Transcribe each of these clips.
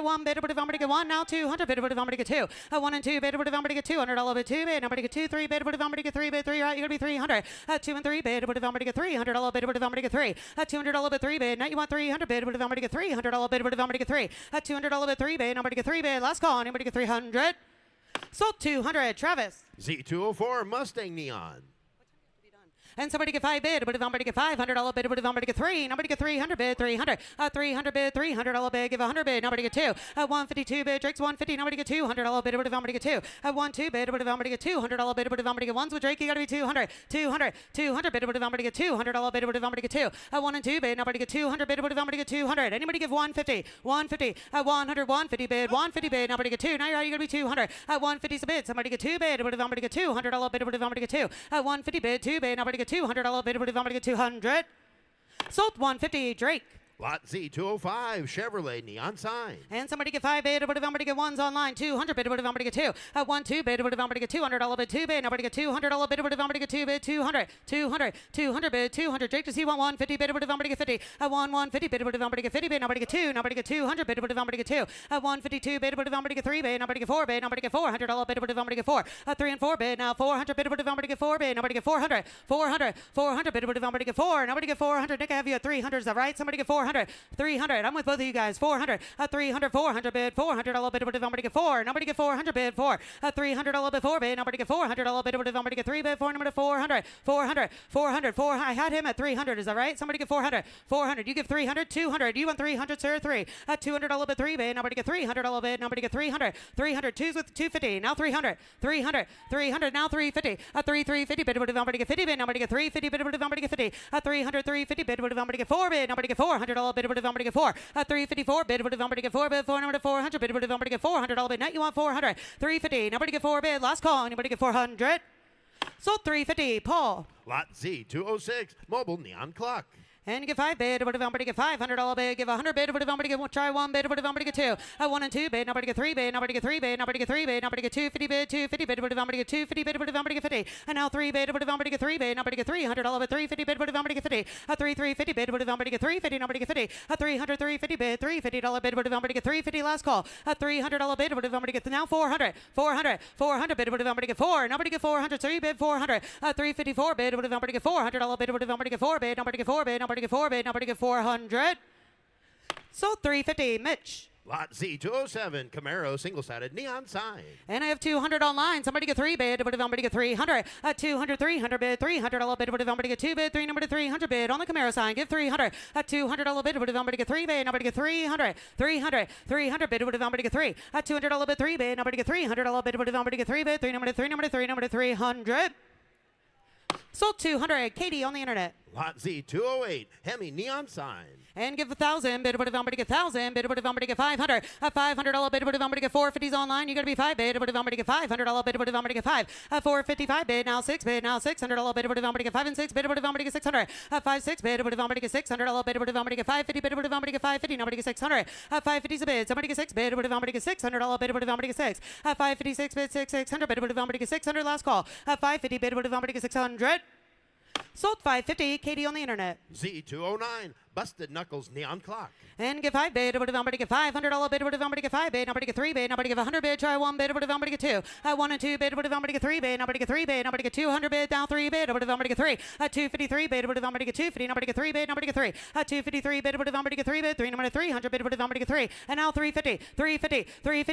one bid, but if I'm going to get one, now 200 bid, but if I'm going to get two. 1 and 2 bid, but if I'm going to get $200 bid, 2 bid, I'm going to get 2, 3 bid, but if I'm going to get 3 bid, 3 right, you're going to be 300. 2 and 3 bid, but if I'm going to get $300 bid, but if I'm going to get 3. $200 bid, 3 bid, now you want 300 bid, but if I'm going to get $300 bid, but if I'm going to get 3. $200 bid, 3 bid, I'm going to get 3 bid, last call, anybody get 300. Sold 200, Travis. Z204 Mustang Neon. And somebody get 5 bid, but if I'm going to get $500 bid, but if I'm going to get 3, nobody get 300 bid, 300. 300 bid, $300 bid, give 100 bid, nobody get 2. 152 bid, Drake's 150, nobody get $200 bid, but if I'm going to get 2. 12 bid, but if I'm going to get $200 bid, but if I'm going to get ones with Drake, you got to be 200. 200 bid, but if I'm going to get $200 bid, but if I'm going to get 2. 1 and 2 bid, nobody get 200 bid, but if I'm going to get 200. Anybody give 150? 150. 150 bid, 150 bid, nobody get 2. Now you're going to be 200. 150's a bid, somebody get 2 bid, but if I'm going to get $200 bid, but if I'm going to get 2. 150 bid, 2 bid, nobody get $200 bid, but if I'm going to get 200. Sold 150, Drake. Lot Z205 Chevrolet Neon Sign. And somebody get 5 bid, but if I'm going to get ones online, 200 bid, but if I'm going to get 2. 1, 2 bid, but if I'm going to get $200 bid, 2 bid, nobody get $200 bid, but if I'm going to get 2 bid, 200 bid, 200. Drake, does he want 150 bid, but if I'm going to get 50. 150 bid, but if I'm going to get 50 bid, nobody get 2. Nobody get 200 bid, but if I'm going to get 2. 152 bid, but if I'm going to get 3 bid, nobody get 4 bid, nobody get $400 bid, but if I'm going to get 4. 3 and 4 bid, now 400 bid, but if I'm going to get 4 bid, nobody get 400 bid, but if I'm going to get 4, nobody get 400. Nick, I have you at 300, is that right? Somebody get 400. 300. I'm with both of you guys. 400. 300. 400 bid. $400 bid. But if I'm going to get 4, nobody get 400 bid. 4. $300 bid. 4 bid. Nobody get $400 bid. But if I'm going to get 3 bid. 4. Number 400. 4. I had him at 300. Is that right? Somebody get 400. 400. You give 300. 200. You want 300, sir? 3. $200 bid. 3 bid. Nobody get $300 bid. Nobody get 300. 300. 2's with 250. Now 300. 300. Now 350. 350 bid. But if I'm going to get 50 bid. Nobody get 350 bid. But if I'm going to get 50. 300. 350 bid. But if I'm going to get 4 bid. Nobody get $400 bid. But if I'm going to get 4. 354 bid, but if I'm going to get 4 bid, 4 number 400 bid, but if I'm going to get $400 bid, now you want 400. 350, nobody get 4 bid, last call, anybody get 400? Sold 350, Paul. Lot Z206 Mobile Neon Clock. And get 5 bid, but if I'm going to get $500 bid, give 100 bid, but if I'm going to get try 1 bid, but if I'm going to get 2. 1 and 2 bid, nobody get 3 bid, nobody get 3 bid, nobody get 3 bid, nobody get 250 bid, 250 bid, but if I'm going to get 250 bid, but if I'm going to get 50. And now 3 bid, but if I'm going to get 3 bid, nobody get $300 bid, 350 bid, but if I'm going to get 50. 350 bid, but if I'm going to get 350, nobody get 50. 350 bid, $350 bid, but if I'm going to get 350, last call. $300 bid, but if I'm going to get now 400 bid, but if I'm going to get 4, nobody get 400, 3 bid, 400. 354 bid, but if I'm going to get $400 bid, but if I'm going to get 4 bid, nobody get 4 bid, nobody get 4 bid, nobody get 400. Sold 350, Mitch. Lot Z207 Camaro single-sided neon sign. And I have 200 online. Somebody get 3 bid, but if I'm going to get 300. 300 bid, $300 bid, but if I'm going to get 2 bid, 3 number 300 bid on the Camaro sign. Give 300. $200 bid, but if I'm going to get 3 bid, nobody get 300 bid, but if I'm going to get 3. $200 bid, 3 bid, nobody get $300 bid, but if I'm going to get 3 bid, 3 number 300. Sold 200. Katie on the internet. Lot Z208 Hemi neon sign. And give 1,000 bid, but if I'm going to get 1,000 bid, but if I'm going to get 500. $500 bid, but if I'm going to get 450s online, you got to be 5 bid, but if I'm going to get $500 bid, but if I'm going to get 5. 455 bid, now 6 bid, now $600 bid, but if I'm going to get 5 and 6 bid, but if I'm going to get 600. 5 6 bid, but if I'm going to get $600 bid, but if I'm going to get 550 bid, but if I'm going to get 550, nobody get 600. 550's a bid, somebody get 6 bid, but if I'm going to get $600 bid, but if I'm going to get 6. 556 bid, 600 bid, but if I'm going to get 600, last call. 550 bid, but if I'm going to get 600. Sold 550, Katie on the internet. Z209 Busted Knuckles neon clock. And get 5 bid, but if I'm going to get $500 bid, but if I'm going to get 5 bid, nobody get 3 bid, nobody get 100 bid, try 1 bid, but if I'm going to get 2. 1 and 2 bid, but if I'm going to get 3 bid, nobody get 3 bid, nobody get 200 bid, down 3 bid, but if I'm going to get 3. 253 bid, but if I'm going to get 250, nobody get 3 bid, nobody get 3. 253 bid, but if I'm going to get 3 bid, 3 number 300 bid, but if I'm going to get 3. And now 350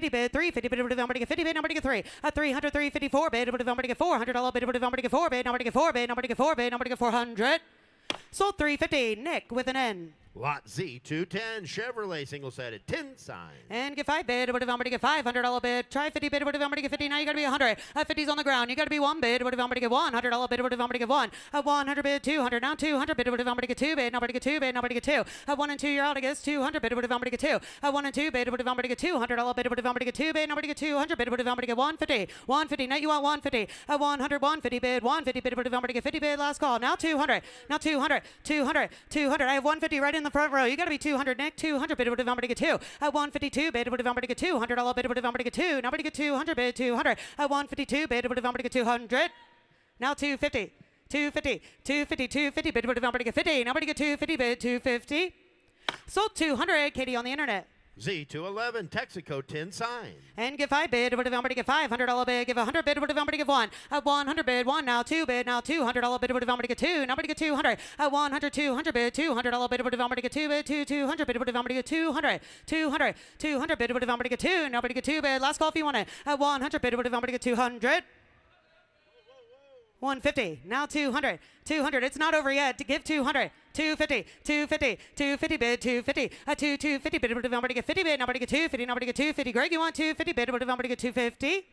bid, 350 bid, but if I'm going to get 50 bid, nobody get 3. 354 bid, but if I'm going to get $400 bid, but if I'm going to get 4 bid, nobody get 4 bid, nobody get 4 bid, nobody get 400. Sold 350, Nick with an N. Lot Z210 Chevrolet single-sided tin sign. And get 5 bid, but if I'm going to get $500 bid, try 50 bid, but if I'm going to get 50, now you got to be 100. 50's on the ground, you got to be 1 bid, but if I'm going to get $100 bid, but if I'm going to get 1. 100 bid, 200, now 200 bid, but if I'm going to get 2 bid, nobody get 2 bid, nobody get 2. 1 and 2, you're out, I guess, 200 bid, but if I'm going to get 2. 1 and 2 bid, but if I'm going to get $200 bid, but if I'm going to get 2 bid, nobody get 200 bid, but if I'm going to get 150, now you want 150. 150 bid, 150 bid, but if I'm going to get 50 bid, last call. Now 200, now 200. I have 150 right in the front row. You got to be 200, Nick. 200 bid, but if I'm going to get 2. 152 bid, but if I'm going to get $200 bid, but if I'm going to get 2. Nobody get 200 bid, 200. 152 bid, but if I'm going to get 200. Now 250 bid, but if I'm going to get 50. Nobody get 250 bid, 250. Sold 200, Katie on the internet. Z211, Texaco 10 sign. And give 5 bid, would have get $500 bid, give 100 bid, would have get 1. At 100 bid, 1 now, 2 bid, now $200 bid, would have get 2. Now get 200. At 100, 200 bid, $200 bid, would have get 2 bid, 200 bid, would have get 200. 200 bid, would have get 2. Now get 2 bid. Last call if you want it. At 100 bid, would have get 200. 150. Now 200. 200. It's not over yet. To give 200. 250. 250. 250 bid. 250. 250 bid. Would have get 50 bid. Now get 250. Now get 250. Greg, you want 250 bid? Would have get 250.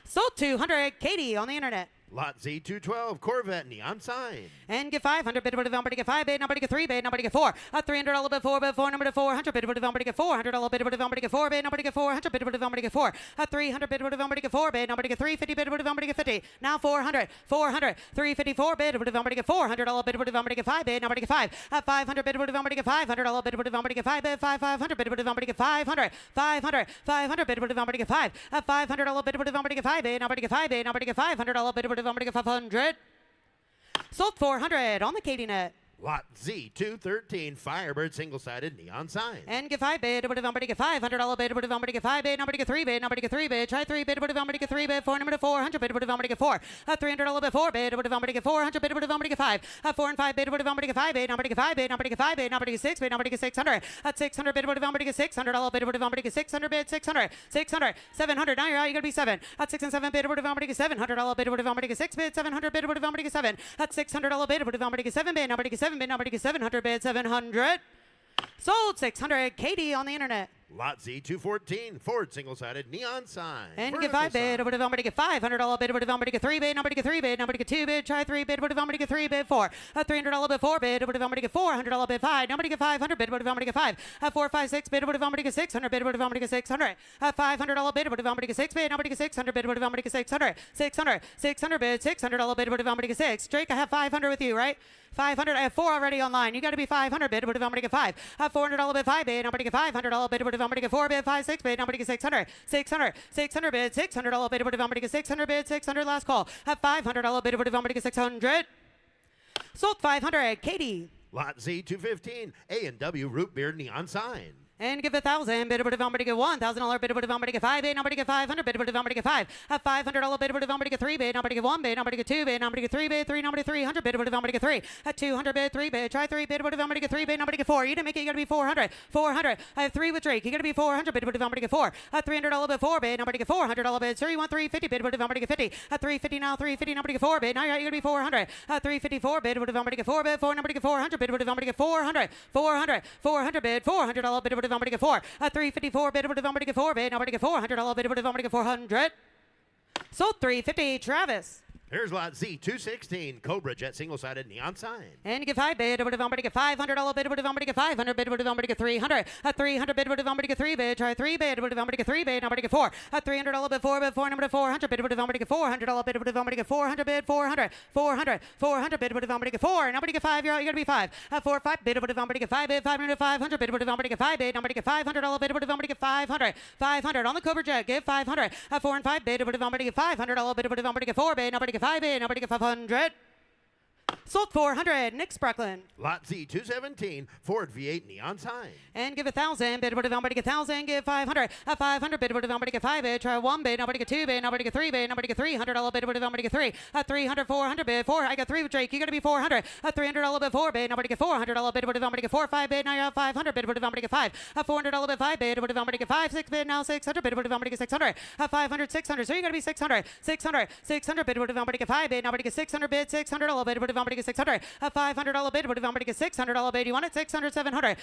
Sold 200. Katie on the internet. Lot Z212, Corvette neon sign. And get 500 bid, would have get 5 bid, nobody get 3 bid, nobody get 4. A $300 bid, 4 bid, 4, number to 400 bid, would have get $400 bid, would have get 4 bid, nobody get 400 bid, would have get 4. A 300 bid, would have get 4 bid, nobody get 350 bid, would have get 50. Now 400, 354 bid, would have get $400 bid, would have get 5 bid, nobody get 5. A 500 bid, would have get $500 bid, would have get 5 bid, 500 bid, would have get 500. 500 bid, would have get 5. A $500 bid, would have get 5 bid, nobody get 5 bid, nobody get $500 bid, would have get 500. Sold 400 on the Katie net. Lot Z213, Firebird single-sided neon sign. And get 5 bid, would have get $500 bid, would have get 5 bid, nobody get 3 bid, nobody get 3 bid, try 3 bid, would have get 3 bid, 4 number to 400 bid, would have get 4. A $300 bid, 4 bid, would have get 400 bid, would have get 5. A 4 and 5 bid, would have get 5 bid, nobody get 5 bid, nobody get 5 bid, nobody get 6 bid, nobody get 600. At 600 bid, would have get $600 bid, would have get 600 bid, 600, 600, 700. Now you're out, you gotta be 7. At 6 and 7 bid, would have get $700 bid, would have get 6 bid, 700 bid, would have get 7. At $600 bid, would have get 7 bid, nobody get 7 bid, nobody get 700 bid, 700. Sold 600. Katie on the internet. Lot Z214, Ford single-sided neon sign. And get 5 bid, would have get $500 bid, would have get 3 bid, nobody get 3 bid, nobody get 2 bid, try 3 bid, would have get 3 bid, 4. A $300 bid, 4 bid, would have get $400 bid, 5, nobody get 500 bid, would have get 5. A 4, 5, 6 bid, would have get 600 bid, would have get 600. A $500 bid, would have get 6 bid, nobody get 600 bid, would have get 600. 600 bid, $600 bid, would have get 6. Drake, I have 500 with you, right? 500. I have 4 already online. You got to be 500 bid, would have get 5. A $400 bid, 5 bid, nobody get $500 bid, would have get 4 bid, 5, 6 bid, nobody get 600. 600 bid, $600 bid, would have get 600 bid, 600 last call. A $500 bid, would have get 600. Sold 500. Katie. Lot Z215, A&W root beer neon sign. And give 1,000 bid, would have get $1,000 bid, would have get 5 bid, nobody get 500 bid, would have get 5. A $500 bid, would have get 3 bid, nobody get 1 bid, nobody get 2 bid, nobody get 3 bid, 3, nobody 300 bid, would have get 3. A 200 bid, 3 bid, try 3 bid, would have get 3 bid, nobody get 4. You didn't make it, you got to be 400. 400. I have 3 with Drake, you got to be 400 bid, would have get 4. A $300 bid, 4 bid, nobody get $400 bid. Sir, you want 350 bid, would have get 50. A 350 now, 350, nobody get 4 bid. Now you're out, you got to be 400. A 354 bid, would have get 4 bid, 4, nobody get 400 bid, would have get 400. 400 bid, $400 bid, would have get 4. A 354 bid, would have get 4 bid, nobody get $400 bid, would have get 400. Sold 350. Travis. Here's lot Z216, Cobra jet single-sided neon sign. And give 5 bid, would have get $500 bid, would have get 500 bid, would have get 300. A 300 bid, would have get 3 bid, try 3 bid, would have get 3 bid, nobody get 4. A $300 bid, 4 bid, 4 number to 400 bid, would have get $400 bid, would have get 400 bid, 400 bid, would have get 4, nobody get 5, you're out, you gotta be 5. A 4, 5 bid, would have get 5 bid, 500 bid, would have get 5 bid, nobody get $500 bid, would have get 500. 500 on the Cobra jet, give 500. A 4 and 5 bid, would have get $500 bid, would have get 4 bid, nobody get 5 bid, nobody get 500. Sold 400. Nick Spracklin. Lot Z217, Ford V8 neon sign. And give 1,000 bid, would have get 1,000, give 500. A 500 bid, would have get 5 bid, try 1 bid, nobody get 2 bid, nobody get 3 bid, nobody get $300 bid, would have get 3. A 300, 400 bid, 4, I got 3 with Drake, you gotta be 400. A $300 bid, 4 bid, nobody get $400 bid, would have get 4, 5 bid, now you're at 500 bid, would have get 5. A $400 bid, 5 bid, would have get 5, 6 bid, now 600 bid, would have get 600. A 500, 600, so you gotta be 600. 600 bid, would have get 5 bid, nobody get 600 bid, $600 bid, would have get 600. A $500 bid, would have get $600 bid, you want it? 600, 700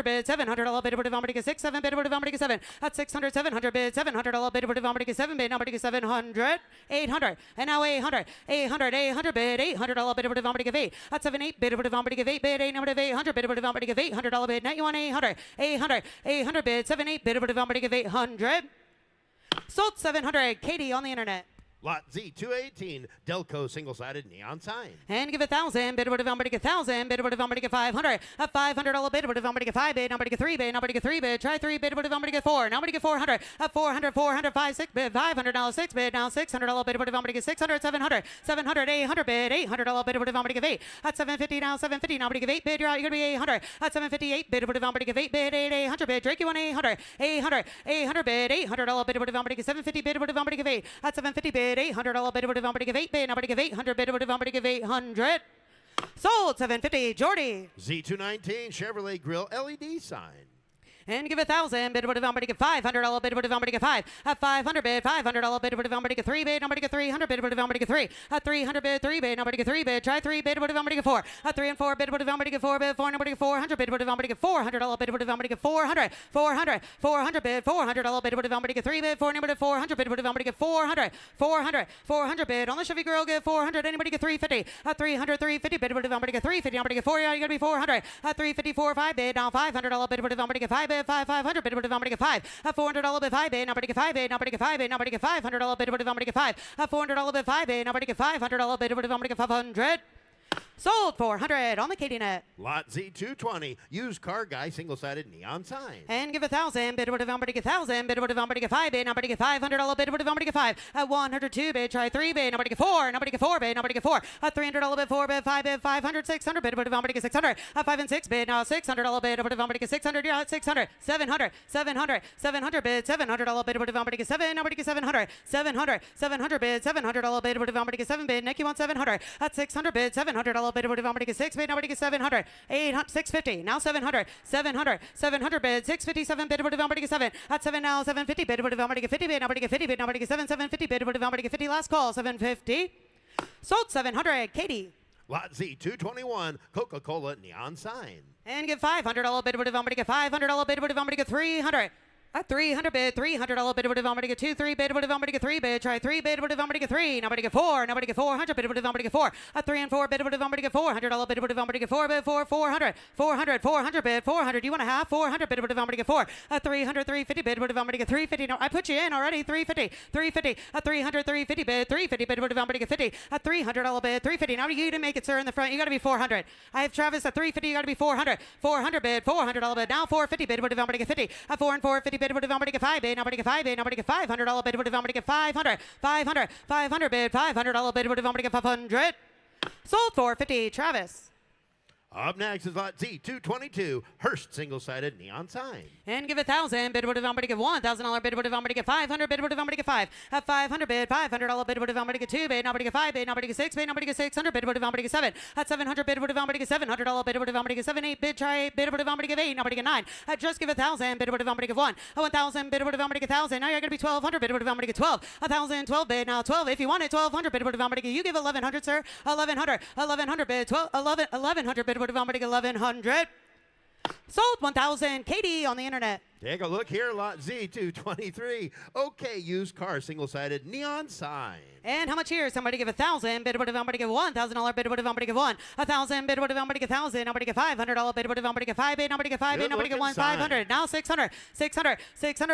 bid, $700 bid, would have get 6, 7 bid, would have get 7. At 600, 700 bid, $700 bid, would have get 7 bid, nobody get 700. 800, and now 800 bid, $800 bid, would have get 8. At 7, 8 bid, would have get 8 bid, 8 number to 800 bid, would have get $800 bid. Now you want 800 bid, 7, 8 bid, would have get 800. Sold 700. Katie on the internet. Lot Z218, Delco single-sided neon sign. And give 1,000, bid would have somebody get 1,000, bid would have somebody get 500, a $500 bid would have somebody get 5 bid, nobody get 3 bid, nobody get 3 bid, try 3 bid would have somebody get 4, nobody get 400, a 400, 5, 6 bid, $500, 6 bid, now $600 bid would have somebody get 600, 700, 800 bid, $800 bid would have somebody get 8, at 750 now 750, nobody give 8 bid, you're out, you're gonna be 800, at 758 bid would have somebody get 8 bid, 800 bid, Drake you want 800 bid, $800 bid would have somebody get 750 bid would have somebody give 8, at 750 bid, $800 bid would have somebody give 8 bid, nobody give 800 bid would have somebody give 800. Sold 750, Jordy. Z219, Chevrolet Grill LED sign. And give 1,000, bid would have somebody get $500 bid would have somebody get 5, at 500 bid, $500 bid would have somebody get 3 bid, nobody get 300 bid would have somebody get 3, at 300 bid, 3 bid, nobody get 3 bid, try 3 bid would have somebody get 4, at 3 and 4 bid would have somebody get 4 bid, 4 nobody get 400 bid would have somebody get $400 bid would have somebody get 400 bid, $400 bid would have somebody get 3 bid, 4 nobody get 400 bid would have somebody get 400 bid, on the Chevy Grill get 400, anybody get 350, at 350 bid would have somebody get 350, nobody get 4, yeah, you're gonna be 400, at 354 5 bid, now $500 bid would have somebody get 5 bid, 500 bid would have somebody get 5, at $400 bid 5 bid, nobody get 5 bid, nobody get 5 bid, nobody get $500 bid would have somebody get 5, at $400 bid 5 bid, nobody get $500 bid would have somebody get 500. Sold 400 on the KDNet. Lot Z220, used car guy single-sided neon sign. And give 1,000, bid would have somebody get 1,000, bid would have somebody get 5 bid, nobody get $500 bid would have somebody get 5, at 102 bid, try 3 bid, nobody get 4, nobody get 4 bid, nobody get 4, at $300 bid 4 bid, 5 bid, 500, 600 bid would have somebody get 600, at 5 and 6 bid, now $600 bid would have somebody get 600, yeah, at 600, 700 bid, $700 bid would have somebody get 7, nobody get 700 bid, $700 bid would have somebody get 7 bid, Nick you want 700, at 600 bid, $700 bid would have somebody get 6 bid, nobody get 700, 800, 650, now 700 bid, 657 bid would have somebody get 7, at 7 now 750 bid would have somebody get 50 bid, nobody get 50 bid, nobody get 750 bid would have somebody get 50, last call 750. Sold 700, Katie. Lot Z221, Coca-Cola neon sign. And give $500 bid would have somebody get 500 bid would have somebody get 300. At 300 bid, $300 bid would have somebody get 2, 3 bid would have somebody get 3 bid, try 3 bid would have somebody get 3, nobody get 4, nobody get 400 bid would have somebody get 4, at 3 and 4 bid would have somebody get $400 bid would have somebody get 4 bid, 400 bid, 400, you want a half, 400 bid would have somebody get 4, at 300, 350 bid would have somebody get 350, no, I put you in already, 350, at 300, 350 bid, 350 bid would have somebody get 50, at $300 bid, 350, now you didn't make it, sir, in the front, you gotta be 400, I have Travis at 350, you gotta be 400 bid, $400 bid, now 450 bid would have somebody get 50, at 4 and 450 bid would have somebody get 5 bid, nobody get 5 bid, nobody get $500 bid would have somebody get 500 bid, $500 bid would have somebody get 500. Sold 450, Travis. Up next is Lot Z222, Hearst single-sided neon sign. And give 1,000, bid would have somebody get $1,000 bid would have somebody get 500 bid would have somebody get 5, at 500 bid, $500 bid would have somebody get 2 bid, nobody get 5 bid, nobody get 6 bid, nobody get 600 bid would have somebody get 7, at 700 bid would have somebody get $700 bid would have somebody get 7, 8 bid, try 8 bid would have somebody get 8, nobody get 9, at just give 1,000, bid would have somebody get 1, at 1,000 bid would have somebody get 1,000, now you're gonna be 1,200 bid would have somebody get 12, 1,000, 12 bid, now 12, if you want it, 1,200 bid would have somebody get, you give 1,100, sir, 1,100 bid, 1,100 bid would have somebody get 1,100. Sold 1,000, Katie on the internet. Take a look here, Lot Z223. Okay, used car, single-sided neon sign. And how much here? Somebody give 1,000, bid would have somebody give $1,000 bid would have somebody give 1, 1,000 bid would have somebody get 1,000, nobody get $500 bid would have somebody get 5 bid, nobody get 5 bid, nobody get 1, 500, now 600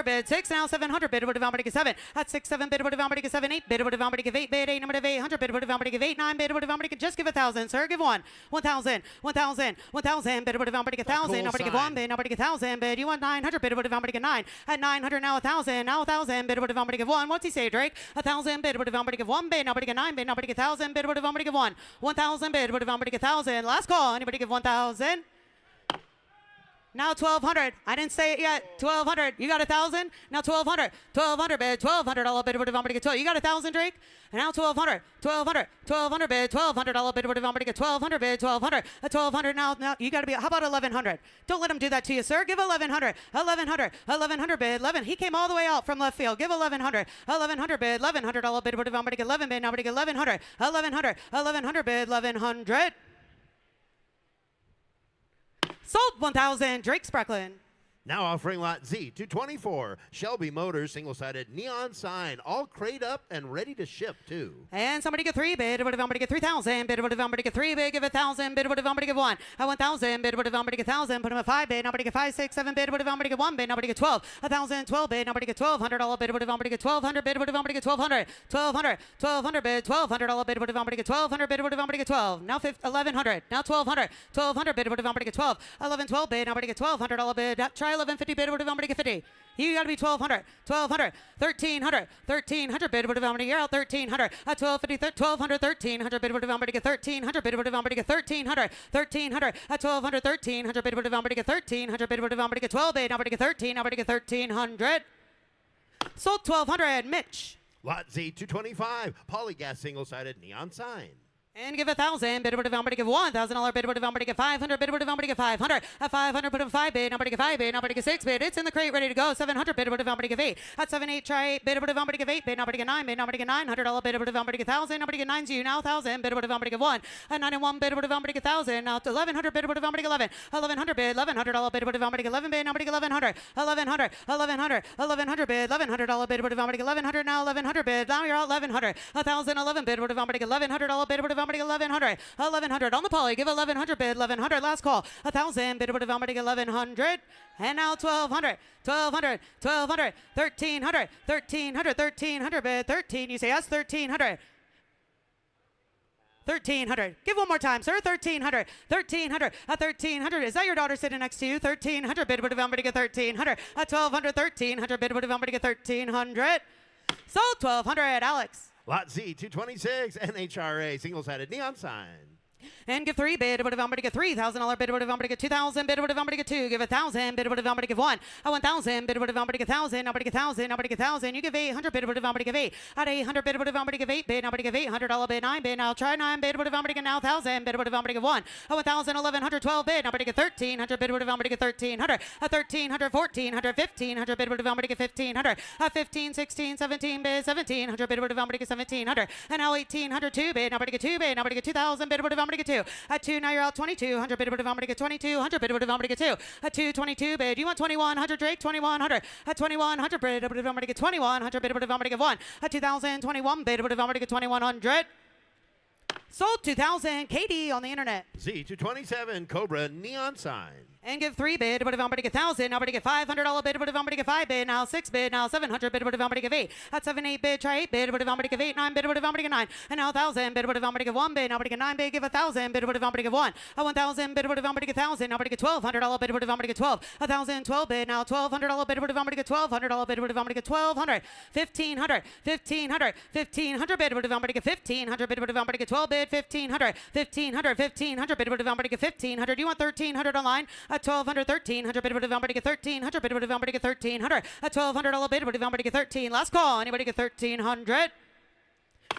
bid, 6 now 700 bid would have somebody get 7, at 6, 7 bid would have somebody get 7, 8 bid would have somebody give 8 bid, 8 number of 800 bid would have somebody give 8, 9 bid would have somebody get, just give 1,000, sir, give 1, 1,000 bid would have somebody get 1,000, nobody get 1 bid, nobody get 1,000 bid, you want 900 bid would have somebody get 9, at 900 now 1,000, now 1,000 bid would have somebody give 1, what's he say, Drake? 1,000 bid would have somebody give 1 bid, nobody get 9 bid, nobody get 1,000 bid would have somebody give 1, 1,000 bid would have somebody get 1,000, last call, anybody give 1,000? Now 1,200. I didn't say it yet. 1,200. You got 1,000. Now 1,200. 1,200 bid. $1,200 bid would have somebody get 12. You got 1,000, Drake. And now 1,200. 1,200 bid. $1,200 bid would have somebody get 1,200 bid. 1,200. 1,200 now you got to be. How about 1,100? Don't let him do that to you, sir. Give 1,100. 1,100 bid. 11. He came all the way out from left field. Give 1,100. 1,100 bid. $1,100 bid would have somebody get 11 bid. Nobody get 1,100. 1,100 bid. 1,100. Sold 1,000. Drake Spreckland. Now offering lot Z224, Shelby Motors, single-sided neon sign, all crate up and ready to ship too. And somebody get 3 bid, but if somebody get 3,000, bid, but if somebody get 3 bid, give 1,000, bid, but if somebody get 1, 1,000, bid, but if somebody get 1,000, put him at 5 bid, nobody get 5, 6, 7 bid, but if somebody get 1 bid, nobody get 12, 1,000, 12 bid, nobody get $1,200 bid, but if somebody get 1,200 bid, but if somebody get 1,200, 1,200 bid, $1,200 bid, but if somebody get 1,200 bid, but if somebody get 12, now 1,100, now 1,200 bid, but if somebody get 12, 12 bid, nobody get $1,200 bid, try 1,150 bid, but if somebody get 50. You got to be 1,200, 1,300 bid, but if somebody you're out 1,300, 1,250, 1,200, 1,300 bid, but if somebody get 1,300 bid, but if somebody get 1,300, 1,200, 1,300 bid, but if somebody get 1,300 bid, but if somebody get 12 bid, nobody get 13, nobody get 1,300. Sold 1,200, Mitch. Lot Z225, Polygas, single-sided neon sign. And give 1,000, bid, but if somebody give $1,000 bid, but if somebody get 500 bid, but if somebody get 500, at 500 put him 5 bid, nobody get 5 bid, nobody get 6 bid, it's in the crate ready to go, 700 bid, but if somebody give 8, at 7, 8, try 8 bid, but if somebody give 8 bid, nobody get 9 bid, nobody get $900 bid, but if somebody get 1,000, nobody get 9 you, now 1,000 bid, but if somebody get 1, at 9 and 1 bid, but if somebody get 1,000, now 1,100 bid, but if somebody get 11, 1,100 bid, $1,100 bid, but if somebody get 11 bid, nobody get 1,100, 1,100 bid, $1,100 bid, but if somebody get 1,100, now 1,100 bid, now you're out 1,100, 1,011 bid, but if somebody get $1,100 bid, but if somebody get 1,100, 1,100 on the poly, give 1,100 bid, 1,100 last call, 1,000 bid, but if somebody get 1,100, and now 1,200, 1,300 bid, 13, you say yes, 1,300. 1,300. Give one more time, sir. 1,300. 1,300. 1,300. Is that your daughter sitting next to you? 1,300 bid, but if somebody get 1,300. 1,200. 1,300 bid, but if somebody get 1,300. Sold 1,200. Alex. Lot Z226, NHRA, single-sided neon sign. And give 3 bid, but if somebody get $3,000 bid, but if somebody get 2,000 bid, but if somebody get 2, give 1,000 bid, but if somebody get 1, 1,000 bid, but if somebody get 1,000, nobody get 1,000, nobody get 1,000, you give 800 bid, but if somebody give 8, at 800 bid, but if somebody give 8 bid, nobody give $800 bid, 9 bid, now try 9 bid, but if somebody get now 1,000 bid, but if somebody get 1, 1,000, 1,100, 12 bid, nobody get 1,300 bid, but if somebody get 1,300, 1,300, 1,400, 1,500 bid, but if somebody get 1,500, 15, 16, 17 bid, 1,700 bid, but if somebody get 1,700, and now 1,800, 2 bid, nobody get 2 bid, nobody get 2,000 bid, but if somebody get 2, at 2, now you're out 2,200 bid, but if somebody get 2,200 bid, but if somebody get 2, at 222 bid, you want 2,100, Drake, 2,100, at 2,100 bid, but if somebody get 2,100 bid, but if somebody get 1, at 2,021 bid, but if somebody get 2,100. Sold 2,000. Katie on the internet. Z227, Cobra, neon sign. And give 3 bid, but if somebody get 1,000, nobody get $500 bid, but if somebody get 5 bid, now 6 bid, now 700 bid, but if somebody get 8, at 7, 8 bid, try 8 bid, but if somebody get 8, 9 bid, but if somebody get 9, and now 1,000 bid, but if somebody get 1 bid, nobody get 9 bid, give 1,000 bid, but if somebody get 1, 1,000 bid, but if somebody get 1,000, nobody get $1,200 bid, but if somebody get 12, 1,000, 12 bid, now $1,200 bid, but if somebody get $1,200 bid, but if somebody get 1,200, 1,500, 1,500, 1,500 bid, but if somebody get 1,500 bid, but if somebody get 12 bid, 1,500, 1,500, 1,500 bid, but if somebody get 1,500, you want 1,300 online, at 1,200, 1,300 bid, but if somebody get 1,300 bid, but if somebody get 1,300, at $1,200 bid, but if somebody get 13, last call, anybody get 1,300?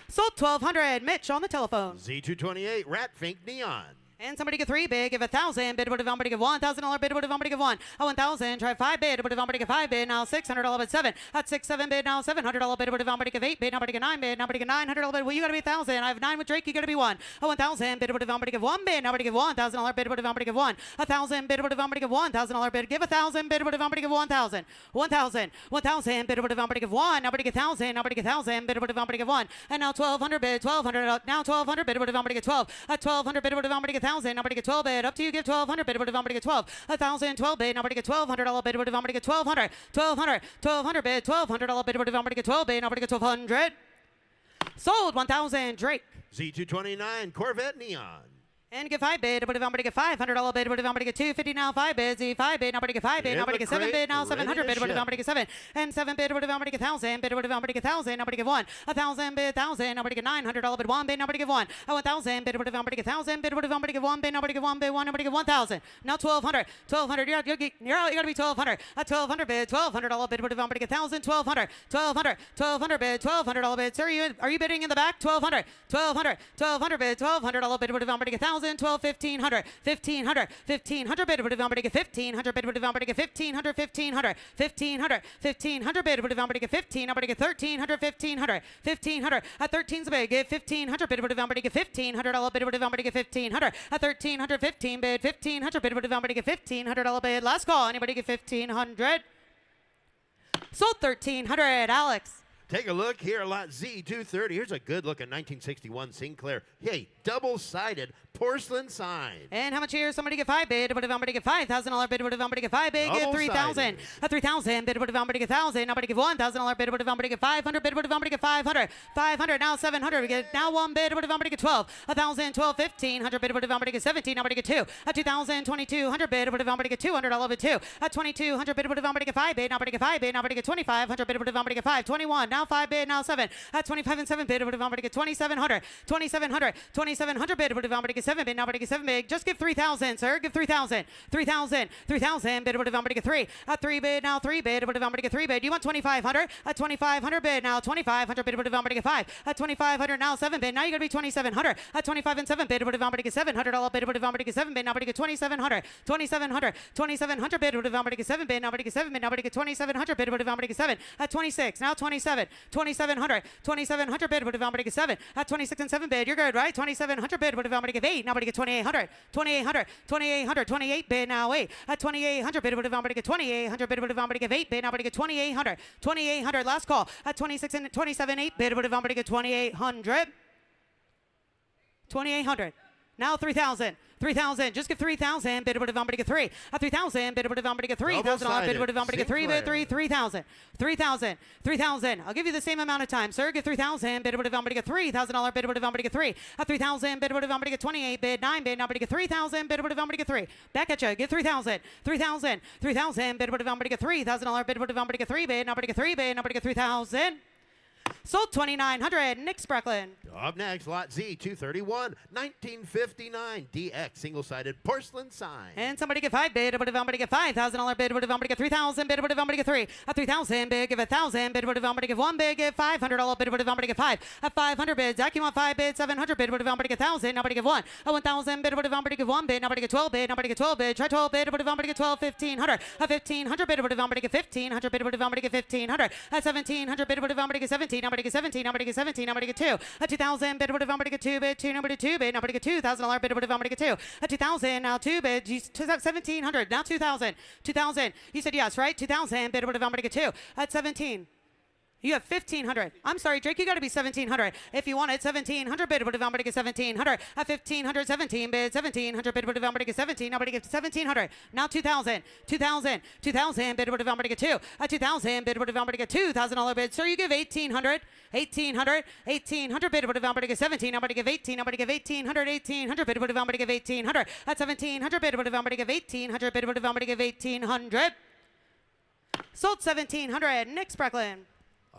Sold 1,200. Mitch on the telephone. Z228, Rat Fink Neon. And somebody get 3 bid, give 1,000 bid, but if somebody get $1,000 bid, but if somebody get 1, 1,000, try 5 bid, but if somebody get 5 bid, now $600 bid, 7, at 6, 7 bid, now $700 bid, but if somebody get 8 bid, nobody get 9 bid, nobody get $900 bid, well, you gotta be 1,000, I have 9 with Drake, you gotta be 1, 1,000 bid, but if somebody get 1 bid, nobody get $1,000 bid, but if somebody get 1, 1,000 bid, but if somebody get $1,000 bid, give 1,000 bid, but if somebody get 1,000, 1,000 bid, but if somebody get 1, nobody get 1,000, nobody get 1,000 bid, but if somebody get 1, and now 1,200 bid, 1,200, now 1,200 bid, but if somebody get 12, at 1,200 bid, but if somebody get 1,000, nobody get 12 bid, up to you, give 1,200 bid, but if somebody get 12, 1,000, 12 bid, nobody get $1,200 bid, but if somebody get 1,200, 1,200 bid, $1,200 bid, but if somebody get 12 bid, nobody get 1,200. Sold 1,000. Drake. Z229, Corvette Neon. And give 5 bid, but if somebody get $500 bid, but if somebody get 250 now 5 bids, 5 bid, nobody get 5 bid, nobody get 7 bid, now 700 bid, but if somebody get 7, and 7 bid, but if somebody get 1,000 bid, but if somebody get 1,000, nobody get 1, 1,000 bid, 1,000, nobody get $900 bid, 1 bid, nobody get 1, 1,000 bid, but if somebody get 1,000 bid, but if somebody get 1 bid, nobody get 1 bid, 1, nobody get 1,000, now 1,200, 1,200, you're out, you gotta be 1,200, a 1,200 bid, $1,200 bid, but if somebody get 1,000, 1,200, 1,200 bid, $1,200 bid, sir, are you bidding in the back? 1,200 bid, $1,200 bid, but if somebody get 1,000, 1,000, 12, 1,500, 1,500, 1,500 bid with everybody get 1,500 bid with everybody get 1,500, 1,500, 1,500, 1,500 bid with everybody get 15, everybody get 1,300, 1,500, 1,500 at 13's bid get 1,500 bid with everybody get $1,500 bid with everybody get 1,500 at 1,300, 15 bid 1,500 bid with everybody get $1,500 bid. Last call. Anybody get 1,500? Sold 1,300. Alex. Take a look here, lot Z230. Here's a good-looking 1961 Sinclair. Hey, double-sided porcelain sign. And how much here? Somebody get 5 bid. Would somebody get $5,000 bid? Would somebody get 5 bid? Get 3,000. 3,000 bid. Would somebody get 1,000? Nobody get $1,000 bid. Would somebody get 500 bid? Would somebody get 500? 500 now 700. We get now 1 bid. Would somebody get 12? 1,000, 12, 1,500 bid. Would somebody get 17? Nobody get 2. 2,000, 2,200 bid. Would somebody get $200 bid 2. 2,200 bid. Would somebody get 5 bid? Nobody get 5 bid. Nobody get 2,500 bid. Would somebody get 5? 21 now 5 bid now 7. 25 and 7 bid. Would somebody get 2,700? 2,700. 2,700 bid. Would somebody get 7 bid? Nobody get 7 bid. Just give 3,000, sir. Give 3,000. 3,000. 3,000 bid. Would somebody get 3? 3 bid now 3 bid. Would somebody get 3 bid? You want 2,500? 2,500 bid now 2,500 bid. Would somebody get 5? 2,500 now 7 bid. Now you're gonna be 2,700. 25 and 7 bid. Would somebody get $700 bid? Would somebody get 7 bid? Nobody get 2,700. 2,700. 2,700 bid. Would somebody get 7 bid? Nobody get 7 bid. Nobody get 2,700 bid. Would somebody get 7? 26 now 27. 2,700. 2,700 bid. Would somebody get 7? 26 and 7 bid. You're good, right? 2,700 bid. Would somebody get 8? Nobody get 2,800. 2,800. 2,800. 28 bid now 8. 2,800 bid. Would somebody get 2,800 bid? Would somebody get 8 bid? Nobody get 2,800. 2,800. Last call. 26 and 27 8 bid. Would somebody get 2,800? 2,800. Now 3,000. 3,000. Just give 3,000 bid. Would somebody get 3? 3,000 bid. Would somebody get 3,000 bid? Would somebody get 3 bid? 3,000. 3,000. 3,000. I'll give you the same amount of time, sir. Give 3,000 bid. Would somebody get $3,000 bid? Would somebody get 3? 3,000 bid. Would somebody get 28 bid? 9 bid. Nobody get 3,000 bid. Would somebody get 3? Back at you. Give 3,000. 3,000. 3,000 bid. Would somebody get $3,000 bid? Would somebody get 3 bid? Nobody get 3 bid. Nobody get 3,000. Sold 2,900. Nick Spreckland. Up next, lot Z231, 1959 DX single-sided porcelain sign. And somebody get 5 bid. Would somebody get $5,000 bid? Would somebody get 3,000 bid? Would somebody get 3? 3,000 bid. Give 1,000 bid. Would somebody get 1 bid? Give $500 bid. Would somebody get 5? 500 bid. Zach, you want 5 bid? 700 bid. Would somebody get 1,000? Nobody get 1. 1,000 bid. Would somebody get 1 bid? Nobody get 12 bid. Nobody get 12 bid. Try 12 bid. Would somebody get 12? 1,500. 1,500 bid. Would somebody get 1,500 bid? Would somebody get 1,500? 1,700 bid. Would somebody get 17? Nobody get 17. Nobody get 17. Nobody get 2. 2,000 bid. Would somebody get 2 bid? 2. Nobody 2 bid. Nobody get $2,000 bid. Would somebody get 2? 2,000 now 2 bid. 1,700 now 2,000. 2,000. You said yes, right? 2,000 bid. Would somebody get 2? At 17. You have 1,500. I'm sorry, Drake, you got to be 1,700. If you want it, 1,700 bid. Would somebody get 1,700? At 1,500, 17 bid. 1,700 bid. Would somebody get 17? Nobody gets 1,700. Now 2,000. 2,000. 2,000 bid. Would somebody get 2? At 2,000 bid. Would somebody get $2,000 bid? Sir, you give 1,800. 1,800. 1,800 bid. Would somebody get 17? Nobody give 18. Nobody give 1,800. 1,800 bid. Would somebody give 1,800? At 1,700 bid. Would somebody give 1,800 bid? Would somebody give 1,800? Sold 1,700. Nick Spreckland.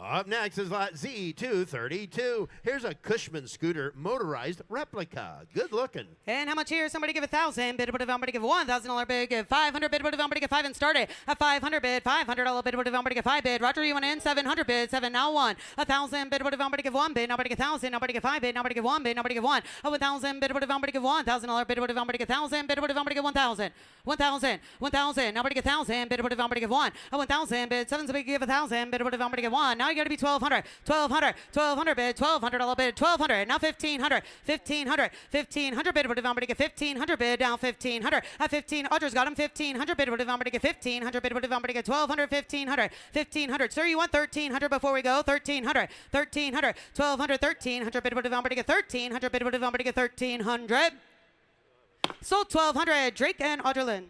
Up next is lot Z232. Here's a Cushman scooter motorized replica. Good looking. And how much here? Somebody give 1,000 bid. Would somebody give $1,000 bid? Give 500 bid. Would somebody get 5 and start it? At 500 bid. $500 bid. Would somebody get 5 bid? Roger, you went in. 700 bid. 7 now 1. 1,000 bid. Would somebody give 1 bid? Nobody get 1,000. Nobody get 5 bid. Nobody get 1 bid. Nobody get 1. 1,000 bid. Would somebody give $1,000 bid? Would somebody get 1,000 bid? Would somebody get 1,000? 1,000. 1,000. Nobody get 1,000 bid. Would somebody give 1? 1,000 bid. 7's bid. Give 1,000 bid. Would somebody get 1? Now you got to be 1,200. 1,200. 1,200 bid. $1,200 bid. 1,200. Now 1,500. 1,500. 1,500 bid. Would somebody get 1,500 bid? Down 1,500. At 15. Audrey's got him. 1,500 bid. Would somebody get 1,500 bid? Would somebody get 1,200? 1,500. 1,500. Sir, you want 1,300 before we go? 1,300. 1,300. 1,200. 1,300 bid. Would somebody get 1,300 bid? Would somebody get 1,300? Sold 1,200. Drake and Audrey.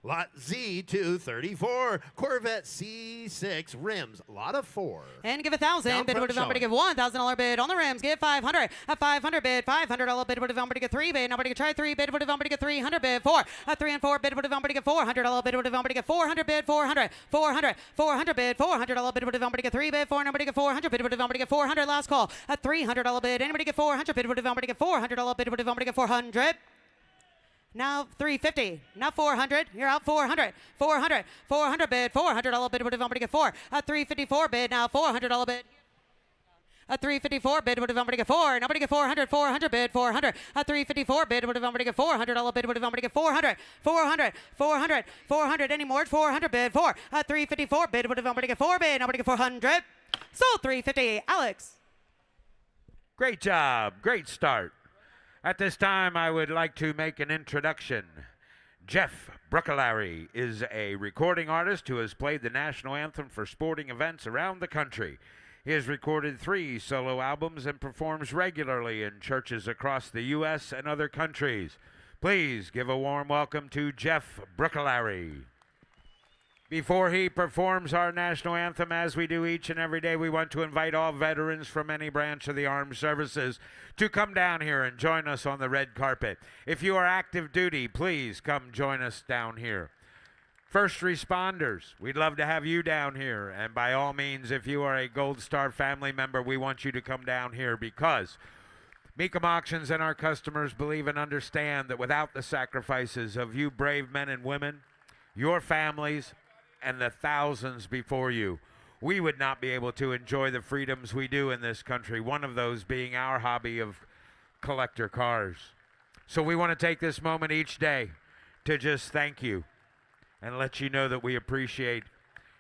Lot Z234, Corvette C6 rims, lot of 4. And give 1,000 bid. Would somebody give $1,000 bid on the rims? Give 500. At 500 bid. $500 bid. Would somebody get 3 bid? Nobody can try 3 bid. Would somebody get 300 bid? 4. At 3 and 4 bid. Would somebody get $400 bid? Would somebody get 400 bid? 400. 400. 400 bid. $400 bid. Would somebody get 3 bid? 4. Nobody get 400 bid. Would somebody get 400? Last call. At $300 bid. Anybody get 400 bid? Would somebody get $400 bid? Would somebody get 400? Now 350. Now 400. You're out 400. 400. 400 bid. $400 bid. Would somebody get 4? At 354 bid. Now $400 bid. A 354 bid would have somebody get 4. Nobody get 400. 400 bid 400. A 354 bid would have somebody get 400. All bid would have somebody get 400. 400. 400. 400 anymore. 400 bid 4. A 354 bid would have somebody get 4 bid. Nobody get 400. Sold 350. Alex. Great job. Great start. At this time, I would like to make an introduction. Jeff Bruccolari is a recording artist who has played the national anthem for sporting events around the country. He has recorded 3 solo albums and performs regularly in churches across the U.S. and other countries. Please give a warm welcome to Jeff Bruccolari. Before he performs our national anthem, as we do each and every day, we want to invite all veterans from any branch of the armed services to come down here and join us on the red carpet. If you are active duty, please come join us down here. First responders, we'd love to have you down here. And by all means, if you are a Gold Star family member, we want you to come down here because Mecum Auctions and our customers believe and understand that without the sacrifices of you brave men and women, your families, and the thousands before you, we would not be able to enjoy the freedoms we do in this country, one of those being our hobby of collector cars. So we want to take this moment each day to just thank you and let you know that we appreciate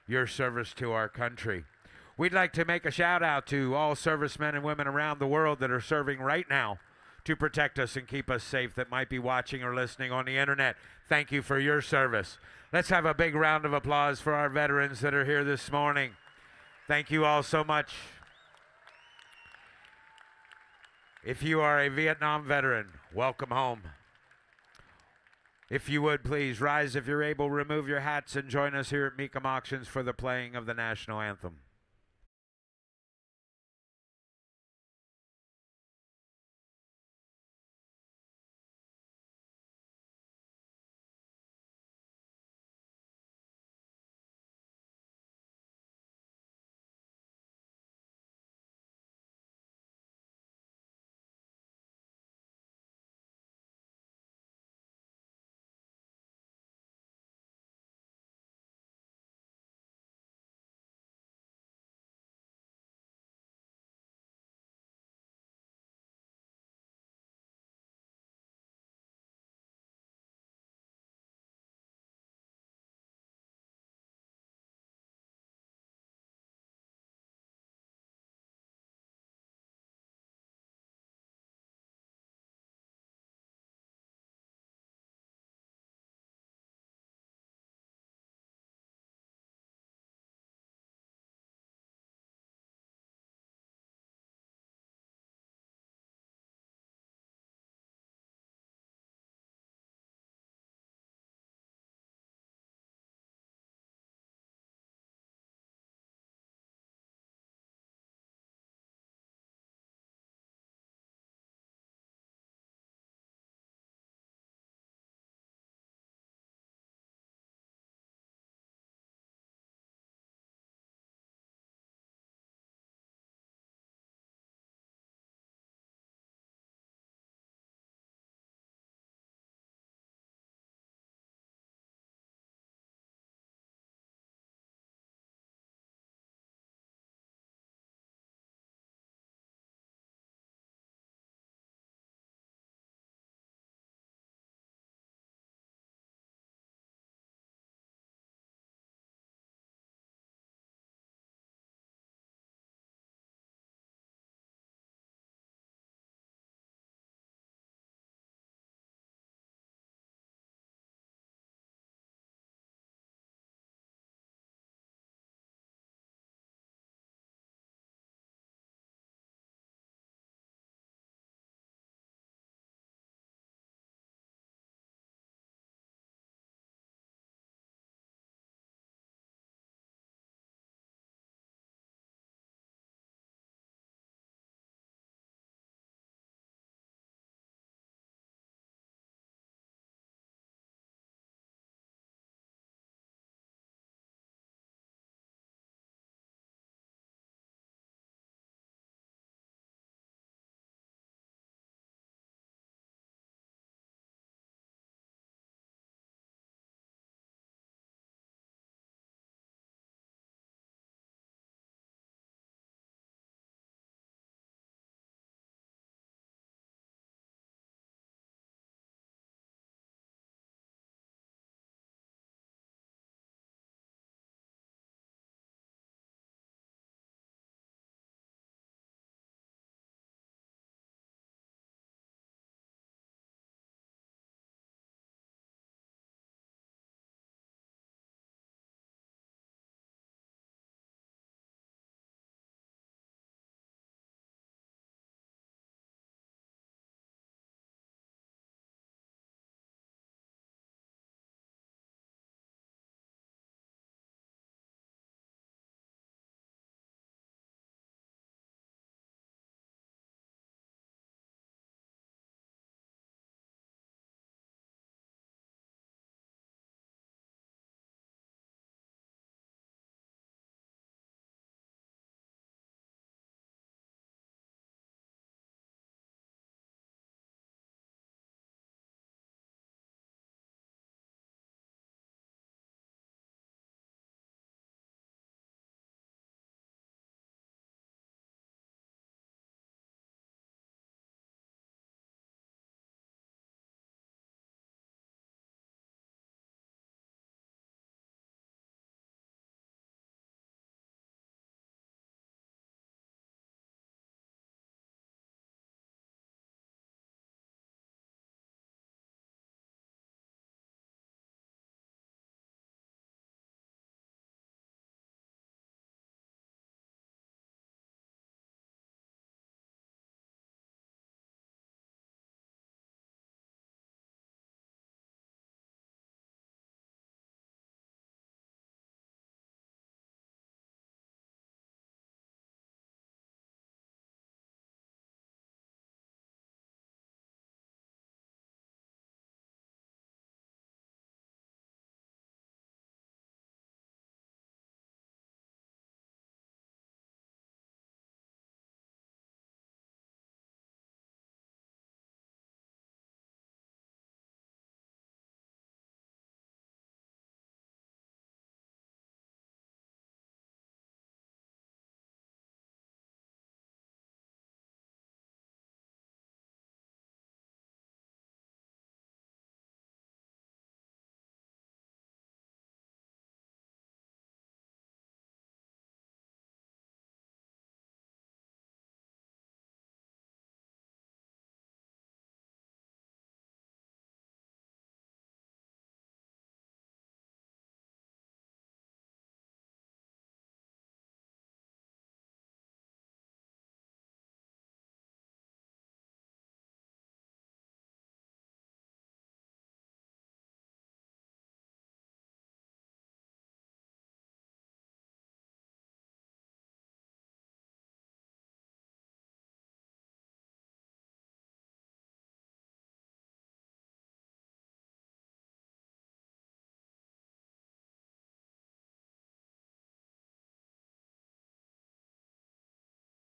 your service to our country. We'd like to make a shout out to all servicemen and women around the world that are serving right now to protect us and keep us safe, that might be watching or listening on the internet. Thank you for your service. Let's have a big round of applause for our veterans that are here this morning. Thank you all so much. If you are a Vietnam veteran, welcome home. If you would, please rise if you're able, remove your hats, and join us here at Mecum Auctions for the playing of the national anthem.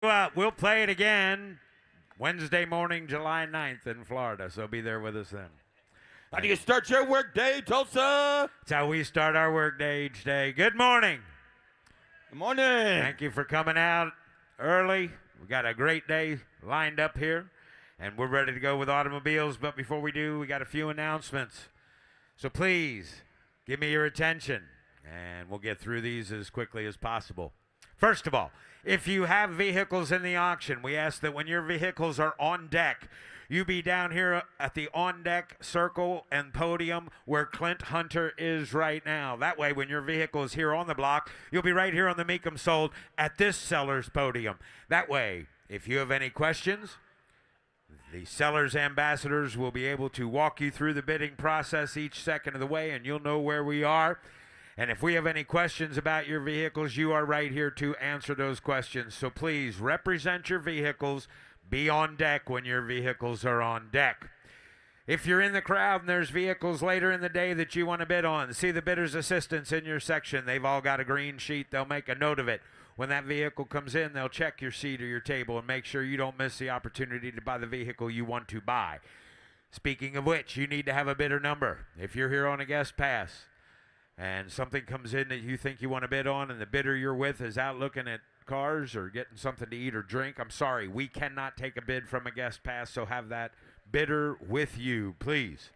We'll play it again Wednesday morning, July 9th in Florida, so be there with us then. How do you start your work day, Tulsa? That's how we start our work day each day. Good morning. Good morning. Thank you for coming out early. We got a great day lined up here, and we're ready to go with automobiles. But before we do, we got a few announcements. So please, give me your attention, and we'll get through these as quickly as possible. First of all, if you have vehicles in the auction, we ask that when your vehicles are on deck, you be down here at the on-deck circle and podium where Clint Hunter is right now. That way, when your vehicle is here on the block, you'll be right here on the Mecum Sold at this seller's podium. That way, if you have any questions, the seller's ambassadors will be able to walk you through the bidding process each second of the way, and you'll know where we are. And if we have any questions about your vehicles, you are right here to answer those questions. So please represent your vehicles. Be on deck when your vehicles are on deck. If you're in the crowd and there's vehicles later in the day that you want to bid on, see the bidder's assistants in your section. They've all got a green sheet. They'll make a note of it. When that vehicle comes in, they'll check your seat or your table and make sure you don't miss the opportunity to buy the vehicle you want to buy. Speaking of which, you need to have a bidder number. If you're here on a guest pass and something comes in that you think you want to bid on and the bidder you're with is out looking at cars or getting something to eat or drink, I'm sorry, we cannot take a bid from a guest pass, so have that bidder with you, please.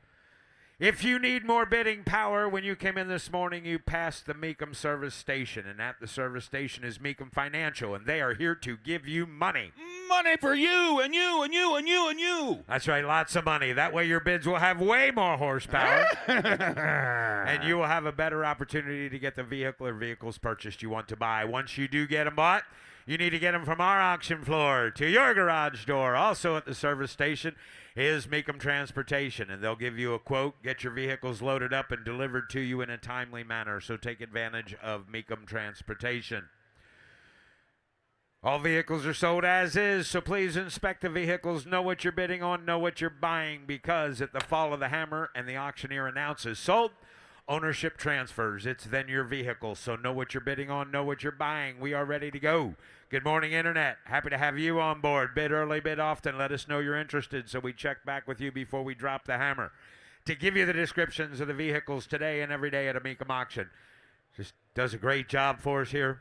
If you need more bidding power, when you came in this morning, you passed the Mecum service station, and at the service station is Mecum Financial, and they are here to give you money. Money for you and you and you and you and you. That's right, lots of money. That way your bids will have way more horsepower, and you will have a better opportunity to get the vehicle or vehicles purchased you want to buy. Once you do get them bought, you need to get them from our auction floor to your garage door. Also at the service station is Mecum Transportation, and they'll give you a quote, get your vehicles loaded up and delivered to you in a timely manner, so take advantage of Mecum Transportation. All vehicles are sold as is, so please inspect the vehicles, know what you're bidding on, know what you're buying, because at the fall of the hammer and the auctioneer announces sold, ownership transfers. It's then your vehicle, so know what you're bidding on, know what you're buying. We are ready to go. Good morning, Internet. Happy to have you on board. Bid early, bid often. Let us know you're interested so we check back with you before we drop the hammer. To give you the descriptions of the vehicles today and every day at a Mecum auction. Just does a great job for us here.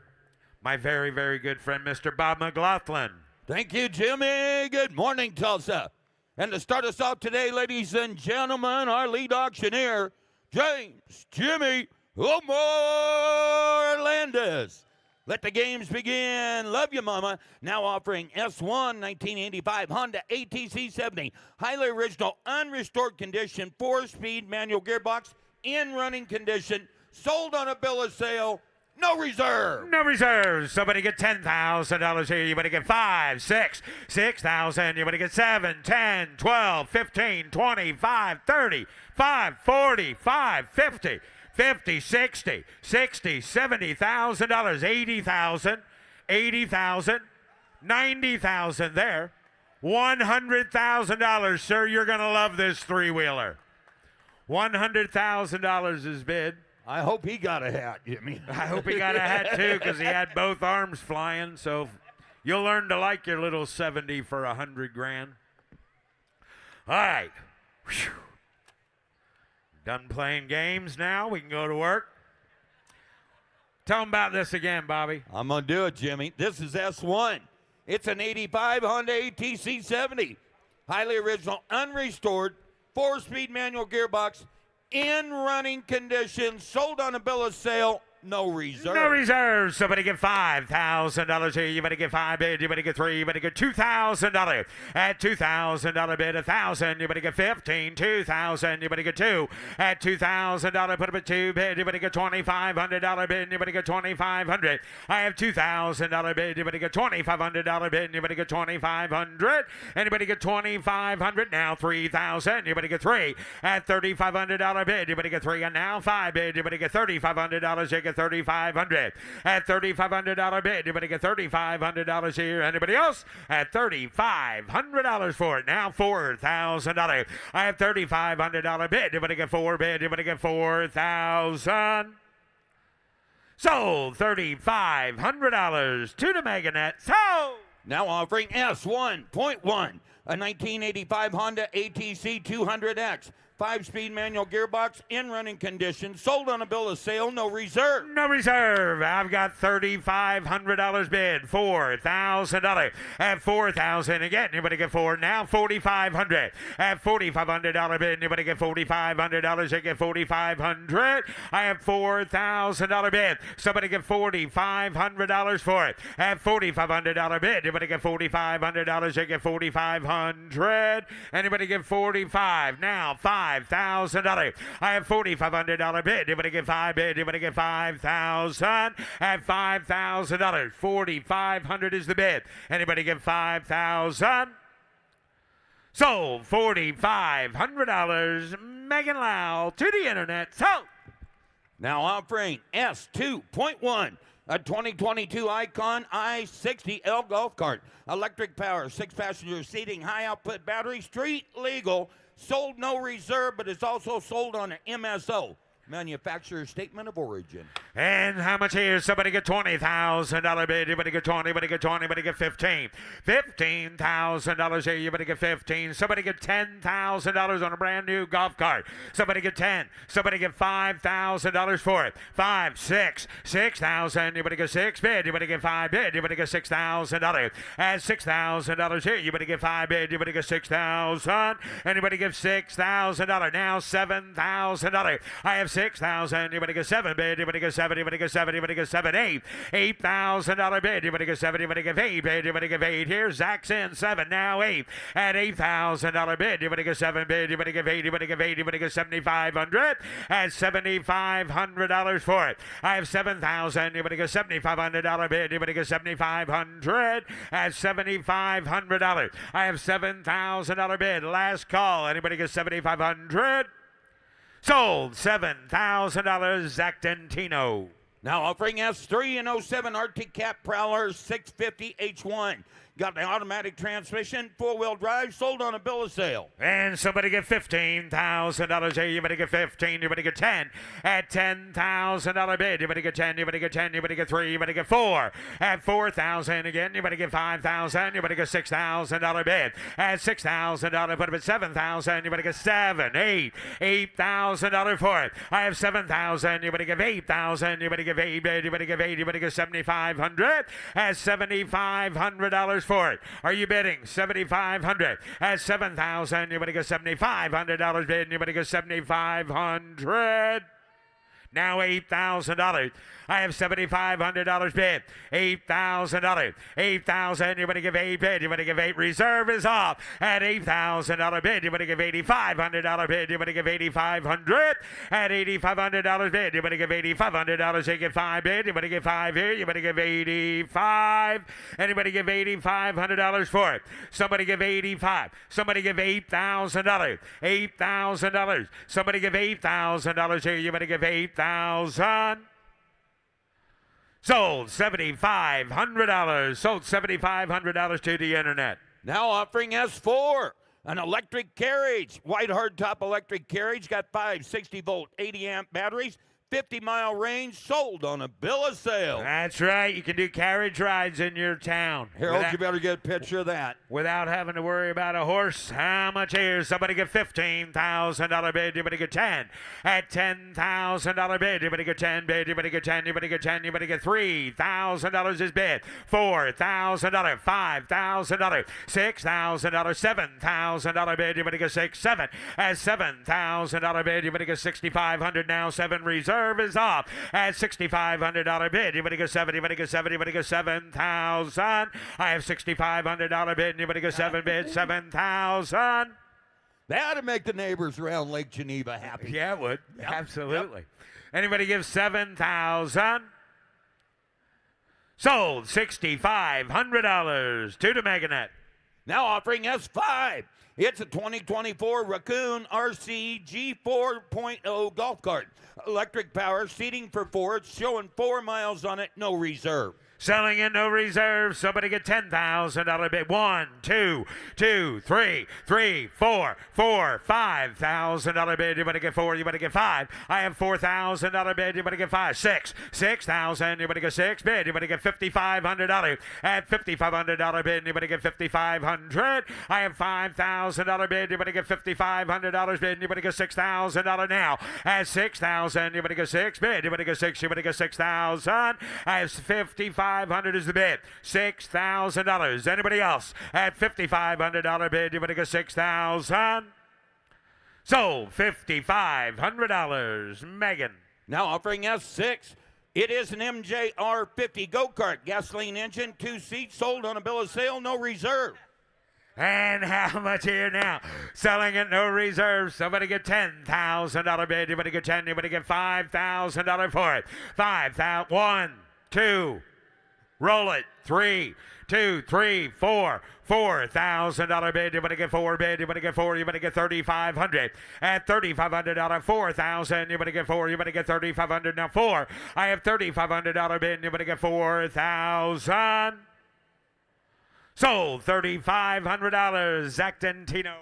My very, very good friend, Mr. Bob McLaughlin. Thank you, Jimmy. Good morning, Tulsa. And to start us off today, ladies and gentlemen, our lead auctioneer, James Jimmy Omar Landis. Let the games begin. Love you, Mama. Now offering S1 1985 Honda ATC 70. Highly original, unrestored condition, 4-speed manual gearbox, in running condition, sold on a bill of sale. No reserve. No reserves. Somebody get $10,000 here. You better get 5, 6, 6,000. You better get 7, 10, 12, 15, 25, 30, 5, 40, 5, 50, 50, 60, 60, $70,000, 80,000, 80,000, 90,000 there. $100,000, sir. You're going to love this three-wheeler. $100,000 is bid. I hope he got a hat, Jimmy. I hope he got a hat, too, because he had both arms flying. So you'll learn to like your little 70 for $100,000. All right. Whew. Done playing games now. We can go to work. Tell them about this again, Bobby. I'm going to do it, Jimmy. This is S1. It's an 85 Honda ATC 70. Highly original, unrestored, 4-speed manual gearbox, in running condition, sold on a bill of sale, no reserve. No reserves. Somebody get $5,000 here. You better get 5 bid. You better get 3. You better get $2,000. At $2,000 bid, 1,000. You better get 15. 2,000. You better get 2. At $2,000, put up a 2 bid. You better get $2,500 bid. You better get 2,500. I have $2,000 bid. You better get $2,500 bid. You better get 2,500. Anybody get 2,500? Now 3,000. You better get 3. At $3,500 bid. You better get 3. And now 5 bid. You better get $3,500. You get $3,500. At $3,500 bid, you better get $3,500 here. Anybody else? At $3,500 for it. Now $4,000. I have $3,500 bid. You better get 4 bid. You better get 4,000. Sold $3,500 to the Meganet. So Now offering S1.1, a 1985 Honda ATC 200X. 5-speed manual gearbox in running condition. Sold on a bill of sale, no reserve. No reserve. I've got $3,500 bid. $4,000. At $4,000 again. Anybody get $4? Now $4,500. At $4,500 bid. Anybody get $4,500? They get $4,500. I have $4,000 bid. Somebody get $4,500 for it. At $4,500 bid. Anybody get $4,500? They get $4,500. Anybody get $45? Now $5,000. I have $4,500 bid. Anybody get $5 bid? Anybody get $5,000? At $5,000. $4,500 is the bid. Anybody get $5,000? Sold. $4,500. Megan Lau to the internet. Sold. Now offering S2.1, a 2022 Icon i60L golf cart. Electric power, 6-passenger seating, high output battery, street legal. Sold no reserve, but it's also sold on an MSO. Manufacturer's statement of origin. And how much here? Somebody get $20,000 bid. Anybody get 20? Anybody get 20? Anybody get 15? $15,000 here. You better get 15. Somebody get $10,000 on a brand new golf cart. Somebody get 10. Somebody get $5,000 for it. 5, 6, 6,000. Anybody get 6 bid? Anybody get 5 bid? Anybody get $6,000? At $6,000 here. You better get 5 bid. You better get 6,000. Anybody give $6,000? Now $7,000. I have 6,000. Anybody get 7 bid? Anybody get 7? Anybody get 7? Anybody get 7? $8,000 bid. Anybody get 7? Anybody get 8 bid? Anybody get 8? Here, Zach's in 7. Now 8 at $8,000 bid. Anybody get 7 bid? Anybody get 8? Anybody get 8? Anybody get 7,500 at $7,500 for it. I have 7,000. Anybody get $7,500 bid? Anybody get 7,500 at $7,500. I have $7,000 bid. Last call. Anybody get 7,500? Sold. $7,000. Zach Dentino. Now offering S3 and 07 Arctic Cat Prowler 650 H1. Got the automatic transmission, 4-wheel drive, sold on a bill of sale. And somebody get $15,000 here. You better get 15. You better get 10 at $10,000 bid. You better get 10. You better get 10. You better get 3. You better get 4 at $4,000 again. You better get 5,000. You better get $6,000 bid at $6,000. Put up at $7,000. You better get 7, 8, $8,000 for it. I have 7,000. You better give 8,000. You better give 8 bid. You better give 8. You better get 7,500 at $7,500 for it. Are you bidding? 7,500 at 7,000. You better get $7,500 bid. You better get 7,500. Now $8,000. I have $7,500 bid. $8,000. 8,000. You better give 8 bid. You better give 8. Reserve is off at $8,000 bid. You better give $8,500 bid. You better give $8,500 at $8,500 bid. You better give $8,500. You get 5 bid. You better give 5 here. You better give 85. Anybody give $8,500 for it? Somebody give 85. Somebody give $8,000. $8,000. Somebody give $8,000 here. You better give 8,000. Sold $7,500. Sold $7,500 to the internet. Now offering S4, an electric carriage. White hardtop electric carriage. Got 5 60-volt, 80-amp batteries. 50-mile range, sold on a bill of sale. That's right. You can do carriage rides in your town. Harold, you better get a picture of that. Without having to worry about a horse. How much here? Somebody get $15,000 bid. You better get 10 at $10,000 bid. You better get 10 bid. You better get 10. You better get 10. You better get $3,000 is bid. $4,000. $5,000. $6,000. $7,000 bid. You better get 6. 7 at $7,000 bid. You better get $6,500 now. 7 reserve is off at $6,500 bid. You better get 7. You better get 7. You better get 7,000. I have $6,500 bid. You better get 7 bid. 7,000. That ought to make the neighbors around Lake Geneva happy. Yeah, it would. Yep. Absolutely. Yep. Anybody give 7,000? Sold $6,500 to the Meganet. Now offering S5. It's a 2024 Raccoon RC G4.0 golf cart. Electric power, seating for 4. It's showing 4 miles on it, no reserve. Selling in no reserve. Somebody get $10,000 bid. 1, 2, 2, 3, 3, 4, 4, $5,000 bid. You better get 4. You better get 5. I have $4,000 bid. You better get 5. 6, 6,000. You better get 6 bid. You better get $5,500 at $5,500 bid. You better get $5,500. I have $5,000 bid. You better get $5,500 bid. You better get $6,000 now at 6,000. You better get 6 bid. You better get 6. You better get 6,000. I have $5,500 is the bid. $6,000. Anybody else at $5,500 bid? You better get 6,000. Sold $5,500. Megan. Now offering S6. It is an MJR 50 go-kart, gasoline engine, 2 seats, sold on a bill of sale, no reserve. And how much here now? Selling it, no reserve. Somebody get $10,000 bid. You better get 10. You better get $5,000 for it. 5,000. 1, 2. Roll it. 3, 2, 3, 4. $4,000 bid. You better get 4 bid. You better get 4. You better get $3,500 at $3,500. 4,000. You better get 4. You better get $3,500 now. 4. I have $3,500 bid. You better get 4,000. Sold $3,500. Zach Dentino.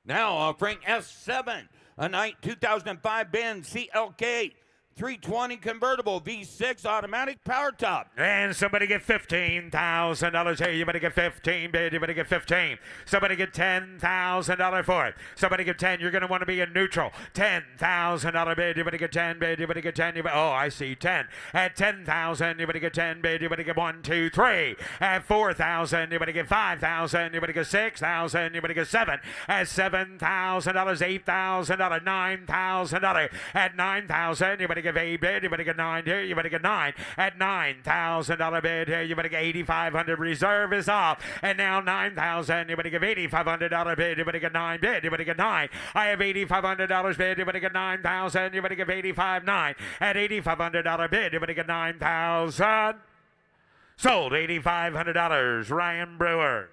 Now offering S7, a 2005 Benz CLK 320 convertible V6 automatic power top. And somebody get $15,000 here. You better get 15 bid. You better get 15. Somebody get $10,000 for it. Somebody get 10. You're going to want to be in neutral. $10,000 bid. You better get 10 bid. You better get 10. Oh, I see 10. At 10,000, you better get 10 bid. You better get 1, 2, 3. At 4,000, you better get 5,000. You better get 6,000. You better get 7. At $7,000, $8,000, $9,000. At 9,000, you better get 8 bid. You better get 9 here. You better get 9 at $9,000 bid here. You better get 8,500. Reserve is off. And now 9,000. You better give $8,500 bid. You better get 9 bid. You better get 9. I have $8,500 bid. You better get 9,000. You better give 85 9 at $8,500 bid. You better get 9,000. Sold $8,500. Ryan Brewer.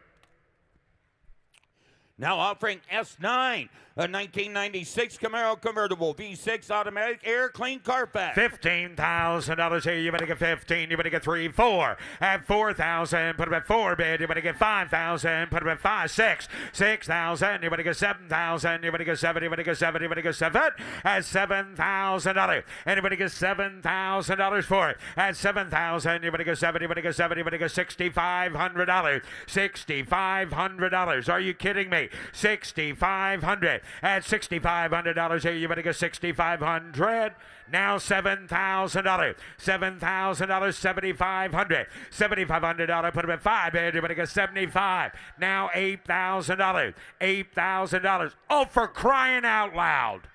Now offering S9, a 1996 Camaro convertible V6 automatic air clean Carfax. $15,000 here. You better get 15. You better get 3, 4. At 4,000, put it at 4 bid. You better get 5,000. Put it at 5, 6. 6,000. You better get 7,000. You better get 7. You better get 7. You better get 7. At $7,000. Anybody get $7,000 for it? At 7,000. You better get 7. You better get 7. You better get $6,500. $6,500. Are you kidding me? $6,500. At $6,500 here, you better get $6,500. Now $7,000. $7,000, $7,500. $7,500, put them at 5 bid. You better get 75. Now $8,000. $8,000. Oh, for crying out loud.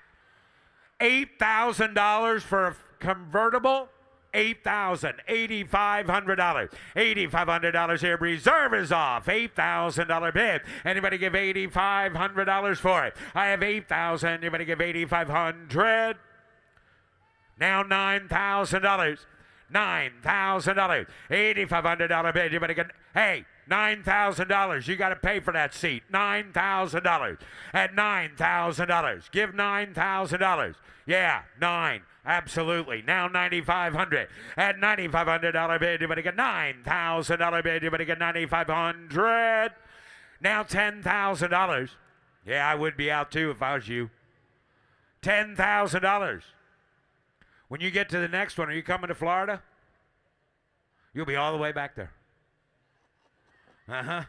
$8,000 for a convertible? $8,000, $8,500, $8,500 here. Reserve is off. $8,000 bid. Anybody give $8,500 for it? I have $8,000. Anybody give $8,500? Now $9,000. $9,000, $8,500 bid. You better get. Hey, $9,000. You got to pay for that seat. $9,000 at $9,000. Give $9,000. Yeah, 9. Absolutely. Now $9,500. At $9,500 bid, you better get $9,000 bid. You better get $9,500. Now $10,000. Yeah, I would be out too if I was you. $10,000. When you get to the next one, are you coming to Florida? You'll be all the way back there. Uh-huh.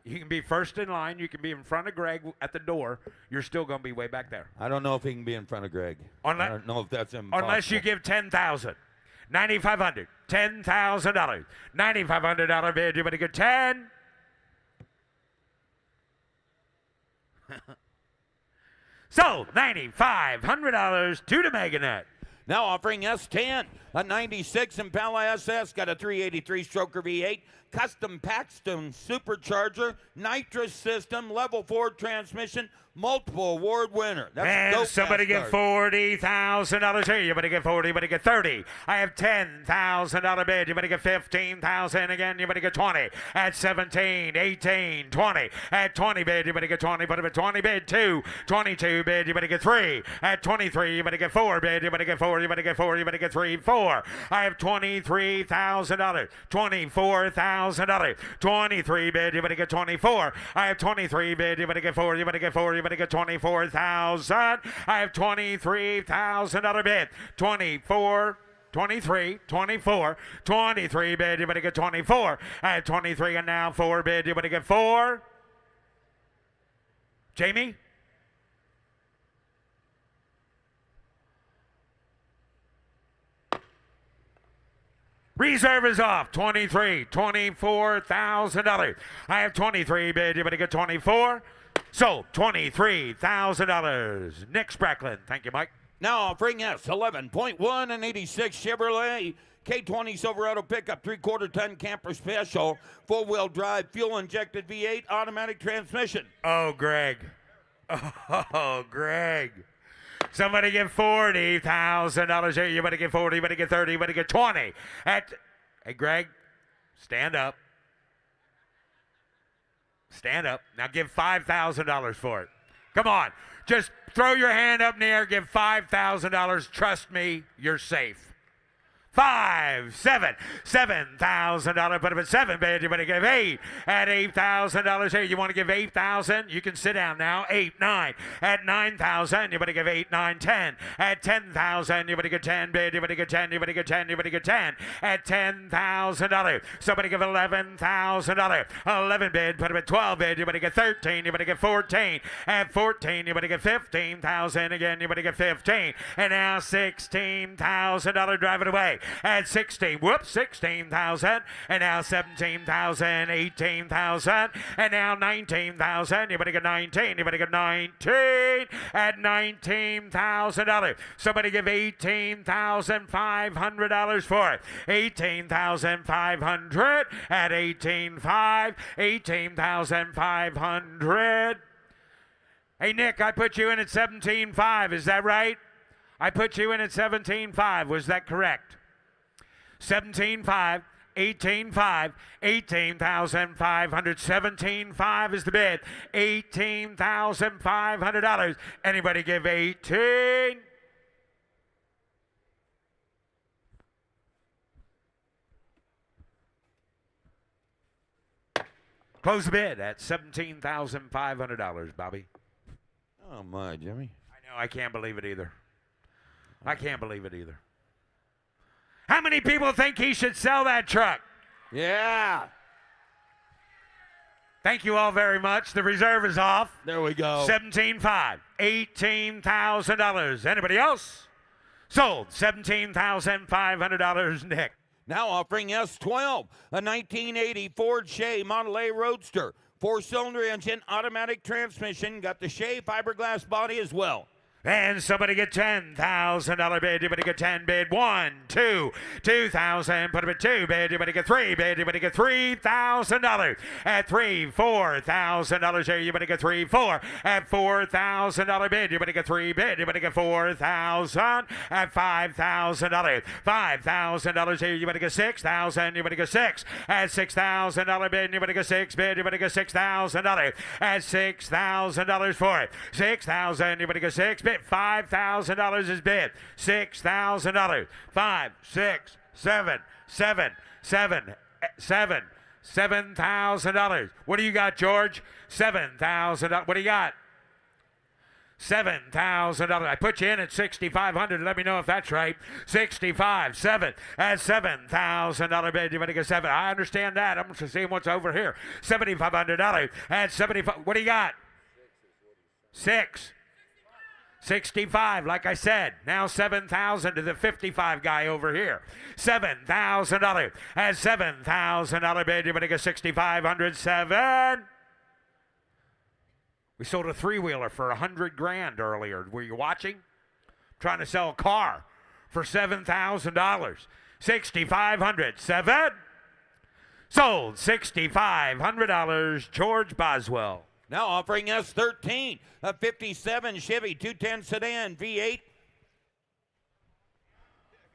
You can be first in line. You can be in front of Greg at the door. You're still going to be way back there. I don't know if he can be in front of Greg. I don't know if that's impossible. Unless you give $10,000. $9,500. $10,000. $9,500 bid. You better get 10. Sold. $9,500 to the Meganet. Now offering S10, a 96 Impala SS, got a 383 stroker V8, custom Paxton supercharger, nitrous system, level 4 transmission, multiple award winner. That's and somebody get $40,000 here. You better get 40. You better get 30. I have $10,000 bid. You better get 15,000 again. You better get 20. At 17, 18, 20. At 20 bid, you better get 20. Put it at 20 bid. 2, 22 bid. You better get 3. At 23, you better get 4 bid. You better get 4. You better get 4. You better get 3, 4. 24. I have $23,000. $24,000. 23 bid. You better get 24. I have 23 bid. You better get 4. You better get 4. You better get 24,000. I have $23,000 bid. 24. 23, 24, 23 bid, you better get 24. I have 23 and now 4 bid, you better get 4. Jamie? Reserve is off. 23, $24,000. I have 23 bid, you better get 24. Sold, $23,000. Nick Spracklin. Thank you, Mike. Now offering us 11.1 and 86 Chevrolet K20 Silverado pickup, 3/4 ton camper special, 4-wheel drive, fuel injected V8 automatic transmission. Oh, Greg. Oh, Greg. Somebody give $40,000 here. You better get 40, you better get 30, you better get 20. Hey, Greg, stand up. Stand up. Now give $5,000 for it. Come on. Just throw your hand up in the air, give $5,000. Trust me, you're safe. 5, 7, $7,000. Put up at 7 bid. You better give 8 at $8,000 here. You want to give 8,000? You can sit down now. 8, 9 at 9,000. You better give 8, 9, 10 at 10,000. You better get 10 bid. You better get 10. You better get 10. You better get 10 at $10,000. Somebody give $11,000. 11 bid. Put up at 12 bid. You better get 13. You better get 14 at 14. You better get 15,000 again. You better get 15 and now $16,000. Drive it away. At 16, whoops, 16,000, and now 17,000, 18,000, and now 19,000. You better get 19. You better get 19 at $19,000. Somebody give $18,500 for it. 18,500 at 18,500. 18,500. Hey Nick, I put you in at 17,500. Is that right? I put you in at 17,500. Was that correct? 17,500, 18,500, 18,500, 17,500 is the bid. $18,500. Anybody give 18? Close the bid at $17,500, Bobby. Oh my, Jimmy. I know, I can't believe it either. I can't believe it either. How many people think he should sell that truck? Yeah. Thank you all very much. The reserve is off. There we go. 17,500, $18,000. Anybody else? Sold. $17,500, Nick. Now offering S12, a 1980 Ford Shea Model A Roadster. 4-cylinder engine, automatic transmission. Got the Shea fiberglass body as well. And somebody get $10,000 bid. You better get 10 bid. 1, 2, 2,000. Put up at 2 bid. You better get 3 bid. You better get $3,000 at 3, $4,000 here. You better get 3, 4 at $4,000 bid. You better get 3 bid. You better get 4,000 at $5,000. $5,000 here. You better get 6,000. You better get 6 at $6,000 bid. You better get 6 bid. You better get $6,000 at $6,000 for it. 6,000. You better get 6 bid. $5,000 is bid. $6,000. 5, 6, 7, 7, 7, 7, $7,000. What do you got, George? $7,000. What do you got? $7,000. I put you in at $6,500. Let me know if that's right. 65, 7 at $7,000 bid. You better get 7. I understand that. I'm just seeing what's over here. $7,500 at 75. What do you got? 6. 65, like I said. Now 7,000 to the 55 guy over here. $7,000 at $7,000 bid. You better get 6,500. 7. We sold a 3-wheeler for $100,000 earlier. Were you watching? Trying to sell a car for $7,000. 6,500. 7. Sold. $6,500. George Boswell. Now offering S13, a 57 Chevy 210 sedan V8.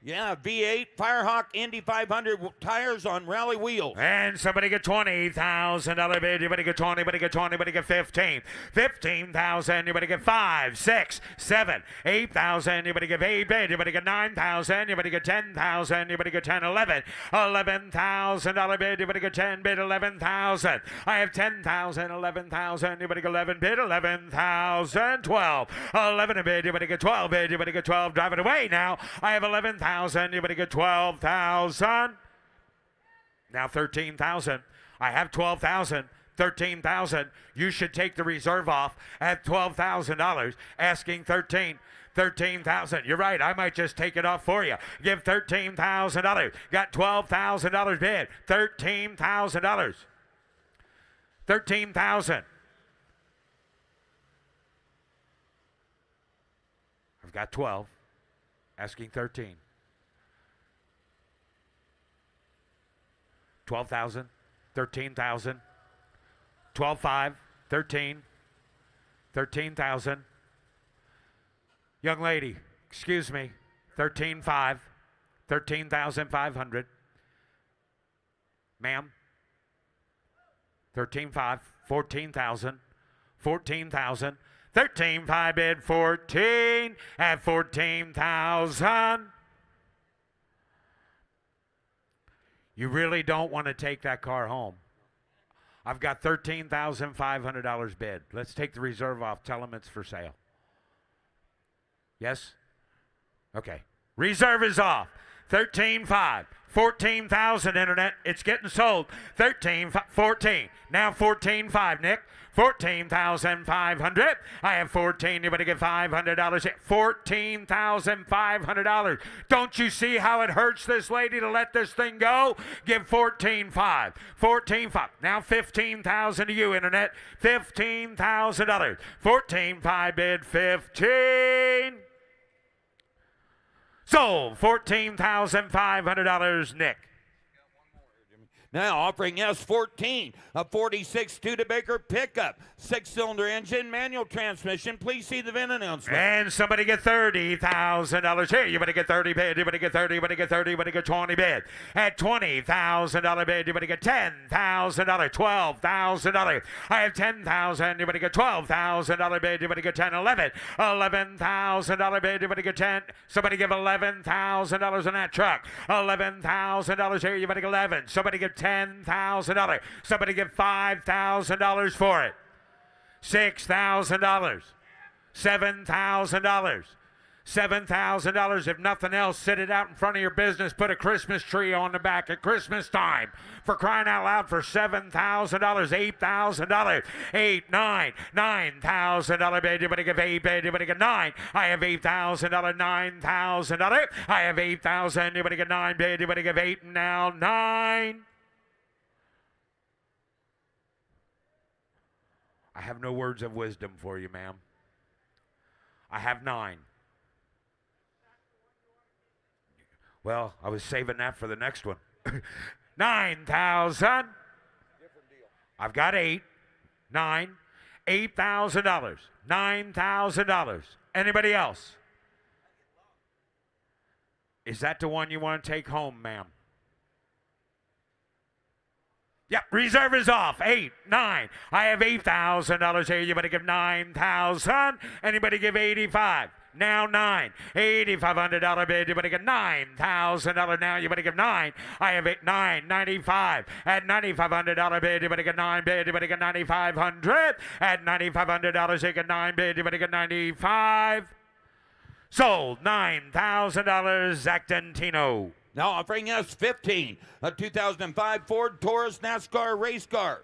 Yeah, V8 Firehawk Indy 500 tires on rally wheels. And somebody get $20,000 bid. Anybody get 20, anybody get 20, anybody get 15. 15,000, anybody get 5, 6, 7, 8,000, anybody get 8 bid. Anybody get 9,000, anybody get 10,000, anybody get 10, 11. $11,000 bid. Anybody get 10 bid, 11,000. I have 10,000, 11,000, anybody get 11 bid, 11,000, 12. 11 bid, anybody get 12 bid, anybody get 12. Drive it away now. I have 11,000. Anybody get 12,000? Now 13,000. I have 12,000. 13,000. You should take the reserve off at $12,000. Asking 13,000. You're right. I might just take it off for you. Give $13,000. Got $12,000 bid. $13,000. 13,000. I've got 12. Asking 13. 12,000, 13,000, 12,500, 13, 13,000. Young lady, excuse me, 13,500, 13,500. Ma'am, 13,500, 14,000, 14,000, 13,500 bid, 14 at 14,000. You really don't want to take that car home. I've got $13,500 bid. Let's take the reserve off. Tell them it's for sale. Yes? Okay. Reserve is off. 13,500. 14,000 internet. It's getting sold. 14. Now 14,500, Nick. 14,500. I have 14. Anybody get $500? $14,500. Don't you see how it hurts this lady to let this thing go? Give 14,500. 14,500. Now 15,000 to you, internet. $15,000. 14,500 bid. 15. Sold. $14,500, Nick. Now offering S14, a 46 Studebaker pickup, 6-cylinder engine, manual transmission. Please see the VIN announcement. And somebody get $30,000 here. You better get 30 bid. You better get 30. You better get 30. You better get 20 bid. At $20,000 bid, you better get $10,000. $12,000. I have 10,000. You better get $12,000 bid. You better get 10. 11. $11,000 bid. You better get 10. Somebody give $11,000 on that truck. $11,000 here. You better get 11. Somebody get $10,000. Somebody give $5,000 for it. $6,000. $7,000. $7,000. If nothing else, sit it out in front of your business. Put a Christmas tree on the back at Christmas time. For crying out loud, for $7,000. $8,000. 8, 9, $9,000 bid. You better give 8 bid. You better get 9. I have $8,000. $9,000. I have 8,000. You better get 9 bid. You better give 8 now. 9. I have no words of wisdom for you, ma'am. I have 9. Well, I was saving that for the next one. 9,000. I've got 8. 9. $8,000. $9,000. Anybody else? Is that the one you want to take home, ma'am? Yep, reserve is off. 8, 9. I have $8,000 here. You better give 9,000. Anybody give 85? Now 9. $8,500 bid. You better get $9,000 now. You better give 9. I have 8, 9, 95. At $9,500 bid. You better get 9 bid. You better get 9,500. At $9,500, you get 9 bid. You better get 95. Sold. $9,000. Zactantino. Now offering S15, a 2005 Ford Taurus NASCAR race car.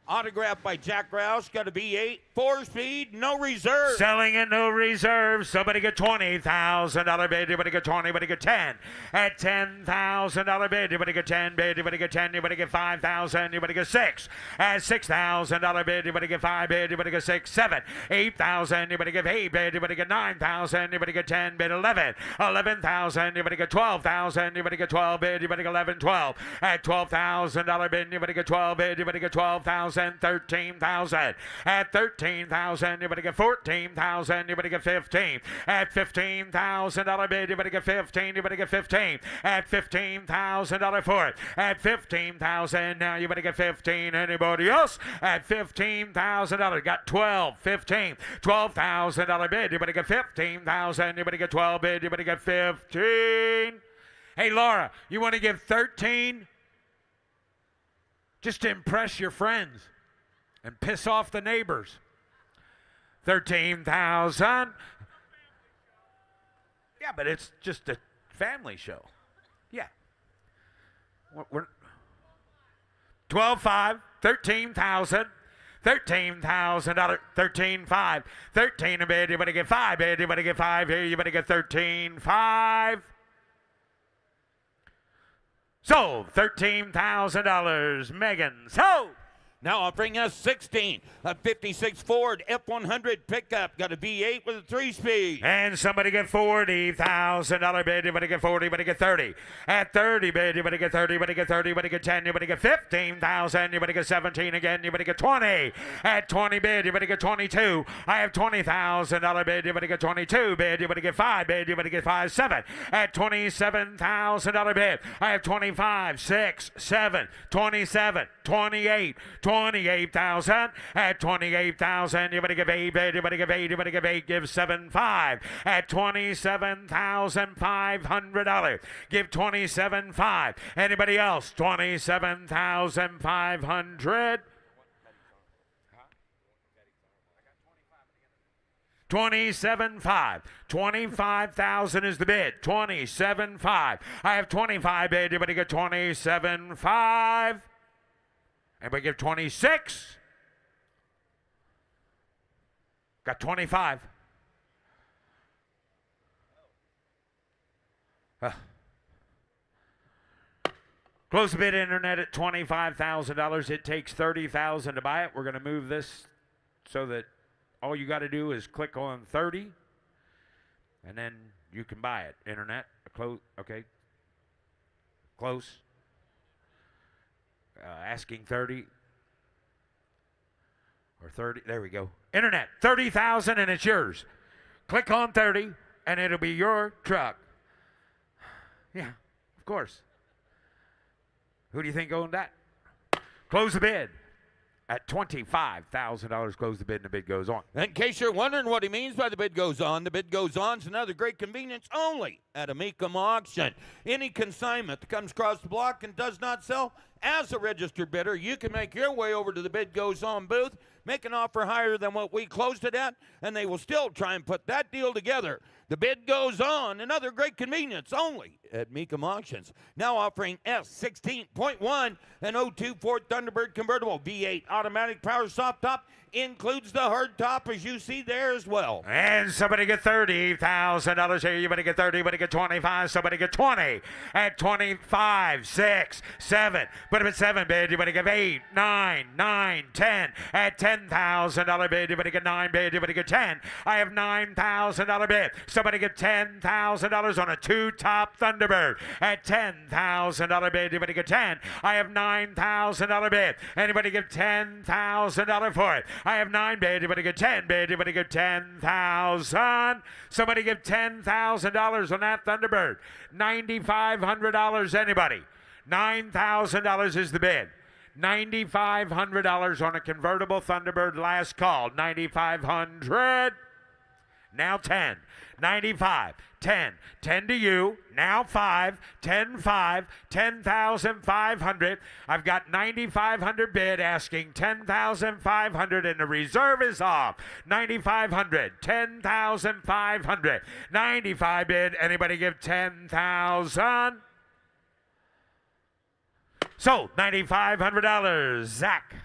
Autographed by Jack Roush, got a V8, 4-speed, no reserve. Selling at no reserve. Somebody get $20,000 bid. You better get 20. You better get 10. At $10,000 bid. You better get 10 bid. You better get 10. You better get 5,000. You better get 6. At $6,000 bid. You better get 5 bid. You better get 6. 7. 8,000. You better get 8 bid. You better get 9,000. You better get 10 bid. 11. 11,000. You better get 12,000. You better get 12 bid. You better get 11. 12. At $12,000 bid. You better get 12 bid. You better get 12,000. 13,000, 13,000. At 13,000, anybody get 14,000, anybody get 15. At $15,000 bid, anybody get 15, anybody get 15. At $15,000 for it. At 15,000, now you better get 15. Anybody else? At $15,000, got 12, 15, $12,000 bid. You better get 15,000. You better get 12 bid. You better get 15. Hey, Laura, you want to give 13? Just to impress your friends and piss off the neighbors. 13,000. Yeah, but it's just a family show. Yeah. We're 12.5, 13,000, $13,000, 13.5, 13 a bid. You better get 5 bid. You better get 5 here. You better get 13.5. Sold. $13,000. Megan, sold. Now offering us 16, a 56 Ford F100 pickup. Got a V8 with a 3-speed. And somebody get $40,000 bid. You better get 40, you better get 30. At 30 bid, you better get 30, you better get 30, you better get 10, you better get 15,000, you better get 17 again, you better get 20. At 20 bid, you better get 22. I have $20,000 bid, you better get 22 bid, you better get 5 bid, you better get 5, 7. At $27,000 bid, I have 25, 6, 7, 27, 28, 28,000. At 28,000, you better give 8 bid, you better give 8, you better give 8, give 7, 5. At $27,500, give 27,500. Anybody else? 27,500. 27.5. 25,000 is the bid. 27.5. I have 25 bid. You better get 27.5. Anybody give 26? Got 25. Close the bid internet at $25,000. It takes $30,000 to buy it. We're going to move this so that all you got to do is click on 30, and then you can buy it. Internet, close, okay. Close. Asking 30 or 30. There we go. Internet, 30,000, and it's yours. Click on 30, and it'll be your truck. Yeah, of course. Who do you think owned that? Close the bid. At $25,000, close the bid, and the bid goes on. In case you're wondering what he means by the bid goes on is another great convenience only at a Mecum auction. Any consignment that comes across the block and does not sell, as a registered bidder, you can make your way over to the bid goes on booth, make an offer higher than what we closed it at, and they will still try and put that deal together. The bid goes on, another great convenience only at Mecum Auctions. Now offering S16.1, an 02 Ford Thunderbird convertible V8 automatic power soft top, includes the hard top as you see there as well. And somebody get $30,000 here. You better get 30, you better get 25, somebody get 20. At 25, 6, 7. Put him at 7 bid, you better get 8, 9, 10. At $10,000 bid, you better get 9 bid, you better get 10. I have $9,000 bid. Somebody get $10,000 on a 2-top Thunderbird. At $10,000 bid, you better get 10. I have $9,000 bid. Anybody give $10,000 for it? I have 9 bid. You better get 10 bid. You better get 10,000. Somebody give $10,000 on that Thunderbird. $9,500. Anybody? $9,000 is the bid. $9,500 on a convertible Thunderbird. Last call. $9,500. Now 10. 95, 10, 10 to you, now 5, 10, 5, 10,500. I've got 9,500 bid asking 10,500 and the reserve is off. 9,500, 10,500, 95 bid. Anybody give 10,000? Sold, $9,500. Zach.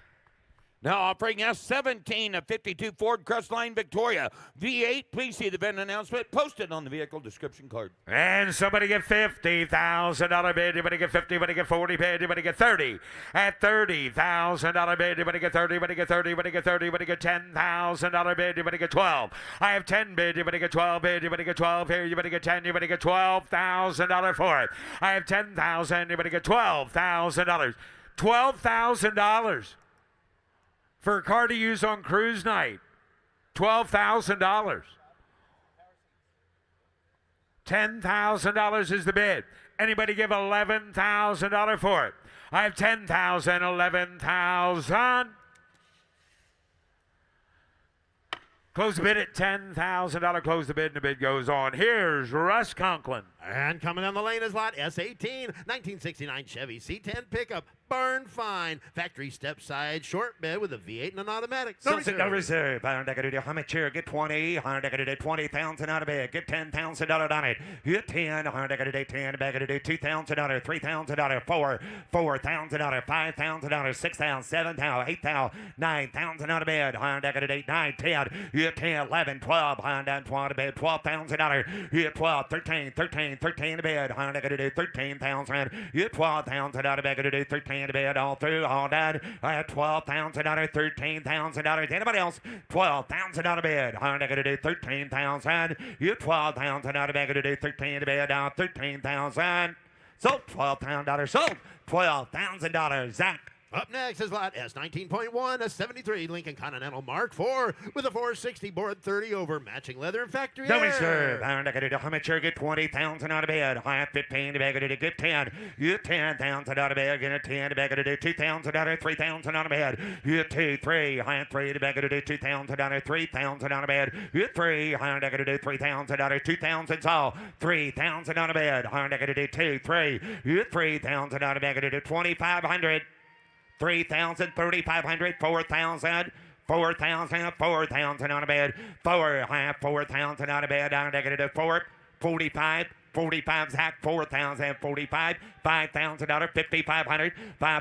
Now offering S17, a 52 Ford Crestline Victoria V8. Please see the bid announcement posted on the vehicle description card. And somebody get $50,000 bid. You better get 50. You better get 40 bid. You better get 30. At $30,000 bid. You better get 30. You better get 30. You better get 30. You better get $10,000 bid. You better get 12. I have 10 bid. You better get 12 bid. You better get 12 here. You better get 10. You better get $12,000 for it. I have 10,000. You better get $12,000. $12,000. for a car to use on cruise night. $12,000. $10,000 is the bid. Anybody give $11,000 for it? I have $10,000, $11,000. Close the bid at $10,000. Close the bid, and the bid goes on. Here's Russ Conklin. And coming down the lane is lot S18, 1969 Chevy C10 pickup. Barn fine. Factory step side short bed with a V8 and an automatic. Sunset no reserve. Iron decker to Hummer chair. Get 20. Iron decker to 20,000 out of bed. Get $10,000 on it. Get 10. Iron decker to 10. Back to do $2,000. $3,000. $4,000. $5,000. $6,000. $7,000. $8,000. $9,000 out of bed. Iron decker to 8. 9. 10. Get 10. 11. 12. Iron down 12 to bed. $12,000. Get 12. 13. 13. 13 to bed. Iron decker to 13,000. Get 12,000 out of bed. To do 13 to bed. All through. All done. I had $12,000. $13,000. Anybody else? $12,000 out of bed. Iron decker to do 13,000. Get 12,000 out of bed. To do 13 to bed. Down 13,000. Sold $12,000. Sold $12,000. Zach. Up next is lot S19.1, a 73 Lincoln Continental Mark IV with a 460 board 30 over matching leather and factory No air. reserve. Iron decker to Hummer chair. Get 20,000 out of bed. I have 15 to beg to get 10. Get 10,000 out of bed. Get a 10 to beg to do 2,000 out of 3,000 out of bed. Get 2, 3. I have 3 to beg to do 2,000 out of 3,000 out of bed. Get 3. Iron decker to do 3,000 out of 2,000. So 3,000 out of bed. Iron decker to do 2, 3. Get 3,000 out of beg to do 2,500. 3,000, 3,500, 4,000, 4,000, 4,000 on a bed. 4,000 on a bed. Down to the 4, 45. 45 Zach, 4,000, 45, $5,000, 5,500,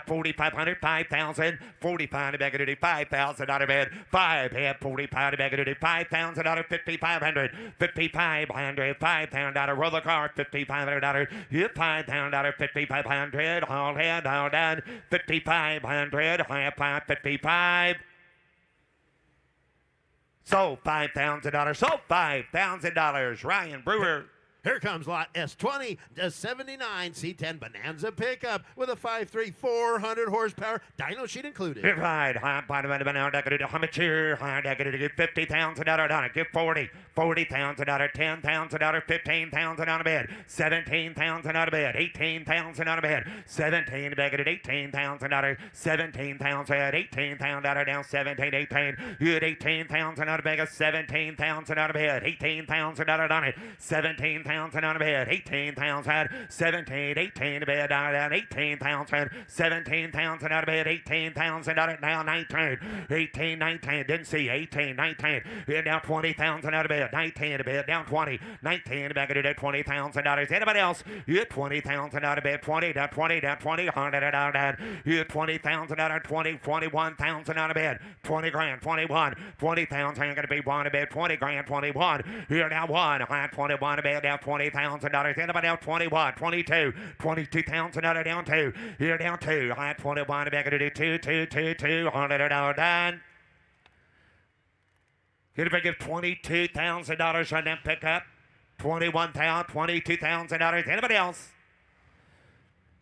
4,500, 5,000, 45 back to 5,000 out of bed, 5 and 45 back to 5,000 out of 5,500, 5,500, 5,000 out of roller car, $5,500, $5,000, 5,500, all head, all done, 5,500, half 555. Sold $5,000. Sold $5,000. Ryan Brewer. Here comes lot S20, a 79 C10 Bonanza pickup with a 5.3, 400 horsepower, dyno sheet included. Get right. High bottom of the banana. I got to do Hummer chair. I got to get $50,000 on it. Get 40. $40,000, $10,000, $15,000 on a bed. $17,000 out of bed. $18,000 out of bed. 17 back at $18,000. $17,000, $18,000 down 17, 18. You had $18,000 out of bed. $17,000 out of bed. $18,000 on it. $17,000 on a bed, 18,000, 17, 18 to bed, down 18,000, 17,000 out of bed, 18,000 out of now 19, 18, 19, didn't see 18, 19, down 20,000 out of bed, 19 to bed, down 20, 19 back at it, $20,000. Anybody else? You had 20,000 out of bed, 20, down 20, down 20, 100 down, down. You had 20,000 out of 20, 21,000 out of bed, 20 grand, 21, 20,000 going to be one to bed, 20 grand, 21. Here now one, I had 21 to bed, down $20,000. Anybody else? 21, 22, 22,000 out of down 2. Here down 2. I had 21 back to do 2, 2, 2, 200 done. Here if I give $22,000 on that pickup. $21,000, $22,000. Anybody else?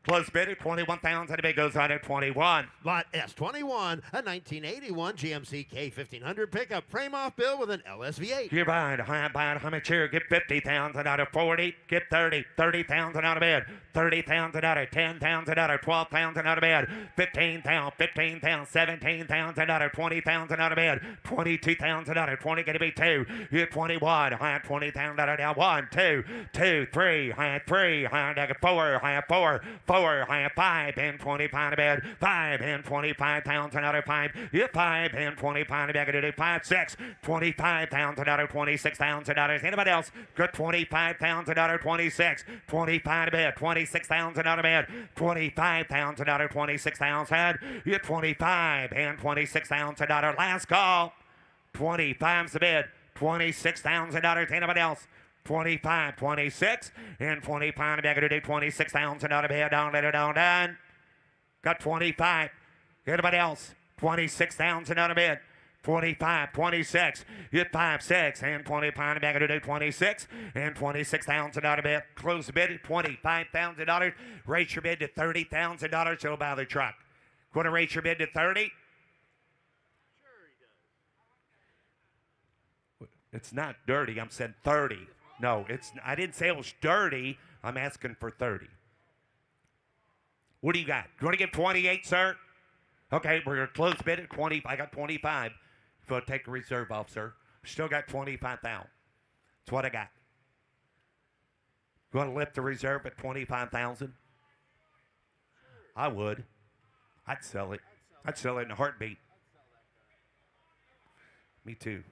Close bid at 21,000. The bid goes on at 21. Lot S21, a 1981 GMC K1500 pickup, frame off build with an LSV8. You're buying Hummer chair. Get 50,000 out of 40. Get 30. 30,000 out of bed. 30,000 out of 10,000 out of 12,000 out of bed. 15,000, 15,000, 17,000 out of 20,000 out of bed. 22,000 out of 20. Going to be 2. You're 21. I had 20,000 out of now 1, 2, 2, 3. I had 3. I had 4. I had 4. 4, I have 5 and 25 to bed. 5 and 25,000 out of 5. You 5 and 25 to bed. I do 5, 6, 25,000 out of 26,000 dollars. Anybody else? Got 25,000 out of 26. 25 to bed. 26,000 out of bed. 25,000 out of 26,000. You 25 and 26,000 dollars. Last call. 25's the bid. $26,000. Anybody else? 25, 26, and 25 back to do 26,000 out of here, down, let it down. Got 25. Anybody else? 26,000 out of bed. 25, 26, hit 5, 6, and 25 back to do 26, and 26,000 out of bed. Close the bid at $25,000. Raise your bid to $30,000. So buy the truck. Want to raise your bid to 30? It's not dirty. I'm saying 30. No, I didn't say it was dirty. I'm asking for 30. What do you got? You want to get 28, sir? Okay, we're going to close bid at 20. I got 25. If you want to take a reserve off, sir. Still got 25,000. That's what I got. You want to lift the reserve at 25,000? I would. I'd sell it. I'd sell it in a heartbeat. Me too.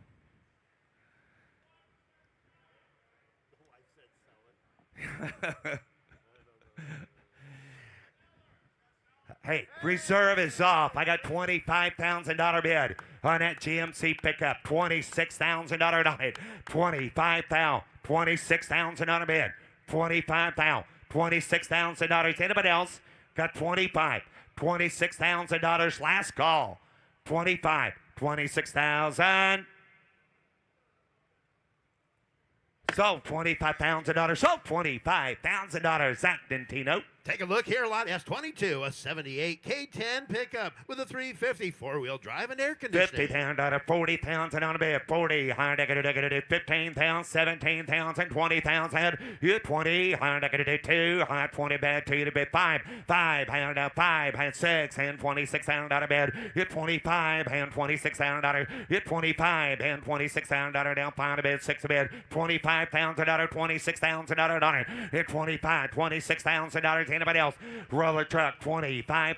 Hey, reserve is off. I got $25,000 bid on that GMC pickup. $26,000 on it. $25,000. $26,000 bid. $25,000. $26,000. Anybody else? Got 25. $26,000. Last call. 25. 26,000. Sold $25,000. Sold $25,000. Zach Dentino. Take a look here, lot S22, a 78 K10 pickup with a 350 four-wheel drive and air conditioning. $50,000, $40,000 on a bid, 40, 15,000, 17,000, 20,000, you 20, 2, 20 bid, 2 to bid, 5, 5, 6, and $26,000 bid, you 25, and $26,000, you 25, and $26,000 down, 5 to bid, 6 to bid, $25,000, $26,000 on it, you 25, $26,000. Anybody else? Roller truck, $25,000,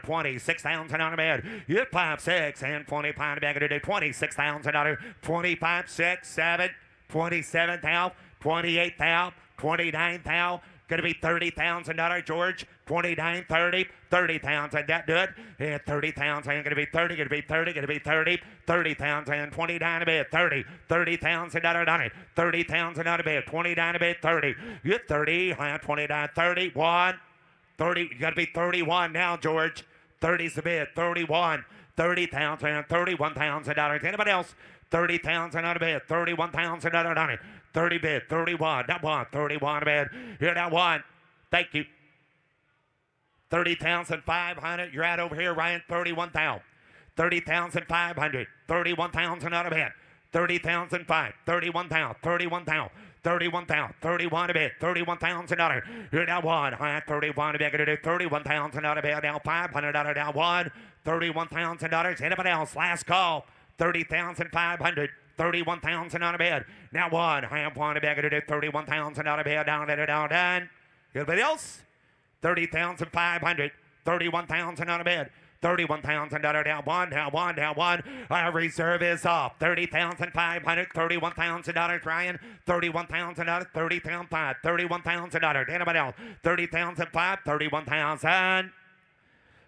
$26,000 on a bed. You 5, 6, and 25 bag to do $26,000, 25, 6, 7, 27,000, 28,000, 29,000. Gonna be $30,000, George. 29, 30, 30,000. That do it. Yeah, 30,000. Gonna be 30. Gonna be 30. Gonna be 30. 30,000. 29 a bit. 30. $30,000 on it. 30,000 on a bit. 29 a bit. 30. You get 30. 29, 31. 30. You gotta be 31 now, George. 30's a bit. 31. 30,000. $31,000. Anybody else? 30,000 on a bit. $31,000 on it. 30 bid. 31. That one. 31 a bid. Here, that one. Thank you. 30,500. You're out over here, Ryan. 31,000. 30,500. 31,000 out of bed. 30,500. 31,000. 31,000. 31,000. 31 a bed. $31,000. Here now one. 31 a bed. Gonna do $31,000 out of bed. Now $500 down one. $31,000. Anybody else? Last call. 30,500. 31,000 out of bed. Now one. I have one a bed. Gonna do 31,000 out of bed. Down. Anybody else? 30,500, 31,000 on a bid, $31,000 down one. Our reserve is off. 30,500, $31,000, Ryan. $31,000, 30,500, $31,000. Anybody else? 30,500, 31,000.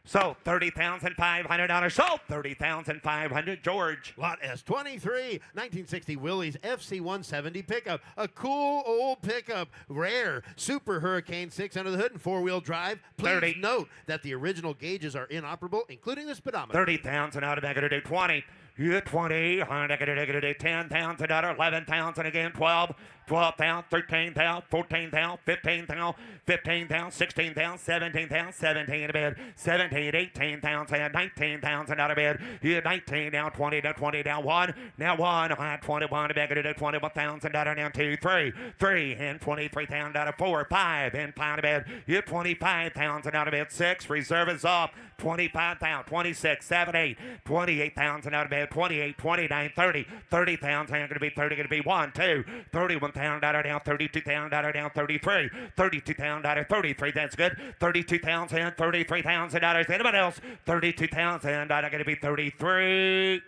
Sold $30,500. Sold $30,500. George. Lot S23, 1960 Willys FC170 pickup. A cool old pickup. Rare. Super Hurricane 6 under the hood and four-wheel drive. Please 30. note that the original gauges are inoperable, including the speedometer. 30,000 out of that. Gonna do 20. You 20. Gonna do 10,000 out. 11,000 again. 12. 12,000, 13,000, 14,000, 15,000, 15,000, 16,000, 17,000, 17 a bid, 17, 18,000, 19,000 out of bid. You 19 now, 20 down, 20 down, one. Now one, 21 a bid, gonna do 21,000 out of down, 2, 3, 3, and 23,000 out of 4, 5, and 5 a bid. You 25,000 out of bid, 6, reserve is off, 25,000, 26, 7, 8, 28,000 out of bid, 28, 29, 30, 30,000, gonna be 30, gonna be 1, 2, 31,000 down, 32,000 down, 33, 32,000 33, that's good, 32,000, $33,000. Anybody else? 32,000, gonna be 33.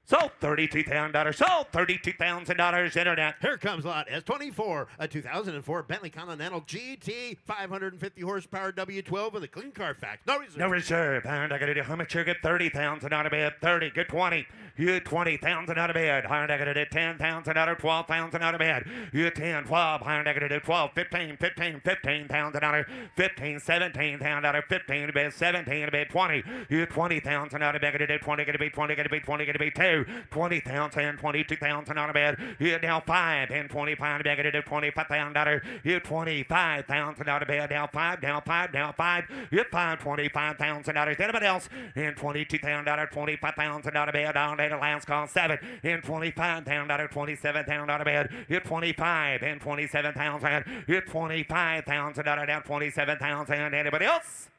Sold $32,000. Sold $32,000. Internet. Here comes lot S24, a 2004 Bentley Continental GT, 550 horsepower W12 with a clean car factor. No reserve. No reserve. And I got to do how much you get? 30,000 out of bed. 30. Good 20. You 20,000 out of bed. And I got to do 10,000 out of 12,000 out of bed. You 10, 12. And I got to do 12, 15, 15,000 out of 15, 17,000 out of 15 to bed. 17 to bed. 20. You 20,000 out of bed. Going to do 20. Going to be 20. Going to be 20. Going to be 2. 2, 20,000, 22,000 out of bed. Hit down 5 and 25 back at it, $25,000. Hit 25,000 out of bed. Down 5, down 5, down 5. Hit 5, $25,000. Anybody else? In $22,000, $25,000 out of bed. Down to the last call 7 and $25,000, $27,000 out of bed. Hit 25 and $27,000. Hit $25,000 down 27,000. Anybody else?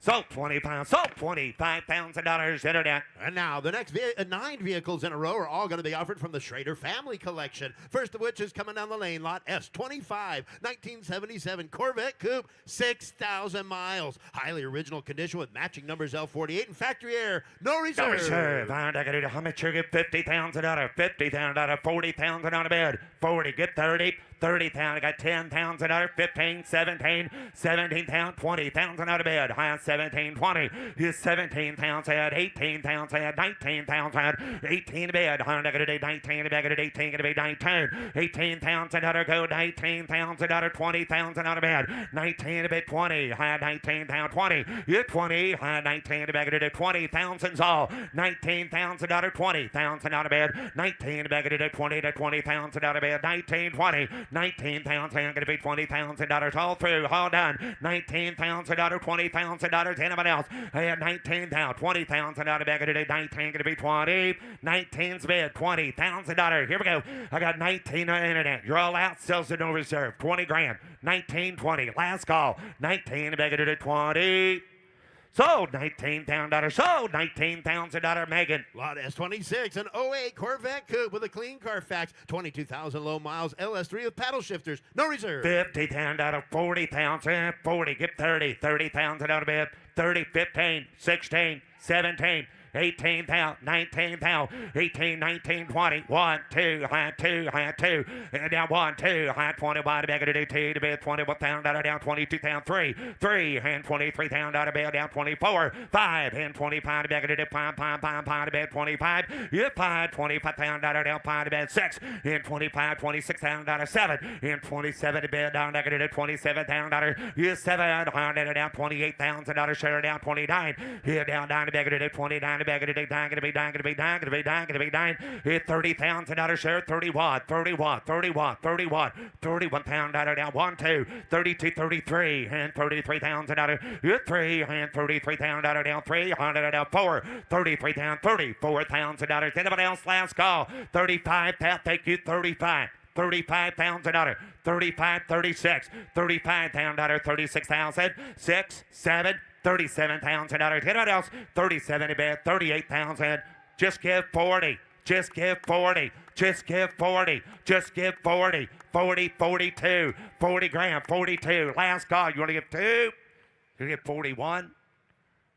So $25,000 internet. And now the next 9 vehicles in a row are all going to be offered from the Schrader Family Collection. First of which is coming down the lane, lot S25, 1977 Corvette Coupe, 6,000 miles. Highly original condition with matching numbers L48 and factory air. No reserve. No reserve. I got to do how much you get? $50,000, $50,000, $40,000 out of bed. 40, get 30. 30,000, got 10,000, 15, 17, 17,000, 20,000 out of bed. High 17, 20. Here's 17,000, 18,000, 19,000, 18 to bed. High negative 19 to bed, 18 to be 19. 18,000 out of go, 19,000 out of 20,000 out of bed. 19 to bed, 20. High 19,000, 20. You're 20. High 19 to bed, 20,000's all. 19,000 out of 20,000 out of bed. 19 to bed, 20 to 20,000 out of bed. 19, 20. 19,000, going to be $20,000 all through, all done. $19,000, $20,000. Anybody else? I had 19,000, 20,000 out of bag today. 19 going to be 20. 19's bid, $20,000. Here we go. I got 19 on the internet. You're all out. Sells to no reserve. 20 grand. 19, 20. Last call. 19 bag today. 20. Sold $19,000. Sold $19,000, Megan. Lot S26, an 08 Corvette Coupe with a clean Carfax, 22,000 low miles, LS3 with paddle shifters, no reserve. $50,000, 40,000, 40, get 30, 30,000 out of bed, 30, 15, 16, 17, 18,000, 19,000, 18, 19, 20, 1, 2, high 2, high 2, and down 1, 2, high 21, back to 2 to bed, $21,000 down 22,000, 3, 3, and $23,000 out of bed, down 24, 5, and 25 back to 5, 5, 5, 5 to bed, 25, you 5, $25,000 down 5 to bed, 6, and 25, $26,000, 7, and 27 to bed, down back to $27,000, you 7, down $28,000, share down 29, here down to back to 29. Bag of the day, to be dying, to be dying, to be dying, to be dying. Hit $30,000 share, 30 watt, 30 watt, 30 watt, 30 watt, $31,000 down, 1, 2, 32, 33, and $33,000. Hit 3 and $33,000 down, 300 down, 4, 33 down, $34,000. Anybody else? Last call, 35. Thank you, 35. $35,000, 35, 36, $35,000, 36,000, 6, 7, $37,000. Anybody else? 37 to bed, 38,000. Just give 40. Just give 40. Just give 40. Just give 40. 40, 42. 40 grand, 42. Last call. You want to give 2? You want to give 41?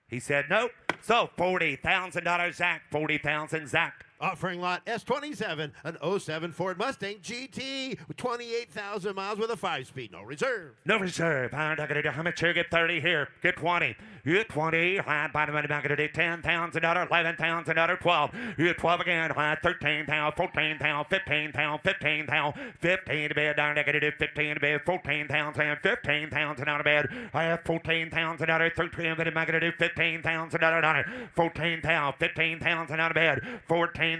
He said nope. So $40,000, Zach. 40,000, Zach. Offering lot S27, an 07 Ford Mustang GT with 28,000 miles with a 5-speed, no reserve. No reserve. I'm not going to do how much here? Get 30 here. Get 20. You get 20. High bottom money. I'm going to do $10,000, $11,000, 12. You get 12 again. High 13,000, 14,000, 15,000, 15,000, 15 to bed. I'm not going to do 15 to bed. 14,000, 15,000 out of bed. I have $14,000, 13. I'm going to do $15,000, 14,000, 15,000 out of bed. 14,000,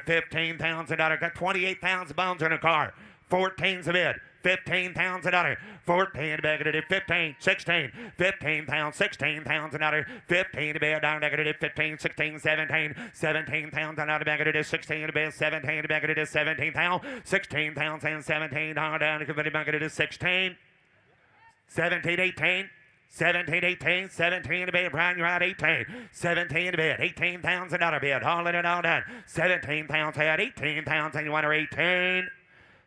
15,000. Got 28,000 pounds in a car. 14's a bid. $15,000. 14 to bed, 15, 16, 15,000, 16,000, 15 to bed, down to 15, 16, 17, 17,000 out of bed, 16 to bed, 17 to bed, 17,000, 16,000, 17 down to bed, 16, 17, 18. 17, 18, 17 to bed, Brian, you're out 18. 17 to bed, $18,000 bid, all in and all done. 17,000, 18,000, you want her 18.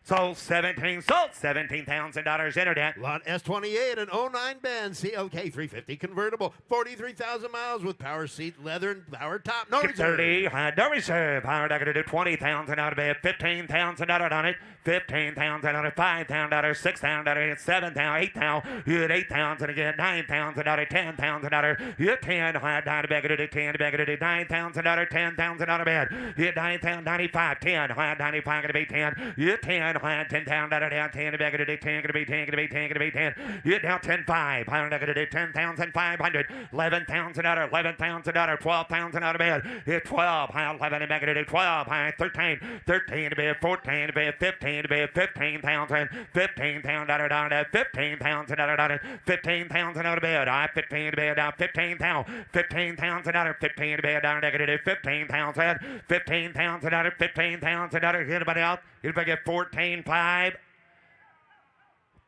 Sold 17, sold $17,000 internet. Lot S28, an 09 Benz CLK 350 convertible, 43,000 miles with power seat, leather, and power top. No reserve. 30, no reserve. I'm not going to do 20,000 out of bed, 15,000 on it, 15,000 on it, 5,000, 6,000, 7,000, 8,000. You had 8,000 again, 9,000 out of 10,000 out of you had 10. Down to bed, 10 to bed, 9,000 out of 10,000 out of bed. You had 9,000, 95, 10. 95 going to be 10. You had 10. 10, 10,000 down, 10 to back of the 10, gonna be 10, gonna be 10, gonna be 10. You down 10, 5, 10,500, 11,000 out, 11,000 out, 12,000 out of bed. Hit 12, 11 to back of the 12, 13, 13 to bed, 14 to bed, 15 to bed, 15,000, 15,000 out of down, 15,000 out of down, 15,000 out of bed. 15 to bed down, 15,000, 15,000 out of 15 to bed down, negative 15,000, 15,000 out of 15,000 out of anybody else? Anybody get 14,500?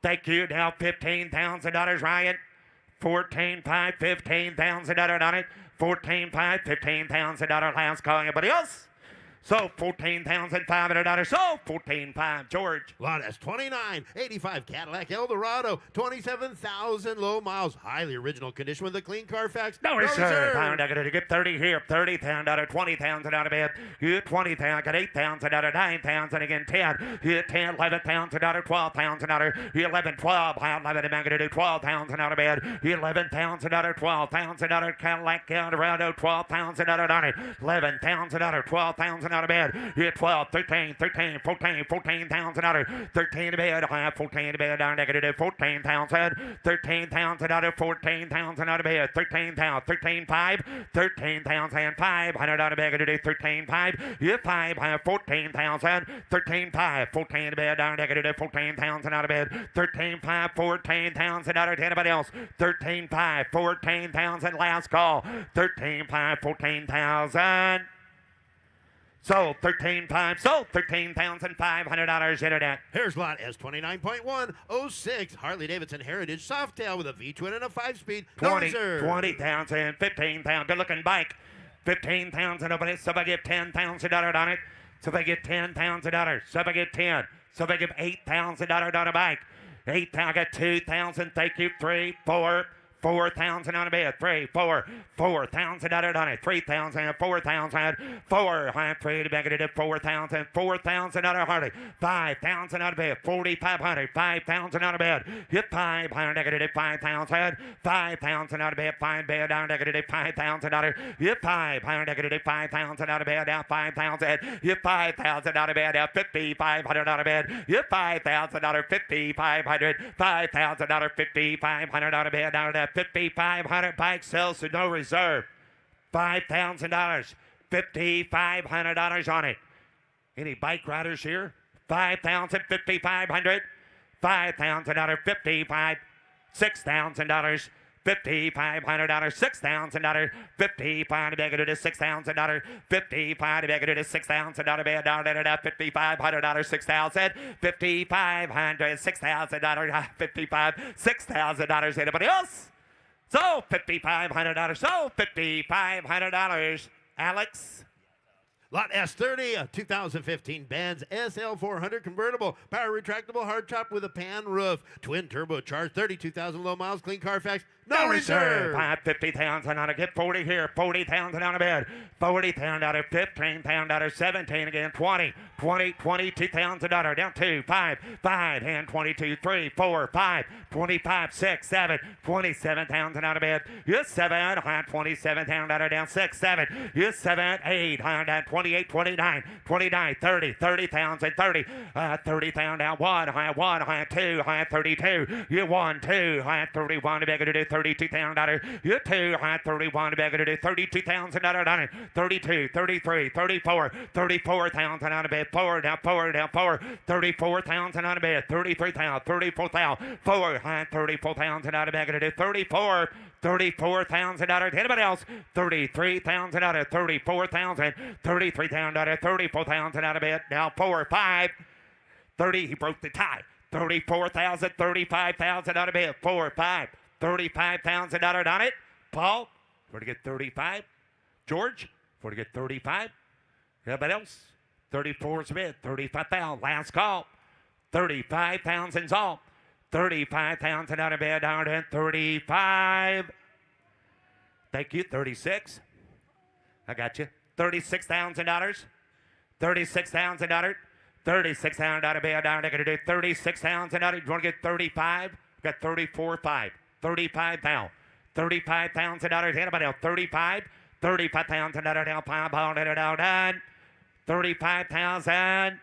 Thank you. Now $15,000, Ryan. 14,500, $15,000 on it. 14,500, $15,000 last call. Anybody else? So $14,500. So 14,500, George. Lot S29, 85 Cadillac Eldorado, 27,000 low miles, highly original condition with a clean Carfax. No reserve. I'm not going to get 30 here. 30,000 out of 20,000 out of bed. You 20,000, got 8,000 out of 9,000 again. 10. You 10, 11,000 out of 12,000 out of 11, 12. I'm not going to do 12,000 out of bed. 11,000 out of 12,000 out of Cadillac Eldorado. 12,000 out of 11,000 out of 12,000 out of bed. You 12, 13, 13, 14, 14,000 out of 13 to bed. 14 to bed down negative 14,000. 13,000 out of 14,000 out of bed. 13,000, 13,500, 13,500 out of bed. 13,500. You 5, 14,000. 13,500, 14 to bed down negative 14,000 out of bed. 13,500, 14,000 out of anybody else. 13,500, 14,000 last call. 13,500, 14,000. So 13,500, so $13,500 internet. Here's lot S29.1, 06 Harley-Davidson Heritage Softail with a V-twin and a 5-speed. 20,000, 15,000. Good looking bike. 15,000 over it. So if I give $10,000 on it. So if I get $10,000. So if I get 10. So if I give $8,000 on a bike. 8,000. I got 2,000. Thank you. 3, 4. 4,000 on a bed. 3, 4, 4,000 on it. 3,000, 4,000, 4, 3 to back it to 4,000, 4,000 on a Harley. 5,000 on a bed. 4,500, 5,000 on a bed. Hit 500 negative 5,000, 5,000 on a bed. 5 bed down negative 5,000 on it. Hit 500 negative 5,000 on a bed. Down 5,000. Hit 5,000 on a bed. Down 5,500 on a bed. Hit 5,000 on a 5,500, 5,000 on a 5,500 on a bed. Down to 5,500 bike sells to no reserve. $5,000. $5,500 on it. Any bike riders here? 5,000, 5,500. $5,000, 55. $6,000. $5,500, $6,000, $5,500 negative $6,000, $5,500 negative $6,000 bed down at $5,500, $6,000, $5,500, $6,000, $55, $6,000. Anybody else? So $5,500. So $5,500. Alex. Lot S30, a 2015 Benz SL400 convertible, power retractable hardtop with a pan roof, twin turbocharged, 32,000 low miles, clean Carfax, no reserve. 50,000 on a get 40 here, 40,000 on a bed, 40,000 out of 15,000 out of 17 again, 20, 20, 22,000 down 2, 5, 5, and 22, 3, 4, 5, 25, 6, 7, 27,000 out of bed. Yes, 7, 27,000 down 6, 7, yes, 7, 8, 28, 29, 29, 30, 30,000, 30, 30,000 down 1, 2, 32, you 1, 2, 31 to beg to do 32,000, you 2, 31 to beg to do 32,000 on it, 32, 33, 34, 34,000 on a bed, 4 down, 4 down, 4, 34,000 on a bed, 33,000, 34,000, 4, 34,000 on a beg to do 34, 34,000 out of anybody else. 33,000 out of 34,000. 33,000 out of 34,000 out of bed. Now 4, 5, 30. He broke the tie. 34,000, 35,000 out of bed. 4, 5, 35,000 out on it. Paul, for to get 35. George, for to get 35. Anybody else? 34's bid. 35,000. Last call. 35,000's all. 35,000 out of bed down to 35. Thank you. 36. I got you. $36,000. $36,000. 36,000 out of bed down. They're going to do 36,000 out. You want to get 35? Got 34,500. 35,000. 35,000 out of anybody else? 35. 35,000 out of down. 5 pound out of down. 35,000.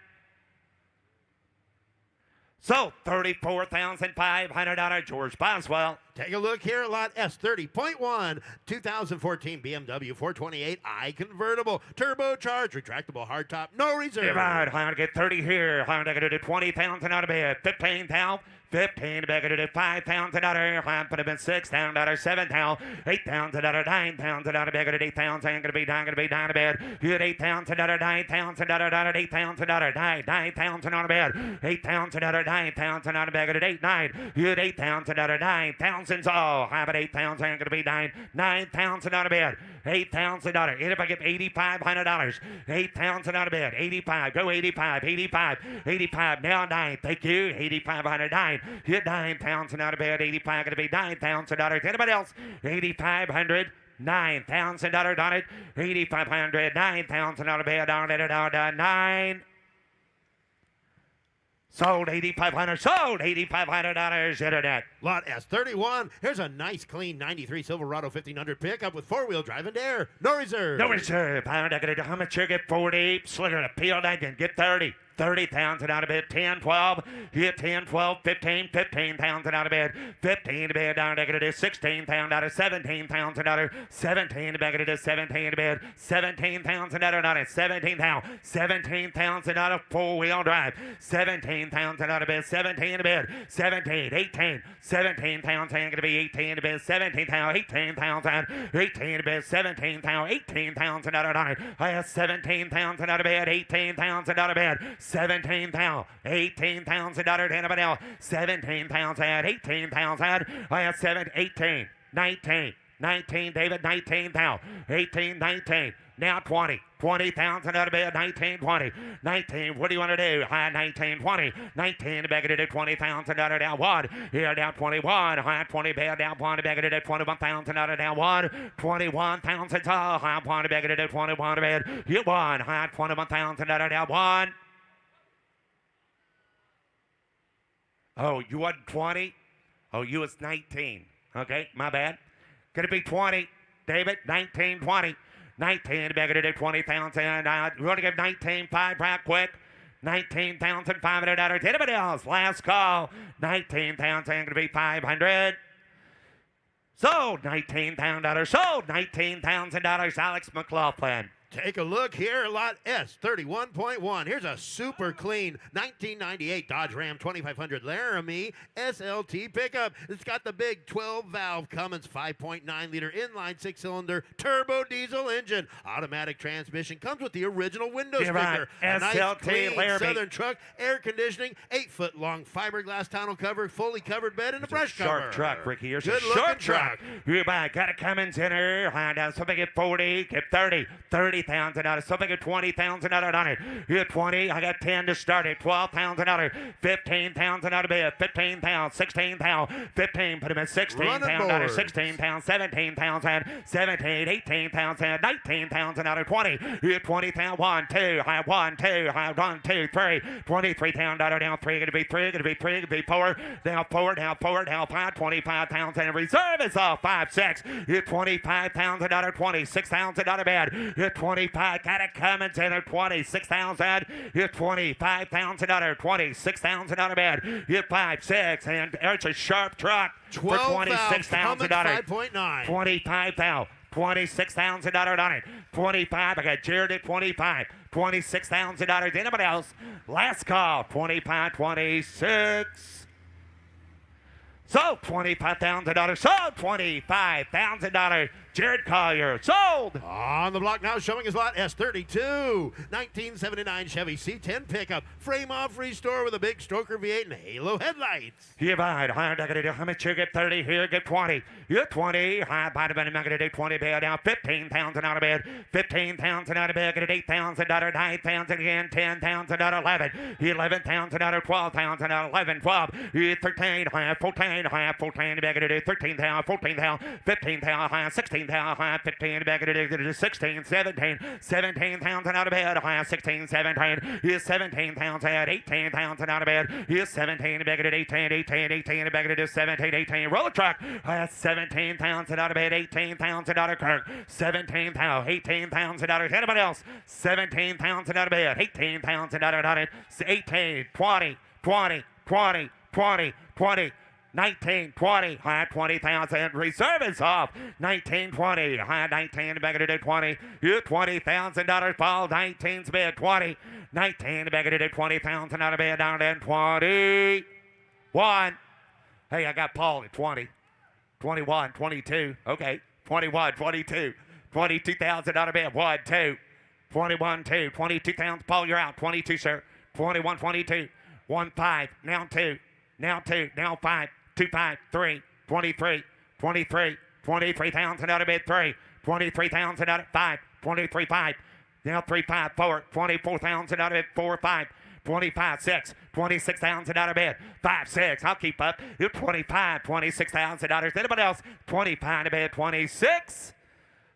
Sold. $34,500. George Boswell. Take a look here at lot S30.1, 2014 BMW 428i convertible, turbocharged, retractable hardtop, no reserve. You're right. I'm going to get 30 here. I'm going to do 20,000 out of bed. 15,000. 15 back to $5,000. I'm put him in $6,000, $7,000, $8,000, $9,000 back to $8,000. I'm gonna be down to bed. You had $8,000, $9,000, $8,000, $9,000 on bed. $8,000, $9,000 on back at 8,900. You had $8,000, $9,000. Oh, how about $8,000? I'm gonna be $9,000 on bed. $8,000. If I get $8,500, $8,000 on bed. 85. Go 85. 85. 85. Now 9. Thank you. 8,500. 9. Hit $9,000 out of bed. 85 going to be $9,000. Anybody else? 8,500. $9,000 on it. 8,500. $9,000 out of bed. On it. 9. Sold $8,500. Sold $8,500. Internet. Lot S31. Here's a nice, clean 93 Silverado 1500 pickup with four-wheel drive and air. No reserve. No reserve. I'm going to do how much you get? 40. Slicker to peel engine. Get 30. 30,000 out of bed, 10, 12, hit 10, 12, 15, 15,000 out of bed, 15 to bed, down to do 16,000 out of 17,000 out of 17 back to 17 to bed, 17,000 out of 17,000, 17,000 out of four-wheel drive, 17,000 out of bed, 17 to bed, 17, 18, 17,000 going to be 18 to bed, 17,000, 18,000, 18 to bed, 17,000, 18,000 out of 9, I have 17,000 out of bed, 18,000 out of bed, 17,000, 18,000 anybody else? 17,000, 18,000. I have 18, 19, 19, David, 19,000, 18, 19. Now 20. 20,000 out of bed, 19, 20. 19, what do you want to do? High 19, 20. 19, back it at 20,000 out of down 1. Here down 21. High 20, bed down 20, back it at 21,000 out of down 1. 21,000, high 20, back it at 21 bed. Hit 1. High 21,000 out of down 1. Oh, you wasn't 20? Oh, you was 19. Okay, my bad. Could it be 20? David, 19, 20. 19, back at 20,000. We're going to give 19,500 right quick. $19,500. Anybody else? Last call. 19,000 going to be 500. Sold $19,000. Sold $19,000. Alex McLaughlin. Take a look here, lot S31.1. Here's a super clean 1998 Dodge Ram 2500 Laramie SLT pickup. It's got the big 12-valve Cummins 5.9-liter inline six-cylinder turbo diesel engine. Automatic transmission. Comes with the original window sticker. Right. A nice, SLT clean Laramie. Southern truck, air conditioning, 8-foot-long fiberglass tonneau cover, fully covered bed, and a brush cover. Sharp truck, Ricky. Here's a Good-looking sharp truck. You buy, got a Cummins in her. Find out something at 40, get 30. 30,000 out of something at 20,000 out on it. Here 20, I got 10 to start it. 12,000 out of 15,000 out of bed. 15,000, 16,000, 15. Put him at 16,000 out of 16,000, 17,000, 17, 18,000, 19,000 out of 20. Here 20,000, 1, 2, high 1, 2, high 1, 2, 3. 23,000 out of down 3. Going to be 3. Going to be 3. Going to be 4. Now 4. Now 4. Now 5. 25,000. Reserve is off 5, 6. Here 25,000 out of 26,000 out of bed. Here 25. Got a Cummins in there. 26,000. Here 25,000 out of 26,000 out of bed. Here 5, 6. And there's a sharp truck for 26,000 5.9. 25,000. 26,000 on it. 25. I got Jared at 25. 26,000 Anybody else? Last call. 25, 26. Sold $25,000. Sold $25,000. Jared Collier. Sold. On the block now, showing his lot S32. 1979 Chevy C10 pickup. Frame off restore with a big stroker V8 and halo headlights. Here by how much you get 30? Here get 20. You're 20. High by the I'm gonna do 20 bed down. 15,000 out of bed. 15,000 out of bed. Get $8,000. 9,000 again. 10,000 out of 11. 11,000 out of 12,000 out of 11. 12. You're 13. High 14. High 14. Bag to do 13,000. 14,000. 15,000. High 16,000. High 15. Bag to do 16. 17. 17,000 out of bed. High 16. 17. Here's 17,000. 18,000 out of bed. Here's 17. Bag to 18. 18. 18. Bag to do 17. 18. Roller truck. High 17,000 out of bed. 18,000 out of Kirk. 17,000. 18,000 out of anybody else. 17,000 out of bed. 18,000 out of it. 18. 20. 20, 20, 20, 20. 19, 20, high 20,000. Reserve is off. 19, 20, high 19, back it to 20. You $20,000 fall. 19's bid 20. 19, back it to 20,000 out of bid down to 21. Hey, I got Paul at 20. 21, 22. Okay. 21, 22. 22,000 out of bid. 1, 2. 21, 2. 22,000. Paul, you're out. 22, sir. 21, 22. 1, 5. Now 2. Now 2. Now 5. 2, 5, 3, 23, 23, 23,000 out of bid 3, 23,000 out of 5, 23, 5, now 3, 5, 4, 24,000 out of bid 4, 5, 25, 6, 26,000 out of bid 5, 6. I'll keep up. You're 25, 26,000 out of anybody else? 25 to bid 26.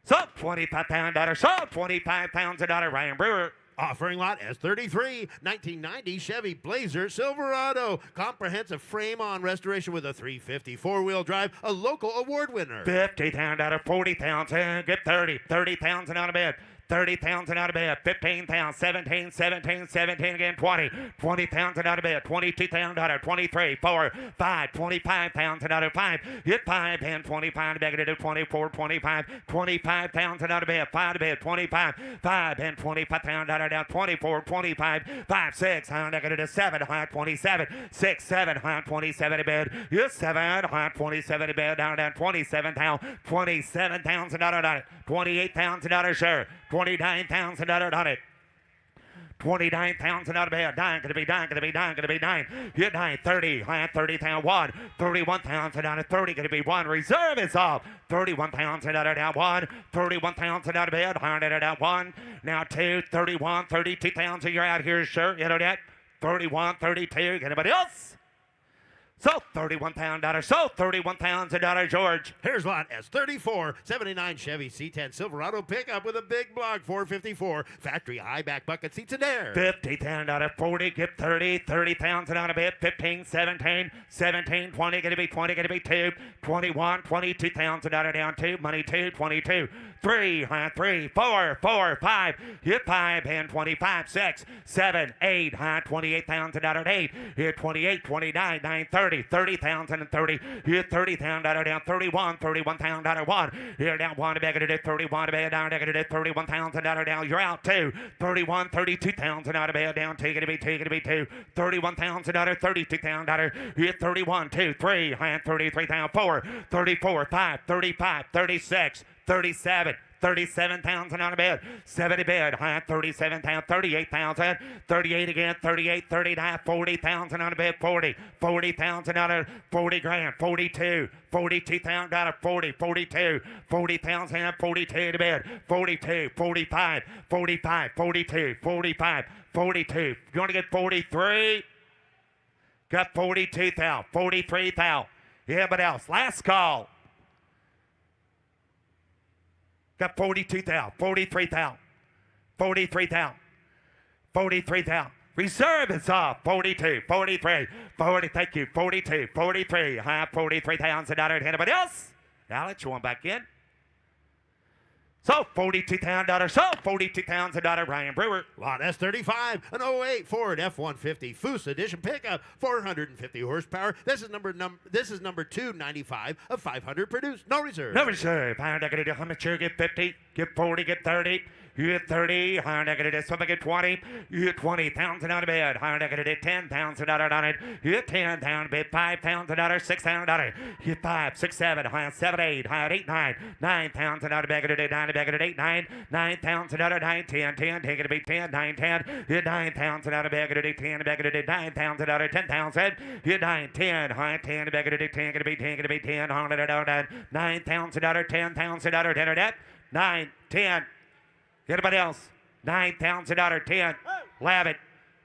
So $25,000. So $25,000 Ryan Brewer. Offering lot S33, 1990 Chevy Blazer Silverado. Comprehensive frame-on restoration with a 350 four-wheel drive. A local award winner. $50,000, $40,000. Get 30. 30,000 out of bid. 30,000 out of bed, 15,000, 17, 17, 17 again, 20, 20,000 out of bed, 22,000 out of 23, 4, 5, 25,000 out of 5, hit 5, and 25 back into 24, 25, 25,000 out of bed, 5 to bed, 25, 5, and 25,000 out of down, 24, 25, 5, 6, high negative 7, high 27, 6, 7, high 27 to bed, hit 7, high 27 to bed, down, 27,000, 27,000 out of it, 28,000 out of share. 29,000 out of it. 29,000 out of bed. 9 gonna be 9, gonna be 9, gonna be 9. Hit 9, 30, high 30,000, 1. 31,000 out of 30, gonna be 1. Reserve is off. 31,000 out of down 1. 31,000 out of bed, 100 out 1. Now 2, 31, 32,000. You're out here, sure. Internet. 31, 32. Anybody else? So $31,000. So $31,000, George. Here's lot S34, 79 Chevy C10 Silverado pickup with a big block 454 factory high back bucket seats in there. $50,000, 40, get 30, 30,000 out of it, 15, 17, 17, 20, gonna be 20, gonna be 2, 21, 22,000 out of down 2, money 2, 22, 3, high 3, 4, 4, 5, hit 5, and 25, 6, 7, 8, high 28,000 out of 8, hit 28, 29, 9, 30, 30,000 and 30, hit 30,000 out of down 31, 31,000 out of 1, here down 1 to back it 31 to bed down to 31,000 out of down, you're out 2, 31, 32,000 out of bed down 2, gonna be 2, 31,000 out of 32,000 out of, hit 31, 2, 3, high 33,000, 4, 34, 5, 35, 36, 37, 37,000 out of bed, 70 bed, high 37,000, 38,000, 38 again, 38, 39, 40,000 out of bed, 40, 40,000 out of 40 grand, 42, 42,000 out of 40, 42, 40,000, 42 to bed, 42, 45, 45, 42, 45, 42. You want to get 43? Got 42,000, 43,000. Yeah, but else. Last call. Got 42,000, 43,000, 43,000, 43,000. Reserve is off. 42, 43, 40. Thank you. 42, 43. High 43,000 out of anybody else? Alex, you want back in? So $42,000. So $42,000. Ryan Brewer. Lot S35, an 08 Ford F-150 Foose Edition pickup, 450 horsepower. This is number 295 of 500 produced. No reserve. No reserve. Higher negative. How much you get 50? Get 40. Get 30. You get 30, higher negative, something get 20, you get 20,000 out of bed, higher negative 10,000 out of it, you get 10,000 bed, 5,000 out of 6,000 out of you get 5, 6, 7, higher 7, 8, higher 8, 9, 9,000 out of bed, 9 bed, 8, 9, 9,000 out of 9, 10, 10, take it to be 10, 9, 10, you get 9,000 out of bed, 10 bed, 9,000 out of 10,000, you get 9, 10, higher 10 bed, 10, to be 10, 100 out of 9,000 out of 10,000 out of 10, 9, 10. Anybody else? 9,000 out of 10. 11.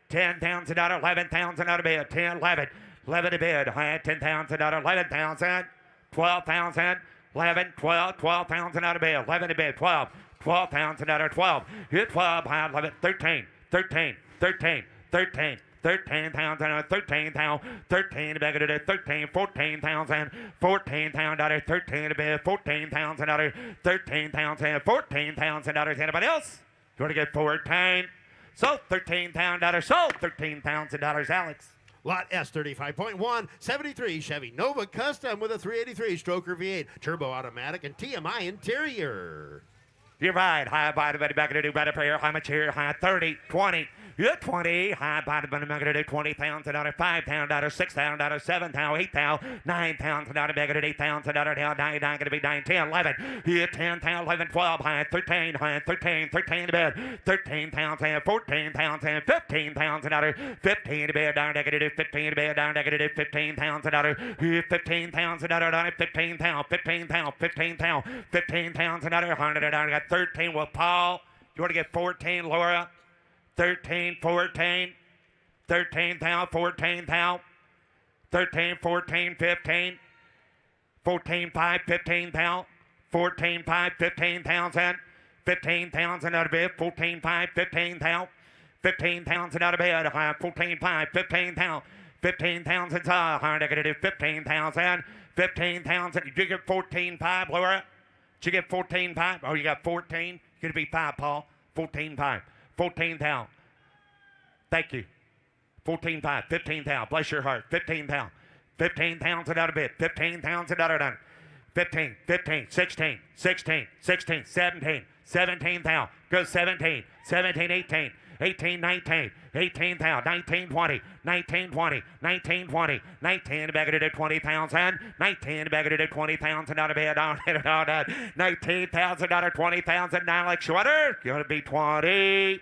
10,000 out of 11,000 out of bed. 10, 11. 11 to bed. High 10,000 out of 11,000. 12,000. 11, 12. 12,000 out of bed. 11 to bed. 12. 12,000 out of 12. Hit 12. High 11. 13. 13. 13. 13. 13,000 out of 13,000, 13 back at it, 13, 14,000, 14,000 out of 13 to bed, 14,000 out of 13,000, 14,000 out of anybody else? You want to get 14? So $13,000, so $13,000, Alex. Lot S 35.1, 73 Chevy Nova Custom with a 383 stroker V8, turbo automatic, and TMI interior. You're right. High body, back to do better player. How much here? High 30, 20. You're 20. High body, back to do 20 pounds, another 5 pound, another 6 pound, another 7 pound, 8 pound, 9 pounds, another bag of 8 pounds, another 9, going to be 9, 10, 11. Here 10 pounds, 11, 12, high 13, high 13, 13 to bed, 13 pounds, and 14 pounds, and 15 pounds, another 15 to bed, down, negative 15 to bed, down, negative 15 pounds, another here 15 pounds, another 15 pounds, 15 pounds, 15 pounds, 15 pounds, another 100, I got 13 with Paul. You want to get 14, Laura? 13, 14, 13 pound, 14 pound, 13, 14, 15, 14, 5, 15 pound, 14, 5, 15 pounds, and 15 pounds another bed, 14, 5, 15 pound, 15 pounds another bed, 14, 5, 15 pound, 15 pounds inside, I'm going to do 15 pounds, and 15 pounds, did you get 14, 5, Laura? Did you get 14, 5? Oh, you got 14? You're going to be 5, Paul. 14, 5. 14 pound. Thank you. 14 pound. 15 pound. Bless your heart. 15 pound. 15 pounds and out of bed. 15 pounds and out of done. 15, 15, 16, 16, 16, 17, 17 pound. Go 17, 17, 18, 18, 19, 18 pound, 19, 20, 19, 20, 19, 20, 19, back it at 20 pounds, and 19, back it at 20 pounds, and out of bed, down, and out of 19 pounds, and out of 20 pounds, and now like Schwetter, gonna be 20.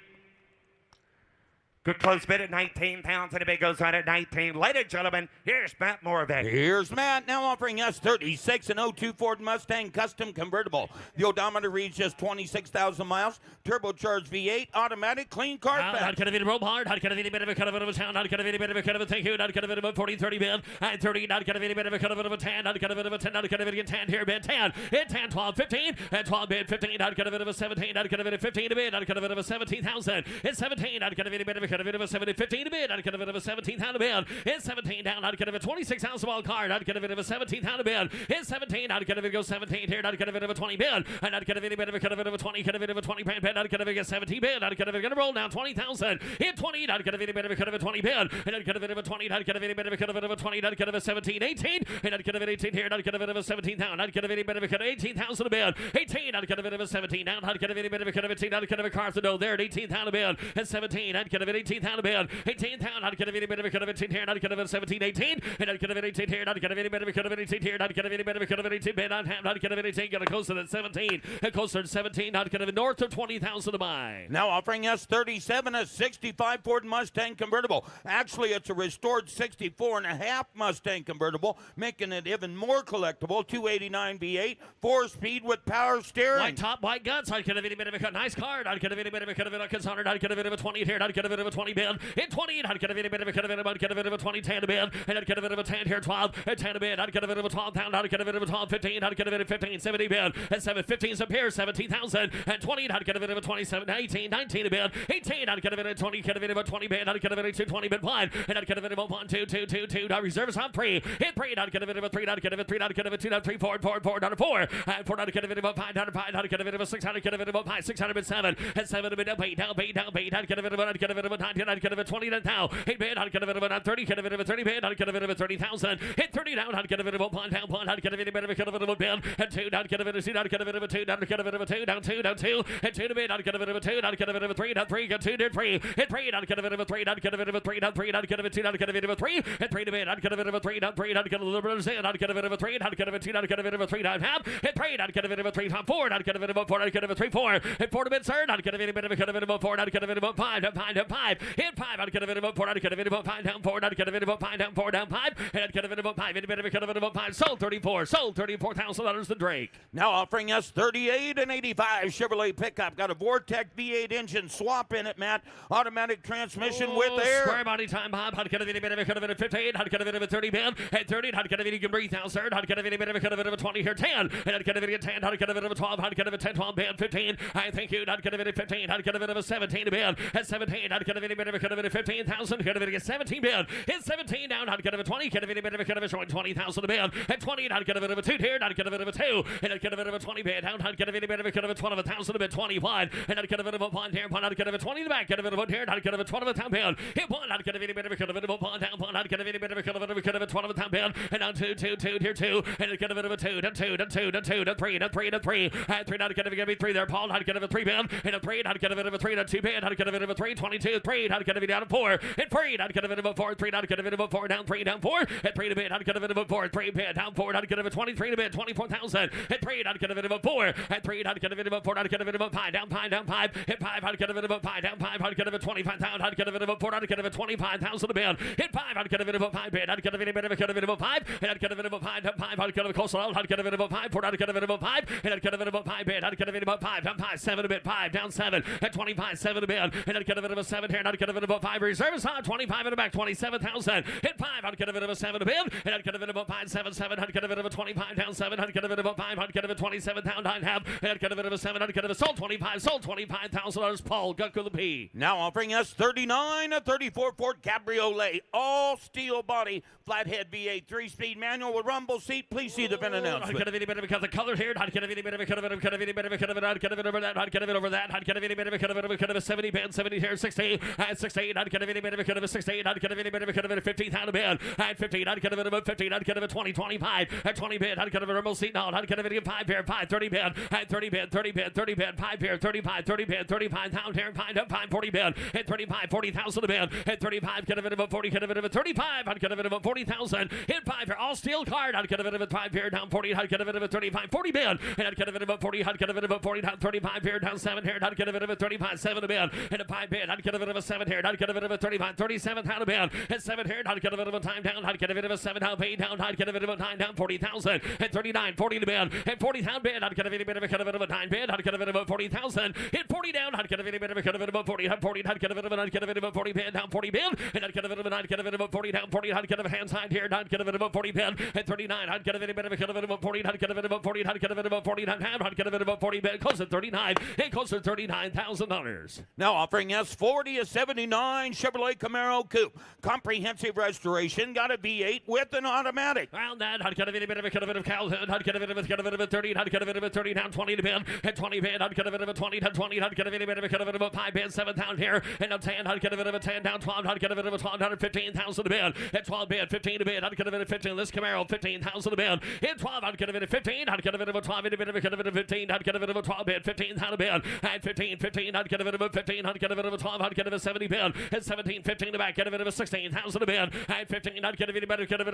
Good close bid at 19 pounds, and the bid goes on at 19. Ladies and gentlemen, here's Matt Moravec. Here's Matt, now offering S36 and 02 Ford Mustang Custom Convertible. The odometer reads just 26,000 miles. Turbocharged V8, automatic, clean Carfax. Not gonna be roll hard, not gonna be a bit of a cut of a town, not gonna be a bit of a cut of a thank you, not gonna be a 40, 30 bid, and 30, not gonna be a bit of a cut of a 10, not gonna be a 10, not gonna be a 10 here, bid 10, and 10, 12, 15, and 12 bid 15, not gonna be a 17, not gonna be a 15 bid, not gonna be a 17,000, and 17, not gonna be a bit of a cut of a 70, 15 to bid, not gonna be a 17,000 bid, and 17 down, not gonna be a 26,000 ball card, not gonna be a 17,000 bid, and 17, not gonna be go 17 here, not gonna be a 20 bid, and not gonna be a bit of a cut of a 20, gonna be a 20 bid, not gonna be a 17 bid, not gonna roll down 20,000, hit 20, not gonna be a bit of a cut of a 20 bid, and not gonna be a 20, not gonna be a bit of a cut of a 20, not gonna be a 17, 18, and not gonna be 18 here, not gonna be a 17,000, not gonna be a bit of a cut of 18,000 a bid, 18, not gonna be a 17, now not gonna be a bit of a cut of 18, not gonna be a car to know there at 18,000 a bid, and 17, not gonna be 18,000 a bid, 18,000, not gonna be a bit of a cut of 18 here, not gonna be 17, 18, and not gonna be 18 here, not gonna be a bit of a cut of 18 here, not gonna be a bit of a cut of 18 bid, not gonna be 18, gonna closer than 17, and closer to 17, not gonna be north of 20,000 to buy. Now offering S37, a 65 Ford Mustang convertible. Actually, it's a restored 64 and a half Mustang convertible, making it even more collectible. 289 V8, 4-speed with power steering. White top, white guts. Not gonna be a bit of a nice card. Not gonna be a bit of a cut of a consumer. Not gonna be a bit of a 20 here. Not gonna be a bit of a 20 bid. In 20, not gonna be a bit of a cut of a not gonna be a bit of a 20 10 bid. And not gonna be a bit of a 10 here. 12 and 10 bid. Not gonna be a bit of a 12 pound. Not gonna be a bit of a 12 15. Not gonna be a 15 70 bid. And 7 15s up here. 17,000 and 20. Not gonna be a 27 18 19 a bid. 18. Not gonna be a 20. Gonna be a 20 bid. Not gonna be a 20 bid 5. And not gonna be a 1 2 2 2 2. Not reserves on 3. Hit 3. Not gonna be a 3. Not gonna be a 3. Not gonna be a 2. Not 3 4 4 4. Not a 4. And 4. Not gonna be a 5. Not a 5. Not gonna be a 6. Not gonna be a 5. 607 and 7 bid down 8 down 8 down 8. Not gonna be a 9. Not gonna be a 9. Not gonna be a 20 now. 8 bid. Not gonna be a 30. Gonna be a 30 bid. Not gonna be a 30,000. Hit 30 down. Not gonna be a 1 down 1. Not gonna be a bit of a bid. And 2. Not gonna be a 2. Not gonna be a 2. Not gonna be a 2. Down 2 down 2. And 2 to bid. Not gonna be a 2. Not gonna be a 3. Not 3. Got 2 did 3. Hit 3. Not gonna be a 3. Not gonna be a 3. Not 3. Not gonna be 2. Not gonna be a 3. And 3 to bid. Not gonna be a 3. Not 3. Not gonna be a 0. Not gonna be a 3. Not gonna be 2. Not gonna be a 3. Not half. Hit 3. Not gonna be a 3. Top 4. Not gonna be a 4. Not gonna be a 3 4. Hit 4 to bid, sir. Not gonna be a bit of a 4. Not gonna be a 5. Down 5 down 5. Hit 5. Not gonna be a 4. Not gonna be a 5 down 4. Not gonna be a 5 down 4 down 5. And not gonna be a 5. Hit a bit of a 5. Sold 34. Sold $34,000 to Drake. Now offering S38 and 85 Chevrolet pickup. Got a Vortec V8 engine swap in it, Matt. Automatic transmission with air. Square body time, Bob. Not gonna be a bit of a 15. Not gonna be a 30 bid. At 30. Not gonna be you can breathe out, sir. Not gonna be a bit of a 20 here. 10. And not gonna be a 10. Not gonna be a 12. Not gonna be a 10 12 bid. 15. I thank you. Not gonna be a 15. Not gonna be a 17 bid. At 17. Not gonna a bit of a cut of it 15,000, cut of it 17 bid. Hit 17 down, I'd get of a 20, cut of it a bit of a cut of it showing 20,000 a bid. At 20, I'd get a bit of a 2 here, I'd get a bit of a 2, and I'd get a bit of a 20 bid down, I'd get a bit of a cut of a 12,000 a bit 20 wide, and I'd get a bit of a pond here, I'd get a bit of a 20 in the back, get a bit of a here, I'd get a bit of a 12 town bid. Hit 1, I'd get a bit of a cut of it pond down, I'd get a bit of a cut of a 12 town bid, and down 2, here 2, and I'd get a bit of a 2, then 2, then 2, then 2, then 3, then 3, then 3, and 3, I'd get a bit of a 3 there, Paul, I'd get a bit of a 3 bid, and a 3, I'd get a bit of a 3, then 2 bid, I'd get a bit of a 3, 22, 3, I'd get a bit down to 4, and 3, I'd get a bit of a 4, 3, I'd get a bit of a 4, down 3, down 4, and 3 to bid, I'd get a bit of a 4, 3 bid, down 4, I'd get a bit 23 to bid, 24,000, and 3, I'd get a bit of a 4, and 3, I'd get a bit of a 4, I'd get a bit of a 5, down 5, down 5, hit 5, I'd get a bit of a 5, down 5, I'd get a bit of 25,000, I'd get a bit of a 4, I'd get a bit of 25,000 a bid, hit 5, I'd get a bit of a 5 bid, I'd get a bit of a 5, and I'd get a bit of a 5, down 5, I'd get a coastal out, I'd get a bit of a 5, 4, I'd get a bit of a 5, and I'd get a bit of a 5 bid, I'd get a bit of a 5, down 5, 7 a bit, 5, down 7, at 25, 7 a bid, and I'd get a bit of a 7 here, and I'd get a bit of a 5 reserves on 25 in the back, 27,000, hit 5, I'd get a bit of a 7 a bid, and I'd get a bit of a 5, 7, 7, I'd get a bit of a 25 down 7, I'd get a bit of a 5, I'd get a bit of a 27 down 9 half, and I'd get a bit of a 7, I'd get a bit of sold 25, sold $25,000, Paul Guck the P. Now offering us 39, a 34 Ford Cabriolet, all steel body, flathead V8, 3-speed manual with rumble seat. Please see the VIN announcement. I'd get a bit of a cut of color here. I'd get a bit of a cut of it. I'd get a bit of a cut of it. I'd get a bit over that. I'd get a bit over that. I'd get a bit of a cut of it. Cut of a 70 band, 70 here, 16. At 16, I'd get a bit of a cut of a 16. I'd get a bit of a cut of it. 15 out of band. At 15, I'd get a bit of a 15. I'd get a 20, 25. At 20 band, I'd get a rumble seat. Now I'd get a bit of 5 here, 5, 30 band. At 30 band, 30 band, 30 band, 5 here, 35, 30 band, 35 down here, 5 up, 5, 40 band. At 35, 40,000 a band. At 35, get a bit of a 40, get a bit of a 35. I'd get a bit of a 40,000. Hit 5 here, all steel card. I'd get a bit of a 5 here, down 40. I'd get a bit of a 35, 40 band. And I'd get a bit of a 40. I'd get a bit of a 40 down 35 here, down 7 here. I'd get a bit of a 35, 7 a band. And a 5 band. I'd get a bit of a 7 here. I'd get a bit of a 35, 37 down a band. And 7 here. I'd get a bit of a time down. I'd get a bit of a 7 down, 8 down. I'd get a bit of a 9 down, 40,000. And 39, 40 to band. And 40 down band. I'd get a bit of a 9 band. I'd get a bit of a 40,000. Hit 40 down. I'd get a bit of a 40. I'd 40. I'd get a bit of a, I'd get a bit of a 40 band down 40 band. And I'd get a bit of a, I'd get a bit of a 40 down 40. I'd get a hand side here. I'd get a bit of a 40 band. And 39. I'd get a bit of a 40. I'd get a bit of a 40. I'd get a bit of a 40. I'd get a bit of a 40 band. Close at 39. It goes to $39,000. Now offering us 40, a 79 Chevrolet Camaro Coupe. Comprehensive restoration. Got a V8 with an automatic. Around that, I'd get a bit of a Calhoun. I'd get a bit of a 30. I'd get a bit of a 30 down 20 to band. At 20 band, I'd get a bit of a 20 down 20. I'd get a bit of a 5 band 7 down here. And a 10, I'd get a bit of a 10 down 12. I'd get a bit of a 12 down 15,000 to band. At 12 band, 15 to band. I'd get a bit of 15. This Camaro 15,000 to band. At 12, I'd get a bit of 15. I'd get a bit of a 12. I'd get a bit of a 15. I'd get a bit of a 12 band 15 down to band. At 15, I'd get a bit of a 15. I'd get a bit of a 12. I'd get a bit of a 70 band. At 17, 15 to back. Get a bit of a 16,000 to band. At 15, I'd get a bit of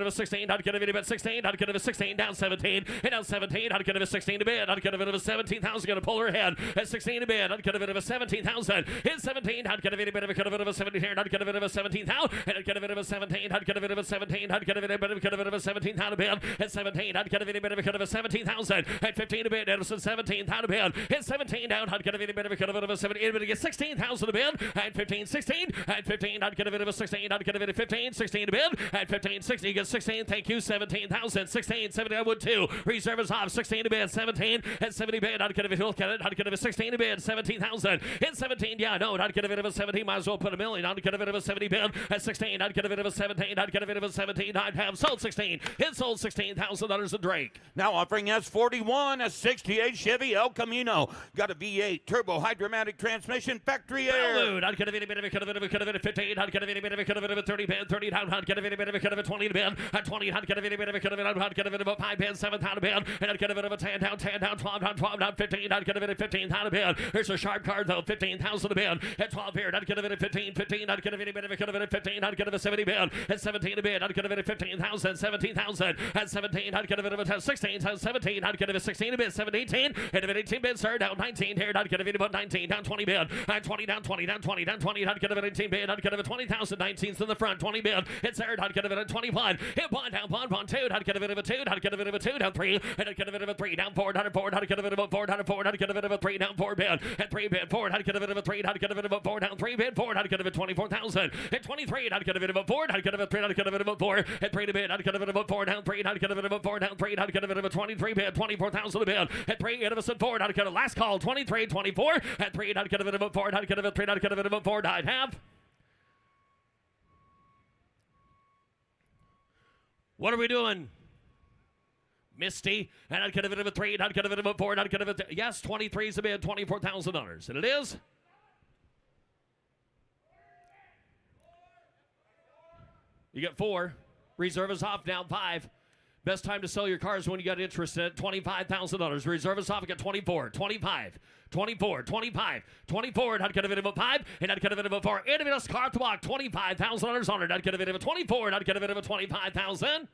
a 16. I'd get a bit of a 16. I'd get a bit of a 16 down 17. And down 17, I'd get a bit of a 16 to band. I'd get a bit of a 17,000. Gonna pull her head. At 16 to band, I'd get a bit of a 17,000. At 17, I'd get a bit of a 17 here. I'd get a bit of a 17,000. And I'd get a bit of a 17. I'd get a bit of a 17. I'd get a bit of a 17,000 to band. At 17, I'd get a bit of a 17,000. At 15 to band, Edison 17,000 to band. At 17 down, I'd get a bit of a 17. I'd get 16,000 to band. At 15, 16. At 15, I'd get a bit of a 16. I'd get a bit of 15, 16 to band. At 15, 16, you get 16. Thank you, 17,000. 16, 70, I would too. Reserve is off. 16 to band, 17. At 70 band, I'd get a bit of I'd get a 16 to band, 17,000. At 17, yeah, no, I'd get a bit of a 17. Might as well put a million. I'd get a bit of a 70 band. At 16, I'd get a bit of a 17. I'd get a bit of a 17. I'd have sold 16. It sold $16,000 a Drake. Now offering us 41, a 68 Chevy El Camino. Got a V8 turbo hydromatic transmission, factory air. I'd get a bit of a 15. I'd get a bit of a 30 band, 30 down. I'd get a bit of a 20 band. At 20, I'd get a bit of a 5 band, 7 down band. And I'd get a bit of a 10 down, 12 down, 12 down, 15. I'd get a bit of 15 down a band. Here's a sharp card though, 15,000 a band. At 12 here, I'd get a bit of 15. I'd get a bit of 15. I'd get a 70 band. At 17 a band, I'd get a bit of 15,000, 17,000. At 17, I'd get a bit of a 16. 17, I'd get a 16 a bit, 17, and a bit 18 band, sir, down 19 here. I'd get a bit about 19 down 20 band. At 20 down 20 down 20 down 20. I'd get a bit 18 band. I'd get a 20,000, 19s in the front, 20 band. It's third. I'd get a bit of 21. Hit 1 down 1, 2. I'd get a bit of a 2. I'd get a bit of a 2 down 3. And I'd get a bit of a 3 down 4 down 4. I'd get a bit of a 4 down 4. I'd get a bit of a 3 down 4 band. At 3 band 4. I'd get a bit of a 3. I'd get a bit of a 4 down 3 band 4. I'd get a bit of 24,000. At 23, I'd get a bit of a 4. I'd get a bit of a 3. I'd get a bit of a 4. At 3 to band, I'd get a bit of a 4 down 3. I'd get a bit of a 4 down 3. I'd get a bit of a 23 band, 24,000 a band. At 3, Edison 4. I'd get a last call, 23, 24. At 3, I'd get a bit of a 4. I'd get a bit of a 3. I'd get a bit of a 4. I'd have What are we doing? Misty, and I'd get a bit of a 3, and I'd get a bit of a 4, and I'd get a bit of yes, 23 is a bid, $24,000. And it is? You get 4. Reserve is off, down 5. Best time to sell your cars when you got interest in it, $25,000. Reserve is off, you get 24, 25, 24, 25, 24, and I'd get a bit of a 5, and I'd get a bit of a 4. Individual car to walk, $25,000 on it. I'd get a bit of a 24, and I'd get a bit of a 25,000.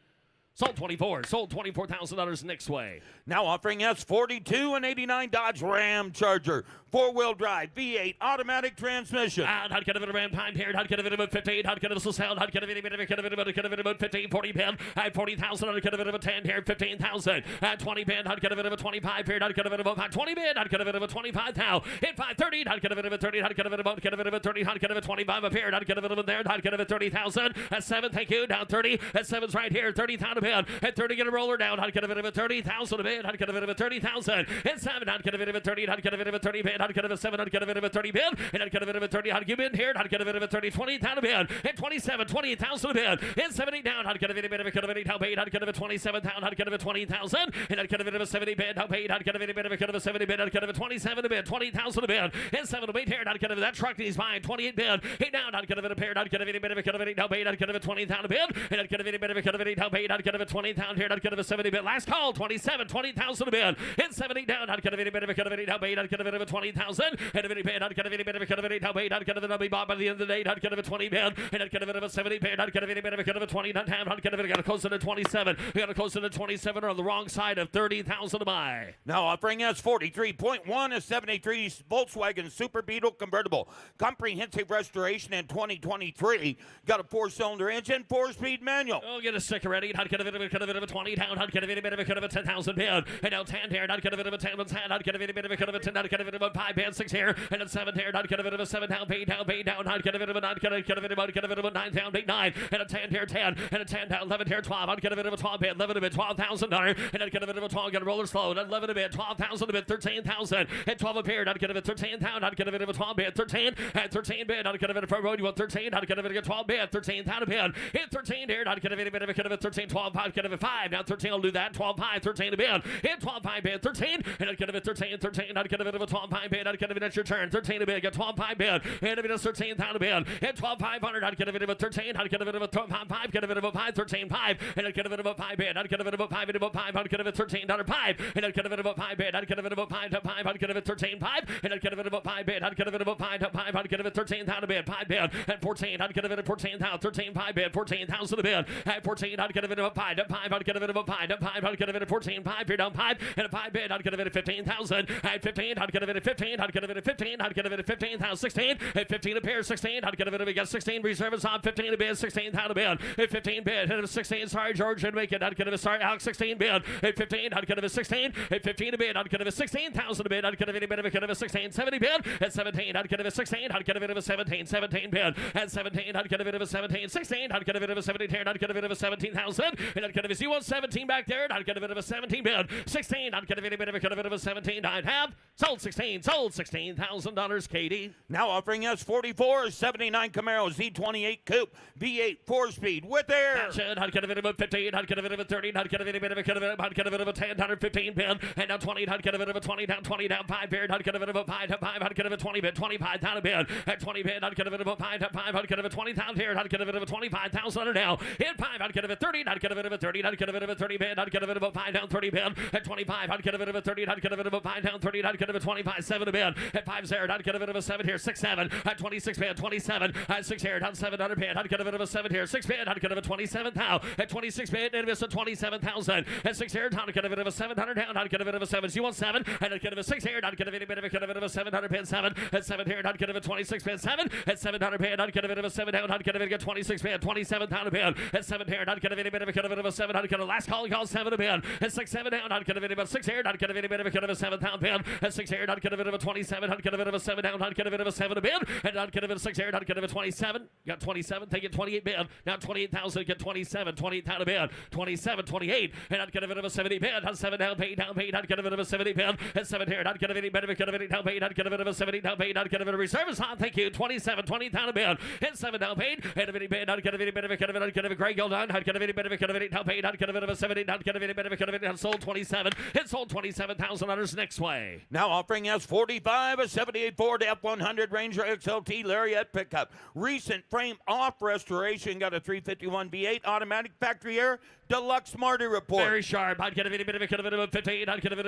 Sold 24. Sold $24,000 next way. Now offering S42 and 89 Dodge Ram Charger. 4-wheel drive, V8, automatic transmission. And I'd get a bit of Ram time here. I'd get a bit of a 15. I'd get a little sound. I'd get a bit of a 15, 40 pin. I'd 40,000. I'd get a bit of a 10 here. 15,000. At 20 pin. I'd get a bit of a 25 here. I'd get a bit of a 20 pin. I'd get a bit of a 25 now. Hit 530. I'd get a bit of a 30. I'd get a bit of a 30. I'd get a 25 up here. I'd get a bit of a there. I'd get a bit of 30,000. At 7, thank you. Down 30. At 7's right here. 30,000 a pin. At 30, get a roller down. I'd get a bit of a 30,000 a bid. I'd get a bit of a 30,000. At 7, I'd get a bit of a 30. I'd get a bit of a 30 bid. I'd get a bit of a 7. I'd get a bit of a 30 bid. And I'd get a bit of a 30. I'd give in here. I'd get a bit of a 30. 20,000 a bid. At 27, 28,000 a bid. At 70 down. I'd get a bit of a 30 down bid. I'd get a bit of 27,000. I'd get a bit of 20,000. And I'd get a bit of a 70 bid down bid. I'd get a bit of a 70 bid. I'd get a bit of 27 a bid. 20,000 a bid. And 7 to 8 here. I'd get a bit of that truck. He's buying 28 bid. 8 down. I'd get a bit of pair. I'd get a bit of a down bid. I'd get a bit of 20,000 a bid. And I'd get a bit of a down bid. I'd get a bit of 20,000 here. I'd get a bit of 70 bid. Last call. 27, 20,000 a bid. And 70 down. I'd get a bit of a down bid. I'd get a bit of a 20,000. And a bit of bid. I'd get a bit of a down bid. I'd get a bit of a bought by the end of the day. I'd get a bit of 20 bid. And I'd get a bit of a 70 bid. I'd get a bit of a 20 down. I'd get a bit of a close to 27. We got to close to 27 on the wrong side of 30,000 to buy. Now offering S43.1, a 73 Volkswagen Super Beetle convertible. Comprehensive restoration in 2023. Got a 4-cylinder engine, 4-speed manual. Oh, get a sticker ready. I'd get a bit of a 20 down. I'd get a bit of a 10,000 bid. And now 10 here. I'd get a bit of a 10 on 10. I'd get a bit of a 10. I'd get a bit of a 5 bid, 6 here. And then 7 here. I'd get a bit of a 7 down, pay down. I'd get a bit of a 9. Get a bit of a 9 down, 8, 9. And a 10 here, 10. And a 10 down, 11 here, 12. I'd get a bit of a 12 bid, 11 a bit, $12,000. And I'd get a bit of a 12. Get a roller slow. And 11 a bit, 12,000 a bit, 13,000. And 12 a pair. I'd get a bit 13,000. I'd get a bit of a 12 bid, 13. And 13 bid. I'd get a bit of front road. You want 13. I'd get a bit of a 12 bid, 13,000 a bid. Hit 13 here. I'd get a bit of a 13, 12, 5. Get a bit 5. Now 13 will do that. 12, 5, 13 a bid. Hit 12, 5 bid, 13. And I'd get a bit 13, 13. I'd get a bit of a 12, 5 bid. I'd get a bit at your turn. 13 a bid. Get 12, 5 bid. And a bit of 13,000 a bid. Hit 12, 500. I'd get a bit of a 13. I'd get a bit of a 12, 5. Get a bit of a 5, 13, 5. And I'd get a bit of a 5 bid. I'd get a bit of a 5 bid, about 5. I'd get a bit of $13.5. And I'd get a bit of a 5 bid. I'd get a bit of a 5 to 5. I'd get a bit 13.5. And I'd get a bit of a 5 bid. I'd get a bit of a 5 to 5. I'd get a bit 13,000 a bid. 5 bid. At 14. I'd get a bit of 14,000. 13, 5 bid. 14,000 a bid. At 14. I'd get a bit of a 5 to 5. I'd get a bit of a 5 to 5. I'd get a bit of 14, 5 here down 5. And a 5 bid. I'd get a bit of 15,000. At 15. I'd get a bit of 15. I'd get a bit of 15. I'd get a bit of 15,000. 16. At 15 a pair. 16. I'd get a bit of a 16. Reserve is on 15 a bid. 16,000 a bid. At 15 bid. Hit a 16. Sorry, George didn't make it. I'd get a sorry, Alex 16 bid. At 15. I'd get a 16. At 15 a bid. I'd get a 16,000 a bid. I'd get a bit of a 16. 70 bid. At 17. I'd get a 16. I'd get a bit of a 17. 17 bid. At 17. I'd get a bit of a 17. 16. I'd get a bit of a 17 here. I'd get a bit of a 17,000. And I'd get a 17 back there. And I'd get a bit of a 17 bid. 16. I'd get a bit of a 17. I'd have sold 16. Sold $16,000, Katie. Now offering S44, a 79 Camaro Z28 Coupe, V8 4-speed with air. That's it. I'd get a bit of a 15. I'd get a bit of a 30. I'd get a bit of a I'd get a bit of a 10. 115 bid. And now 20. I'd get a bit of a 20 down. 20 down 5 bid. I'd get a bit of a 5 to 5. I'd get a bit of a 20 bid. 25 down a bid. At 20 bid. I'd get a bit of a 5 to 5. I'd get a bit of 20,000 here. I'd get a bit of a 25,000 now. Hit 5. I'd get a bit of 30. I'd get a bit of a 30. I'd get a bit of a 30 bid. I'd get a bit of a 5 down 30 bid. At 25. I'd get a bit of a 30. I'd get a bit of a 5 down 30. I'd get a bit of a 25 7 a bid. At 5 0. I'd get a bit of a 7 here. 6 7. At 26 bid. 27. At 6 here. Down 700 bid. I'd get a bit of a 7 here. 6 bid. I'd get a bit of a 27,000. At 26 bid. And it's a 27,000. At 6 here. I'd get a bit of a 700 down. I'd get a bit of a 7. So you want 7? And I'd get a bit of a 6 here. I'd get a bit of a 700 bid. 7. At 7 here. I'd get a bit of a 26 bid. 7. At 700 bid. I'd get a bit of a 7 down. I'd get a bit of a 26 bid. 27,000 bid. At 7 here. I'd get a bit of a 7. I'd get a last call 7 a bid. At 6 7 down. I'd get a bit of a 6 here. I'd get a bit of a 7,000 bid. At 6 here. I'd get a bit of a 27. I'd get a bit of a 7 down. I'd get a bit of a 7 a bid. And I'd get a bit of 6 here. I'd get a bit of 27. Got 27. Take it 28 bid. Now 28,000. Get 27. 28,000 bid. 27. 28. And I'd get a bit of a 70 bid. I'd 7 down. Pay down. Paid. I'd get a bit of a 70 bid. At 7 here. I'd get a bit of a down paid. I'd get a bit of a 70 down paid. I'd get a bit of reserve is on. Thank you. 27. 20,000 bid. And 7 down paid. And a bit of bid. I'd get a bit of a I'd get a Greg Gold on. I'd get a bit of of it, down paid, not get a bit of a 70, not get a bit of it, sold 27. It sold $27,000 next way. Now offering us 45, a 78 Ford F100 Ranger XLT Lariat pickup. Recent frame off restoration, got a 351 V8 automatic factory air. Deluxe Marty report. Very sharp. I'd get a bit of 15. I'd get a bit of 15. I'd get a bit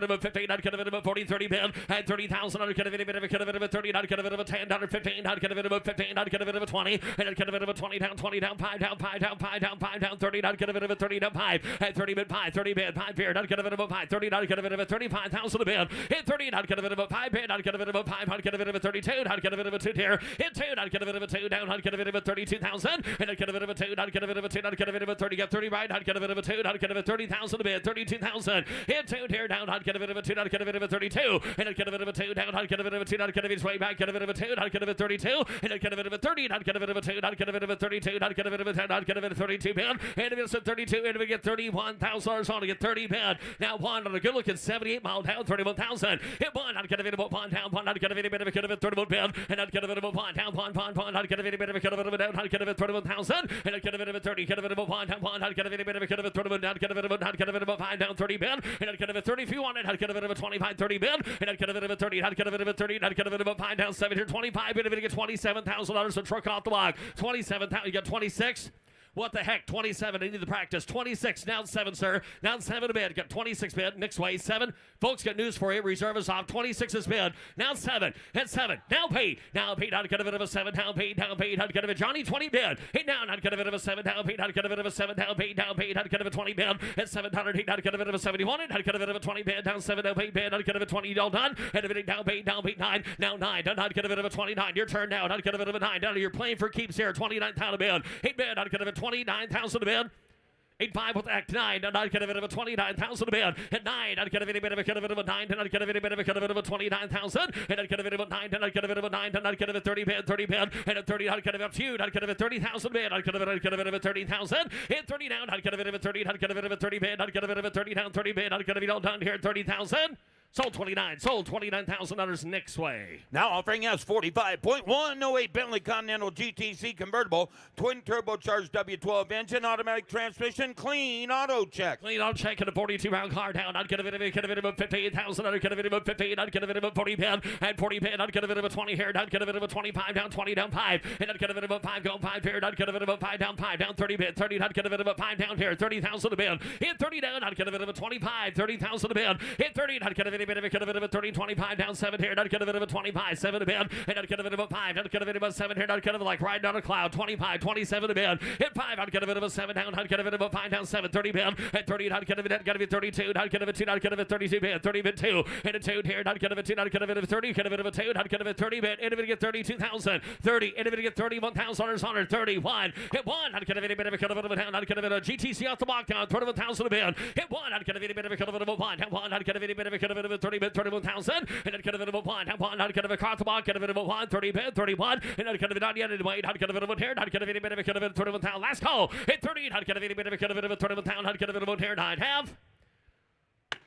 of 15. I'd get a bit of 40, 30 bid. At 30,000. I'd get a bit of 30. I'd get a bit of 10. Down 15. I'd get a bit of 15. I'd get a bit of 20. And I'd get a bit of 20 down, 5 down, 5 down, 30. I'd get a bit of 30 down, 5. At 30 bid, 5 bid, 5 bid. I'd get a bit of 5. 30. I'd get a bit of 35,000 a bid. At 30. I'd get a bit of 5 bid. I'd get a bit of 5. I'd get a bit of 32. I'd get a bit of 2 here. At 2. I'd get a bit of 2 down. I'd get a bit of 32,000. And I'd get a bit of 2. I'd get a bit of 2. I'd get a bit of 30. Get 30. Right, I'd get a bit of a 2, I'd get a bit of 30,000 a bid, 32,000. Hit 2 here down, I'd get a bit of a 2, I'd get a bit of a 32, and I'd get a bit of a 2 down, I'd get a bit of a 2, I'd get a bit of way back, get a bit of a 2, I'd get a bit of 32, and I'd get a bit of a 30, and I'd get a bit of a 2, I'd get a bit of a 32, I'd get a bit of a 10, I'd get a bit of 32 bid, and if it's a 32, and we get $31,000 on to get 30 bid. Now one on a good looking 78 mile down, 31,000. Hit one, I'd get a bit of a 1 down, 1, I'd get a bit of a 31 bid, and I'd get a bit of a 1 down, 1, I'd get a bit of a down, I'd get a bit of 31,000, and I'd get a bit of a 30, get a bit of a 1 down, 1, I'd get a bit of a 31, I'd get a bit of a 5 down 30 bid, and I'd get a bit of 30 if you want it, I'd get a bit of a 25, 30 bid, and I'd get a bit of a 30, I'd get a bit of a 30, and I'd get a bit of a 5 down 7 here, 25 bid, if it gets $27,000 a truck off the block, 27,000, you got 26. What the heck? 27. I need the practice. 26. Down 7, sir. Down 7 a bid. Got 26 bid. Next way. 7. Folks, got news for you. Reserve is off. 26 is bid. Now 7. At 7. Now paid. Now paid. I'd get a bit of a 7. Down paid. Down paid. I'd get a bit. Johnny 20 bid. Hit down. I'd get a bit of a 7. Down paid. I'd get a bit of a 7. Down paid. Down paid. I'd get a bit 20 bid. At 700. I'd get a bit of a 71. I'd get a bit of a 20 bid. Down 7. Down paid bid. I'd get a bit 20. All done. And a bit down paid. Down paid 9. Now 9. Done. I'd get a bit of a 29. Your turn now. I'd get a bit of a 9. Down. You're playing for keeps here. 29,000 bid. 8 bid. I'd get a bit 29,000 bid. 8-5 with Act 9, and I'd get a bit of a 29,000 a bid. At 9, I'd get a bit of a 9, and I'd get a bit of a 29,000, and I'd get a bit of a 9, and I'd get a bit of a 9, and I'd get a bit 30 bid, and at 30, I'd get a bit of 2, I'd get a bit 30,000 bid, I'd get a bit of a 30,000, at 30 down, I'd get a bit of a 30, I'd get a bit of a 30 bid, I'd get a bit of a 30 down, 30 bid, I'd get a bit all done here, 30,000. Sold 29. Sold $29,000 next way. Now offering us 45.108 Bentley Continental GTC convertible, twin turbocharged W12 engine, automatic transmission, clean auto check. Clean auto check and a 42-round car down. I'd get a bit of a 58,000. I'd get a bit of a 15. I'd get a bit of a 40 bid. At 40 bid, I'd get a bit of a 20 here. I'd get a bit of a 25 down, 20 down 5. And I'd get a bit of a 5 going 5 here. I'd get a bit of a 5 down 30 bid. 30. I'd get a bit of a 5 down here. 30,000 a bid. Hit 30 down. I'd get a bit of a 25. 30,000 a bid. Hit 30. I'd get a bit of a 30. 25 down 7 here, I'd get a bit of a 25, 7 a bid, and I'd get a bit of a 5, I'd get a bit of a 7 here, I'd get a bit like riding on a cloud, 25, 27 a bid, hit 5, I'd get a bit of a 7 down, I'd get a bit of a 5 down 7, 30 bid, at 30, I'd get a bit 32, I'd get a bit 2, I'd get a bit 32 bid, 30 bid 2, and a 2 here, I'd get a bit 2, I'd get a bit of 30, get a bit of a 2, I'd get a bit 30 bid, and if it get 32,000, 30, and if it get $31,000 on 31, hit 1, I'd get a bit of a down, I'd get a bit of a GTC off the block down, 31,000 a bid, hit 1, I'd get a bit of a 1, down 1, I'd get a bit of a 30 bid, 31,000, and I'd get a bit of a 1, down 1, I'd get a bit of a car to block, get a bit of a 1, 30 bid, 31, and I'd get a bit on the end of the way, I'd get a bit of a here, I'd get a bit of a 31,000, last call, hit 30, I'd get a bit of a 31,000, I'd get a bit of a here, and I'd have.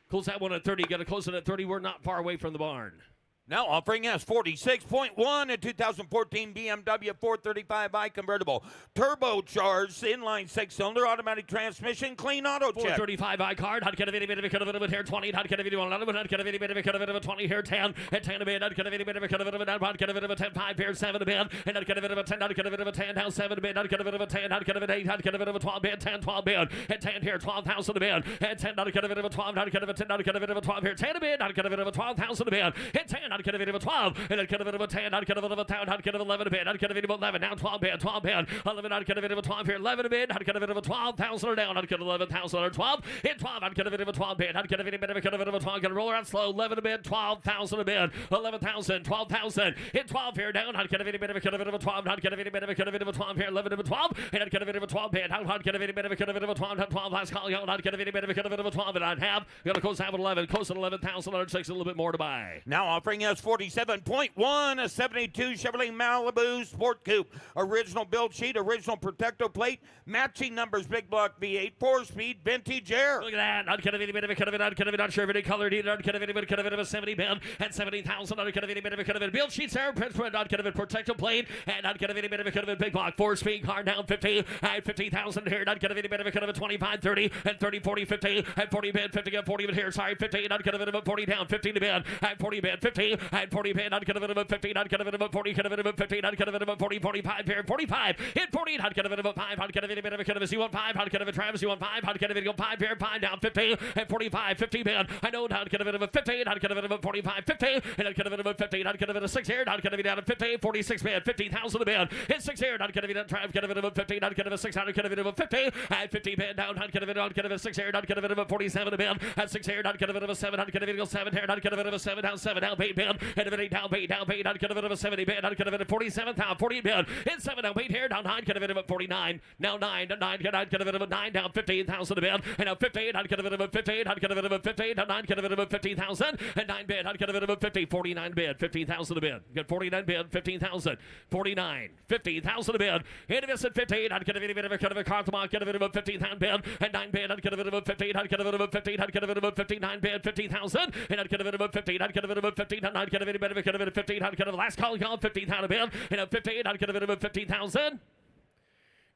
Close that one at 30, got to close it at 30, we're not far away from the barn. Now offering us 46.1 a 2014 BMW 435i convertible. Turbocharged inline 6-cylinder automatic transmission, clean auto check. 435i card. I'd get a bit of a here 20. I'd get a video on another one. I'd get a bit of a 20 here 10. At 10 a bit. I'd get a bit of a I'd get a bit of a 10 5 here 7 a bit. And I'd get a bit of a 10. I'd get a bit of a 10 down 7 a bit. I'd get a bit of a 10. I'd get a bit of 8. I'd get a bit of a 12 bit 10 12 bit. At 10 here 12,000 a bit. At 10 I'd get a bit of a 12. I'd get a bit of a 10. I'd get a bit of a 12 here 10 a bit. I'd get a bit of a 12,000 a bit. At 10 I'd get a bit of a 12. And I'd get a bit of a 10, I'd get a bit of a 10, I'd get a bit of 11 a bit, I'd get a bit of 11, now 12 bit, 11, I'd get a bit of a 12 here, 11 a bit, I'd get a bit of a 12,000 down, I'd get 11,000 or 12, hit 12, I'd get a bit of a 12 bit, I'd get a bit of a 12, get a roller out slow, 11 a bit, 12,000 a bit, 11,000, 12,000, hit 12 here down, I'd get a bit of a 12, I'd get a bit of a 12 here, 11 of a 12, and I'd get a bit of a 12 bit, I'd get a bit of a 12, last call, I'd get a bit of a 12, and I'd have, gonna close out at 11, close at 11,000, I'd 6 a little bit more to buy. Now offering S47.1, a 72 Chevrolet Malibu Sport Coupe. Original build sheet, original protector plate, matching numbers, big block V8, 4-speed, vintage air. Look at that. Not kind of any bit of a kind of it, not kind of it, not sure of any color either. Not kind of any bit of a 70 band and 70,000. Not kind of any bit of a kind of it. Build sheets, air, not kind of it, protector plate, and not kind of any bit of a kind of it, big block, 4-speed car down 50 and 50,000 here. Not kind of any bit of a kind of a 25, 30 and 30, 40, 50 and 40 band, 50 and 40 here. Sorry, 50, not kind of it, about 40 down, 50 to band and 40 band, 50 and 40 band, not kind of it, about 50, not kind of it, about 40, kind of it, about 50, not kind of it, about 40, 45 here, 45 hit 40, not kind of it, about 5, not kind of any bit of a kind of a Z15, not kind of a Travis Z15, not kind of it, go 5 here, 5 down 50 and 45, 50 band. I know not kind of it, about 50, not kind of it, about 45, 50 and not kind of it, about 50, not kind of it, a 6 here, not kind of it, down to 50, 46 band, 50,000 a band. Hit 6 here, not kind of it, drive, kind of it, about 50, not kind of a 6, not kind of it, about 50 and 50 band down, not kind of it, not kind of a 6 here, not kind of it, about 47 a band. At 6 here, not kind of it, about 7, not kind of it, go 7 here, not kind of it, about 7 down 8 band, and of it 8 down 8 down 8, not kind of it, about 70 band, not kind of it, 47 down 40 band. Hit 7 down 8 here, down 9, kind of it, about 49, now 9 down 9, kind of it, about 9 down 15,000 a band, and now 50, not kind of it, about 50, not kind of it, about 50, down 9, kind of it, about 15,000, and 9 band, not kind of it, about 50, 49 band, 15,000 a band. Got 49 band, 15,000, 49, 15,000 a band. Innocent 15, not kind of any bit of a kind of a car, kind of it, about 15,000 band, and 9 band, not kind of it, about 15, not kind of it, about 15, not kind of it, about 59 band, 15,000, and not kind of it, about 15, not kind of it, about 15, not kind of any bit of a kind of it, 15, not kind of last call, 15,000 band, and a 15, not kind of it, about 15,000.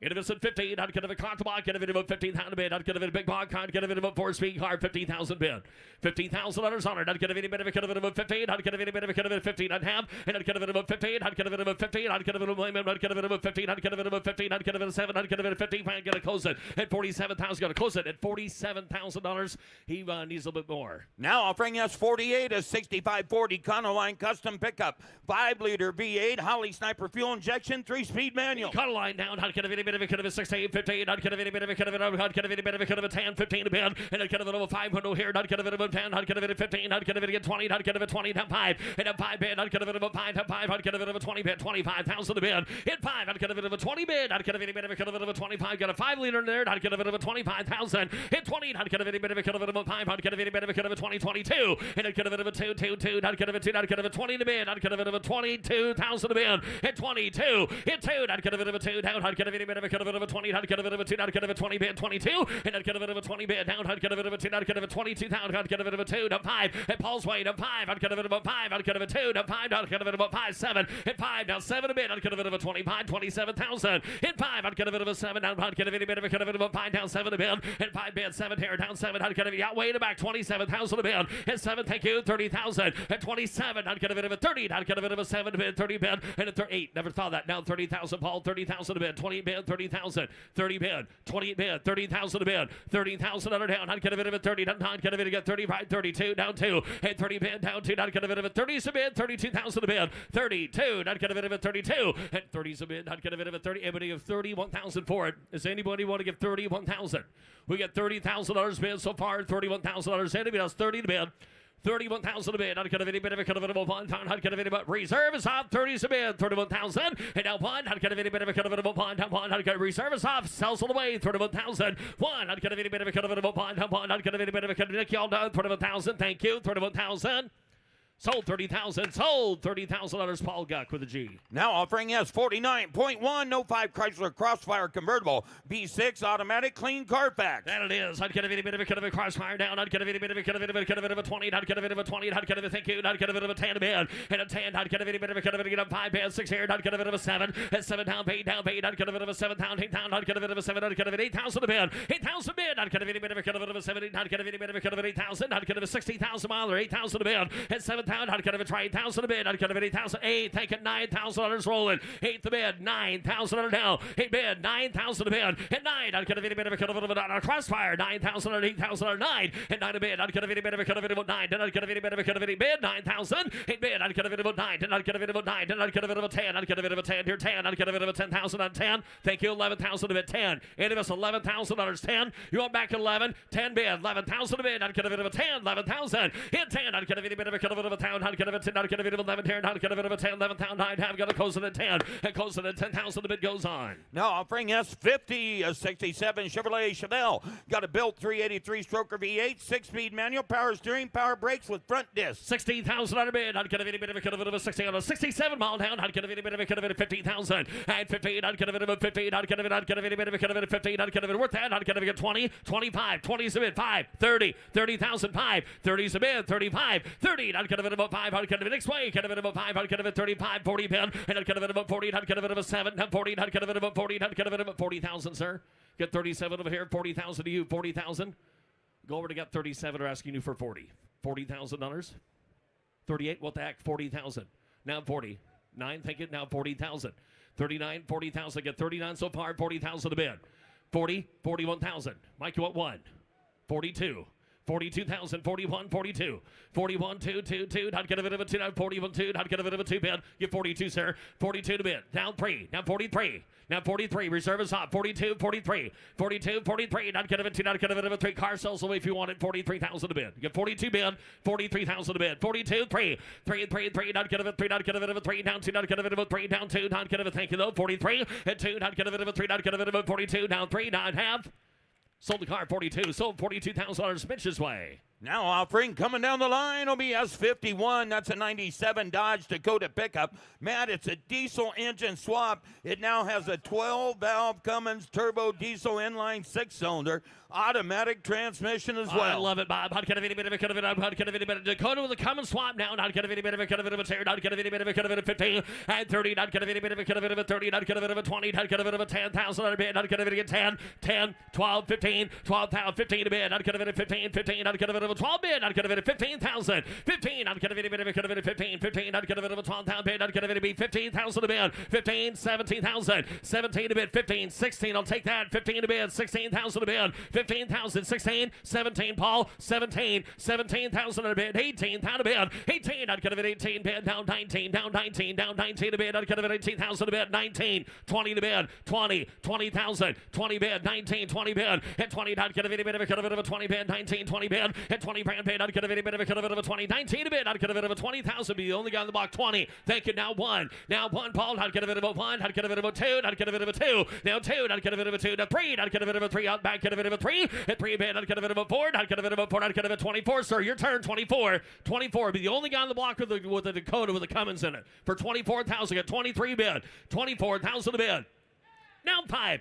Innocent 15, not kind of a Clontobog, kind of it about 15,000 bid, not kind of a big bog, kind of it about 4-speed car, 15,000 bid. $15,000 on it, not kind of any bit of a kind of it about 15, not kind of any bit of a kind of it 15 and a half, and not kind of it about 15, not kind of it about 15, not kind of it about not kind of it about 15, not kind of it about 15, not kind of it 7, not kind of it 15, I'm gonna close it at 47,000, gonna close it at $47,000. He needs a little bit more. Now offering us 48, a 6540 Econoline custom pickup, 5-liter V8, Holly Sniper fuel injection, 3-speed manual. Econoline down, not kind of any bit of a kind of a 16, 15, not kind of any bit of a kind of a not kind of any bit of a kind of a 10, 15 a bit, and not kind of a 5 window here, not kind of a 10, not kind of a 15, not kind of a 20, not kind of a 20, down 5, and a 5 bid, not kind of a 5, down 5, not kind of a 20 bid, 25,000 a bid, hit 5, not kind of a 20 bid, not kind of any bit of a kind of a 25, got a 5-liter in there, not kind of a 25,000, hit 20, not kind of any bit of a kind of a 5, not kind of any bit of a kind of a 20, 22, and not kind of a 2, 2, 2, not kind of a 2, not kind of a 20 in the bid, not kind of a 22,000 a bid, hit 22, hit 2, not kind of a 2, down, not kind of any bit of a kind of a 20, not kind of a 2, not kind of a 20 bid, 22, and not kind of a 20 bid, down, not kind of a 2, not kind of a 22, down, not kind of a 2, down 5, and Paul's way, down 5, not kind of a 5, not kind of a 2, down 5, not kind of a 5, 7, hit 5, down 7 a bit, not kind of a 25, 27,000, hit 5, not kind of a 7, down, not kind of any bit of a kind of a 5, down 7 a bit, and 5 bid, 7 here, down 7, not kind of out way in the back, 27,000 a bit, hit 7, thank you, 30,000, and 27, not kind of a 30, not kind of a 7 bid, 30 bid, and a 38, never thought that, now 30,000, Paul, 30,000 a bid, 20 bid, 30,000, 30 bid, 20 bid, 30,000 a bid, 30,000 under down, not kind of a 30, not kind of a 35, 32, down 2, and 30 bid, down 2, not kind of a 30 a bid, 32,000 a bid, 32, not kind of a 32, and 30 a bid, not kind of a 30, everybody give 31,000 for it. Does anybody want to give 31,000? We got $30,000 bid so far, $31,000. Anybody else 30 to bid? 31,000 a bid, not kind of any bit of a kind of a 1, not kind of any but reserve is off, 30 a bid, 31,000, and now 1, not kind of any bit of a kind of a 1, not kind of reserve is off, sells all the way, 31,000, 1, not kind of any bit of a kind of a 1, not kind of any bit of a kind of Nick, y'all done, 31,000, thank you, 31,000. Sold 30,000. Sold $30,000. Paul Guck with a G. Now offering us 49.1, 05 Chrysler Crossfire convertible, B6 automatic, clean Carfax. That it is. Not kind of any bit of a kind of a Crossfire down. Not kind of any bit of a kind of a 20. Not kind of a 20. Not kind of a thank you. Not kind of a 10 a bid. And a 10. Not kind of any bit of a kind of a 5 bid. 6 here. Not kind of a 7. And 7 down. Paid down. Paid. Not kind of a 7 down. 8 down. Not kind of a 7. Not kind of an 8,000 a bid. 8,000 bid. Not kind of any bit of a kind of a 70. Not kind of any bit of a kind of 8,000. Not kind of a 60,000 mile or 8,000 a bid. And 7 down. Not kind of a try 8,000 a bid. Not kind of an 8,000. 8. Thank it. $9,000 rolling. 8 the bid. 9,000 down. 8 bid. 9,000 a bid. And 9. Not kind of any bit of a kind of a Crossfire. 9,000 or 8,000 or 9. And 9 a bid. Not kind of any bit of a kind of a 9. Not kind of any bit of a kind of a bid. 9,000. 8 bid. Not kind of any 9. Not kind of any 9. Not kind of a 10. Not kind of a 10. Here 10. Not kind of a 10,000 on 10. Thank you. 11,000 a bid. 10. Any of us $11,000. 10. You want back 11. 10 bid. 11,000 a bid. Not kind of a 10. 11,000. Hit 10. Not kind of any bit of a kind of a town, I'd get it 10, I'd get it 11 here, I'd get it 10, 11 town, I'd have got to close it at 10, and close it at 10,000, the bid goes on. Now offering S50, a 67 Chevrolet Chevelle. Got a built 383 stroker V8, 6-speed manual, power steering, power brakes with front disc. 16,000 on a bid. I'd get a bit of a 60 on a 67 mile down. I'd get a bit of 15,000 and 15. I'd get a bit of 15. I'd get a bit of 15. I'd get a bit worth that. I'd get a bit 20, 25, 20's a bid, 5, 30, 30,000, 5, 30's a bid, 35, 30. I'd get a bit of 5. I'd get a bit next way. Get a bit of 5. I'd get a bit 35, 40 bid, and I'd get a bit of 40. I'd get a bit of 7, 40. I'd get a bit of 40. I'd get a bit of 40,000, sir. Get 37 over here. 40,000 to you. 40,000. Go over to get 37. Are asking you for 40. $40,000. 38, what the heck? 40,000. Now 40. 9, thank you. Now 40,000. 39, 40,000. Get 39 so far. 40,000 to bid. 40, 41,000. Mike, you want 1? 42. 42,000, 41, 42, 41, 2, 2, 2, I'd get a bit of a 2, now 41, 2, I'd get a bit of a 2 bid, get 42, sir, 42 to bid, down 3, now 43, now 43, reserve is hot, 42, 43, 42, 43, I'd get a bit of 2, I'd get a bit of a 3, car sells away if you want it, 43,000 to bid, get 42 bid, 43,000 to bid, 42, 3, 3, 3, 3, I'd get a bit of 3, I'd get a bit of a 3, down 2, I'd get a bit of a 3, down 2, I'd get a bit of a, thank you though, 43, and 2, I'd get a bit of a 3, I'd get a bit of a 42, down 3, I'd have, sold the car 42, sold $42,000 Mitch's way. Now offering, coming down the line, will be S51. That's a 97 Dodge Dakota pickup. Matt, it's a diesel engine swap. It now has a 12-valve Cummins turbo diesel inline 6-cylinder automatic transmission as well. I love it, Bob. I'd get a bit of a cut of it. I'd get a bit of a Dakota with a Cummins swap now. I'd get a bit of a cut of it. I'd get a bit of a cut of it. 15 and 30. I'd get a bit of a cut of it. 30. I'd get a bit of a 20. I'd get a bit of a 10,000 on a bid. I'd get a bit of a 10, 10, 12, 15, 12,000, 15 a bid. I'd get a bit of 15, 15. I'd get a bit of a 12 bid. I'd get a bit of 15,000, 15. I'd get a bit of a cut of it. 15, 15. I'd get a bit of a 12,000 bid. I'd get a bit of a 15,000 a bid. 15, 17,000, 17 a bid. 15, 16. I'll take that. 15 a bid. 16,000 a bid. 15,000, 16. 17, Paul, 17, 17,000 a bid, 18,000 a bid, 18, I'd get a bit, 18 bid, down 19, down 19, down 19 a bid, I'd get a bit, 18,000 a bid, 19, 20 a bid, 20, 20,000, 20 bid, 19, 20 bid, and 20, I'd get a bit of a cut of it of a 20 bid, 19, 20 bid, and 20 brand bid, I'd get a bit of a cut of it of a 20, 19 a bid, I'd get a bit of a 20,000, be the only guy on the block, 20, thank you, now 1, Paul, I'd get a bit of a 1, I'd get a bit of a 2, I'd get a bit of a 2, now 2, I'd get a bit of a 2, now 3, I'd get a bit of a 3, out back, get a bit of a 3, and 3 bid, I'd get a bit of a 4, I'd get a bit of a 4, I'd get a bit of a 24, sir, your turn, 24, 24, be the only guy on the block with the Dakota with the Cummins in it, for 24,000, get 23 bid, 24,000 a bid. Now 5,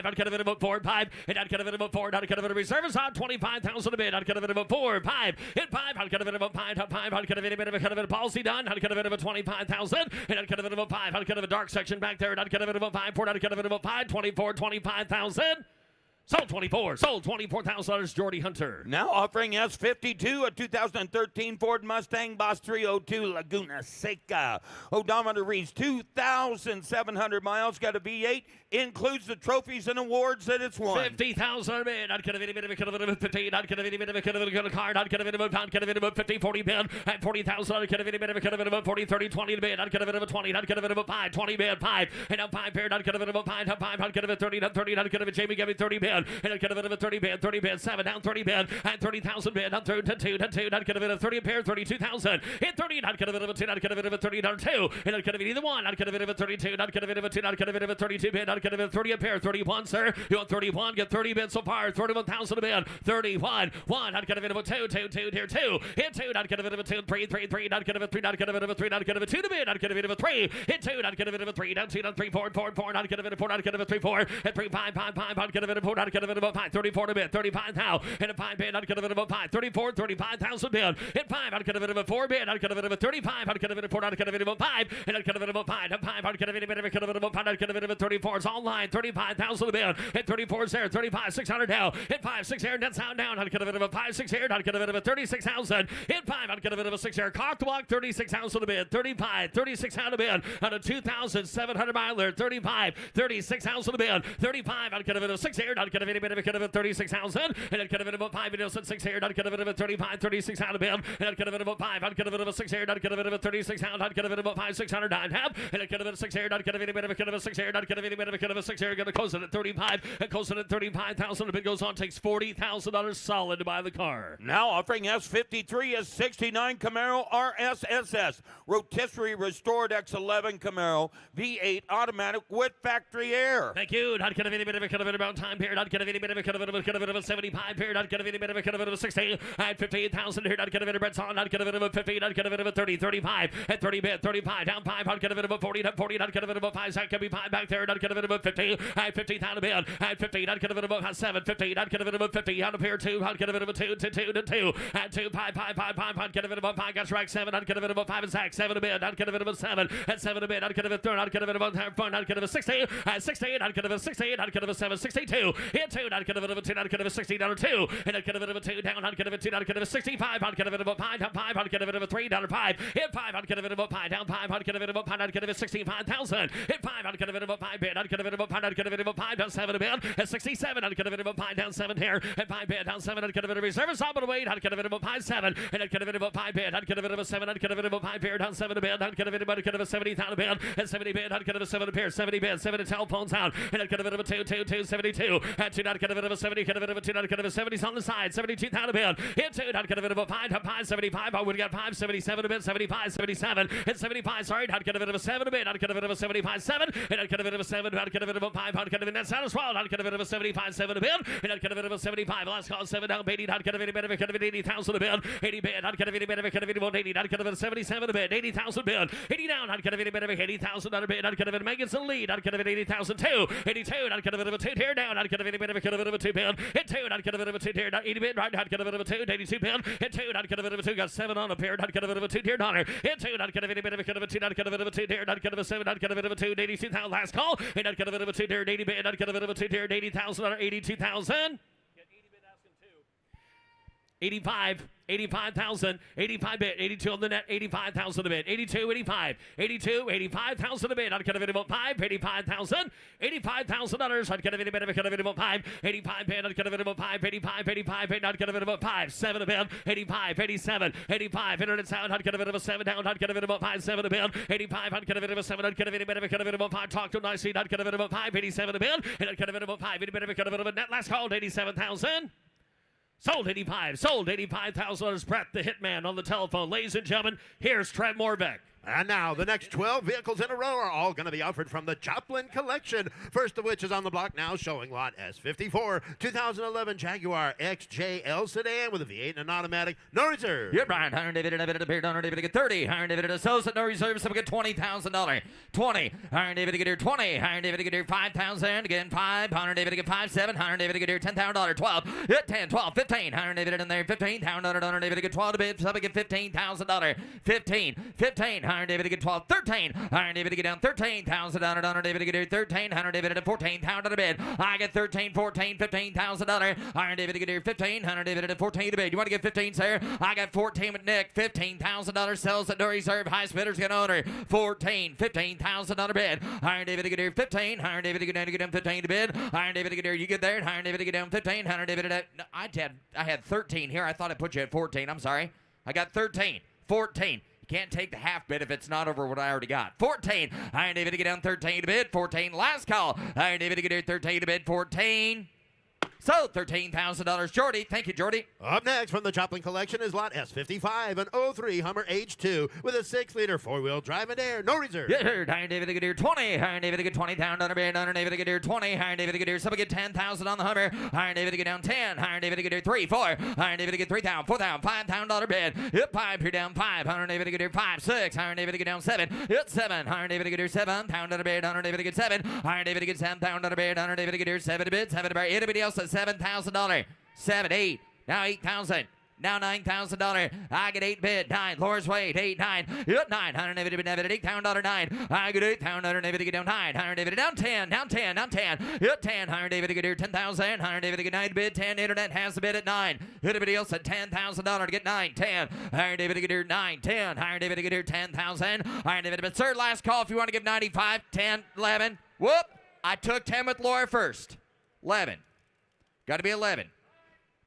I'd get a bit of a 4, 5, and I'd get a bit of a 4, I'd get a bit of a reserve is on 25,000 a bid, I'd get a bit of a 4, 5, and 5, I'd get a bit of a 5, I'd get a bit of a policy done, I'd get a bit of a 25,000, and I'd get a bit of a 5, I'd get a dark section back there, and I'd get a bit of a 5, 4, I'd get a bit of a 5, 24, 25,000. Sold 24. Sold $24,000, Jordy Hunter. Now offering S52, a 2013 Ford Mustang Boss 302 Laguna Seca. Odometer reads 2,700 miles. Got a V8. Includes the trophies and awards that it's won. 50,000 bid. I'd get a bit of a cut of it of 15. I'd get a bit of a cut of a card. I'd get a bit of a pound. Get a bit of a 50, 40 bid. At 40,000, I'd get a bit of a cut of it of 40, 30, 20 bid. I'd get a bit of a 20. I'd get a bit of a 5, 20 bid. 5. And a 5 bid. I'd get a bit of a 5. 5. I'd get a bit of 30. 30. I'd get a bit. Jamie gave me 30 bid. And I'd get a bit of a 30 bid. 30 bid. 7 down 30 bid. And 30,000 bid. Down 2. I'd get a bit of 30 pair. 32,000. Hit 30. I'd get a bit of a 2. I'd get a bit of a 30 down 2. And I'd get a bit either one. I'd get a bit of a 32. I'd get a bit of a 2. I'd get a bit of a 32 bid. I'd get a bit of 30 a pair. 31, sir. You want 31? Get 30 bids so far. 31,000 a bid. 31. 1. I'd get a bit of a 2. 2. Here 2. Hit 2. I'd get a bit of a 2. 3. I'd get a bit of a 3. I'd get a bit of a 3. I'd get a bit of a 2 to bid. I'd get a bit of a 3. Hit 2. I'd get a bit of a 3. Down 2. Down 3. 4. 4. I'd get a bit of 4. I'd get a bit of 3. 4. At 3. 5. I'd get a bit of 4. I'd get a bit of a 5. 34 to bid. 35 now. And a 5 bid. I'd get a bit of a 5. 34. 35,000 bid. Hit 5. I'd get a bit of a 4 bid. I'd get a bit of a 35. I'd get a bit of 4. I'd get a bit of a 5. And I'd get a bit of a 5. At 5. I'd get a bit of a 5. I'd get a bit of a 34. It's online. 35,000 a bid. Hit 34 is there. 35. 600 now. Hit 5. 6 here. Net sound down. I'd get a bit of a 5. 6 here. I'd get a bit of a 36,000. Hit 5. I'd get a bit of a 6 here. Cock to walk. 36,000 a bid. 35. 36,000 a bid. On a 2,700 miler. 35. 36,000 a bid. 35. I'd get a bit of 6 here. I'd I'd get a bit of a 36,000. And I'd get a bit of a 5 and 6 here. I'd get a bit of a 35, 36 out of bid. And I'd get a bit of a 5. I'd get a bit of a 6 here. I'd get a bit of a 36 out. I'd get a bit of a 5, 600 9 half. And I'd get a bit of 6 here. I'd get a bit of a 6 here. I'd get a bit of a 6 here. Going to close it at 35. And close it at 35,000. The bid goes on. Takes $40,000 solid to buy the car. Now offering S53, S69 Camaro RSSS. Rotisserie restored X11 Camaro V8 automatic with factory air. Thank you. I'd get a bit of a about time period. I'd get a bit of a 75 period. I'd get a bit of a 60. I'd 58,000 here. I'd get a bit of a on. I'd get a bit of a 15. I'd get a bit of a 30, 35. At 30 bid, 35 down 5. I'd get a bit of a 40. At 40, I'd get a bit of a 5. That could be 5 back there. I'd get a bit of a 50. I'd 50,000 bid. I'd 15. I'd get a bit of a 7. 15. I'd get a bit of a 50. Out of here 2. I'd get a bit of a 2 to 2 to 2. At 2 5 5 5 5. I'd get a bit of a 5. Got rack 7. I'd get a bit of a 5 and sack 7 a bid. I'd get a bit of a 7. At 7 a bid. I'd get a bit of 3. I'd get a bit of a 4. I'd get a bit of a 60. At 68. I'd get a bit of a 68. I'd get a bit of a 7. 62. Hit 2. I'd get a bit of a 2. I'd get a bit of a 60 down to 2. And I'd get a bit of a 2 down. I'd get a bit of a 2. I'd get a bit of a 65. I'd get a bit of a 5 down 5. I'd get a bit of a 3 down to 5. Hit 5. I'd get a bit of a 5 down 5. I'd get a bit of a 5. I'd get a bit of 65,000. Hit 5. I'd get a bit of a 5 bid. I'd get a bit of a 5. I'd get a bit of a 5 down 7 a bid. At 67. I'd get a bit of a 5 down 7 here. At 5 bid down 7. I'd get a bit of a reserve stop and wait. I'd get a bit of a 5 7. And I'd get a bit of a 5 bid. I'd get a bit of a 7. I'd get a bit of a 5 bid down 7 a bid. I'd get a bit of a 70,000 bid. At 70 bid. I'd get a 7 pair. 70 bid. 7 telephones out. And I'd get a bit of a 2 72. At 2. I'd get a bit of a 70. Get a bit of a 2. I'd get a bit of a 70s on the side. 72,000 bid. Hit 2. I'd get a bit of a 5 75. I would have got 5 77 a bit. 75 77. At 75. Sorry. I'd get a bit of a 7 a bit. I'd get a bit of a 75 7. And I'd get a bit of a 7. I'd get a bit of a 5. I'd get a bit of a net swell. I'd get a bit of a 75 7 a bid. And I'd get a bit of a 75. Last call 7 down 80. I'd get a bit of a 80,000 a bid. 80 bid. I'd get a bit of a 80. I'd get a bit of 77 a bid. 80,000 bid. 80 down. I'd get a bit of a 80,000 a bid. I'd get a bit of Megan's a lead. I'd get a bit of 80,000 2. 82. I'd get a bit of a 2 tear down. I'd get a bit of a 2 bid. Hit 2. I'd get a bit of a 2 tear down. 80 bid. Right. I'd get a bit of a 2. 82 bid. Hit 2. I'd get a bit of a 2. Got 7 on a pair. I'd get a bit of a 2 tear down. Hit 2. I'd get a bit of a 2. I'd get a bit of a 2 tear. I'd get a 7. I'd get a bit of a 2. 82,000 last call. And I'd get a bit of a 2 tear. 80 bid. I'd get a bit of a 2 tear. 80,000 82,000. 85, 85,000, 85 bid, 82 on the net, 85,000 a bid, 82, 85, 82, 85,000 a bid. I'd get a bit of 5, 85,000, $85,000. I'd get a bit of 5, 85 bid. I'd get a bit of 5, 85 bid. I'd get a bit of 5, 7 a bid, 85, 87, 85. Internet sound. I'd get a bit of a 7 down. I'd get a bit of 5, 7 a bid, 85. I'd get a bit of a 7. I'd get a bit of 5. Talk to nicely. I'd get a bit of 5, 87 a bid, and I'd get a bit of 5, 80 bid. Get a bit of a net. Last call, 87,000. Sold 85. Sold $85,000. Brett the Hitman on the telephone. Ladies and gentlemen, here's Trent Morbeck. And now, the next 12 vehicles in a row are all going to be offered from the Joplin Collection. First of which is on the block now, showing lot S54, 2011 Jaguar XJL sedan with a V8 and an automatic, no reserve. You're Brian. Hiring David at appeared on David to get 30. Hiring David at sells at no reserve, so we get $20,000. 20. Hiring David to get here 20. Hiring David to get here 5,000. Again 5. Hiring David to get 5, 7. Hiring David to get here $10,000. 12. Hit 10, 12, 15. Hiring David in there 15. Hiring David to get 12 to bid, so we get $15,000. 15. 15. Hiring David to get 12, 13. Hiring David to get down $13,000. Honor David to get here 13. Hunter David at 14,000 to bid. I get 13, 14, $15,000. Hiring David to get here 15. Hunter David at 14 to bid. You want to get 15, sir? I got 14 with Nick. $15,000 sells at no reserve. Highest bidder's get owner 14. $15,000 bid. Hiring David to get here 15. Hiring David to get down 15 to bid. Hiring David to get here. You get there. Hiring David to get down 15. Hunter David at no, I had 13 here. I thought I put you at 14. I'm sorry. I got 13. 14. Can't take the half bid if it's not over what I already got. 14. Hiring David to get down 13 to bid. 14. Last call. Hiring David to get here 13 to bid. 14. So, $13,000. Jordy. Thank you, Jordy. Up next from the Joplin Collection is lot S55, an 03 Hummer H2 with a 6-liter 4-wheel drive and air, no reserve. Yeah, hiring David to get here 20. Hiring David to get 20,000 on a bid. Hiring David to get here 20. Hiring David to get here. Somebody get 10,000 on the Hummer. Hiring David to get down 10. Hiring David to get here 3, 4. Hiring David to get 3,000, 4,000, $5,000 bid. Hit 5. You're down 5. Hiring David to get here 5, 6. Hiring David to get down 7. Hit 7. Hiring David to get here 7,000 on a bid. Hiring David to get 7. Hiring David to get 7,000 on a bid. Hiring David to get here 7 to bid. 7 to bid. Anybody else at $7,000? 7, 8, now 8,000, now $9,000. I get 8 bid, 9. Laura's Wade, 8, 9, hit 9. Hunter David to bid, $8,000, 9. I get 8,000. Hunter David to get down 9. Hunter David down 10, down 10, down 10. Hit 10. Hunter David to get here 10,000. Hunter David to get 9 bid, 10. Internet has the bid at 9. Anybody else at $10,000 to get 9, 10. Hunter David to get here 9, 10. Hunter David to get here 10,000. Hunter David to bid, sir, last call if you want to give 95, 10, 11. Whoop, I took 10 with Laura first. 11. Got to be 11.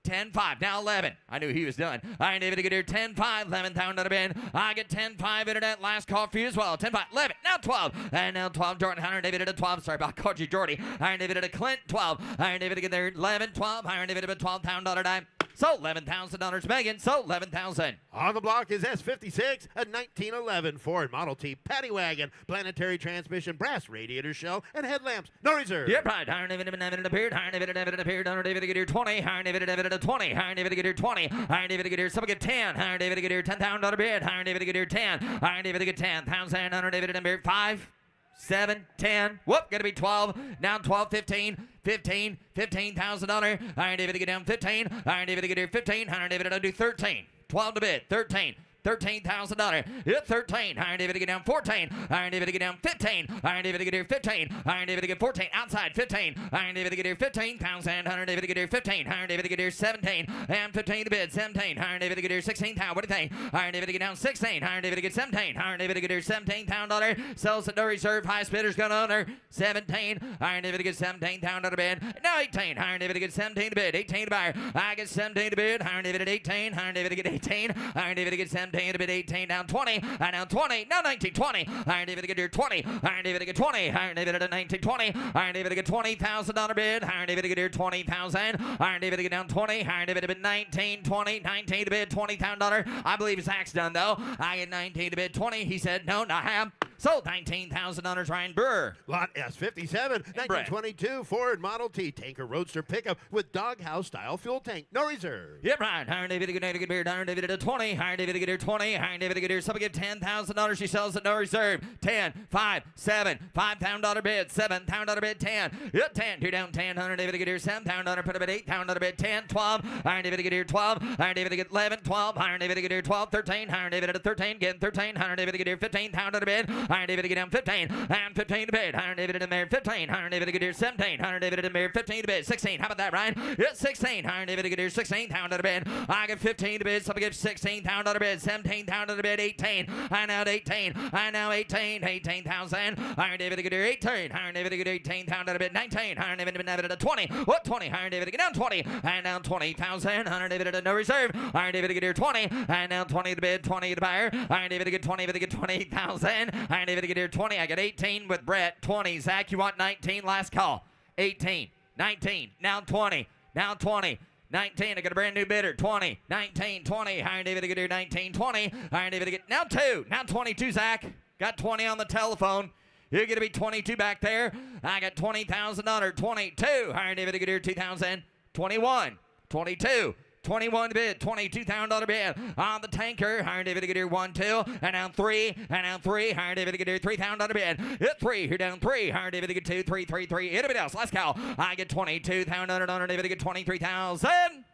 10-5, now 11. I knew he was done. Iron David to get here, 10-5, 11 pound out of bin. I get 10-5 internet, last call for you as well. 10-5, 11, now 12. And now 12, Jordan Hunter, David at a 12. Sorry about called you Jordy. Iron David at a Clint, 12. Iron David to get there, 11, 12. Iron David at a 12 pound dollar dime. So $11,000, Megan. So $11,000. On the block is S56, a 1911 Ford Model T paddy wagon, planetary transmission, brass radiator shell, and headlamps. No reserve. Yep, right. Iron David appeared. Iron David appeared. Iron David to get here, 20. Iron David at a 20. Iron David to get here, 20. Iron David to get here, someone get 10. Iron David to get here, $10,000 bid. Iron David to get here, 10. Iron David to get 10,000. Iron David to get here, 5. 7, 10, whoop, gonna be 12, down 12, 15, $15,000. Iron David to get down 15, Iron David to get here 15, Iron David to do 13, 12 to bid, 13. $13,000. Hit 13. Iron David to get down 14. Iron David to get down 15. Iron David to get here 15. Iron David to get 14. Outside 15. Iron David to get here 15,000. Iron David to get here 15. Iron David to get here 17. And 15 to bid. 17. Iron David to get here 16,000. What do you think? Iron David to get down 16. Iron David to get 17. Iron David to get here $17,000. Sells at no reserve. Highest bidder's gonna owner 17. Iron David to get 17,000 to bid. Now 18. Iron David to get 17 to bid. 18 to buyer. I get 17 to bid. Iron David at 18. Iron David to get 18. Iron David to get 17. To bid 18, down 20, and down 20, now 19, 20. Iron David to get here 20. Iron David to get 20. Iron David at a 19, 20. Iron David to get $20,000 bid. Iron David to get here 20,000. Iron David to get down 20. Iron David to bid 19, 20. 19 to bid $20,000. I believe Zach's done though. I get 19 to bid 20. He said no, not him. Sold $19,000. Ryan Burr. Lot S57, 1922 Ford Model T tanker roadster pickup with doghouse style fuel tank. No reserve. Yep, right. Iron David to get beard. Iron David at a 20. Iron David to get here 20. Iron David to get here. Somebody get $10,000. She sells at no reserve. 10, 5, 7. $5,000 bid. $7,000 bid. 10. Yep, 10. Two down 10. Iron David to get here. $7,000. Put a bid. $8,000 bid. 10, 12. Iron David to get here 12. Iron David to get 11, 12. Iron David to get here 12, 13. Iron David at a 13. Getting 13. Iron David to get here $15,000 bid. Iron David to get down 15. And 15 to bid. Iron David to marry 15. Iron David to get here 17. Iron David to marry 15 to bid. 16. How about that, Ryan? It's 16. Iron David to get here 16,000 to bid. I get 15 to bid. Somebody gives 16,000 to bid. 17,000 to bid. 18. I now 18. I now 18. 18,000. Iron David to get here 18. Iron David to get 18,000 to bid. 19. Iron David to bid at a 20. What 20? Iron David to get down 20. And down 20,000. Iron David at a no reserve. Iron David to get here 20. And now 20 to bid. 20 to buyer. Iron David to get 20. David to get 20,000. Iron David to get here 20. I get 18 with Brett. 20. Zach, you want 19? Last call. 18. 19. Now 20. Now 20. 19, I got a brand new bidder. 20, 19, 20. Iron David to get here 19, 20. Iron David to get now 2. Now 22, Zach. Got 20 on the telephone. You're going to be 22 back there. I got $20,000. 22. Iron David to get here 2,000. 21, 22. 21 bid, $22,000 bid on the tanker. Iron David to get here 1, 2, and now 3, and now 3. Iron David to get here $3,000 bid. Hit 3, here down 3. Iron David to get 2, 3, 3, 3. Anybody else? Let's go. I get $22,000. Iron David to get 23,000.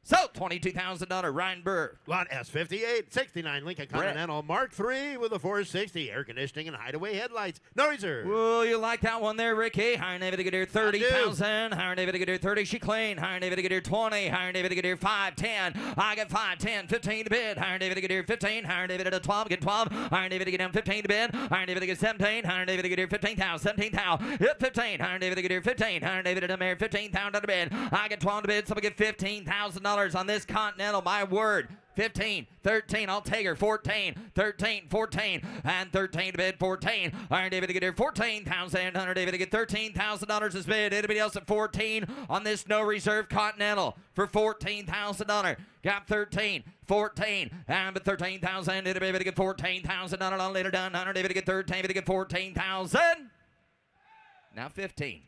So, $22,000, Ryan Burr. Lot S58, 69 Lincoln Continental Mark III with a 460 air conditioning and hideaway headlights. No reserve. Well, you like that one there, Ricky. Iron David to get here 30,000. Iron David to get here 30. She clean. Iron David to get here 20. Iron David to get here 5, 10. I got 5, 10, 15 to bid. Iron David to get here 15. Iron David at a 12. Get 12. Iron David to get down 15 to bid. Iron David to get 17. Iron David to get here 15,000. 17,000. Hit 15. Iron David to get here 15. Iron David to marry 15,000 to bid. I get 12 to bid. Somebody get $15,000 on this Continental. My word. 15, 13, I'll take her. 14, 13, 14, and 13 to bid. 14. Iron David to get here 14,000. Iron David to get $13,000 is bid. Anybody else at 14 on this no reserve Continental for $14,000? Got 13, 14, and but 13,000. David to get $14,000 on later done. Iron David to get 13, David to get 14,000. Now 15.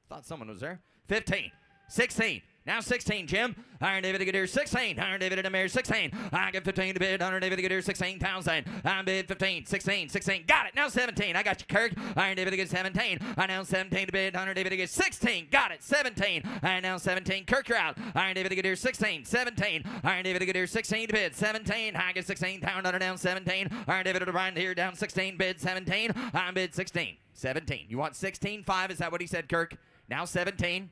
Thought someone was there. 15, 16. Now 16, Jim. Iron David to get here 16. Iron David to marry 16. I get 15 to bid. Iron David to get here 16,000. I bid 15, 16, 16. Got it. Now 17. I got you, Kirk. Iron David to get 17. I now 17 to bid. Iron David to get 16. Got it. 17. I now 17. Kirk, you're out. Iron David to get here 16. 17. Iron David to get here 16 to bid. 17. I get 16. Down, down 17. Iron David to Ryan here down 16. Bid 17. I bid 16. 17. You want 16, 5? Is that what he said, Kirk? Now 17.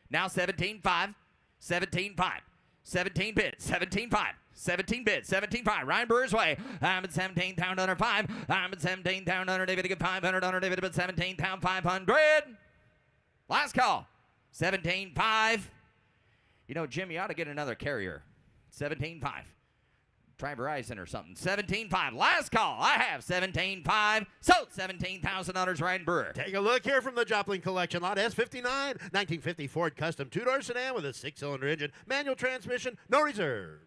Now 17, 5. 17, 5. 17 bid. 17, 5. 17 bid. 17, 5. Ryan Brewer's way. I'm at 17,000 under 5. I'm at 17,000 under David to get 500 under David to bid 17,500. Last call. 17.5. You know, Jim, you ought to get another carrier. 17.5. Try Verizon or something. 17.5. Last call. I have 17.5. Sold $17,000 Ryan Brewer. Take a look here from the Joplin Collection. Lot S59, 1950 Ford Custom two-door sedan with a six-cylinder engine, manual transmission, no reserve.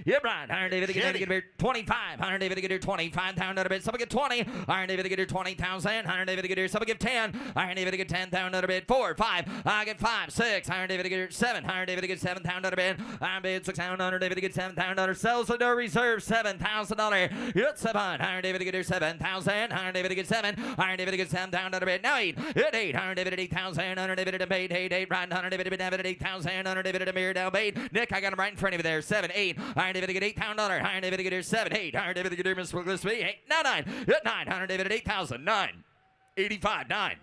Yep, right. Iron David to get 25. Iron David to get 25. Down to bid. Some get 20. Iron David to get 20,000. Iron David to get some get 10. Iron David to get 10. Down to bid. 4, 5. I get 5, 6. Iron David to get 7. Iron David to get 7. Down to bid. Iron bid 6. Iron David to get 7. Down to sells with no reserve. $7,000. Hit 7. Iron David to get 7,000. Iron David to get 7. Iron David to get 7. Down to bid. Now 8. Hit 8. Iron David at 8,000. Iron David at 8. 8. Right. Iron David at 8,000. Iron David at mirror down 8. Nick, I got him right in front of you there. 7, 8. Iron David to get $8,000. Iron David to get 7, 8. Iron David to get Miss Willis 8. Now 9. Hit 9. Iron David at 8,000. 9. 85. 9.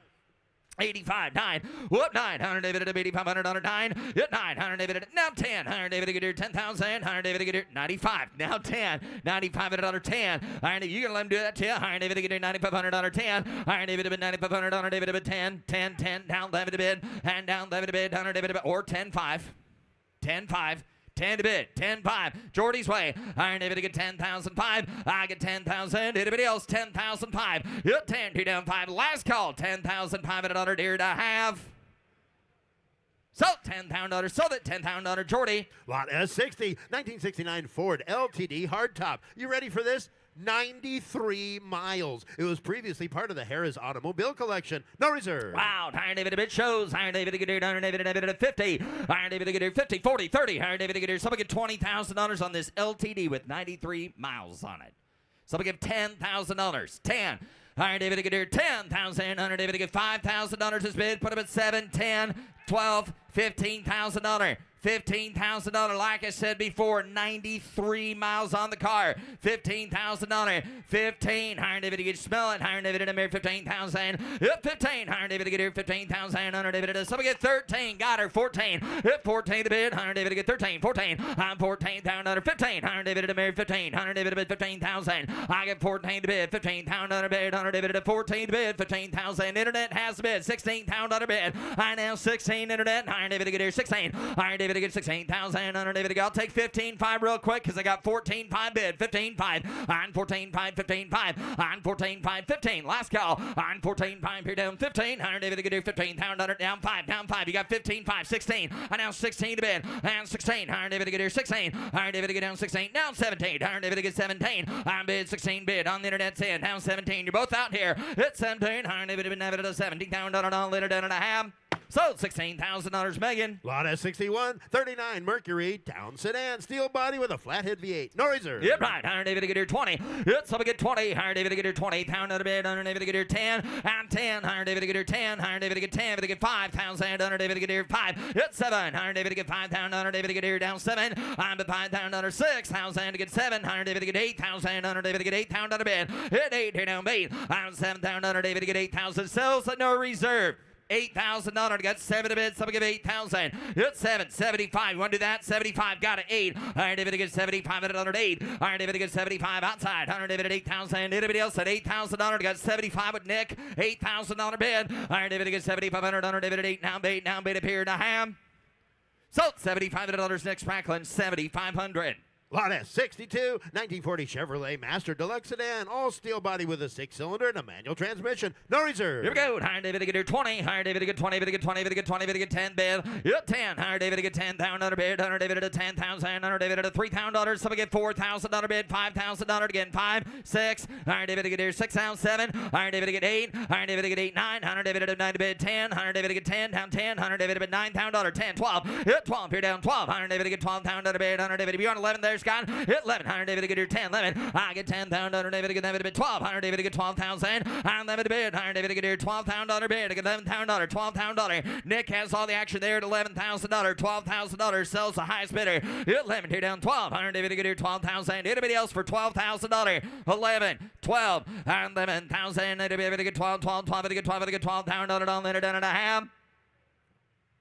85, 9. Whoop, 9. Iron David at 8,500. 9. Hit 9. Iron David at now 10. Iron David to get 10,000. Iron David to get 95. Now 10. 95 at 10. Iron David, you gonna let him do that too? Iron David to get 9,500. 10. Iron David to bid 9,500. Iron David to bid 10. 10, 10. Down David to bid. And down David to bid. Iron David to bid. Or 10, 5. 10, 5. 10 to bid, 10-5. Jordy's way. Iron David to get 10,005. I get 10,000. Anybody else? 10,005. Hit 10, 2 down 5. Last call. 10,005 at $100 here to have. So $10,000. Sold it. $10,000. Jordy. Lot S60, 1969 Ford LTD hardtop. You ready for this? 93 miles. It was previously part of the Harris Automobile Collection. No reserve. Wow. Iron David a bit shows. Iron David to get Iron David at 50. Iron David to get 50, 40, 30. Iron David to get somebody get $20,000 on this LTD with 93 miles on it. Somebody give $10,000. 10. Iron David to get 10,000. Iron David to get $5,000 is bid. Put him at 7, 10, 12, $15,000. $15,000, like I said before, 93 miles on the car. $15,000. 15. Iron David to get smelling. Iron David to marry 15,000. 15. Iron David to get here 15,000. Iron David to somebody get 13. Got her 14. 14 to bid. Iron David to get 13. 14. I'm 14 down under 15. Iron David to marry 15. Iron David to bid 15,000. I get 14 to bid. 15,000 under bid. Iron David to 14 to bid. 15,000. Internet has the bid. 16,000 under bid. I now 16 internet. Iron David to get here 16. Iron David to get 16,000. Under David to go. I'll take 15.5 real quick because I got 14.5 bid. 15.5. On 14.5. 15.5. On 14.5. 15. Last call. On 14.5 here down 15. Iron David to get here 15,000. Under down 5. Down 5. You got 15.5. 16. I now 16 to bid. And 16. Iron David to get here 16. Iron David to get down 16. Down 17. Iron David to get 17. I'm bid 16 bid. On the internet 10. Down 17. You're both out here. Hit 17. Iron David to bid at $17,000 on later down and a half. Sold $16,000, Megan. Lot S61, 39 Mercury, town sedan, steel body with a flathead V8, no reserve. Yep, right. Iron David to get here 20. Hit somebody get 20. Iron David to get here 20. Pound out of bed. Iron David to get here 10. And 10. Iron David to get here 10. Iron David to get 10. David to get 5,000. Iron David to get here 5. Hit 7. Iron David to get 5,000. Iron David to get here down 7. I'm at 5,000 under 6,000 to get 7. Iron David to get 8,000. Iron David to get 8,000 out of bed. Hit 8. Here down 8. I'm 7,000. Iron David to get 8,000. Sells at no reserve. $8,000. Got 7 to bid. Somebody give 8,000. Hit 7. 75. You want to do that? 75. Got it. 8. Iron David to get 75 at another 8. Iron David to get 75 outside. Iron David at 8,000. Anybody else at $8,000? Got 75 with Nick. $8,000 bid. Iron David to get 7,500. Iron David at 8. Now bid. Now bid appeared to ham. Sold $7,500. Nick Sprackland. 7,500. Lot S62, 1940 Chevrolet Master Deluxe Sedan, all steel body with a 6-cylinder and a manual transmission, no reserve. Here we go. Iron David to get here 20. Iron David to get 20. David to get 20. David to get 20. David to get 10 bid. Hit 10. Iron David to get 10,000 under bid. Iron David to 10,000. Iron David to $3,000. Somebody get $4,000 bid. $5,000 again. 5, 6. Iron David to get here 6,000. 7. Iron David to get 8. Iron David to get 8, 9. Iron David to 9 to bid 10. Iron David to get 10 down 10. Iron David to bid $9,000. 10, 12. Hit 12. Here down 12. Iron David to get 12,000 under bid. Iron David to be on 11 there, Scott. Hit 11. Iron David to get here 10, 11. I get 10,000. Iron David to get 11 to bid 12. Iron David to get 12,000. Iron David to bid. Iron David to get here $12,000 bid. I get $11,000. $12,000. Nick has all the action there at $11,000. $12,000 sells the highest bidder. 11 here down 12. Iron David to get here 12,000. Anybody else for $12,000? 11, 12, and 11,000. David to get 12, 12, 12. To get 12. To get 12,000 on later down and a half.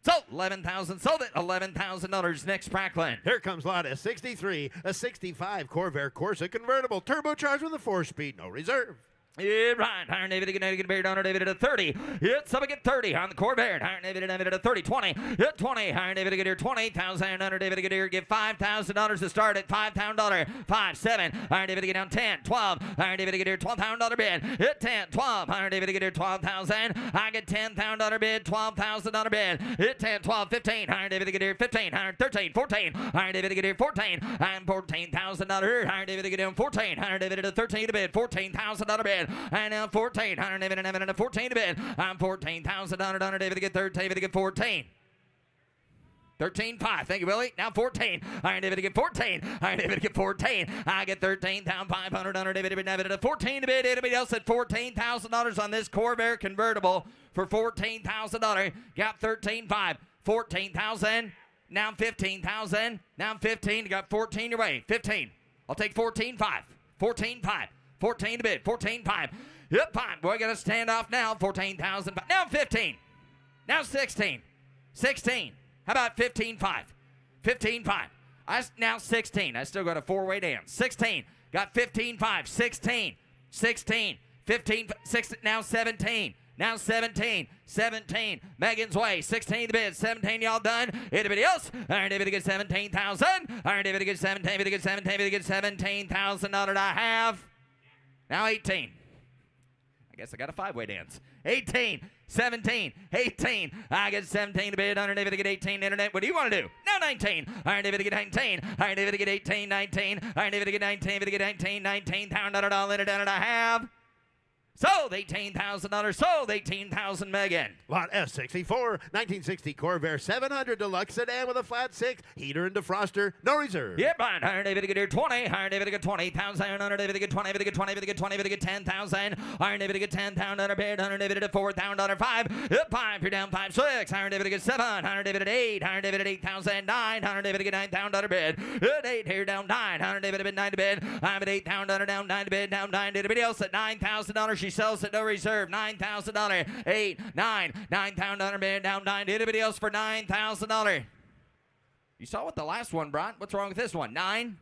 Sold 11,000. Sold it. $11,000. Nick Sprackland. Here comes lot S63, a 65 Corvair Corsa convertible, turbocharged with a 4-speed, no reserve. Yeah, right. Iron David get Beard on David at a 30. Hit some get 30 on the Corvair. Iron David at a 30. 20. Hit 20. Iron David get here 20,000. Under David get here. Give $5,000 to start at $5,000. 5, 7. Iron David get down 10. 12. Iron David get here $12,000 bid. Hit 10. 12. Iron David get here 12,000. I get $10,000 bid. $12,000 bid. Hit 10. 12. 15. Iron David get here 15. Iron 13. 14. Iron David get here 14. I'm $14,000. Iron David get down 14. Iron David at a 13 to bid. $14,000 bid. And now 14. 111 and a 14 to bid. I'm 14,000. 100 David to get 13. David to get 14. 13.5. Thank you, Willie. Now 14. Iron David to get 14. Iron David to get 14. I get 13,500. Under David to 14 to bid. Anybody else at $14,000 on this Corvair convertible for $14,000? Got 13.5. 14,000. Now 15,000. Now 15. You got 14 your way. 15. I'll take 14.5. 14.5. 14 to bid. 14.5. Yep, fine. We're going to stand off now. 14,000. Now 15. Now 16. 16. How about 15.5? 15.5. Now 16. I still got a four-way dance. 16. Got 15.5. 16. 16. 15. 16. Now 17. Now 17. 17. Megan's way. 16 to bid. 17. Y'all done? Anybody else? Iron David to get 17,000. Iron David to get 17. David to get 17. David to get $17,000. I have. Now 18. I guess I got a five-way dance. 18, 17, 18. I get 17 to bid. Iron David to get 18. Internet, what do you want to do? Now 19. Iron David to get 19. Iron David to get 18, 19. Iron David to get 19. David to get 19, 19. $1,000 in it, and I have. Sold $18,000. Sold 18,000. Megan. Lot S64, 1960 Corvair 700 Deluxe Sedan with a flat 6, heater and defroster, no reserve. Yep, fine. Iron David to get here 20. Iron David to get 20,000. Iron David to get 20. David to get 20. David to get 20. David to get 10,000. Iron David to get 10,000 bid. Iron David to $4,000. 5. Yep, 5. You're down 5, 6. Iron David to get 7. Iron David at 8. Iron David at 8,000. 9. Iron David to get $9,000 bid. At 8 here down 9. Iron David at 9 to bid. I'm at 8,000 down 9 to bid. Down 9. Anybody else at $9,000? She sells at no reserve. $9,000. 8, 9. $9,000 bid. Down 9. Anybody else for $9,000? You saw what the last one brought. What's wrong with this one? 9.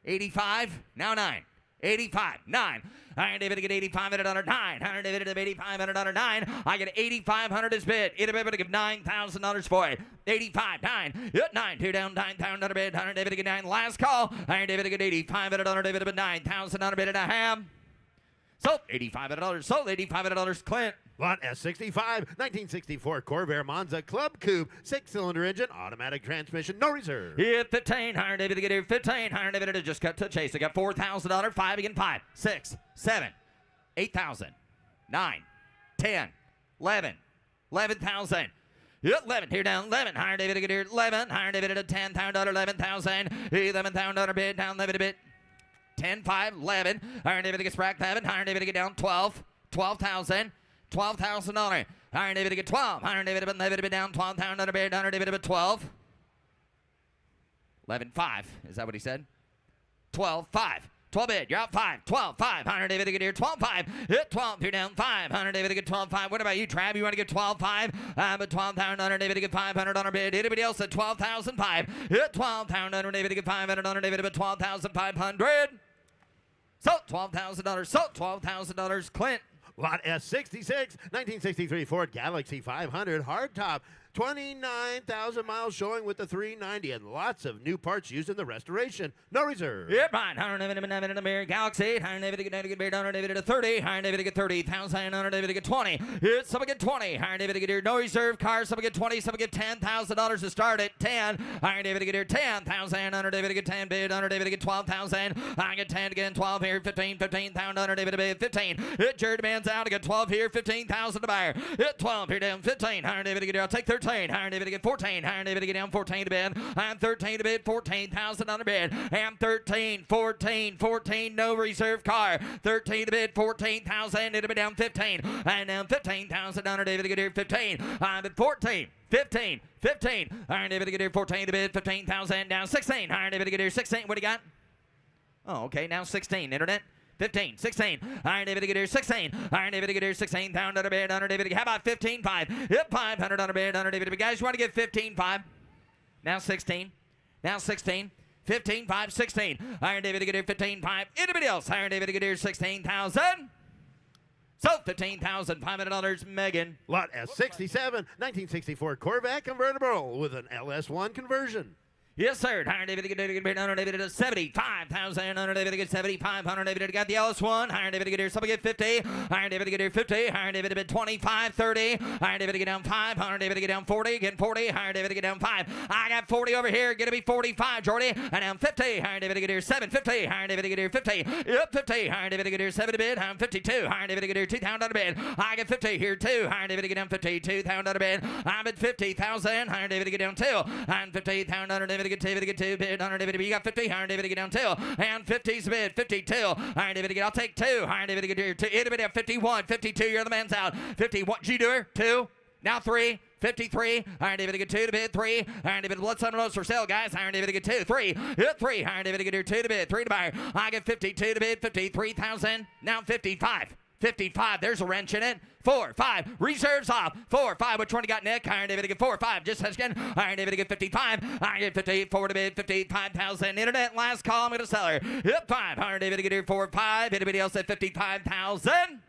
85. Now 9. 85. 9. Iron David to get 8,500. 9. Iron David to get 8,500. 9. I get 8,500 as bid. Anybody to give $9,000 for it. 85. 9. Yep, 9. 2 down. $9,000 bid. Iron David to get 9. Last call. Iron David to get 8,500. David to get $9,000 bid and a half. Sold $8,500. Sold $8,500. Clint. Lot S65, 1964 Corvair Monza Club Coupe, 6-cylinder engine, automatic transmission, no reserve. Hit 15. Iron David to get here 15. Iron David to just cut to chase. I got $4,000. 5 again. 5, 6, 7, 8,000. 9, 10, 11, 11,000. 11 here down 11. Iron David to get here 11. Iron David to $10,000. 11,000. $11,000 bid down 11 a bit. 10, 5, 11. Iron David to get sprack 11. Iron David to get down 12. 12,000. $12,000. Iron David to get 12. Iron David to be down 12,000 bid. Iron David to be 12. 11.5. Is that what he said? 12.5. 12 bid. You're out 5. 12.5. Iron David to get here 12.5. Hit 12. You're down 5. Iron David to get 12.5. What about you, Trav? You want to get 12.5? But 12,000. Iron David to get $500 bid. Anybody else at 12,005? Hit 12,000. Iron David to get 500. Iron David to get 12,500. So $12,000. So $12,000. Clint. Lot S66, 1963 Ford Galaxy 500 hardtop, 29,000 miles showing with the 390 and lots of new parts used in the restoration. No reserve. Yep, fine. Iron David to get Galaxy. Iron David to get beer. Iron David to 30. Iron David to get 30,000. Iron David to get 20. Hit someone get 20. Iron David to get here. No reserve cars. Someone get 20. Someone get $10,000 to start at 10. Iron David to get here 10,000. Iron David to get 10 bid. Iron David to get 12,000. I get 10 again. 12 here. 15. 15,000. Iron David to bid 15. Hit Jared Man's out. I get 12 here. 15,000 to buyer. Hit 12 here down 15. Iron David to get here. I'll take 13. Iron David to get 14. Iron David to get down 14 to bid. I'm 13 to bid. 14,000 on the bid. I'm 13. 14. 14. No reserve car. 13 to bid. 14,000. It'll be down 15. And down 15,000. Iron David to get here 15. I'm at 14. 15. 15. Iron David to get here 14 to bid. 15,000. Down 16. Iron David to get here 16. What do you got? Oh, okay. Now 16. Internet. 15, 16. Iron David to get here 16. Iron David to get here 16,000 on a bid. Iron David. How about 15.5? Hit 500 on a bid. Iron David. Guys, you want to get 15.5? Now 16. Now 16. 15.5, 16. Iron David to get here 15.5. Anybody else? Iron David to get here 16,000. Sold $15,500. Megan. Lot S67, 1964 Corvette convertible with an LS1 conversion. Yes, sir. Higher David to $75,000. $7,500. Got the LS1. Higher David to get some get 50. Higher David to get 50. Higher David to 25, 30. Higher David to get down 5. Higher David to get down 40. Again 40. Higher David to get down 5. I got 40 over here. Gonna be 45, Jordy. And down 50. Higher David to get here 7. 50. Higher David to get here 50. Yep, 50. Higher David to get here 7 bid. I'm 52. Higher David to get here $2,000 bid. I get 50 here 2. Higher David to get down 52,000 bid. I'm at 50,000. Higher David to get down 2. I'm 50,000 David to get 2 bid. 100 David you got 50. Higher David to get down 2. And 50's bid. 52. Higher David to get I'll take 2. Higher David to get here 2. It'll be at 51. 52. You're the man's out. 51. G-doer 2. Now 3. 53. Iron David to get 2 to bid. 3. Iron David Blood Sun Rose for sale, guys. Iron David to get 2. 3. Hit 3. Iron David to get here 2 to bid. 3 to buyer. I get 52 to bid. 53,000. Now 55. 55. There's a wrench in it. 4, 5. Reserves off. 4, 5. Which one you got, Nick? Iron David to get 4, 5. Just again. Iron David to get 55. I get 54 to bid. 55,000. Internet last call. I'm going to sell her. Hit 5. Iron David to get here 4, 5. Anybody else at 55,000?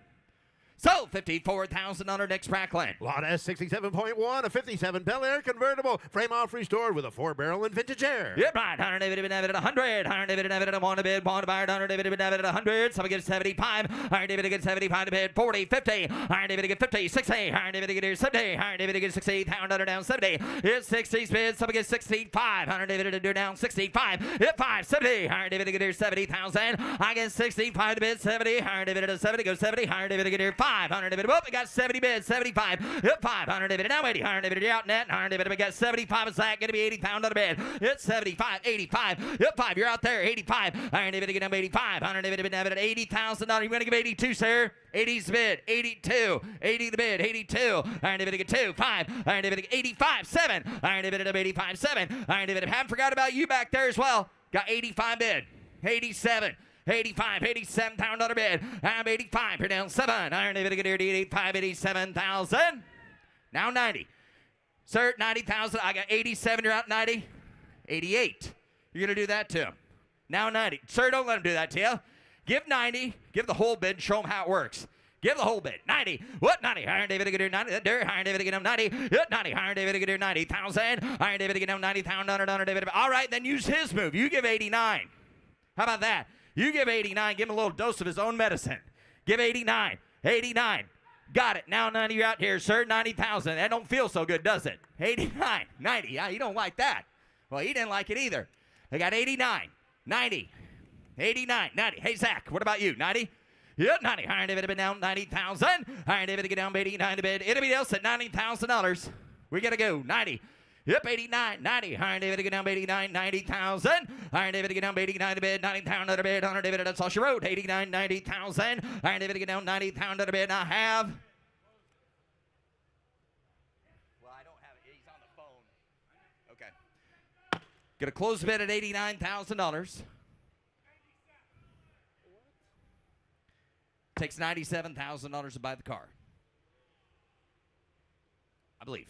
So, $54,000 next Bracklin. Lot S67.1, a 57 Bel Air convertible, frame off restored with a 4-barrel and vintage air. Yep, right. 100 David at 100. 100 David at 1 to bid. 1 to buy. 100 David at 100. Somebody gets 75. 100 David gets 75 to bid. 40, 50. 100 David get 50. 60. 100 David get 70. 100 David get 60. 100 down 70. It's 60's bid. Somebody gets 65. 100 David to down 65. Hit 5. 70. 100 David get 70,000. I get 65 to bid. 70. 100 David at 70. Go 70. 100 David get here 5. 100 David. Whoop, we got 70 bids. 75. Hit 5. 100 David. Now 80. 100 David out net. 100 David. We got 75. Is that going to be 80 pound on a bid? Hit 75. 85. Hit 5. You're out there. 85. 100 David to get down 85. 100 David to bid at $80,000. You're going to give 82, sir. 80's bid. 82. 80 the bid. 82. 100 David to get 2. 5. 100 David to get 85. 7. 100 David to 85. 7. 100 David. Haven't forgot about you back there as well. Got 85 bid. 87. 85, 87 pound on a bid. I'm 85. You're down 7. Iron David to get here 85, 87,000. Now 90. Sir, 90,000. I got 87. You're out 90. 88. You're going to do that to him. Now 90. Sir, don't let him do that to you. Give 90. Give the whole bid. Show him how it works. Give the whole bid. 90. What? 90. Iron David to get here 90. Iron David to get him 90. 90. Iron David to get here 90,000. Iron David to get him 90,000. Honor David. All right, then use his move. You give 89. How about that? You give 89, give him a little dose of his own medicine. Give 89, 89. Got it. Now 90, you're out here, sir. 90,000. That don't feel so good, does it? 89, 90. Yeah, you don't like that. Well, he didn't like it either. I got 89, 90, 89, 90. Hey, Zach, what about you? 90? Yep, 90. Iron David been down 90,000. Iron David to get down 89 to bid. Anybody else at $90,000? We got to go. 90. Yep, 89, 90. Iron David to get down 89, 90,000. Iron David to get down 89 to bid, 90,000 to bid. Iron David, that's all she wrote. 89, 90,000. Iron David to get down 90,000 to bid. I have. Well, I don't have it. He's on the phone. Okay. Gonna close the bid at $89,000. Takes $97,000 to buy the car. I believe.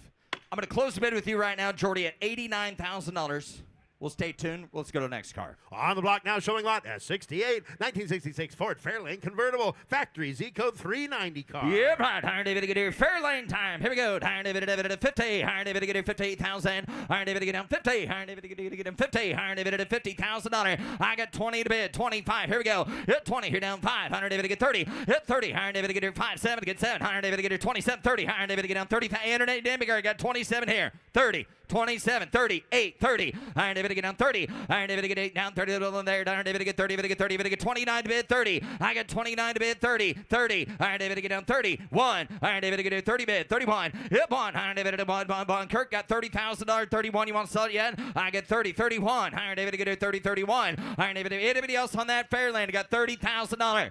I'm going to close the bid with you right now, Jordy, at $89,000. We'll stay tuned. Let's go to the next car. On the block now, showing lot S68, 1966 Ford Fairlane convertible, factory Z code 390 car. Yep, right. Iron David to get here. Fairlane time. Here we go. Iron David at 50. Iron David to get here 58,000. Iron David to get down 50. Iron David to get him 50. Iron David at $50,000. I got 20 to bid. 25. Here we go. Hit 20. Here down 5. Iron David to get 30. Hit 30. Iron David to get here 5. 7 to get 7. Iron David to get here 27. 30. Iron David to get down 30. Internet Demigar got 27 here. 30. 27, 38, 30. Iron David to get down 30. Iron David to get 8 down 30. There. Iron David to get 30. David to get 30. David to get 29 to bid 30. I got 29 to bid 30. 30. Iron David to get down 31. Iron David to get 30 bid 31. Hit 1. Iron David to bond. Kirk got $30,000. 31. You want to sell it yet? I get 30. 31. Iron David to get 30. 31. Iron David. Anybody else on that Fairlane got $30,000?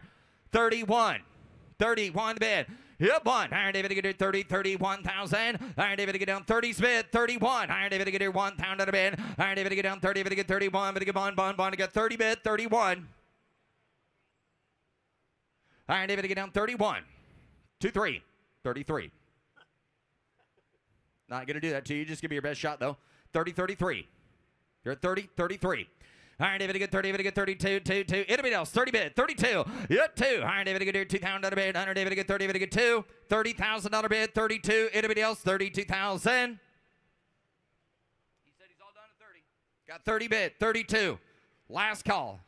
31. 31 bid. Yep, 1. Iron David to get here 30, 31,000. Iron David to get down 30 bid, 31. Iron David to get here 1 pound out of bid. Iron David to get down 30, David to get 31, but to get bond to get 30 bid, 31. Iron David to get down 31. 2, 3, 33. Not going to do that to you. Just give me your best shot, though. 30, 33. You're at 30, 33. Iron David get 30, David get 32, 2, 2. Anybody else? 30 bid, 32. Yep, 2. Iron David get $2,000 bid. Iron David get 30, David get 2. $30,000 bid, 32. Anybody else? 32,000. He said he's all done at 30. Got 30 bid, 32. Last call.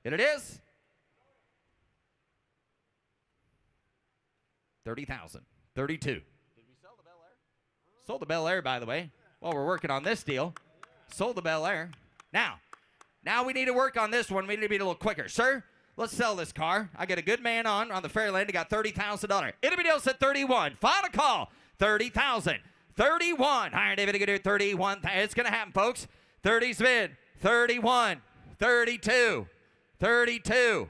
And it is 30,000. 32. Did we sell the Bel Air? Sold the Bel Air, by the way. While we're working on this deal. Sold the Bel Air. Now we need to work on this one. We need to be a little quicker. Sir, let's sell this car. I get a good man on the Fairlane. He got $30,000. Anybody else at 31? Final call. 30,000. 31. Iron David get here. 31. It's going to happen, folks. 30's bid. 31. 32. 32.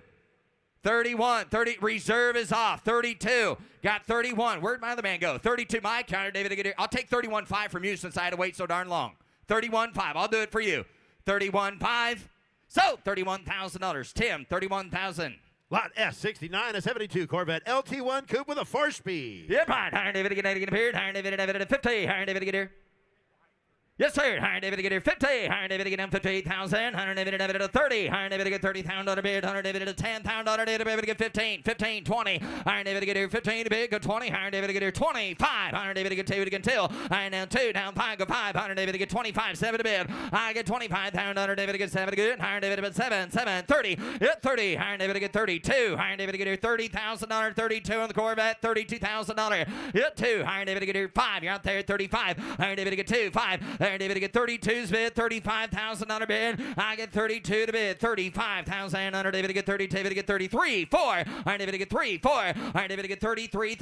31, 30, reserve is off, 32, got 31, where'd my other man go? 32, my counter, David, I'll take 31.5 from you since I had to wait so darn long. 31.5, I'll do it for you. 31.5, so $31,000. Tim, 31,000. Lot S69, a 72 Corvette LT1 coupe with a 4-speed. Yep, Iron David get appeared, Iron David at 50, Iron David get here. Yes, sir. Iron David get here 50. Iron David get down 58,000. Iron David at 30. Iron David get $30,000 bid. Iron David at $10,000. David get 15. 15, 20. Iron David get here 15 bid. Go 20. Iron David get here 25. Iron David get 2 again 2. Iron down 2, down 5, go 5. Iron David get 25, 7 to bid. I get 25,000. David get 7 good. Iron David at 7, 30. Hit 30. Iron David get 32. Iron David get here $30,000. 32 on the Corvette. $32,000. Hit 2. Iron David get here 5. You're out there at 35. Iron David get 2, 5. Iron David get 32's bid, $35,000 bid. I get 32 to bid, 35,000. Iron David get 32, David get 33, 4. Iron David get 3, 4. Iron David get $33,000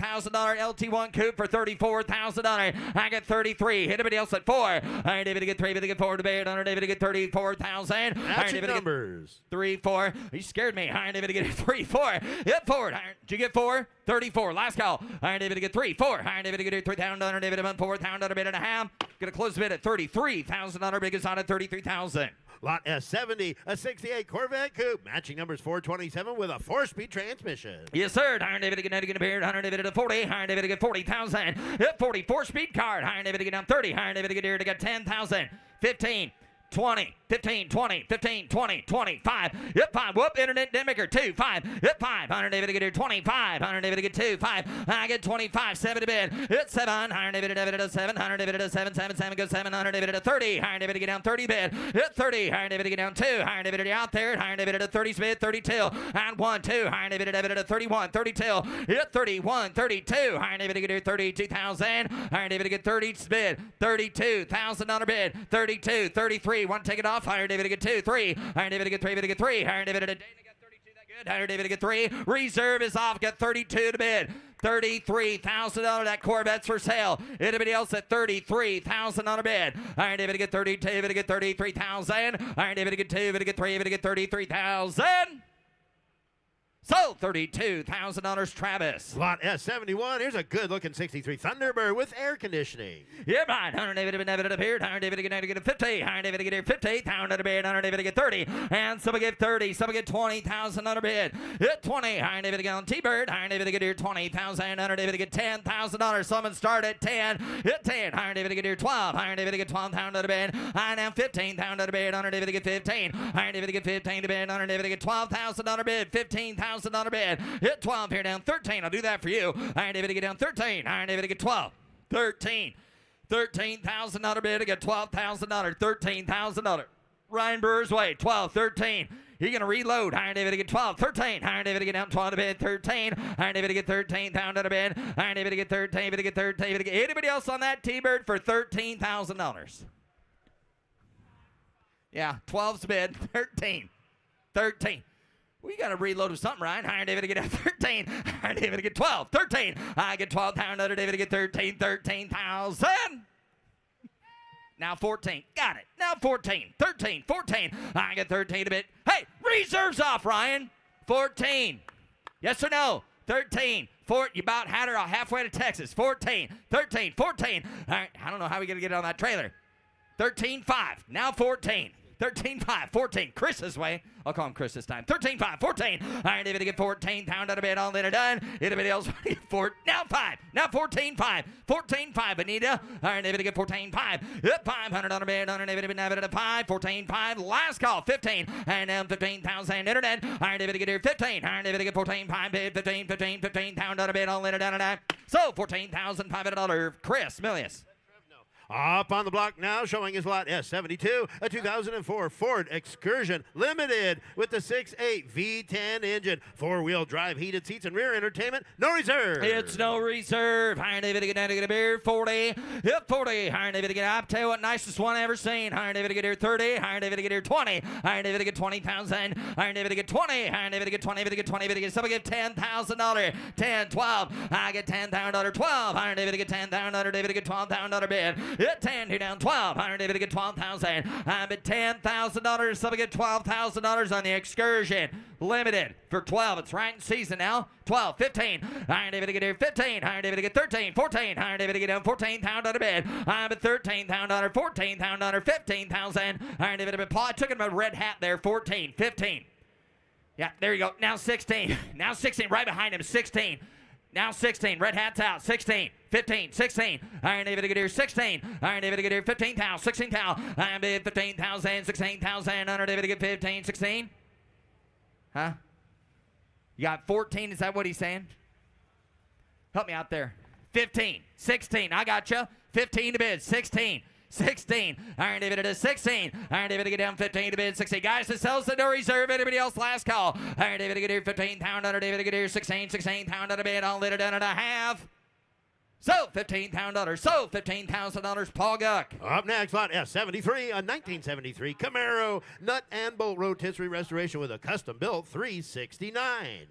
LT1 coupe for $34,000. I get 33. Hit anybody else at 4. Iron David get 3, David get 4 to bid. Iron David get 34,000. That's your numbers. 3, 4. You scared me. Iron David get 3, 4. Hit forward. Did you get 4? 34. Last call. Iron David get 3, 4. Iron David get 3,000. Iron David about $4,000 bid and a half. Gonna close the bid at $33,000. Big is on at 33,000. Lot S70, a 68 Corvette coupe, matching numbers 427 with a 4-speed transmission. Yes, sir. Iron David get appeared. Iron David at 40. Iron David get 40,000. Hit 40. 4-speed card. Iron David get down 30. Iron David get here to get 10,000. 15. 20, 15, 20, 15, 20, 25. Hit 5. Whoop, internet didn't make her 2, 5. Hit 5. Iron David get here 25. Iron David get 2, 5. I get 25. 7 to bid. Hit 7. Iron David at 7. Iron David at 7. 7, 7 goes 7. Iron David at 30. Iron David get down 30 bid. Hit 30. Iron David get down 2. Iron David out there. Iron David at 30 bid. 32. And 1, 2. Iron David at 31. 32. Hit 31. 32. Iron David get here 32,000. Iron David get 30 bid. $32,000 bid. 32. 33. 1 take it off. Iron David get 2, 3. Iron David get 3, David get 3. Iron David at a Dana got 32, that good. Iron David get 3. Reserve is off, got 32 to bid. $33,000. That Corvette's for sale. Anybody else at $33,000 on a bid? Iron David get 32, David get 33,000. Iron David get 2, David get 3, David get 33,000. So, $32,000, Travis. Lot S71, here's a good-looking 63 Thunderbird with air conditioning. Yeah, right. Iron David appeared. Iron David get 50. Iron David get 50. Iron David Iron David get 30. And someone get 30. Someone get $20,000 bid. Hit 20. Iron David get on T-Bird. Iron David get here 20,000. Iron David get $10,000. Someone start at 10. Hit 10. Iron David get here 12. Iron David get $12,000 bid. Iron down $15,000 bid. Iron David get 15. Iron David get 15 to bid. Iron David get $12,000 bid. $15,000 bid. Hit 12 here down 13. I'll do that for you. Iron David get down 13. Iron David get 12. 13. $13,000 bid. I get $12,000. $13,000. Ryan Brewer's way. 12. 13. You're going to reload. Iron David get 12. 13. Iron David get down 12 to bid. 13. Iron David get 13,000 to bid. Iron David get 13. David get 13. David get anybody else on that T-Bird for $13,000? Yeah. 12's bid. 13. 13. We got to reload with something, Ryan. Iron David get 13. Iron David get 12. 13. I get 12,000. David get 13. 13,000. Now 14. Got it. Now 14. 13. 14. I get 13 a bit. Hey, reserves off, Ryan. 14. Yes or no? 13. 14. You about had her halfway to Texas. 14. 13. 14. All right. I don't know how we're going to get it on that trailer. 13. 5. Now 14. 13.5, 14. Chris's way. I'll call him Chris this time. 13.5, 14. Iron David to get 14. Pound out of bed. All in and done. Anybody else? Now 5. Now 14.5. 14.5. Anita. Iron David to get 14.5. Yep, 500 on a bed. Iron David to get 5. 14.5. Last call. 15. And now 15,000. Internet. Iron David to get here 15. Iron David to get 14.5. Bid 15. 15. 15. Pound out of bed. All in and done. So $14,500. Chris Milius. Up on the block now, showing his lot S72, a 2004 Ford Excursion Limited with the 6.8 V10 engine, four-wheel drive, heated seats, and rear entertainment. No reserve. It's no reserve. Iron David to get down to get a beer. 40. Yep, 40. Iron David to get up. Tell you what, nicest one I ever seen. Iron David to get here 30. Iron David to get here 20. Iron David to get 20,000. Iron David to get 20. Iron David to get 20. David to get 20. David to get somebody get $10,000. 10, 12. I get $10,000. 12. Iron David to get $10,000. David to get $12,000 bid. Hit 10. Here down 12. Iron David to get 12,000. I'm at $10,000. Somebody get $12,000 on the Excursion Limited for 12. It's right in season now. 12, 15. Iron David to get here 15. Iron David to get 13, 14. Iron David to get down 14,000 on a bid. I'm at $13,000, 14,000, 15,000. Iron David to bid. Paul, I took him a red hat there. 14, 15. Yeah, there you go. Now 16. Now 16. Right behind him. 16. Now 16. Red hat's out. 16. 15. 16. Iron David to get here 16. Iron David to get here 15,000. 16,000. Iron David 15,000. 16,000. Iron David to get 15. 16. Huh? You got 14. Is that what he's saying? Help me out there. 15. 16. I got you. 15 to bid. 16. 16. Iron David to 16. Iron David to get down 15 to bid 16. Guys, it sells the no reserve. Anybody else? Last call. Iron David to get here 15. Pound under David to get here 16. 16. Pound under bid. All lit it down and a half. So $15,000. So $15,000. Paul Guck. Up next, lot S73, a 1973 Camaro nut and bolt rotisserie restoration with a custom built 369.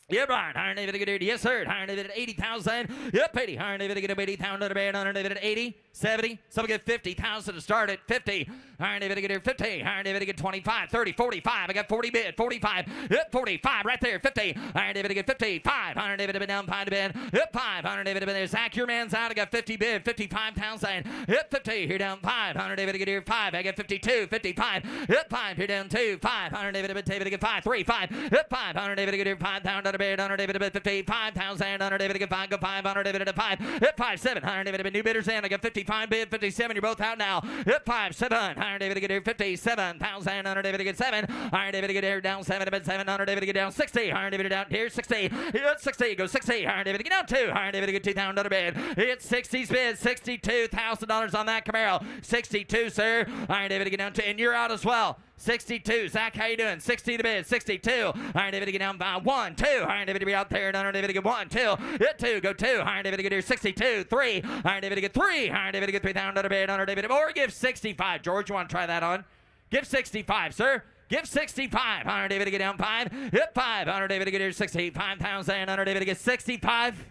Yeah, Brian. Iron David to get here. Yes, sir. Iron David at 80,000. Yep, 80. Iron David to get 80,000 on a bed. Iron David at 80, 70. Someone get 50,000 to start at 50. Iron David to get here 50. Iron David to get 25, 30, 45. I got 40 bid. 45. Yep, 45 right there. 50. Iron David to get 55. Iron David to bid down 5 to bid. Yep, 5. Iron David to bid there. Zach, your man's out. I got 50 bid. 55,000. Yep, 50. Here down 5. Iron David to get here 5. I got 52. 55. Yep, 5. Here down 2. 5. Iron David to get 5. 3. 5. Yep, 5. Iron David to get here 5,000 on a bid. Iron David to bid 55,000. Iron David to get 5. Go 5. Iron David to 5. Yep, 5. 7. Iron David to bid new bidders in. I got 55 bid. 57. You're both out now. Yep, 5. 7. Iron David to get here 57,000. Iron David to get 7. Iron David to get here down 7 to bid 7. Iron David to get down 60. Iron David to down here 60. Yep, 60. Go 60. Iron David to get down 2. Iron David to get 2,000 on a bid. It's 60's bid. $62,000 on that Camaro. 62, sir. Iron David to get down 2. And you're out as well. 62. Zach, how you doing? 60 to bid. 62. Iron David to get down by 1, 2. Iron David to be out there. And Iron David to get 1, 2. Hit 2. Go 2. Iron David to get here 62. 3. Iron David to get 3. Iron David to get 3,000 on a bid. Iron David to or give 65. George, you want to try that on? Give 65, sir. Give 65. Iron David to get down 5. Hit 5. Iron David to get here 65,000. Iron David to get 65.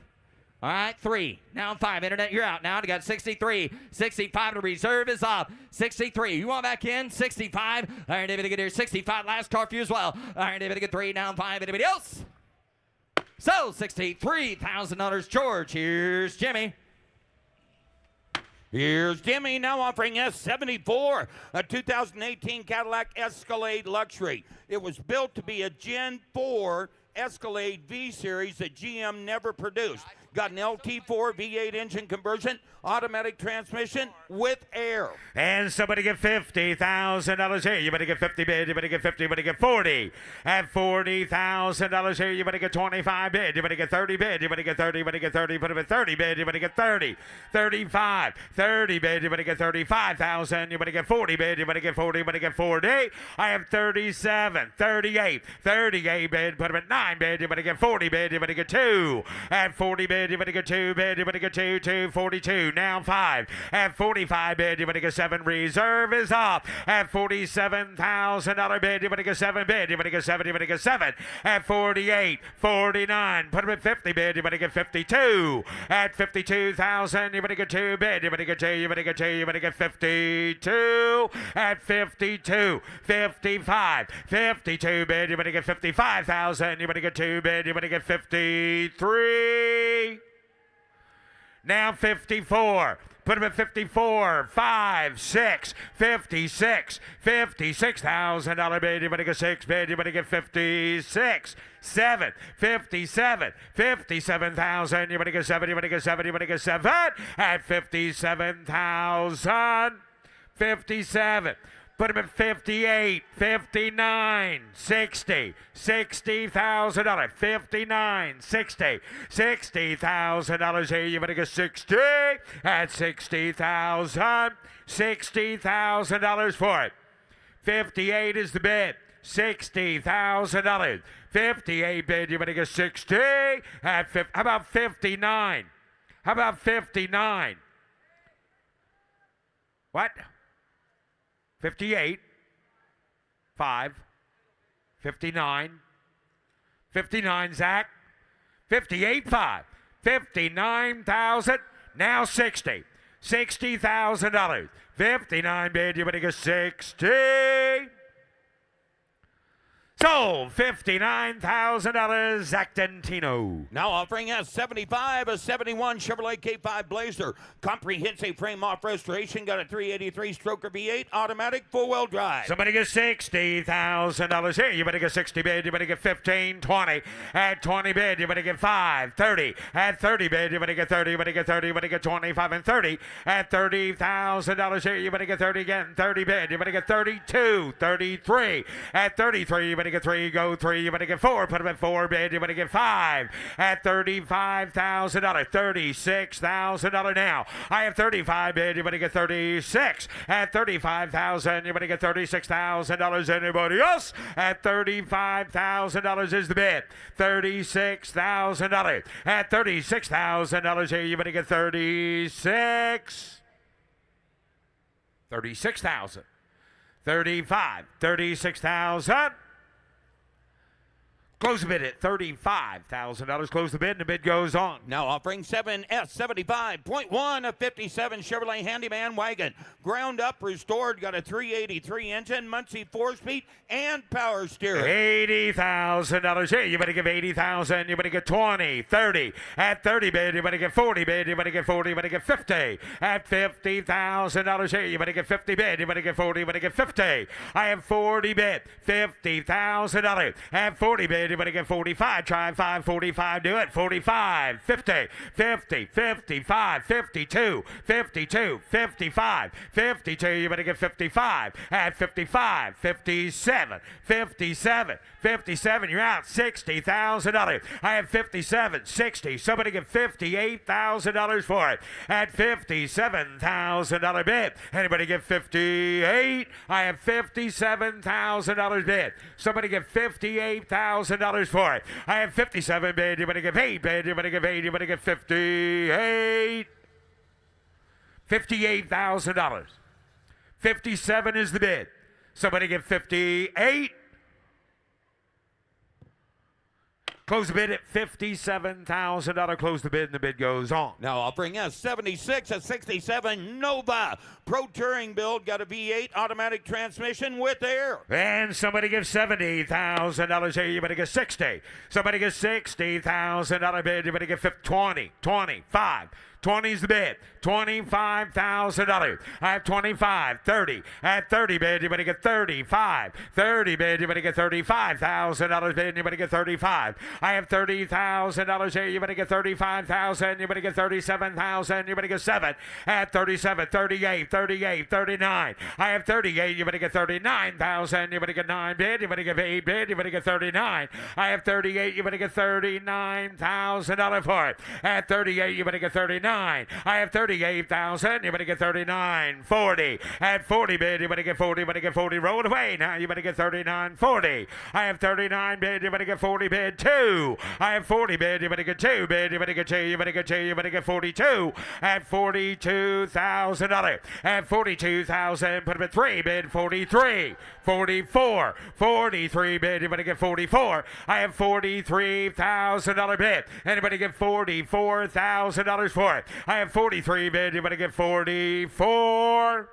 All right, 3. Now 5. Internet, you're out now. You got 63. 65. The reserve is up. 63. You want back in? 65. Iron David to get here 65. Last car for you as well. Iron David to get 3. Down 5. Anybody else? So $63,000. George, here's Jimmy. Here's Jimmy now offering S74, a 2018 Cadillac Escalade Luxury. It was built to be a Gen 4 Escalade V-Series that GM never produced. Got an LT4 V8 engine conversion, automatic transmission with air. And somebody get $50,000 here. You better get 50 bid. You better get 50. You better get 40. At $40,000 here, you better get 25 bid. You better get 30 bid. You better get 30. You better get 30. Put it at 30 bid. You better get 30. 35. 30 bid. You better get 35,000. You better get 40 bid. You better get 40. You better get 40. I have 37. 38. 38 bid. Put it at 9 bid. You better get 40 bid. You better get 2. At 40 bid. You better get 2 bid. You better get 2. 2. 42. Now 5. At 45 bid. You better get 7. Reserve is up. At $47,000 bid. You better get 7 bid. You better get 7. You better get 7. At 48. 49. Put him at 50 bid. You better get 52. At 52,000. You better get 2 bid. You better get 2. You better get 2. You better get 52. At 52. 55. 52 bid. You better get 55,000. You better get 2 bid. You better get 53. Now 54. Put him at 54, 5, 6, 56, $56,000 bid. Anybody get 6 bid? Anybody get 56, 7, 57, 57,000. Anybody get 7? Anybody get 7? Anybody get 7 at 57,000. 57. Put him at 58, 59, 60, $60,000, 59, 60, $60,000 here. You better get 60 at 60,000, $60,000 for it. 58 is the bid. $60,000. 58 bid. You better get 60 at 50. How about 59? How about 59? What? 58, 5, 59, 59, Zach, 58, 5, 59,000, now 60, $60,000, 59 bid, you better get 60. Sold $59,000, Zach Dentino. Now offering us 75, a 71 Chevrolet K5 Blazer. Comprehensive frame off restoration. Got a 383 stroker V8 automatic full-wheel drive. Somebody get $60,000 here. You better get 60 bid. You better get 15, 20. At 20 bid, you better get 5, 30. At 30 bid, you better get 30. You better get 30. You better get 25 and 30. At $30,000 here, you better get 30 again. 30 bid. You better get 32, 33. At 33, you better get 3, go 3, you better get 4, put them at 4 bid, you better get 5 at $35,000, $36,000 now. I have 35 bid, you better get 36 at $35,000, you better get $36,000. Anybody else at $35,000 is the bid. $36,000 at $36,000 here, you better get 36,000. 35, 36,000. Close the bid at $35,000. Close the bid, and the bid goes on. Now offering 7S75.1, a 57 Chevrolet Handyman wagon. Ground up, restored, got a 383 engine, Muncie 4-speed, and power steering. $80,000 here. You better give 80,000. You better get 20, 30. At 30 bid, you better get 40 bid. You better get 40. You better get 50. At $50,000 here, you better get 50 bid. You better get 40. You better get 50. I have 40 bid. $50,000. At 40 bid. You better get 45. Try 5, 45, do it. 45, 50, 50, 55, 52, 52, 55, 52. You better get 55. At 55, 57, 57, 57. You're out. $60,000. I have 57, 60. Somebody get $58,000 for it. At $57,000 bid. Anybody get 58? I have $57,000 bid. Somebody get $58,000 for it. I have 57 bid. You better give 8 bid. You better give 8. You better get 58. $58,000. 57 is the bid. Somebody get 58. Close the bid at $57,000. Close the bid, and the bid goes on. Now offering us 76, a 67 Nova Pro Touring build. Got a V8 automatic transmission with air. And somebody gives $70,000 here. You better get 60. Somebody gives $60,000 bid. You better get 20, 25. 20 is the bid. $25,000. I have 25, 30. At 30 bid, you better get 35. 30 bid, you better get $35,000 bid. You better get 35. I have $30,000 here. You better get 35,000. You better get 37,000. You better get 7. At 37, 38, 38, 39. I have 38. You better get 39,000. You better get 9 bid. You better get 8 bid. You better get 39. I have 38. You better get $39,000 for it. At 38, you better get 39. I have 38,000. You better get 39. 40. At 40 bid, you better get 40. You better get 40. Roll it away. Now you better get 39. 40. I have 39 bid. You better get 40 bid. 2. I have 40 bid. You better get 2 bid. You better get 2. You better get 2. You better get 42. At $42,000. At 42,000. Put him at 3 bid. 43. 44. 43 bid. You better get 44. I have $43,000 bid. Anybody get $44,000 for it? I have 43 bid. You better get 44.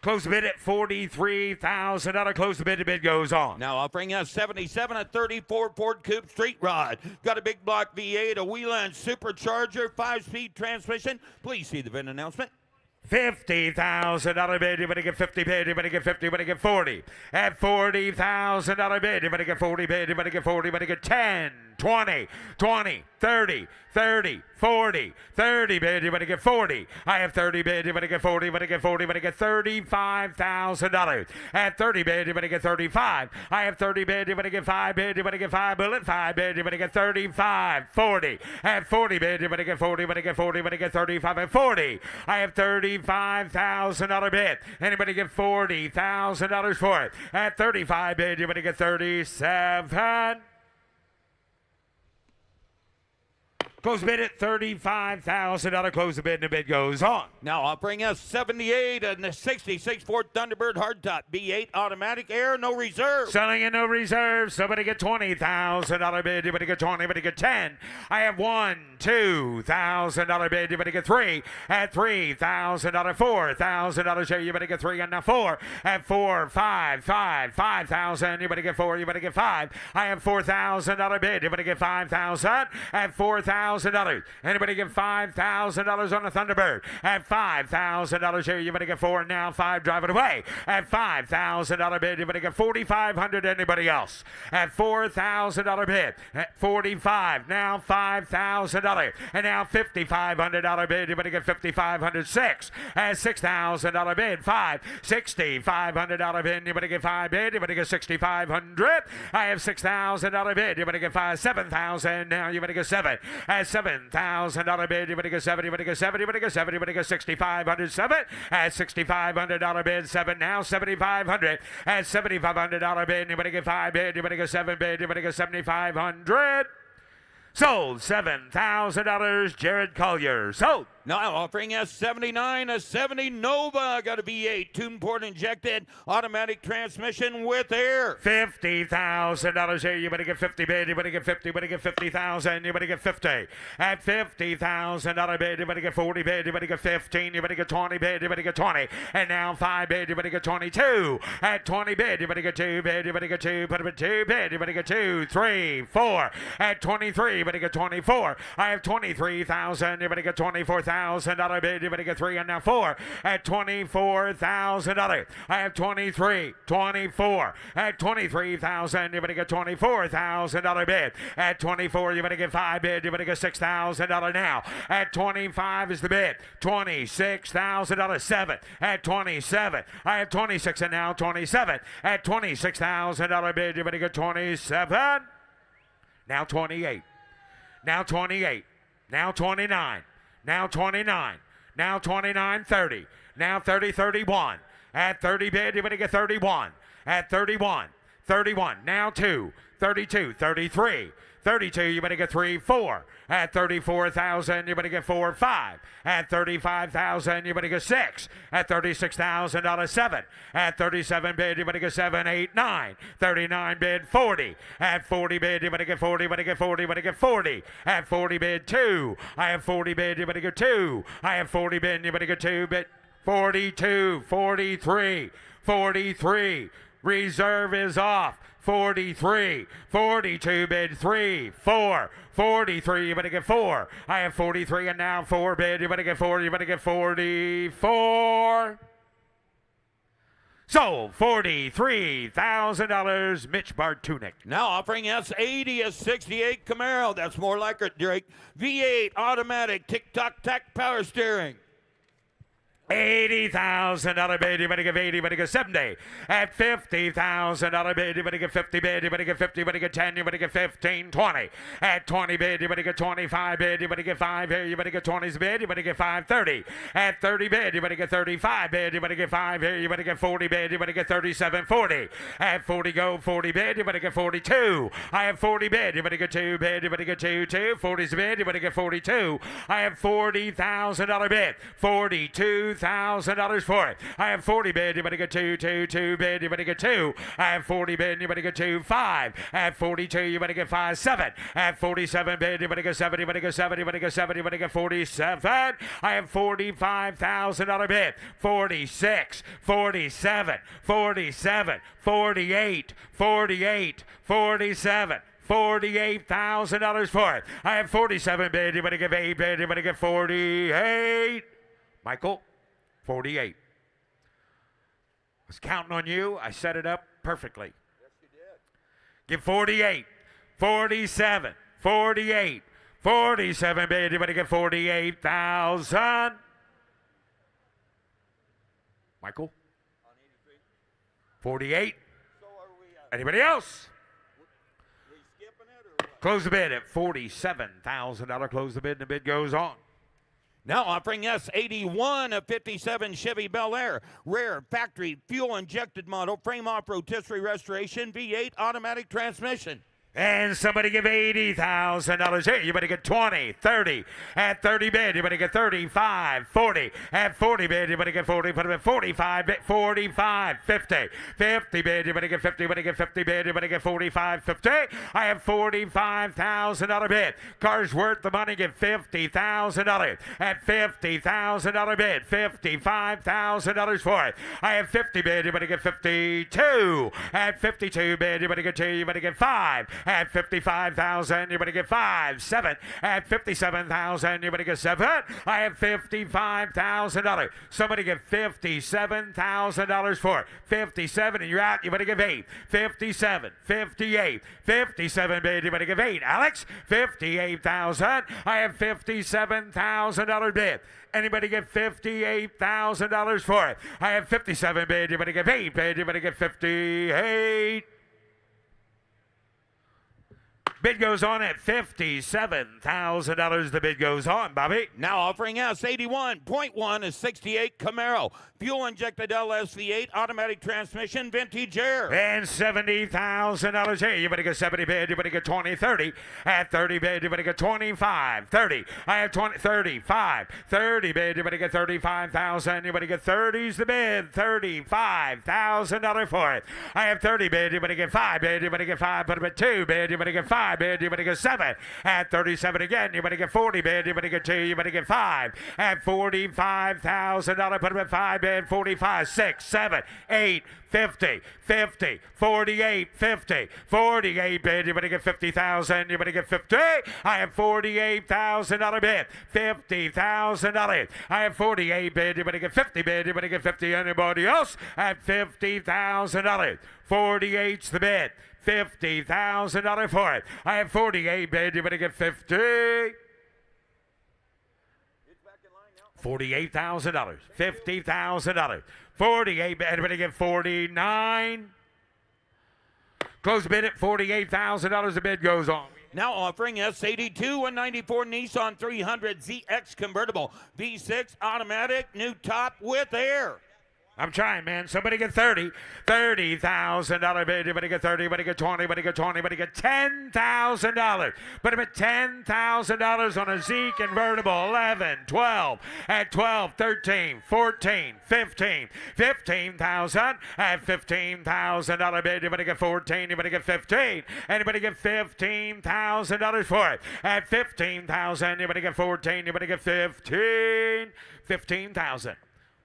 Close the bid at $43,000. Close the bid. The bid goes on. Now offering us 77 at 34 Ford Coupe Street Rod. Got a big block V8, a Wheeland supercharger, 5-speed transmission. Please see the VIN announcement. $50,000 bid, you're going to get 50 bid, you're going to get 50, you're going to get 40. At $40,000 bid, you're going to get 40 bid, you're going to get 40, you're going to get 10, 20, 20, 30, 30, 40, 30 bid, you're going to get 40. I have 30 bid, you're going to get 40, you're going to get 40, you're going to get $35,000. At 30 bid, you're going to get 35. I have 30 bid, you're going to get 5 bid, you're going to get 5 bullet, 5 bid, you're going to get 35, 40. At 40 bid, you're going to get 40, you're going to get 40, you're going to get 35 at 40. I have $35,000 bid. Anybody get $40,000 for it? At 35 bid, you're going to get 37. Close the bid at $35,000. Close the bid, and the bid goes on. Now offering us 78 and the 66 Ford Thunderbird hardtop V8 automatic air, no reserve. Selling in no reserve. Somebody get $20,000 bid. You better get 20. You better get 10. I have $2,000 bid. You better get 3. At $3,000, $4,000 share. You better get 3 and now 4. At 4, 5, 5,000. You better get 4. You better get 5. I have $4,000 bid. You better get 5,000. At $4,000. Anybody get $5,000 on the Thunderbird? At $5,000 here, you better get 4 now. 5 drive it away. At $5,000 bid, you better get $4,500. Anybody else? At $4,000 bid. At $45. Now $5,000. And now $5,500 bid. You better get $5,500. 6. At $6,000 bid. 5. $6,500 bid. You better get 5 bid. You better get $6,500. I have $6,000 bid. You better get 5. $7,000. Now you better get 7. At $7,000 bid, you better get 7, you better get 7, you better get 7, you better get $6,500, 7. At $6,500 bid, 7 now, $7,500. At $7,500 bid, you better get 5 bid, you better get 7 bid, you better get $7,500. Sold. $7,000. Jared Collier. Sold. Now offering us 79, a 70 Nova. Got a V8, two-port injected automatic transmission with air. $50,000 here. You better get 50 bid. You better get 50. You better get 50,000. You better get 50. At $50,000 bid, you better get 40 bid. You better get 15. You better get 20 bid. You better get 20. And now 5 bid. You better get 22. At 20 bid, you better get 2 bid. You better get 2. Put up at 2 bid. You better get 2, 3, 4. At 23, you better get 24. I have 23,000. You better get 24,000. $1,000 bid, you better get 3 and now 4 at $24,000. I have 23, 24 at 23,000. You better get $24,000 bid at 24. You better get 5 bid. You better get $6,000 now at 25 is the bid. $26,000 7 at 27. I have 26 and now 27 at $26,000 bid. You better get 27. Now 28. Now 28. Now 29. Now 29. Now 29, 30. Now 30, 31. At 30 bid, you better get 31. At 31. 31. Now 2. 32. 33. 32, you better get 3, 4. At 34,000, you better get 4, 5. At 35,000, you better get 6. At $36,000, 7. At 37 bid, you better get 7, 8, 9. 39 bid, 40. At 40 bid, you better get 40, you better get 40, you better get 40. At 40 bid, 2. I have 40 bid, you better get 2. I have 40 bid, you better get 2 bid. 42, 43, 43. Reserve is off. 43, 42 bid, 3, 4, 43, you better get 4. I have 43 and now 4 bid, you better get 4, you better get 44. Sold. $43,000, Mitch Bartunik. Now offering us 80, a 68 Camaro. That's more like it, Drake. V8 automatic tick-tock-tack power steering. $80,000 bid, you better get 80, you better get 70. At $50,000 bid, you better get 50 bid, you better get 50, you better get 10, you better get 15, 20. At 20 bid, you better get 25 bid, you better get 5 here, you better get 20's bid, you better get 5, 30. At 30 bid, you better get 35 bid, you better get 5 here, you better get 40 bid, you better get 37, 40. At 40 go, 40 bid, you better get 42. I have 40 bid, you better get 2 bid, you better get 2, 2. 40's bid, you better get 42. I have $40,000 bid, $42,000. $2,000 for it. I have 40 bid. Anybody get 2, 2, 2 bid. Anybody get 2. I have 40 bid. Anybody get 2, 5. I have 42. You better get 5, 7. I have 47 bid. Anybody get 7. Anybody get 7. Anybody get 7. Anybody get 47. I have $45,000 bid. 46, 47, 47, 48, 48, 47. $48,000 for it. I have 47 bid. Anybody give 8 bid? Anybody give 48? Michael, 48. I was counting on you. I set it up perfectly. Yes, you did. Give 48, 47, 48, 47 bid. Anybody give 48,000? Michael, 48. Anybody else? Close the bid at $47,000. Close the bid, and the bid goes on. Now offering us 81 of 57 Chevy Bel Air, rare factory fuel injected model, frame off rotisserie restoration, V8 automatic transmission. And somebody give $80,000 here. You better get 20, 30. At 30 bid, you better get 35, 40. At 40 bid, you better get 40. Put them at 45 bid, 45, 50. 50 bid, you better get 50. You better get 50 bid, you better get 45, 50. I have $45,000 bid. Car's worth the money. Give $50,000. At $50,000 bid, $55,000 for it. I have 50 bid, you better get 52. At 52 bid, you better get 2. You better get 5. At 55,000, you better get 5, 7. At 57,000, you better get 7. I have $55,000. Somebody give $57,000 for it. 57, and you're out. You better give 8. 57, 58, 57 bid. You better give 8. Alex, 58,000. I have $57,000 bid. Anybody get $58,000 for it? I have 57 bid. You better give 8 bid. You better get 58. Bid goes on at $57,000. The bid goes on, Bobby. Now offering us 81.1 is 68 Camaro. Fuel injected LSV8 automatic transmission vintage air. And $70,000 here. You better get 70 bid. You better get 20, 30. At 30 bid, you better get 25, 30. I have 20, 35, 30 bid. You better get 35,000. You better get 30's the bid. $35,000 for it. I have 30 bid. You better get 5 bid. You better get 5. Put them at 2 bid. You better get 5 bid. You better get 7. At 37 again. You better get 40 bid. You better get 2. You better get 5. At $45,000. Put them at 5 bid. 45, 6, 7, 8, 50, 50, 48, 50, 48 bid. You better get 50,000. You better get 50. I have $48,000 bid. $50,000. I have 48 bid. You better get 50 bid. You better get 50. Anybody else? At $50,000. 48's the bid. $50,000 for it. I have 48 bid. You better get 50. $48,000. $50,000. 48 bid. Anybody get 49? Close the bid at $48,000. The bid goes on. Now offering us 82 and 94 Nissan 300 ZX convertible V6 automatic new top with air. I'm trying, man. Somebody get 30. $30,000 bid. You better get 30. You better get 20. You better get 20. You better get $10,000. Put him at $10,000 on a Z convertible. 11, 12. At 12, 13, 14, 15. 15,000. At $15,000 bid. You better get 14. You better get 15. Anybody get $15,000 for it? At 15,000. You better get 14. You better get 15. 15,000.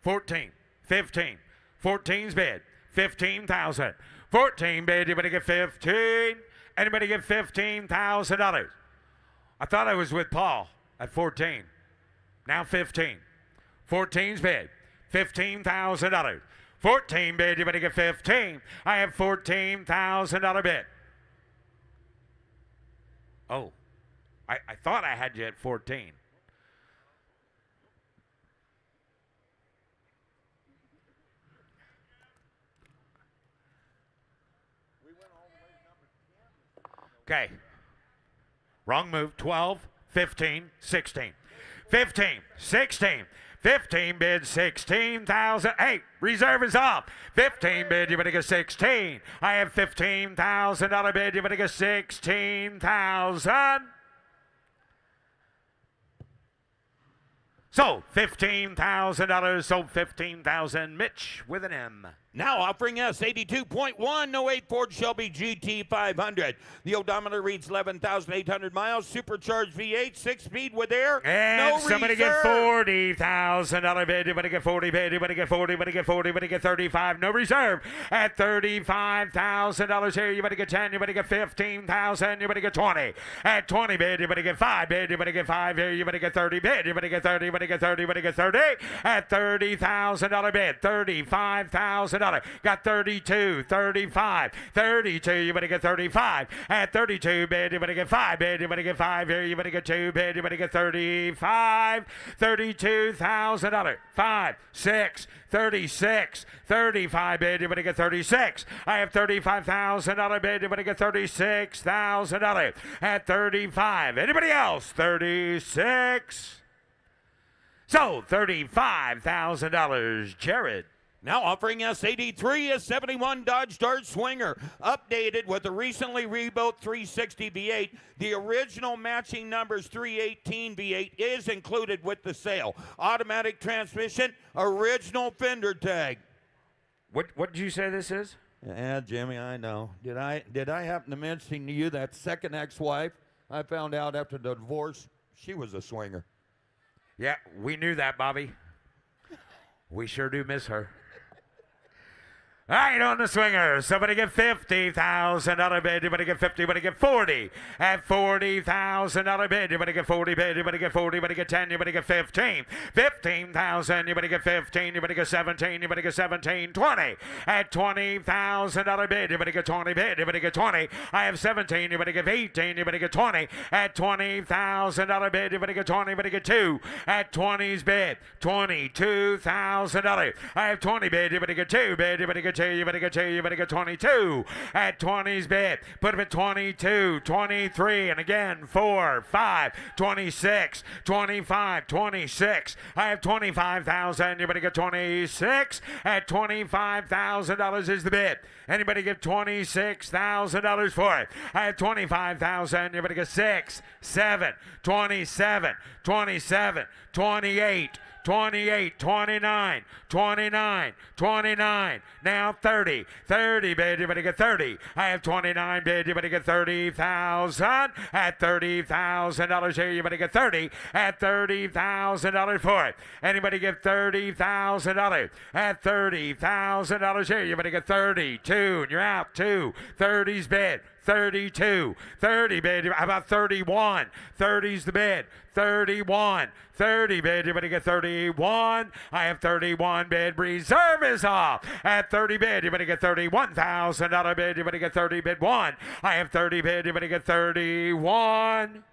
14. 15. 14's bid. 15,000. 14 bid. You better get 15. Anybody get $15,000? I thought I was with Paul at 14. Now 15. 14's bid. $15,000. 14 bid. You better get 15. I have $14,000 bid. Oh, I thought I had you at 14. Okay. Wrong move. 12, 15, 16. 15, 16. 15 bid, 16,000. Hey, reserve is off. 15 bid, you better get 16. I have $15,000 bid, you better get 16,000. Sold $15,000. Sold $15,000. Mitch with an M. Now offering us 82.1, no 08 Ford Shelby GT 500. The odometer reads 11,800 miles. Supercharged V8, 6-speed with air. And no somebody reserve. get $40,000 bid. Anybody get 40 bid. Anybody get 40. Anybody get 40. Anybody get 35. No reserve at $35,000 here. You better get 10. You better get 15,000. You better get 20 at 20 bid. You better get 5 bid. You better get 5 here. You better get 30 bid. You better get 30. You better get 30. You better get 30 at $30,000 bid. $35,000. Got 32, 35, 32. You better get 35 at 32 bid. You better get 5 bid. You better get 5 here. You better get 2 bid. You better get 35, $32,000. 5, 6, 36, 35 bid. You better get 36. I have $35,000 bid. You better get $36,000 at 35. Anybody else? 36. So $35,000. Jared. Now offering us 83, a 71 Dodge Dart Swinger, updated with the recently rebuilt 360 V8. The original matching numbers 318 V8 is included with the sale. Automatic transmission, original fender tag. What did you say this is? Yeah, Jimmy, I know. Did I happen to mention to you that second ex-wife? I found out after the divorce she was a swinger. Yeah, we knew that, Bobby. We sure do miss her. All right, on the swinger. Somebody get $50,000 bid. You better get 50. You better get 40 at $40,000 bid. You better get 40 bid. You better get 40. You better get 10. You better get 15. 15,000. You better get 15. You better get 17. You better get 17. 20 at $20,000 bid. You better get 20 bid. You better get 20. I have 17. You better get 18. You better get 20 at $20,000 bid. You better get 20. You better get 2 at 20's bid. $22,000. I have 20 bid. You better get 2 bid. You better get 2. You better get 2. You better get 22 at 20's bid. Put him at 22, 23, and again 4, 5, 26, 25, 26. I have 25,000. You better get 26 at $25,000 is the bid. Anybody get $26,000 for it? I have 25,000. You better get 6, 7, 27, 27, 28. 28, 29, 29, 29, now 30, 30 bid, you better get 30. I have 29 bid, you better get 30,000 at $30,000 here, you better get 30 at $30,000 for it. Anybody get $30,000 at $30,000 here, you better get 32, and you're out 2, 30's bid. 32, 30 bid, how about 31? 30's the bid, 31, 30 bid, you better get 31. I have 31 bid, reserve is off. At 30 bid, you better get $31,000 bid, you better get 30 bid 1. I have 30 bid, you better get 31.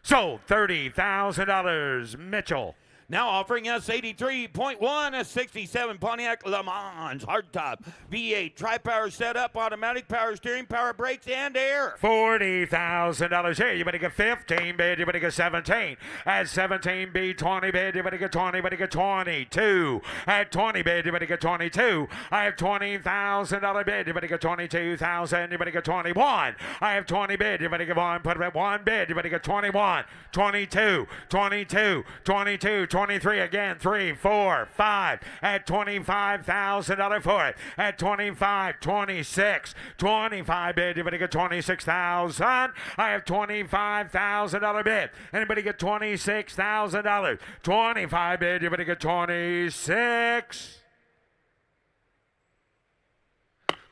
Sold $30,000, Mitchell. Now offering us 83.1, a 67 Pontiac Le Mans hardtop V8 tri-power setup, automatic power steering, power brakes, and air. $40,000 here. You better get 15 bid. You better get 17. At 17 bid, 20 bid. You better get 20. You better get 22. At 20 bid, you better get 22. I have $20,000 bid. You better get 22,000. You better get 21. I have 20 bid. You better get 1. Put it at 1 bid. You better get 21, 22, 22, 22. 23 again, 3, 4, 5 at $25,000 for it. At 25, 26, 25 bid. You better get 26,000. I have $25,000 bid. Anybody get $26,000? 25 bid. You better get 26.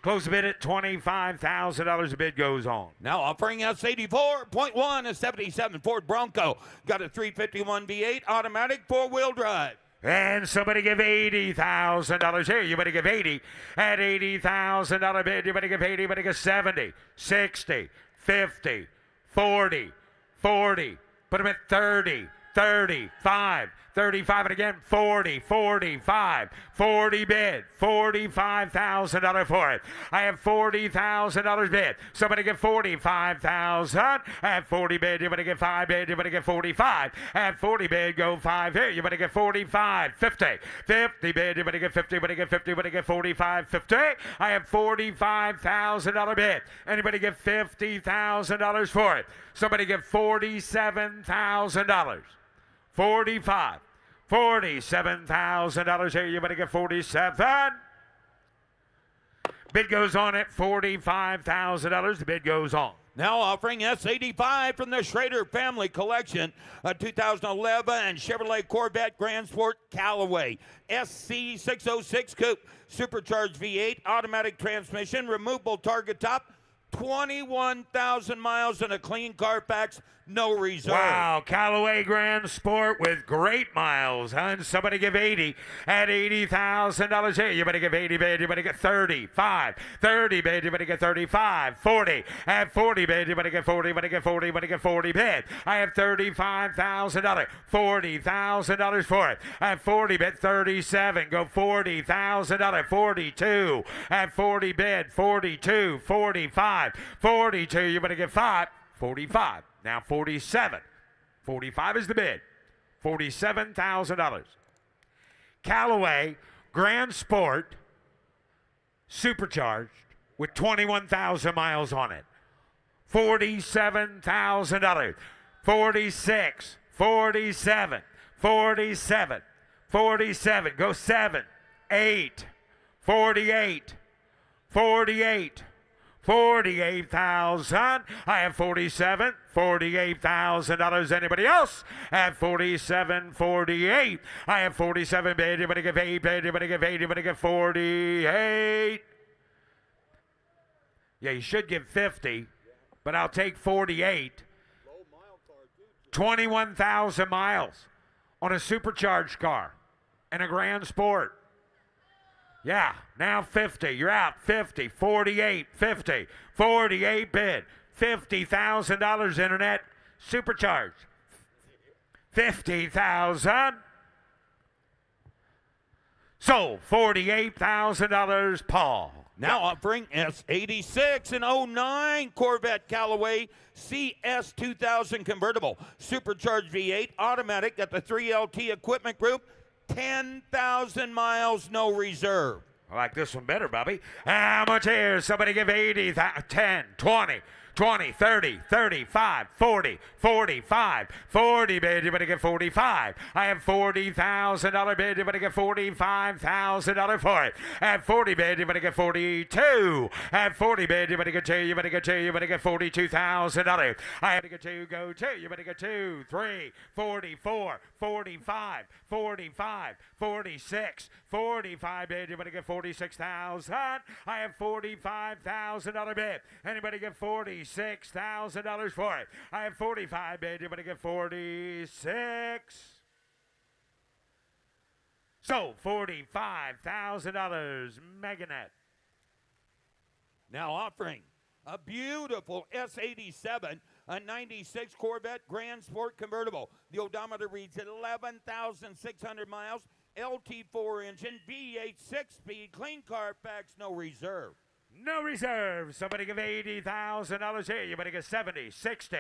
Close the bid at $25,000. The bid goes on. Now offering us 84.1, a 77 Ford Bronco. Got a 351 V8 automatic 4-wheel drive. And somebody give $80,000 here. You better give 80 at $80,000 bid. You better give 80. You better give 70, 60, 50, 40, 40. Put them at 30, 35. 35 and again 40, 45, 40 bid, $45,000 for it. I have $40,000 bid. Somebody get 45,000 at 40 bid. You better get 5 bid. You better get 45 at 40 bid. Go 5 here. You better get 45, 50, 50 bid. You better get 50. You better get 50. You better get 45, 50. I have $45,000 bid. Anybody get $50,000 for it? Somebody get $47,000. 45, $47,000 here. You better get 47. Bid goes on at $45,000. The bid goes on. Now offering S85 from the Schrader Family Collection, a 2011 Chevrolet Corvette Grand Sport Callaway, SC606 Coupe, supercharged V8, automatic transmission, removable target top, 21,000 miles and a clean Carfax, no reserve. Wow, Callaway Grand Sport with great miles. And somebody give 80 at $80,000 here. You better give 80 bid. You better get 35. 30 bid. You better get 35. 40 at 40 bid. You better get 40. You better get 40. You better get 40 bid. I have $35,000. $40,000 for it. At 40 bid. 37. Go $40,000. 42 at 40 bid. 42. 45. 42. You better get 5. 45. Now 47. 45 is the bid. $47,000. Callaway Grand Sport supercharged with 21,000 miles on it. $47,000. 46. 47. 47. 47. Go 7. 8. 48. 48. 48,000. I have 47. $48,000. Anybody else? At 47, 48. I have 47 bid. You better give 8 bid. You better give 8. You better give 48. Yeah, you should give 50, but I'll take 48. 21,000 miles on a supercharged car and a Grand Sport. Yeah, now 50. You're out. 50, 48, 50, 48 bid. $50,000 internet supercharged. 50,000. Sold. $48,000, Paul. Now offering S86 and 09 Corvette Callaway CS 2000 convertible, supercharged V8, automatic at the 3LT Equipment Group. 10,000 miles, no reserve. I like this one better, Bobby. How much here? Somebody give 80, 10, 20, 20, 30, 35, 40, 45, 40 bid, you better get 45. I have $40,000 bid, you better get $45,000 for it. At 40 bid, you better get 42. At 40 bid, you better get 2, you better get 2, you better get $42,000. I have to get 2, go 2, you better get 2, 3, 44, 45, 45, 46, 45 bid, you better get 46,000. I have $45,000 bid. Anybody get $46,000 for it? I have 45 bid, you better get 46. So $45,000 Meganet. Now offering a beautiful S87, a 96 Corvette Grand Sport convertible. The odometer reads 11,600 miles, LT4 engine, V8 6-speed, clean Carfax, no reserve. No reserve. Somebody give $80,000 here. You better get 70, 60,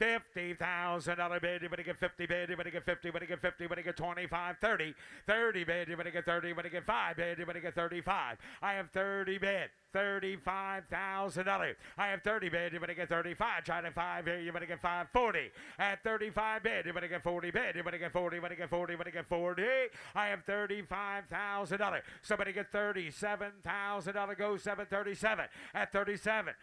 $50,000 bid. You better get 50 bid. You better get 50. You better get 50. You better get 25, 30, 30 bid. You better get 30. You better get 5 bid. You better get 35. I have 30 bid. $35,000. I have 30 bid. You better get 35. Try to 5 here. You better get 5, 40. At 35 bid. You better get 40 bid. You better get 40. You better get 40. You better get 40. I have $35,000. Somebody get $37,000. Go 737. At 37.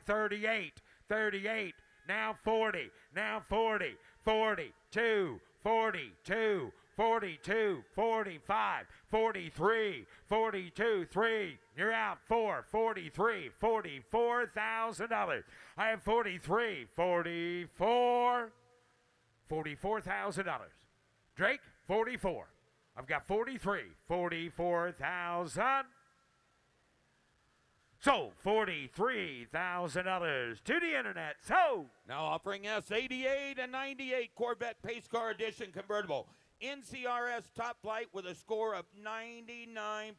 38. 38. Now 40. Now 40. 42. 42. 42, 45, 43, 42, 3. You're out. 4, 43, $44,000. I have 43, 44, $44,000. Drake, 44. I've got 43, 44,000. So $43,000 to the internet. So now offering S88 and 98 Corvette Pace Car Edition convertible. NCRS top flight with a score of 99%.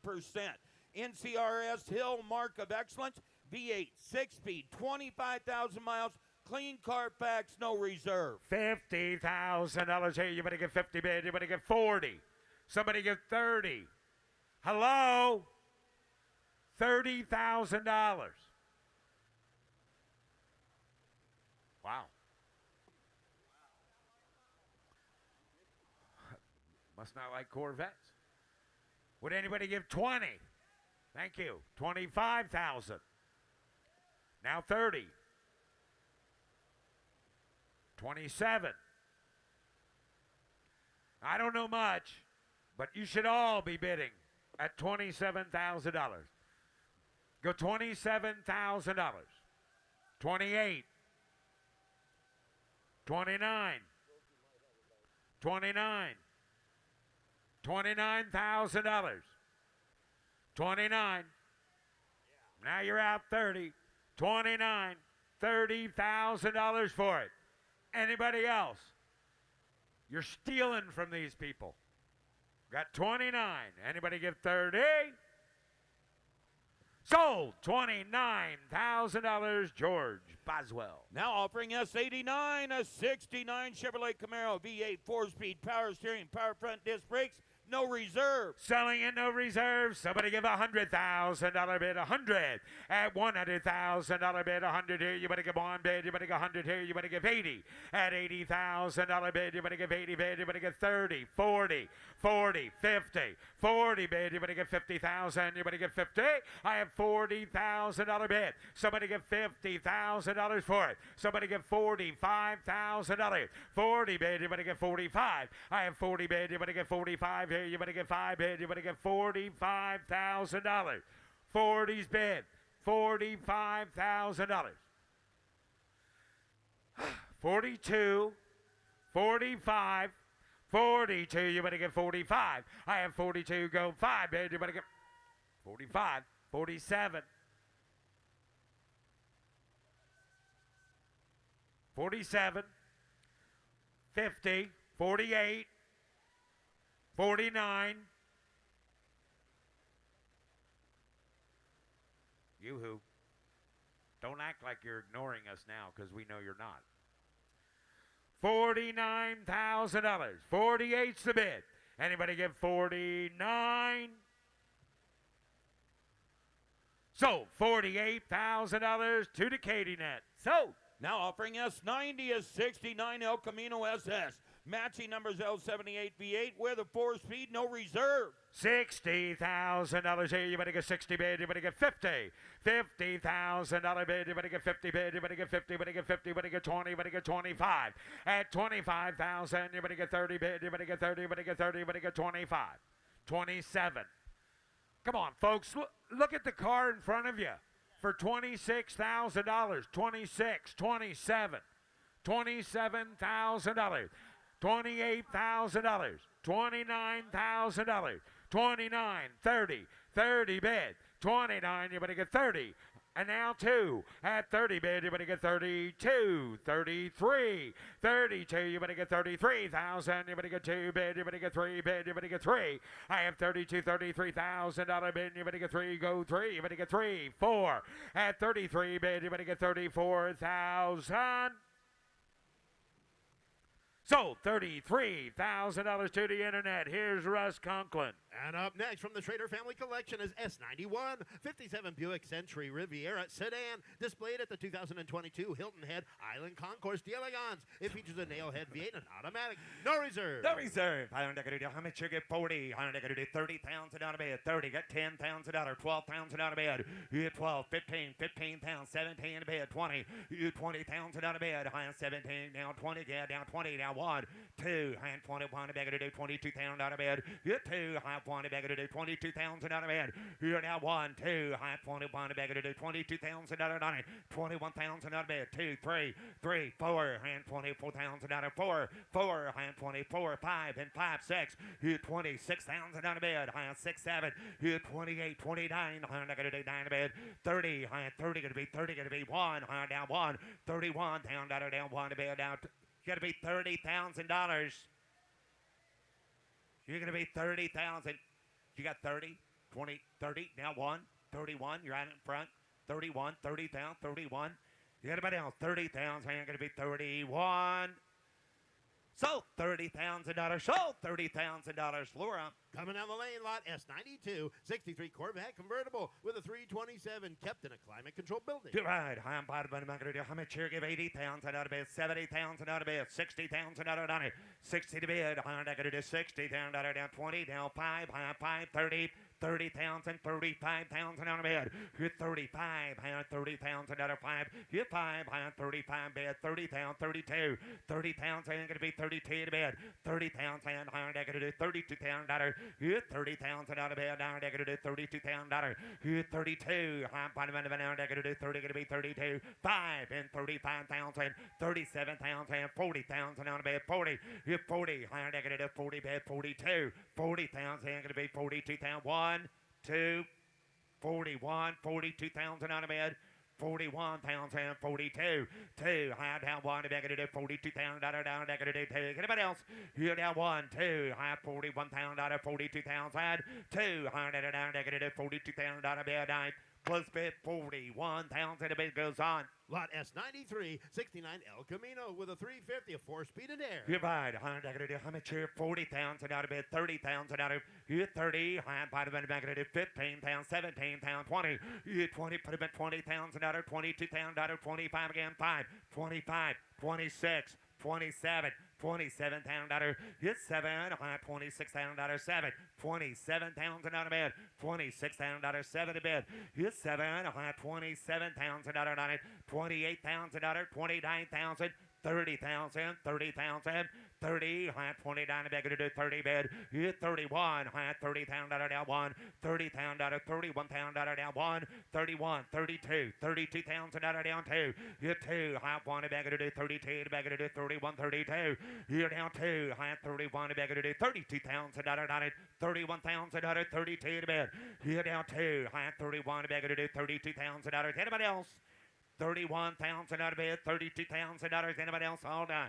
NCRS Hill Mark of Excellence, V8, 6-speed, 25,000 miles, clean Carfax, no reserve. $50,000 here. You better get 50 bid. You better get 40. Somebody get 30. Hello? $30,000. Wow. Must not like Corvettes. Would anybody give 20? Thank you. 25,000. Now 30. 27. I don't know much, but you should all be bidding at $27,000. Go $27,000. 28. 29. 29. $29,000. 29. Now you're out 30. 29. $30,000 for it. Anybody else? You're stealing from these people. Got 29. Anybody give 30? Sold. $29,000, George Boswell. Now offering S89, a 69 Chevrolet Camaro V8 4-speed power steering, power front disc brakes, no reserve. Selling it, no reserve. Somebody give $100,000 bid, 100 at $100,000 bid, 100 here. You better give one bid. You better give 100 here. You better give 80 at $80,000 bid. You better give 80 bid. You better give 30, 40, 40, 50, 40 bid. You better give 50,000. You better give 50. I have $40,000 bid. Somebody give $50,000 for it. Somebody give $45,000. 40 bid. You better give 45. I have 40 bid. You better give 45 here. You better get 5 bid. You better get $45,000. 40's bid. $45,000. 42. 45. 42. You better get 45. I have 42. Go 5 bid. You better get 45. 47. 47. 50. 48. 49. Yoo-hoo. Don't act like you're ignoring us now because we know you're not. $49,000. 48's the bid. Anybody give 49? Sold. $48,000 to the KDNet. Sold. Now offering S90, a 69 El Camino SS. Matching numbers L78 V8 with a 4-speed, no reserve. $60,000 here. You better get 60 bid. You better get 50. $50,000 bid. You better get 50 bid. You better get 50. You better get 50. You better get 20. You better get 25. At 25,000, you better get 30 bid. You better get 30. You better get 30. You better get 25. 27. Come on, folks. Look at the car in front of you for $26,000. 26, 27, $27,000. $28,000, $29,000, 29, 30, 30 bid, 29, you better get 30, and now 2, at 30 bid, you better get 32, 33, 32, you better get 33,000, you better get 2 bid, you better get 3 bid, you better get 3, I have 32, $33,000 bid, you better get 3, go 3, you better get 3, 4, at 33 bid, you better get 34,000. Sold. $33,000 to the internet. Here's Russ Conklin. And up next from the Schrader Family Collection is S91 57 Buick Century Riviera sedan, displayed at the 2022 Hilton Head Island Concourse d'Elegance. It features a nail-head V8 and automatic. No reserve. No reserve. How much you get 40? How much you get 30,000 out of bed? 30. Get 10,000 out of 12,000 out of bed. You get 12, 15, 15,000, 17 to bed. 20. You get 20,000 out of bed. High 17. Now 20. Get down 20. Now 1, 2. High 21. Beg to do 22,000 out of bed. You get 2. High 20. Beg to do 22,000 out of bed. You're now 1, 2. High 21. Beg to do 22,000 out of 9. 21,000 out of bed. 2, 3, 3, 4. Hand 24,000 out of 4. 4. Hand 24, 5 and 5, 6. You 26,000 out of bed. High 6, 7. You 28, 29. High not gonna do 9 to bed. 30. High 30 gonna be 30 gonna be 1. High down 1. 31 down 1 to bed down. Gotta be $30,000. You're gonna be 30,000. You got 30, 20, 30. Now 1, 31. You're out in front. 31, 30 down, 31. You got about down 30,000. You're gonna be 31. Sold $30,000. Sold $30,000. Laura. Coming down the lane, lot S92, 63 Corvette convertible with a 327 kept in a climate-controlled building. Good ride. I'm bottom of the how much here? Give 80,000 out of bed, 70,000 out of bed, 60,000 out of it. 60 to bid. I'm going to do 60 down, down, 20, down 5, high 5, 30. 30,000, 35,000 out of bed. Hit 35, high 30,000 out of 5. Hit 5, high 35 bed. 30,000, 32. 30,000 going to be 32 to bed. 30,000 high going to do $32,000. Hit 30,000 out of bed. Now they're going to do $32,000. Hit 32. High bottom end of an hour. They're going to do 30. Going to be 32. 5 and 35,000. 37,000. 40,000 out of bed. 40. Hit 40. High they're going to do 40 bed. 42. 40,000 going to be 42,000. 1, 2, 41, 42,000 out of bed. 41,000, 42, 2, high down 1, they're going to do $42,000 down, they're going to do 2. Anybody else? Here down 1, 2, high 41,000 out of 42,000, 2, high down, they're going to do $42,000 out of bed. Plus bid 41,000, the bid goes on. Lot S93, 69 El Camino with a 350, a 4-speed in air. You're right. I'm going to do how much here? 40,000 out of bed, 30,000 out of here, 30. I'm by the back going to do 15,000, 17,000, 20. You 20, put about 20,000 out of 22,000 out of 25 again, 5, 25, 26, 27. 27,000 out of hit 7, high 26,000 out of 7, 27,000 out of bed, 26,000 out of 7 to bed, hit 7, high 27,000 out of 9, 28,000 out of 29,000, 30,000, 30,000, 30, high 29 to bed, going to do 30 bed, hit 31, high 30,000 out of down 1, 30,000 out of 31,000 out of down 1, 31, 32, 32,000 out of down 2, hit 2, high 1 to bed, going to do 32 to bed, going to do 31, 32, here down 2, high 31 to bed, going to do 32,000 out of 9, 31,000 out of 32 to bed, here down 2, high 31 to bed, going to do 32,000 out of anybody else? 31,000 out of bed, $32,000. Anybody else? All done.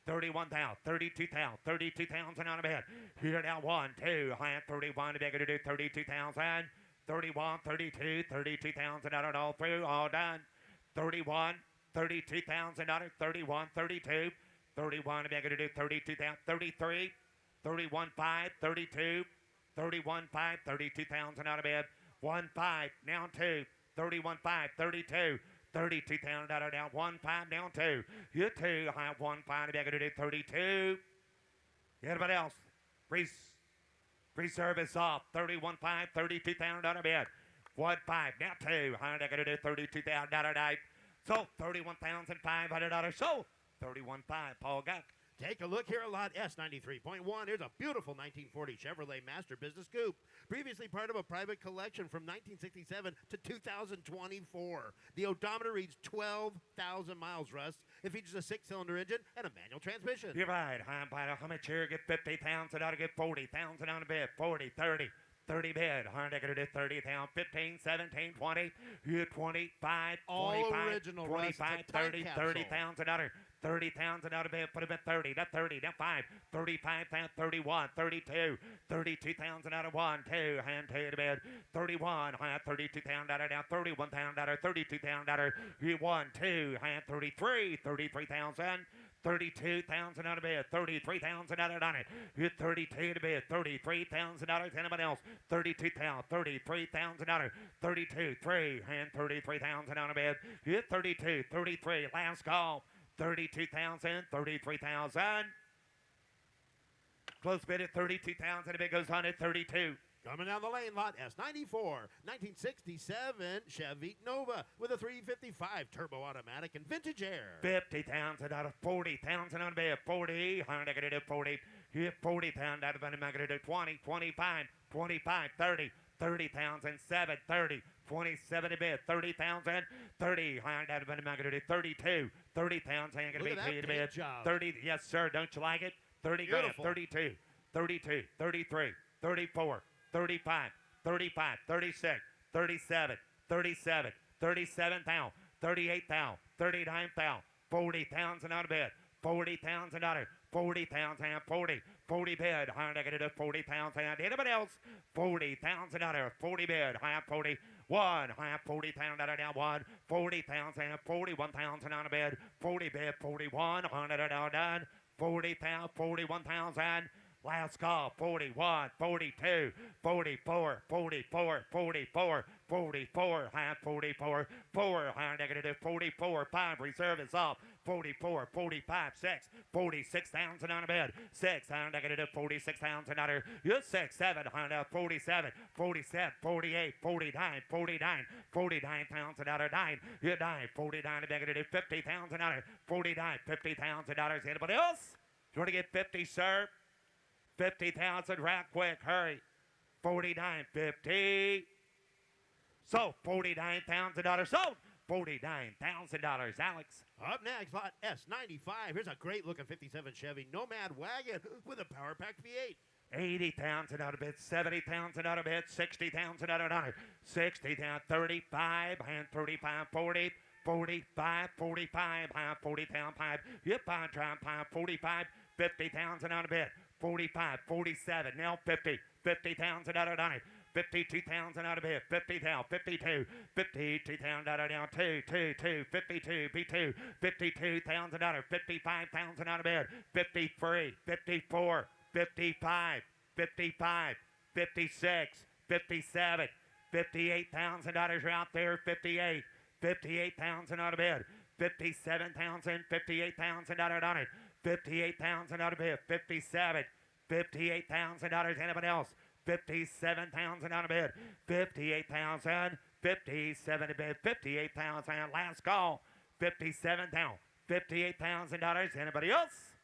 31,000, 32,000, 32,000 out of bed. Here now 1, 2, high 31 to bed, going to do 32,000. 31, 32, 32,000 out of all through, all done. 31, 32,000 out of 31, 32, 31 to bed, going to do 32,000, 33, 31, 5, 32, 31, 5, 32,000 out of bed. 1, 5, down 2, 31, 5, 32. 32,000 out of down 1, 5 down 2. You 2, high 1, 5 to be able to do 32. Anybody else? Free service off. 31, 5, 32,000 out of bed. 1, 5 now 2. High they're going to do 32,000 out of night. So $31,500. So 31, 5. Paul Guck. Take a look here at lot S93.1. Here's a beautiful 1940 Chevrolet Master Business Coupe. Previously part of a private collection from 1967 to 2024. The odometer reads 12,000 miles, Russ. It features a 6-cylinder engine and a manual transmission. You're right. I'm buying how much here? Get 50,000 out of get 40,000 out of bed. 40, 30. 30 bid. They're going to do 30,000, 15, 17, 20, 25, all 25, original, 25, Russ, 30, 30,000 out of 30,000 out of bed. Put them at 30, not 30, not 5, 35,000, 31, 32, 32,000 out of 1, 2, hand 2 to bed. 31, hand 32,000 out of down, 31,000 out of 32,000 out of 1, 2, hand 33, 33,000. 32,000 out of bed, 33,000 out of it. Hit 32 to bed, 33,000 out of anybody else. 32,000, 33,000 out of 32, 3, and 33,000 out of bed. Hit 32, 33, last call. 32,000, 33,000. Close bid at 32,000, the bid goes on at 32. Coming down the lane, lot S94, 1967 Chevy Nova with a 355 turbo automatic and vintage air. 50,000 out of 40,000 on the bed. 40, I'm going to do 40. Hit 40,000 out of it. I'm going to do 20, 25, 25, 30, 30,000, 7, 30, 27 to bed. 30,000, 30, I'm going to do 32, 30,000, I'm going to be to the bed. 30, yes, sir. Don't you like it? 30 grand, 32, 32, 33, 34. 35, 35, 36, 37, 37, 37,000, 38,000, 39,000, 40,000 out of bed, 40,000 out of 40,000, 40, 40 bed, I'm going to do 40,000. Anybody else? 40,000 out of 40 bed, I have 40. 1, I have 40,000 out of down 1, 40,000, 41,000 out of bed, 40 bed, 41, 100 out done. 40,000, 41,000. Last call, 41, 42, 44, 44, 44, 44, high 44, 4, high negative 44, 5, reserve is off, 44, 45, 6, 46,000 on a bid, 6, high negative 46,000 on her, you're 6, 7, high 47, 47, 48, 49, 49, 49,000 on her, 9, you're 9, 49 negative 50,000 on her, 49, $50,000, anybody else? You want to get 50, sir? 50,000 right quick, hurry. 49.50. So $49,000 sold. $49,000, Alex. Up next, lot S95. Here's a great looking 57 Chevy Nomad wagon with a power packed V8. 80,000 out of bid, 70,000 out of bid, 60,000 out of dollar, 60,000, 35, and 35, 40, 45, 45, 40,000, 5, yep, 5, 45, 50,000 out of bid, 45, 47, now 50, 50,000 out of dollar, 52,000 out of bid, 50,000, 52, 52,000 out of down, 2, 52, B2, 52,000 out of, 55,000 out of bid, 53, 54, 55, 55, 56, 57, $58,000 out there, 58, 58,000 out of bid, 57,000, 58,000 out of dollar, 58,000 out of bid, 57, $58,000, anybody else? 57,000 out of bid, 58,000, 57 to bid, 58,000, last call, 57,000, $58,000, anybody else?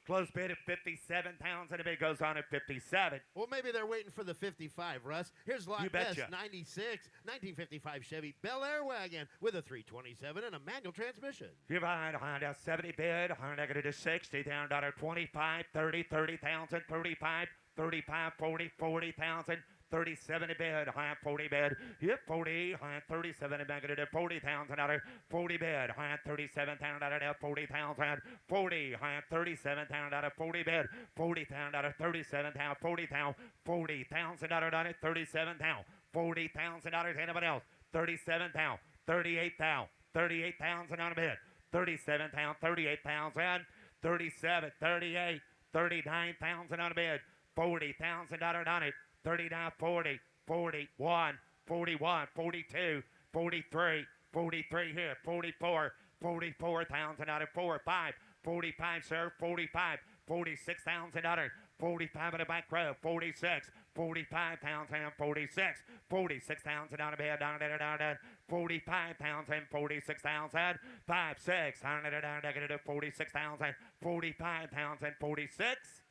Close bid at 57,000. A bid goes on at 57. Well, maybe they're waiting for the 55, Russ. Here's lot You betcha. S96, 1955 Chevy Bel Air wagon with a 327 and a manual transmission. You buy Honda 70 bid, Honda negative to 60, down dollar 25, 30, 30,000, 35, 35, 40, 40,000. 37 a bid, high 40 bid, yep, 40, high 37 a negative, 40,000 out of 40 bid, high 37,000 out of 40,000, 40, high 37,000 out of 40 bid, 40,000 out of 37,000, 40,000, 40,000 out of 37,000, $40,000, anybody else? 37,000, 38,000, 38,000 out of bid, 37,000, 38,000, 37, 38, 39,000 out of bid, 40,000 out of it. 39, 40, 41, 41, 42, 43, 43 here, 44, 44,000 out of 4, 5, 45, sir, 45, 46,000 out of 45 in the back row, 46, 45,000, 46, 46,000 out of bed, down there, 45,000, 46,000, 5, 6, down there, negative 46,000, 45,000, 46,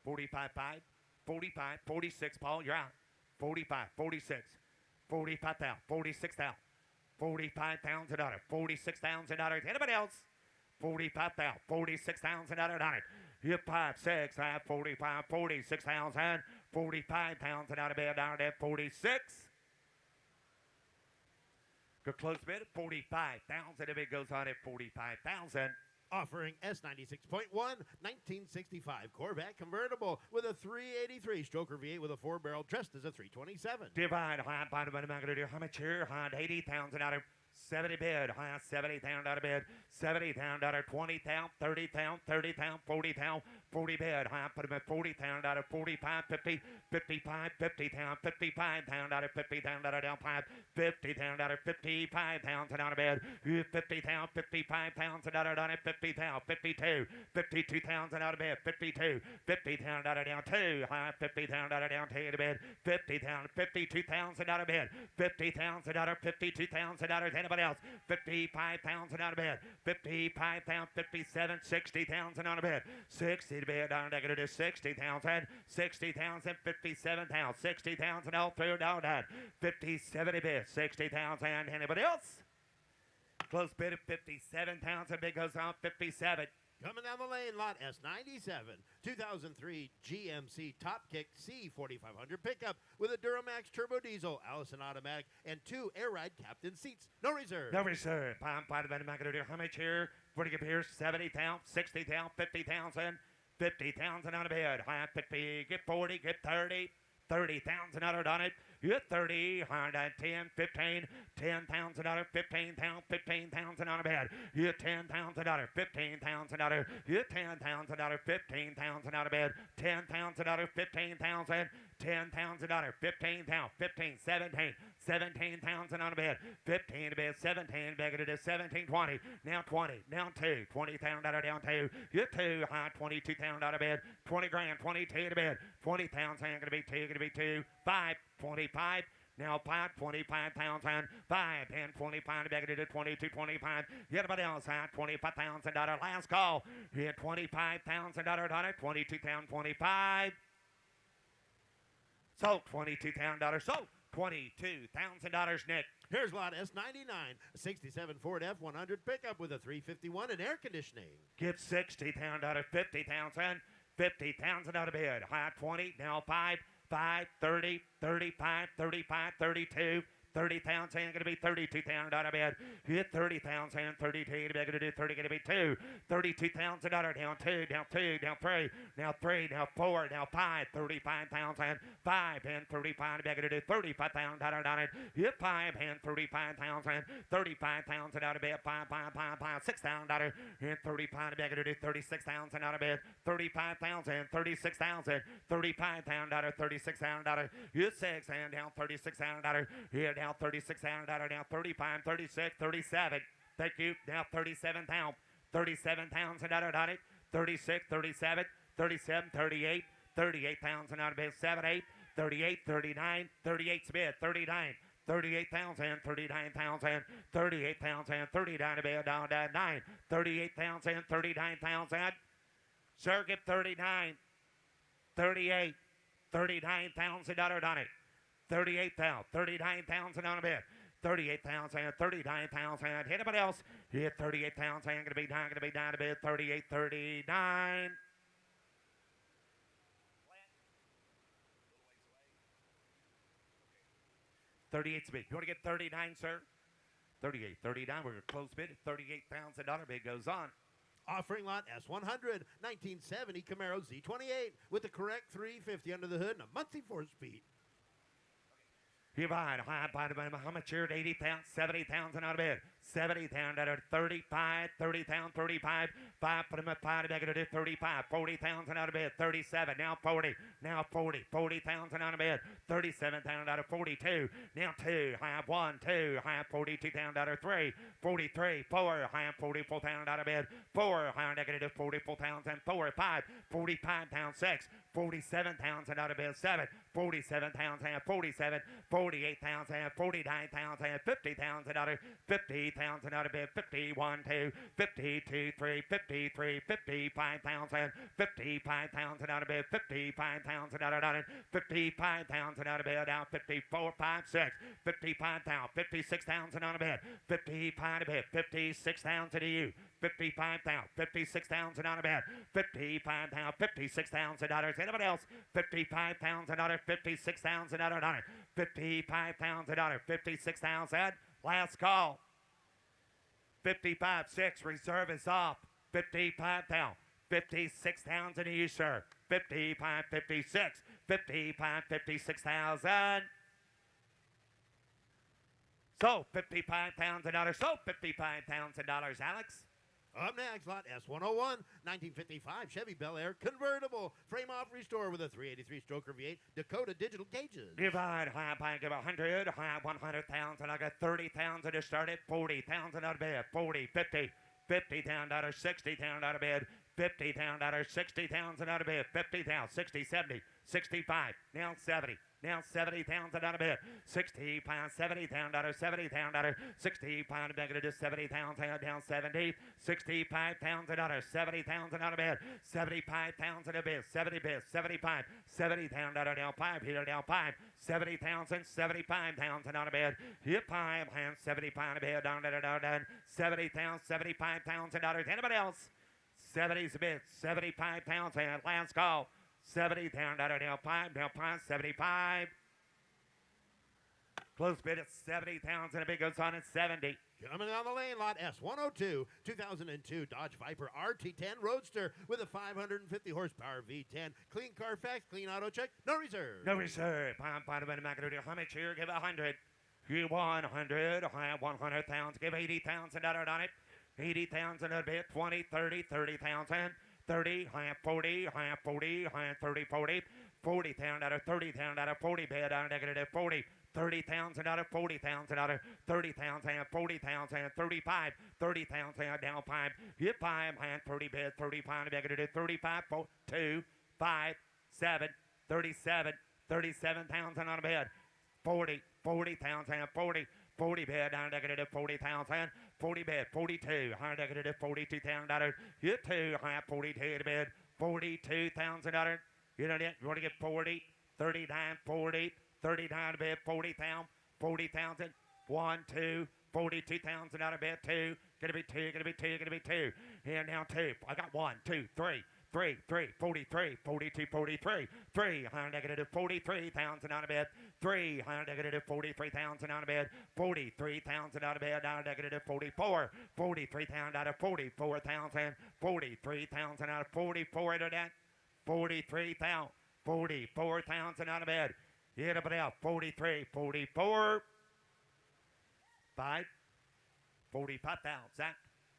45, 5. 45, 46, Paul, you're out. 45, 46, 45,000, 46,000, 45,000 out of 46,000 out of anybody else? 45,000, 46,000 out of you 5, 6, 45, 46,000, 45,000 out of bed down there, 46. Good close bid at 45,000. If it goes on at 45,000. Offering S96.1 1965 Corvette convertible with a 383 stroker V8 with a 4-barrel dressed as a 327. Divide high bottom of the magnet how much here? High 80,000 out of 70 bid, high 70,000 out of bid, 70,000 out of 20,000, 30,000, 30,000, 40,000, 40 bid, high put them at 40,000 out of 45, 50, 55, 50,000, 55,000 out of 50,000 out of down 5, 50,000 out of 55,000 out of bid, 50,000, 55,000 out of down at 50,000, 52, 52,000 out of bid, 52, 50,000 out of down 2, high 50,000 out of down 2 to bid, 50,000, 52,000 out of bid, 50,000 out of 52,000 out of anybody else, 55,000 out of bed, 55,000, 57, 60,000 out of bed, 60 to bed down negative to 60,000, 60,000, 57,000, 60,000 all through down that, 57 to bed, 60,000, anybody else? Close bid of 57,000, big goes on 57. Coming down the lane, lot S97, 2003 GMC Top Kick C4500 pickup with a Duramax turbo diesel, Allison automatic, and 2 air ride captain seats. No reserve. No reserve. I'm by the Macaroni. How much here? 40 up here, 70,000, 60,000, 50,000, 50,000 out of bed. High 50, get 40, get 30. 30,000 out of it. You're 30, 10, 15, $10,000, 15,000, 15,000 on a bed. You're $10,000, 15,000. You're $10,000, 15,000 on a bed. $10,000, 15,000. $10,000, 15,000, 15, 17, 17,000 on a bed, 15 to bed, 17, beg it is 17, 20, now 20, now 2, $20,000 down 2, you're 2, high, $22,000 bed, 20 grand, 22 to bed, 20,000, gonna be 2, gonna be 2, 5, 25, now 5, 25,000, 5, 10, 25, beg it is 22, 25, everybody else, high, $25,000, last call, here, $25,000 on it, 22,000, 25, so $22,000, so $22,000, Nick. Here's lot S99, a 67 Ford F100 pickup with a 351 and air conditioning. Get $60,000, 50,000, 50,000 out of bid. High 20, now 5, 5, 30, 35, 35, 32, 30,000, going to be 32,000 out of bed. Hit 30,000, 32, going to do 30, going to be 2, $32,000 down 2, down 2, down 3, now 3, now 4, now 5, 35,000, 5 and 35, going to do $35,000 on it. Hit 5 and 35,000, 35,000 out of bed, 5, $6,000, and 35, going to do 36,000 out of bed, 35,000, 36,000, $35,000, $36,000, hit 6 and down $36,000, here down $36,000, down 35, 36, 37. Thank you. Now 37,000, $37,000 on it. 36, 37, 37, 38, 38,000 out of bid. 7, 8, 38, 39, 38's bid. 39. 38,000, 39,000, 38,000, 39 to bid down to 9, 38,000, 39,000. Sir, get 39, 38, $39,000 on it. 38,000, 39,000 on a bid. 38,000, 39,000. Anybody else? Hit 38,000. Going to be down to bid. 38, 39. 38's bid. You want to get 39, sir? 38, 39. We're close bid. $38,000 bid goes on. Offering lot S100, 1970 Camaro Z28 with the correct 350 under the hood and a monthly 4-speed. You buy it, how much here at 80,000, 70,000 out of bid, 70,000 out of 35, 30,000, 35, 5, put them at 5, they're going to do 35, 40,000 out of bid, 37, now 40, 40,000 out of bid, 37,000 out of 42, now 2, high 1, 2, high 42,000 out of 3, 43, 4, high 44,000 out of bid, 4, high they're going to do 44,000, 4, 5, 45,000, 6, 47,000 out of bid, 7, 47,000, 47, 48,000, 49,000, 50,000 out of 50,000 out of bid, 51, 2, 52, 3, 53, 55,000, 55,000 out of bid, 55,000 out of it, 55,000 out of bid, down 54, 5, 6, 55,000, 56,000 out of bid, 55 to bid, 56,000 to you. 55,000, 56,000 out of bed, 55,000, $56,000. Anybody else? 55,000 out of 56,000 out of it, 55,000 out of 56,000. Last call. 55.6. Reserve is off. 55,000, 56,000 to you, sir. 55, 56, 55, 56,000. So $55,000. So $55,000, Alex. Up next, lot S101, 1955 Chevy Bel Air convertible, frame off restore with a 383 stroker V8 Dakota digital gauges. Divide high by give 100, high 100,000. I got 30,000 to start it, 40,000 out of bed, 40, 50, 50,000 out of 60,000 out of bed, 50,000 out of 60,000 out of bed, 50,000, 60, 70, 65, now 70. Now 70,000 out of bed. 60 pounds, 70,000 out of 70,000 out of 60 pounds. Back to 70,000 down 70. 65,000 out of 70,000 out of bed. 75,000 out of bed. 70 bed. 75. 70,000 out of down 5. Here down 5. 70,000. 75,000 out of bed. Hit 5 hands. 75 out of bed. Down. 70,000. 75,000 out of anybody else? 70's a bit. 75,000. Last call. 70,000 out of down 5, 75. Close bid at 70,000 and a bid goes on at 70. Coming down the lane, lot S102, 2002 Dodge Viper RT10 Roadster with a 550 horsepower V10. Clean Carfax, clean auto check, no reserve. No reserve. I'm bottom of the market. How much here? Give 100. You 100. I have 100,000. Give 80,000 on it. 80,000 a bit. 20, 30, 30,000. 30, I have 40, I have 40, I have 30, 40. 40,000 out of 30,000 out of 40 bid on negative 40. 30,000 out of 40,000 out of 30,000 and 40,000 and 35, 30,000 down 5, hit 5, and 30 bid, 35 negative 35, 4, 2, 5, 7, 37, 37,000 on a bid, 40, 40,000 and 40, 40 bid on negative 40,000, 40 bid, 42, high negative 42,000 dollars, hit 2, high 42 bid, 42,000 you know that, you want to get 40, 39, 40, 39 a bid, 40,000, 40,000, 1, 2, 42,000 out of bid, 2, gonna be 2, gonna be 2, gonna be 2, and now 2, I got 1, 2, 3, 3, 3, 43, 42, 43, 3, high negative 43,000 out of bid, 3, high negative 43,000 out of bid, 43,000 out of bid, high negative 44, 43,000 out of 44,000, 43,000 out of 44 into that, 43,000, 44,000 out of bid. Hit up and out, 43, 44, 5, 45,000,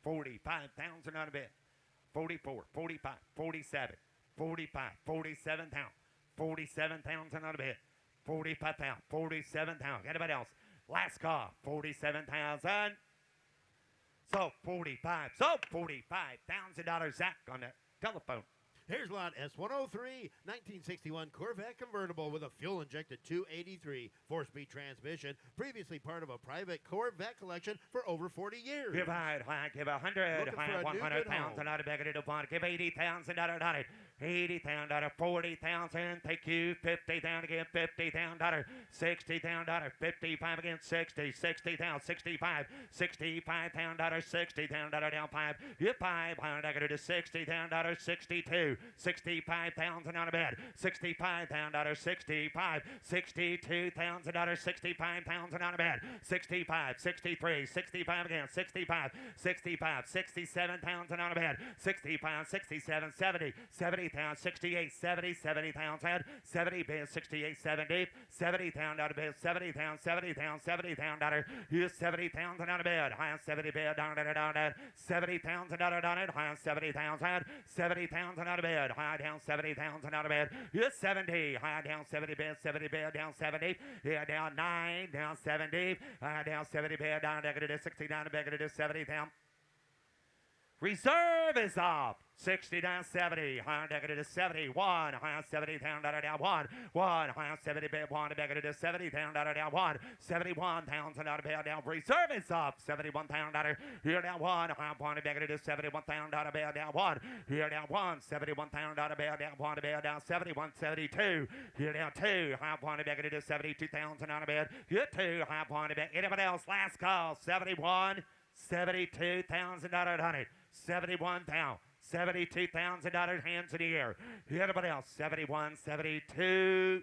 45,000 out of bed, 44, 45, 47, 45, 47,000, 47,000 out of bed, 45,000, 47,000. Anybody else? Last call, 47,000. So 45, so $45,000, Zach, on the telephone. Here's lot S103, 1961 Corvette convertible with a fuel-injected 283 four-speed transmission, previously part of a private Corvette collection for over 40 years. Give high, give 100, Looking high for a new good 100,000 home. out of bag of one. Give 80,000 out of it. 80,000 out of 40,000. Take you 50,000 again, 50,000 out of 60,000 out of 55 again, 60, 60,000, 65, 65,000 out of 60,000 out of down 5. You 500 I got to 60,000 out of 62, 65,000 out of bed, 65,000 out of 65, 62,000 out of 65,000 out of bed, 65, 63, 65 again, 65, 65, 67,000 out of bed, 65, 67, 70, 70,000, 68, 70, 70,000, 70 bed, 68, 70, 70,000 out of bed, 70,000, 70,000, 70,000 out of you 70,000 out of bed, high 70 bed, down, 70,000 out of it, high 70,000, 70,000 out of bed, high down 70,000 out of bed, you 70, high down 70 bed, down 70, yeah, down 9, down 70, down 70 bed, down negative 60, down to negative 70,000. Reserve is up. 60 down 70, high negative 71, high 70,000 down 1, high 70 bed 1 negative 70,000 down 1, 71,000 out of bed down. Reserve is up. 71,000 here down 1, high 1 negative 71,000 out of bed down 1, here down 1, 71,000 out of bed down 1 bed down 71, 72, here down 2, high 1 negative 72,000 out of bed, here 2, high 1 bed. Anybody else? Last call. 71, 72,000 out of 100, 71,000. $72,000 hands in the air. Anybody else? 71, 72.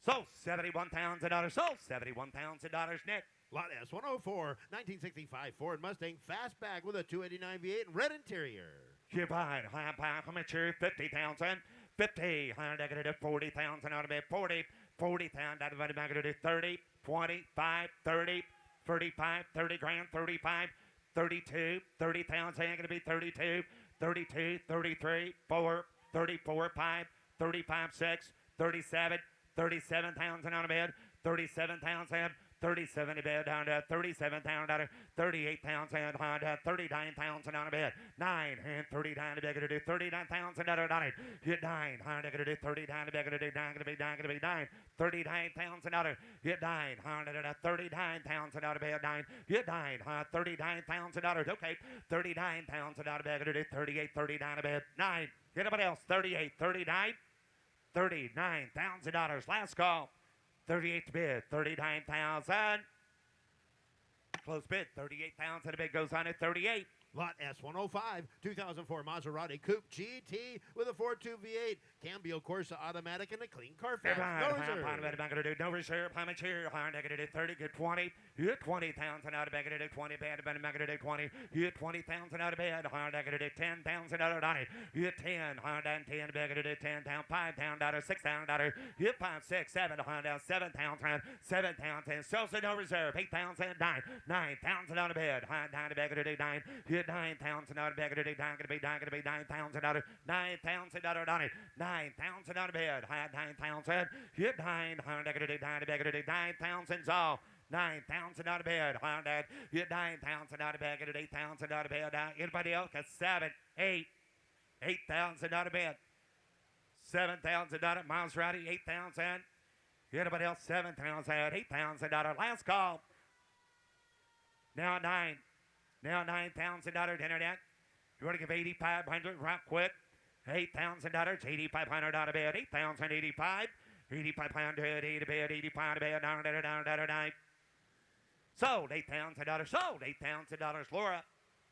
So $71,000. So $71,000, Nick. Lot S104, 1965 Ford Mustang Fastback with a 289 V8 and red interior. Give high, how much here? 50,000. 50, high negative 40,000 out of it. 40, 40,000 out of it. Negative 30, 25, 30, 35, 30 grand, 35. 32, 30,000, ain't gonna be 32, 32, 33, 4, 34, 5, 35, 6, 37, 37,000 on a bed, 37,000, 37 a bed down to 37,000, 38,000 on to 39,000 on a bed, 9 and 39 a bed gonna do 39,000 on it, hit 9, high gonna do 39 a bed gonna do 9 gonna be 9, 39,000 on it, hit 9, high 39,000 out of bed 9, hit 9, high 39,000 on it, okay, 39,000 out of bed gonna do 38, 39 a bed 9, anybody else? 38, 39, $39,000, last call. 38 to bid, 39,000. Close bid, 38,000. A bid goes on at 38. Lot S105, 2004 Maserati Coupe GT with a 4.2 V8, Cambio Corsa automatic, and a clean Carfax. No reserve. No reserve. How much here? 30, get 20. You 20,000 out of bed. 20 bad. 20. You 20,000 out of bed. 10,000 out of 90. You 10. 10 bed. 10 down. 5 down. $6,000. You 5, 6, 7. 7,000. 7,000. Sosa no reserve. 8,000. 9,000 out of bed. 9 bed. 9. You 9,000 out of bed. 9 gonna be 9,000 out of 9,000 out of 90. 9,000 out of bed. 9,000. You 9,000's all. 9,000 out of bed. You 9,000 out of bed. 8,000 out of bed. Anybody else? Got 7, 8. 8,000 out of bed. 7,000 out of Maserati. 8,000. Anybody else? 7,000. 8,000 out of last call. Now 9. Now $9,000 internet. You want to give 8,500 right quick? $8,000. 8,500 out of bed. 8,085. 8,500. 8 of bed. 85 of bed. Down. Sold $8,000. Sold $8,000. Laura.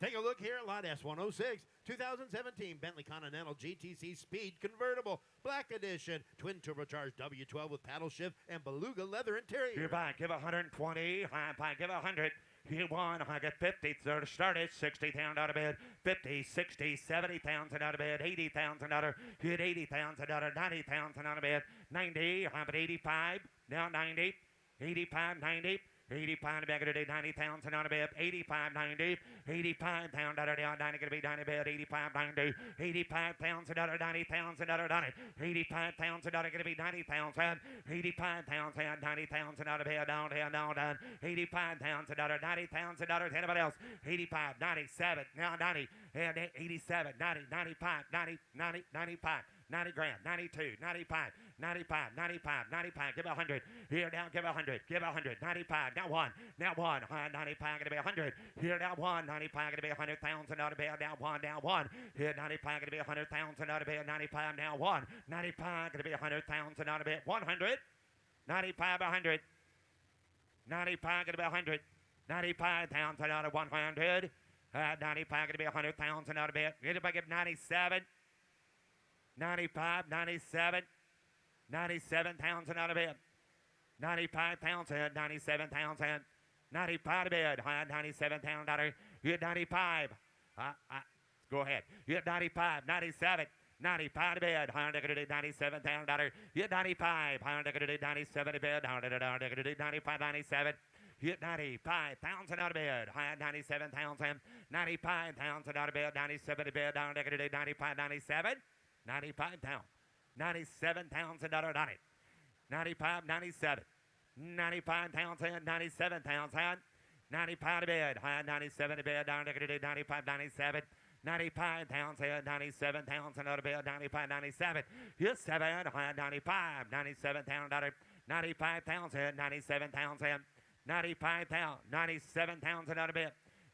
Take a look here at Lot S106, 2017 Bentley Continental GTC Speed Convertible, Black Edition, twin turbocharged W12 with paddle shift and beluga leather interior. You buy, give 120. I buy, give 100. You won, I get 50. Third started, 60,000 out of bed. 50, 60, 70,000 out of bed. 80,000 out of, you had 80,000 out of 90,000 out of bed. 90, I'm at 85. Now 90, 85, 90. 85 bag of the day, 90,000 out of bed, 85, 90, 85 pound out of down, 90 gonna be 90 bed, 85, 90, 85,000 out of 90,000 out of 90, 85,000 out of gonna be 90,000, 85,000, 90,000 out of bed, down, 85,000 out of 90,000 out of anybody else, 85, 97, now 90, and 87, 90, 95, 90, 90, 95. 90 grand, 92, 95, 95, 95, 95, give 100. Here now, give 100, give 100, 95, now 1, 95, gonna be 100. Here now 1, 95, gonna be 100,000 out of bed, now 1. Here 95, gonna be 100,000 out of bed, 95, now 1. 95, gonna be 100,000 out of bed, 100. 95, 100. 95, gonna be 100. 95,000 out of 100. 95, gonna be 100,000 out of bed. Anybody give 97? 95, 97, 97,000 out of bed. 95,000, 97,000, 95 to bed. 97,000 out of you at 95. Go ahead. You at 95, 97, 95 to bed. 97,000 out of you at 95. 97 to bed. 95, 97. You at 95,000 out of bed. 97,000, 95,000 out of bed. 97 to bed. 95, 97. 95 down. 97,000 out of 90. 95, 97. 95,000, 97,000. 95 to bed. 97 to bed. Down to 95, 97. 95,000, 97,000 out of bed. 95, 97. Yes, 7. 95, 97,000 out of 95,000, 97,000. 95,000, 97,000 out of bed.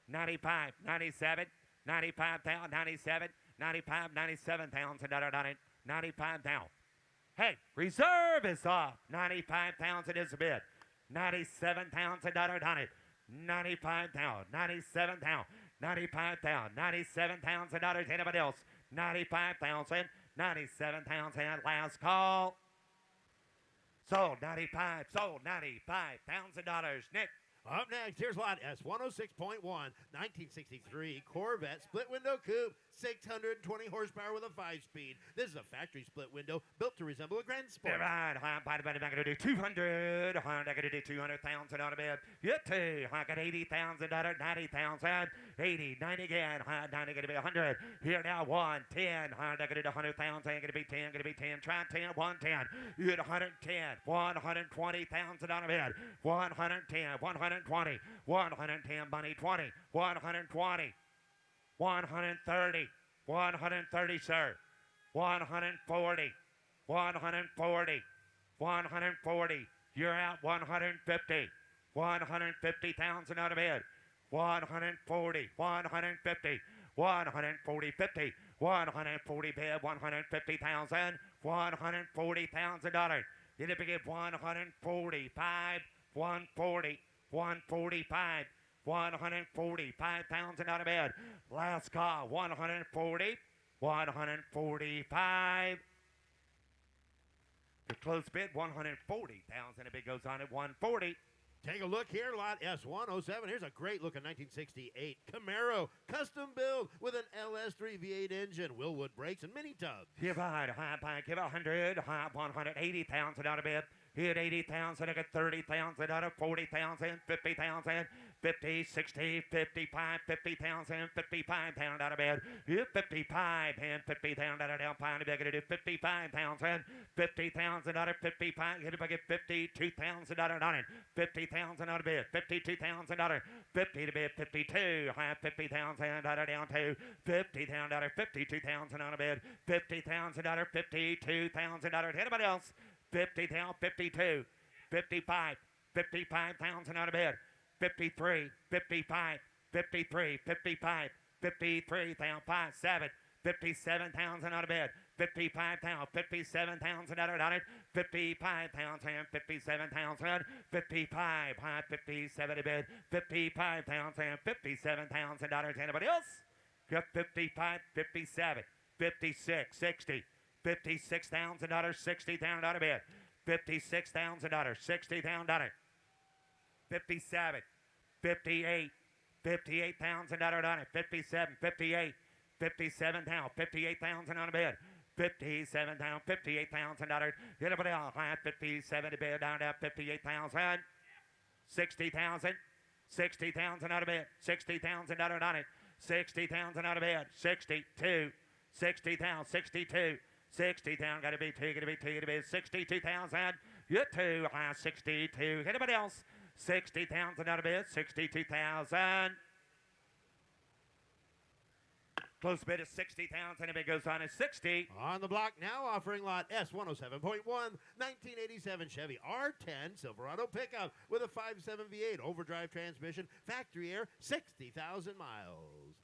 95, 97. 95,000, 97. 95, 97,000 out of 90, 95 down. Hey, reserve is off. 95,000 is a bid. 97,000 out of 90. 95 down. 97 down. 95 down. 97,000 out of anybody else. 95,000. 97,000. Last call. Sold 95. Sold $95,000. Nick. Up next, here's lot S106.1, 1963 Corvette split window coupe, 620 horsepower with a 5-speed. This is a factory split window built to resemble a Grand Sport. Right, I'm going to do 200. I'm going to do 200,000 out of bed. You two, I got 80,000 out of 90,000. 80, 90 again. 90 going to be 100. Here now, 1, 10. I'm going to do 100,000. Going to be 10. Going to be 10. Try 10. 110. You had 110. 120,000 out of bed. 110. 120. 110 money. 20. 120. 130. 130, sir. 140. 140. 140. You're out 150. 150,000 out of bed. 140. 150. 140, 50. 140 bed. 150,000. $140,000. It'll be 145. 140. 145. 145,000 out of bed. Last call, 140, 145. The close bid, 140,000. A bid goes on at 140. Take a look here, lot S107. Here's a great looking 1968 Camaro custom build with an LS3 V8 engine, Willwood brakes, and mini tubs. Give high, give 100, high 180,000 out of bid. Hit 80,000, I got 30,000 out of 40,000, 50,000, 50, 60, 55, 50,000, 55,000 out of bed. Hit 55 and 50,000 out of down pine. I got to do 55,000, 50,000 out of 55. Hit if I get 52,000 out of 90, 50,000 out of bed, 52,000 out of 50 to bed, 52, high 50,000 out of down to 50,000 out of 52,000 out of bed, 50,000 out of 52,000 out of anybody else. 50,000, 52, 55, 55,000 out of bed, 53, 55, 53, 55, 53,000, 57, 57,000 out of bed, 55,000, 57,000 out of it, 55,000, 57,000, 55, high 57 to bed, 55,000, 57,000 out of anybody else? Got 55, 57, 56, 60. $56,000, $60,000 out of bed. $56,000, $60,000. 57, 58, $58,000 out of 57, 58, 57,000, 58,000 out of bed. 57 down, $58,000. Anybody else? 57 to bed down to 58,000. 60,000, 60,000 out of bed. 60,000 out of it. 60,000 out of bed. 62, 60,000, 62. 60,000, gotta be two, gotta be 62,000. You two, 62. Anybody else? 60,000 out of bed, 62,000. Close bid is 60,000. If it goes on at 60. On the block now, offering lot S107.1, 1987 Chevy R10 Silverado pickup with a 5.7 V8 overdrive transmission, factory air, 60,000 miles.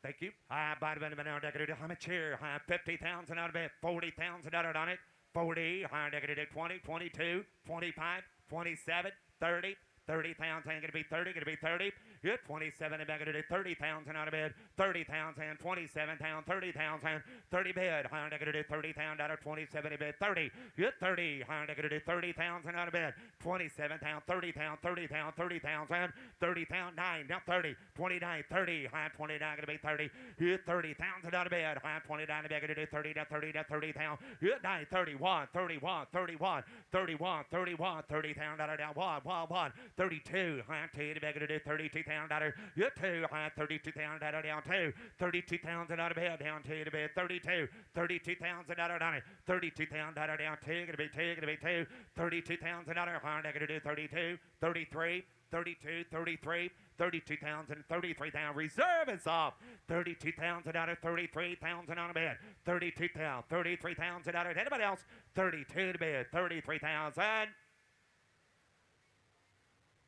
Thank you. High body bend now decorated. How much here? High 50,000 out of it. 40,000 out on it. 40. High decorated 20, 22, 25, 27, 30. 30,000, gonna be 30, gonna be 30. Hit 27 and back to 30,000 out of bed. 30,000, 27,000, 30,000, 30 bed. High gonna do 30,000 out of 27 in bed. 30. Hit 30. High gonna do 30,000 out of bed. 27,000, 30,000, 30,000, 30,000, 30,000, 9. Now 30, 29, 30. High 29 gonna be 30. Hit 30,000 out of bed. High 29 and back to 30, now 30, now 30,000. Hit 9, 31, 31, 31, 31, 31, 30,000 out of down 1. 32, high 2 to back to do 32,000 out of you 2, high 32,000 out of down 2, 32,000 out of bed, down 2 to bed, 32, 32,000 out of down 32,000 out of down 2, gonna be 2, gonna be 2, 32,000 out of high negative do 32, 33, 32, 33, 32,000, 33,000. Reserve is off. 32,000 out of 33,000 on a bed. 32,000, 33,000 out of anybody else. 32 to bed, 33,000.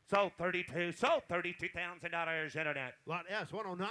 So 32,000 internet. Lot S109.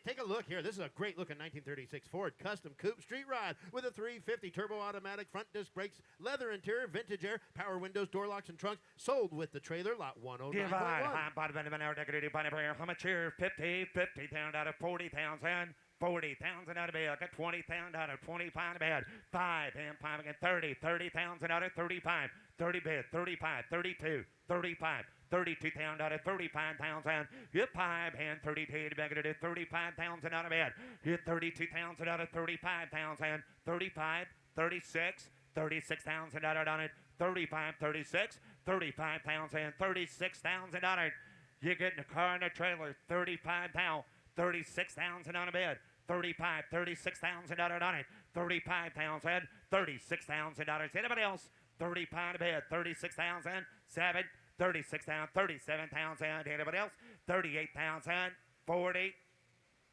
Take a look here. This is a great looking 1936 Ford Custom Coupe Street Ride with a 350 turbo automatic, front disc brakes, leather interior, vintage air, power windows, door locks, and trunks. Sold with the trailer. Lot 109.1. How much here? 50 down out of 40,000. 40,000 out of bed. I got 20,000 out of 25 bed. 5 and 5 again. 30,000 out of 35. 30 bed. 35, 32, 35. 32,000 out of 35,000. Hit 5 and 32 to back it at 35,000 out of bed. Hit 32,000 out of 35,000. 35, 36, 36,000 out on it. 35, 36, 35,000, 36,000 on it. You're getting a car and a trailer. 35,000, 36,000 on a bed. 35, 36,000 on it. 35,000, 36,000 dollars. Anybody else? 35 to bed. 36,000, 7. 36,000, 37,000. Anybody else? 38,000, 40,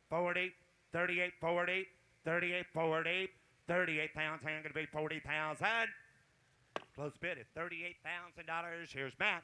40, 38, 40, 38, 40, 38,000. Going to be 40,000. Close bid at $38,000. Here's Matt.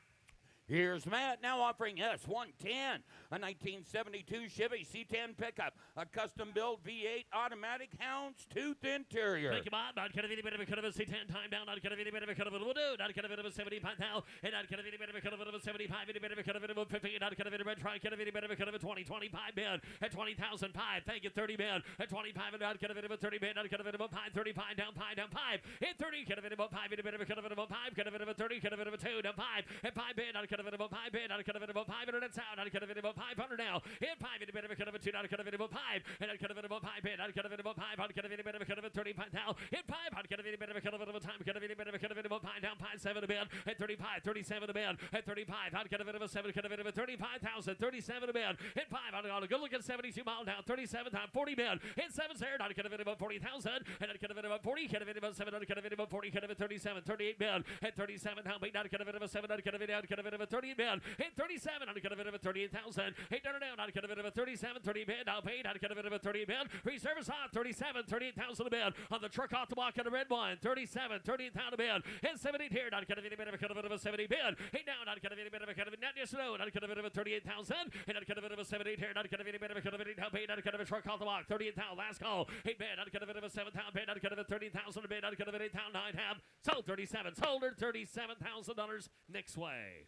Here's Matt now offering S110, a 1972 Chevy C10 pickup, a custom-built V8 automatic houndstooth interior. Thank you, Bob. Not going to be any bit of a cut of a C10 time down. Not going to be any bit of a cut of a will do. Not going to be a 75 now. And not going to be any bit of a cut of a 75. Any bit of a cut of a 50. Not going to be a red try. Going to be any bit of a cut of a 20. 25 bid at 20,005. Thank you, 30 bid at 25. And not going to be a 30 bid. Not going to be a 5. 35 down 5 down 5. Hit 30. Going to be a 5. Any bit of a cut of a 5. Going to be a 30. Going to be a 2 down 5. At 5 bid. Not going to be a 5 bid. Not going to be a 500. That's out. Not going to be a 500 now. Hit 5. Any bit of a cut of a 2. Not going to be a 5. And not going to be a 5 bid. Not going to be a 5. Not going to be a bit of a cut of a 35 now. Hit 5. Not going to be a bit of a cut of a time. Going to be a bit of a cut of a 5 down 5 7 a bid. At 35. 37 a bid. At 35. Not going to be a 7. Going to be a 35,000. 37 a bid. Hit 5. On a good looking 72 mile down. 37 time 40 bid. Hit 7 there. Not going to be about 40,000. And not going to be about 40. Going to be about 7. Not going to be about 40. Going to be 37. 38 bid. At 37 now. Not going to be about 7. Not going to be down. Going to be about 38 bid. Hit 37. Not going to be about 38,000. Hit down. Not going to be about 37. 30 bid. Now paid. Not going to be about 38 bid. Reservice on 37. 38,000 a bid. On the truck off the block in the red one. 37. 38,000 a bid. Hit 70 here. Not going to be a bit of a cut of a 70 bid. Hit down. Not going to be a bit of a cut of a net. Yes, no. Not going to be a 38,000. And not going to be a 78 here. Not going to be a bit of a cut of a now paid. Not going to be a truck off the block. 38,000. Last call. Hit bid. Not going to be a 7 pound bid. Not going to be 30,000 a bid. Not going to be 8 pound 9 half. Sold 37. Sold her $37,000 next way.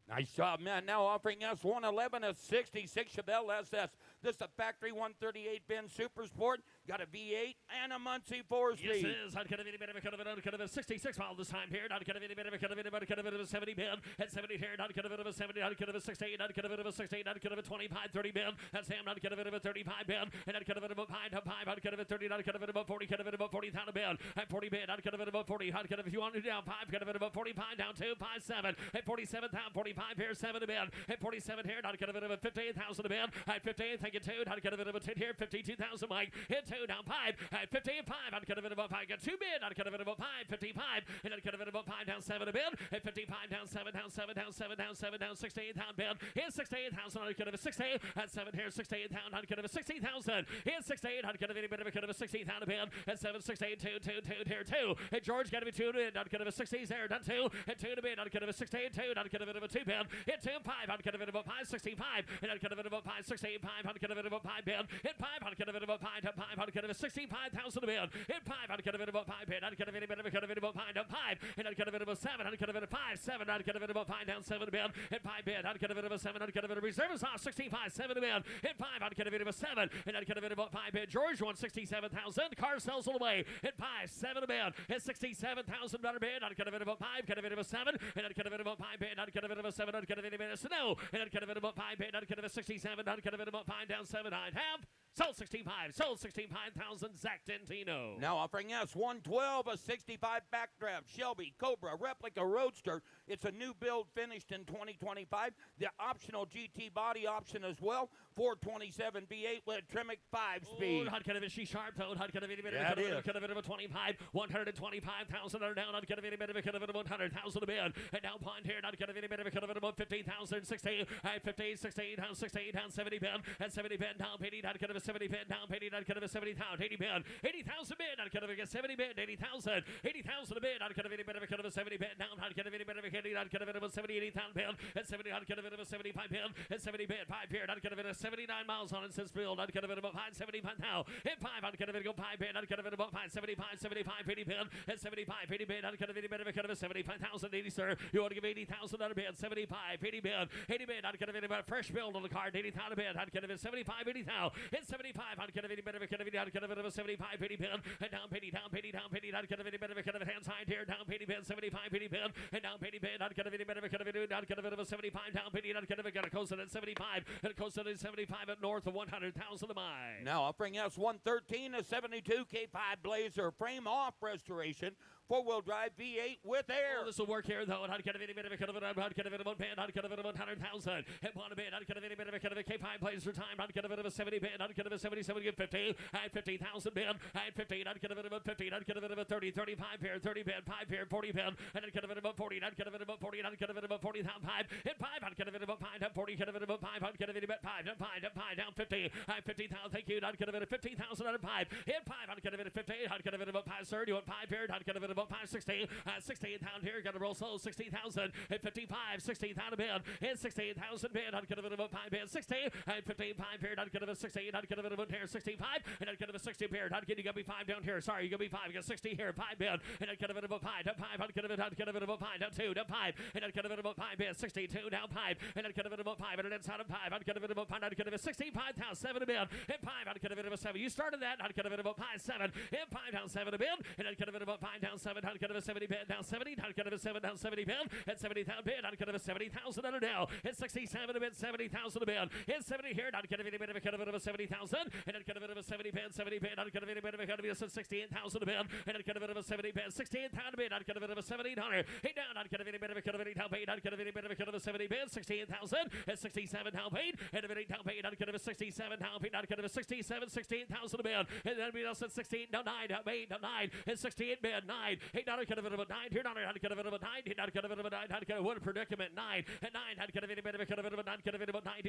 Nice job, man. Now offering S111, a 66 Chevelle SS. This is a factory 138 bin Super Sport. Got a V8 and a Muncie 4-speed. Yes, it is. Not going to be any bit of a cut of it. Not going to be a 66 mile this time here. Not going to be any bit of a cut of it. Not going to be a 70 bin. At 70 here. Not going to be a 70. Not going to be a 68. Not going to be a 68. Not going to be a 25. 30 bin. That's him. Not going to be a 35 bin. And not going to be a 5. Not going to be 30. Not going to be about 40. Going to be about 40 down a bin. At 40 bin. Not going to be about 40. Not going to be if you want to down 5. Going to be about 45 down 2. 5 7. At 47 down 45 here. 7 a bin. At 47 here. Not going to be about 58,000 a bin. At 58. Thank you 2. Not going to be about 10 here. 52,000 Mike. Hit 2 down 5. At 55, I'd cut a bit about 5. Got 2 bid. I'd cut a bit about 5. 55. And I'd cut a bit about 5 down 7 a bid. At 55 down 7 down 7 down 7 down 7 down 68 down bid. Here's 68,000. I'd cut a 68. At 7 here 68 down. I'd cut a 60,000. Here's 68. I'd cut a bit of a cut of a 60,000 a bid. At 7 68 2 2 2 here 2. At George got to be 2 to bid. I'd cut a 60 there done 2. At 2 to bid. I'd cut a 68 2. I'd cut a bit of a 2 bid. Hit 2 5. I'd cut a bit about 5 65. And I'd cut a bit about 5 68 5. I'd cut a bit about 5 bid. Hit 5. I'd cut a bit about 5 5. I'd cut a 65,000 a bid. Hit 5. I'd cut a bit about 5 bid. I'd cut a bit about 5 down 5. And I'd cut a bit about 7. I'd cut a bit of 5 7. I'd cut a bit about 5 down 7 bid. Hit 5 bid. I'd cut a bit about 7. I'd cut a bit of reserves off 65 7 bid. Hit 5. I'd cut a bit about 7. And I'd cut a bit about 5 bid. George won 67,000. Car sells all the way. Hit 5 7 a bid. Hit $67,000 bid. I'd cut a bit about 5. Cut a bit about 7. And I'd cut a bit about 5 bid. I'd cut a bit about 7. I'd cut a bit about snow. And I'd cut a bit about 5 bid. I'd cut a bit 67. I'd cut a bit about 5 down 7. I'd have sold 65. Sold 65,000. Zach Dentino. Now offering S112, a 65 backdraft Shelby Cobra replica roadster. It's a new build finished in 2025. The optional GT body option as well. 427 V8 with Tremec 5-speed. Hot kind of a she-sharp toad. Hot kind of a bit Yeah, of a 25. 125,000 are down. Hot kind of a bit of a 100,000 a bid. And now pond here. Not kind of a bit of a 15,000. 60. 50. 68. 68. 70 bid. At 70 bid. Down 80. Not kind of a 70 bid. Down 80. Not kind of a 70,000. 80 bid. 80,000 bid. Not kind of a 70 bid. 80,000. 80,000 a bid. Not kind of a bit of a 70 bid. Down. Not kind of a bit of a 80. Not kind of a 70. 80,000 bid. At 70. Not kind of a 75 bid. At 70 bid. 5 here. Not kind of a 79 miles on it since build. Not kind of about 575 now. Hit 5. Not kind of go 5 bid. Not kind of about 575. 75. 80 bid. At 75. 80 bid. Not kind of a bit of a 75,000. 80 sir. You want to give 80,000 on a bid. 75. 80 bid. 80 bid. Not kind of about fresh build on the car. 80,000 a bid. Not kind of 75. 80,000. Hit 75. Not kind of a bit of a 75. 80 bid. And down 80. Down 80. Down 80. Not kind of a bit of a hand side here. Down 80 bid. 75. 80 bid. And down 80 bid. Not kind of a bit of a not kind of a 75. Down 80. Not kind of a got a coast at 75. And a coast at 75 at north of 100,000 a mile. Now offering S113, a 72 K5 Blazer frame off restoration. 4-wheel drive V8 with air. Oh, this will work here, though. Not kind of any bit of a cut of it. Not kind of it. One band. Not kind of it. 100,000. Hit one a bit. Not kind of any bit of a cut of a K5 Blazer time. Not kind of it. 70 band. Not kind of a 77. Get 50. I had 50,000 band. I had 50. Not kind of it. 50. Not kind of it. 30. 35 pair. 30 band. 5 pair. 40 band. And not kind of it. 40. Not kind of it. 40. Not kind of it. 40,000. 5. Hit 5. Not kind of it. 5. 5. down 40, get a bit of a 5, get a bit of 5, down 5, down 50, 50,000, thank you, I'd get a bit of 50,000 out of 5, hit 5, I'd get a bit of 50, I'd get a bit of a 5, sir, you want 5 here, I'd get a bit of a 5, 60, 16 down here, got to roll slow, 60,000, hit 55, 16,000 bid, hit 16,000 bid, I'd get a bit of a 5 bid, 60, 55 here, I'd get a bit of 60, I'd get a bit of a here, 65, and I'd get a bit of 60 here, I'd get you got me 5 down here, sorry, you got me 5, you got 60 here, 5 bid, and I'd get a bit of a 5, down 5, I'd get a bit of a 5, down 2, down 5, and I'd get a bit of a 5 bid, 62, down 5, and I'd get a bit of a 5, and then inside of 5, I'd get a bit of a 5, I'd get a bit of 65,000, 7 a bid, and 5, I'd get a bit of a 7, you started that, I'd get a bit of a 5, 7, and 5 down 7 a bid, and I'd get a bit of a 5 down 7, I'd get a bit of 70 bid, down 70, I'd get a bit of 7 down 70 bid, and 70,000 bid, I'd get a bit of 70,000 under now, and 67 a bid, 70,000 a bid, and 70 here, I'd get a bit of a 70,000, and I'd get a bit of a 70 bid, 70 bid, I'd get a bit of a 68,000 a bid, and I'd get a bit of a 70 bid, 68,000 bid, I'd get a bit of a 70,000, hey down, I'd get a bit of a down paid, I'd get a bit of a 70 bid, 68,000, and 67 down paid, and a bit down paid, I'd get a 67 down paid, I'd get a 67, 68,000 a bid, and then everybody else at 16 down 9, down 8, down 9, and 68 bid, 9, hey down, I'd get a bit of a 9, here down, I'd get a bit of a 9, I'd get a bit of a 9, I'd get a what a predicament, 9, and 9, I'd get a bit of a 9, get a bit of a 9,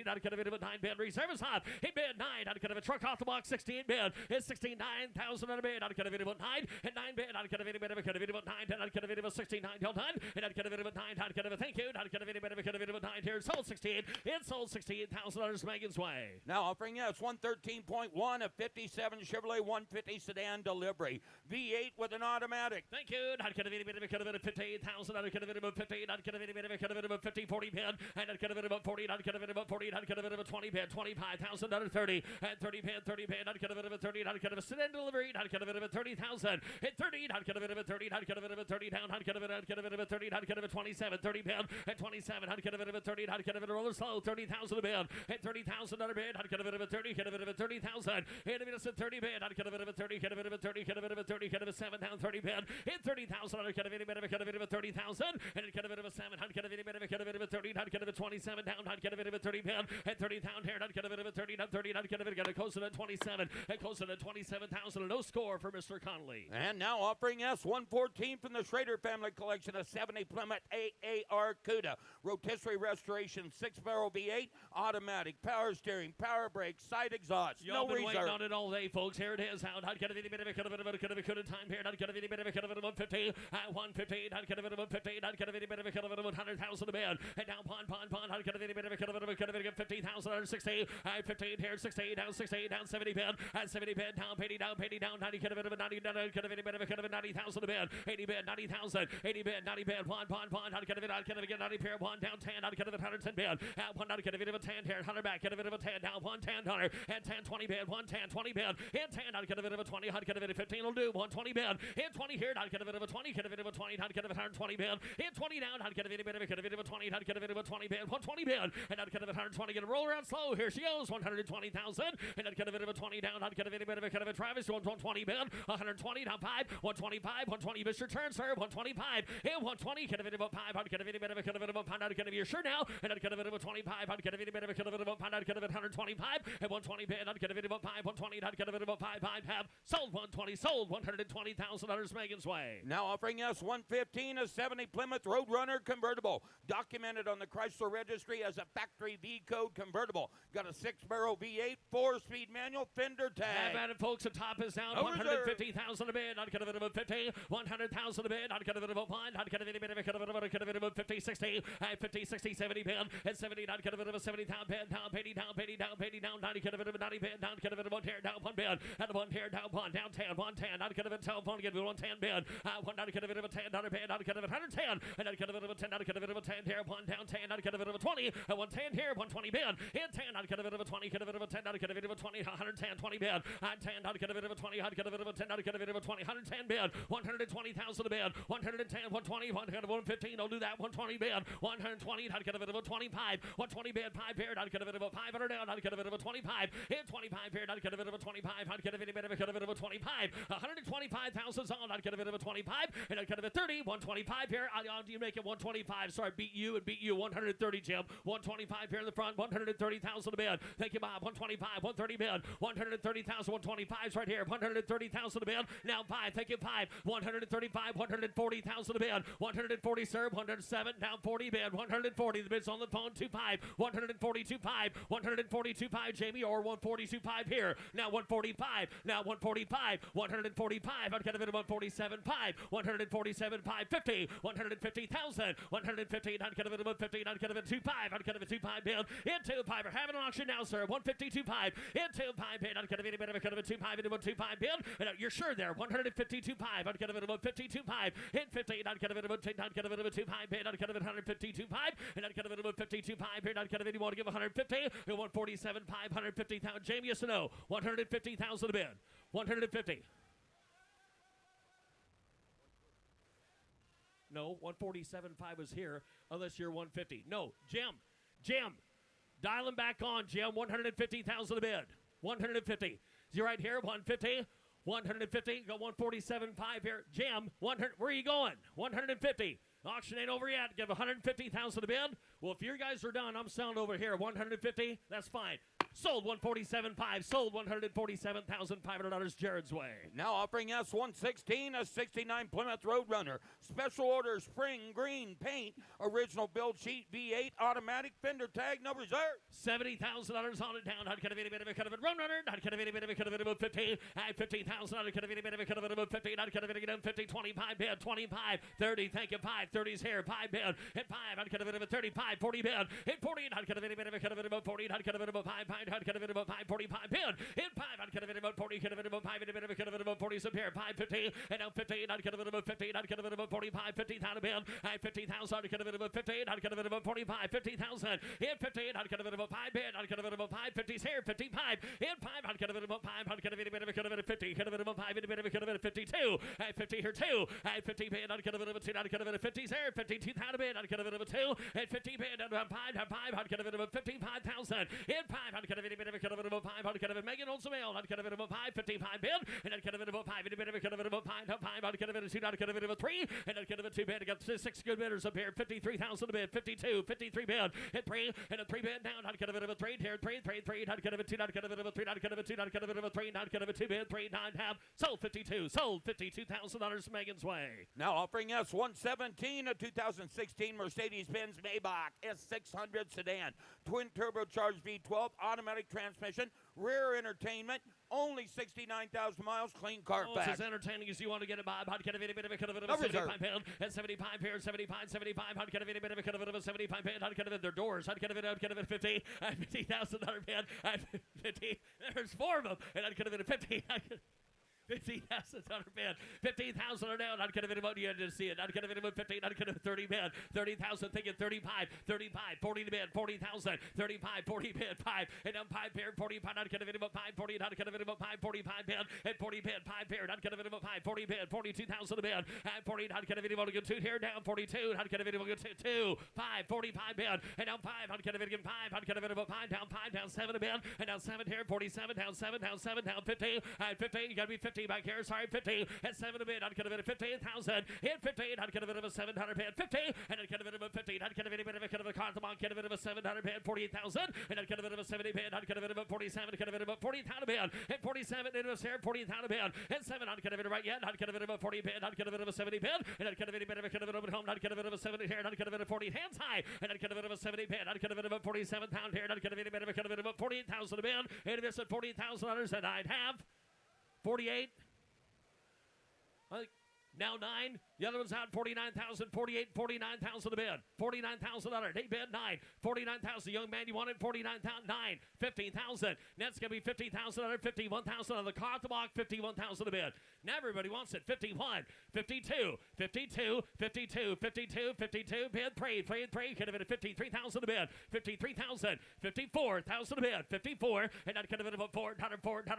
I'd get a bit of a 9 bid, reserve is hot, hey bid, 9, I'd get a truck off the box, 16 bid, it's 69,000 on a bid, I'd get a bit of a 9, and 9 bid, I'd get a bit of a 9, and I'd get a bit of a 69 down 9, and I'd get a bit of a 9, I'd get a thank you, I'd get a bit of a 9 here, sold 16, it sold $68,000 Megan's Way. Now offering us 113.1, a 57 Chevrolet 150 sedan delivery. V8 with an automatic. Thank you. I'd get a bit of 58,000. I'd get a bit of a 50. I'd get a bit of a 50, 40 bid. And I'd get a bit of a 40. I'd get a bit of a 40. I'd get a bit of a 20 bid. 25,000 out of 30. And 30 bid, 30 bid. I'd get a bit of a 30. I'd get a sedan delivery. I'd get a bit of a 30,000. Hit 30. I'd get a bit of a 30. I'd get a bit of a 30 down. I'd get a bit of a 30. I'd get a bit of a 27. 30 bid. And 27. I'd get a bit of a 30. I'd get a bit of a roller slow. 30,000 a bid. And 30,000 out of bid. I'd get a bit of a 30. Get a bit of a 30,000. Hit a bit of a 30 bid. I'd get a bit of a 30. Get a bit of a 30. Get a bit of a 30. Get a bit of a 7 down 30 bid. Hit 30,000. I'd get a bit of a 30,000. And I'd get a bit of a 7. I'd get a bit of a 30. I'd get a bit of a 27 down. I'd get a bit of a 30 bid. And 30 down here. I'd get a bit of a 30 down 30. I'd get a bit of a close to 27. And close to 27,000. No score for Mr. Connolly. And now offering us 114 from the Schrader family collection, a 70 Plymouth AAR CUDA. Rotisserie restoration, 6-barrel V8, automatic, power steering, power brakes, side exhaust, Y'all no been waiting reserve. on it all day, folks. Here it is. I'd get a bit of a time here. I'd get a bit of a 150. 150. I'd get a bit of a 50. I'd get a bit of a 100,000 a bid. And down pond. I'd get a bit of a 50,000 under 60. 15 here, 60 down 70 bid. And 70 bid down 80 down 90. Get a bit of a 90 down. Get a bit of a 90,000 a bid. 80 bid 90,000. 80 bid 90 bid. Pond. I'd get a bit of 90 pair. 1 down 10. I'd get a bit of 110 bid. 1 I'd get a bit of a 10 here. 100 back. Get a bit of a 10 down 110 $100. And 10 20 bid. 110 20 bid. And 10 I'd get a bit of a 20. I'd get a bit of 15 will do. 120 bid. And 20 here. I'd get a bit of a 20. Get a bit of a 20. I'd get a bit of 120 bid. And 20 down. I'd get a bit of a 20. I'd get a bit of a 20 bid. 120 bid. And I'd get a bit of 120. Get a roll around slow. Here she goes. 120,000. And I'd get a bit of a 20 down. I'd get a bit of a Travis. 120 bid. 120 down 5. 125. 120. Mr. Turn, sir. 125. And 120. Get a bit of a 5. I'd get a bit of a pound. I'd get a bit of sure now. And I'd get a bit of a 25. I'd get a bit of a pound. I'd get a bit of 125. And 120 bid. I'd get a bit of a 5. 120. I'd get a bit of a 5. Have sold 120. Sold $120,000 Megan's Way. Now offering us 115, a 70 Plymouth Roadrunner convertible. Documented on the Chrysler Registry as a factory V-code convertible. Got a 6-barrel V8, 4-speed manual, fender tag. Have at it, folks. The top is down. 150,000 a bid. I'd get a bit of a 50. 100,000 a bid. I'd get a bit of a 1. I'd get a bit of a 50, 60. 50, 60, 70 bid. And 70, I'd get a bit of a 70,000 bid. Down, 80 down, 90. Get a bit of a 90 bid. Down, get a bit of a 1 here, down 1 bid. And 1 here, down 1, down 10, 110. I'd get a bit of 12, 1, get a 110 bid. 1, I'd get a bit of a 10 down a bid. I'd get a bit of 110. And I'd get a bit of a 10. I'd get a bit of a 10 here, 1 down 10. I'd get a bit of a 20. And 110 here, 120 bid. And 10, I'd get a bit of a 20. Get a bit of a 10. I'd get a bit of a 20. 110, 20 bid. And 10, I'd get a bit of a 20. I'd get a bit of a 10. I'd get a bit of a 20. 110 bid. 120,000 a bid. 110, 120, 115. I'll do that. 120 bid. 120. I'd get a bit of a 25. 120 bid. 5 bid. I'd get a bit of a 500 down. I'd get a bit of a 25. And 25 bid. I'd get a bit of a 25. I'd get a bit of a 25. 125,000 on. I'd get a bit of a 25. And I'd get a bit of 30. 125 here. You make it 125. Sorry, beat you and beat you. 130, Jim. 125 here in the front. 100. 130,000 to bid. Thank you, Bob. 125, 130 bid. 130,000, 125's right here. 130,000 to bid. Now 5. Thank you, 5. 135, 140,000 to bid. 140 serve. 107 down 40 bid. 140. The bid's on the phone. 25. 142.5. 142.5 Jamie or 142.5 here. Now 145. Now 145. 145. I'd get a bid of 147.5. 147.5. 50. 150,000. 150. I'd get a bid of 150. I'd get a bid 2.5. I'd get a bid 2.5 bid. Into 5. We're having an auction now, sir. 152.5. Into 5 bid. I'd get a bid of 2.5 into 125 bid. And you're sure there. 152.5. I'd get a bid of 152.5. Hit 50. I'd get a bid of 15. I'd get a bid of 2.5 bid. I'd get a bid 152.5. And I'd get a bid of 152.5 bid. I'd get a bid. You want to give 150? 147.5. 150,000. Jamie, yes or no? 150,000 to bid. 150. No, 147.5 was here, unless you're 150. No, Jim, dial him back on, Jim. 150,000 to bid. 150. Is he right here? 150. 150. Got 147.5 here. Jim, 100. Where are you going? 150. Auction ain't over yet. Give 150,000 to bid. Well, if you guys are done, I'm selling over here. 150. That's fine. Sold 147.5. Sold $147,500 Jared's way. Now offering S116, a 69 Plymouth Roadrunner. Special order spring green paint. Original build sheet V8 automatic fender tag no reserve. $70,000 on it down. I'd get a bit of a cut of it. Roadrunner. I'd get a bit of it about 50. At 50,000. I'd get a bit of a cut of it about 50. I'd get a bit of 50. 25 bid. 25. 30. Thank you. 5. 30's here. 5 bid. Hit 5. I'd get a bit of a 35. 40 bid. Hit 40. I'd get a bit of a cut of it about 40. I'd get a bit of a 5. I'd get a bit about 5. 45 bid. Hit 5. I'd get a bit about 40. Get a bit about 5. Hit a bit of a cut of it about 40. Up here. 550. And now 50. I'd get a bit about 50. I'd get a bit about 45. 50,000 bid. At 50,000. I'd get a bit about 50. I'd get a bit about 45. 50,000. Hit 50. I'd get a bit about 5 bid. I'd get a bit about 5. 50's here. 55. Hit 5. I'd get a bit about 5. I'd get a bit of a cut of it at 50. Get a bit about 5. Hit a bit of a cut of it at 52. At 50 here 2. At 50 bid. I'd get a bit of a 2. I'd get a bit of 50's here. 52,000 bid. I'd get a bit of a 2. At 50 bid. I'd have 5. Have 5. I'd get a bit of a 55,000. Hit 5. I'd get a bit of a cut of it about 5. I'd get a bit of Megan Olsen mail. I'd get a bit of a 5. 55 bid. And I'd get a bit of a 5. A bit of a cut of it about 5. Have 5. I'd get a bit of a 2. I'd get a bit of a 3. And I'd get a bit of a 2 bid. I got 6 good bidders up here. 53,000 a bid. 52. 53 bid. Hit 3. And a 3 bid down. I'd get a bit of a 3 here. 3. I'd get a bit of a 2. I'd get a bit of a 3. I'd get a bit of a 2. I'd get a bit of a 3. I'd get a bit of a 2 bid. 3. 9 half. Sold 52. Sold $52,000 Megan's way. Now offering S117, a 2016 Mercedes-Benz Maybach S600 sedan. Twin turbocharged V12 automatic transmission. Rear entertainment. Only 69,000 miles. Clean Carfax. It's as entertaining as you want to get it, Bob. I'd get a bit of a cut of it of No a 75 reserve. pound. At 75 here. 75. I'd get a bit of a cut of it of a 75 pound. I'd get a bit of their doors. I'd get a bit of 50. At $50,000 bid. At 50. There's 4 of them. And I'd get a bit of 50. 50,000 bid. 15,000 are down. I'd get a bit of you had to see it. I'd get a bit of 15. I'd get a 30 bid. 30,000. Thinking 35. 40 to bid. 40,000. 35. 40 bid. 5. And I'm 5 bid. 45. I'd get a bit of 5. 40. I'd get a bit of 5. 45 bid. At 40 bid. 5 bid. I'd get a bit of 5. 40 bid. 42,000 a bid. At 40. I'd get a bit of a good 2 here down. 42. I'd get a bit of a good 2. 5. 45 bid. And down 5. I'd get a bit of 5. I'd get a bit of 5 down 5 down 7 a bid. And down 7 here. 47 down 7 down 7 down 50. At 50. You gotta be 50 back here. Sorry. 50 at 7 a bid. I'd get a bit of 15,000. Hit 15. I'd get a bit of a 700 bid. 50. And I'd get a bit of a 15. I'd get a bit of a cut of a Carthamon. Get a bit of a 700 bid. 48,000. And I'd get a bit of a 70 bid. I'd get a bit of a 47. Get a bit of a 40,000 bid. At 47. It was here. 40,000 bid. At 7. I'd get a bit of right yet. I'd get a bit of a 40 bid. I'd get a bit of a 70 bid. And I'd get a bit of a cut of it over home. I'd get a bit of a 70 here. And I'd get a bit of 40 hands high. And I'd get a bit of a 70 bid. I'd get a bit of a 47 pound here. And I'd get a bit of a cut of it about 48,000 a bid. And if it's at $40,000, then I'd have 48. Now 9. The other one's out 49,000, 48, 49,000 a bid. $49,000. They bid 9. 49,000. Young man, you wanted 49,000. 9. 15,000. That's going to be 50,000. 51,000 on the car at the block. 51,000 a bid. Now everybody wants it. 51, 52, 52, 52, 52, 52. Bid 3. Could have been a 53,000 a bid. 53,000. 54,000 a bid. 54. And that could have been about 4. 105.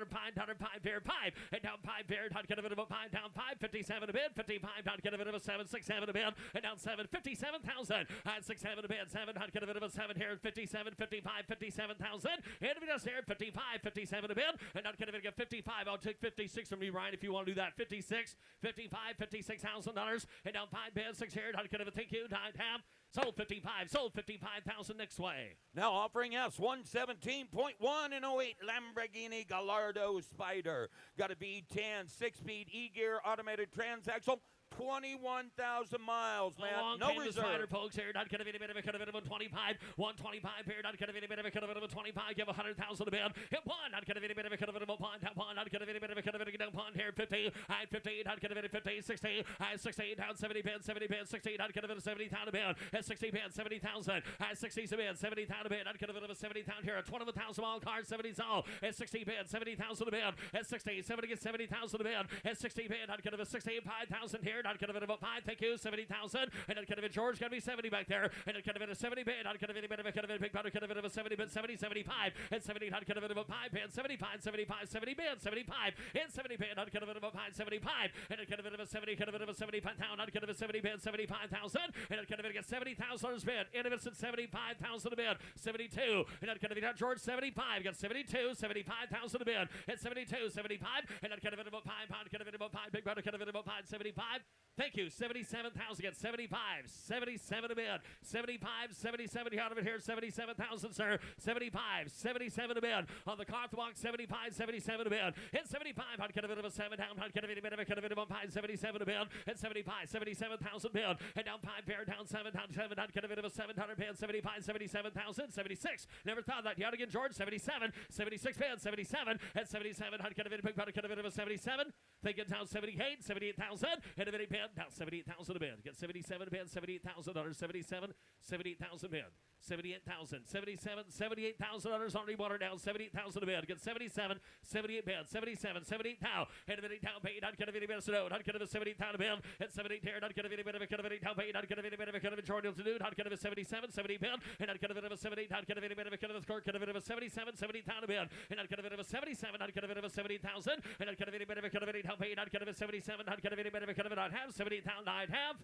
Bid 5. And down 5 bid. I'd get a bit of a 5. Down 5. 57 a bid. 55. get a bit of a 7, 6, 7 a bid, and down 7, 57,000, and 6, 7 a bid, 7, get a bit of a 7 here, 57, 55, 57,000, and we just here, 55, 57 a bid, and not get a bit of 55, I'll take 56 from you, Ryan, if you want to do that, 56, 55, $56,000, and down 5 bids, 6 here, not get a bit, thank you, 9 half, sold 55, sold 55,000 next way. Now offering us 117.1 and 08 Lamborghini Gallardo Spider. Got a V10, 6-speed E-gear automated transaxle. 21,000 miles, man. Long No painless reserve. rider, folks. Here, not gonna be a bit of a 25, 125 here, not gonna be a bit of a 25. Give 100,000 a bid. Hit one, not gonna be a bit of a pond, down pond, not gonna be a bit of a down pond here. 50, 50, not gonna be 50, 60, 60, down 70 bid, 60, not gonna be 70,000 a bid. At 60 bid, 70,000. At 60 a bid, 70,000 a bid, not gonna be 70,000 here. 21,000 mile card, 70 all. At 60 bid, 70,000 a bid. At 60, 70,000 a bid. At 60 bid, not gonna be 65,000 here. Not gonna be about 5, thank you, 70,000, and it could have been George, gonna be 70 back there, and it could have been a 70 bid, not could have been a bit of a big powder, could have been a 70 bid, 70, 75, and 70, not could have been about 5 bid, 75, 75, 70 bid, 75, and 70 bid, not could have been about 5, 75, and it could have been a 70, could have been a 75,000, not could have been 70 bid, 75,000, and it could have been 70,000 bid, Innocent 75,000 a bid, 72, and it could have been George 75, got 72, 75,000 a bid, and 72, 75, and it could have been about 5 pound, could have been about 5, big powder, could have been about 5, 75. Thank you. 77,000 again. 75. 77 a bid. 75. 77 out of it here. 77,000, sir. 75. 77 a bid. On the car box. 75. 77 a bid. And 75. I'd get a bit of a 7 down. I'd get a bit of a 5. 77 a bid. And 75. 77,000 bid. And down 5 pair. Down 7. Down 7. I'd get a bit of a 700 bid. 75. 77,000. 76. Never thought that. Yet again, George. 77. 76 bid. 77. And 77. I'd get a bit of a 77. Think it down 78. 78,000. And a bit of bid. Down 78,000 a bid. Get 77 bid, $78,000, 77, 78,000 bid, 78,000, 77, $78,000 on rewater down, 78,000 a bid. Get 77, 78 bid, 77, 78 now, and a bit down paid, not gonna be any bit of snow, not gonna be 78,000 a bid, and 78 here, not gonna be any bit of a down paid, not gonna be any bit of a Jordan to do, not gonna be 77, 70 bid, and not gonna be a 78, not gonna be any bit of a score, gonna be a 77, 70,000 a bid, and not gonna be a 77, not gonna be a 70,000, and not gonna be any bit of a down paid, not gonna be 77, not gonna be any bit of a not have 70,000, I'd have.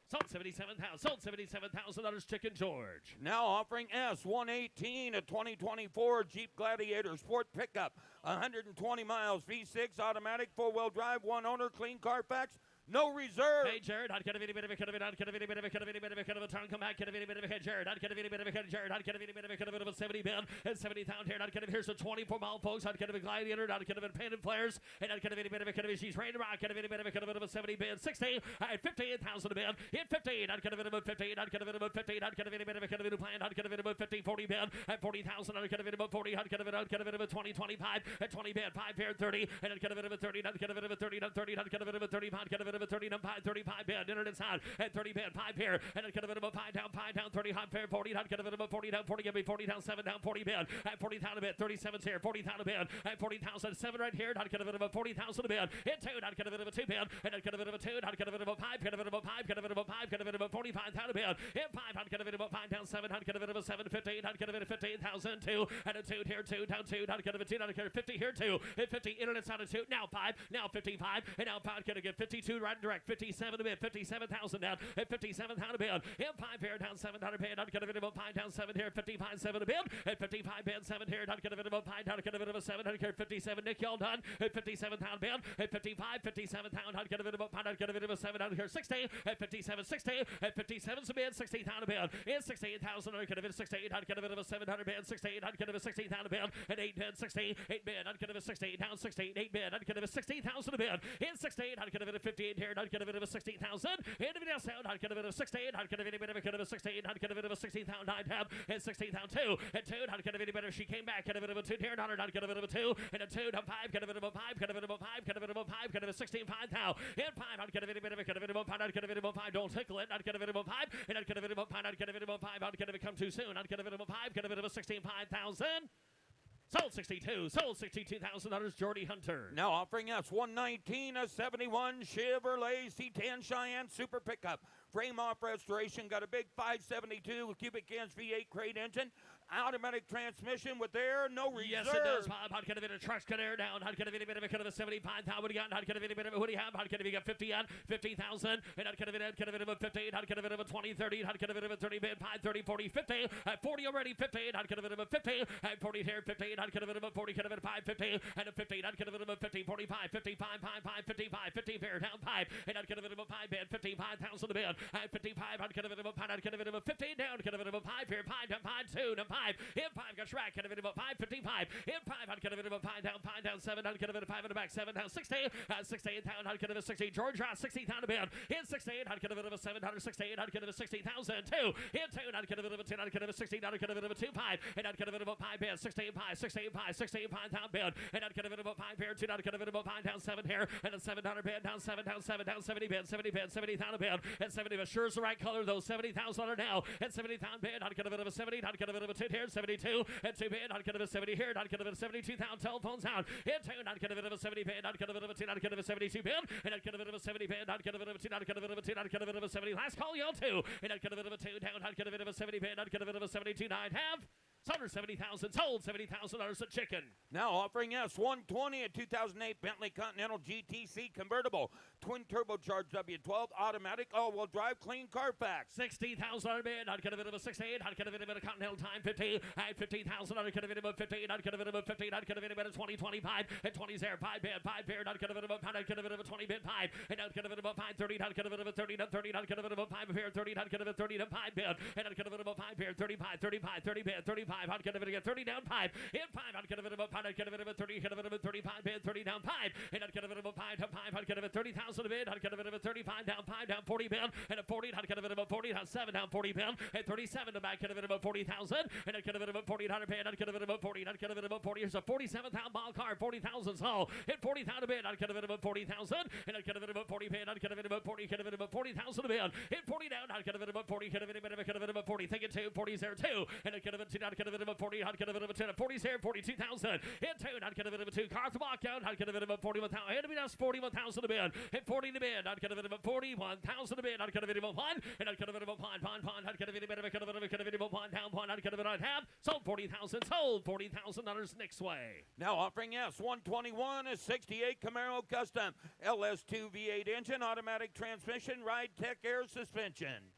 Sold 77,000. Sold $77,000. Chicken George. Now offering S118, a 2024 Jeep Gladiator Sport Pickup, 120 miles, V6 automatic, 4-wheel drive, 1 owner, clean Carfax. No reserve. Hey, Jared, I'd get a bit of a turn, come back, get a bit of a head, Jared. I'd get a bit of a head, Jared. I'd get a bit of a 70 bid and 70,000 here. I'd get a here's a 24 mile folks. I'd get a Gladiator. I'd get a painted flares, and I'd get a bit of a she's ready to rock. Get a bit of a 70 bid, 60. I'd 58,000 a bid. Hit 15. I'd get a bit of 15. I'd get a bit of 15. I'd get a bit of a plan. I'd get a bit of 50, 40 bid at 40,000. I'd get a bit of 40. I'd get a bit of 20, 25 at 20 bid, 5 pair 30. And I'd get a bit of a 30. I'd get a bit of a 30. I'd 30. I'd get a bit of a 30. I'd get a bit of a 30. 35 bid, internet sound at 30 bid, 5 pair, and I'd get a bit of a 5 down, 30 hot pair, 40. I'd get a bit of a 40 down, 40, give me 40 down, 7 down, 40 bid, at 40,000 a bid, 37's here, 40,000 a bid, at 40,000, 7 right here. I'd get a bit of a 40,000 a bid, hit 2. I'd get a bit of a 2 bid, and I'd get a bit of a 2. I'd get a bit of a 5, get a bit of a 5, get a bit of a 5, get a bit of a 45,000 a bid, hit 5. I'd get a bit of a 5 down, 7. I'd get a bit of a 7, 15. I'd get a bit of 15,000, 2, and a 2 here, 2 down, 2. I'd get a 2. I'd get a 50 here, 2, hit 50. Internet sound at 2. Now 5, now 55, and now 5. Gonna get 52 right and direct, 57 a bid, 57,000 down at 57,000 a bid. Hit 5 here down, 700 bid. I'd get a bit of a 5 down, 7 here, 55, 7 a bid. At 55 bid, 7 here. I'd get a bit of a 5 down, I'd get a bit of a 7. I'd get 57. Nick, y'all done at 57,000 bid. At 55, 57,000. I'd get a bit of a 5. I'd get a bit of a 7 down here, 60. At 57, 60. At 57's a bid, 60,000 a bid. In 68,000, I'd get a bit of 68. I'd get a bit of a 700 bid, 68. I'd get a 60,000 a bid. At 8 bid, 60. 8 bid. I'd get a 68 down, 68. 8 bid. I'd get a 60,000 a bid. In 68, I'd get a bit of 58 here. I'd get a bit of a 60,000. In the video sound, I'd get a bit of 68. I'd get a bit of a 68. I'd get a bit of a 60,000. I'd have and 16,000 2. At 2, I'd get a bit of she came back. Get a bit of a 2 here. I'd get a bit of a 2. And a 2 down 5. Get a bit of a 5. Get a bit of a 5. Get a bit of a 5. Get a 16,500 now. In 5, I'd get a bit of a 5. I'd get a bit of a 5. Don't tickle it. I'd get a bit of a 5. And I'd get a bit of a 5. I'd get a bit of a 5. I'd get a bit come too soon. I'd get a bit of a 5. Get a bit of a 16,500. Sold 62. Sold $62,000. Jordy Hunter. Now offering us 119, a 71 Chevrolet C10 Cheyenne Super Pickup. Frame off restoration. Got a big 572 with cubic inch V8 crate engine. automatic transmission with air, no reserve. Yes, it does, Bob. How can it be a truck's cut air down? How can it be a bit of a cut of a 75,000? What do you got? How can it be a bit of a what do you have? How can it be a 50 on 50,000? And how can it be a 15? How can it be a 20, 30? How can it be a 30 bid? 5, 30, 40, 50. 40 already, 15. How can it be a 50? 40 here, 15. How can it be a 40? Can it be 5, 50? And a 15. How can it be a 50? 45, 55, 5, 55, 50 here, down 5. And how can it be a 5 bid? 55,000 the bid. 55. How can it be a 5? How can it be a 15 down? Can it be a 5 here? 5 down 5, 2 down 5. In 5 got Shrek. Can it be a 5? 55. In 5. How can it be a 5 down 7? How can it be a 5 in the back? 7 down 60. 16 down. How can it be a 16? George 60 down the bid. In 16. How can it be a 768? How can it be a 60,000? 2. In 2. How can it be a 10? How can it be a 16? How can it be a 2 5? And how can it be a 5 bid? 16 5, 16 5, 16 5 down bid. And how can it be a 5 here? 2. How can it be a 5 down 7 here? And a 700 bid down 7 down 7 down 70 bid 70 bid 70,000 bid. And 70 sure is the right color though. 70,000 now. And 70,000 bid. How can it be a 70? How can it be a 10 here? 72 and 2 bid. How can it be a 70 here? How can it be a 72,000 telephones out? And 2. How can it be a 70 bid? How can it be a 10? How can it be a 72 bid? And how can it be a 70 bid? How can it be a 10? How can it be a 10? How can it be a 70? Last call, y'all 2. And how can it be a 2 down? How can it be a 70 bid? How can it be a 72 9 have? Sold 70,000, sold $70,000 of chicken. Now offering S120, a 2008 Bentley Continental GTC convertible, twin turbocharged W12 automatic all-wheel drive, clean Carfax. 60,000 on bid. I'd get a bit of a 68. I'd get a bit of a Continental time 50. I'd 50,000. I'd get a bit of a 15. I'd get a bit of a 15. I'd get a bit of a 20, 25. And 20's there. 5 bid. 5 bid. I'd get a bit of a pound. I'd get a bit of a 20 bid. 5. And I'd get a bit of a 5. 30. I'd get a bit of a 30. 30. I'd get a bit of a 5 bid. 30. I'd get a bit of 30 to 5 bid. And I'd get a bit of a 5 bid. 35. 35. 30 bid. 35. I'd get a bit of 30 down 5. In 5. I'd get a bit of a pound. I'd get a bit of a 30. Get a bit of a 35 bid. 30 down 5. And I'd get a bit of a 5 to 5. I'd get a bit of 30,000 a bid. I'd get a bit of a 35 down 5 down 40 bid. And a 40. I'd get a bit of a 40 down 7 down 40 bid. And 37 to back. Get a bit of a 40,000. And I'd get a bit of a 40,000 bid. I'd get a bit of a 40. I'd get a bit of a 40. Here's a 47,000 mile car. 40,000 so. Hit 40,000 a bid. I'd get a bit of a 40,000. And I'd get a bit of a 40 bid. I'd get a bit of a 40. Get a bit of a 40,000 a bid. Hit 40 down. I'd get a bit of a 40. Get a bit of a 40. Think it 2. 40's there 2. And I'd get a bit of 2. I'd get a bit of a 40. I'd get a bit of a 10. 40's there. 42,000. Hit 2. I'd get a bit of a 2. Car to walk down. I'd get a bit of a 41,000. Hit a bit of 41,000 a bid. Hit 40 to bid. I'd get a bit of a 41,000 a bid. I'd get a bit of a 1. And I'd get a bit of a 1. I'd get a bit of a 1 down 1. I'd get a bit of a half. Sold 40,000. Sold $40,000 next way. Now offering S121, a 68 Camaro Custom LS2 V8 engine, automatic transmission, ride tech air suspension.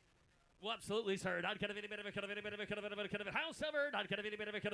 Well, absolutely, sir. I'd get a bit of a house ever. I'd get a bit of a 50,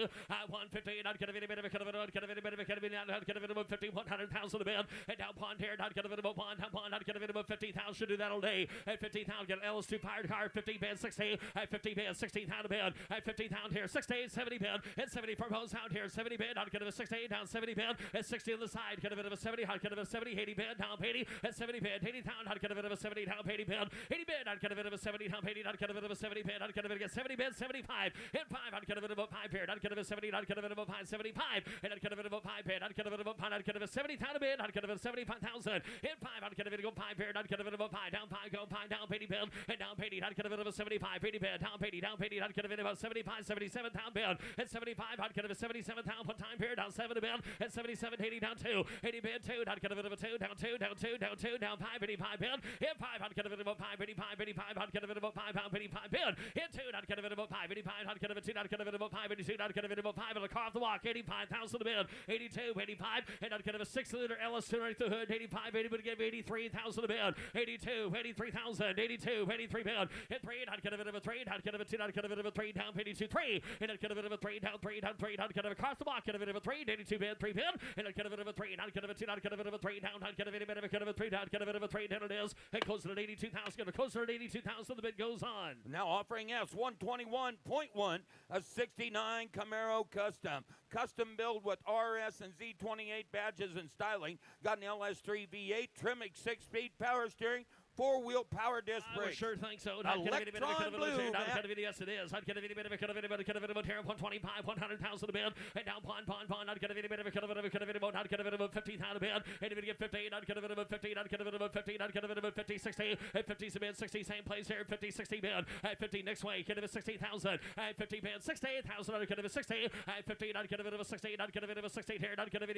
150. I'd get a bit of a I'd get a bit of a 50, 100,000 a bid. And down pond here, I'd get a bit of a pond. I'd get a bit of a 50,000. Should do that all day. At 50,000, get an LS2 powered car. 50 bid, 60. At 50 bid, 16,000 a bid. At 50,000 here, 60, 70 bid. At 70 proposed out here, 70 bid. I'd get a 68 down 70 bid. At 60 on the side, get a bit of a 70. I'd get a 70, 80 bid down 80. At 70 bid, 80,000. I'd get a bit of a 70 down 80 bid. 80 bid, I'd get a bit of a 70 down 80. I'd get a bit of a 70 bid. I'd get a bit of a 70 bid, 75. Hit 5. I'd get a bit of a 5 bid. I'd get a bit of a 70. I'd get a bit of a 5, 75. And I'd get a bit of a 5 bid. I'd get a bit of a 5. I'd get a bit of a 70,000 bid. I'd get a bit of 75,000. Hit 5. I'd get a bit of a 5 bid. I'd get a bit of a 5 down 5. Go 5 down 80 bid. And down 80. I'd get a bit of a 75. 80 bid. Down 80. Down 80. I'd get a bit of a 75. 77,000 bid. At 75. I'd get a 77,000 one time bid. Down 7 bid. At 77. 80 down 2. 80 bid 2. I'd get a bit of a 2. Down 2. Down 2. Down 2. Down 5. 85 bid. Hit 5. I'd get a bit of a 5. 85. 85. I'd get a bit of a 5 down 85 bid. Hit 2. I'd get a bit of a 5. 85. I'd get a bit of a 2. I'd get a bit of a 5. 82. I'd get a bit of a 5 on the car off the walk. 85,000 a bid. 82. 85. And I'd get a 6-liter LS2 right through the hood. 85. 80 would give 83,000 a bid. 82. 83,000. 82. 83 bid. Hit 3. I'd get a bit of a 3. I'd get a bit of a 2. I'd get a bit of a 3 down 82. 3. And I'd get a bit of a 3 down 3 down 3. I'd get a car off the walk. Get a bit of a 3. 82 bid. 3 bid. And I'd get a bit of a 3. And I'd get a bit of a 2. I'd get a bit of a 3 down. I'd get a bit of a 3 down. Get a bit of a 3 down. It is. It goes at 82,000. Going to closer at 82,000. The bid goes on. Now offering S121.1, a 69 Camaro Custom. Custom build with RS and Z28 badges and styling. Got an LS3 V8, Tremec 6-speed power steering, 4-wheel power disc I would brakes. sure think so. Electron blue, Yes, it is. I'd get a bit of a 125, 100,000 a bid. And down pond. I'd get a bit of a I'd get a bit of a 50,000 a bid. And if you get 15, I'd get a bit of a 15. I'd get a bit of a 15. I'd get a bit of a 50, 60. At 50's a bid, 60 same place here. 50, 60 bid. At 50 next way, get a bit of 60,000. At 50 bid, 68,000. I'd get a bit of 60. At 15, I'd get a bit of a 16. I'd get a bit of a 16 here. I'd get a bit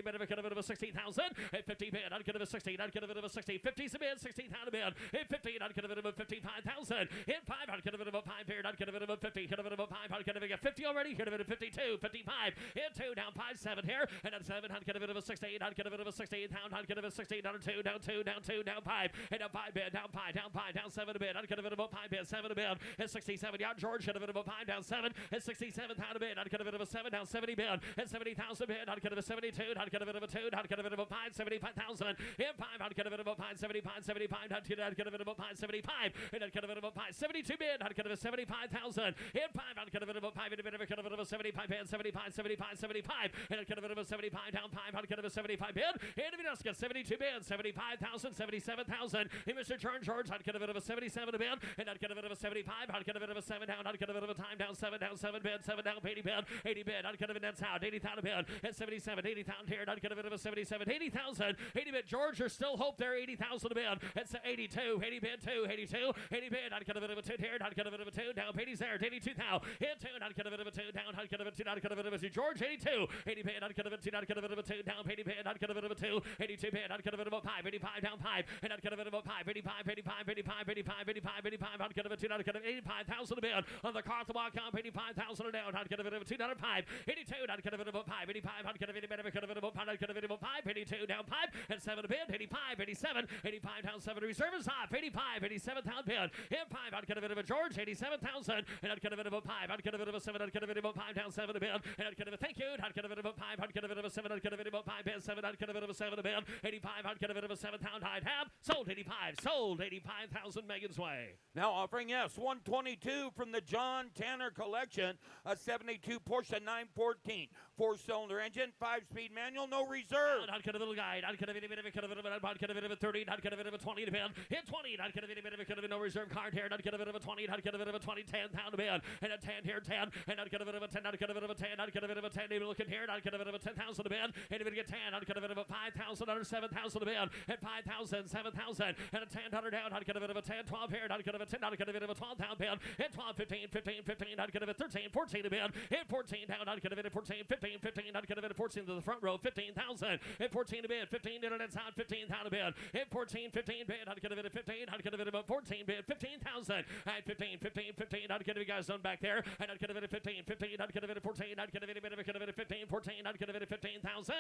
of a 60,000. At 50 bid, I'd get a bit of a 16. I'd get a bit of a 60. 50's a bid, 16,000 a bid. In 15, I'd get a bit of a 55,000. In 5, I'd get a bit of a 5 here. I'd get a bit of a 50. Get a bit of a 5. I'd get a bit of a 50 already. Get a bit of 52, 55. In 2, down 5, 7 here. And at 7, I'd get a bit of a 16. I'd get a bit of a 16 pound. I'd get a bit of a 16 down 2, down 2, down 2, down 5. And down 5 bid, down 5, down 5, down 7 a bid. I'd get a bit of a 5 bid, 7 a bid. And 67 yard George. Get a bit of a 5 down 7. And 67 pound a bid. I'd get a bit of a 7 down 70 bid. And 70,000 bid. I'd get a bit of a 72. I'd get a bit of a 2. I'd get a bit of a 5, 75,000. In 5, I'd get a bit of a 5, 75, 75. I'd get a bit of a 5, 75. And I'd get a bit of a 5, 72 bid. I'd get a bit of 75,000. In 5, I'd get a bit of a 5. And a bit of a 75 bid. 75, 75, 75. And I'd get a bit of a 75 down 5. I'd get a bit of a 75 bid. And if he does get 72 bid, 75,000, 77,000. In Mr. George, I'd get a bit of a 77 a bid. And I'd get a bit of a 75. I'd get a bit of a 7 down. I'd get a bit of a time down 7 bid. 7 down 80 bid. 80 bid. I'd get a bit of out 80,000 a bid. And 77, 80,000 here. I'd get a bit of a 77, 80,000. 80 bid. George, there's still hope there. 80,000 a bid. It's 82. 80 bid 2. 82. 80 bid. I'd get a bit of a 2 here. I'd get a bit of a 2 down. 80's there. 82 now. In 2. I'd get a bit of a 2 down. I'd get a bit of a 2. I'd get a bit of a 2. George, 82. 80 bid. I'd get a bit of a 2. I'd get a bit of a 2 down. 80 bid. I'd get a bit of a 2. 82 bid. I'd get a bit of a 5. 85 down 5. And I'd get a bit of a 5. 85, 85, 85, 85, 85, 85. I'd get a bit of a 2. I'd get a 85,000 a bid. On the car to walk up. 85,000 down. I'd get a bit of a 2 down 5. 82. I'd get a bit of a 5. 85. I'd get a bit of a 5. I'd get a bit of a 5. 82 down 5. And 7 a bid. 85, 87. 85 down 7. Reserve is off. 85, 87,000 bid. In 5. I'd get a bit of a George. 87,000. And I'd get a bit of a 5. I'd get a bit of a 7. I'd get a bit of a 5 down 7 a bid. And I'd get a bit of a thank you. I'd get a bit of a 5. I'd get a bit of a 7. I'd get a bit of a 5 bid. 7. I'd get a bit of a 7 a bid. 85. I'd get a bit of a 7 pound. I'd have sold 85. Sold 85,000 Megan's Way. Now offering S122 from the John Tanner collection, a 72 Porsche 914, 4-cylinder engine, 5-speed manual, no reserve. I'd get a little guide. I'd get a bit of a 30. I'd get a bit of a 20 to bid. Hit 20. I'd get a bit of a no reserve card here. I'd get a bit of a 20. I'd get a bit of a 20, 10 pound to bid. And a 10 here, 10. And I'd get a bit of a 10. I'd get a bit of a 10. I'd get a bit of a 10. Even looking here, I'd get a bit of a 10,000 to bid. And if it get 10, I'd get a bit of a 5,000 under 7,000 to bid. And 5,000, 7,000. And a 10 down. I'd get a bit of a 10, 12 here. I'd get a bit of a 10. I'd get a bit of a 12 down bid. And 12, 15, 15, 15. I'd get a bit of 13, 14 to bid. And 14 down. I'd get a bit of 14, 15, 15. I'd get a bit of 14 to the front row. 15,000. And 14 to bid. 15 in and inside. 15,000 to bid. And 14, 15 bid. I'd get a bit of 15. I'd get a bit of a 14 bid. 15,000. And 15, 15, 15. I'd get a guys done back there. And I'd get a bit of 15, 15. I'd get a bit of 14. I'd get a bit of 15, 14. I'd get a bit of 15,000.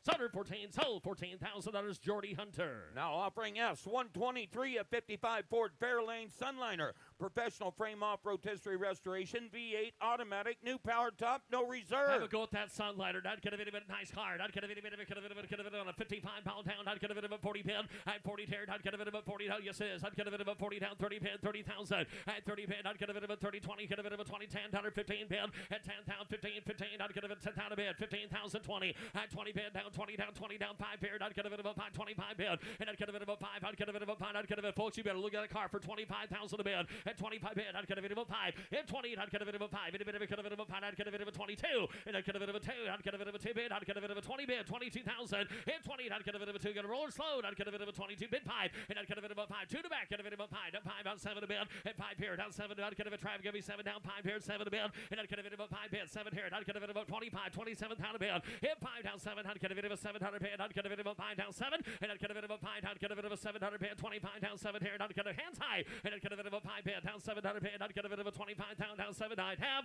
Sold 14, sold $14,000. Jordy Hunter. Now offering S123, a 55 Ford Fairlane Sunliner, professional frame off rotisserie restoration, V8 automatic, new power top, no reserve. Have a go at that Sunliner. I'd get a bit of a nice card. I'd get a bit of a on a 55 pound down. I'd get a bit of a 40 pin. I'd 40 tear. I'd get a bit of a 40 down. Yes, it is. I'd get a bit of a 40 down, 30 pin, 30,000. At 30 pin, I'd get a bit of a 30, 20, get a bit of a 20, 10 down, 15 pin. At 10 down, 15, 15. I'd get a bit of 10 down a bid. 15,000, 20. At 20 pin down, 20 down, 20 down, 5 paired. I'd get a bit of a 5, 25 bid. And I'd get a bit of a 5. I'd get a bit of a 5. I'd get a bit of folks. You better look at the car for 25,000 a bid. At 25 bid, I'd get a bit of a 5. At 20, I'd get a bit of a 5. And a bit of a 5. I'd get a bit of a 22. And I'd get a bit of a 2. I'd get a bit of a 2 bid. I'd get a bit of a 20 bid. 22,000. At 20, I'd get a bit of a 2. Get a roller slow. I'd get a bit of a 22 bid 5. And I'd get a bit of a 5. 2 to back. Get a bit of a 5. Down 5 out 7 a bid. At 5 here. Down 7. I'd get a bit of a 5. Give me 7 down 5 here. 7 a bid. And I'd get a bit of a 5 bid. 7 here. I'd get a bit of a 25. 27 down a bid. At 5 down 7. I'd get a bit of a 700 bid. I'd get a bit of a 5 down 7. And I'd get a bit of a 5. I'd get a bit of a 700 bid. 25 down 7 here. And I'd get a hands high. And I'd get a bit of a 5 bid. Down 700 bid. I'd get a bit of a 25 down 7. I'd have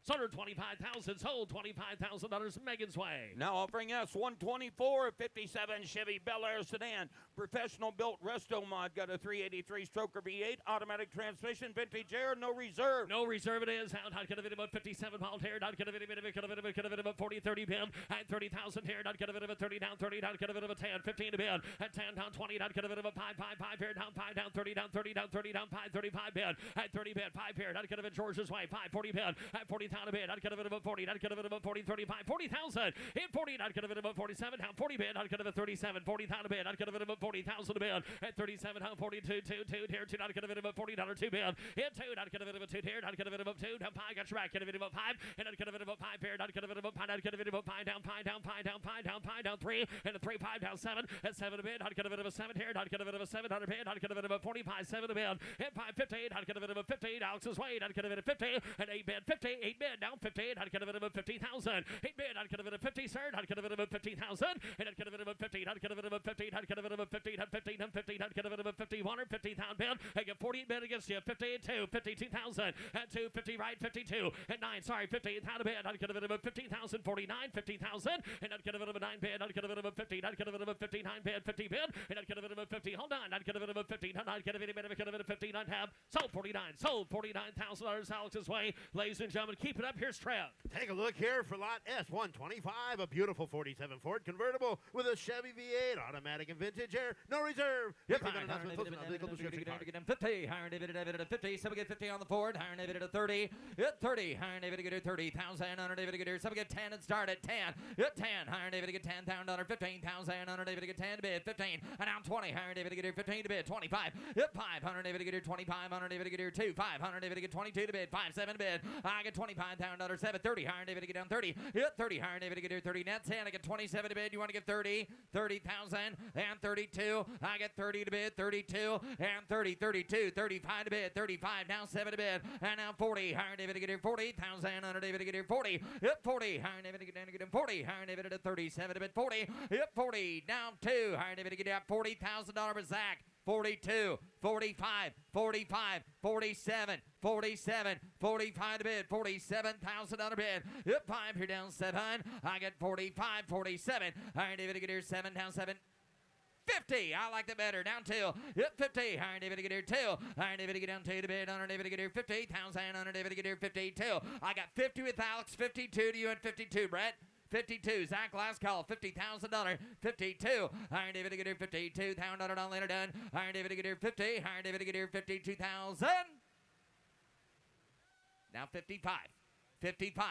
sold 25,000. Sold $25,000. Megan's Way. Now offering S124, a 57 Chevy Bel Air sedan, professional built resto mod, got a 383 stroker V8, automatic transmission, vintage air, no reserve. No reserve it is. I'd get a bit of a 57 pound here. I'd get a bit of a 40, 30 pin. At 30,000 here. I'd get a bit of a 30 down 30. I'd get a bit of a 10, 15 to bid. At 10 down 20. I'd get a bit of a 5 here. Down 5 down 30 down 30 down 30 down 5 35 bid. At 30 bid 5 here. I'd get a bit George's Way 5 40 bid. At 40 down a bid. I'd get a bit of a 40. I'd get a bit of a 40 35 40,000. In 40 I'd get a bit of a 47 down 40 bid. I'd get a bit 37 40,000 a bid. I'd get a bit of a 40,000 a bid. At 37 down 42 2 here 2. I'd get a bit of a $40 2 bid. In 2 I'd get a bit of a 2 here. I'd get a bit of a 2 down 5. Got your back. Get a bit of a 5. And I'd get a bit of a 5 here. I'd get a bit of a 5. I'd get a bit of a 5 down 5 down 5 down 5 down 5 down 3. And a 3 5 down 7. At 7 a bid. I'd get a bit of a 7 here. I'd get a bit of a 700 bid. I'd get a bit of a 45 7 a bid. At 5 58 I'd get a bit of a 50. Alex's Wade. I'd get a bit of 50. And 8 bid 50. 8 bid down 58. I'd get a bit of a 50,000. 8 bid. I'd get a bit of 50 sir. I'd get a bit of a 50,000. And I'd get a bit of a 50. I'd get a bit of a 50. I'd get a bit of a 50. I'd get a bit of a 50. I'd 50 and 50. I'd get a bit of a 51. 200, 50,000 bid. I get 48 bid against you. 52, 52,000. At 2, 50 right, 52. At 9, sorry, 58,000 bid. I'd get a bit of a 15,000, 49, 50,000. And I'd get a bit of a 9 bid. I'd get a bit of a 50. I'd get a bit of a 59 bid, 50 bid. And I'd get a bit of a 50. Hold on. I'd get a bit of a 50. I'd get a bit of a 50. I'd have sold 49. Sold $49,000 Alex's way. Ladies and gentlemen, keep it up. Here's Trev. Take a look here for lot S125, a beautiful 47 Ford convertible with a Chevy V8, automatic and vintage air, no reserve. Yep, If you're gonna announcement, post it on the legal description card. 50, higher David at 50, some get 50 on the Ford, higher David at 30, at 30, higher David get 30,000, under David get some get 10 and start at 10, at 10, higher David get 10,000, 15,000, under David get 10 to bid, 15, and now 20, higher David get 15 to bid, 25, at 5, hundred David get 25, under David get 2, 500 David get 22 to bid, 5, 7 to bid, I get 25,000, 7, 30, higher David get down 30, at 30, higher David get 30, net 10, I get 27 to bid, you want to get 30, 30,000, and 32, I get 30 to bid, 32, and 30, 32, 35 to bid, 35, now 7 to bid, and now 40, higher David to get 40,000, under David to get 40, hit 40, higher David to get 40, higher David at 37 to bid, 40, hit 40, down 2, higher David to get $40,000 for Zach, 42, 45, 45, 47, 47, 45 to bid, $47,000 bid. Hit 5, here down 7. I get 45, 47. Higher David to get here 7, down 7. 50. I like that better. Down 2. Hit 50. Higher David to get here 2. Higher David to get down 2 to bid. Under David to get here 50,000. Under David to get here 52. I got 50 with Alex. 52 to you and 52, Brett. 52, Zach last call, $50,000, 52, higher David to get here, $52,000 on later done, higher David to get here, 50, higher David to get here, 52,000, now 55, 55,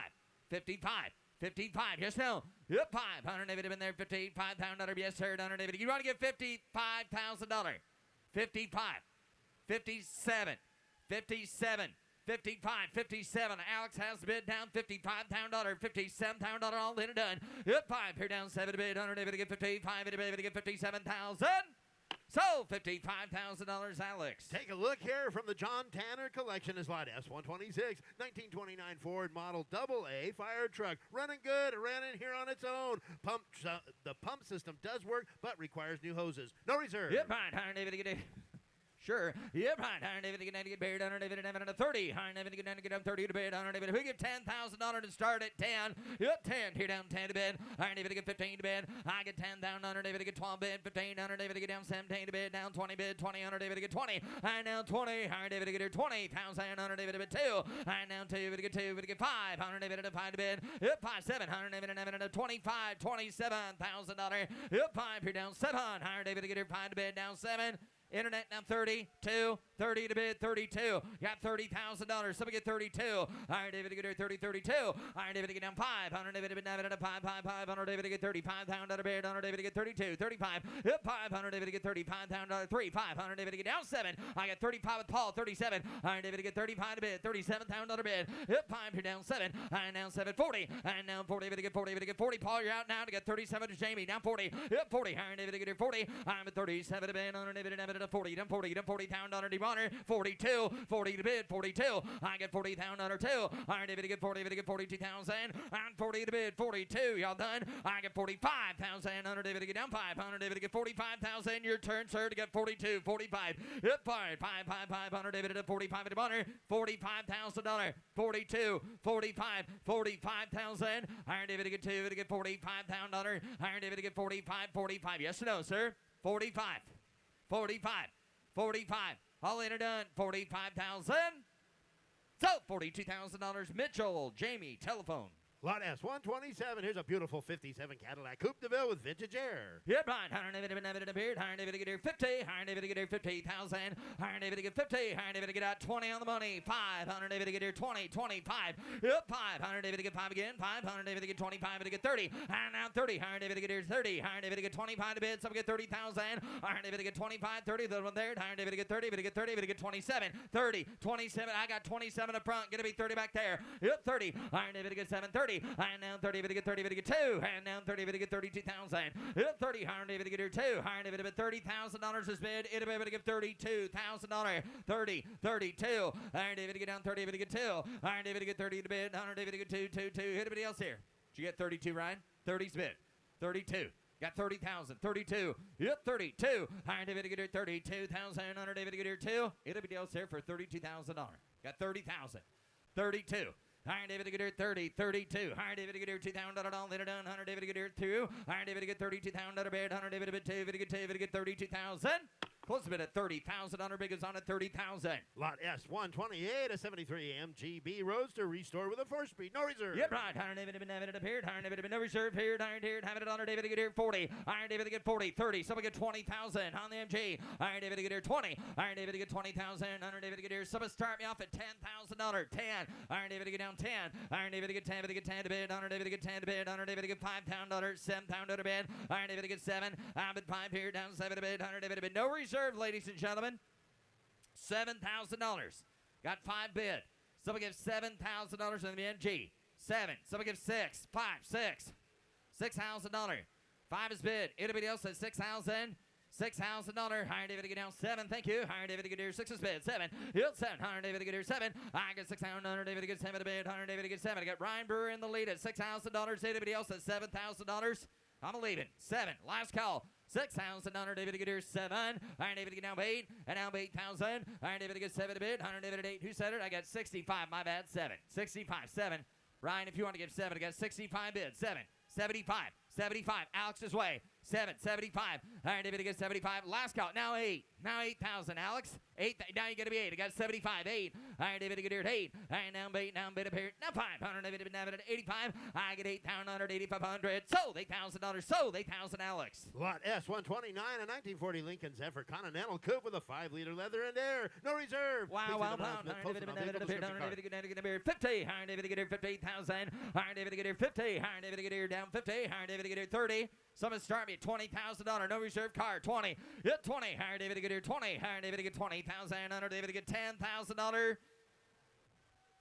55, 55, yes, no, yep, 5, Hunter David have been there, $55,000, yes, sir, Hunter David, you want to get $55,000, 55, 57, 57, 55, 57. Alex has the bid down $55,000, $57,000 all in and done. Hit 5, here down 7 to bid. Under David to get 55, David to get 57,000. So $55,000, Alex. Take a look here from the John Tanner collection is lot S126, 1929 Ford model AA fire truck. Running good, it ran in here on its own. The pump system does work, but requires new hoses. No reserve. Yep, right, higher David to get it. Sure. Yep, right. Higher David to get buried. Under David to 30. Higher David to get down 30 to bid. Under David, we get $10,000 to start at 10. Yep, 10. Here down 10 to bid. Higher David to get 15 to bid. I get 10 down. Under David to get 12 bid. 15. Under David to get down 17 to bid. Down 20 bid. 20. Under David to get 20. And now 20. Higher David to get here 20,000. Under David to bid 2. And now 2 to get 2. To get 5. Under David to 5 to bid. Yep, 5 7. Higher David to 25. $27,000. Yep, 5. Here down 7. Higher David to get here 5 to bid. Down 7. Internet now 32, 30 to bid, 32. Got $30,000. Somebody get 32. Higher David to get her 30, 32. Higher David to get down 5. Hunter David to bid 9 at 5, 5, 5. Hunter David to get 35,000 out of bid. Hunter David to get 32, 35. Hit 5. Hunter David to get 35,000 out of 3, 5. Hunter David to get down 7. I got 35 with Paul, 37. Higher David to get 35 to bid, 37,000 out of bid. Hit 5. Here down 7. And down 7, 40. And now 40 David to get 40. David to get 40. Paul, you're out now to get 37 to Jamie. Down 40. Hit 40. Higher David to get here 40. I'm at 37 to bid. Hunter David to 40. Down 40. Down 40,000 under D-Bonner, 42, 40 to bid, 42. I get 40,000 under 2. Higher David to get 40, David to get 42,000, and 40 to bid, 42. Y'all done? I get 45,000 under David to get down 5. Under David to get 45,000. Your turn, sir, to get 42, 45. Hit 5, 5, 5, 5. Under David to 45 at D-Bonner, $45,000, 42, 45, 45,000. Higher David to get 2 to get $45,000. Higher David to get 45, 45. Yes or no, sir? 45, 45. 45. All in and done. 45,000. So $42,000. Mitchell, Jamie, telephone. Lot S127. Here's a beautiful 57 Cadillac Coupe de Ville with vintage air. Yep, right. Higher David to beard. Higher David to get here 50. Higher David to get here 50,000. Higher David to get 50. Higher David to get out 20 on the money. 5. Higher David to get here 20. 25. Yep, 5. Higher David to get 5 again. 5. Higher David to get 25 to get 30. And now 30. Higher David to get here 30. Higher David to get 25 to bid. Some get 30,000. Higher David to get 25, 30. The one there. Higher David to get 30. To get 30. To get 27. 30. 27. I got 27 up front. Gonna be 30 back there. Yep, 30. Higher David to get 7. 30. And now 30 to get 30 to get 2. And now 30 to get 32,000. Yep, 30. Higher David to get here 2. Higher David to bid $30,000 is bid. It'll be able to give $32,000. 30. 32. Higher David to get down 30 to get 2. Higher David to get 30 to bid. Higher David to get 2. Anybody else here? Did you get 32, Ryan? 30's bid. 32. Got 30,000. 32. Yep, 32. Higher David to get her 32,000. Under David to get her 2. It'll be deals here for $32,000. Got 30,000. 32. Higher David to get her 30. 32. Higher David to get her $2,000. Later done. 100 David to get her 2. Higher David to get 32,000 under bid. 100 David to bid 2. David to get 2. David to get 32,000. Close a bit at 30,000. Under big is on at 30,000. Lot S 128, a 73 MGB Roadster restored with a 4-speed, no reserve. Yep, right. Higher David to bid David appeared. Higher David to bid no reserve here. Higher David having it on David to get here 40. Higher David to get 40. 30. Someone get 20,000 on the MG. Higher David to get here 20. Higher David to get 20,000. Under David to get here. Someone start me off at $10,000. 10. Higher David to get down 10. Higher David to get 10. David to get 10 to bid. Under David to get 10 to bid. Under David to get $5,000. 7,000 to bid. Higher David to get 7. I'm at 5 here. Down 7 to bid. Under David to bid no reserve, ladies and gentlemen. $7,000. Got 5 bid. Someone gives $7,000 in the MG. 7. Someone gives 6. 5. 6. $6,000. 5 is bid. Anybody else at 6,000? $6,000. Higher David to get down 7. Thank you. Higher David to get here 6 is bid. 7. Hill 7. Higher David to get here 7. I get 6,000. David to get 7 to bid. Higher David to get 7. I got Ryan Brewer in the lead at $6,000. Anybody else at $7,000? I'm leaving. 7. Last call. 6,000. David to get here 7. Iron David to get down 8. And now 8,000. Iron David to get 7 to bid. 100 David at 8. Who said it? I got 65. My bad. 7. 65. 7. Ryan, if you want to give 7, I got 65 bid. 7. 75. 75. Alex's way. 7. 75. Iron David to get 75. Last call. Now 8. Now 8,000. Alex. 8. Now you got to be 8. I got 75. 8. Iron David to get here at 8. Iron down 8. Down bid up here. Now 5. 100 David to David at 85. I get 8,000. 8,500. Sold. $8,000. Sold. 8,000. Alex. Lot S 129, a 1940 Lincoln Zephyr Continental Coupe with a 5-liter leather and air, no reserve. Wow, wow, wow. Iron David to David to 50. Iron David to get here 58,000. Iron David to get here 50. Iron David to get here down 50. Iron David to get here 30. Someone start me at $20,000. No reserve car. 20. Hit 20. Higher David to get here 20. Higher David to get 20,000. Under David to get $10,000.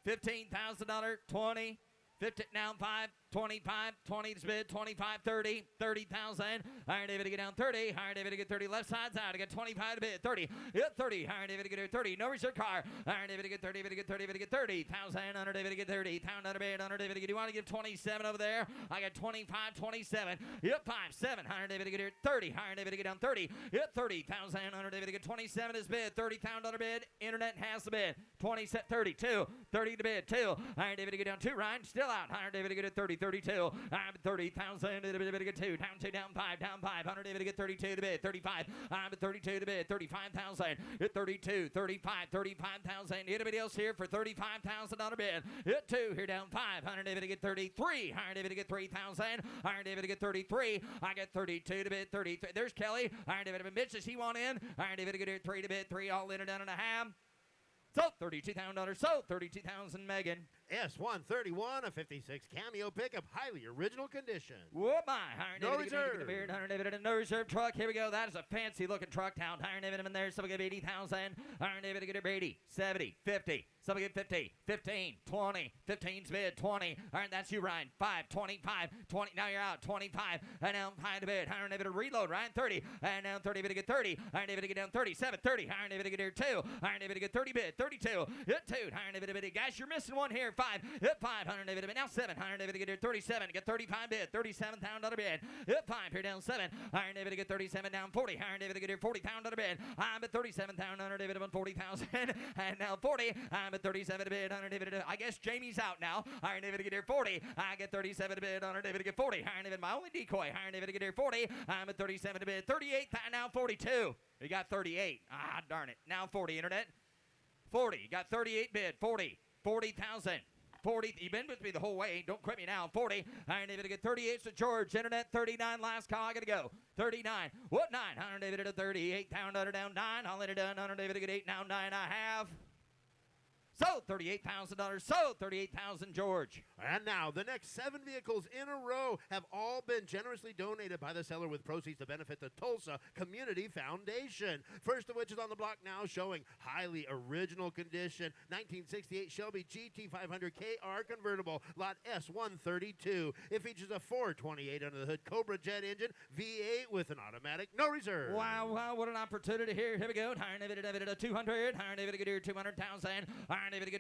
$15,000. 20. 50. Now 5. 25, 20 is bid, 25, 30, 30,000. Iron David to get down 30. Iron David to get 30. Left side's out. To get 25 to bid, 30. Hit 30. Iron David to get here 30. No reserve car. Iron David to get 30. David to get 30. David to get 30,000. Under David to get 30. Pound under bid. Under David to get. Do you want to give 27 over there? I got 25, 27. Hit 5, 7. Iron David to get here 30. Iron David to get down 30. Hit 30,000. Under David to get 27 is bid. 30,000 under bid. Internet has the bid. 20 set 32. 30 to bid 2. Iron David to get down 2. Ryan still out. Iron David to get at 30. 32. I'm at 30,000. David to get 2. Down 2. Down 5. Down 5. 100 David to get 32 to bid. 35. I'm at 32 to bid. 35,000. Hit 32. 35. 35,000. Anybody else here for 35,000 on a bid? Hit 2. Here down 5. 100 David to get 33. Iron David to get 3,000. Iron David to get 33. I get 32 to bid. 33. There's Kelly. Iron David to bid. Mitch, does he want in? Iron David to get here 3 to bid. 3 all in and down and a half. So $32,000. So 32,000. Megan. S131, a 56 Cameo pickup, highly original condition. Whoop my. Iron No David reserve. Iron David in a no reserve truck. Here we go. That is a fancy looking truck down. Iron David in there. Somebody give 80,000. Iron David to get 80, 70, 50. Somebody give 50, 15, 20. 15's bid, 20. All right, that's you, Ryan. 5, 25, 20. Now you're out. 25. And now 5 to bid. Iron David to reload, Ryan. 30. And now 30 bid to get 30. Iron David to get down 37, 30. Iron David to get here 2. Iron David to get 30 bid, 32. Hit 2. Iron David to bid. Guys, you're missing one here. 5. Hit 5. 100 David to bid. Now 7. Iron David to get here 37. Get 35 bid. 37,000 bid. Hit 5. Here down 7. Iron David to get 37. Down 40. Iron David to get here 40,000 bid. I'm at 37,000. Iron David to 40,000. And now 40. I'm at 37 to bid. Iron David to, I guess Jamie's out now. Iron David to get here 40. I get 37 to bid. Iron David to get 40. Iron David, my only decoy. Iron David to get here 40. I'm at 37 to bid. 38. Now 42. You got 38. Ah, darn it. Now 40. Internet. 40. You got 38 bid. 40. 40,000. 40. You've been with me the whole way. Don't quit me now. 40. Iron David to get 38. So George. Internet 39. Last call. I got to go. 39. What 9? Iron David to 38. Down 9. All in it done. Iron David to get 8. Now 9. I have. So $38,000. So 38,000, George. And now the next 7 vehicles in a row have all been generously donated by the seller with proceeds to benefit the Tulsa Community Foundation. First of which is on the block now, showing highly original condition 1968 Shelby GT500 KR convertible, lot S132. It features a 428 under the hood Cobra jet engine, V8 with an automatic, no reserve. Wow, wow, what an opportunity here. Here we go. Iron David to 200. Iron David to get here 200,000. Iron Iron David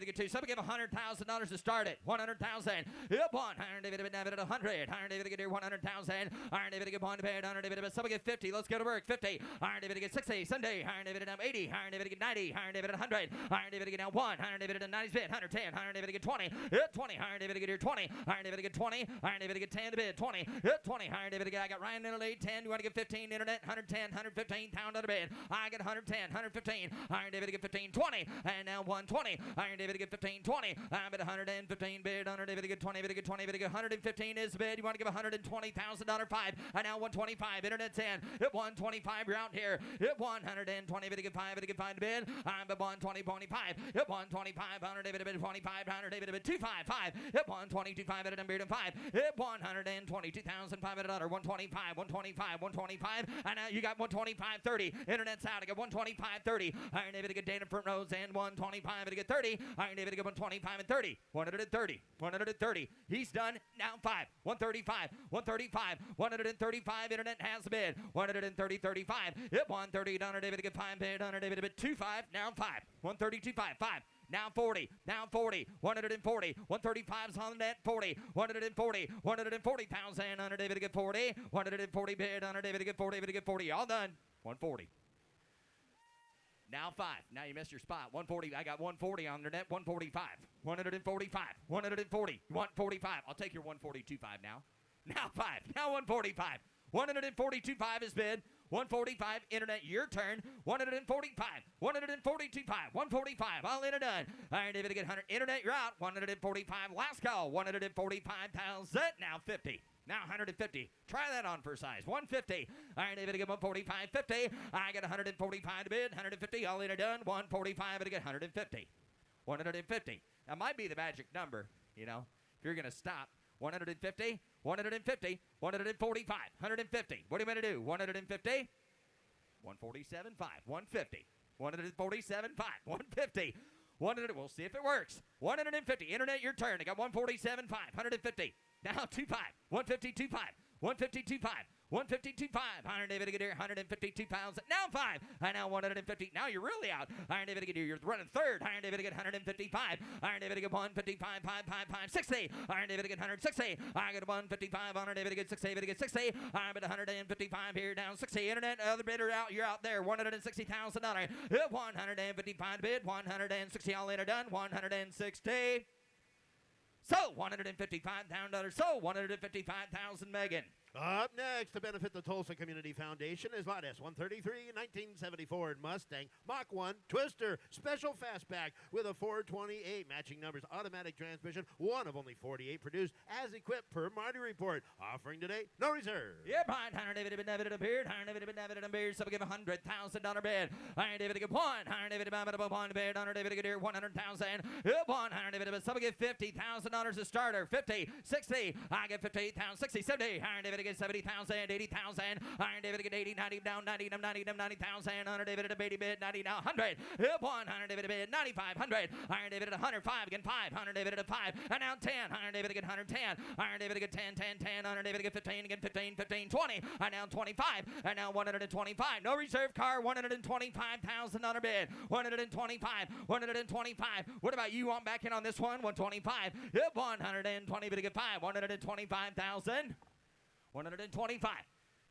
get two. Somebody give $100,000 to start it. 100,000. Yep, one. Iron David at 100. Iron David get 100,000. Iron David get one bid. Iron David somebody get 50. Let's go to work. 50. Iron David get 60. Sunday. Iron David at 80. Iron David get 90. Iron David at 100. Iron David get now 1. Iron David at 90 bid. 110. Iron David get 20. Hit 20. Iron David get here 20. Iron David get 20. Iron David get 10 to bid. 20. Hit 20. Iron David get. I got Ryan in the lead. 10. You want to get 15? Internet. 110. 115. Pound on the bid. I get 110. 115. Iron David get 15. 20. And now 120. Iron David get 15. 20. I'm at 115 bid. Iron David get 20. Bid get 20. Bid get 115 is the bid. You want to give $120,000 5. And now 125. Internet's in. Hit 125. You're out here. Hit 120. Bid get 5. Bid get 5 bid. I'm at 120.5. Hit 125. Iron David bid 25. Iron David bid 255. Hit 122.5 at a bid 5. Hit 122,500 $125. 125. And now you got 125.30. Internet's out. I got 125.30. Iron David get Dana front rows and 125 to get 30. Iron David get 125 and 30. 130. 130. He's done. Now 5. 135. 135. 135. Internet has the bid. 130.35. Hit 130. Iron David get 5 bid. Iron David bid 25. Now 5. 132.5. 5. Now 40. Now 40. 140. 135's on the net. 40. 140. 140,000. Iron David get 40. 140 bid. Iron David get 40. David get 40. All done. 140. Now 5. Now you missed your spot. 140. I got 140 on the net. 145. 145. 140. You want 45? I'll take your 142.5 now. Now 5. Now 145. 142.5 is bid. 145. Internet, your turn. 145. 142.5. 145. All in and done. Iron David to get 100. Internet, you're out. 145. Last call. 145,000. Now 50. Now 150. Try that on for size. 150. Iron David to get 145. 50. I get 145 to bid. 150. All in and done. 145 to get 150. 150. That might be the magic number, you know, if you're going to stop. 150. 150. 145. 150. What are you going to do? 150. 147.5. 150. 147.5. 150. 100. We'll see if it works. 150. Internet, your turn. I got 147.5. 150. Now 25. 150.25. 150.25. 150.25. Iron David to get here. 152 pounds. Now 5. And now 150. Now you're really out. Iron David to get here. You're running third. Iron David to get 155. Iron David to get 155. 5. 60. Iron David to get 160. I get 155. Iron David to get 60. David to get 60. I'm at 155 here. Down 60. Internet. Other bidder out. You're out there. $160,000. 155 bid. 160. All in are done. 160. So $155,000. So $155,000. Megan. Up next, to benefit the Tulsa Community Foundation, is Lot S133, 1970 Ford Mustang, Mach 1 Twister, special fastback with a 428, matching numbers, automatic transmission, one of only 48 produced as equipped per Marty Report. Offering today, no reserve. Yeah, behind Iron David been David appeared. Iron David been David appeared. So we give $100,000 bid. Iron David give 1. Iron David about 1 bid. Iron David get here 100,000. 1. Iron David so we give $50,000 a starter. 50, 60. I get 58,000. 60, 70. Iron David get 70,000, 80,000. Iron David get 80, 90 down, 90 down, 90 down, 90,000. Iron David at a baby bid, 90 now, 100. 1. Iron David at a bid, 95, 100. Iron David at 105 again, 5. Iron David at a 5. And now 10. Iron David again 110. Iron David get 10, 10, 10. Iron David get 15 again, 15, 15, 20. And now 25. And now 125. No reserve car, $125,000 bid. 125, 125. What about you? I'm back in on this one. 125. 120 bid to get 5. 125,000. 125.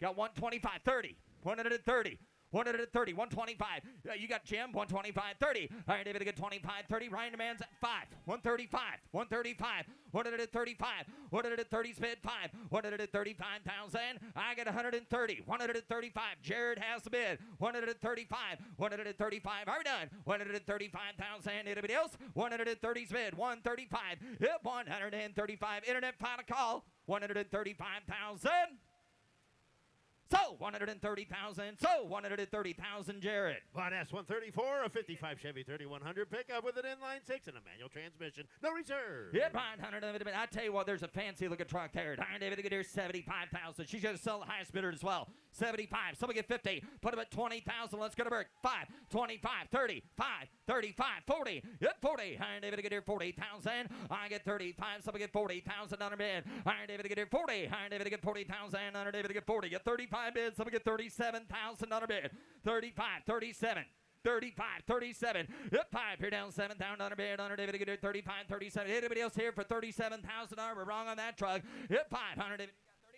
Got 125, 30, 130. 130, 125. You got Jim, 125, 30. Iron David to get 25, 30. Ryan demands at 5. 135, 135, 135, 130 bid 5. 135,000. I get 130, 135. Jared has the bid. 135, 135. Are we done? 135,000. Anybody else? 130 bid. 135. 135. Internet final call. 135,000. So 130,000. So 130,000. Jared. Lot S134, a 55 Chevy 3100 pickup with an inline 6 and a manual transmission. No reserve. Yeah, behind 100. I tell you what, there's a fancy looking truck there. Iron David to get here 75,000. She's going to sell the highest bidder as well. 75. Somebody get 50. Put him at 20,000. Let's go to work. 5, 25, 30, 5, 35, 40. Yep, 40. Iron David to get here 40,000. I get 35. Somebody get 40,000 on her bid. Iron David to get here 40. Iron David to get 40,000. Iron David to get 40. Get 35 bids. Somebody get 37,000 on her bid. 35, 37. 35, 37. Hit 5. Here down 7 down under bid. Under David to get 35, 37. Anybody else here for $37,000? We're wrong on that truck. Hit 500. David.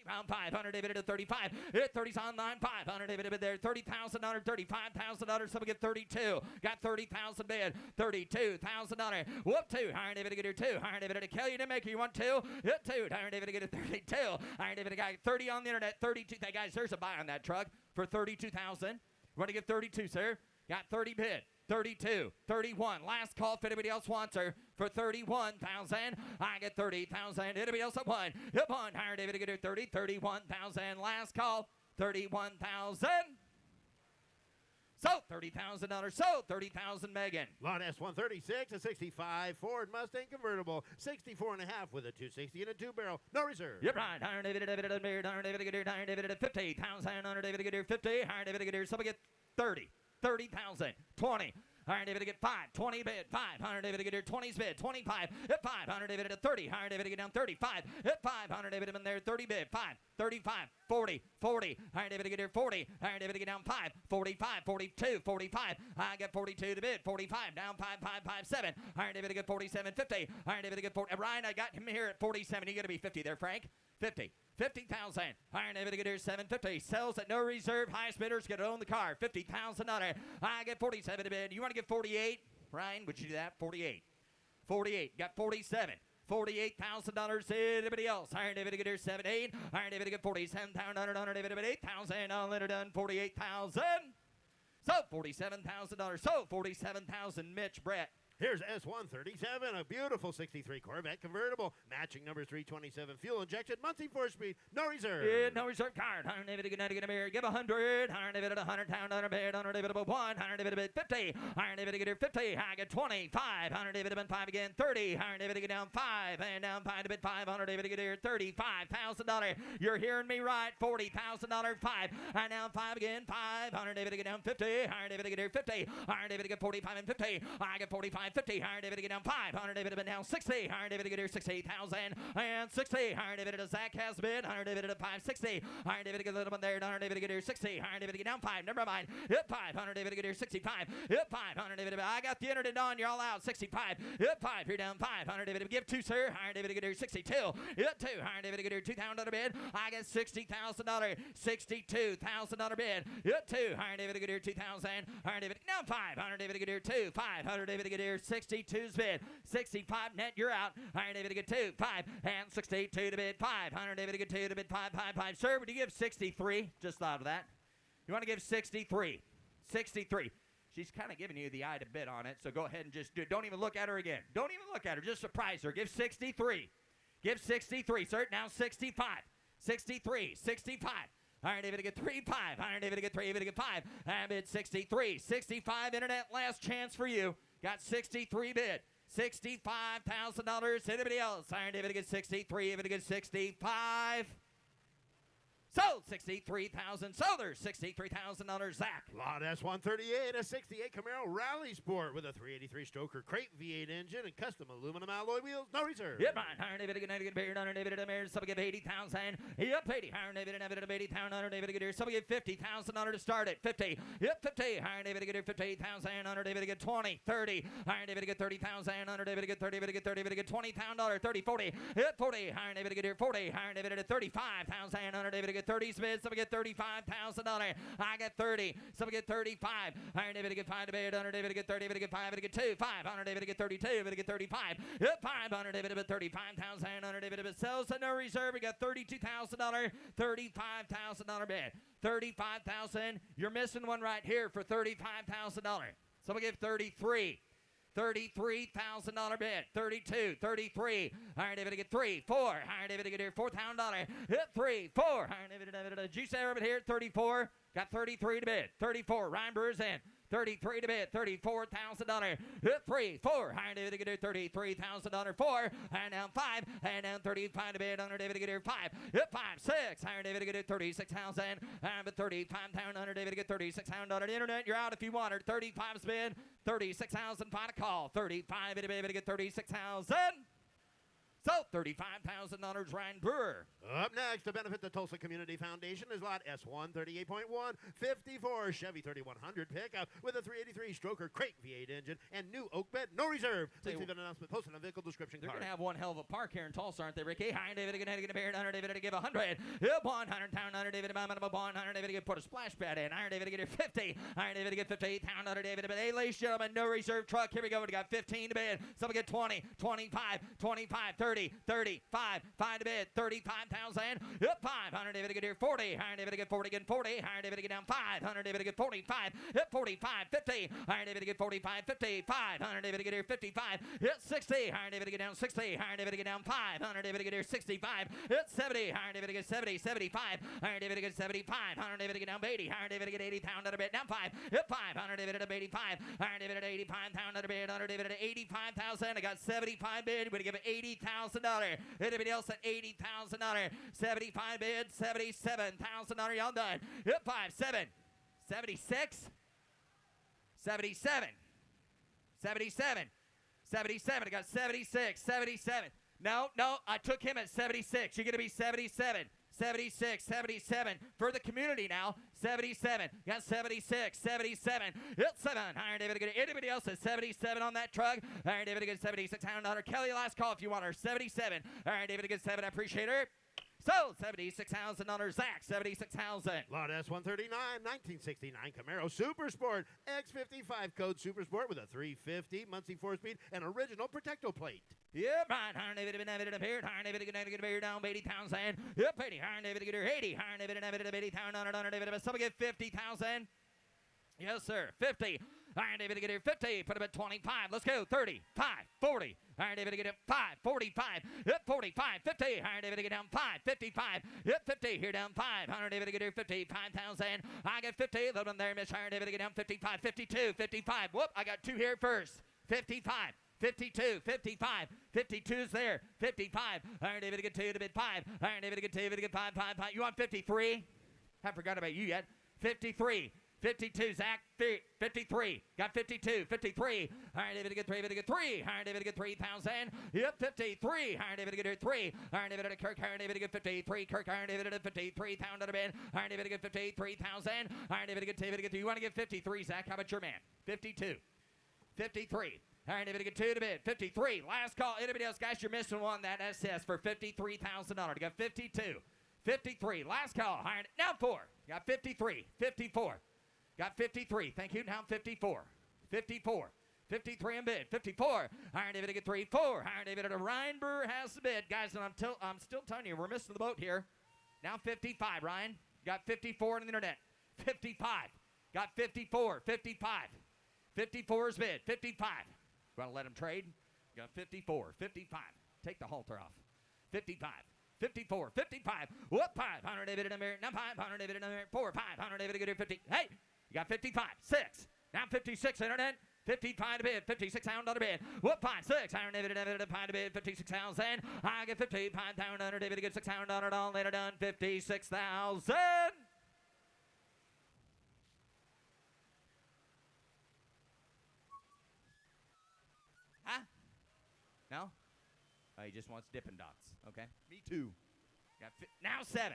Round 500, David to 35. Hit 30's on line. 500, David there. $30,000, $35,000. Someone get 32. Got 30,000 bid. $32,000. Whoop 2. Iron David to get her 2. Iron David to Kelly to make you want 2. Hit 2. Iron David to get a 32. Iron David got 30 on the internet. 32. Guys, there's a buy on that truck for 32,000. Want to give 32, sir? Got 30 bid. 32, 31. Last call if anybody else wants her for 31,000. I get 30,000. Anybody else at 1? Hit 1. Hire David to get her 30, 31,000. Last call, 31,000. So $30,000. So 30,000, Megan. Lot S136, a 65 Ford Mustang convertible, 64 and a half with a 260 and a 2-barrel, no reserve. You're right. Hire David to get her 50,000. Hire David to get her 50. Hire David to get her. Somebody get 30. 30,000. 20. Iron David to get 5. 20 bid. 5. Iron David to get here. 20's bid. 25. Hit 5. Iron David to 30. Iron David to get down 35. Hit 5. Iron David in there. 30 bid. 5. 35. 40. 40. Iron David to get here. 40. Iron David to get down 5. 45. 42. 45. I get 42 to bid. 45. Down 5. 5. 5. 7. Iron David to get 47. 50. Iron David to get 40. Ryan, I got him here at 47. You got to be 50 there, Frank. 50. 50,000. Iron David to get here. 750. Sells at no reserve. Highest bidders get to own the car. $50,000. I get 47 to bid. You want to get 48? Ryan, would you do that? 48. 48. Got 47. $48,000. Anybody else? Iron David to get here. 78. Iron David to get 47,000. Iron David to get 8,000. All in done. 48,000. So $47,000. So 47,000. Mitch Brett. Here's S137, a beautiful 63 Corvette convertible, matching number 327, fuel injected, Muncie 4-speed, no reserve. Yeah, no reserve card. Iron David to get a beer. Give 100. Iron David at 100 down under bid. Iron David about 1. Iron David at 50. Iron David to get here 50. I get 25. Iron David at 5 again. 30. Iron David to get down 5. And down 5 to bid 5. Iron David to get here $35,000. You're hearing me right. $40,000. 5. And down 5 again. 5. Iron David to get down 50. Iron David to get here 50. Iron David to get 45 and 50. I get 45. 50. Iron David to get down 5. Iron David to bid down 60. Iron David to get here 60,000 and 60. Iron David to Zach has bid. Iron David to 560. Iron David to get a little one there. Iron David to get here 60. Iron David to get down 5. Never mind. Hit 5. Iron David to get here 65. Hit 5. Iron David to I got the internet on. You're all out. 65. Hit 5. You're down 5. Iron David to give 2, sir. Iron David to get here 62. Hit 2. Iron David to get here $2,000 bid. I get $60,000. $62,000 bid. Hit 2. Iron David to get here 2,000. Iron David down 5. Iron David to get here 2. 5. Iron David to get here 62's bid. 65 net, you're out. Iron David to get 2, 5, and 62 to bid 5. Iron David to get 2 to bid 5, 5, 5. Sir, would you give 63? Just thought of that. You want to give 63. 63. She's kind of giving you the eye to bid on it, so go ahead and just do it. Don't even look at her again. Don't even look at her. Just surprise her. Give 63. Give 63, sir. Now 65. 63. 65. Iron David to get 3, 5. Iron David to get 3, David to get 5. And bid 63. 65 internet, last chance for you. Got 63 bid. $65,000. Anybody else? Iron David to get 63. David to get 65. Sold 63,000. So there's $63,000. Zach. Lot S138, a 68 Camaro Rally Sport with a 383 Stoker crate V8 engine and custom aluminum alloy wheels, no reserve. Yep, right. Iron David to get beard. Iron David to marriage. Somebody give 80,000. Yep, 80. Iron David to 80,000. Iron David to get here. Somebody give 50,000 to start it. 50. Yep, 50. Iron David to get here 58,000. Iron David to get 20. 30. Iron David to get 30,000. Iron David to get 30. David to get 30. David to get $20,000. 30. 40. Yep, 40. Iron David to get here 40. Iron David to 35,000. Iron David to get 30's bid. Somebody get $35,000. I get 30. Somebody get 35. Iron David to get 5 to bid. Iron David to get 30. David to get 5. David to get 2. 5. Iron David to get 32. David to get 35. Hit 5. Iron David to bid 35,000. Iron David to bid sells at no reserve. We got $32,000. $35,000 bid. 35,000. You're missing one right here for $35,000. Somebody give 33. $33,000 bid. 32, 33. Iron David to get 3, 4. Iron David to get here $4,000. Hit 3, 4. Iron David to juice over here 34. Got 33 to bid. 34. Ryan Brewer's in. 33 to bid. $34,000. Hit 3, 4. Iron David to get here $33,000. 4. And down 5. And down 35 to bid. Iron David to get here 5. Hit 5, 6. Iron David to get here 36,000. And but 35,000. Iron David to get $36,000. Internet, you're out if you want her. 35's bid. 36,000. Find a call. 35 to bid to get 36,000. So $35,000, Ryan Brewer. Up next, to benefit the Tulsa Community Foundation, is lot S1 38.1 54 Chevy 3100 pickup with a 383 stroker crate V8 engine and new oak bed, no reserve. Please leave an announcement posted on vehicle description They're card. going to have one hell of a park here in Tulsa, aren't they, Ricky? Iron David again, get a beard, Iron David to give 100. Yep, 100 pound, Iron David, minimum 100, Iron David to put a splash pad in. Iron David to get 50. Iron David to get 58 pound, Iron David. But hey, ladies and gentlemen, no reserve truck. Here we go. We got 15 to bid. Someone get 20, 25, 25, 30, 35, 5 to bid, 35,000. Yep, 5. Iron David to get here 40. Iron David to get 40 again, 40. Iron David to get down 5. Iron David to get 45. Yep, 45, 50. Iron David to get 45, 55. Iron David to get here 55. Hit 60. Iron David to get down 60. Iron David to get down 5. Iron David to get here 65. Hit 70. Iron David to get 70, 75. Iron David to get 75. Iron David to get down 80. Iron David to get 80 pound under bid. Down 5. Hit 5. Iron David at 85. Iron David at 85 pound under bid. Iron David at 85,000. I got 75 bid. We're going to give it $80,000. Anybody else at $80,000? 75 bid. $77,000. Y'all done. Hit 5. 7. 76. 77. 77. 77. I got 76. 77. No, I took him at 76. You're going to be 77. 76, 77 for the community now. 77, got 76, 77. Hit 7. Iron David to get anybody else at 77 on that truck. Iron David to get 76. Kelly, last call if you want her. 77. Iron David to get 7. I appreciate her. So, $76,000. Zach, 76,000. Lot S139, 1969 Camaro Super Sport, X55 code Super Sport with a 350 Muncie 4-speed and original Protecto plate. Yep, right. Iron David to here. Iron David to get here down 80,000. Yep, 80. Iron David to get here 80. Iron David to 80,000. Iron David, someone get 50,000. Yes, sir. 50. Iron David to get here 50. Put him at 25. Let's go. 35, 40. Iron David to get him 5, 45. Hit 45, 50. Iron David to get down 5, 55. Hit 50. Here down 5. Iron David to get here 55,000. I get 50. A little one there, Miss Iron David to get down 55, 52, 55. Whoop, I got 2 here first. 55. 52, 55, 52's there, 55. Iron David to get 2 to bid 5. Iron David to get 2 to get 5, 5, 5. You want 53? Haven't forgot about you yet. 53. 52, Zach, 53. Got 52, 53. Iron David to get 3, to get 3. Iron David to get 3,000. Yep, 53. Iron David to get 3. Iron David to Kirk. Iron David to get 53. Kirk. Iron David to 53. Pound out of bed. Iron David to get 53,000. Iron David to get 2, to get 2. You want to get 53, Zach? How about your man? 52. 53. Iron David to get 2 to bid. 53. Last call. Anybody else, guys? You're missing one. That SS for $53,000. You got 52. 53. Last call. Iron. Now 4. Got 53. 54. Got 53. Thank you. Now 54. 54. 53 in bid. 54. Iron David to get 3. 4. Iron David to Ryan Brewer has the bid. Guys, and I'm still telling you, we're missing the boat here. Now 55, Ryan. Got 54 on the internet. 55. Got 54. 55. 54's bid. 55. Want to let him trade? Got 54. 55. Take the halter off. 55. 54, 55. Whoop, 500 David in a minute. Now 500 David in a minute. 4, 500 David to get here 50. Hey, you got 55. 6. Now 56 internet. 55 to bid. 56 pound on the bid. Whoop, 5, 6. Iron David to 5 to bid. 56,000. I get 55 pound under David to get 600 on it all. Later done. 56,000. Huh? No? Oh, he just wants Dippin' Dots. Okay. Me too. Got now 7.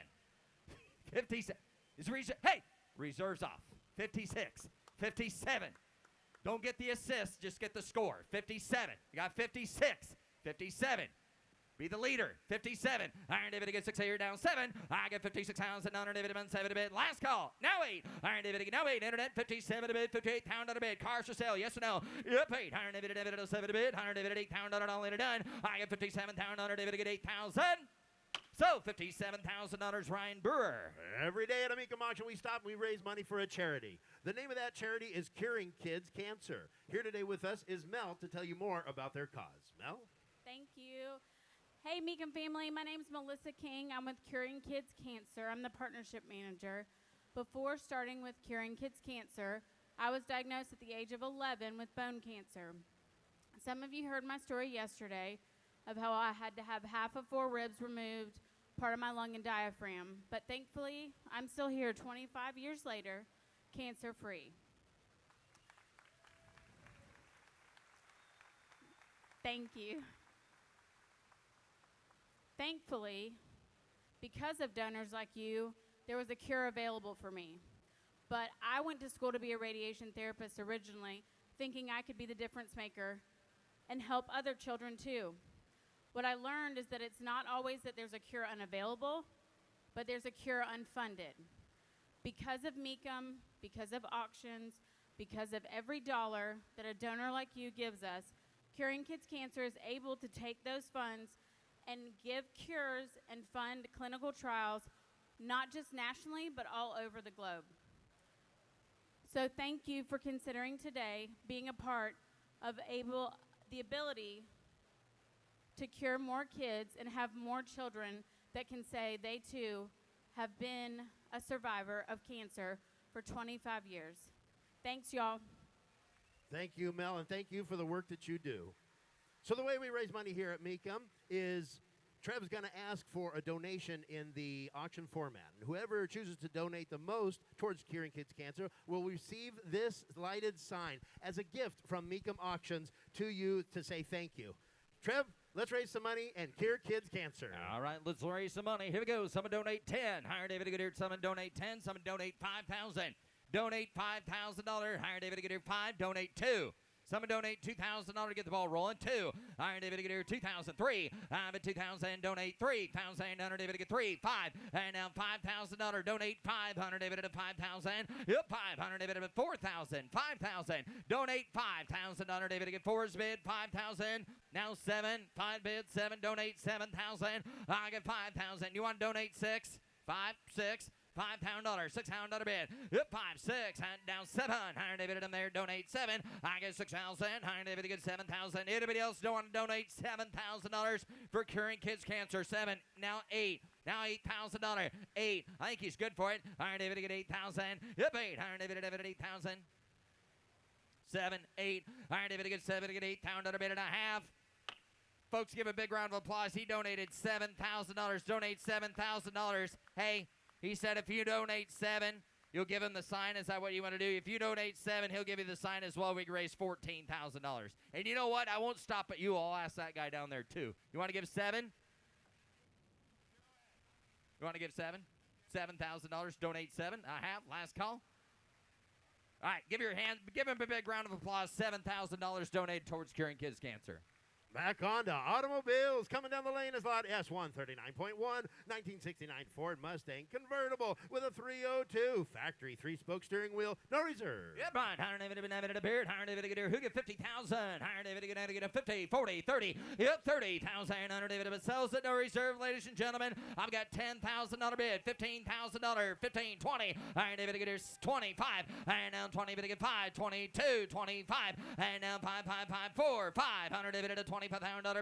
57. Is hey, reserves off. 56. 57. Don't get the assist, just get the score. 57. You got 56. 57. Be the leader. 57. Iron David to get 6 here down 7. I get 56,000. Iron David to 7 to bid. Last call. Now 8. Iron David to get now 8. Internet 57 to bid. 58 pound on a bid. Cars for sale. Yes or no? Yep. 8. Iron David to 7 to bid. Iron David at 8 pound on it all later done. I get 57 pound. Iron David to get 8,000. So $57,000, Ryan Brewer. Every day at a Mecum auction, we stop and we raise money for a charity. The name of that charity is Curing Kids Cancer. Here today with us is Mel to tell you more about their cause. Mel? Thank you. Hey, Mecum family. My name's Melissa King. I'm with Curing Kids Cancer. I'm the partnership manager. Before starting with Curing Kids Cancer, I was diagnosed at the age of 11 with bone cancer. Some of you heard my story yesterday of how I had to have half of 4 ribs removed, part of my lung and diaphragm. But thankfully, I'm still here 25 years later, cancer-free. Thank you. Thankfully, because of donors like you, there was a cure available for me. But I went to school to be a radiation therapist originally, thinking I could be the difference maker and help other children too. What I learned is that it's not always that there's a cure unavailable, but there's a cure unfunded. Because of Mecum, because of auctions, because of every dollar that a donor like you gives us, Curing Kids Cancer is able to take those funds and give cures and fund clinical trials, not just nationally, but all over the globe. So thank you for considering today being a part of the ability to cure more kids and have more children that can say they too have been a survivor of cancer for 25 years. Thanks, y'all. Thank you, Mel, and thank you for the work that you do. So the way we raise money here at Mecum is Trev's going to ask for a donation in the auction format. And whoever chooses to donate the most towards Curing Kids Cancer will receive this lighted sign as a gift from Mecum Auctions to you to say thank you. Trev, let's raise some money and cure kids cancer. All right, let's raise some money. Here we go. Someone donate 10. Hire David to get here. Someone donate 10. Someone donate 5,000. Donate $5,000. Hire David to get here. 5. Donate 2. Someone donate $2,000 to get the ball rolling. 2. Hire David to get here. 2,000. 3. I'm at 2,000. Donate 3,000. Hire David to get 3. 5. And now $5,000. Donate 500. David to 5,000. Yep. 500. David to 4,000. 5,000. Donate 5,000. Hire David to get 4's bid. 5,000. Now 7. 5 bid. 7. Donate 7,000. I get 5,000. You want to donate 6? 5. 6. $5 $6 bid. Yep, 5, 6, and down 7. Hire David in there, donate 7. I get 6,000. Hire David to get 7,000. Anybody else don't want to donate $7,000 for Curing Kids Cancer? 7, now 8. Now $8,000. 8. I think he's good for it. Hire David to get 8,000. Yep, 8. Hire David to get 8,000. 7, 8. Hire David to get 7 to get $8,000 bid and a half. Folks, give a big round of applause. He donated $7,000. Donate $7,000. Hey. He said if you donate 7, you'll give him the sign. Is that what you want to do? If you donate 7, he'll give you the sign as well. We can raise $14,000. And you know what? I won't stop at you. I'll ask that guy down there too. You want to give 7? You want to give 7? $7,000. Donate 7. I have. Last call. All right. Give him a big round of applause. $7,000 donated towards Curing Kids Cancer. Back on to automobiles. Coming down the lane is lot S1 39.1, 1969 Ford Mustang convertible with a 302 factory 3-spoke steering wheel, no reserve. Yep, right. Hire David to a beard. Hire David to get who get 50,000. Hire David to get a 50, 40, 30. Yep, 30,000. Hire David to sells at no reserve, ladies and gentlemen. I've got $10,000 bid, $15,000, 15, 20. Hire David to get here 25. And now 20 bid to get 5, 22, 25. And now 5, 5, 5, 4, 5. Hire David to 25,000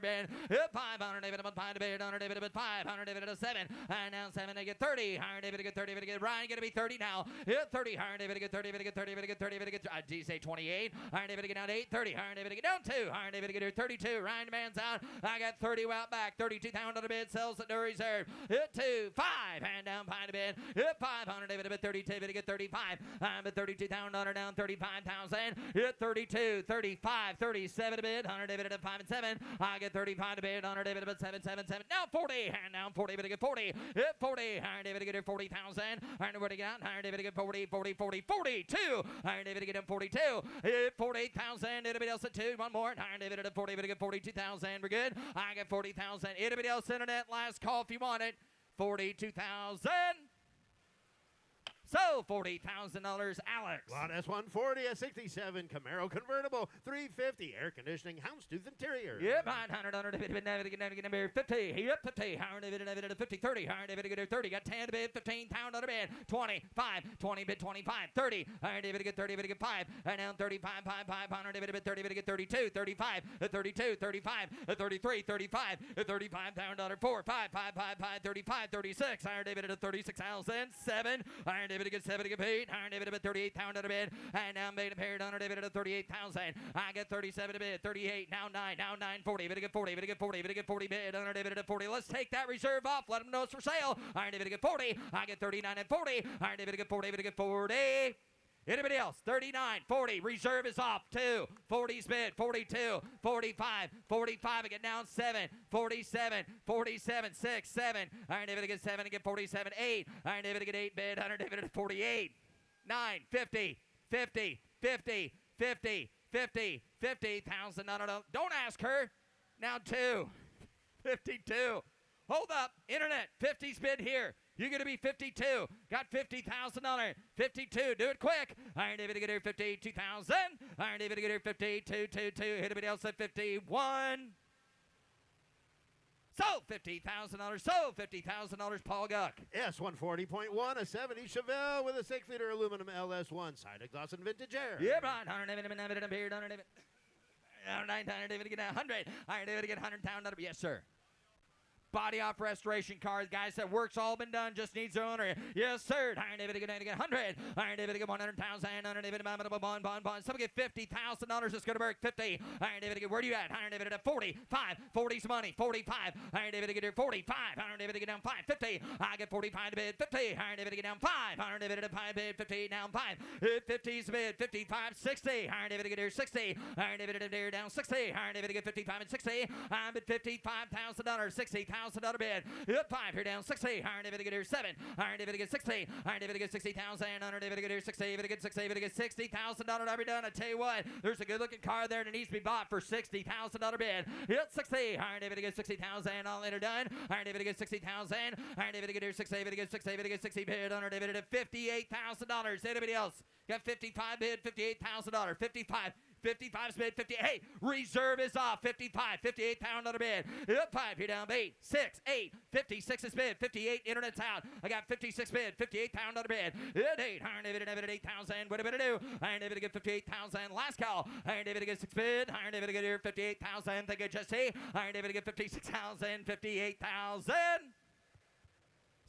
bid. Yep, 500 David to 5 bid. 100 David to 500 David to 7. And now 7 to get 30. Hire David to get 30. David to get Ryan. Going to be 30 now. Yep, 30. Hire David to get 30. David to get 30. David to get 30. David to get. Did you say 28? Hire David to get down to 8. 30. Hire David to get down 2. Hire David to get here 32. Ryan demands out. I got 30 out back. 32,000 bid. Sells at no reserve. Hit 2. 5. Hand down 5 to bid. Hit 500 David to bid 32. David to get 35. I'm at 32,000 down 35,000. Hit 32. 35. 37 to bid. 100 David to 5 and 7. I get 35 to bid. 100 David to bid 7, 7, 7. Now 40. Hand down 40. David to get 40. Hit 40. Hire David to get here 40,000. Hire David to get out. Hire David to get 40, 40, 40, 42. Hire David to get him 42. Hit 48,000. Anybody else at 2? One more. Hire David at 40. David to get 42,000. We're good. I get 40,000. Anybody else internet? Last call if you want it. 42,000. So, $40,000, Alex. Lot S140, a 67 Camaro convertible, 350 air conditioning, houndstooth interior. Yep, 900, David to get 50. Yep, 50. Hire David to 50, 30. Hire David to get 30. Got 10 to bid, 15,000 to bid. 25, 20 bid, 25, 30. Hire David to get 30, David to get 5. And now 35, 5, 500, David to bid 30, David to get 32, 35, 32, 35, 33, 35, $35,000, 4, 5, 5, 5, 5, 35, 36. Hire David to 36,000, 7. Hire David to get 7 to get paid. Hire David to 38,000 to bid. And now made a pair. Hire David to 38,000. I get 37 to bid. 38. Now 9. Now 9. 40. Bid to get 40. Bid to get 40. Bid to get 40 bid. Hire David to 40. Let's take that reserve off. Let them know it's for sale. Hire David to get 40. I get 39 and 40. Hire David to get 40. Bid to get 40. Anybody else? 39, 40. Reserve is off. 2. 40's bid. 42, 45, 45. Again down 7. 47, 47, 6, 7. Iron David again 7. Again 47, 8. Iron David again 8 bid. 100 David at 48. 9, 50, 50, 50, 50, 50, 50,000. No. Don't ask her. Now 2. 52. Hold up. Internet. 50's bid here. You're going to be 52. Got $50,000. 52. Do it quick. Iron David to get here 52,000. Iron David to get here 52. Anybody else at 51? So $50,000. So $50,000. Paul Guck. S140.1, a 70 Chevelle with a 6-liter aluminum LS1 side exhaust and vintage air. Yeah, right. 100 David to get 100. Iron David to get 100. Iron David to get 100,000. Yes, sir. Body off restoration cars, guys. That work's all been done. Just needs their owner. Yes, sir. Iron David to get 100. Iron David to get 100,000. Iron David to bond. Someone get $50,000. It's going to work 50. Iron David to get, where are you at? Iron David at 45. 40's money. 45. Iron David to get here 45. Iron David to get down 5. 50. I get 45 to bid. 50. Iron David to get down 5. Iron David to 5 bid. 50 down 5. 50's bid. 55. 60. Iron David to get here 60. Iron David to get down 60. Iron David to get 55 and 60. I'm at $55,000. 60,000 bid. Up 5 here down 60. Iron David to get here 7. Iron David to get 60. Iron David to get 60,000. Iron David to get here 60. David to get 60. David to get $60,000. I'll be done. I tell you what, there's a good looking car there that needs to be bought for $60,000 bid. Hit 60. Iron David to get 60,000. All later done. Iron David to get 60,000. Iron David to get here 60. David to get 60. David to get 60 bid. Iron David to $58,000. Anybody else? Got 55 bid. $58,000. 55. 55's bid, 50. Hey, reserve is off. 55, 58 pound on a bid. Up 5 here down 8, 6, 8, 56 is bid, 58 internet's out. I got 56 bid, 58 pound on a bid. At 8, Iron David at 8,000. What am I do? Iron David to get 58,000. Last call. Iron David to get 6 bid. Iron David to get here 58,000. Thank you, Jesse. Iron David to get 56,000, 58,000.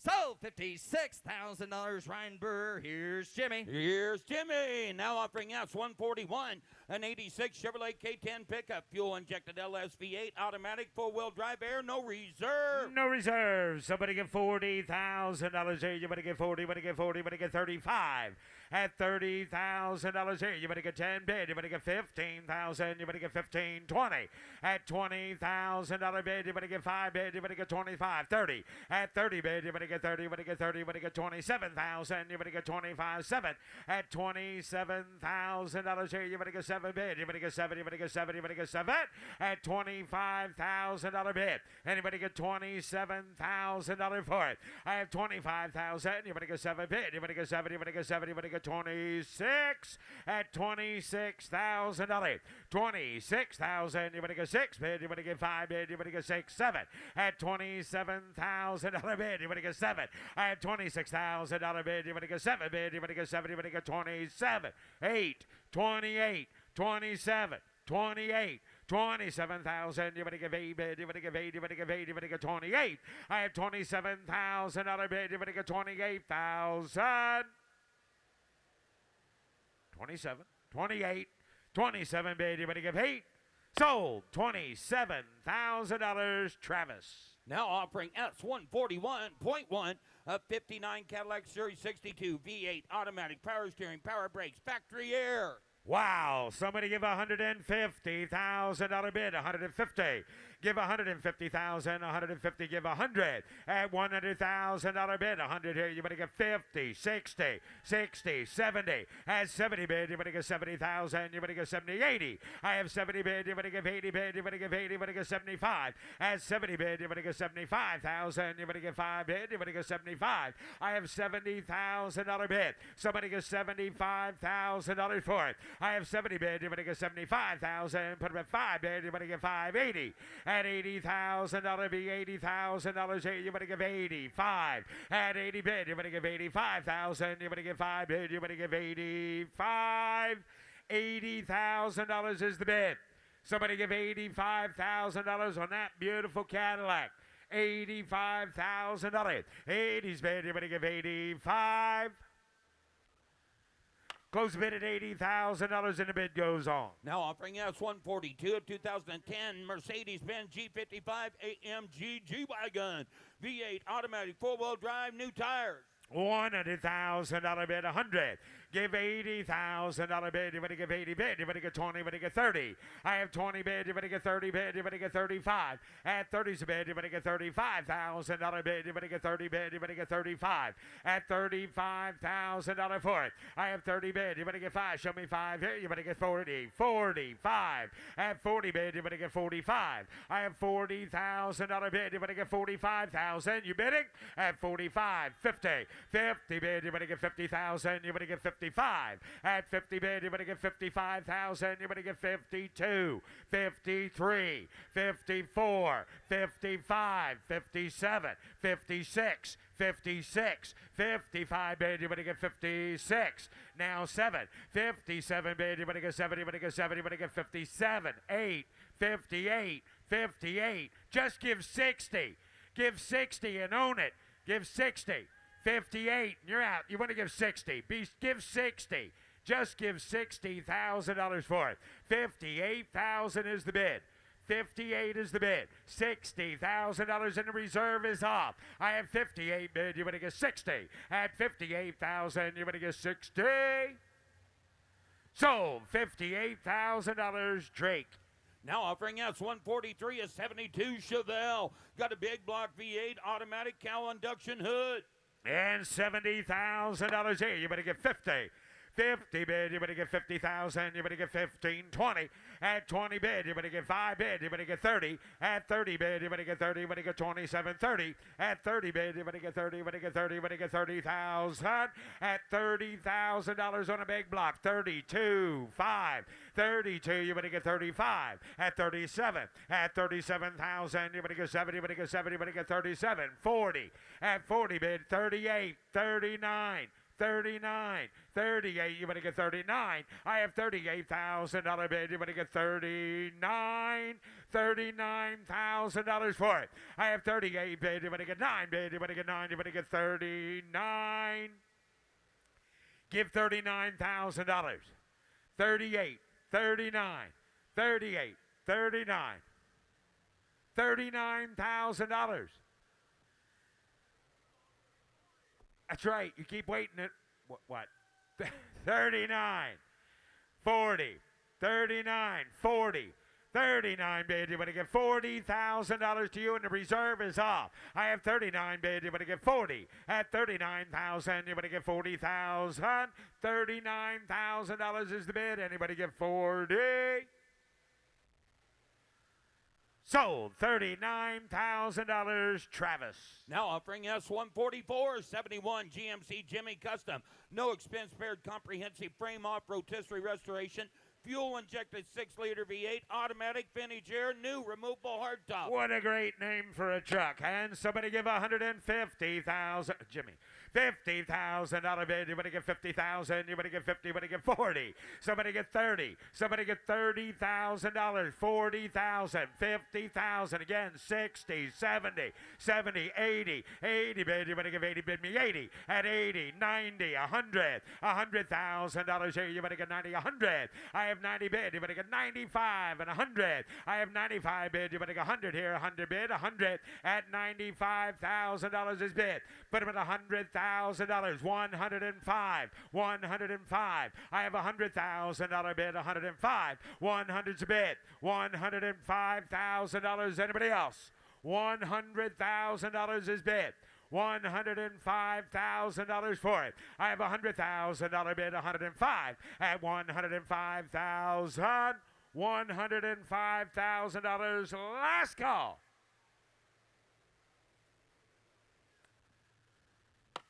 So, $56,000, Ryan Burr. Here's Jimmy. Here's Jimmy. Now offering S141, an 86 Chevrolet K10 pickup, fuel-injected LSV8, automatic, four-wheel drive, air, no reserve. No reserve. Somebody get $40,000 here. You better get 40. You better get 40. You better get 35. At $30,000 here. You better get 10 bid. You better get 15,000. You better get 15, 20. At $20,000 bid. You better get 5 bid. You better get 25, 30. At 30 bid. You better get 30. You better get 30. You better get 27,000. You better get 25, 7. At $27,000 here. You better get 7 bid. You better get 7. You better get 7. You better get 7. At $25,000 bid. Anybody get $27,000 for it? I have 25,000. You better get 7 bid. You better get 7. You better get 7. You better get 26 at $26,000. 26,000. You better get 6 bid. You better get 5 bid. You better get 6, 7 at $27,000 bid. You better get 7. I have $26,000 bid. You better get 7 bid. You better get 7. You better get 27, 8, 28, 27, 28. 27,000. You better give 8 bid. You better give 8. You better give 8. You better get 28. I have $27,000 bid. You better get 28,000. 27, 28, 27 bid. You better give 8. Sold. $27,000. Travis. Now offering S141.1, a 59 Cadillac Series 62 V8 automatic, power steering, power brakes, factory air. Wow, somebody give $150,000 bid, 150. Give $150,000, 150, give 100. At $100,000 bid, 100 here, you better get 50, 60, 60, 70. At 70 bid, you better get 70,000, you better get 70, 80. I have 70 bid, you better give 80 bid, you better give 80, you better get 75. At 70 bid, you better get 75,000, you better get 5 bid, you better get 75. I have $70,000 bid. Somebody get $75,000 for it. I have 70 bid, you better get 75,000. Put them at 5 bid, you better get 580. At $80,000 be $80,000 here, you better give 85. At 80 bid, you better give 85,000. You better give 5 bid, you better give 85. $80,000 is the bid. Somebody give $85,000 on that beautiful Cadillac. $85,000. 80's bid, you better give 85. Close bid at $80,000 and the bid goes on. Now offering S142 of 2010 Mercedes-Benz G55 AMG G-Wagon. V8 automatic four-wheel drive, new tires. $100,000 bid, 100. Give $80,000 bid, you better give 80 bid, you better get 20, you better get 30. I have 20 bid, you better get 30 bid, you better get 35. At 30's a bid, you better get $35,000 bid, you better get 30 bid, you better get 35. At $35,000 for it. I have 30 bid, you better get 5. Show me 5 here, you better get 40. 45. At 40 bid, you better get 45. I have $40,000 bid, you better get 45,000. You bidding? At 45. 50. 50 bid, you better get 50,000, you better get 55. At 50 bid, you better get 55,000, you better get 52. 53. 54. 55. 57. 56. 56. 55 bid, you better get 56. Now 7. 57 bid, you better get 7, you better get 7, you better get 57. 8. 58. 58. Just give 60. Give 60 and own it. Give 60. 58, and you're out. You want to give 60. Give 60. Just give $60,000 for it. 58,000 is the bid. 58 is the bid. $60,000 in the reserve is off. I have 58 bid. You better get 60. At 58,000, you better get 60. Sold. $58,000, Drake. Now offering S143 a 72 Chevelle. Got a big block V8 automatic cowl induction hood. And $70,000 here. You better get 50. 50 bid, you better get 50,000, you better get 15, 20. At 20 bid, you better get 5 bid, you better get 30. At 30 bid, you better get 30, you better get 27, 30. At 30 bid, you better get 30, you better get 30, you better get 30,000. At $30,000 on a big block, 32, 5. 32, you better get 35. At 37, at 37,000, you better get 70, you better get 70, you better get 37, 40. At 40 bid, 38, 39. 39, 38, you better get 39. I have $38,000 bid, you better get 39, $39,000 for it. I have 38 bid, you better get 9 bid, you better get 9, you better get 39. Give $39,000. 38, 39, 38, 39. $39,000. That's right. You keep waiting. What? 39, 40, 39, 40, 39 bid. You better get $40,000 to you, and the reserve is off. I have 39 bid. You better get 40. At 39,000, you better get 40,000. $39,000 is the bid. Anybody get 40? Sold. $39,000, Travis. Now offering S144 71 GMC Jimmy Custom. No expense spared comprehensive frame off rotisserie restoration. Fuel injected 6-liter V8 automatic vintage air new removable hardtop. What a great name for a truck. And somebody give $150,000. Jimmy. $50,000 bid. You better get 50,000. You better get 50. You better get 40. Somebody get 30. Somebody get $30,000. 40,000. 50,000. Again, 60, 70, 70, 80. 80 bid. You better give 80. Bid me 80. At 80, 90, 100. $100,000 here. You better get 90, 100. I have 90 bid. You better get 95 and 100. I have 95 bid. You better get 100 here. 100 bid. 100 at $95,000 is bid. Put him at $100,000. $105. 105. I have $100,000 bid. 105. 100's a bid. $105,000. Anybody else? $100,000 is bid. $105,000 for it. I have $100,000 bid. 105 at $105,000. $105,000. Last call.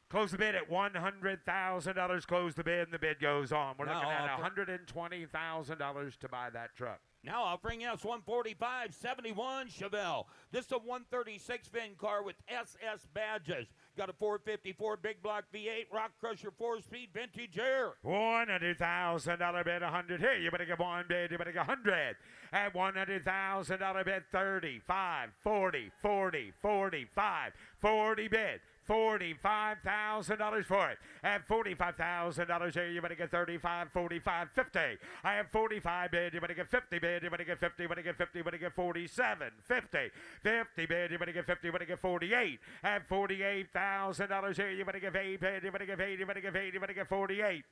Close the bid at $100,000. Close the bid, and the bid goes on. We're looking at $120,000 to buy that truck. Now offering S145 71 Chevelle. This is a 136 VIN car with SS badges. Got a 454 big block V8 Rock Crusher 4-speed vintage air. $100,000 bid. 100 here. You better get 1 bid. You better get 100 at $100,000 bid. 35, 40, 40, 45, 40 bid. $45,000 for it. At $45,000 here, you better get 35, 45, 50. I have 45 bid, you better get 50 bid, you better get 50, you better get 50, you better get 47, 50. 50 bid, you better get 50, you better get 48. At $48,000 here, you better get 8 bid, you better get 8, you better get 8, you better get 48.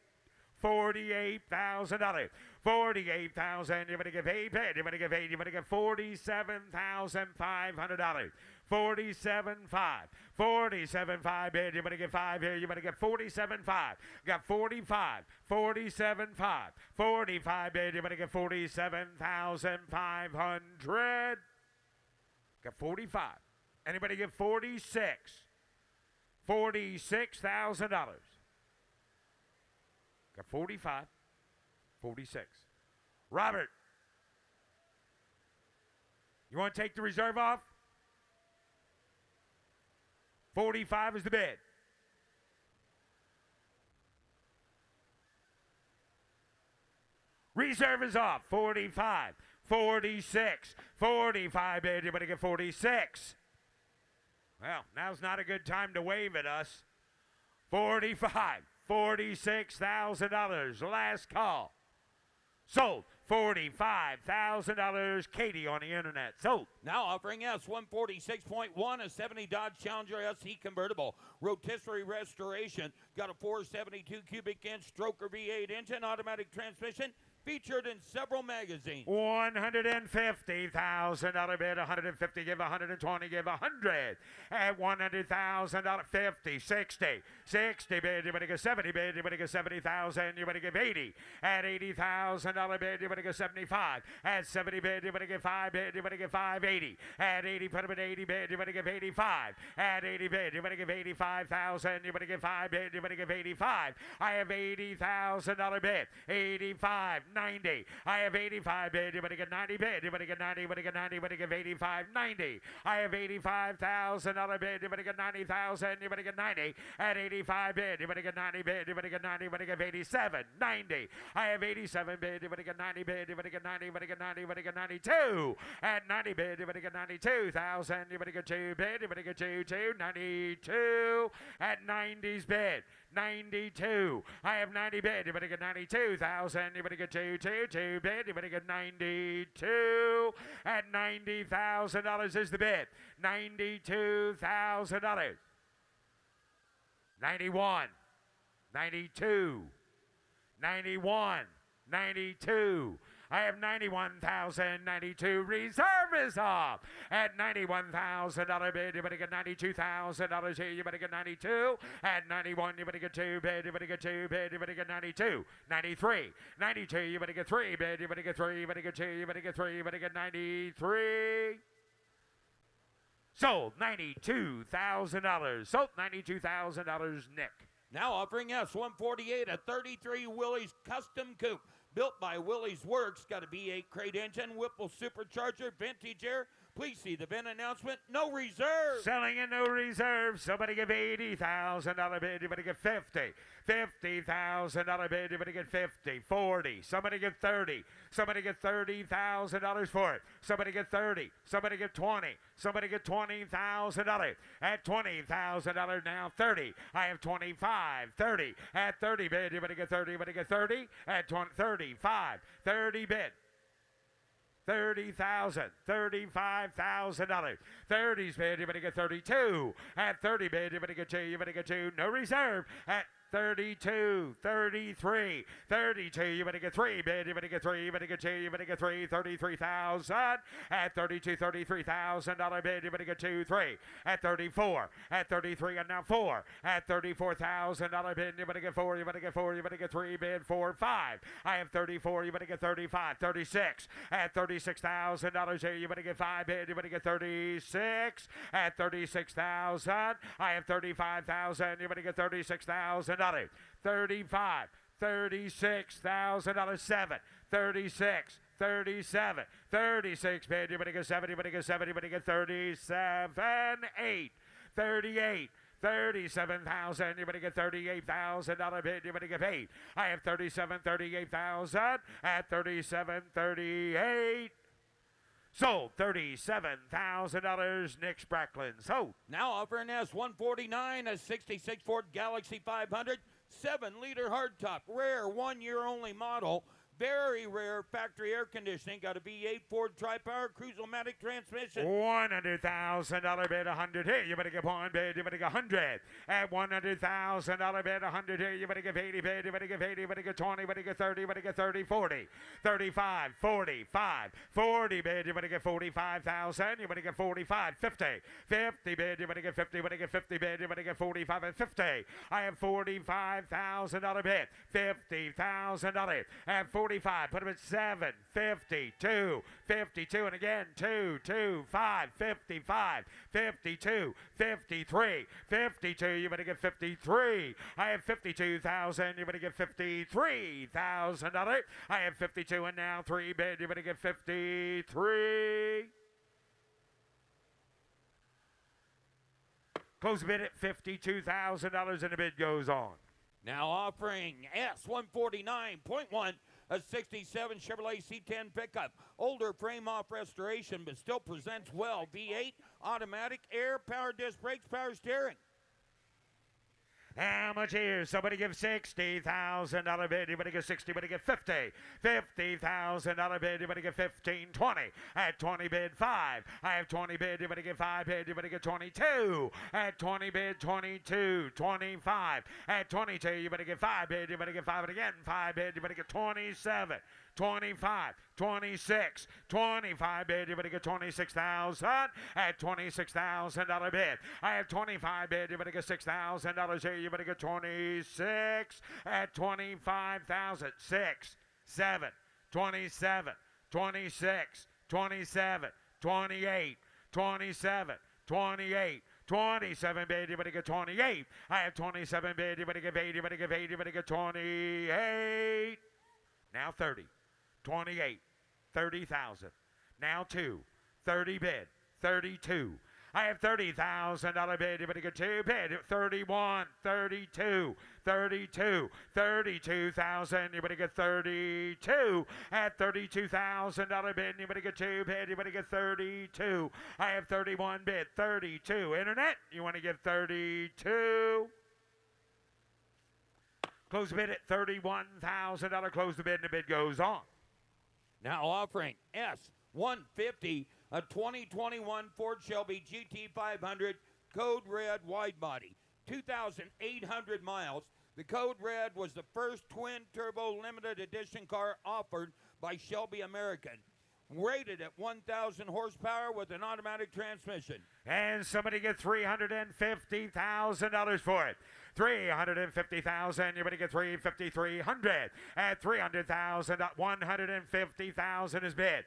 $48,000. 48,000. You better give 8 bid. You better give 8. You better give $47,500. 47.5. 47.5 bid. You better get 5 here. You better get 47.5. Got 45. 47.5. 45 bid. You better get 47,500. Got 45. Anybody get 46? $46,000. Got 45, 46. Robert, you want to take the reserve off? 45 is the bid. Reserve is off. 45, 46, 45 bid. You better get 46. Well, now's not a good time to wave at us. 45. $46,000. Last call. Sold. $45,000. Katie on the internet. Sold. Now offering S146.1, a 70 Dodge Challenger SE convertible. Rotisserie restoration. Got a 472 cubic inch stroker V8 engine, automatic transmission. Featured in several magazines. $150,000 bid. 150, give 120, give 100. At $100,000, 50, 60, 60 bid. You better get 70 bid. You better get 70,000. You better give 80. At $80,000 bid. You better get 75. At 70 bid. You better get 5 bid. You better get 580. At 80, put him at 80 bid. You better give 85. At 80 bid. You better give 85,000. You better give 5 bid. You better give 85. I have $80,000 bid. 85. 90. I have 85 bid. You better get 90 bid. You better get 90. You better get 90. You better give 85. 90. I have $85,000 bid. You better get 90,000. You better get 90. At 85 bid. You better get 90 bid. You better get 90. You better give 87. 90. I have 87 bid. You better get 90 bid. You better get 90. You better get 90. You better get 92. At 90 bid. You better get 92,000. You better get 2 bid. You better get 2. 92. At 90's bid. 92. I have 90 bid. You better get 92,000. You better get 2 bid. You better get 92. At $90,000 is the bid. $92,000. 91. 92. 91. 92. I have 91,092. Reserve is off. At $91,000 bid, you better get $92,000 here. You better get 92. At 91, you better get 2 bid. You better get 2 bid. You better get 92. 93. 92, you better get 3 bid. You better get 3. You better get 2. You better get 3. You better get 93. Sold $92,000. Sold $92,000, Nick. Now offering S148, a 33 Willys Custom Coupe. Built by Willys Works. Got a V8 crate engine, Whipple supercharger, vintage air. Please see the VIN announcement. No reserve. Selling in no reserve. Somebody give $80,000 bid. You better get 50. $50,000 bid. You better get 50. 40. Somebody get 30. Somebody get $30,000 for it. Somebody get 30. Somebody get 20. Somebody get $20,000. At $20,000 now 30. I have 25. 30. At 30 bid. You better get 30. You better get 30. At 20, 35. 30 bid. 30,000, $35,000. 30's bid, you better get 32. At 30 bid, you better get 2. You better get 2. No reserve. At 32, 33, 32, you better get 3 bid, you better get 3, you better get 2, you better get 3, 33,000. At 32, $33,000 bid, you better get 2, 3. At 34, at 33, and now 4. At $34,000 bid, you better get 4, you better get 4, you better get 3 bid, 4, 5. I have 34, you better get 35, 36. At $36,000 here, you better get 5 bid, you better get 36. At 36,000, I have 35,000, you better get 36,000. $35, $36,000, 7, 36, 37, 36 bid, you better get 7, you better get 7, you better get 37, 8, 38, 37,000, you better get $38,000 bid, you better get 8. I have 37, 38,000 at 37, 38. Sold. $37,000. Nick Spracklin. Sold. Now offering S149, a 66 Ford Galaxy 500, 7-liter hardtop, rare, 1-year only model. Very rare factory air conditioning. Got a V8 Ford Tri-Power Cruise-O-Matic transmission. $100,000 bid, 100 here. You better get one bid, you better get 100. At $100,000 bid, 100 here. You better get 80 bid, you better get 80, you better get 20, you better get 30, you better get 30, 40, 35, 45, 40 bid, you better get 45,000. You better get 45, 50, 50 bid, you better get 50, you better get 50 bid, you better get 45 and 50. I have $45,000 bid, $50,000 at 45. Put him at 7, 52, 52, and again 2, 2, 5, 55, 52, 53, 52. You better get 53. I have 52,000. You better get $53,000. I have 52 and now 3 bid. You better get 53. Close bid at $52,000 and the bid goes on. Now offering S149.1, a 67 Chevrolet C10 pickup. Older frame off restoration, but still presents well. V8, automatic, air, power disc brakes, power steering. How much here? Somebody give $60,000 bid. You better get 60. You better get 50. $50,000 bid. You better get 15, 20. At 20 bid 5. I have 20 bid. You better get 5 bid. You better get 22. At 20 bid 22, 25. At 22 you better get 5 bid. You better get 5 and again 5 bid. You better get 27. 25, 26, 25 bid. You better get 26,000 at $26,000 bid. I have 25 bid. You better get $6,000 here. You better get 26 at 25,000. 6, 7, 27, 26, 27, 28, 27, 28. 27 bid, you better get 28. I have 27 bid, you better get 80, you better get 80, you better get 28. Now 30. 28, 30,000. Now 2, 30 bid, 32. I have $30,000 bid. You better get 2 bid. 31, 32, 32, 32,000. You better get 32 at $32,000 bid. You better get 2 bid. You better get 32. I have 31 bid, 32. Internet, you want to get 32? Close the bid at $31,000. Close the bid and the bid goes on. Now offering S150, a 2021 Ford Shelby GT 500 Code Red wide body, 2,800 miles. The Code Red was the first twin turbo limited edition car offered by Shelby American. Rated at 1,000 horsepower with an automatic transmission. And somebody get $350,000 for it. $350,000. You better get $350,300 at $300,000. $150,000 is bid.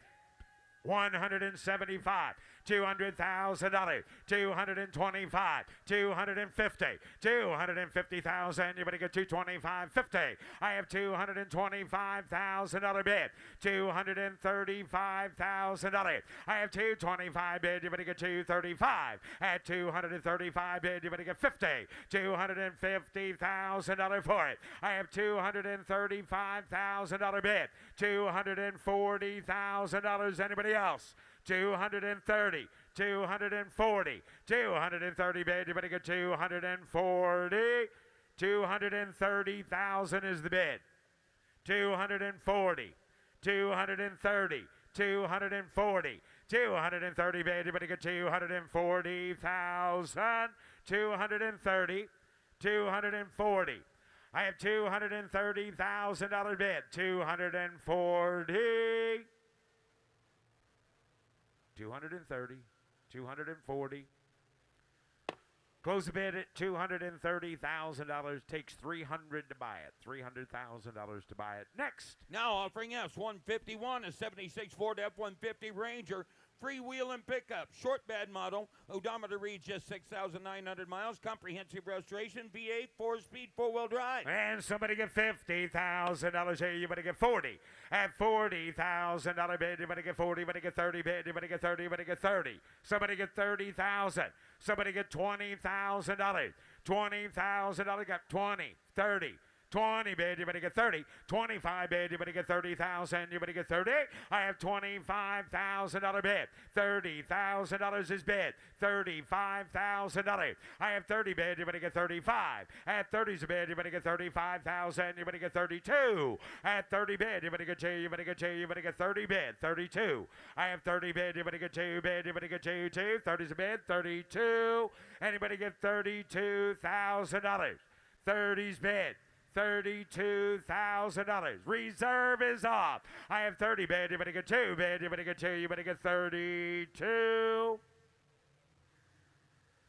$175, $200,000, $225, $250, $250,000. You better get $225,50. I have $225,000 bid. $235,000. I have $225 bid. You better get $235. At $235 bid, you better get $50. $250,000 for it. I have $235,000 bid. $240,000. Anybody else? 230, 240, 230 bid. You better get 240. 230,000 is the bid. 240, 230, 240, 230 bid. You better get 240,000. 230, 240. I have $230,000 bid. 240. 230, 240. Close the bid at $230,000. Takes $300 to buy it. $300,000 to buy it. Next. Now offering S151, a 76 Ford F-150 Ranger. Freewheel and pickup, short bed model. Odometer reads just 6,900 miles. Comprehensive restoration, V8, 4-speed, 4-wheel drive. And somebody get $50,000 here. You better get 40. At $40,000 bid, you better get 40. You better get 30 bid. You better get 30. You better get 30. Somebody get 30,000. Somebody get $20,000. $20,000. Got 20, 30, 20 bid, you better get 30. 25 bid, you better get 30,000, you better get 30. I have $25,000 bid. $30,000 is bid. $35,000. I have 30 bid, you better get 35. At 30's a bid, you better get 35,000, you better get 32. At 30 bid, you better get 2, you better get 2, you better get 30 bid. 32. I have 30 bid, you better get 2 bid, you better get 2, 2. 30's a bid, 32. Anybody get $32,000. 30's bid. $32,000. Reserve is off. I have 30 bid. You better get 2 bid. You better get 2. You better get 32.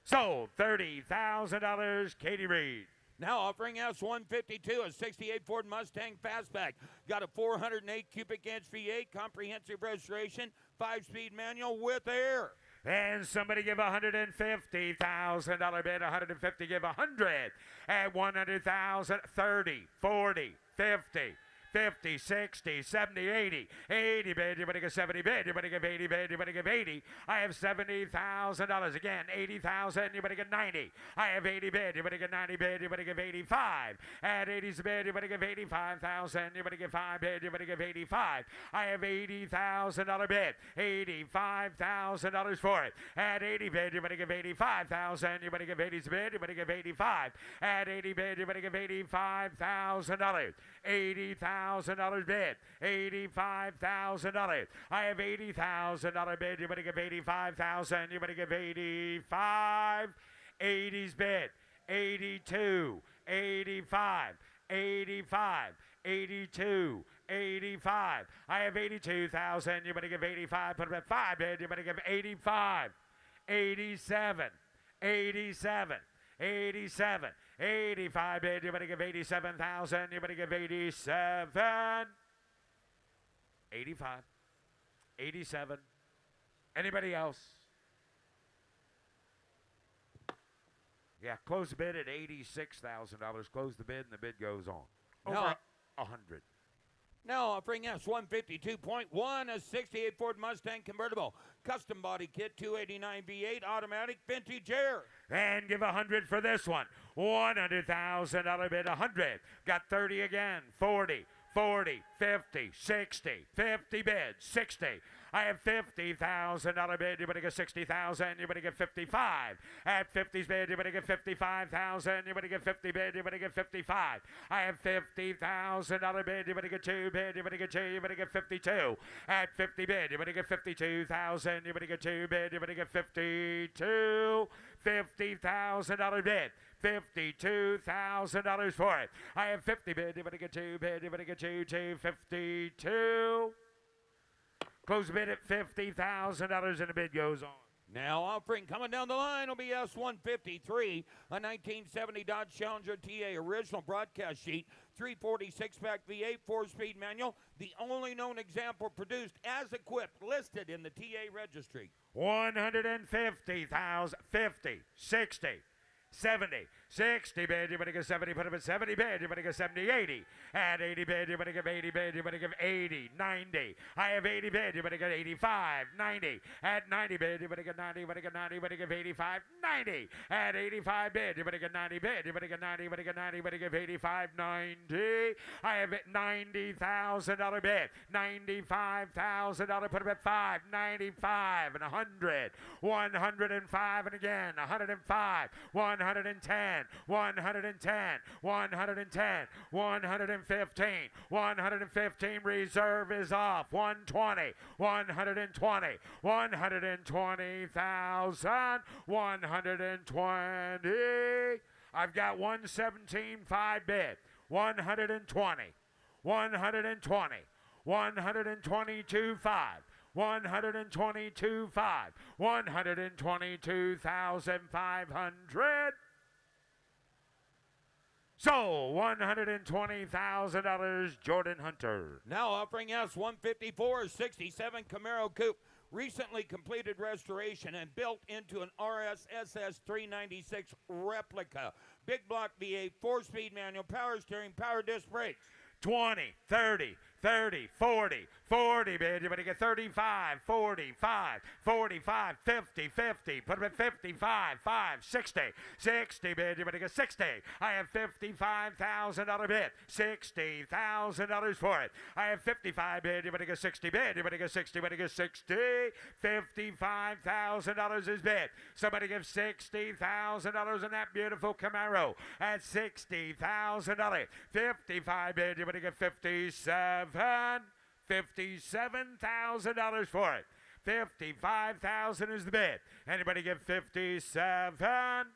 Sold. $30,000. Katie Reed. Now offering S152, a 68 Ford Mustang Fastback. Got a 408 cubic inch V8, comprehensive restoration, 5-speed manual with air. And somebody give $150,000 bid. 150, give 100. At 100,000, 30, 40, 50. 50, 60, 70, 80. 80 bid, you better get 70 bid. You better give 80 bid, you better give 80. I have $70,000. Again, 80,000, you better get 90. I have 80 bid, you better get 90 bid, you better give 85. At 80's bid, you better give 85,000, you better give 5 bid, you better give 85. I have $80,000 bid. $85,000 for it. At 80 bid, you better give 85,000, you better give 80's bid, you better give 85. At 80 bid, you better give $85,000. $80,000 bid. $85,000. I have $80,000 bid. You better give 85,000. You better give 85. 80's bid. 82. 85. 85. 82. 85. I have 82,000. You better give 85. Put it at 5 bid. You better give 85. 87. 87. 87. 85 bid, you better give 87,000, you better give 87. 85. 87. Anybody else? Yeah, close the bid at $86,000. Close the bid and the bid goes on. Over 100. Now offering S152.1, a 68 Ford Mustang convertible. Custom body kit, 289 V8, automatic, vintage air. And give 100 for this one. $100,000 bid, 100. Got 30 again, 40, 40, 50, 60, 50 bid, 60. I have $50,000 bid. You better get 60,000. You better get 55. At 50's bid, you better get 55,000. You better get 50 bid. You better get 55. I have $50,000 bid. You better get 2 bid. You better get 2. You better get 52. At 50 bid, you better get 52,000. You better get 2 bid. You better get 52. $50,000 bid. $52,000 for it. I have 50 bid. You better get 2 bid. You better get 2. 52. Close the bid at $50,000 and the bid goes on. Now offering coming down the line will be S153, a 1970 Dodge Challenger TA original broadcast sheet, 346 pack V8 4-speed manual, the only known example produced as equipped, listed in the TA registry. 150,000, 50, 60, 70, 60 bid, you better get 70, put up at 70 bid, you better get 70, 80. At 80 bid, you better give 80 bid, you better give 80, 90. I have 80 bid, you better get 85, 90. At 90 bid, you better get 90, you better get 90, you better give 85, 90. At 85 bid, you better get 90 bid, you better get 90, you better get 90, you better give 85, 90. I have $90,000 bid, $95,000, put up at 5, 95 and 100, 105 and again, 105, 110, 110, 110, 115, 115, reserve is off, 120, 120, 120,000, 120. I've got 117.5 bid, 120, 120, 122.5. 122.5, 122,500. So $120,000, Jordan Hunter. Now offering S154, 67 Camaro Coupe, recently completed restoration and built into an RSSS 396 replica. Big block V8, 4-speed manual, power steering, power disc brakes. 20, 30, 30, 40, 40 bid. You're going to get 35, 45, 45, 50, 50. Put them at 55, 5, 60, 60 bid. You're going to get 60. I have $55,000 bid. $60,000 for it. I have 55 bid. You're going to get 60 bid. You're going to get 60. You're going to get 60. $55,000 is bid. Somebody give $60,000 in that beautiful Camaro at $60,000. 55 bid. You're going to get 57. $57,000 for it. 55,000 is the bid. Anybody give 57?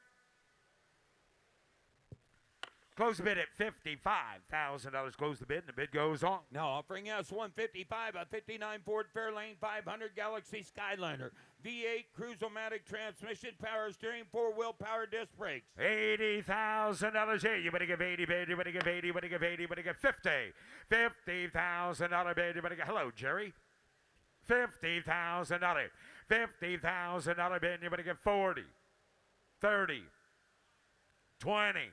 Close the bid at $55,000. Close the bid, and the bid goes on. Now offering us 155, a 59 Ford Fairlane 500 Galaxy Skyliner. V8 Cruise-O-Matic transmission, power steering, four-wheel power disc brakes. $80,000 here. You better give 80 bid. You better give 80. You better give 80. You better give 50. $50,000 bid. You better give. Hello, Jerry. $50,000. $50,000 bid. You better give 40. 30. 20.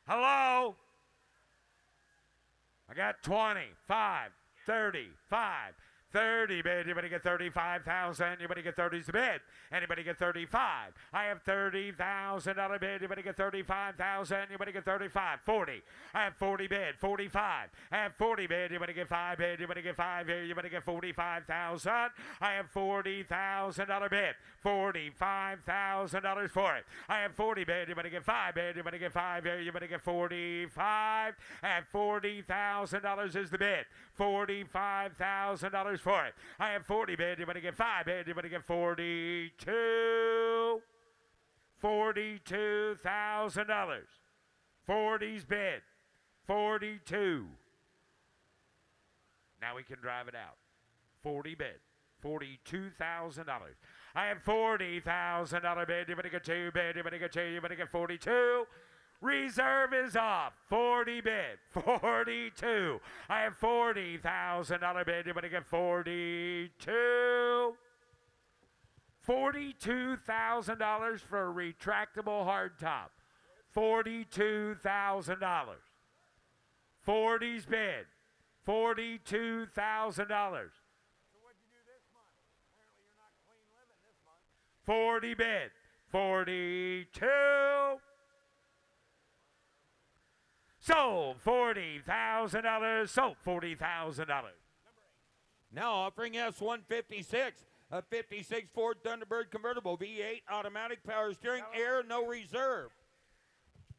Hello? I got 25, 35, 30 bid. You better get 35,000. You better get 30's the bid. Anybody get 35? I have $30,000 bid. You better get 35,000. You better get 35. 40. I have 40 bid. 45. I have 40 bid. You better get 5 bid. You better get 5 bid. You better get 45,000. I have $40,000 bid. $45,000 for it. I have 40 bid. You better get 5 bid. You better get 5 bid. You better get 45. At $40,000 is the bid. $45,000 for it. I have 40 bid. You better get 5 bid. You better get 42. $42,000. 40's bid. 42. Now we can drive it out. 40 bid. $42,000. I have $40,000 bid. You better get 2 bid. You better get 2. You better get 42. Reserve is off. 40 bid. 42. I have $40,000 bid. You better get 42. $42,000 for a retractable hardtop. $42,000. 40's bid. $42,000. 40 bid. 42. Sold $40,000. Sold $40,000. Now offering us 156, a 56 Ford Thunderbird convertible, V8 automatic power steering, air, no reserve.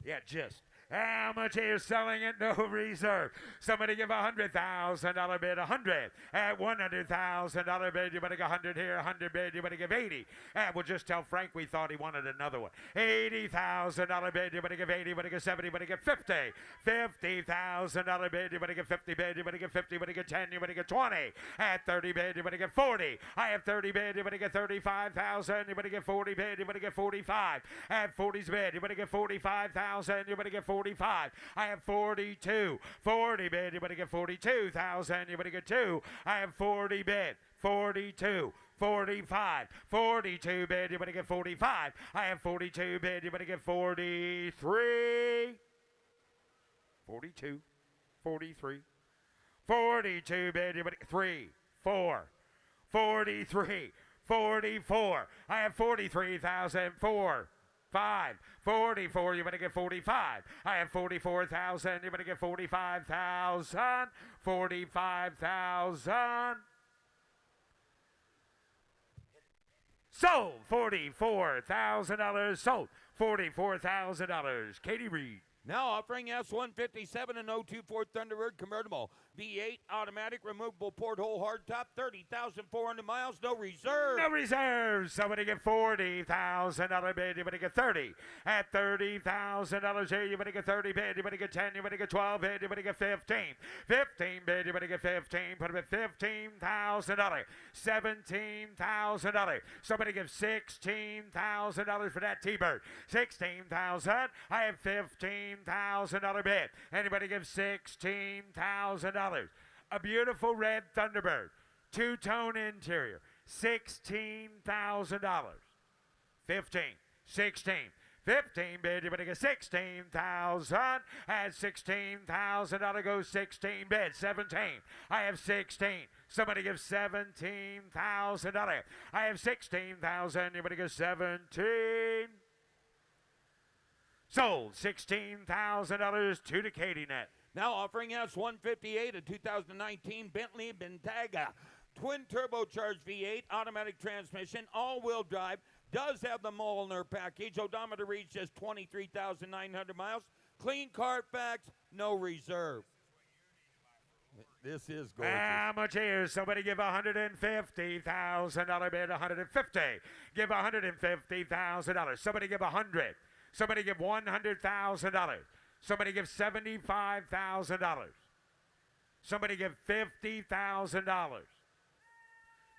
Yeah, just. How much are you selling it? No reserve. Somebody give $100,000 bid. 100 at $100,000 bid. You better get 100 here. 100 bid. You better give 80. And we'll just tell Frank we thought he wanted another one. $80,000 bid. You better give 80. You better get 70. You better get 50. $50,000 bid. You better get 50 bid. You better get 50. You better get 10. You better get 20. At 30 bid. You better get 40. I have 30 bid. You better get 35,000. You better get 40 bid. You better get 45. At 40's bid. You better get 45,000. You better get 45. I have 42. 40 bid. You better get 42,000. You better get 2. I have 40 bid. 42. 45. 42 bid. You better get 45. I have 42 bid. You better get 43. 42. 43. 42 bid. You better get 3. 4. 43. 44. I have 43,000. 4. 5. 44, you better get 45. I have 44,000, you better get 45,000. 45,000. Sold $44,000. Sold $44,000. Katie Reed. Now offering us 157 and 02 Ford Thunderbird convertible, V8 automatic removable porthole hardtop, 30,400 miles, no reserve. No reserve. Somebody get $40,000 bid. You better get 30. At $30,000 here, you better get 30 bid. You better get 10. You better get 12 bid. You better get 15. 15 bid. You better get 15. Put them at $15,000. $17,000. Somebody give $16,000 for that T-Bird. $16,000. I have $15,000 bid. Anybody give $16,000? A beautiful red Thunderbird, two-tone interior, $16,000. 15, 16, 15 bid, everybody get 16,000. At $16,000 goes 16 bid. 17. I have 16. Somebody give $17,000. I have 16,000. Everybody give 17. Sold. $16,000 to the KDNet. Now offering S158, a 2019 Bentley Bentayga. Twin turbocharged V8, automatic transmission, all-wheel drive. Does have the Molnar package. Odometer reads just 23,900 miles. Clean Carfax, no reserve. This is gorgeous. How much here? Somebody give $150,000 bid. 150. Give $150,000. Somebody give 100. Somebody give $100,000. Somebody give $75,000. Somebody give $50,000.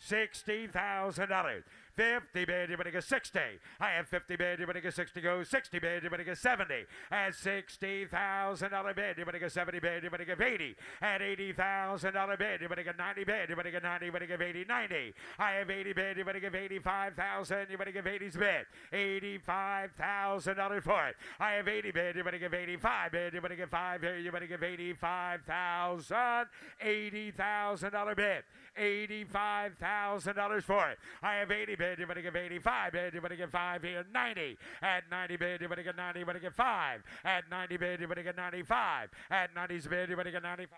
$60,000. 50 bid, everybody get 60. I have 50 bid, everybody get 60 goes. 60 bid, everybody get 70. At $60,000 bid, everybody get 70 bid, everybody get 80. At $80,000 bid, everybody get 90 bid, everybody get 90, everybody get 80, 90. I have 80 bid, everybody give 85,000, everybody give 80's bid. $85,000 for it. I have 80 bid, everybody give 85 bid, everybody get 5 here, everybody give 85,000. $80,000 bid. $85,000 for it. I have 80 bid, everybody give 85 bid, everybody get 5 here, 90. At 90 bid, everybody get 90, everybody get 5. At 90 bid, everybody get 95. At 90's bid, everybody get 95.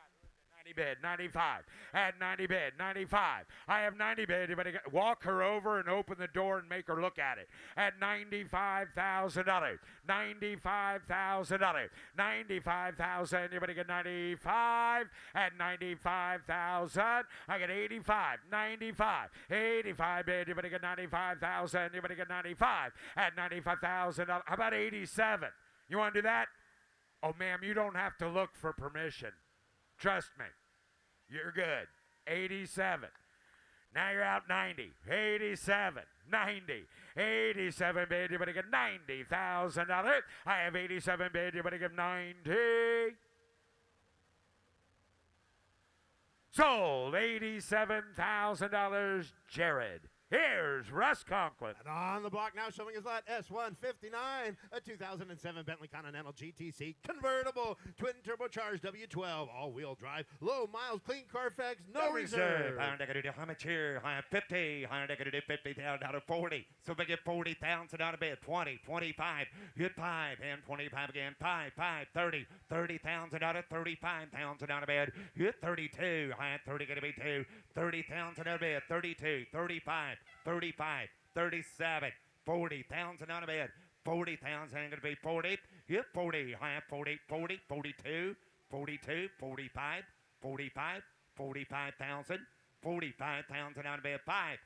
90 bid, 95. At 90 bid, 95. I have 90 bid, everybody get, walk her over and open the door and make her look at it. At $95,000. $95,000. $95,000, everybody get 95. At $95,000, I get 85. 95. 85 bid, everybody get 95,000, everybody get 95. At $95,000, how about 87? You want to do that? Oh, ma'am, you don't have to look for permission. Trust me. You're good. 87. Now you're out 90. 87. 90. 87 bid, everybody get $90,000. I have 87 bid, everybody get 90. Sold. $87,000. Jared. Here's Russ Conklin. And on the block now showing his lot S159, a 2007 Bentley Continental GTC convertible, twin turbocharged W12, all-wheel drive, low miles, clean Carfax, no reserve. How much here? I have 50. How much do 50,000 out of 40? So we get 40,000 out of bed. 20, 25, hit 5, and 25 again. 5, 30, 30,000 out of 35,000 out of bed. Hit 32. I have 30 going to be 2. 30,000 out of bed. 32, 35. 35, 37, 40,000 out of bed. 40,000 going to be 40. Yep, 40. I have 40, 40, 42, 42, 45, 45, 45,000. 45,000 out of bed. 5,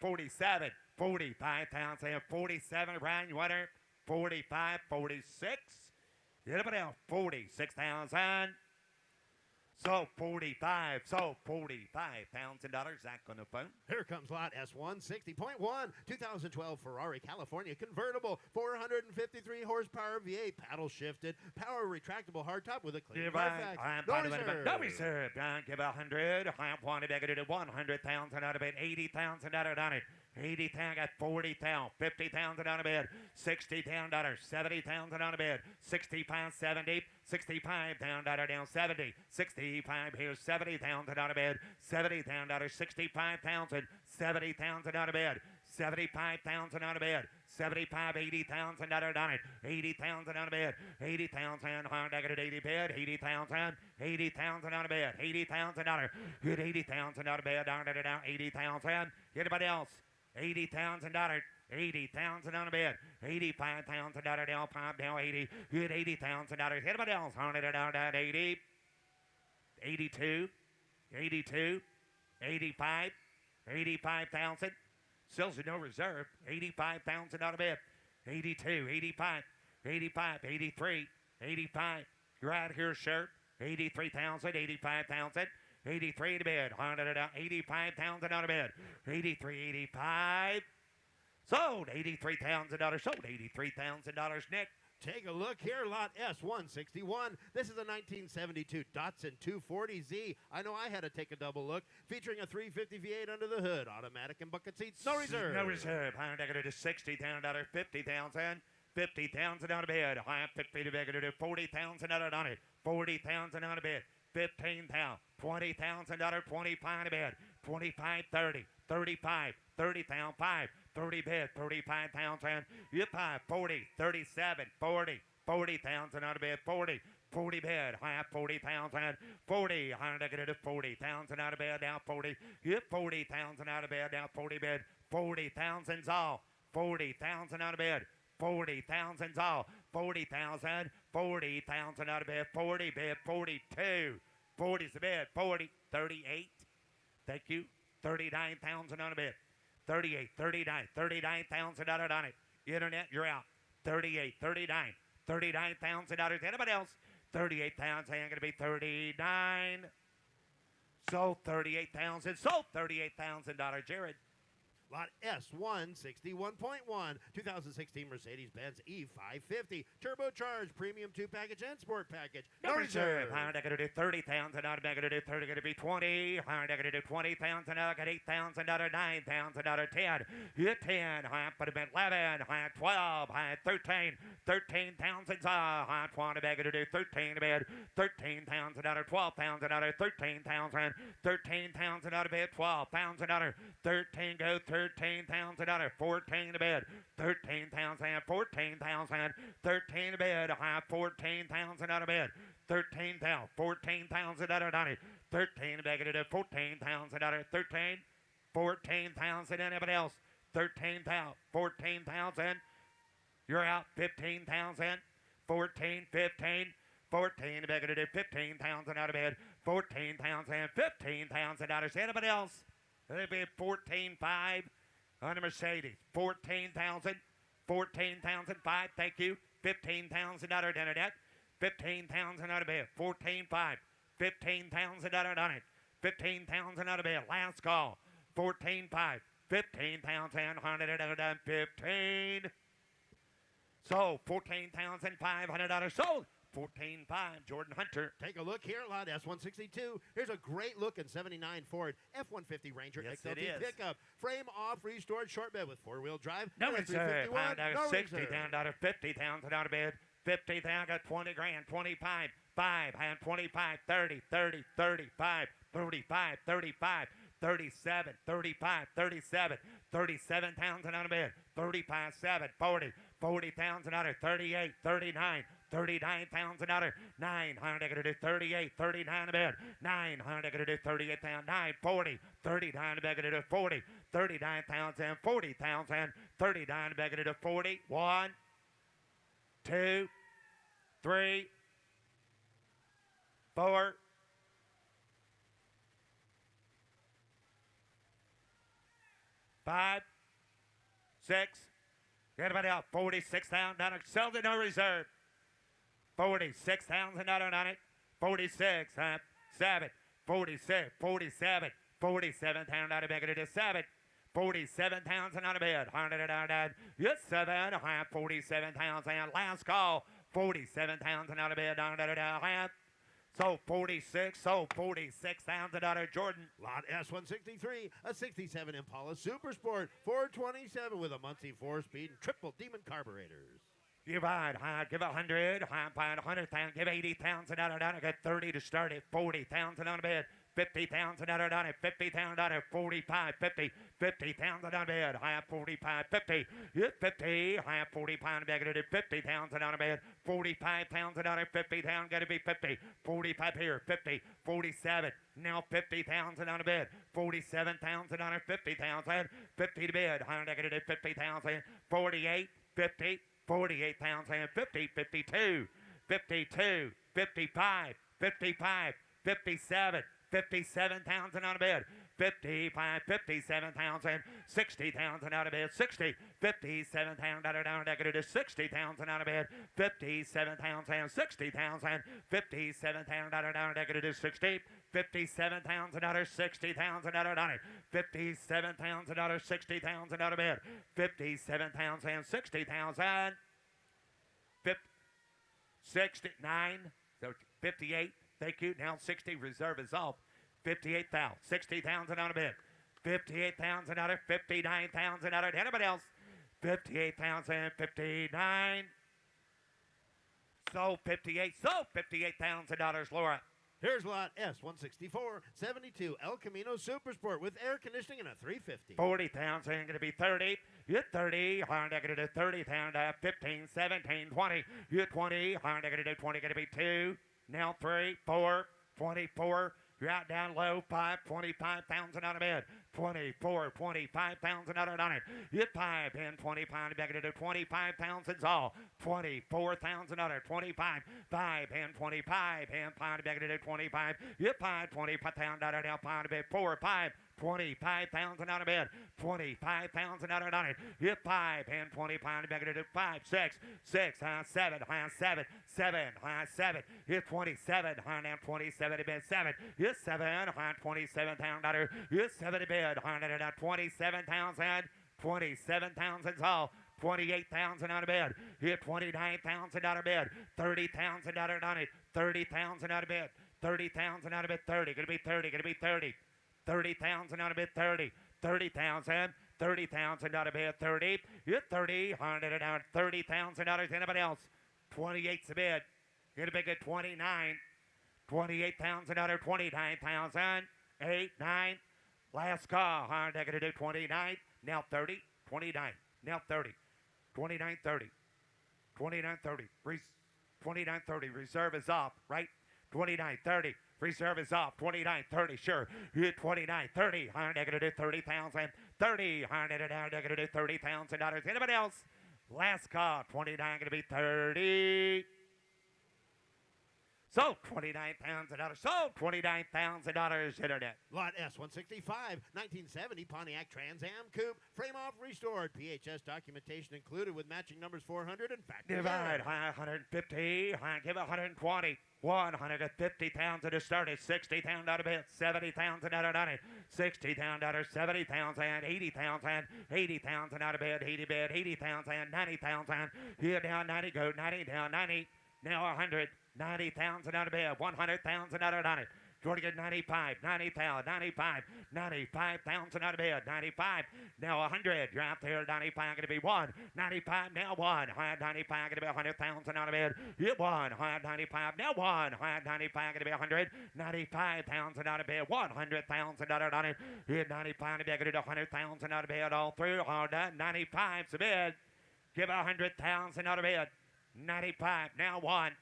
47, 45,000. 47, Ryan Water. 45, 46. Anybody else? 46,000. So 45, so $45,000. Zach on the phone. Here comes lot S160.1, 2012 Ferrari California convertible, 453 horsepower V8, paddle shifted, power retractable hardtop with a clean Carfax. No reserve. No reserve. Give 100. I want to get it 100,000 out of it. 80,000 out of it. 80,000, got 40,000, 50,000 out of bed, $60,000, 70,000 out of bed, 65, 70, 65,000 down 70, 65 here, 70,000 out of bed, 70,000, 65,000, 70,000 out of bed, 75,000 out of bed, 75, 80,000 out of it, 80,000 out of bed, 80,000, hard I got it 80 bed, 80,000, 80,000 out of bed, 80,000 out of good 80,000 out of bed, down 80,000. Anybody else? $80,000. 80,000 on a bed. $85,000 down, pop down 80. Good $80,000. Anybody else? 100 down at 80. 82. 82. 85. 85,000. Sells no reserve. 85,000 on a bed. 82. 85. 85. 83. 85. You're out here, shirt. 83,000. 85,000. 83 to bed. 100 out. 85,000 out of bed. 83, 85. Sold. $83,000. Sold. $83,000. Nick. Take a look here, lot S161. This is a 1972 Datsun 240Z. I know I had to take a double look. Featuring a 350 V8 under the hood, automatic and bucket seats, no reserve. No reserve. $100 to $60,000, $50,000. 50,000 out of bed. I am 50 to beg to do 40,000 out on it. 40,000 out of bed. 15,000. $20,000. 25 to bed. 25, 30, 35, 30,000. 5, 30 bed. 35,000. Yep, 5, 40, 37, 40, 40,000 out of bed. 40. 40 bed, I have 40,000, 40, I'm negative 40,000 out of bed, now 40, yep, 40,000 out of bed, now 40 bed, 40,000's all, 40,000 out of bed, 40,000's all, 40,000, 40,000 out of bed, 40 bed, 42, 40's the bed, 40, 38, thank you, 39,000 out of bed, 38, 39, 39,000 out of on it, internet, you're out, 38, 39, 39,000 out of anybody else, 38,000, I'm going to be 39. Sold 38,000. Sold $38,000, Jared. Lot S161.1, 2016 Mercedes-Benz E550, turbocharged, premium 2-package and sport package. No reserve. I'm going to do 30,000. I'm going to do 30. Going to be 20. I'm going to do 20,000. I got 8,000. 9,000. 10. You 10. I'm put him at 11. I'm 12. I'm 13. 13,000. I'm 20. I'm going to do 13 to bed. 13,000. 12,000. 13,000. 13,000 out of bed. 12,000. 13 go. 13,000. 14 to bed. 13,000. 14,000. 13 to bed. I 14,000 out of bed. 13,000. 14,000 out of 90. 13 back to 14,000 out of 13. 14,000. Anybody else? 13,000. 14,000. You're out. 15,000. 14, 15. 14 back to 15,000 out of bed. 14,000. 15,000 out of anybody else? It'll be 14.5 on a Mercedes. 14,000. 14,005. Thank you. 15,000 out of internet. 15,000 out of bed. 14.5. 15,000 out of it. 15,000 out of bed. Last call. 14.5. 15,000. 115. Sold. 14,500 out of sold. 14.5, Jordan Hunter. Take a look here, lot S162. Here's a great looking 79 Ford F-150 Ranger Yes, XLT it is. pickup. Frame off, restored short bed with four-wheel drive. No reserve. No 60 reserve. down to 50,000 out of bed. 50,000, got 20 grand. 25, 5, and 25, 30, 30, 35, 35, 35, 37, 35, 37, 37,000 out of bed. 35, 7, 40, 40,000 out of 38, 39, 39,000 out of 900. I got to do 38, 39 a bed. 900. I got to do 38,000. 940, 39 I got to do 40, 39,000, 40,000, 39 I got to do 40. 1, 2, 3, 4. 5, 6. Anybody else? 46,000 down. Sell to no reserve. 46,000 on it. 46, 7, 46, 47, 47,000 out of bed. It is 7. 47,000 out of bed. 100 out. Yes, 7. 47,000. Last call. 47,000 out of bed. 100 out. So 46, so 46,000 out of Jordan. Lot S163, a 67 Impala Super Sport, 427 with a Muncie 4-speed and triple demon carburetors. Give on, give 100, I'm buying 100,000, give 80,000 out of that. I got 30 to start it, 40,000 on the bed, 50,000 out of that, 50,000 out of 45, 50, 50,000 on the bed, I have 45, 50, yeah, 50, I have 45 back at it, 50,000 on the bed, 45,000 out of 50,000, got to be 50, 45 here, 50, 47, now 50,000 on the bed, 47,000 on it, 50,000, 50 to bed, I got to do 50,000, 48, 50, 48,000, 50, 52, 52, 55, 55, 57, 57,000 out of bed, 55, 57,000, 60,000 out of bed, 60, 57,000 out of down, I got to do 60,000 out of bed, 57,000, 60,000, 57,000 out of down, I got to do 60, 57,000 out of 60,000 out of 90, 57,000 out of 60,000 out of bed, 57,000, 60,000, 69, so 58, thank you, now 60, reserve is off, 58,000, 60,000 out of bed, 58,000 out of 59,000 out of anybody else, 58,000, 59. Sold 58, sold $58,000, Laura. Here's lot S164 72 El Camino Supersport with air conditioning and a 350. 40,000, going to be 30. You 30, hard going to do 30,000, 15, 17, 20. You 20, hard going to do 20, going to be 2. Now 3, 4, 24. You're out down low, 5, 25,000 out of bed. 24, 25,000 out of it. You 5, 10, 25, back to do 25,000 all. 24,000 out of 25, 5, 10, 25, 10, 5, back to do 25. You 5, 25,000 out of now, 5 to bed. 4, 5, 25,000 out of bed. 25,000 out of it. You 5, 10, 25, back to do 5, 6, 6, 7, 7, 7, 7. You 27, now 27 to bed. 7, you 7, 27,000. You 7 to bed. 27,000, 27,000 all. 28,000 out of bed. Hit 29,000 out of bed. 30,000 out of it. 30,000 out of bed. 30,000 out of bed. 30. Gonna be 30. Gonna be 30. 30,000 out of bed. 30. 30,000. 30,000 out of bed. 30. Hit 30. 100 out. 30,000 out of anybody else. 28's a bed. Gonna be good. 29. 28,000 out of 29,000. 8, 9. Last call, hard they're going to do 29, now 30, 29, now 30, 29, 30, 29, 30, 29, 30, reserve is off, right? 29, 30, reserve is off, 29, 30, sure, you 29, 30, hard they're going to do 30,000, 30, hard they're going to do $30,000, anybody else? Last call, 29, going to be 30. Sold $29,000. Sold $29,000 internet. Lot S165 1970 Pontiac Trans Am Coupe. Frame off restored. PHS documentation included with matching numbers 400 and factory. Divide 150. Give 120. 150,000 to start it. 60,000 out of it. 70,000 out of it. 60,000 out of 70,000. 80,000. 80,000 out of bed. 80 bed. 80,000. 90,000. Here down 90. Go 90 down 90. Now 100. 90,000 out of bed, 100,000 out of 90. Jordan get 95, 90,000, 95, 95,000 out of bed, 95. Now 100, you're out there, 95 going to be 1, 95 now 1, high 95 going to be 100,000 out of bed. Hit 1, high 95 now 1, high 95 going to be 100, 95,000 out of bed, 100,000 out of 90. Hit 95 to be going to do 100,000 out of bed, all through, all done. 95's a bid. Give 100,000 out of bed. 95 now 1.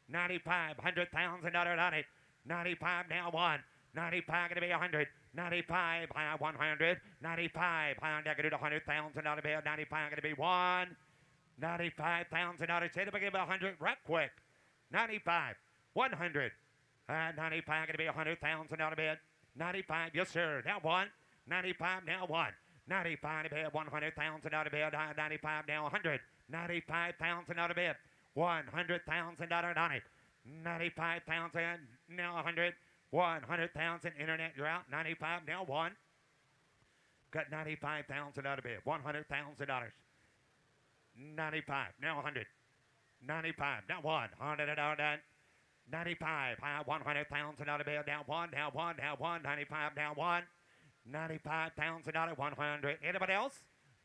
95, 100,000 out of it. 95 now 1. 95 going to be 100. 95, 100. 95, I'm going to do 100,000 out of bed. 95 going to be 1. 95,000 out of it. Give 100 right quick. 95, 100. 95 going to be 100,000 out of bed. 95, yes sir. Now 1. 95 now 1. 95 to bed. 100,000 out of bed. 95 now 100. 95,000 out of bed. 100,000 out of 90. 95,000 now 100. 100,000 internet, you're out. 95 now 1. Got 95,000 out of bed. $100,000. 95 now 100. 95 now 1. 100 out of that. 95 100,000 out of bed. Now 1. Now 1. Now 1. 95 now 1. 95,000 out of 100. Anybody else?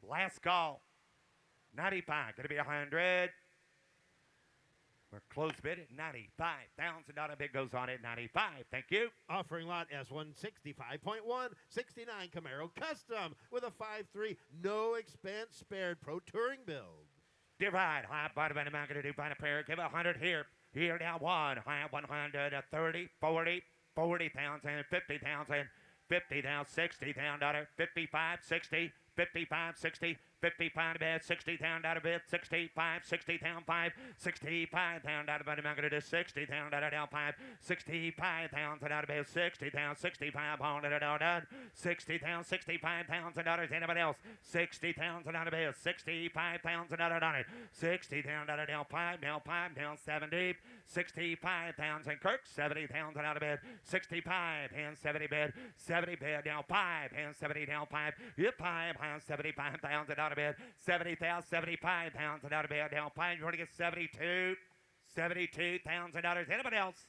Last call. 95 going to be 100. We're close bid at 95,000 out of bid goes on at 95. Thank you. Offering lot S165.1 69 Camaro Custom with a 5.3 no expense spared Pro Touring build. Divide. High bottom and I'm going to do by a pair. Give 100 here. Here now 1. High 100. 30, 40, 40,000, 50,000, 50,000, 60,000, 55, 60, 55, 60, 55 to bed, 60,000 out of bed, 65, 60,000 5, 65,000 out of bed, I'm going to do 60,000 out of down 5, 65,000 out of bed, 60,000, 65,000 out done, 60,000, 65,000 out of anybody else, 60,000 out of bed, 65,000 out of done, 60,000 out of down 5, down 70, 65,000 Kirk, 70,000 out of bed, 65 and 70 bed, 70 bed down 5 and 70 down 5, hit 5 and 75,000 out of bed, 70,000, 75,000 out of bed down 5, you're going to get 72, 72,000 out of anybody else,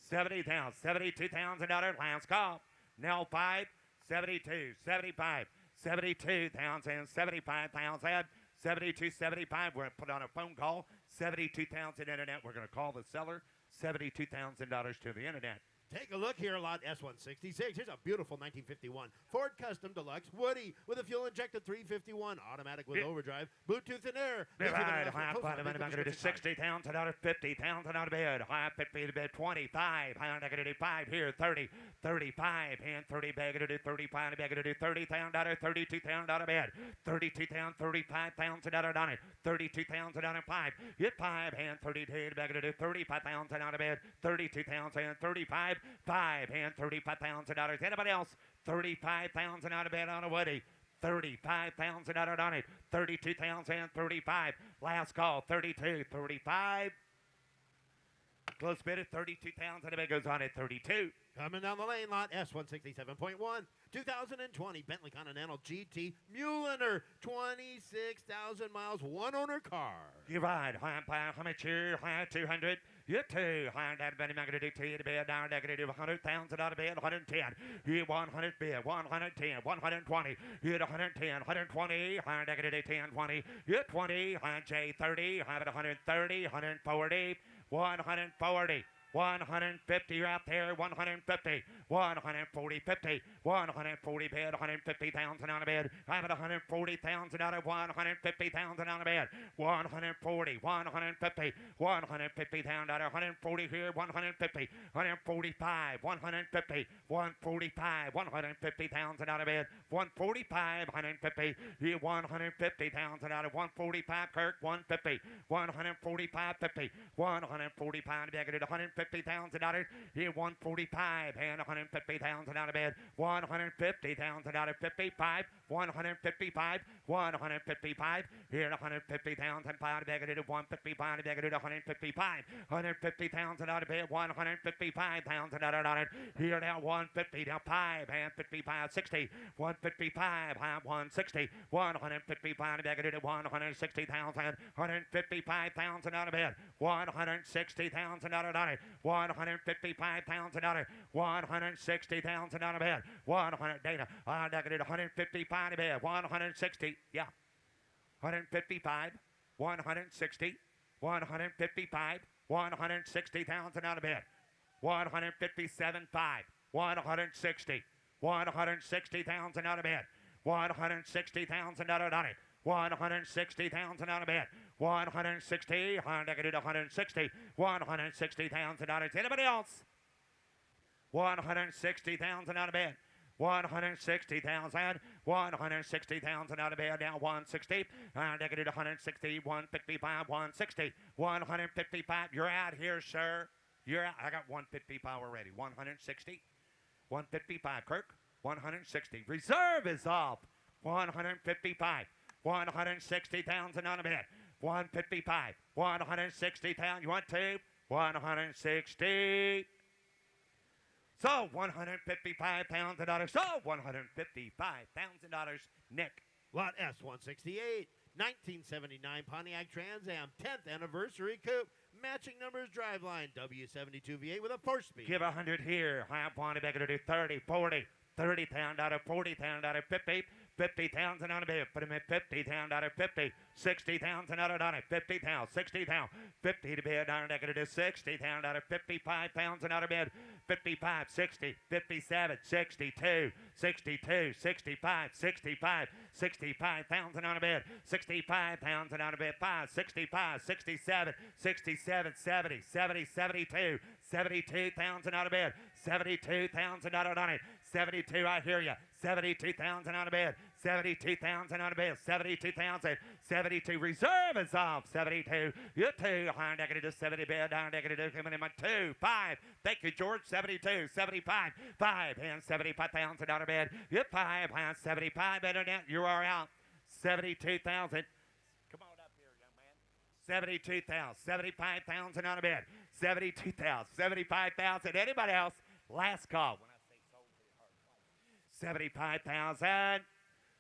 70,000, 72,000 out of last call, now 5, 72, 75, 72,000, 75,000, 72.75. We're going to put on a phone call. 72,000 internet. We're going to call the seller. $72,000 to the internet. Take a look here, lot S166. Here's a beautiful 1951 Ford Custom Deluxe Woody with a fuel-injected 351, automatic with overdrive, Bluetooth and air. Divide, high bottom, and I'm going to do $60,000, $50,000 out of bid. High 50 to bid, 25. High, I'm going to do 5 here, 30, 35, and 30 bag, going to do 35, bag, going to do $30,000, $32,000 out of bid. 32,000, $35,000 out of it. 32,000 out of 5. Get 5, and 32, bag, going to do $35,000 out of bid. 32,000, 35. 5 and $35,000. Anybody else? 35,000 out of bed on a Woody. 35,000 out on it. 32,000, 35. Last call. 32, 35. Close bid at 32,000. It goes on at 32. Coming down the lane, lot S167.1, 2020 Bentley Continental GT Mueller, 26,000 miles, one owner car. You ride, high, how much here? High 200. You 2. High, that bed, I'm going to do 2 to bed. Down, I'm going to do 100,000 out of bed. 110. You 100 bid. 110. 120. You 110. 120. High, I'm going to do 10. 20. You 20. High, J 30. High, at 130. 140. 140. 150, you're out there, 150, 140, 50, 140 bid, 150,000 on a bid. I'm at 140,000 out of 150,000 on a bid. 140, 150, 150,000 out of 140 here, 150, 145, 150, 145, 150,000 out of bid. 145, 150, here 150,000 out of 145, Kirk, 150, 145, 50, 145, negative 150,000 out of here 145 and 150,000 out of bed. 150,000 out of 55, 155, 155 here 150,000 5 negative 155 negative 155, 150,000 out of bed. 155,000 out of it here now 150 now 5 and 55 60 155 160 155 negative 160,000 155,000 out of bed. 160,000 out of it 155,000 out of 160,000 out of bed. 100 data negative 155 bed. 160 yeah 155 160 155 160,000 out of bed. 157.5 160 160,000 out of bed. 160,000 out of it. 160,000 out of bed. 160 negative 160 160,000 out of anybody else? 160,000 out of bed. 160,000 160,000 out of bed now 160 negative 160 155 160 155 you're out here sir you're out. I got 155 already 160 155 Kirk 160 reserve is off 155 160,000 on a bed 155 160,000 you want to 160 so $155,000. So $155,000. Nick. Lot S168, 1979 Pontiac Trans Am, 10th anniversary coupe. Matching numbers driveline, W72 V8 with a 4-speed. Give 100 here. I want to do 30, 40, 30,000 out of 40,000 out of 50. 50,000 out of bed. Put him at 50,000 out of 50. 60,000 out of 50,000. 60,000. 50 to bed. I'm going to do 60,000 out of 55,000 out of bed. 55, 60, 57, 62, 62, 65, 65, 65,000 out of bed. 65,000 out of bed. 5, 65, 67, 67, 70, 70, 72, 72,000 out of bed. 72,000 out of it. 72, I hear you. 72,000 out of bed. 72,000 out of bed. 72,000. 72. Reserve is off. 72. You 2. High negative 70 bed. High negative coming in my 2. 5. Thank you, George. 72. 75. 5 and 75,000 out of bed. You 5 and 75 bed. You are out. 72,000. Come on up here, young man. 72,000. 75,000 out of bed. 72,000. 75,000. Anybody else? Last call. 75,000.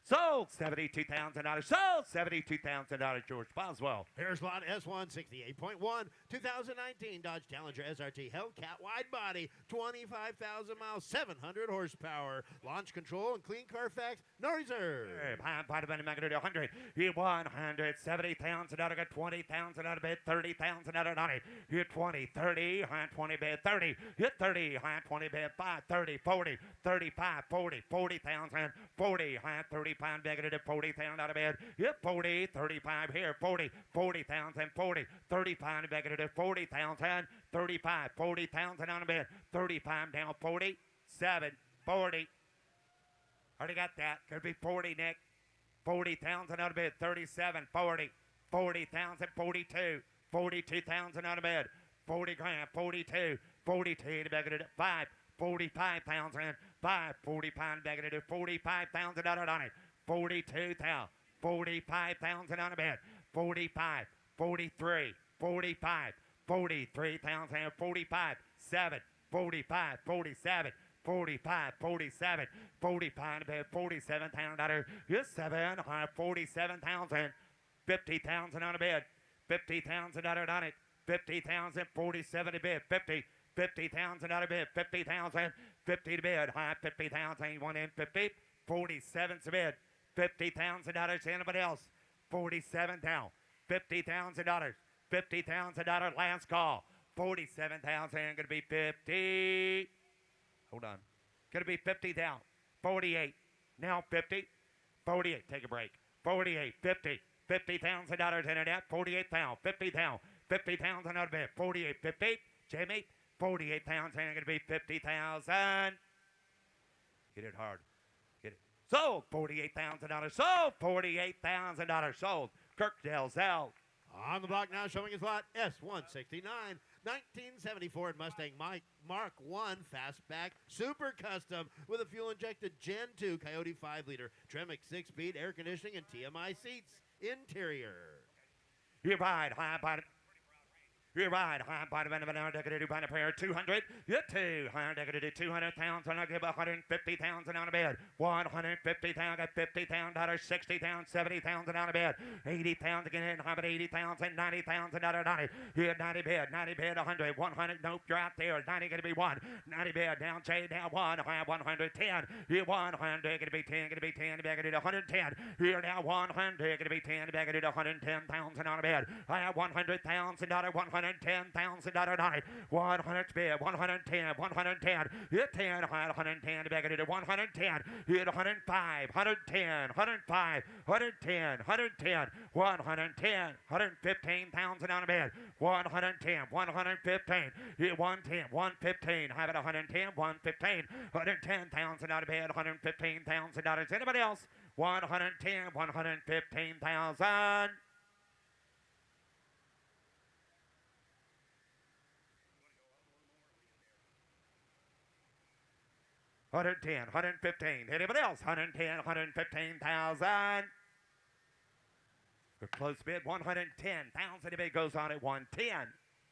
Sold. $72,000. Sold. $72,000. George Boswell. Here's lot S168.1, 2019 Dodge Challenger SRT Hellcat wide body, 25,000 miles, 700 horsepower. Launch control and clean Carfax, no reserve. High bottom and magnitude 100. You 170,000 out of it, 20,000 out of it, 30,000 out of it. You 20, 30, high 20 bid 30. Hit 30, high 20 bid 5, 30, 40, 35, 40, 40,000, 40, high 35 negative 40,000 out of bed. Hit 40, 35 here, 40, 40,000, 40, 35 negative 40,000, 35, 40,000 out of bed, 35 down 40, 7, 40. Already got that. Could be 40, Nick. 40,000 out of bed. 37, 40, 40,000, 42, 42,000 out of bed. 40 grand, 42, 42 negative 5, 45,000, 5, 45 negative 45,000 out of it. 42,000, 45,000 out of bed. 45, 43, 45, 43,000, 45, 7, 45, 47. 45, 47, 45, 47,000 out of yes, 7, 47,000, 50,000 out of bed, 50,000 out of it, 50,000, 47 to bed, 50, 50,000 out of bed, 50,000, 50 to bed, high 50,000, 1 in 50, 47 to bed, 50,000 dollars. Anybody else? 47 down, $50,000, $50,000 last call, 47,000, going to be 50. Hold on. Going to be 50 down. 48. Now 50. 48. Take a break. 48. 50. $50,000 in it. 48,000. 50,000. 50,000 out of it. 48. 50. Jamie. 48,000. Going to be 50,000. Get it hard. Get it. Sold. $48,000. Sold. $48,000 sold. Kirkdale's out. On the block now, showing his lot S169, 1970 Ford Mustang Mark 1 Fastback Super Custom with a fuel-injected Gen 2 Coyote 5-liter, Tremec 6-speed air conditioning and TMI seats. Interior. You ride high bottom. You ride high bottom end of an hour decorated by a pair 200. You 200 decorated 200,000. I'll give 150,000 out of bed. 150,000 got $50,000, 60,000, 70,000 out of bed. 80,000 again in. How about 80,000, 90,000 out of 90. Here 90 bed, 100, 100. Nope, you're out there. 90 gonna be 1. 90 bed down, J down 1. High 110. Here 100 gonna be 10, gonna be 10. Back at 110. Here now 100 gonna be 10. Back at 110,000 out of bed. High $100,000, 110,000 night. 100 bid, 110, 110. Hit 10, 110. Back at 110. Hit 105, 110, 105, 110, 110, 110, 115,000 out of bed. 110, 115. Hit 110, 115. Have it 110, 115. 110,000 out of bed. $115,000. Anybody else? 110, 115,000. 110, 115. Anybody else? 110, 115,000. The close bid, 110,000. The bid goes on at 110.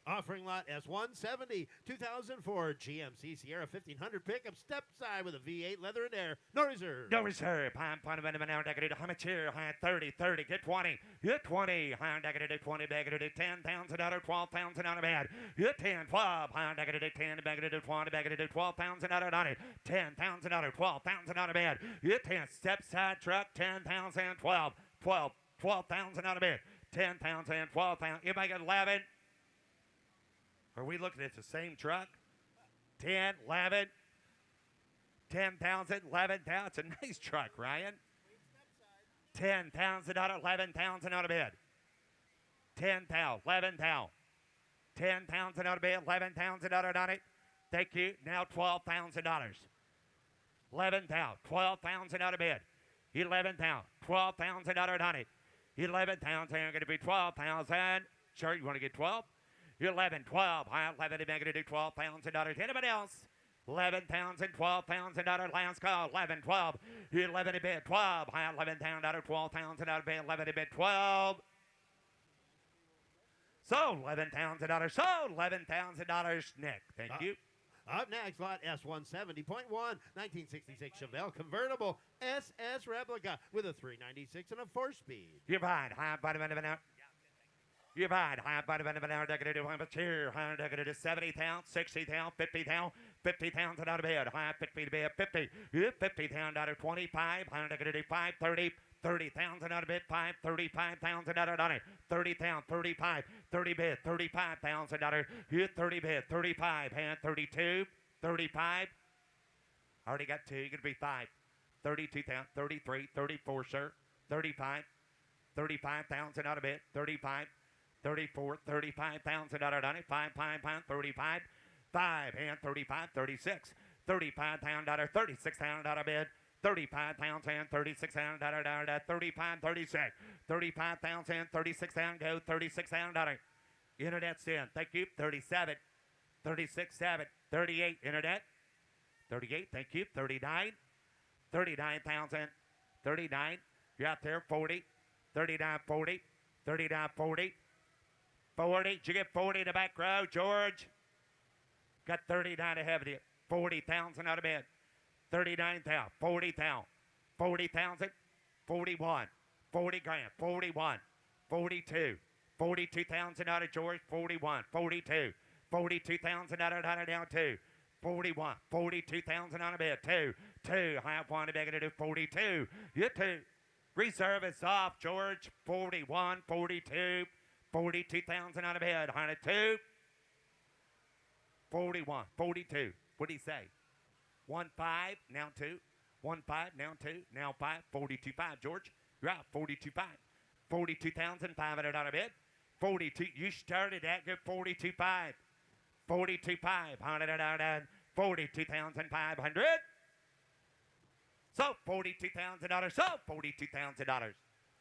Offering lot S170, 2004 GMC Sierra 1500 pickup, step side with a V8 leather and air, no reserve. No reserve. I'm fine of an hour decorated. How much here? High 30, 30. Get 20. Get 20. High decorated 20. Decorated $10,000, 12,000 out of bed. Get 10, 12. High decorated 10. Decorated 20. Decorated 12,000 out of it. $10,000, 12,000 out of bed. Get 10. Step side truck 10,000, 12, 12, 12,000 out of bed. 10,000, 12,000. You make it 11. Are we looking at the same truck? 10, 11, 10,000, 11,000. It's a nice truck, Ryan. 10,000 out of 11,000 out of bed. 10,000, 11,000. 10,000 out of bed, 11,000 out of it. Thank you. Now $12,000. 11,000, 12,000 out of bed. 11,000, 12,000 out of it. 11,000 are going to be 12,000. Sure, you want to get 12? 11, 12, high 11, negative $12,000. Anybody else? 11,000, $12,000 last call. 11, 12, 11 a bit, 12, high 11,000, $12,000 out of bed, 11 a bit, 12. So $11,000. So $11,000, Nick. Thank you. Up next, lot S170.1, 1966 Chevelle convertible SS replica with a 396 and a 4-speed. You buy high body banana. You buy high body banana. They're going to do one but here. They're going to do 70 pounds, 60 pounds, 50 pounds, 50 pounds out of bed. High 50 to bed, 50. Yeah, 50 pounds out of 25. They're going to do 5, 30. 30,000 out of bed, 5, 35,000 out of dollar, 30,000, 35, 30 bed, 35,000 dollar, hit 30 bed, 35, hand 32, 35. Already got 2, you're gonna be 5, 32,000, 33, 34, sir, 35, 35,000 out of bed, 35, 34, 35,000 out of dollar, 5, 35, 5, hand 35, 36, 35,000 out of 36,000 out of bed. 35,000, 36,000, 35, 36, 35,000, 36,000, go, 36,000. Internet send, thank you, 37, 36, 7, 38, internet, 38, thank you, 39, 39,000, 39, you're out there, 40, 39, 40, 39, 40, 40, did you get 40 in the back row, George? Got 39 ahead of you, 40,000 out of bed. 39,000, 40,000, 40,000, 41, 40 grand, 41, 42, 42,000 out of George, 41, 42, 42,000 out of Donna down 2, 41, 42,000 out of bed, 2, half one to beg to do 42, you 2, reserve is off, George, 41, 42, 42,000 out of bed, 102, 41, 42, what do you say? 1, 5, now 2. 1, 5, now 2. Now 5, 42, 5. George, you're out. 42, 5. 42,500 out of bed. 42, you started that good. 42, 5. 42, 5. 42,500. So, $42,000. So, $42,000.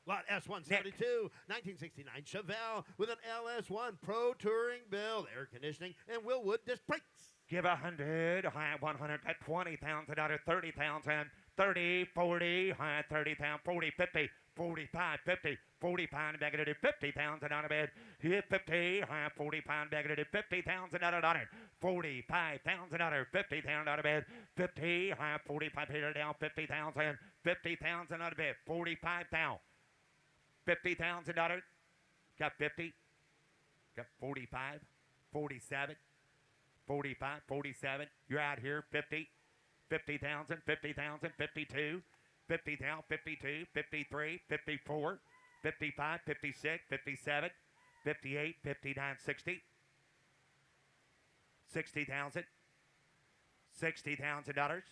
Lot S172, 1969 Chevelle with an LS1 Pro Touring build, air conditioning, and Willwood disc brakes. Give 100, high 100, at 20,000 out of 30,000, 30, 40, high 30,000, 40, 50, 45, 50, 45, back to 50,000 out of bed, hit 50, high 45, back to 50,000 out of dollar, 45,000 out of 50,000 out of bed, 50, high 45, here down 50,000, 50,000 out of bed, 45,000, $50,000, got 50, got 45, 47, 45, 47, you're out here, 50, 50,000, 50,000, 52, 50,000, 52, 53, 54, 55, 56, 57, 58, 59, 60, 60,000, $60,000,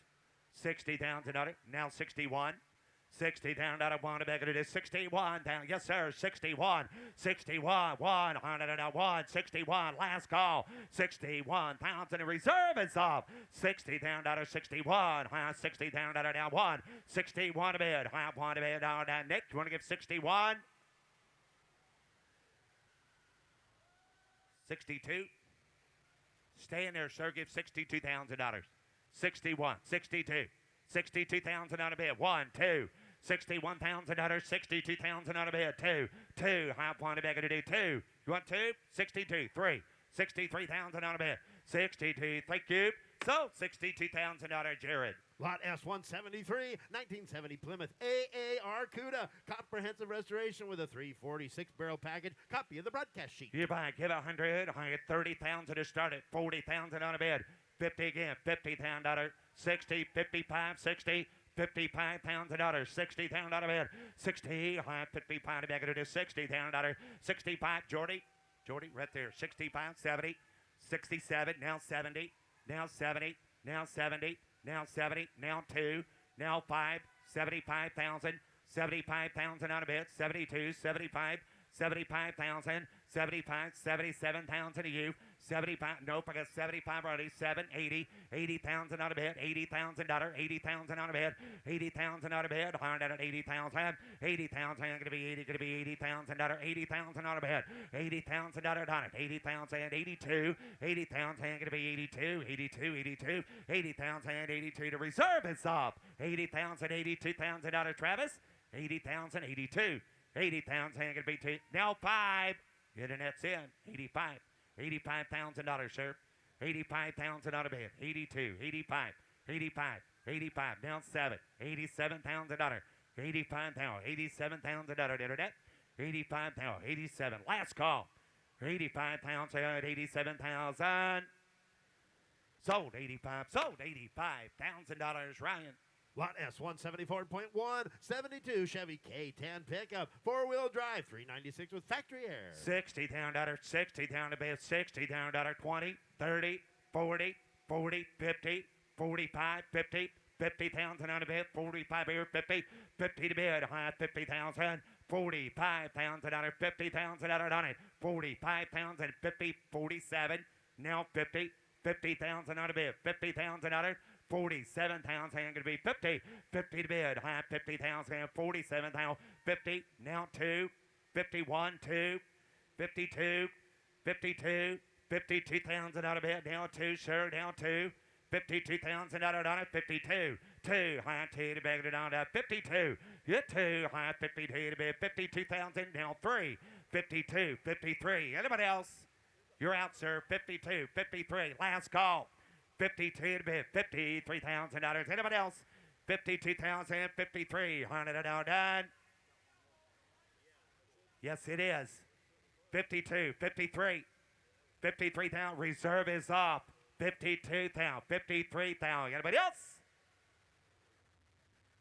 $60,000, now 61, 60,000 out of one to back it is 61 down. Yes, sir. 61. 61. 101. 61. Last call. 61,000 in reserve is off. 60 down out of 61. 60 down out of down 1. 61 to bid. 1 to bid down. Nick, you want to give 61? 62. Stay in there, sir. Give $62,000. 61. 62. 62,000 out of bid. 1, 2. 61,000 out of 62,000 out of bid. 2. Half one to beg to do 2. You want 2? 62. 3. 63,000 out of bid. 62. Thank you. So $62,000 Jared. Lot S173, 1970 Plymouth AAR CUDA. Comprehensive restoration with a 346 barrel package. Copy of the broadcast sheet. You buy, give 100. I get 30,000 to start it. 40,000 out of bid. 50 again. $50,000. 60, 55, 60. 55 pounds of dollars, 60,000 out of bed, 60, 55 to back it is $60,000, 65, Jordy, right there, 65, 70, 67, now 70, now 70, now 70, now 70, now 2, now 5, 75,000, 75,000 out of bed, 72, 75, 75,000, 75, 77,000 to you, 75, nope, I got 75 already, 7, 80, 80,000 out of bed, $80,000, 80,000 out of bed, 80,000 out of bed, 80,000, 80,000, gonna be 80, gonna be 80,000, 80,000 out of bed, $80,000, 80,000, 82, 80,000, gonna be 82, 82, 82, 80,000, 82 to reserve is off, 80,000, 82,000 out of Travis, 80,000, 82, 80,000, gonna be 2, now 5, internet's in, 85. $85,000, sir. 85,000 out of bed. 82, 85, 85, 85, down 7. 87,000. 85,000, 87,000. Internet. 85,000, 87. Last call. 85,000, 87,000. Sold 85, sold $85,000, Ryan. Lot S 174.1, 72 Chevy K10 pickup, 4-wheel drive, 396 with factory air. $60,000, $60,000 to bid, $60,000, 20, 30, 40, 40, 50, 45, 50, 50,000 out of bid, 45 here, 50, 50 to bid, high 50,000, 45,000 out of 50,000 out on it, 45,000, 50, 47, now 50, 50,000 out of bid, 50,000 out of 47,000, going to be 50, 50 to bid, high 50,000, 47,000, 50, now 2, 51, 2, 52, 52, 52,000 out of bid, down 2, sure, down 2, 52,000 out on it, 52, 2, high 2 to bid, down to 52, get 2, high 52 to bid, 52,000, now 3, 52, 53, anybody else? You're out, sir, 52, 53, last call. 52 to bid, $53,000. Anybody else? 52,000, 5300 now done. Yes, it is. 52, 53, 53,000. Reserve is off. 52,000, 53,000. Anybody else?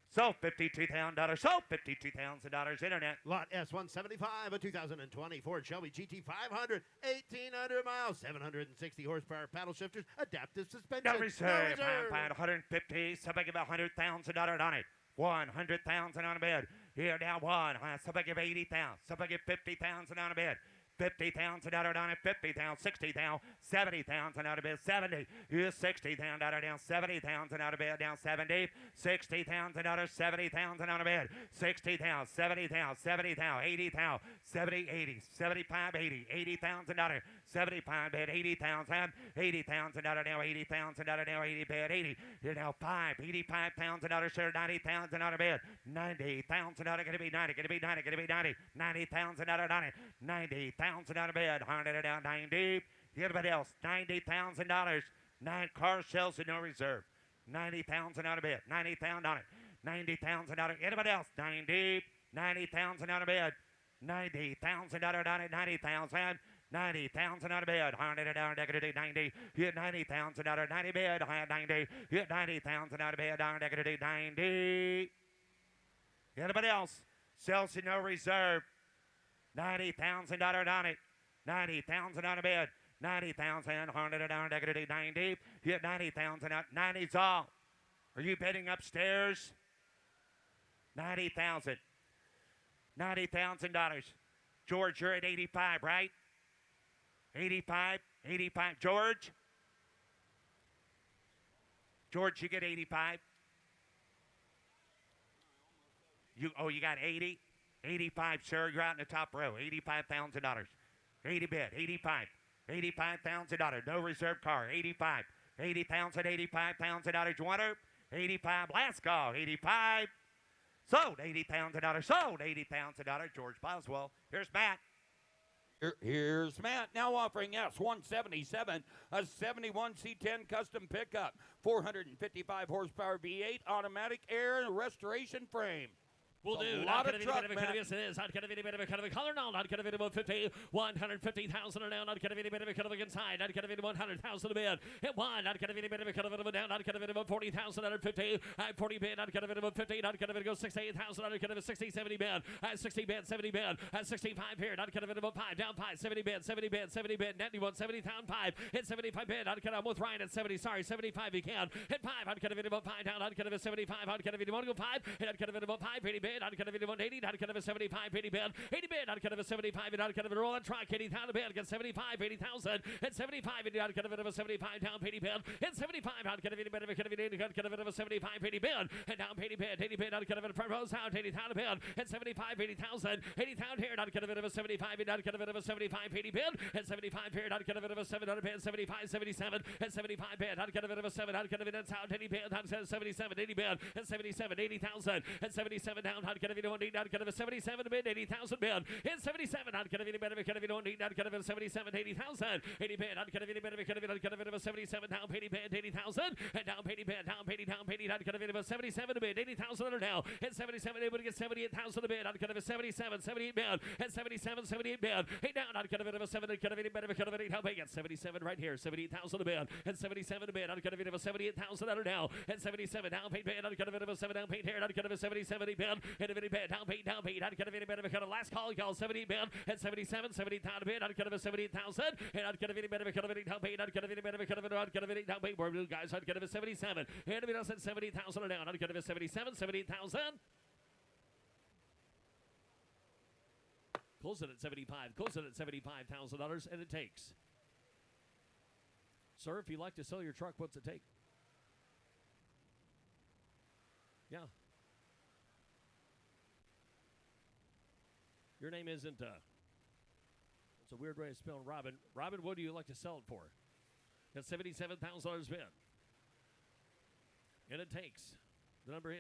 So $52,000. So $52,000. Internet. Lot S 175, a 2020 Ford Shelby GT 500, 1,800 miles, 760 horsepower paddle shifters, adaptive suspension. No reserve. 150. Somebody give $100,000 on it. 100,000 on a bid. Here now one. Somebody give 80,000. Somebody give 50,000 on a bid. 50,000 on it, 50,000, 60,000, 70,000 out of bid, 70. Here's 60,000 down, 70,000 out of bid, down 70, 60,000 out of 70,000 out of bid, 60,000, 70,000, 70,000, 80,000, 70, 80, 75, 80, 80,000 out of 75 bid, 80,000, 80,000 out of now, 80,000 out of now, 80 bid, 80. You're now 5, 85,000 out of share, 90,000 out of bid, 90,000 out of going to be 90, going to be 90, going to be 90, 90,000 out of 90, 90,000 out of bed, 100 down, 90. Anybody else? $90,000. 9 car sales and no reserve. 90,000 out of bed, 90,000 on it. 90,000 out of anybody else? 90, 90,000 out of bed, 90,000 out of 90, 90,000. 90,000 out of bed, 100 down, negative 90. Hit 90,000 out of 90 bed, 90. Hit 90,000 out of bed, down, negative 90. Anybody else? Sales and no reserve. 90,000 on it. 90,000 on a bed. 90,000, 100 down, negative 90. Hit 90,000 out. 90's all. Are you bidding upstairs? 90,000. $90,000. George, you're at 85, right? 85, 85. George? George, you get 85. You got 80? 85, sir. You're out in the top row. $85,000. 80 bid. 85. $85,000. No reserve car. 85. 80,000. $85,000. You want her? 85. Last call. 85. Sold. $80,000. Sold. $80,000. George Boswell. Here's Matt. Here's Matt, now offering S177, a 71 C10 custom pickup, 455 horsepower V8, automatic air, and restoration frame. We'll do. A lot of truck, Yes, it is. I'd get a bit of a kind of a color now. I'd get a bit of 50, 150,000 or down. I'd get a bit of a kind of inside. I'd get a bit of 100,000 a bid. Hit one. I'd get a bit of a kind of a down. I'd get a bit of 40,000 under 50. 40 bid. I'd get a bit of 50. I'd get a bit of 68,000. I'd get a 60, 70 bid. 60 bid, 70 bid. 65 here. I'd get a bit of 5 down 5. 70 bid, 70 bid, 70 bid. 91, 70 down 5. Hit 75 bid. I'd get on with Ryan at 70. Sorry, 75 you can. Hit 5. I'd get a bit of 5 down. I'd get a 75. I'd get a bit of 5. Hit I'd get a bit of 5. 80 bid. I'd get a bit of 180. I'd get a 75, 80 bid, 80 bid, I'd get a 75, and I'd get a roll and truck, 80,000 bid, get 75, 80,000, and 75, and I'd get a bit of a 75 down, 80 bid, and 75, I'd get a bit of a 80, I'd get a bit of a 75, 80 bid, and down 80 bid, I'd get a bit of a rose out, 80,000 bid, and 75, 80,000, 80,000 here, I'd get a bit of a 75, and I'd get a bit of a 75, 80 bid, and 75 here, I'd get a bit of a 700 bid, 75, 77, and 75 bid, I'd get a bit of a 7, I'd get a bit of a 80 bid, I'd get a 77, 80 bid, and 77, 80,000, and 77 down, I'd get a video, need not get a 77 bid, 80,000 bid. In 77, I'd get a video, better, get a video, need not get a 77, 80,000. 80 bid, I'd get a video, better, get a video, get a video, 77, down, pay bid, 80,000. And down, pay bid, down, pay, I'd get a video, 77 bid, 80,000 under now. In 77, able to get 78,000 a bid. I'd get a 77, 78 bid. And 77, 78 bid. 8 down, I'd get a video, 7, get a video, better, get a video, how big? 77 right here, 78,000 a bid. And 77 a bid, I'd get a video, 78,000 under now. And 77 down, pay bid, I'd get a video, 7 down, pay here, I'd get a 77 bid. And a video bid, down, pay, I'd get a video, better, get a last call, 70 bid. And 77, 70,000 a bid, I'd get a 78,000. And I'd get a video, better, get a video, down, pay, I'd get a video, better, get a video, I'd get a video, down, pay, more blue guys, I'd get a 77. And a video, 70,000 down, I'd get a 77, 78,000. Close it at 75. Close it at $75,000, and it takes. Sir, if you'd like to sell your truck, what's it take? Yeah. Your name isn't, it's a weird way of spelling Robin. Robin, what do you like to sell it for? That's $77,000 bid. And it takes. The number is.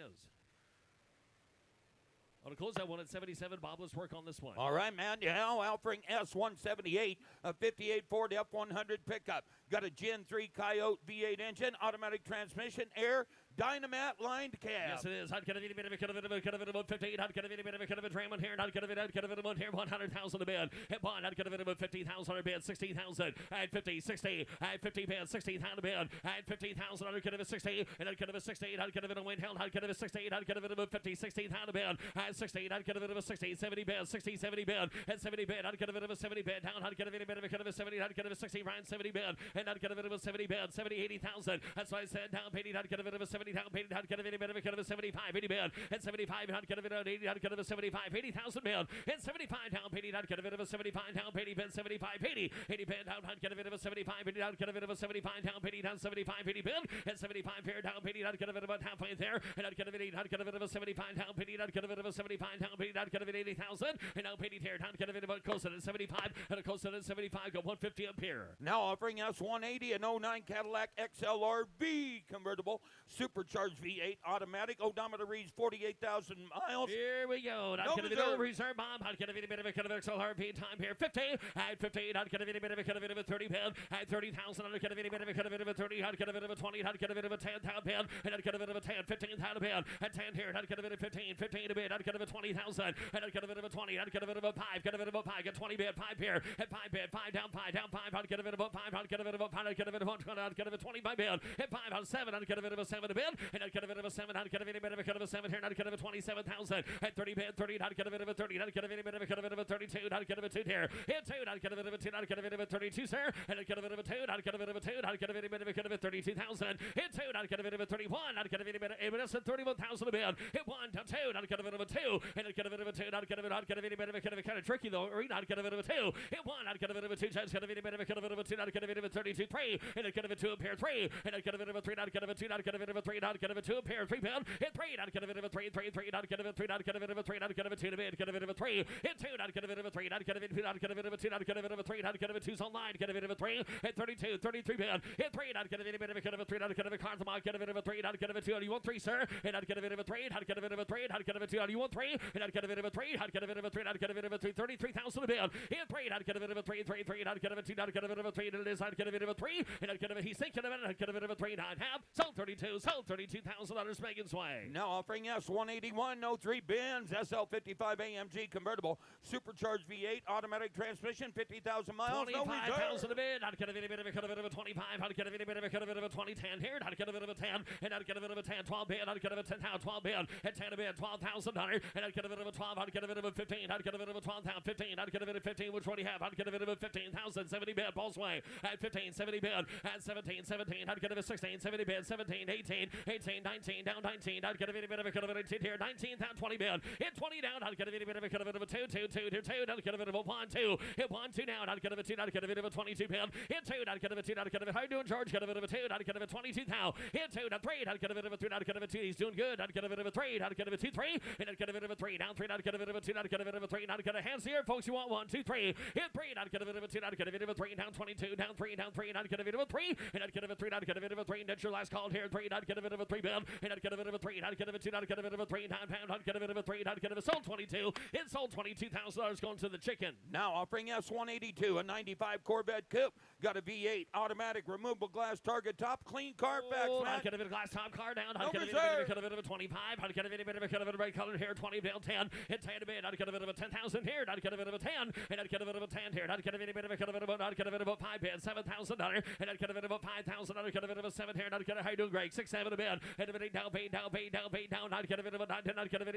I'm going to close that one at 77. Bob, let's work on this one. All right, man. Now offering S178, a 58 Ford F100 pickup. Got a Gen 3 Coyote V8 engine, automatic transmission, air, Dynamat lined cab. Yes, it is. I'd get a bit of a 58. I'd get a bit of a Draymond here. I'd get a bit of here. 100,000 a bid. Hit bond. I'd get a bit of 50,000 a bid. 60,000. I'd 50, 60. I'd 50 bid. 60,000 a bid. I'd 50,000. I'd get a 60. And I'd get a 68. I'd get a bit of Windhill. I'd get a 68. I'd get a bit of 50, 60,000 a bid. I'd 68. I'd get a bit of a 60, 70 bid. 60, 70 bid. And 70 bid. I'd get a bit of a 70 bid. Down. I'd get a bit of a 70. I'd get a 60. Ryan 70 bid. And I'd get a bit of a 70 bid. 70, 80,000. That's why I said down paid. I'd get a bit of a 70 down paid. I'd get a bit of a 75, 80 bid. And 75, I'd get a bit of 80. I'd get a 75, 80,000 bid. And 75 down paid. I'd get a bit of a 75 down paid. Bid 75, 80. 80 bid down. I'd get a bit of a 75. I'd get a bit of a 75 down paid. Down 75, 80 bid. And 75 here down paid. I'd get a bit about halfway there. And I'd get a bit. I'd get a bit of a 75 down paid. I'd get a bit of a 75 down paid. I'd get a bit 80,000. And now paid here down. Get a bit about closer to 75. And a closer to 75. Go 150 up here. Now offering us 180, an 09 Cadillac XLR-V convertible, supercharged V8 automatic. Odometer reads 48,000 miles. Here we go. I'd get a bit of reserve bomb. I'd get a bit of a XLR-V time here. 50. I'd 50. I'd get a bit of a 30 bid. I'd 30,000. I'd get a bit of a 30. I'd get a bit of a 20. I'd get a bit of a 10,000 bid. And I'd get a bit of a 10, 15,000 bid. At 10 here. I'd get a bit of 15 a bid. I'd get a bit of 20,000. And I'd get a bit of a 20. I'd get a bit of a 5. Get a bit of a 5. Get 20 bid. 5 here. At 5 bid. 5 down. 5 down. 5. I'd get a bit of a 5. I'd get a bit of a 5. I'd get a bit of a 20. I'd get a bit of 25 bid. At 5 on 7. I'd get a bit of a 7 a bid. And I'd get a bit of a 7. I'd get a bit of a 7 here. And I'd get a bit of 27,000. At 30 bid. 30. I'd get a bit of a 30. I'd get a bit of a 32. I'd get a bit of a 2 here. At 2. I'd get a bit of a 2. I'd get a bit of a 32, sir. And I'd get a bit of a 2. I'd get a bit of a 2. I'd get a bit of a 32,000. At 2. I'd get a bit of a 31. I'd get a bit of a 31,000 a bid. At 1 to 2. I'd get a bit of a 2. And I'd get a bit of a 2. I'd get a bit of a kind of tricky though. I'd get a bit of a 2. At 1. I'd get a bit of a 2. I'd get a bit of a 2. I'd get a bit of a 32, 3. And I'd get a bit of a 2 up here, 3. And I'd get a bit of a 3. I'd get a bit of a 2. I'd get a bit of a 3. I'd get a bit of a 2 up here, 3 bid. At 3. I'd get a bit of a 3. I'd get a bit of a 3. I'd get a bit of a 3. I'd get a bit of a 2 to bid. Get a bit of a 3. At 2. I'd get a bit of a 3. I'd get a bit of a 2. I'd get a bit of a 2. I'd get a bit of a 3. I'd get a bit of a 2's online. Get a bit of a 3. At 32, 33 bid. At 3. I'd get a bit of a 3. I'd get a bit of a car. I'd get a bit of a 3. I'd get a bit of a 2. You want 3, sir? And I'd get a bit of a 3. I'd get a bit of a 3. I'd get a bit of a 2. You want 3? And I'd get a bit of a 3. I'd get a bit of a 3. I'd get a bit of a 3. 33,000 a bid. At 3. I'd get a bit of a 3. 3. I'd get a bit of a 2. I'd get a bit of a 3. And it is. I'd get a bit of a 3. And I'd get a bit. He's thinking of it. I'd get a bit of a 3. And I'd have sold 32. Sold $32,000 Megan's way. Now offering us 181, no 3 bins, SL55 AMG convertible, supercharged V8 automatic transmission, 50,000 miles. 25,000 a bid. I'd get a bit of a 25. I'd get a bit of a 20, 10 here. I'd get a bit of a 10. And I'd get a bit of a 10, 12 bid. I'd get a bit of a 10, 12 bid. At 10 a bid, $12,000. And I'd get a bit of a 12. I'd get a bit of a 15. I'd get a bit of a 12, 15. I'd get a bit of 15. Which one do you have? I'd get a bit of a 15,000, 70 bid. Ball's way. At 15, 70 bid. At 17, 17. I'd get a bit of 16, 70 bid. 17, 18, 18, 19, down 19. I'd get a bit of a 18 here. 19, down 20 bid. Hit 20 down. I'd get a bit of a 2, 2, 2, 2, 2. I'd get a bit of a 1, 2. Hit 1, 2 down. I'd get a bit of a 2. I'd get a bit of a 22 bid. Hit 2. I'd get a bit of a 2. I'd get a bit. How you doing, George? Get a bit of a 2. I'd get a bit of 22 now. Hit 2 to 3. I'd get a bit of a 3. I'd get a bit of a 2. He's doing good. I'd get a bit of a 3. I'd get a bit of a 2, 3. And I'd get a bit of a 3 down 3. I'd get a bit of a 2. I'd get a bit of a 3. I'd get a hands here, folks. You want 1, 2, 3. Hit 3. I'd get a bit of a 2. I'd get a bit of a 3 down 22 down 3 down 3. And I'd get a bit of a 3. And I'd get a bit of a 3. I'd get a bit of a 3. And that's your last call here. 3. I'd get get a bit of a 3 bid, and I'd get a bit of a 3, and I'd get a bit of a 2, I'd get a bit of a 3, 9 pound, I'd get a bit of a 3, and I'd get a sold 22. It sold $22,000 going to the chicken. Now offering S182, a 95 Corvette Coupe. Got a V8, automatic, removable glass target top, clean Carfax, Oh, man. I'd get a bit of glass top car down. No I'd get a reserve. bit of a 25. I'd get a bit of a red color here, 20 down 10. Hit 10 a bit. I'd get a bit of a 10,000 here. I'd get a bit of a 10. And I'd get a bit of a 10 here. I'd get a bit of a I'd get a bit of a 5 bid, $7,000. And I'd get a bit of a 5,000. I'd get a bit of a 7 here. And I'd get a how you doing, Greg? 6, 7 a bid. And a bit down, pay down. I'd get a bit of a 9, I'd get a bit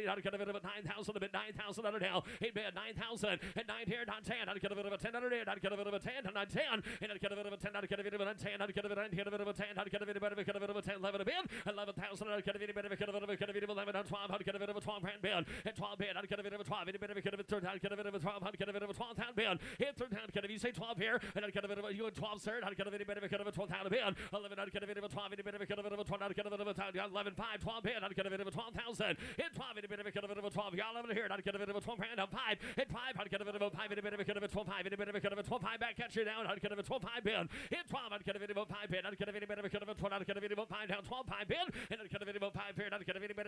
of a 9,000 a bit, 9,000 down. 8 bid, 9,000. And 9 here, down 10. I'd get a bit of a 10 under it. I'd get a bit of a 10, and I'd 10. And I'd get a bit of a 10. I'd get a bit of a 10. I'd get a bit of a 10. I'd get a bit of a 10, 11 a bid. 11,000. I'd get a bit of a 11 on 12. I'd get a bit of a 12 grand bid. And 12 bid. I'd get a bit of a 12. I'd get a bit of a 13. I'd get a bit of a 12. I'd get a bit of a 12 pound bid. Hit 13. I'd get a, you say 12 here. And I'd get a bit of a, you and 12 third. I'd get a bit of a 12 pound bid. 11. I'd get a bit of a 12. I'd get a bit of a 12. I'd get a bit of a 11, 5, 12 bid. I'd get a bit of a 12,000. Hit 12. I'd get a bit of a 12. Y'all 11 here. I'd get a bit of a 12 grand on 5. Hit 5. I'd get a bit of a 5. I'd get a bit of a 12 5. I'd get a bit of a 12 5 back. Catch you down. I'd get a bit of a 12 5 bid. Hit 12. I'd get a bit of a 5 bid. I'd get a bit of a 12. I'd get a bit of a 5 down 12 5 bid. And I'd get a bit of a 5 here. I'd get a bit of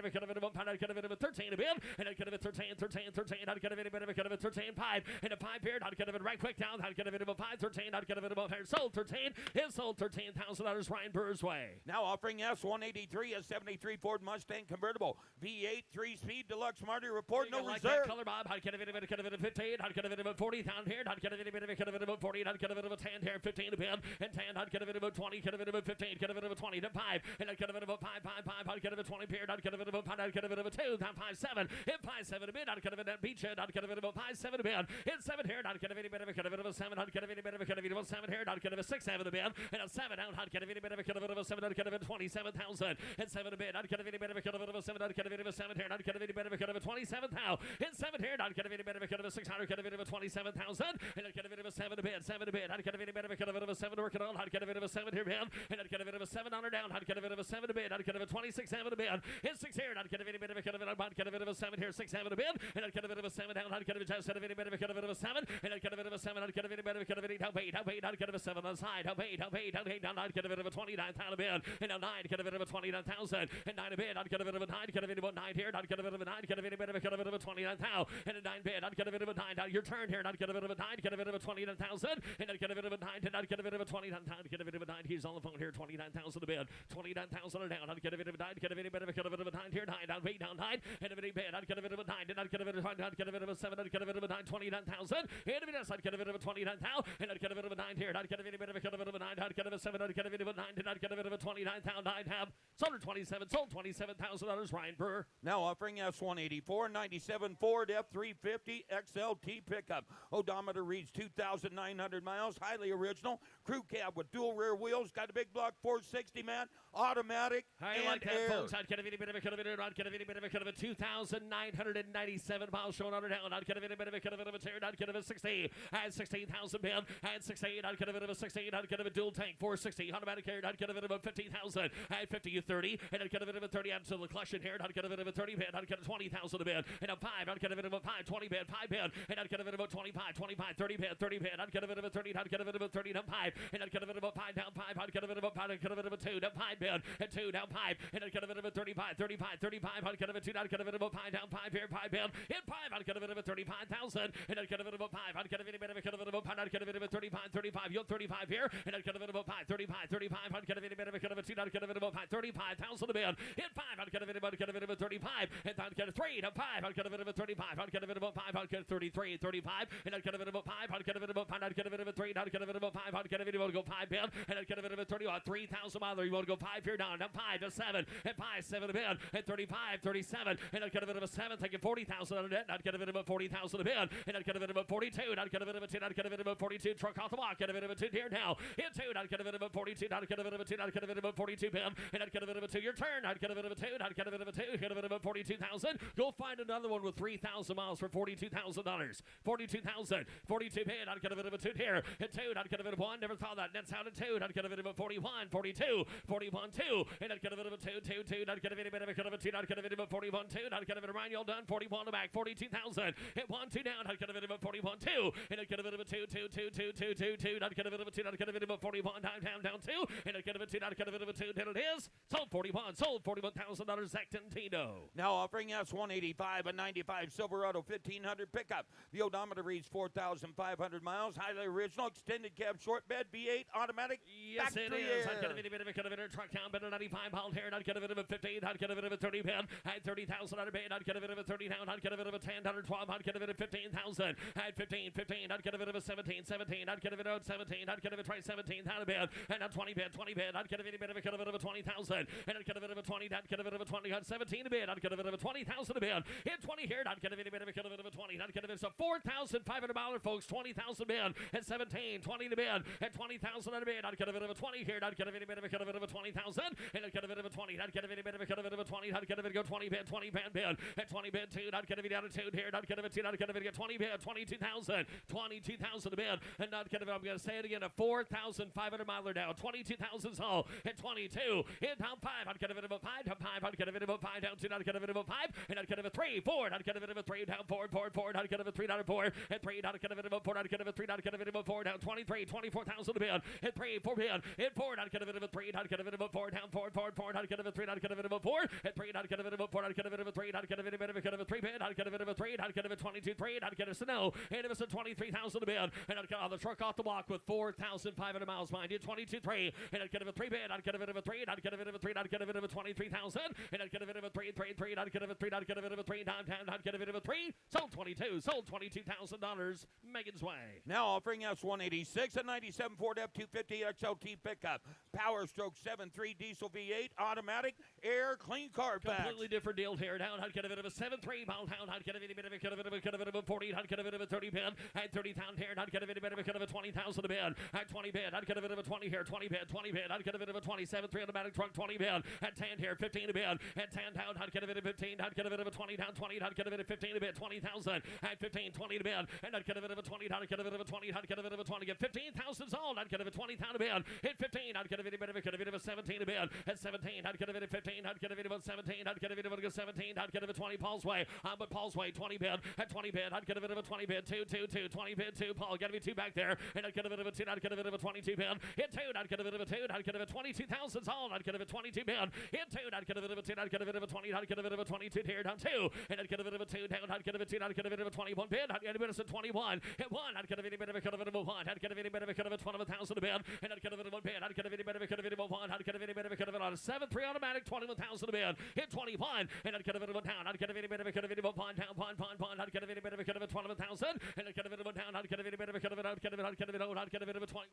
a 5. I'd get a bit of a 13 a bid. And I'd get a bit of 13. I'd get a bit of a 13 5. And a 5 here. I'd get a bit right quick down. I'd get a bit of a 5 13. I'd get a bit of a sold 13. It sold $13,000 Ryan Burr's way. Now offering S183, a 73 Ford Mustang convertible. V8, 3-speed, deluxe Marty report, no like reserve. that color, Bob. I'd get a bit of a 15. I'd get a bit of a 40 down here. I'd get a bit of a 40. I'd get a bit of a 10 here. 15 a bid. And 10. I'd get a bit of a 20. Get a bit of a 15. Get a bit of a 20 to 5. And I'd get a bit of a 5. I'd get a bit of a 20 period. I'd get a bit of a 5. I'd get a bit of a 2. Down 5 7. Hit 5 7 a bid. I'd get a bit of a beach head. I'd get a bit of a 5 7 a bid. Hit 7 here. I'd get a bit of a 7. I'd get a bit of a 7 here. I'd get a 6 7 a bid. And a 7 out. I'd get a bit of a 7. I'd get a bit of 27,000. And 7 a bid. I'd get a bit of a 7. I'd get a bit of a 7 here. I'd get a bit of a 27,000. Hit 7 here. I'd get a bit of a 6. I'd get a bit of a 27,000. And I'd get a bit of a 7 a bid. 7 a bid. I'd get a bit of a 7 working on. I'd get a bit of a 7 here, bid. And I'd get a bit of a 7 on her down. I'd get a bit of a 7 a bid. I'd get a 26 7 a bid. Hit 6 here. I'd get a bit of a 7 here. 6 7 a bid. And I'd get a bit of a 7 down. I'd get a bit of a 7. And I'd get a bit of a 7. I'd get a bit of a down bait. I'd get a 7 on the side. Down bait. Down. I'd get a bit of a 29,000 a bid. And a 9. Get a bit of a 29,000. And 9 a bid. I'd get a bit of a 9. Get a bit of a 9 here. I'd get a bit of a 9. Get a bit of a 29,000. And a 9 bid. I'd get a bit of a 9. Your turn here. And I'd get a bit of a 9. Get a bit of a 29,000. And I'd get a bit of a 9. And I'd get a bit of a 29,000. Get a bit of a 9. He's on the phone here. 29,000 a bid. 29,000 down. I'd get a bit of a 9. Get a bit of a 9 here. 9 down. Bait down 9. And a bit of a bid. I'd get a bit of a 9. And I'd get a bit of a 9. I'd get a bit of a 7. I'd get a bit of a 9. 29,000. And a bit else. I'd get a bit of a 29,000. And I'd get a bit of a 9 here. And I'd get a bit of a 9. I'd get a 7. I'd get a bit of a 9. And I'd get a bit of a 29,000. I'd have sold 27. Sold $27,000. Ryan Burr. Now offering S184, 97 Ford F350 XLT pickup. Odometer reads 2,900 miles. Highly original. Crew cab with dual rear wheels. Got a big block 460, man. Automatic I and like that, air. folks. I'd get a bit of a 2,997 miles showing on her down. I'd get a bit of a tear. I'd get a 60. I had 16,000 bid. I had 16. I'd get a bit of a 16. I'd get a dual tank 460. Automatic here. I'd get a bit of a 50,000. I had 50 you 30. And I'd get a bit of a 30. I'm still the clutch in here. I'd get a bit of a 30 bid. I'd get a 20,000 a bid. And a 5. I'd get a bit of a 5. 20 bid. 5 bid. And I'd get a bit of a 25. 25. 30 bid. 30 bid. I'd get a bit of a 30. I'd get a bit of a 30 down 5. And I'd get a bit of a 5 down 5. I'd get a bit of a 5. I'd get a bit of a 2 down 5 bid. And 2 down 5. And I'd get a bit of a 35. 35. 35. I'd get a bit of a 2. I'd get a bit of a 5 down 5 here. 5 bid. Hit 5. I'd get a bit of a 35,000. And I'd get a bit of a 5. I'd get a bit of a 5. I'd get a bit of a 35. 35. You're 35 here. And I'd get a bit of a 5. 35. 35. I'd get a bit of a 2. I'd get a bit of a 5. 35,000 a bid. Hit 5. I'd get a bit of a 35. And I'd get a 3 to 5. I'd get a bit of a 35. I'd get a bit of a 5. I'd get a 33. 35. And I'd get a bit of a 5. I'd get a bit of a 5. I'd get a bit of a 3. I'd get a bit of a 5. I'd get a bit of a 5 bid. And I'd get a bit of a 30. 3,000 miles. You want to go 5 here down. Now 5 to 7. And 5 7 a bid. And 35. 37. And I'd get a bit of a 7. Taking 40,000 on it. I'd get a bit of a 40,000 a bid. And I'd get a bit of a 42. And I'd get a bit of a 10. I'd get a bit of a 42. Truck off the walk. Get a bit of a 2 here now. Hit 2. I'd get a bit of a 42. I'd get a bit of a 2. I'd get a bit of a 42 bid. And I'd get a bit of a 2. Your turn. I'd get a bit of a 2. I'd get a bit of a 2. Get a bit of a 42,000. Go find another one with 3,000 miles for $42,000. 42,000. 42 bid. I'd get a bit of a 2 here. Hit 2. I'd get a bit of 1. never thought that. Nets out at 2. I'd get a bit of a 41, 42, 41, 2. And I'd get a bit of a 2, 2, 2. I'd get a bit of a 2. I'd get a bit of a 41, 2. I'd get a bit of Ryan, you're done. 41 to back, 42,000. Hit 1, 2 down. I'd get a bit of a 41, 2. And I'd get a bit of a 2, 2, 2, 2, 2, 2, 2. I'd get a bit of a 2. I'd get a bit of a 41 down, 2. And I'd get a bit of a 2. I'd get a bit of a 2. There it is. Sold 41. Sold $41,000. Zachton Tino. Now offering us 185, a 95 Silverado 1500 pickup. The odometer reads 4,500 miles. Highly original, extended cab, short bed, V8, automatic. Yes, it factory is. air. I'd get a bit of a truck down, bed 95 pound here. I'd get a bit of a 15. I'd get a bit of a 30 pound. I'd 30,000 out of bed. I'd get a bit of a 30 down. I'd get a bit of a 10, 12. I'd get a bit of 15,000. I'd 15. I'd get a bit of a 17. I'd get a bit of a 17. I'd get a bit of a 17 out of bed. And a 20 bed. I'd get a bit of a 20,000. And I'd get a bit of a 20. I'd get a bit of a 20. I'd 17 a bed. I'd get a bit of a 20,000 a bed. Hit 20 here. I'd get a bit of a 20. I'd get a bit of $4,500, folks. 20,000 bed. At 17, 20 to bed. At 20,000 out of bed. I'd get a bit of a 20 here. I'd get a bit of a 20,000. And I'd get a bit of a 20. I'd get a bit of a 20. I'd get a bit of a 20 bed. 20 bed. At 20 bed 2. I'd get a bit out of 2 here. I'd get a bit 2. I'd get a bit of 20 bed. 22,000. 22,000 a bed. And I'd get a bit, I'm going to say it again, a 4,500 miler now. 22,000 all. At 22. Hit down 5. I'd get a bit of a 5. Down 5. I'd get a bit of a 5 down 2. I'd get a bit of a 5. And I'd get a 3. 4. I'd get a bit of a 3 down 4. I'd get a 3 down 4. At 3. I'd get a bit of a 4. I'd get a 3. I'd get a bit of a 4 down 23. 24,000 a bed. At 3. 4 bed. At 4. I'd get a bit of a 3. I'd get a bit of a 4 down 4. I'd get a 3. I'd get a bit of a 4. At 3. I'd get a bit of a 4. I'd get a bit of a 3. I'd get a bit of a 3 bed. I'd get a bit of a 3. I'd get a 22 3. I'd get a snow. And it was a 23,000 a bed. And I'd get on the truck off the block with 4,500 miles behind you. 22 3. And I'd get a 3 bed. I'd get a bit of a 3. I'd get a bit of a 3. I'd get a bit of a 23,000. And I'd get a bit of a 3. I'd get a 3. I'd get a bit of a 3 down. I'd get a bit of a 3. Sold 22. Sold $22,000. Megan's Way. Now offering us 186, a 97 Ford F-250 XLT pickup. Power stroke 7.3 diesel V8, automatic, air, clean carpet. Completely different deal here. Down, I'd get a bit of a 7.3 pound down. I'd get a bit of a 40. I'd get a bit of a 30 bed. I'd 30 pound here. I'd get a bit of a 20,000 a bed. I'd 20 bed. I'd get a bit of a 20 here. 20 bed. I'd get a bit of a 27.3 automatic truck. 20 bed. At 10 here. 15 a bed. At 10 down. I'd get a bit of 15. I'd get a bit of a 20 down. 20. I'd get a bit of 15 a bed. 20,000. At 15. 20 to bed. And I'd get a bit of a 20. I'd get a bit of a 20. I'd get a bit of a 20. Get 15,000 sold. I'd get a bit of 20,000 a bed. Hit 15. I'd get a bit of a 17 a bed. At 17. I'd get a bit of 15. I'd get a bit of a 17. I'd get a bit of a 17. I'd get a bit of 20 Paul's way. But Paul's way. 20 bed. At 20 bed. I'd get a bit of a 20 bed. 2. 20 bed. 2. Paul. Got to be 2 back there. And I'd get a bit of a 2. I'd get a bit of a 22 bed. Hit 2. I'd get a bit of a 2. I'd get a bit of 22,000 sold. I'd get a bit of 22 bed. Hit 2. I'd get a bit of a 2. I'd get a bit of a 20. I'd get a bit of a 22 here down 2. And I'd get a bit of a 2 down. I'd get a bit of a 2. I'd get a bit of a 21 bed. I'd get a bit of a 21. Hit 1. I'd get a bit of a 1. I'd get a bit of a 12,000 a bed. And I'd get a bit of a bed. I'd get a bit of a 1. I'd get a bit of a on a 7.3 automatic 21,000 a bed. Hit 21. And I'd get a bit of a down. I'd get a bit of a pond down. I'd get a bit of a 12,000. And I'd get a bit of a down. I'd get a bit of a 20.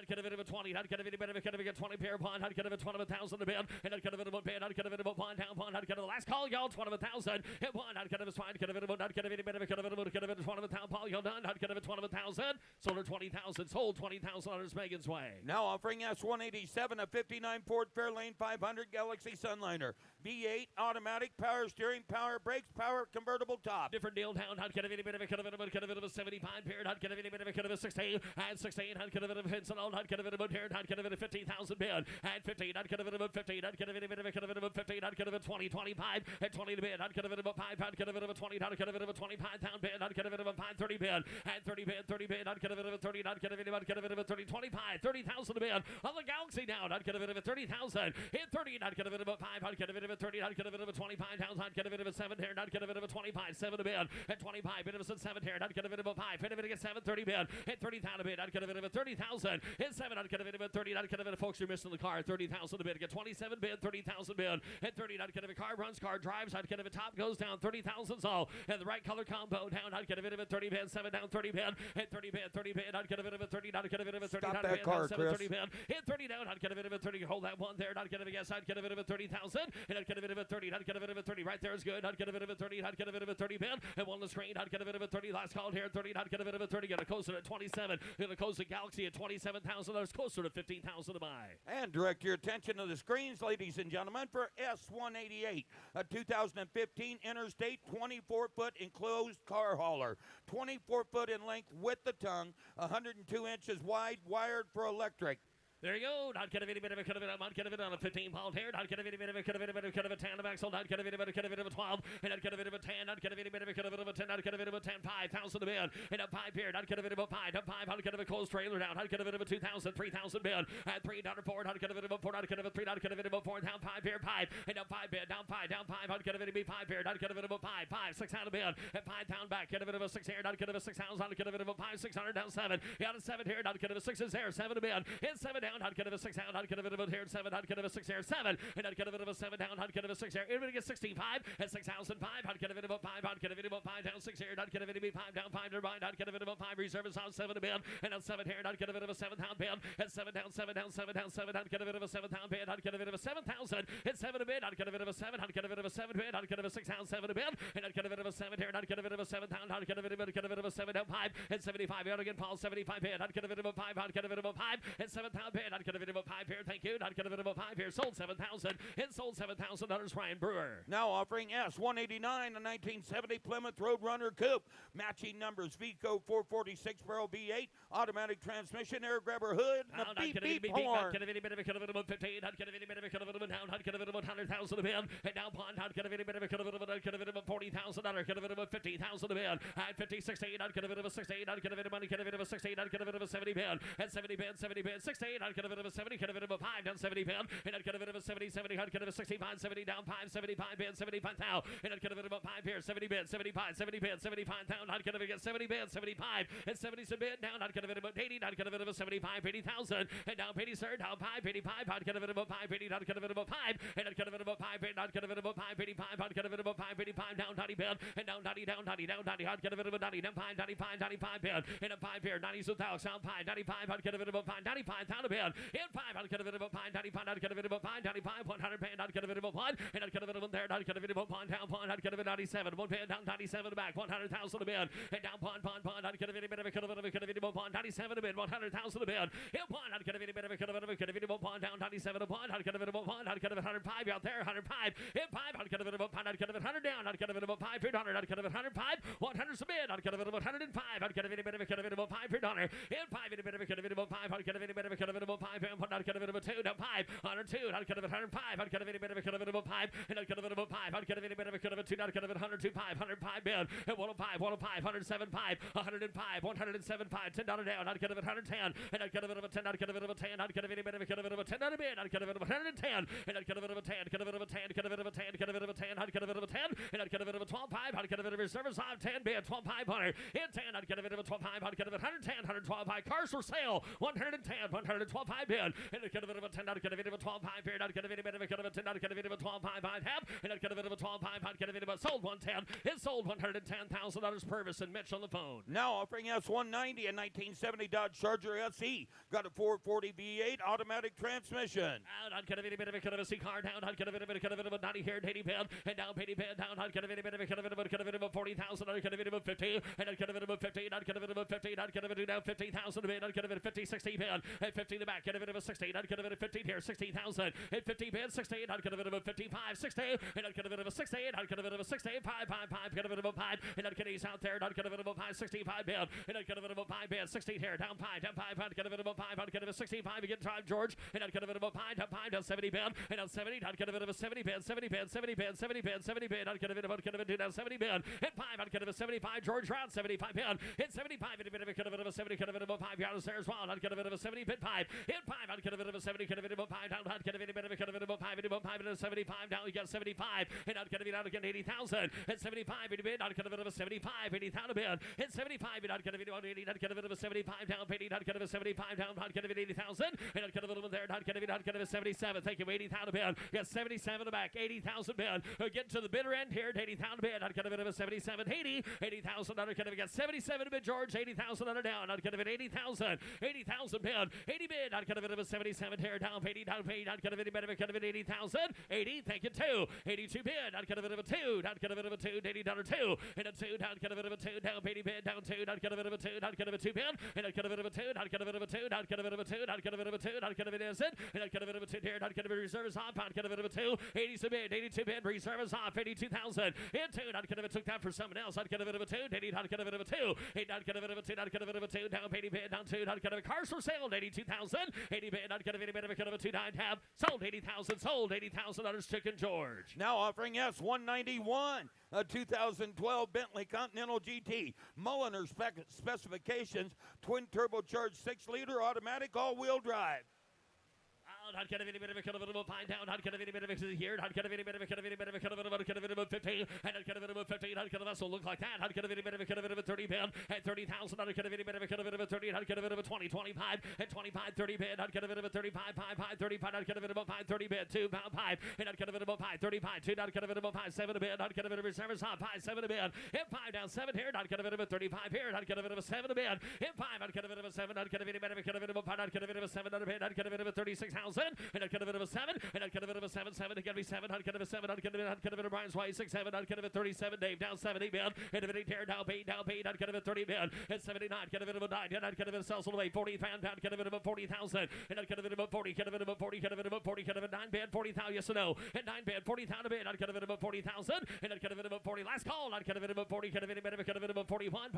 I'd get a bit of a 20. I'd get a bit of a 20 pair bond. I'd get a bit of 20,000 a bed. And I'd get a bit of a bed. I'd get a bit of a bond down bond. I'd get a last call, y'all, 20,000. Hit 1. I'd get a bit of a I'd get a bit of a I'd get a bit of a 20,000 Paul, y'all done. I'd get a bit of 20,000. Sold her 20,000. Sold $20,000 Megan's Way. Now offering us 187, a 59 Ford Fairlane 500 Galaxy Sunliner. V8, automatic, power steering, power brakes, power convertible top. Different deal down. I'd get a bit of a 75 period. I'd get a bit of a 16. At 16, I'd get a bit of a Hinson. I'd get a bit of a here. I'd get a bit of 15,000 bid. At 15, I'd get a bit of a 15. I'd get a bit of a 15. I'd get a bit of 20, 25. At 20 to bid. I'd get a bit of a 5. I'd get a bit of a 20. I'd get a bit of a 25 pound bid. I'd get a bit of a 5, 30 bid. At 30 bid. I'd get a bit of a 30. I'd get a bit of a 30, 25, 30,000 a bid. On the Galaxy down, I'd get a bit of a 30,000. Hit 30, I'd get a bit of a 5. I'd get a bit of a 30. I'd get a bit of a 25 pounds. I'd get a bit of a 7 here. I'd get a bit of a 25, 7 a bid. At 25, bit of a 7 here. I'd get a bit of a 5. Hit a bit of a 7, 30 bid. Hit 30,000 a bid. I'd get a bit of a 30,000. Hit 7, I'd get a bit of a 30. I'd get a bit of folks you're missing the car. 30,000 a bid. Get 27 bid, 30,000 bid. Hit 30, I'd get a car runs, car drives. I'd get a top goes down, 30,000 all. And the right color combo down. I'd get a bit of a 30 bid, 7 down, 30 bid. Hit 30 bid, 30 bid. I'd get a bit of a 30. I'd get a bit of a 30. Stop that car, 7, Chris. 30 bid. Hit 30 down. I'd get a bit of a 30. Hold that one there. I'd get a bit, yes, I'd get a bit of a 30,000. And I'd get a bit of a 30. I'd get a bit of a 30. Right there is good. I'd get a bit of a 30. I'd get a bit of a 30 bid. And one on the screen. I'd get a bit of a 30. Last call here. 30. I'd get a bit of a 30. Get a coaster at 27. Get a coaster Galaxy at 27,000. $14,000, closer to $15,000 to buy. And direct your attention to the screens, ladies and gentlemen, for S188, a 2015 Interstate 24-foot enclosed car hauler, 24 foot in length with the tongue, 102 inches wide, wired for electric. There you go. Not get a bit of a cut of it. Not get a bit on a 15-pound hair. Not get a bit of a cut of it. Cut of a 10 of axle. Not get a bit of a cut of it of a 12. And not get a bit of a 10. Not get a bit of a cut of it of a 10. Not get a bit of a 10. 5,000 a bid. And a 5 here. Not get a bit of a 5. A 5. Not get a closed trailer down. Not get a bit of a 2,000. 3,000 bid. At 3. Down to 4. Not get a bit of a 4. Not get a bit of a 3. Not get a bit of a 4. Down 5 here. 5. And up 5 bid. Down 5. Down 5. Not get a bit of a 5 here. Not get a bit of a 5. 5. 6 out of bid. And 5 down back. Get a bit of a 6 here. Not get a bit of a 6,000. Not get a bit of a 5. 600 down 7. Down to 7 here. Not get a bit of a 6 is there. 7 a bid. And 7 down. Not get a bit of a 6 out. Not get a bit of a here. 7. Not get a bit of a 6 here. 7. And not get a bit of a 7 down. Not get a bit of a 6 here. You're going to get 16. 5. And 6,005. Not get a bit of a 5. Not get a bit of a 5 down 6 here. Not get a bit of a 5 down 5 to right. Not get a bit of a 5. Reserve is on 7 a bid. And on 7 here. Not get a bit of a 7,000 bid. And 7 down 7 down 7 down 7. Not get a bit of a 7,000 bid. Not get a bit of a 7,000. And 7 a bid. Not get a bit of a 7. Not get a bit of a 7 bid. Not get a bit of a 6,007 a bid. And not get a bit of a 7 here. Not get a bit of a 7,000. Not get a bit of a 7 down 5. And 75 out again. Paul 75 bid. Not get a bit of a 5. Not get a bit of a 5. And 7,000 bid. Not get a bit of a 5 here. Thank you. Not get a bit of a 5 here. Sold 7,000. And sold $7,000. Ryan Brewer. Now offering S189, a 1970 Plymouth Roadrunner Coupe. Matching numbers, Vico 446 barrel V8, automatic transmission, air grabber hood, and a beep horn. Not get a bit of a cut of it about 15. Not get a bit of a cut of it about down. Not get a bit of 100,000 a bid. And down pond. Not get a bit of a cut of it about $40,000. Get a bit of a 50,000 a bid. At 50, 16. Not get a bit of a 16. Not get a bit of money. Get a bit of a 16. Not get a bit of a 70 bid. At 70 bid. 70 bid. 16. Not get a bit of a 70. Get a bit of a 5 down 70 bid. And not get a bit of a 70. 70. Not get a 65. 70 down 5. 75 bid. 75 now. And not get a bit of a 5 here. 70 bid. 75. 70 bid. 75 down. Not get a bit of 70 bid. 75. And 70 bid down. Not get a bit of a 80. Not get a bit of a 75. 80,000. And down 80 sir. Down 5. 85. Not get a bit of a 5. 80. Not get a bit of a 5. And not get a bit of a 5. Not get a bit of a 5. 85. Not get a bit of a 5. 85 down 90 bid. And down 90 down 90 down 90. Not get a bit of a 90 down 5. 95. 95 bid. And a 5 here. 90 so down 5. 95. Not get a bit of a 5. 95 down a bid. And 5. Not get a bit of a 5. 95. Not get a bit of a 5. 95. 100 bid. Not get a bit of a 1. And not get a bit of a there. Not get a bit of a 1 down 1. Not get a bit of 97. 1 bid down 97 back. 100,000 a bid. And down pond. Not get a bit of a cut of it. Get a bit of a pond. 97 a bid. 100,000 a bid. And pond. Not get a bit of a cut of it. Get a bit of a pond down 97 a pond. Not get a bit of a pond. Not get a bit of 105 out there. 105. And 5. Not get a bit of a pond. Not get a bit 100 down. Not get a bit of a 5 for $100. Not get a bit 105. 100 a bid. Not get a bit of 105. Not get a bit of a cut of it. 5 for $100. And 5 in a bit of a cut of it. 5. Not get a bit of a cut of it. 5. And not get a bit of a 2. Down 5. 102. Not get a bit 105. Not get a bit of a cut of it. 5. And not get a bit of a 5. Not get a bit of a cut of it. 2. Not get a bit 102. 5. 105 bid. And 105. 105. 107. 5. 105. 107. 5. $10 down. Not get a bit 110. And not get a bit of a 10. Not get a bit of a 10. Not get a bit of a cut of it. 10 out of bid. Not get a bit of 110. And not get a bit of a 10. Get a bit of a 10. Get a bit of a 10. Get a bit of a 10. Not get a bit of a 10. And not get a bit of a 12. 5. Not get a bit of a service off 10 bid. 12. 500. And 10. Not get a bit of a 12. 5. Not get a bit of 110. 112. 5. Cars for sale. 110. 112. 5 bid. And not get a bit of a 10. Not get a bit of a 12. 5 bid. Not get a bit of a cut of a 10. Not get a bit of a 12. 5. 5 half. And not get a bit of a 12. 5. Not get a bit of a sold 110. It sold $110,000. Purvis and Mitch on the phone. Now offering S190, a 1970 Dodge Charger SE. Got a 440 V8 automatic transmission. Not get a bit of a cut of a C car down. Not get a bit of a cut of a 90 here. 80 bid. And down 80 bid down. Not get a bit of a cut of a 40,000. Not get a bit of a 50. And not get a bit of a 50. Not get a bit of a 50. Not get a bit of down 50,000 bid. Not get a bit of 50. 60 bid. And 50 in the back. Get a bit of a 60. Not get a bit of 15 here. 60,000. And 50 bid. 60. Not get a bit of a 55. 60. And not get a bit of a 60. Not get a bit of a 60. 5. 5. 5. Get a bit of a 5. And not get these out there. Not get a bit of a 5. 65 bid. And not get a bit of a 5 bid. 16 here. Down 5. Down 5. Not get a bit of a 5. Not get a bit of a 65. Again, drive George. And not get a bit of a 5. Down 5. Down 70 bid. And down 70. Not get a bit of a 70 bid. 70 bid. 70 bid. 70 bid. 70 bid. Not get a bit of a down 70 bid. And 5. Not get a bit of a 75. George round 75 bid. Hit 75. And a bit of a cut of a 70. Cut a bit of a 5 yards there as well. Not get a bit of a 70 bid 5. Hit 5. Not get a bit of a 70. Cut a bit of a 5 down. Not get a bit of a cut of a 5. And a 5 and a 75 down. You got 75. And not get a bit out again 80,000. And 75 and a bit. Not get a bit of a 75. 80,000 a bit. Hit 75. And not get a bit of 80. Not get a bit of a 75 down. 80. Not get a bit of a 75 down. Not get a bit 80,000. And not get a little bit there. Not get a bit of 77. Thank you. 80,000 a bit. Got 77 in the back. 80,000 bid. Getting to the bitter end here. 80,000 a bit. Not get a bit of a 77. 80. 80,000. Not get a bit. Got 77 a bit. George. 80,000 under down. Not get a bit. 80,000. 80,000 bid. 80 bid. Not get a bit of a 77 here. Down 80. Down 80. Not get a bit of a 80,000. 80. Thank you. 2. 82 bid. Not get a bit of a 2. two, down, get a bit of a two, $80 2, and a two, down, get a bit of a two, down, baby bid, down two, down, get a bit of a two, down, get a bit of a two bid, and a get a bit of a two, down, get a bit of a two, down, get a bit of a two, down, get a bit of a two, down, get a bit of a two, and a get a bit of a two here, down, get a bit of reserve is off, down, get a bit of a two, 82 bid, 82 bid, reserve is off, 82,000, and two, down, get a bit took that for someone else, down, get a bit of a two, down, get a bit of a two, eight, down, get a bit of a two, down, get a bit of a two, down, baby bid, down two, down, get a cars for sale, 82,000, 80 bid, down, get a bit of a two, down, tab, sold 80,000, sold 80,000 on Chicken George. Now offering S191, a 2012 Bentley Continental GT. Mulliner specifications, twin turbocharged 6-liter automatic all-wheel drive. Not get a bit of a find down, not get a bit of a here, not get a bit of a 15, and not get a bit of a 15, not get a vessel look like that, not get a bit of a 30 bid, and 30,000, not get a bit of a 30, not get a bit of a 20, 25, and 25, 30 bid, not get a bit of a 35, 5, 35, not get a bit of a 5, 30 bid, 2, 5, and not get a bit of a 5, 35, 2, not get a bit of a 5, 7 bid, not get a bit of a service, 5, 7 bid, and 5 down 7 here, not get a bit of a 35 here, not get a bit of a 7 bid, and 5, not get a bit of a 7, not get a bit of a 5, not get a bit of a 7, not get a bit of a 36,000. And I get a bit of a 7, and I get a bit of a 7, 7, to get me 7, I'd get a bit of a 7, I'd get a bit of Brian's Way, 6, 7, I'd get a bit of 37, Dave, down 70 bid, and a bit of tear, down 8, I'd get a bit of 30 bid, and 79, get a bit of a 9, and I'd get a bit of sales away, 40 pound, get a bit of a 40,000, and I'd get a bit of a 40, get a bit of a 40, get a bit of a 40, get a bit of a 9 bid, 40,000, yes or no, and 9 bid, 40,000 a bid, I'd get a bit of a 40,000, and I'd get a bit of a 40, last call, I'd get a bit of a 40, get a bit of a 41,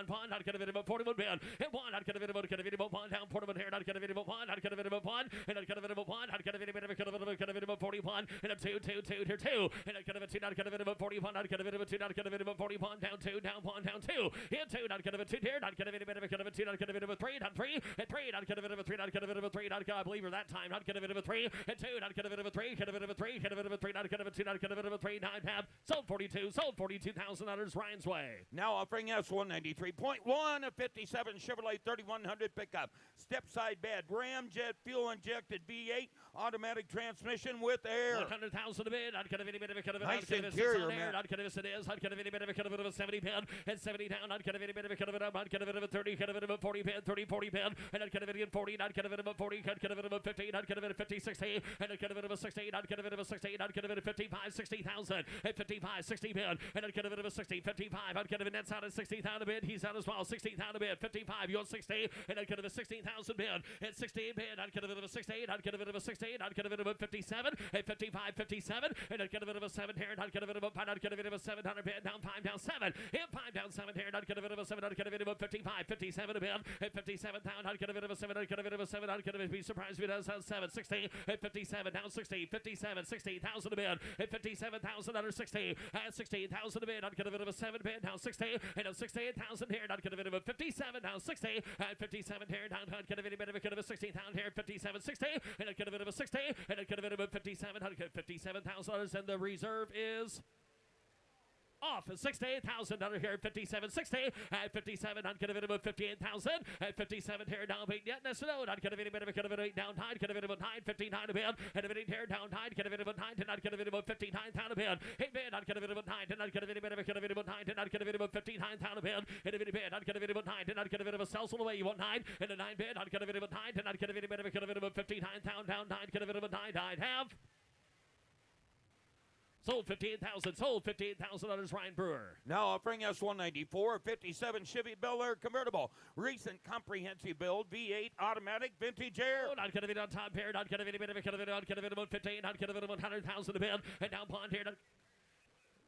pond, I'd get a bit of a 41 bid, and 1, I'd get a bit of a 1 down, portable here, I'd get a bit of a 1, I'd get a bit of a 1, and I'd get a bit of a 1, I'd get a bit of a 41, and a 2, here 2, and I'd get a bit of a 2, I'd get a bit of a 41, I'd get a bit of a 2, I'd get a bit of a 41, down 2, down 1, down 2, and 2, I'd get a bit of a 2 here, I'd get a bit of a 2, I'd get a bit of a 3, down 3, and 3, I'd get a bit of a 3, I'd get a bit of a 3, I'd get, I believe her that time, I'd get a bit of a 3, and 2, I'd get a bit of a 3, get a bit of a 3, get a bit of a 3, I'd get a bit of a 2, I'd get a bit of a 3, 9 tab, sold 42,000 Ryan's Way. Now offering S193.1, a 57 Chevrolet 3100 pickup. Step side bed, ramjet fuel injected V8, automatic transmission with air. 100,000 a bid. I'd get a bit of a nice interior, man. I'd get a bit of I'd get a bit of a 70 bid, and 70 down. I'd get a bit of a I'd get a bit of a 30, get a bit of a 40 bid, 30, 40 bid, and I'd get a bit of 40, I'd get a bit of a 40, I'd get a bit of a 15, I'd get a bit of 50, 60, and I'd get a bit of a 16, I'd get a bit of a 16, I'd get a bit of 55, 60,000, and 55, 60 bid, and I'd get a bit of a 60, 55, I'd get a bit nets out at 60,000 a bid. He's out as well, 16,000 a bid, 55, you're 60, and I'd get a bit of 16,000 bid, and 16 bid, I'd get a bit of a 16, I'd get a bit of a 16, I'd get a bit of a 57, and 55, 57, and I'd get a bit of a 7 here, and I'd get a bit of a 5, I'd get a bit of a 700 bid, down 5, down 7, and 5 down 7 here, and I'd get a bit of a 7, I'd get a bit of a 55, 57 a bid, and 57 down, I'd get a bit of a 7, I'd get a bit of a 7, I'd get a bit of a, be surprised if it does 7, 60, and 57 down 60, 57, 60,000 a bid, and 57,000 under 60, and 16,000 a bid, I'd get a bit of a 7 bid, down 60, and a 68,000 here, and I'd get a bit of a 57 down 60, and 57 here, down, I'd get a bit of a 16,000 here, 57, 60, and I'd get a bit of a 60, and I'd get a bit of a 57, I'd get $57,000, and the reserve is off at $68,000 here at 57, 60, at 57, I'd get a bit of a 58,000, at 57 here, down 8, yet, that's no, I'd get a bit of a 8 down 9, get a bit of a 9, 59 a bid, and a bit here, down 9, get a bit of a 9, and I'd get a bit of a 59 down a bid, 8 bid, I'd get a bit of a 9, and I'd get a bit of a 9, and I'd get a bit of a 59 down a bid, and a bit I'd get a bit of a 9, and I'd get a bit of a sales away, you want 9, and a 9 bid, I'd get a bit of a 9, and I'd get a bit of a 59 down 9, get a bit of a 9, I'd have. Sold $58,000, Ryan Brewer. Now offering S194, 57 Chevy Bel Air convertible. Recent comprehensive build, V8 automatic vintage air. Oh, not going to be on top here, not going to be a bit of a 15, not going to be 100,000 a bid, and down pond here.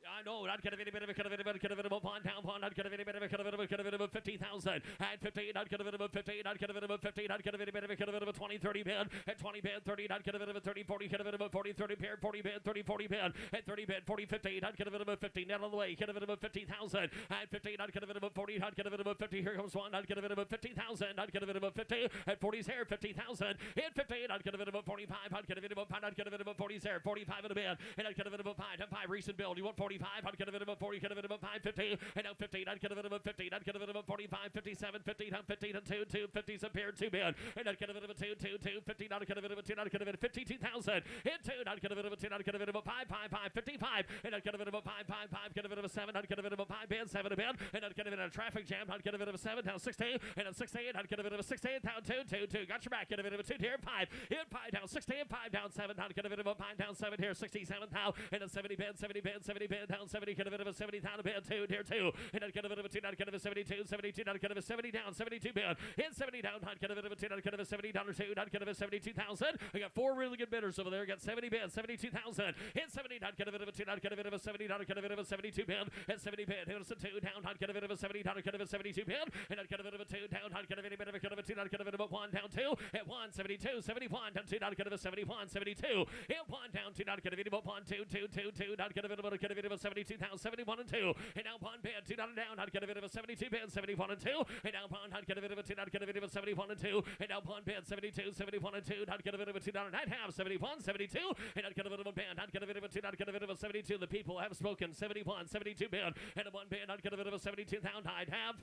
I know, I'd get a bit of a pond down pond, I'd get a bit of a 50,000, and 15, I'd get a bit of a 15, I'd get a bit of a 15, I'd get a bit of a 20, 30 bid, and 20 bid, 30, I'd get a bit of a 30, 40, get a bit of a 40, 30 bid, 40 bid, 30, 40 bid, and 30 bid, 40, 15, I'd get a bit of a 15, net on the way, get a bit of a 50,000, and 15, I'd get a bit of a 40, I'd get a bit of a 50, here comes one, I'd get a bit of a 50,000, I'd get a bit of a 50, and 40's here, 50,000, and 15, I'd get a bit of a 45, I'd get a bit of a 5, I'd get a bit of a 40's here, 45 in a bid, and I'd get a bit of a 5, and 5 recent build, you want 45, I'd get a bit of a 40, get a bit of a 5, 50, and now 15, I'd get a bit of a 15, I'd get a bit of a 45, 57, 15, and 15, and 2, 50's appeared 2 bid, and I'd get a bit of a 2, 15, I'd get a bit of a 2, I'd get a bit of 52,000, and 2, I'd get a bit of a 2, I'd get a bit of a 5, 55, and I'd get a bit of a 5, get a bit of a 7, I'd get a bit of a 5 bid, 7 a bid, and I'd get a bit of a traffic jam, I'd get a bit of a 7, down 16, and a 68, I'd get a bit of a 68, down 2, got your back, get a bit of a 2 here, 5, hit 5 down 16, 5 down 7, I'd get a bit of a 5 down 7 here, 67 now, and a 70 bid, 70 bid, 70 bid, bid down 70, get a bit of a 70 down a bid 2, tier 2, and not get a bit of a 2, not get a 72, 72, not get a 70 down, 72 bid, hit 70 down, not get a bit of a 2, not get a 70 down or 2, not get a 72,000. I got 4 really good bidders over there. Got 70 bid, 72,000, hit 70, not get a bit of a 2, not get a bit of a 70, not get a bit of a 72 bid, hit 70 bid, hit us a 2 down, not get a bit of a 70, not get a bit of a 72 bid, and not get a bit of a 2 down, not get a bit of a 2, not get a bit of a 1 down 2, hit 1, 72, 71 down 2, not get a 71, 72, hit 1 down 2, not get a bit of a 1, 2, 2, 2, 2, not get a bit of a 72,000, 71 and 2, and now 1 bid, 2 down and not get a bit of a 72 bid, 71 and 2, and now 1, not get a bit of a 2, not get a bit of a 71 and 2, and now 1 bid, 72, 71 and 2, not get a bit of a 2 down and 9.5, 71, 72, and not get a bit of a band, not get a bit of a 2, not get a bit of a 72. The people have spoken. 71, 72 bid, and a 1 bid, not get a bit of a 72 down. I'd have.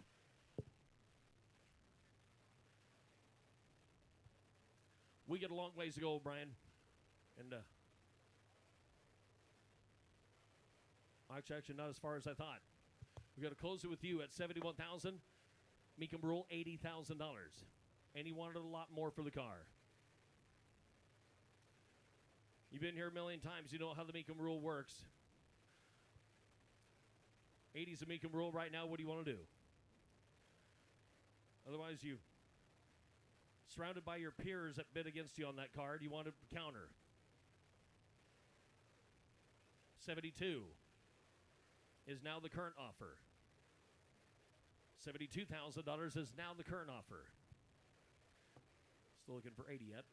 We get a long ways to go, Brian, and actually not as far as I thought. We're going to close it with you at 71,000. Mecum Rule $80,000, and he wanted a lot more for the car. You've been here a million times. You know how the Mecum Rule works. 80's the Mecum Rule right now. What do you want to do? Otherwise, you surrounded by your peers that bid against you on that card. You want to counter. 72 is now the current offer. $72,000 is now the current offer. Still looking for 80 yet.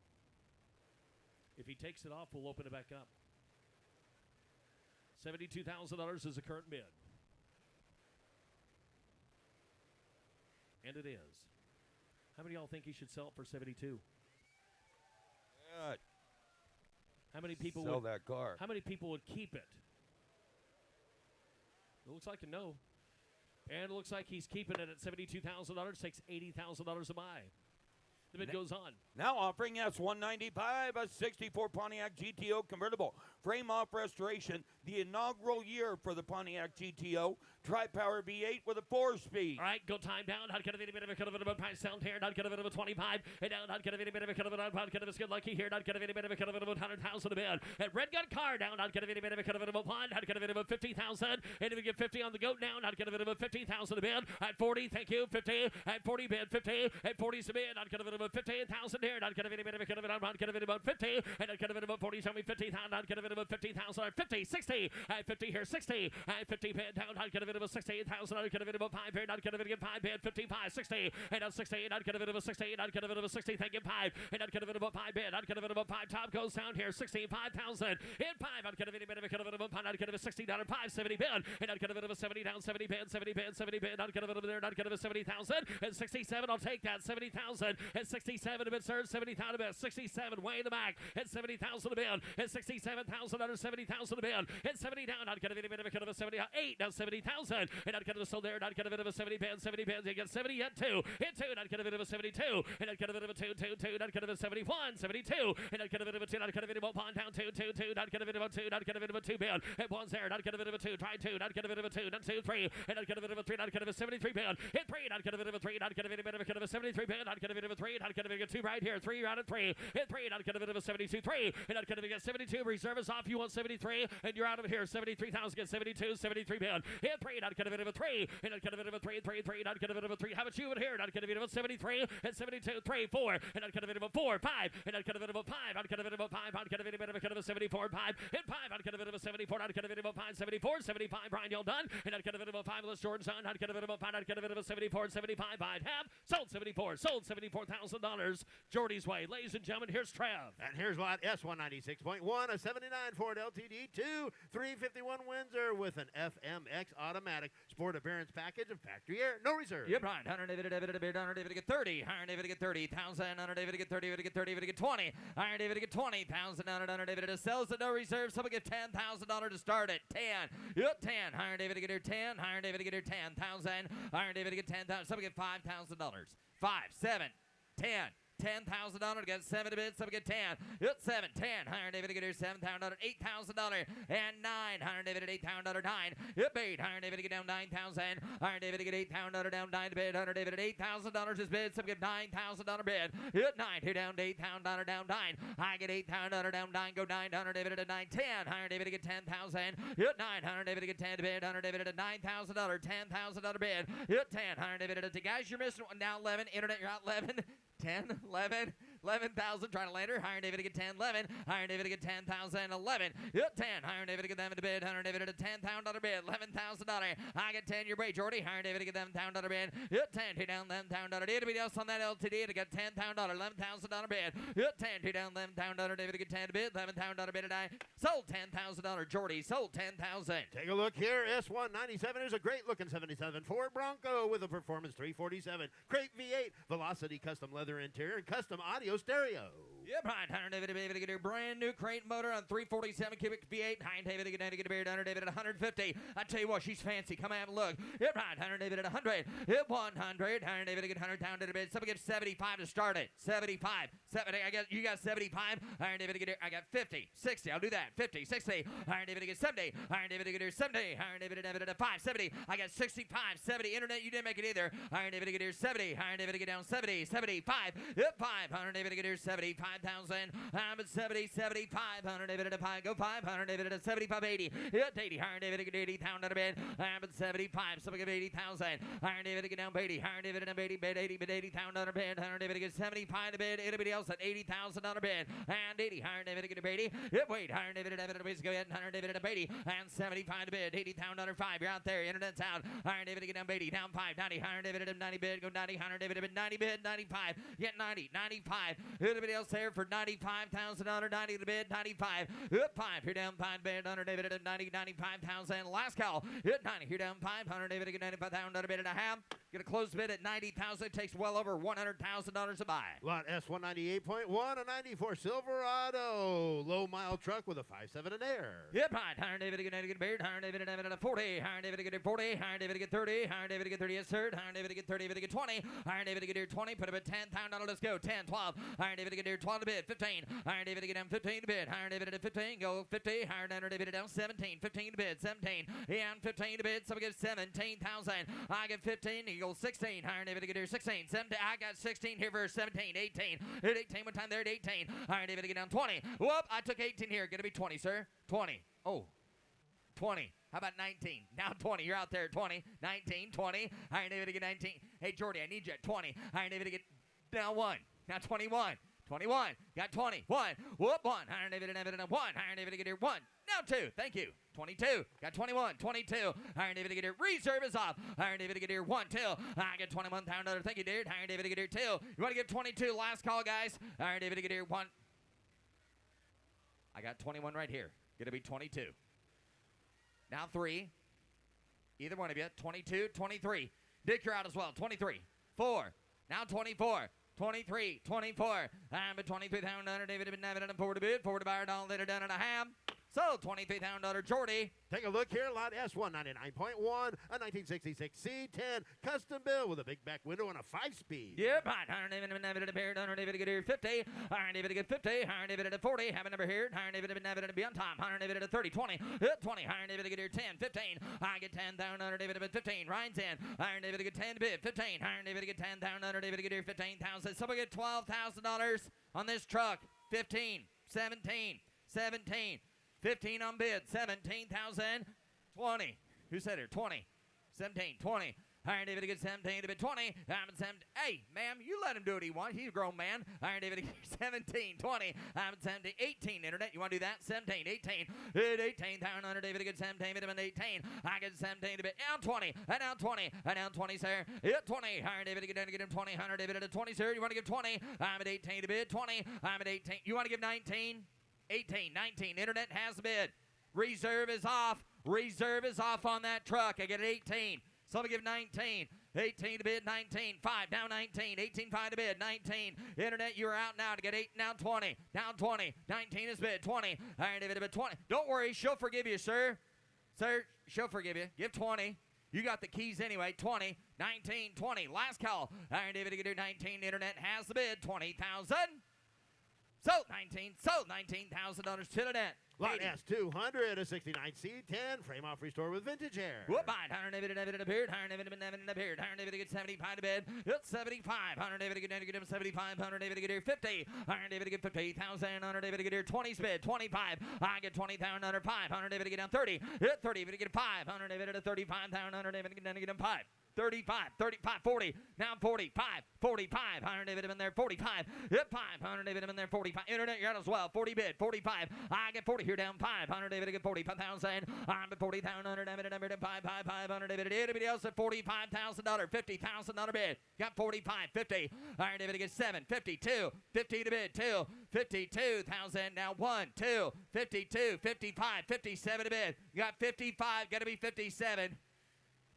If he takes it off, we'll open it back up. $72,000 is the current bid. And it is. How many of y'all think he should sell it for 72? Yeah. How many people Sell would that car. How many people would keep it? It looks like a no. And it looks like he's keeping it at $72,000. Takes $80,000 to buy. The bid goes on. Now offering S195, a 64 Pontiac GTO convertible. Frame off restoration. The inaugural year for the Pontiac GTO. Tri-power V8 with a 4-speed. All right, go time down. Not get a bit of a price down here. Not get a bit of a 25. And down, not get a bit of a good lucky here. Not get a bit of a 100,000 a bid. And red gun car down. Not get a bit of a 1. Not get a bit of a 50,000. And if we get 50 on the goat now, not get a bit of a 50,000 a bid. At 40, thank you. 50. At 40 bid. 50. At 40's a bid. Not get a bit of a 50,000 here. Not get a bit of a not get a bit about 50. And not get a bit of 40. Show me 50,000. Not get a bit of 50,000. 50. 60. At 50 here. 60. At 50 bid down. Not get a bit of 68,000. Not get a bit of 5 here. Not get a bit of 5 bid. 55. 60. And at 60. Not get a bit of 60. Not get a bit of 60. Thank you. 5. And not get a bit of 5 bid. Not get a bit of 5. Top goes down here. 65,000. And 5. Not get a bit of not get a $60. 5. 70 bid. And not get a bit of a 70 down. 70 bid. 70 bid. 70 bid. Not get a bit of there. Not get a 70,000. And 67. I'll take that. 70,000. And 67 a bit, sir. 70,000 a bit. 67 way in the back. And 70,000 a bid. And 67,000 under 70,000 a bid. And 70 down. Not get a bit of a 78. Now 70,000. And not get a so there. Not get a bit of a 70 bid. 70 bid. You get 70 yet 2. Hit 2. Not get a bit of a 72. And not get a bit of a 2. 2. 2. Not get a bit of a 71. 72. And not get a bit of a 2. Not get a bit of a 1 down 2. 2. 2. Not get a bit of a 2. Not get a bit of a 2 bid. And 1's there. Not get a bit of a 2. Try 2. Not get a bit of a 2. Not 2. 3. And not get a bit of a 3. Not get a bit of a 73 bid. Hit 3. Not get a bit of a 3. Not get a bit of a 73 bid. Not get a bit of a 3. Not get a bit of a 2 right here. 3 out of 3. Hit 3. Not get a bit of a 72. 3. And not get a bit of a 72. Reserve is off. You want 73. And you're out of here. 73,000. Get 72. 73 bid. Hit 3. Not get a bit of a 3. And not get a bit of a 3. 3. 3. Not get a bit of a 3. How about you over here? Not get a bit of a 73. And 72. 3. 4. And not get a bit of a 4. 5. And not get a bit of a 5. Not get a bit of a 5. Not get a bit of a 74. 5. And 5. Not get a bit of a 74. Not get a bit of a 5. 74. 75. Brian, you're done. And not get a bit of a 5. Let's Jordan's on. Not get a bit of a 5. Not get a bit of a 74. 75. I'd have sold 74. Sold $74,000. Jordy's way. Ladies and gentlemen, here's Trav. And here's lot S196.1, a 79 Ford LTD 2, 351 Windsor with an FMX automatic sport appearance package of factory air, no reserve. Yep, right. 100 David to get 30. 100 David to get 30,000. 100 David to get 30. David to get 30. David to get 20. 100 David to get 20,000. 100 David to sells at no reserve. Someone get $10,000 to start it. 10. Yep, 10. 100 David to get here 10. 100 David to get here 10,000. 100 David to get 10,000. Someone get $5,000. 5, 7, 10. $10,000. Get 7 to bid. Some get 10. Hit 7. 10. Higher David get here. $7,000. $8,000. And 9. Higher David at $8,000. 9. Hit bait. Higher David get down 9,000. Higher David get $8,000 down 9 to bid. Higher David at $8,000 is bid. Some get $9,000 bid. Hit 9. Here down to $8,000 down 9. I get $8,000 down 9. Go 9. Higher David at 9. 10. Higher David get 10,000. Hit 9. Higher David get 10 to bid. Higher David at $9,000. $10,000 bid. Hit 10. Higher David at guys, you're missing one. Now 11. Internet, you're out 11. 10, 11, 11,000. Trying to land her. Higher David to get 10, 11. Higher David to get 10,000, 11. Hit 10. Higher David to get them to bid. Higher David at a $10,000 bid. $11,000. I get 10. Your break, Jordy. Higher David to get them $1,000 bid. Hit 10. Hit down $11,000. Anybody else on that LTD to get $10,000, $11,000 bid. Hit 10. Hit down $11,000. David to get 10 to bid. $11,000 bid. I sold $10,000. Jordy sold 10,000. Take a look here. S197 is a great looking 77 Ford Bronco with a performance 347. Crate V8, Velocity custom leather interior, and custom audio stereo. Yep, right. Hunter David to get a brand new crate motor on 347 cubic V8. Hunter David to get a beard. Hunter David at 150. I tell you what, she's fancy. Come have a look. Yep, right. Hunter David at 100. Hit 100. Hunter David to get 100 down to the bid. Somebody give 75 to start it. 75. 70. You got 75. Hunter David to get. I got 50. 60. I'll do that. 50. 60. Hunter David to get 70. Hunter David to get 70. Hunter David to 5. 70. I got 65. 70. Internet, you didn't make it either. Hunter David to get 70. Hunter David to get down 70. 75. Hit 5. Hunter David to get 75,000. I'm at 70. 75. Hunter David at 5. Go 5. Hunter David at 75. 80. Hit 80. Hunter David to get 80,000 out of bed. I'm at 75. Somebody give 80,000. Hunter David to get down 80. Hunter David at 80. Bed 80. Bed 80,000 out of bed. Hunter David to get 75 to bed. Anybody else at 80,000 out of bed. And 80. Hunter David to get 80. Hit wait. Hunter David at 80. Go ahead. Hunter David at 80. And 75 to bed. 80,000 under 5. You're out there. Internet's out. Hunter David to get down 80. Down 5. 90. Hunter David at 90 bid. Go 90. Hunter David at 90 bid. 95. Get 90. 95. Anybody else there for 95,000 under 90 to bid? 95. Hit 5. You're down 5 bid. Hunter David at 90. 95,000. Last call. Hit 90. You're down 5. Hunter David to get 95,000 under bid and a half. Get a closed bid at 90,000. Takes well over $100,000 to buy. Lot S198.1, a 94 Silverado. Low mile truck with a 5.7 in air. Yep, right. Hunter David to get a beard. Hunter David at a 40. Hunter David to get 40. Hunter David to get 30. Hunter David to get 30 yes, sir. Hunter David to get 30. David to get 20. Hunter David to get here 20. Put up at $10,000. Let's go. 10, 12. Hunter David to get here 12 to bid. 15. Hunter David to get down 15 to bid. Hunter David at 15. Go 50. Hunter David down 17. 15 to bid. 17. And 15 to bid. Somebody get 17,000. I get 15. You go 16. Hunter David to get here 16. 17. I got 16 here for 17. 18. Hit 18 one time there at 18. Hunter David to get down 20. Whoop. I took 18 here. Gonna be 20, sir. 20. Oh. 20. How about 19? Now 20. You're out there at 20. 19. 20. Hunter David to get 19. Hey, Jordy, I need you at 20. Hunter David to get down 1. Now 21. 21. Got 20. 1. Whoop. 1. Hunter David and 1. Hunter David to get here 1. Now 2. Thank you. 22. Got 21. 22. Hunter David to get here. Reserve is off. Hunter David to get here 1. 2. I get 21,000. Thank you, dude. Hunter David to get here 2. You want to give 22? Last call, guys. Hunter David to get here 1. I got 21 right here. Gonna be 22. Now 3. Either one of you. 22, 23. Dick, you're out as well. 23. 4. Now 24. 23, 24. I'm at 23,000. David been having it 4 to bid. 4 to buy $1 later down and a half. So $23,000 Jordy. Take a look here. Lot S199.1, a 1966 C10 custom build with a big back window and a 5-speed. Yep, right. Hunter David been having it appeared. Hunter David to get here 50. Hunter David to get 50. Hunter David at 40. Have a number here. Hunter David been having it be on time. Hunter David at 30. 20. Hit 20. Hunter David to get here 10. 15. I get 10,000. Hunter David at 15. Ryan's in. Hunter David to get 10 to bid. 15. Hunter David to get 10,000. Hunter David to get here 15,000. Somebody get $12,000 on this truck. 15. 17. 17. 15 on bid, 17,000, 20. Who said it? 20, 17, 20. Hunter David to get 17 to bid 20. I'm at 17. Hey, ma'am, you let him do what he wants. He's a grown man. Hunter David to get 17, 20. I'm at 17, 18. Internet, you want to do that? 17, 18. Hit 18,000. Hunter David to get 17, vitamin 18. I get 17 to bid. Down 20. And down 20. And down 20, sir. Hit 20. Hunter David to get him 20. Hunter David at 20, sir. You want to give 20? I'm at 18 to bid 20. I'm at 18. You want to give 19? 18, 19. Internet has a bid. Reserve is off. Reserve is off on that truck. I get 18. Somebody give 19. 18 to bid, 19. 5, down 19. 18, 5 to bid, 19. Internet, you're out now to get 8, now 20. Down 20. 19 is bid, 20. All right, David, bid 20. Don't worry, she'll forgive you, sir. Sir, she'll forgive you. Give 20. You got the keys anyway. 20, 19, 20. Last call. Iron David to get her 19. Internet has the bid. 20,000. Sold 19. Sold $19,000 to the net. Lot S200, a 69 C10, frame off restore with vintage air. Whoop, bind. Iron David appeared. Iron David appeared. Iron David to get 75 to bid. It's 75. Iron David to get him 75. Iron David to get here 50. Iron David to get 50,000. Iron David to get here 20's bid. 25. I get 20,000 under 5. Iron David to get down 30. Hit 30. David to get 5. Iron David to 35,000. Iron David to get him 5. 35, 40. Now 45. Iron David in there, 45. Hit 5. Iron David in there, 45. Internet, you're out as well. 40 bid, 45. I get 40 here down 5. Iron David to get 45,000. I'm at 40,000. Iron David at 5. Iron David. Anybody else at $45,000? $50,000 bid. Got 45, 50. Iron David to get 7, 52. 50 to bid, 2. 52,000. Now 1, 2. 52, 55, 57 to bid. You got 55, got to be 57.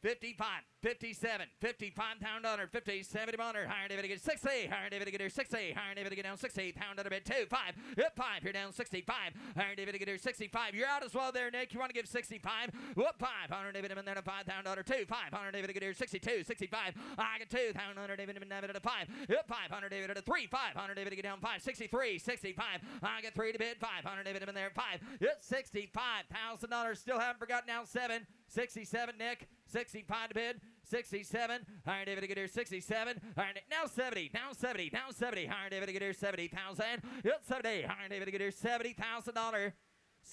55, 57, $55,000, 50, 70, 100. Iron David to get 60. Iron David to get here 60. Iron David to get down 60. Pound under bid 2, 5. Hit 5. You're down 65. Iron David to get here 65. You're out as well there, Nick. You want to give 65? Whoop, 5. Iron David in there to $5,000, 2, 5. Iron David to get here 62, 65. I get 2. Iron David in there to 5. Hit 5. Iron David to 3, 5. Iron David to get down 5, 63, 65. I get 3 to bid 5. Iron David in there 5. Hit $65,000. Still haven't forgotten now 7. 67, Nick. 65 to bid. 67. Iron David to get here 67. Now 70. Now 70. Now 70. Iron David to get here 70,000. It's 70. Iron David to get here $70,000.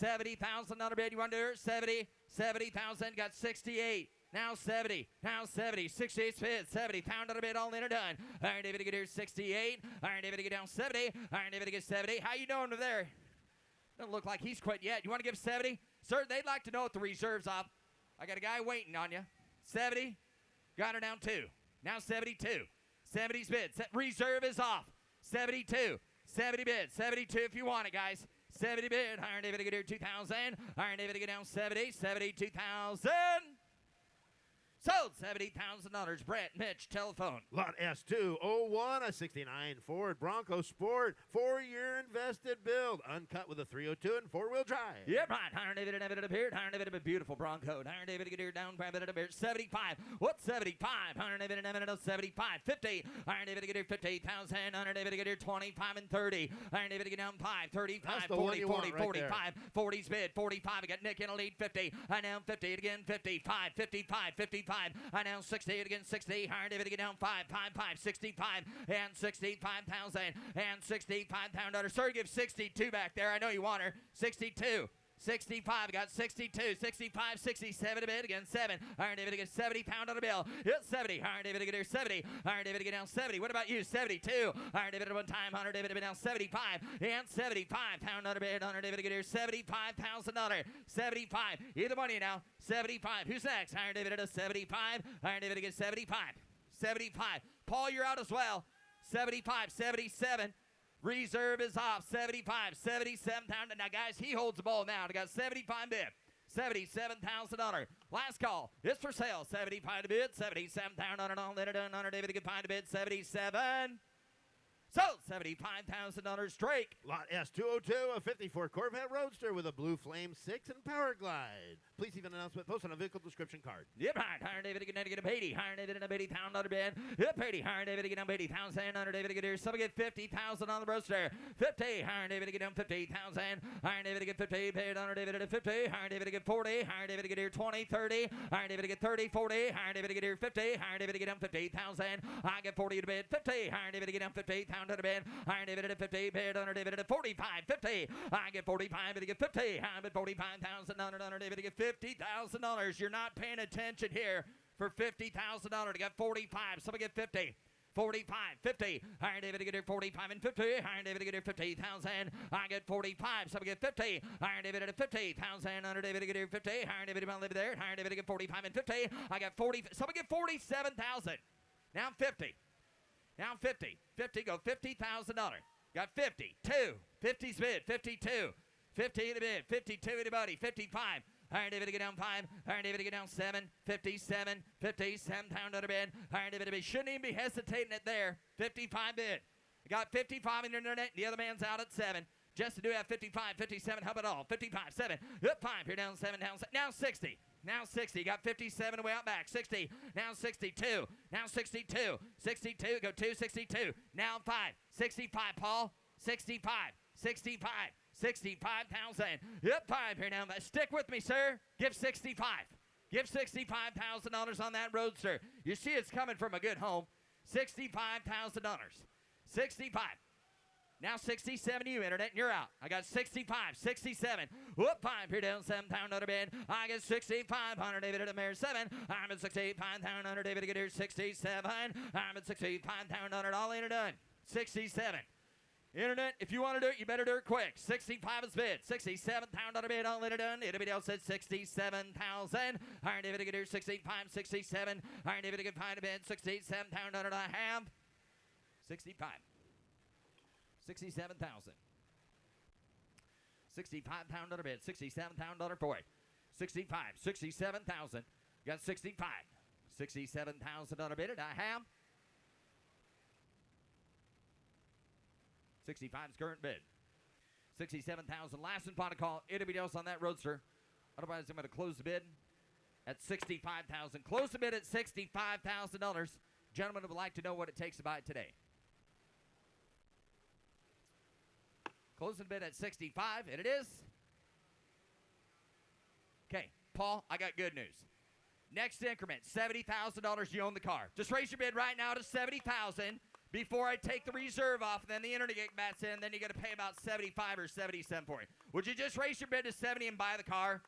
$70,000 bid. You want to do it? 70. 70,000. Got 68. Now 70. Now 70. 68 bid. 70. Pound on a bid. All in or done. Iron David to get here 68. Iron David to get down 70. Iron David to get 70. How you doing over there? Doesn't look like he's quit yet. You want to give 70? Sir, they'd like to know what the reserve's off. I got a guy waiting on you. 70. Got her down 2. Now 72. 70's bid. Reserve is off. 72. 70 bid. 72 if you want it, guys. 70 bid. Iron David to get here 2,000. Iron David to get down 70. 72,000. Sold $70,000. Brett, Mitch, telephone. Lot S201, a 69 Ford Bronco Sport, 4-year invested build, uncut with a 302 and 4-wheel drive. Yep, right. Iron David appeared. Iron David a beautiful Bronco. Iron David get here down. Iron David appeared 75. What's 75? Iron David 75. 50. Iron David get here 50,000. Iron David get here 25 and 30. Iron David get down 5. 35, 40, 40, 45. 40's bid. 45. I got Nick in a lead. 50. I down 50 again. 55. 55. 55. I down 60 again. 60. Iron David get down 5. 65 and 65,000 and $65,000. Sir, give 62 back there. I know you want her. 62. 65, got 62, 65, 67 a bid, again 7. Iron David to get 70, pound on a bill. Hit 70. Iron David to get here 70. Iron David to get down 70. What about you? 72. Iron David at one time. Iron David to be down 75 and 75. Pound on a bid. Iron David to get here $75,000. 75. Either money now. 75. Who's next? Iron David at a 75. Iron David to get 75. 75. Paul, you're out as well. 75, 77. Reserve is off. 75, 77,000. Now, guys, he holds the ball now. I got 75 bid. $77,000. Last call. It's for sale. 75 to bid. 77,000 all in it. Under David to get 5 to bid. 77. Sold $75,000. Drake. Lot S202, a 54 Corvette Roadster with a Blue Flame 6 and Power Glide. Please leave an announcement post on a vehicle description card. Yep, right. Iron David to get a 80. Iron David to get $80,000 bid. Yep, 80. Iron David to get down 80,000. Iron David to get here. Somebody get 50,000 on the Roadster. 50. Iron David to get down 50,000. Iron David to get 50. Paid Iron David at 50. Iron David to get 40. Iron David to get here 20, 30. Iron David to get 30, 40. Iron David to get here 50. Iron David to get down 50,000. I get 40 to bid. 50. Iron David to get down 50,000 to bid. Iron David at 50. Paid Iron David at 45. 50. I get 45. To get 50. I'm at 45,000. Iron David to get $50,000. You're not paying attention here for $50,000. To get 45. Somebody get 50. 45, 50. Iron David to get here 45 and 50. Iron David to get here 50,000. I get 45. Somebody get 50. Iron David at 50,000. Iron David to get here 50. Iron David to live there. Iron David to get 45 and 50. I got 40. Somebody get 47,000. Now 50. Now 50. 50. Go $50,000. Got 50. 2. 50's bid. 52. 50 to bid. 52 anybody. 55. Iron David to get down 5. Iron David to get down 7. 57. 57 pound under bid. Iron David to be. Shouldn't even be hesitating it there. 55 bid. Got 55 in the internet. The other man's out at 7. Just to do have 55, 57. How about all? 55, 7. Up 5. You're down 7. Down. Now 60. Now 60. Got 57 way out back. 60. Now 62. Now 62. 62. Go 2. 62. Now 5. 65, Paul. 65. 65. 65,000. Yep, 5 here now. Stick with me, sir. Give 65. Give $65,000 on that Roadster. You see it's coming from a good home. $65,000. 65. Now 67 to you, Internet, and you're out. I got 65, 67. Whoop, 5 here down, 7 pound under bid. I get 6,500, David at the mayor, 7. I'm at 6,500, David to get here, 67. I'm at 6,500, all in or done. 67. Internet, if you want to do it, you better do it quick. 65 is bid. 67 pound under bid, all in or done. Anybody else said 67,000. Iron David to get here, 65, 67. Iron David to get 5 to bid, 67 pound under I have. 65. 67,000. 65 pound under bid. 67 pound under for it. 65. 67,000. Got 65. 67,000 under bid. And I have 65's current bid. 67,000. Last and final call. Anybody else on that Roadster? Otherwise, I'm going to close the bid at 65,000. Close the bid at $65,000. Gentlemen would like to know what it takes to buy it today. Closing the bid at 65, and it is. Okay, Paul, I got good news. Next increment, $70,000, you own the car. Just raise your bid right now to $70,000 before I take the reserve off, and then the internet bats in, and then you got to pay about 75 or 77 for it. Would you just raise your bid to 70 and buy the car?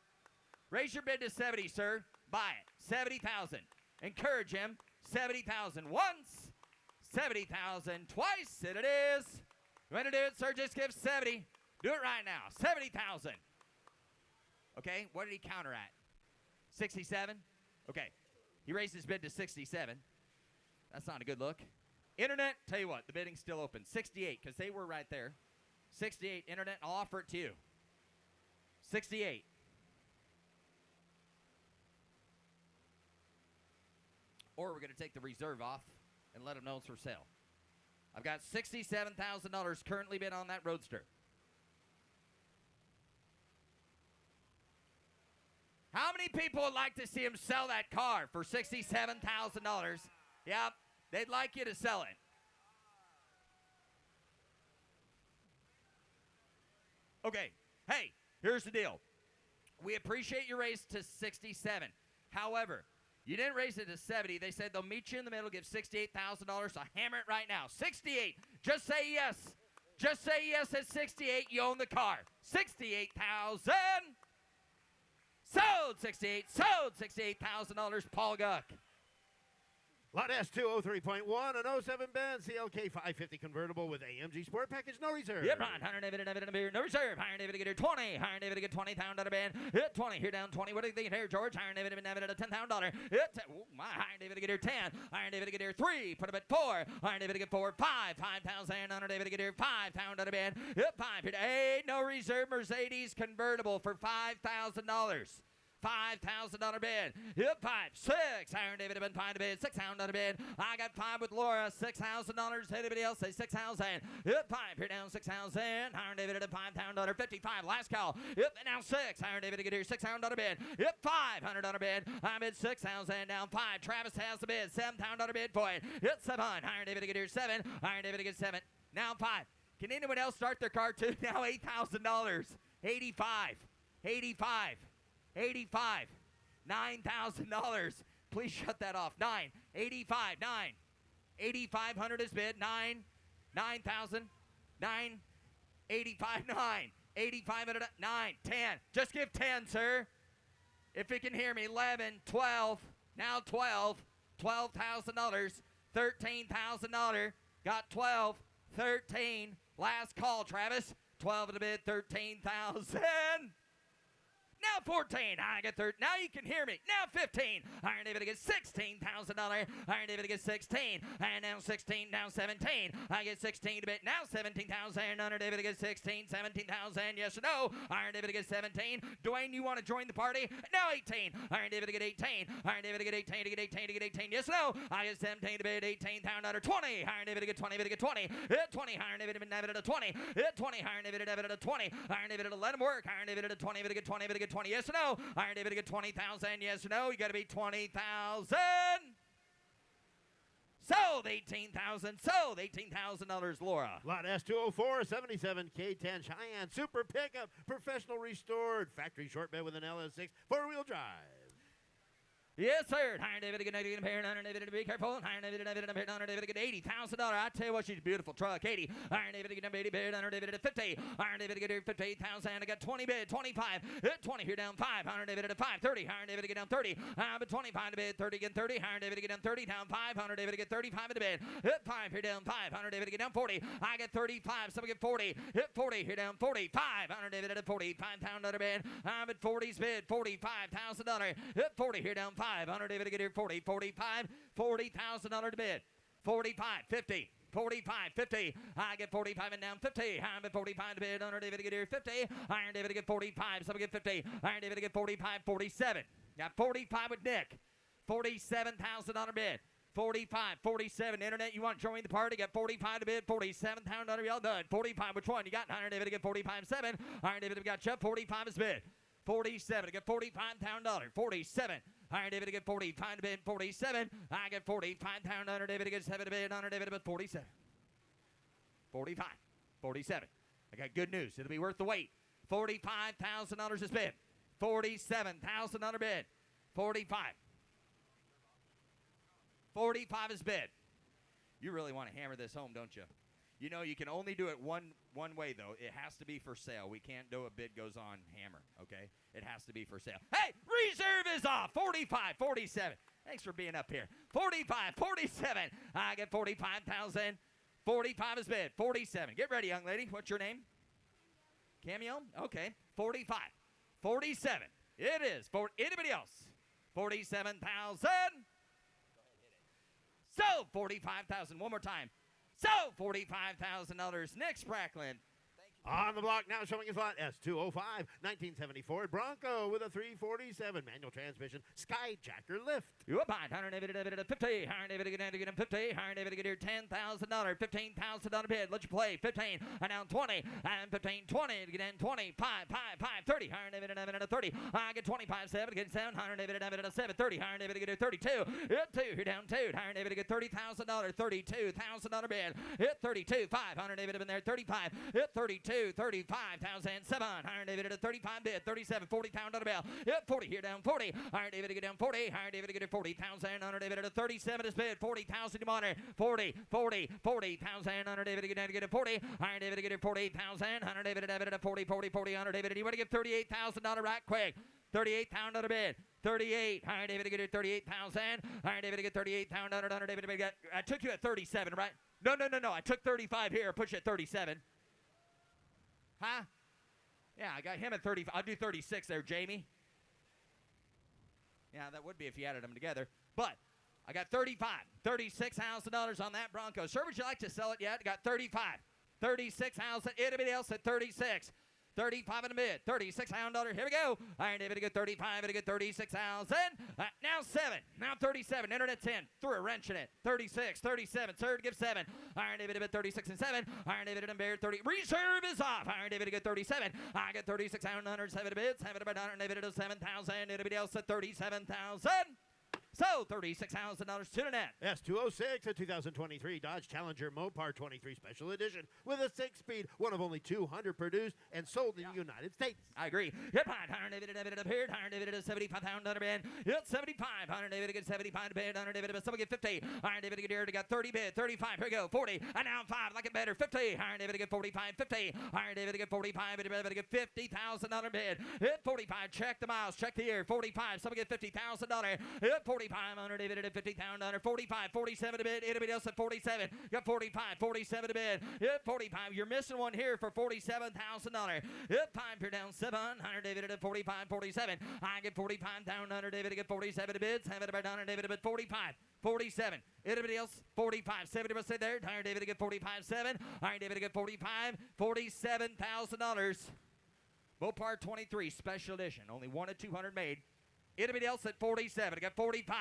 Raise your bid to 70, sir. Buy it. 70,000. Encourage him. 70,000 once. 70,000 twice, and it is. You want to do it, sir? Just give 70. Do it right now. 70,000. Okay, what did he counter at? 67? Okay, he raised his bid to 67. That's not a good look. Internet, tell you what, the bidding's still open. 68, because they were right there. 68, Internet, I'll offer it to you. 68. Or we're going to take the reserve off and let them know it's for sale. I've got $67,000 currently bid on that Roadster. How many people would like to see him sell that car for $67,000? Yep, they'd like you to sell it. Okay, hey, here's the deal. We appreciate your raise to 67. However, you didn't raise it to 70. They said they'll meet you in the middle, give $68,000. So hammer it right now. 68. Just say yes. Just say yes at 68. You own the car. 68,000. Sold 68. Sold $68,000. Paul Guck. Lot S203.1, an 07 Benz CLK 550 convertible with AMG Sport Package, no reserve. Yep, right. 100 David and a beer, no reserve. Iron David to get here 20. Iron David to get 20 pound out of band. Hit 20. Here down 20. What do you think here, George? Iron David and a $10,000. Hit. Oh, my. Iron David to get here 10. Iron David to get here 3. Put him at 4. Iron David to get 4. 5. 5,000. Iron David to get here 5 pound out of band. Hit 5. Here to 8. No reserve. Mercedes convertible for $5,000. $5,000 bid. Hit 5, 6. Iron David have been 5 to bid. $6,000 bid. I got 5 with Laura. $6,000. Anybody else say 6,000? Hit 5. Here down 6,000. Iron David at $5,000. 55. Last call. Hit now 6. Iron David to get here. $6,000 bid. Hit $500 bid. I bid 6,000 down 5. Travis has the bid. $7,000 bid for it. Hit 7. Iron David to get here 7. Iron David to get 7. Now 5. Can anyone else start their car too? Now $8,000. 85. 85. 85. $9,000. Please shut that off. 9. 85. 9. 8,500 is bid. 9. 9,000. 9. 85. 9. 8,500. 9. 10. Just give 10, sir. If you can hear me. 11. 12. Now 12. $12,000. $13,000. Got 12. 13. Last call, Travis. 12 at the bid. 13,000. Now 14. I get 13. Now you can hear me. Now 15. Iron David to get $16,000. Iron David to get 16. And now 16. Now 17. I get 16 to bit. Now 17,000. Iron David to get 16. 17,000. Yes or no? Iron David to get 17. Dwayne, you want to join the party? Now 18. Iron David to get 18. Iron David to get 18. To get 18. To get 18. Yes or no? I get 17 to bid. 18,000. 20. Iron David to get 20. David to get 20. Hit 20. Iron David to get 20. Hit 20. Iron David to get 20. Iron David to let him work. Iron David to 20. David to get 20. David to get get 20, yes or no? Iron David to get 20,000, yes or no? You got to be 20,000. Sold 18,000. Sold $18,000, Laura. Lot S204, 77 K10 Cheyenne Super Pickup, professional restored, factory short bed with an LS6, four-wheel drive. Yes, sir. Iron David to get 90, Iron David to be careful. Iron David to Iron David to get $80,000. I tell you what, she's a beautiful truck. 80. Iron David to get 80 bid. Iron David to 50. Iron David to get 58,000. I got 20 bid. 25. 20 here down 5. Iron David to 5. 30. Iron David to get down 30. But 25 to bid. 30 again 30. Iron David to get down 30. Down 5. Iron David to get 35 in the bid. 5 here down 5. Iron David to get down 40. I get 35. Some get 40. 40 here down 45. Iron David at 45,000 bid. I'm at 40's bid. $45,000. 40 here down 5. Iron David to get here 40. 45. $40,000 to bid. 45. 50. 45, 50. I get 45 and down 50. I'm at 45 to bid. Iron David to get here 50. Iron David to get 45. Some get 50. Iron David to get 45, 47. Got 45 with Nick. $47,000 bid. 45, 47. Internet, you want to join the party? Got 45 to bid. $47,000. Y'all done. 45. Which one? You got Iron David to get 45, 7. Iron David, we got you. 45 is bid. 47 to get $45,000. 47. Iron David to get 45 to bid. 47. I get 45,000. Iron David to get 7 to bid. Iron David to bid 47. 45. 47. I got good news. It'll be worth the wait. $45,000 is bid. $47,000 bid. 45. 45 is bid. You really want to hammer this home, don't you? You know, you can only do it one way, though. It has to be for sale. We can't do a bid goes on hammer, okay? It has to be for sale. Hey, reserve is off. 45, 47. Thanks for being up here. 45, 47. I get 45,000. 45 is bid. 47. Get ready, young lady. What's your name? Cameo? Okay. 45. 47. It is. For anybody else? 47,000. So, 45,000. One more time. So, $45,000. Next, Bracklin. On the block now, showing his lot S205, 1974 Bronco with a 347 manual transmission, Skyjacker lift. You up behind, Iron David at 50. Iron David to get him 50. Iron David to get here $10,000. $15,000 bid. Let you play. 15. And down 20. And 15, 20. To get in 20. 5, 30. Iron David at 30. I get 25, 7. Get 7. Iron David at 7. 30. Iron David to get here 32. Hit 2. Here down 2. Iron David to get $30,000. $32,000 bid. Hit 32. 5. Iron David have been there 35. Hit 32. 35,000. 7. Iron David at a 35 bid. 37. $40,000 bill. Hit 40. Here down 40. Iron David to get down 40. Iron David to get 40,000. Iron David at a 37 is bid. 40,000 you monitor. 40,000. Iron David to get down to get it 40. Iron David to get it 48,000. Iron David at a 40. Iron David, you want to get $38,000 right quick. $38,000 bid. 38. Iron David to get it 38,000. Iron David to get 38,000. Iron David to get. I took you at 37, right? No. I took 35 here. Push you at 37. Huh? Yeah, I got him at 35. I'll do 36 there, Jamie. Yeah, that would be if you added them together. But I got 35. $36,000 on that Bronco. Sir, would you like to sell it yet? I got 35. 36,000. Anybody else at 36? 35 in the mid. $36,000. Here we go. Iron David to get 35. To get 36,000. Now 7. Now 37. Internet 10. Threw a wrench in it. 36. 37. Sir, give 7. Iron David to get 36 and 7. Iron David to bear 30. Reserve is off. Iron David to get 37. I get 36,000. 7 bids. 7 to Iron David to 7,000. Anybody else at 37,000? So, $36,000 to the net. S206, a 2023 Dodge Challenger Mopar 23 Special Edition with a 6-speed, one of only 200 produced and sold in the United States. I agree. Hit behind. Iron David appeared. Iron David at $75,000 bid. Hit 75. Iron David get 75 bid. Iron David someone get 50. Iron David get here. Got 30 bid. 35. Here we go. 40. And now 5. Like it better. 50. Iron David get 45. 50. Iron David get 45. Iron David get $50,000 bid. Hit 45. Check the miles. Check the year. 45. Someone get $50,000. Hit 45. Iron David at $50,000. 45. 47 a bid. Anybody else at 47? Got 45. 47 a bid. Hit 45. You're missing one here for $47,000. Hit 5. You're down 7. Iron David at 45. 47. I get 45 down. Iron David get 47 a bid. 7 about Iron David at 45. 47. Anybody else? 45. 70 must say there. Iron David to get 45. 7. Iron David to get 45. $47,000. Mopar 23 Special Edition. Only 1 of 200 made. Anybody else at 47? I got 45.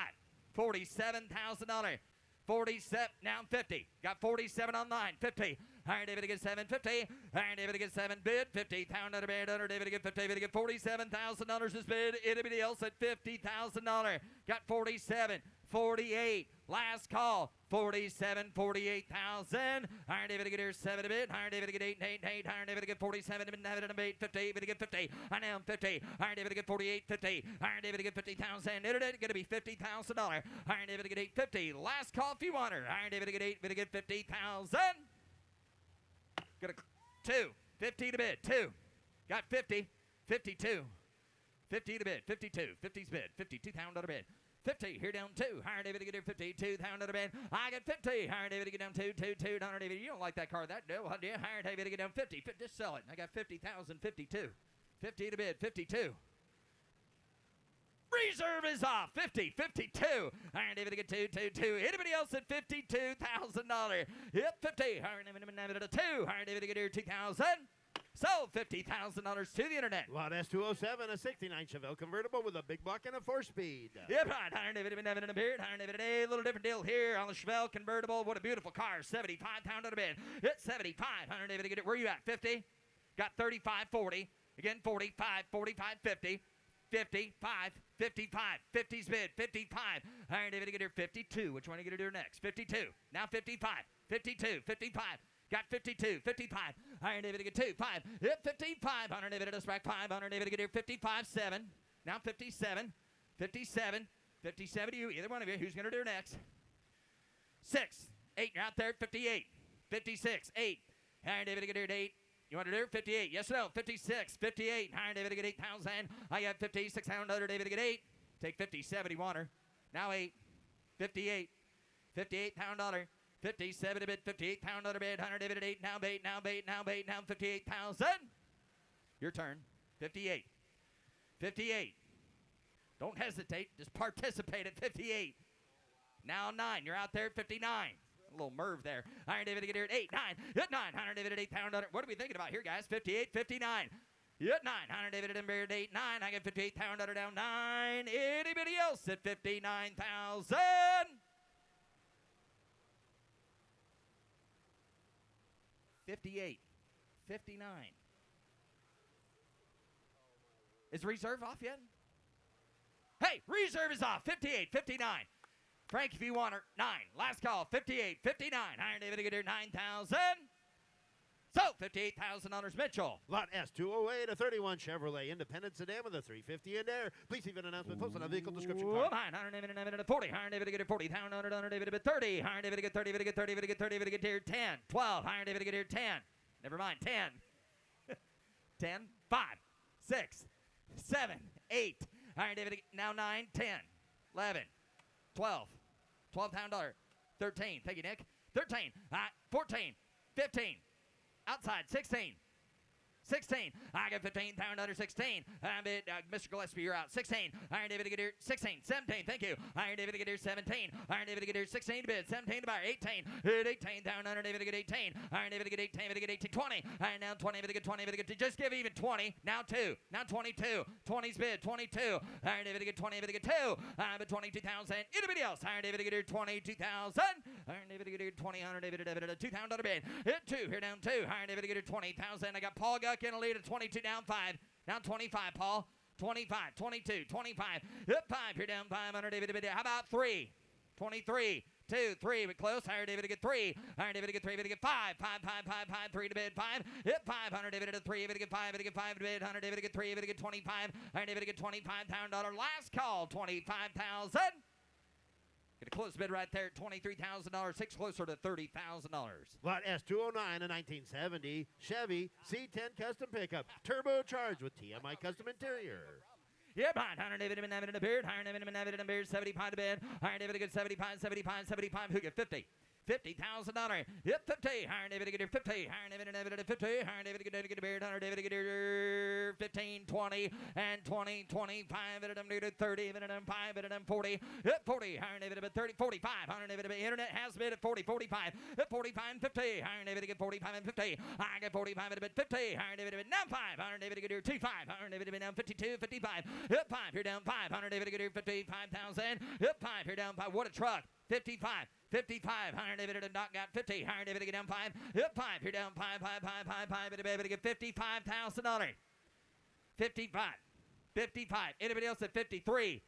$47,000. 47. Now 50. Got 47 online. 50. Iron David to get 750. Iron David to get 7 bid. 50 pound under bid. Under David to get 50. David to get $47,000 is bid. Anybody else at $50,000? Got 47. 48. Last call. 47, 48,000. Iron David to get here 7 a bit. Iron David to get 8 and 8 and 8. Iron David to get 47 and 8. 50. David to get 50. I now 50. Iron David to get 48, 50. Iron David to get 50,000. Internet going to be $50,000. Iron David to get 850. Last call if you want her. Iron David to get 8. David to get 50,000. Got a 2. 50 to bid. 2. Got 50. 52. 50 to bid. 52. 50's bid. 52 pound on a bid. 50, here down 2. Iron David to get here 52, pound on a bid. I got 50. Iron David to get down 2, 2, 2. Iron David, you don't like that car, that do? Well, yeah, Iron David to get down 50. Just sell it. I got 50,000, 52. 50 to bid, 52. Reserve is off. 50, 52. Iron David to get 2, 2, 2. Anybody else at $52,000? Yep, 50. Iron David to 2. Iron David to get here 2,000. So $50,000 to the internet. Lot S207, a 69 Chevelle convertible with a big block and a 4-speed. Yep, right. Iron David in a beard. Iron David a little different deal here on the Chevelle convertible. What a beautiful car. 75 pound on a bid. It's 75. Iron David to get it. Where you at? 50. Got 35, 40. Again, 45, 45, 50. 55, 55, 50's bid, 55. Iron David to get here 52. Which one are you going to do next? 52. Now 55, 52, 55. Got 52, 55. Iron David to get 2, 5. Hit 55. Iron David to us back 5. Iron David to get here 55, 7. Now 57, 57, 57 to you. Either one of you. Who's going to do next? 6, 8. You're out there at 58, 56, 8. Iron David to get here at 8. You want to do it? 58. Yes or no? 56, 58. Iron David to get 8,000. I got 56. Iron David to get 8. Take 57. You want her. Now 8. 58. 58 pound dollar. 57 a bit, 58 pound on a bid, 100 David at 8, now bait, now bait, now bait, now 58,000. Your turn. 58. 58. Don't hesitate, just participate at 58. Now 9, you're out there at 59. A little Merv there. Iron David to get here at 8, 9, hit 9, 100 David at 8 pound on it. What are we thinking about here, guys? 58, 59. Hit 9, 100 David at 8, 9. I get 58 pound on it down 9. Anybody else at 59,000? 58, 59. Is reserve off yet? Hey, reserve is off. 58, 59. Frank, if you want her, 9. Last call, 58, 59. Iron David to get here, 9,000. So, $58,000, Mitchell. Lot S208, a 31 Chevrolet Independent sedan with a 350 in there. Please leave an announcement posted on vehicle description card. 9, Iron David at 40. Iron David to get here 40. Iron David at 30. Iron David to get 30. David to get 30. David to get 30. David to get here 10. 12. Iron David to get here 10. Never mind, 10. 10. 5. 6. 7. 8. Iron David to get, now 9. 10. 11. 12. 12 pound dollar. 13. Thank you, Nick. 13. 14. 15. Outside, 16. 16. I got 15 pound under 16. Mr. Gillespie, you're out. 16. Iron David to get here. 16. 17. Thank you. Iron David to get here. 17. Iron David to get here. 16 to bid. 17 to buy. 18. Hit 18 down under David to get 18. Iron David to get 18. David to get 18. 20. Iron down 20. David to get 20. David to get just give even 20. Now 2. Now 22. 20's bid. 22. Iron David to get 20. David to get 2. But 22,000. Anybody else? Iron David to get here. 22,000. Iron David to get here. 20. Iron David to 2 pound under bid. Hit 2. Here down 2. Iron David to get here. 20,000. I got Paul Guck in a lead at 22 down 5. Down 25, Paul. 25, 22, 25. Hit 5. Here down 500. David to bid. How about 3? 23. 2, 3, but close. Iron David to get 3. Iron David to get 3. David to get 5. 5, 5, 5, 5. 3 to bid. 5. Hit 500. David to 3. David to get 5. David to get 5 to bid. 100. David to get 3. David to get 25. Iron David to get 25 pound dollar. Last call. 25,000. Get a close bid right there at $23,000. 6 closer to $30,000. Lot S209, a 1970 Chevy C10 custom pickup, turbocharged with TMI custom interior. Yeah, behind Iron David in a beard. Iron David in a beard. 75 to bid. Iron David to get 75, 75, 75. Who get 50? $50,000. Hit 50. Iron David to get here 50. Iron David to 50. Iron David to get a beard. Iron David to get here 15, 20, and 20, 25. And them to 30. And them 5. And them 40. Hit 40. Iron David to 30, 45. Iron David to internet has bid at 40, 45. Hit 45 and 50. Iron David to get 45 and 50. I get 45 at a bit 50. Iron David to bid now 5. Iron David to get here 25. Iron David to be down 52, 55. Hit 5. Here down 5. Iron David to get here 55,000. Hit 5. Here down 5. What a truck. 55. 55, higher and David not got 50, higher and David get down 5, up 5, you're down 5, baby, get $55,000. 55, 55. Anybody else at 53?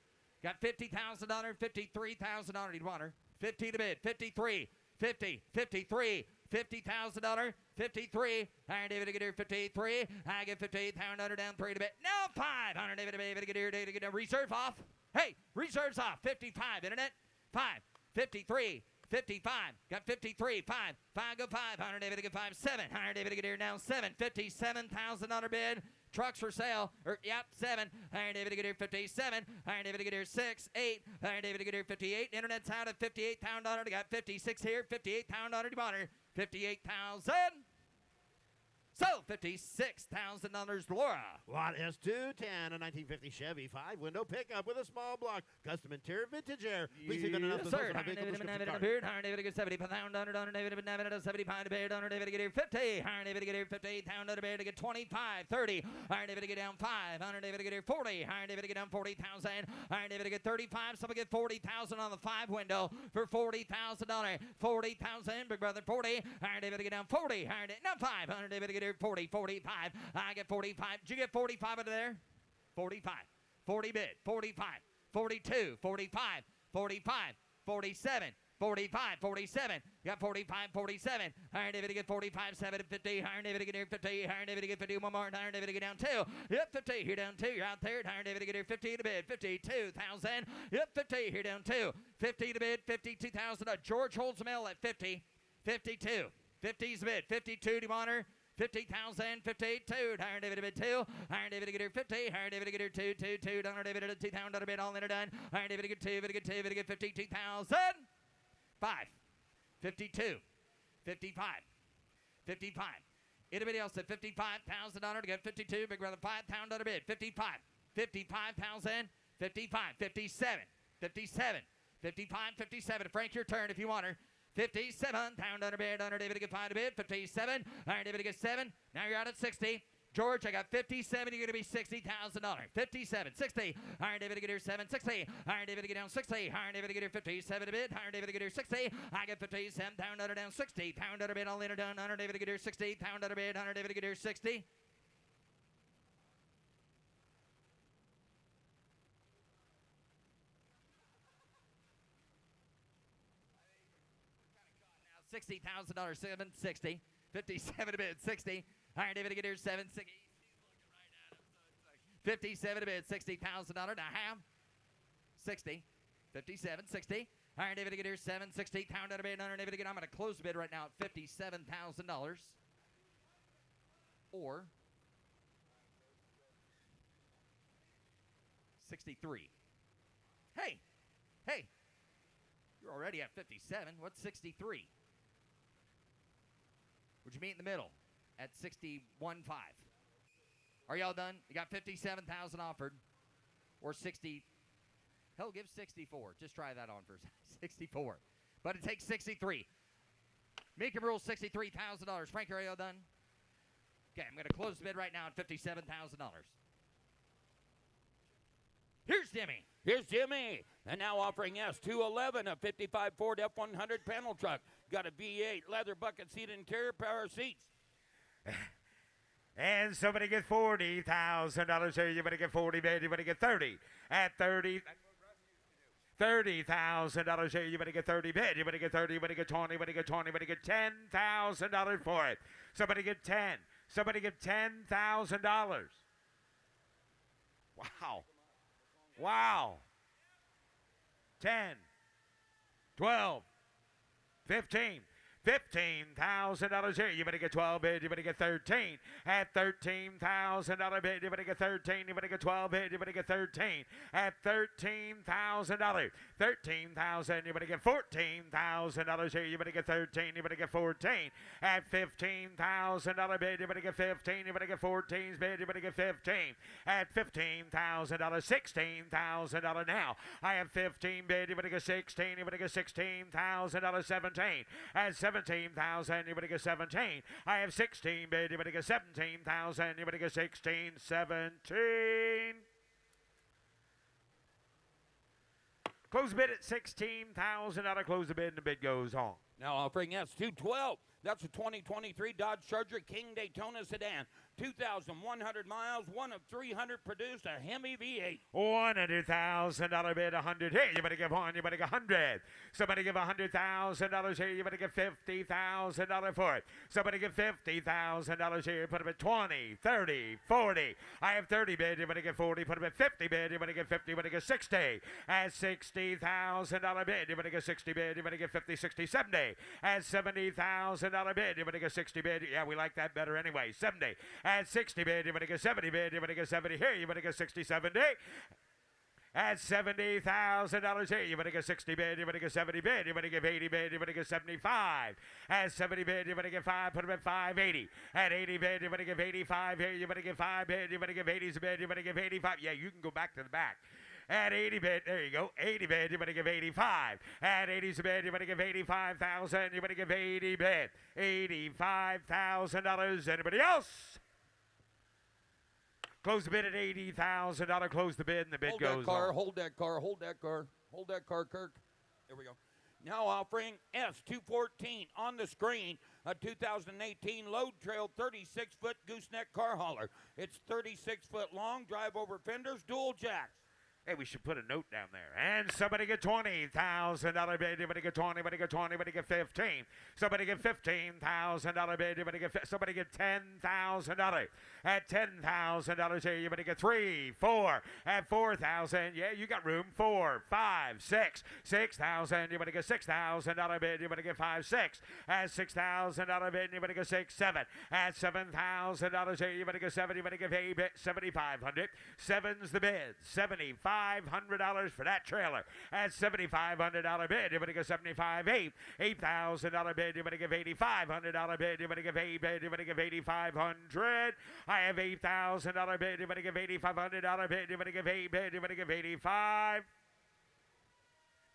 Got $50,000, $53,000. Need water. 50 to bid, 53, 50, 53. $50,000, 53. Higher David to get here, 53. I get 58,000 down 3 to bid. Now 500 David to get here, David to get reserve off. Hey, reserves off. 55. Internet. 5, 53. 55, got 53, 5, 5, go 5, 100 David to get 5, 7, 100 David to get here now 7, $57,000 bid, trucks for sale, 7, 100 David to get here 57, 100 David to get here 6, 8, 100 David to get here 58, internet's out at $58,000, got 56 here, $58,000 to monitor, 58,000. So, $56,000, Laura. Lot S210, a 1950 Chevy 5-window pickup with a small block, custom interior, vintage air. Please even Yes, sir. David get 70 pound under David 75 to bid under David get here 50. Iron David get here 50 pound under bid to get 25, 30. Iron David get down 5. Iron David get here 40. Iron David get down 40,000. Iron David get 35. Someone get 40,000 on the 5 window for $40,000. 40,000. Big brother 40. Iron David get down 40. Iron David not 5. Iron David get here 40, 45. I get 45. Did you get 45 out of there? 45. 40 bid. 45. 42. 45. 45. 47. 45, 47, got 45, 47. Iron David to get 45, 7 to 50. Iron David to get here 50. Iron David to get 50. One more. Iron David to get down 2. Yep, 50. Here down 2. You're out there. Iron David to get here 50 to bid. 52,000. Yep, 50. Here down 2. 50 to bid. 52,000. George holds the mail at 50. 52. 50's the bid. 52 to monitor. 50,000, 52. Iron David to bid 2. Iron David to get here 50. Iron David to get here 2, 2, 2. Iron David to 2,000 bid. All in or done. Iron David to get 2. David to get 2. David to get 52,000. 5, 52, 55, 55. Anybody else at $55,000 to get 52? Big brother, $5,000 bid. 55, 55,000, 55, 57, 57, 55, 57. Frank, your turn if you want her. 57, pound under bid, under David to get 5 to bid. 57, Iron David to get 7. Now you're out at 60. George, I got 57. You're going to be $60,000. 57, 60. Iron David to get here 7, 60. Iron David to get down 60. Iron David to get here 57 to bid. Iron David to get here 60. I get 57. Pound under down 60. Pound under bid. All in or done. Iron David to get here 60. Pound under bid. Iron David to get here 60. $60,000, 760. 57 to bid, 60. Iron David to get here 760. 57 to bid, $60,000. Now half. 60. 57, 60. Iron David to get here 760. Pound out of bid. Iron David to get. I'm going to close the bid right now at $57,000. Or 63. Hey, hey. You're already at 57. What's 63? Would you meet in the middle at 61.5? Are y'all done? You got 57,000 offered, or 60. Hell, give 64. Just try that on for 64. But it takes 63. Mecum rules $63,000. Frank, are y'all done? Okay, I'm going to close the bid right now at $57,000. Here's Jimmy. Here's Jimmy. And now offering S211, a 55 Ford F100 panel truck. Got a V8, leather bucket seat interior, power seats. And somebody get $40,000 here. You better get 40, baby. You better get 30. At 30. $30,000 here. You better get 30 bid. You better get 30. You better get 20. You better get 20. You better get $10,000 for it. Somebody get 10. Somebody get $10,000. Wow. Wow. 10, 12, 15. $15,000 here. You better get 12 bid. You better get 13. At $13,000 bid. You better get 13. You better get 12 bid. You better get 13. At $13,000. 13,000. You better get $14,000 here. You better get 13. You better get 14. At $15,000 bid. You better get 15. You better get 14's bid. You better get 15. At $15,000. $16,000 now. I have 15 bid. You better get 16. You better get $16,000. 17. At 17,000, you better get 17. I have 16 bid, you better get 17,000, you better get 16, 17. Close the bid at $16,000. Close the bid, and the bid goes on. Now offering S212. That's a 2023 Dodge Charger King Daytona sedan. 2,100 miles, one of 300 produced, a Hemi V8. $100,000 bid, 100. Here, you better give one, you better give 100. Somebody give $100,000 here, you better give $50,000 for it. Somebody give $50,000 here, put them at 20, 30, 40. I have 30 bid, you better give 40, put them at 50 bid, you better give 50, you better give 60. At $60,000 bid, you better give 60 bid, you better give 50, 60, 70. At $70,000 bid, you better give 60 bid. Yeah, we like that better anyway. 70. At 60 bid, you better get 70 bid, you better get 70 here, you better get 60, 70. At $70,000 here, you better get 60 bid, you better get 70 bid, you better give 80 bid, you better get 75. At 70 bid, you better get 5, put them at 580. At 80 bid, you better give 85 here, you better give 5 bid, you better give 80 bid, you better give 85. Yeah, you can go back to the back. At 80 bid, there you go, 80 bid, you better give 85. At 80 bid, you better give 85,000, you better give 80 bid. $85,000. Anybody else? Close the bid at $80,000. Close the bid, and the bid goes on. Hold that car, hold that car, hold that car, Kirk. There we go. Now offering S214 on the screen, a 2018 Load Trail 36-foot gooseneck car hauler. It's 36 foot long, drive over fenders, dual jacks. Hey, we should put a note down there. And somebody get $20,000 bid. Somebody get 20, somebody get 20, somebody get 15. Somebody get $15,000 bid. Somebody get $10,000. At $10,000 here, you better get 3, 4. At 4,000, yeah, you got room. 4, 5, 6. 6,000, you better get $6,000 bid. You better get 5, 6. At $6,000 bid, you better get 6, 7. At $7,000 here, you better get 7. You better get 8 bid. 7,500. 7's the bid. $7,500 for that trailer. At $7,500 bid, you better get 75, 8. $8,000 bid, you better give $8,500 bid, you better give 8 bid, you better give $8,500. I have $8,000 bid, you better give $8,500 bid, you better give 8 bid, you better give 85.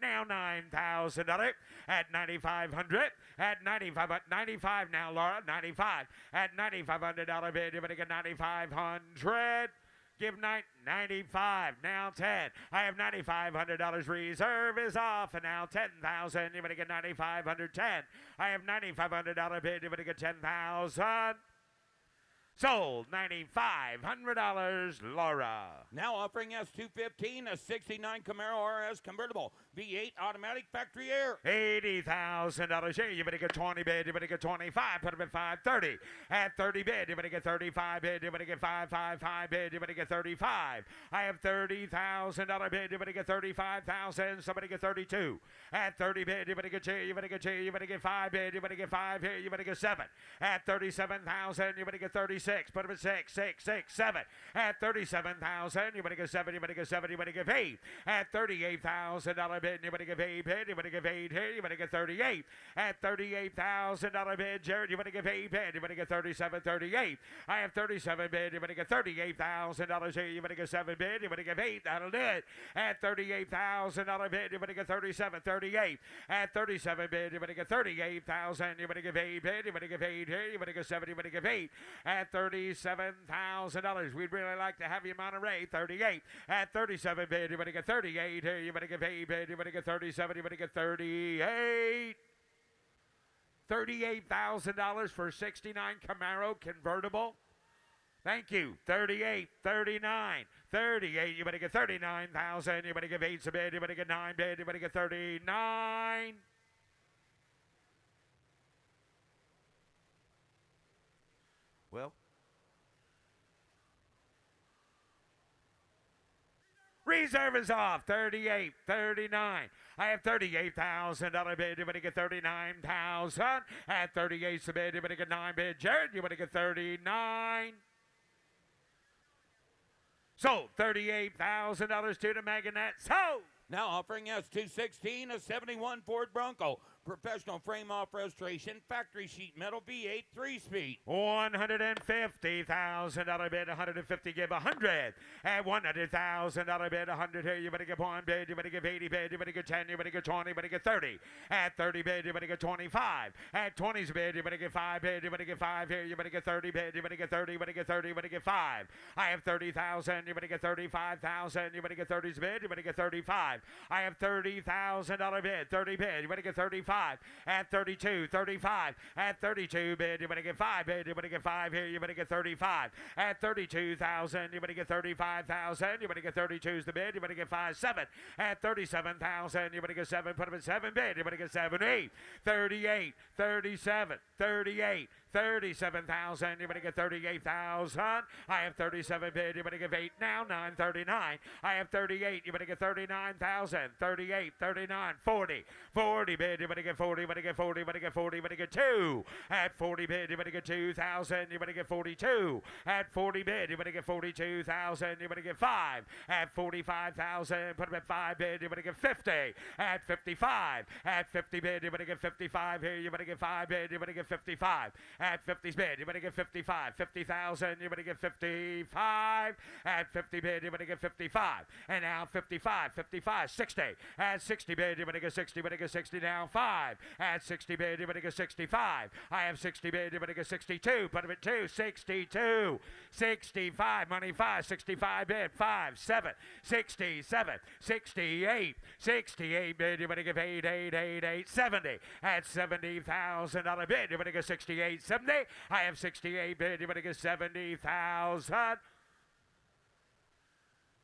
Now $9,000 at $9,500. At $95 now, Laura. 95 at $9,500 bid, you better get $9,500. Give $95, now 10. I have $9,500 reserve is off, and now $10,000. You better get $9,510. I have $9,500 bid. You better get $10,000. Sold $9,500, Laura. Now offering S215, a 69 Camaro RS convertible, V8 automatic factory air. $80,000 here. You better get 20 bid. You better get 25. Put them at 530. At 30 bid, you better get 35 bid. You better get 555 bid. You better get 35. I have $30,000 bid. You better get 35,000. Somebody get 32. At 30 bid, you better get 2. You better get 2. You better get 5 bid. You better get 5 here. You better get 7. At 37,000, you better get 36. Put them at 6, 6, 6, 7. At 37,000, you better get 7. You better get 7. You better give 8. At $38,000 bid, you better give 8 bid. You better give 8 here. You better get 38. At $38,000 bid, Jared, you better give 8 bid. You better get 37, 38. I have 37 bid. You better get $38,000 here. You better get 7 bid. You better give 8. That'll do it. At $38,000 bid, you better get 37, 38. At 37 bid, you better get 38,000. You better give 8 bid. You better give 8 here. You better get 7. You better give 8. At $37,000. We'd really like to have you in Monterey. 38. At 37 bid, you better get 38 here. You better give 8 bid. You better get 37. You better get 38. $38,000 for 69 Camaro convertible. Thank you. 38, 39, 38. You better get 39,000. You better give 8 a bid. You better get 9 bid. You better get 39. Well, reserve is off. 38, 39. I have $38,000 bid. You better get 39,000. At 38 bid, you better get 9 bid. Jared, you better get 39. Sold $38,000 to the Meganet. Sold. Now offering S216, a 71 Ford Bronco. Professional frame-off restoration, factory sheet metal V8 3-speed. $150,000 bid, 150, give 100. At $100,000 bid, 100 here, you better give 1 bid, you better give 80 bid, you better give 10, you better give 20, you better give 30. At 30 bid, you better give 25. At 20's bid, you better give 5 bid, you better give 5 here, you better give 30 bid, you better give 30, you better give 30, you better give 5. I have 30,000, you better get 35,000, you better get 30's bid, you better get 35. I have $30,000 bid, 30 bid, you better get 35. At 32, 35. At 32 bid, you better get 5 bid, you better get 5 here, you better get 35. At 32,000, you better get 35,000, you better get 32's the bid, you better get 5, 7. At 37,000, you better get 7, put them at 7 bid, you better get 7, 8. 38, 37, 38. 37,000, you better get 38,000. I have 37 bid, you better give 8 now, 939. I have 38, you better get 39,000. 38, 39, 40. 40 bid, you better get 40, you better get 40, you better get 40, you better get 2. At 40 bid, you better get 2,000, you better get 42. At 40 bid, you better get 42,000, you better get 5. At 45,000, put them at 5 bid, you better get 50. At 55. At 50 bid, you better get 55 here, you better get 5 bid, you better get 55. At 50's bid, you better get 55. 50,000, you better get 55. At 50 bid, you better get 55. And now 55, 55, 60. At 60 bid, you better get 60, you better get 60 now, 5. At 60 bid, you better get 65. I have 60 bid, you better get 62. Put them at 2, 62. 65, money 5, 65 bid, 5, 7. 67, 68. 68 bid, you better give 8, 8, 8, 8, 70. At $70,000 bid, you better get 68, 70. I have 68 bid, you better get 70,000.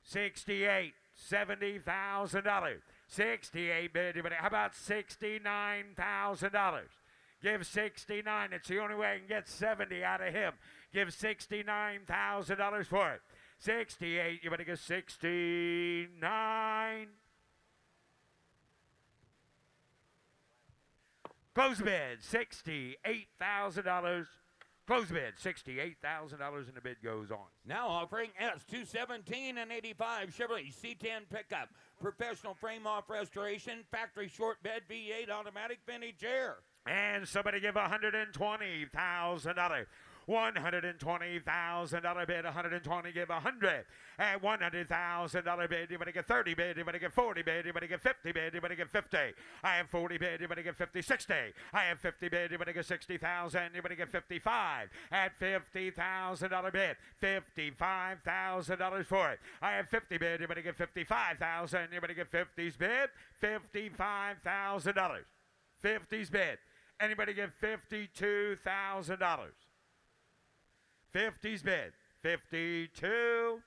68, $70,000. 68 bid, you better, how about $69,000? Give 69, it's the only way I can get 70 out of him. Give $69,000 for it. 68, you better get 69. Close bid, $68,000. Close bid, $68,000, and the bid goes on. Now offering S217 and 85 Chevrolet C10 pickup. Professional frame-off restoration, factory short bed V8 automatic vintage air. And somebody give $120,000. $120,000 bid, 120, give 100. At $100,000 bid, you better get 30 bid, you better get 40 bid, you better get 50 bid, you better get 50. I have 40 bid, you better get 50, 60. I have 50 bid, you better get 60,000, you better get 55. At $50,000 bid, $55,000 for it. I have 50 bid, you better get 55,000, you better get 50's bid, $55,000. 50's bid. Anybody get $52,000? 50's bid, 52.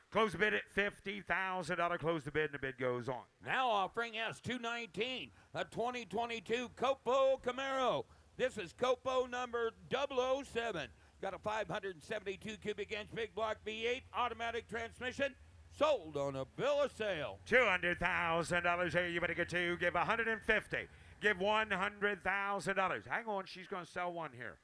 Close the bid at $50,000. Close the bid, and the bid goes on. Now offering S219, a 2022 Copo Camaro. This is Copo number 007. Got a 572 cubic inch big block V8 automatic transmission. Sold on a bill of sale. $200,000 here. You better get 2. Give 150. Give $100,000. Hang on, she's going to sell one here.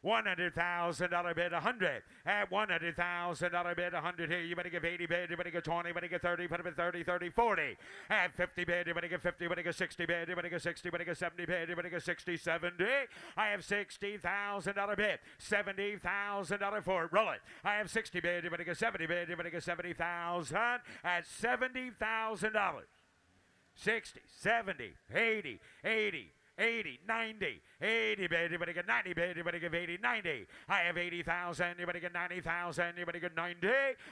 $100,000 bid, 100. At $100,000 bid, 100 here. You better give 80 bid, you better get 20, you better get 30, put them at 30, 30, 40. At 50 bid, you better get 50, you better get 60 bid, you better get 60, you better get 70 bid, you better get 60, 70. I have $60,000 bid, $70,000 for it. Roll it. I have 60 bid, you better get 70 bid, you better get 70,000 at $70,000. 60, 70, 80, 80. 80, 90, 80 bid, you better get 90 bid, you better give 80, 90. I have 80,000, you better get 90,000, you better get 90.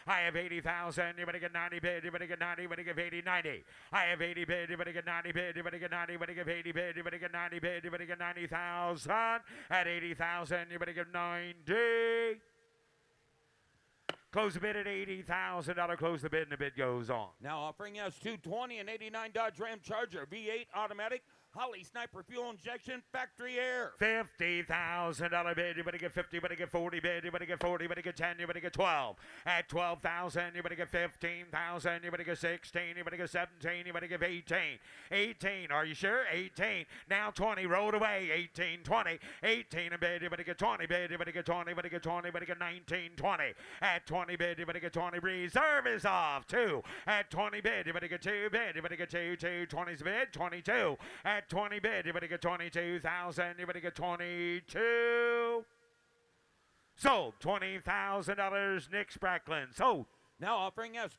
I have 80,000, you better get 90 bid, you better get 90, you better give 80, 90. I have 80 bid, you better get 90 bid, you better get 90, you better give 80 bid, you better get 90 bid, you better get 90,000. At 80,000, you better get 90. Close the bid at $80,000. Close the bid, and the bid goes on. Now offering us 220 and 89 Dodge Ram Charger V8 automatic Holly Sniper Fuel Injection Factory Air. $50,000 bid. You better get 50, you better get 40 bid. You better get 40, you better get 10, you better get 12. At 12,000, you better get 15,000, you better get 16, you better get 17, you better get 18. 18, are you sure? 18. Now 20, rolled away. 18, 20. 18 a bid, you better get 20 bid. You better get 20, you better get 20, you better get 19, 20. At 20 bid, you better get 20. Reserve is off. 2. At 20 bid, you better get 2 bid. You better get 2, 2. 20's a bid. 22. At 20 bid, you better get 22,000. You better get 22. Sold. $20,000. Nick Spracklin. Sold. Now offering us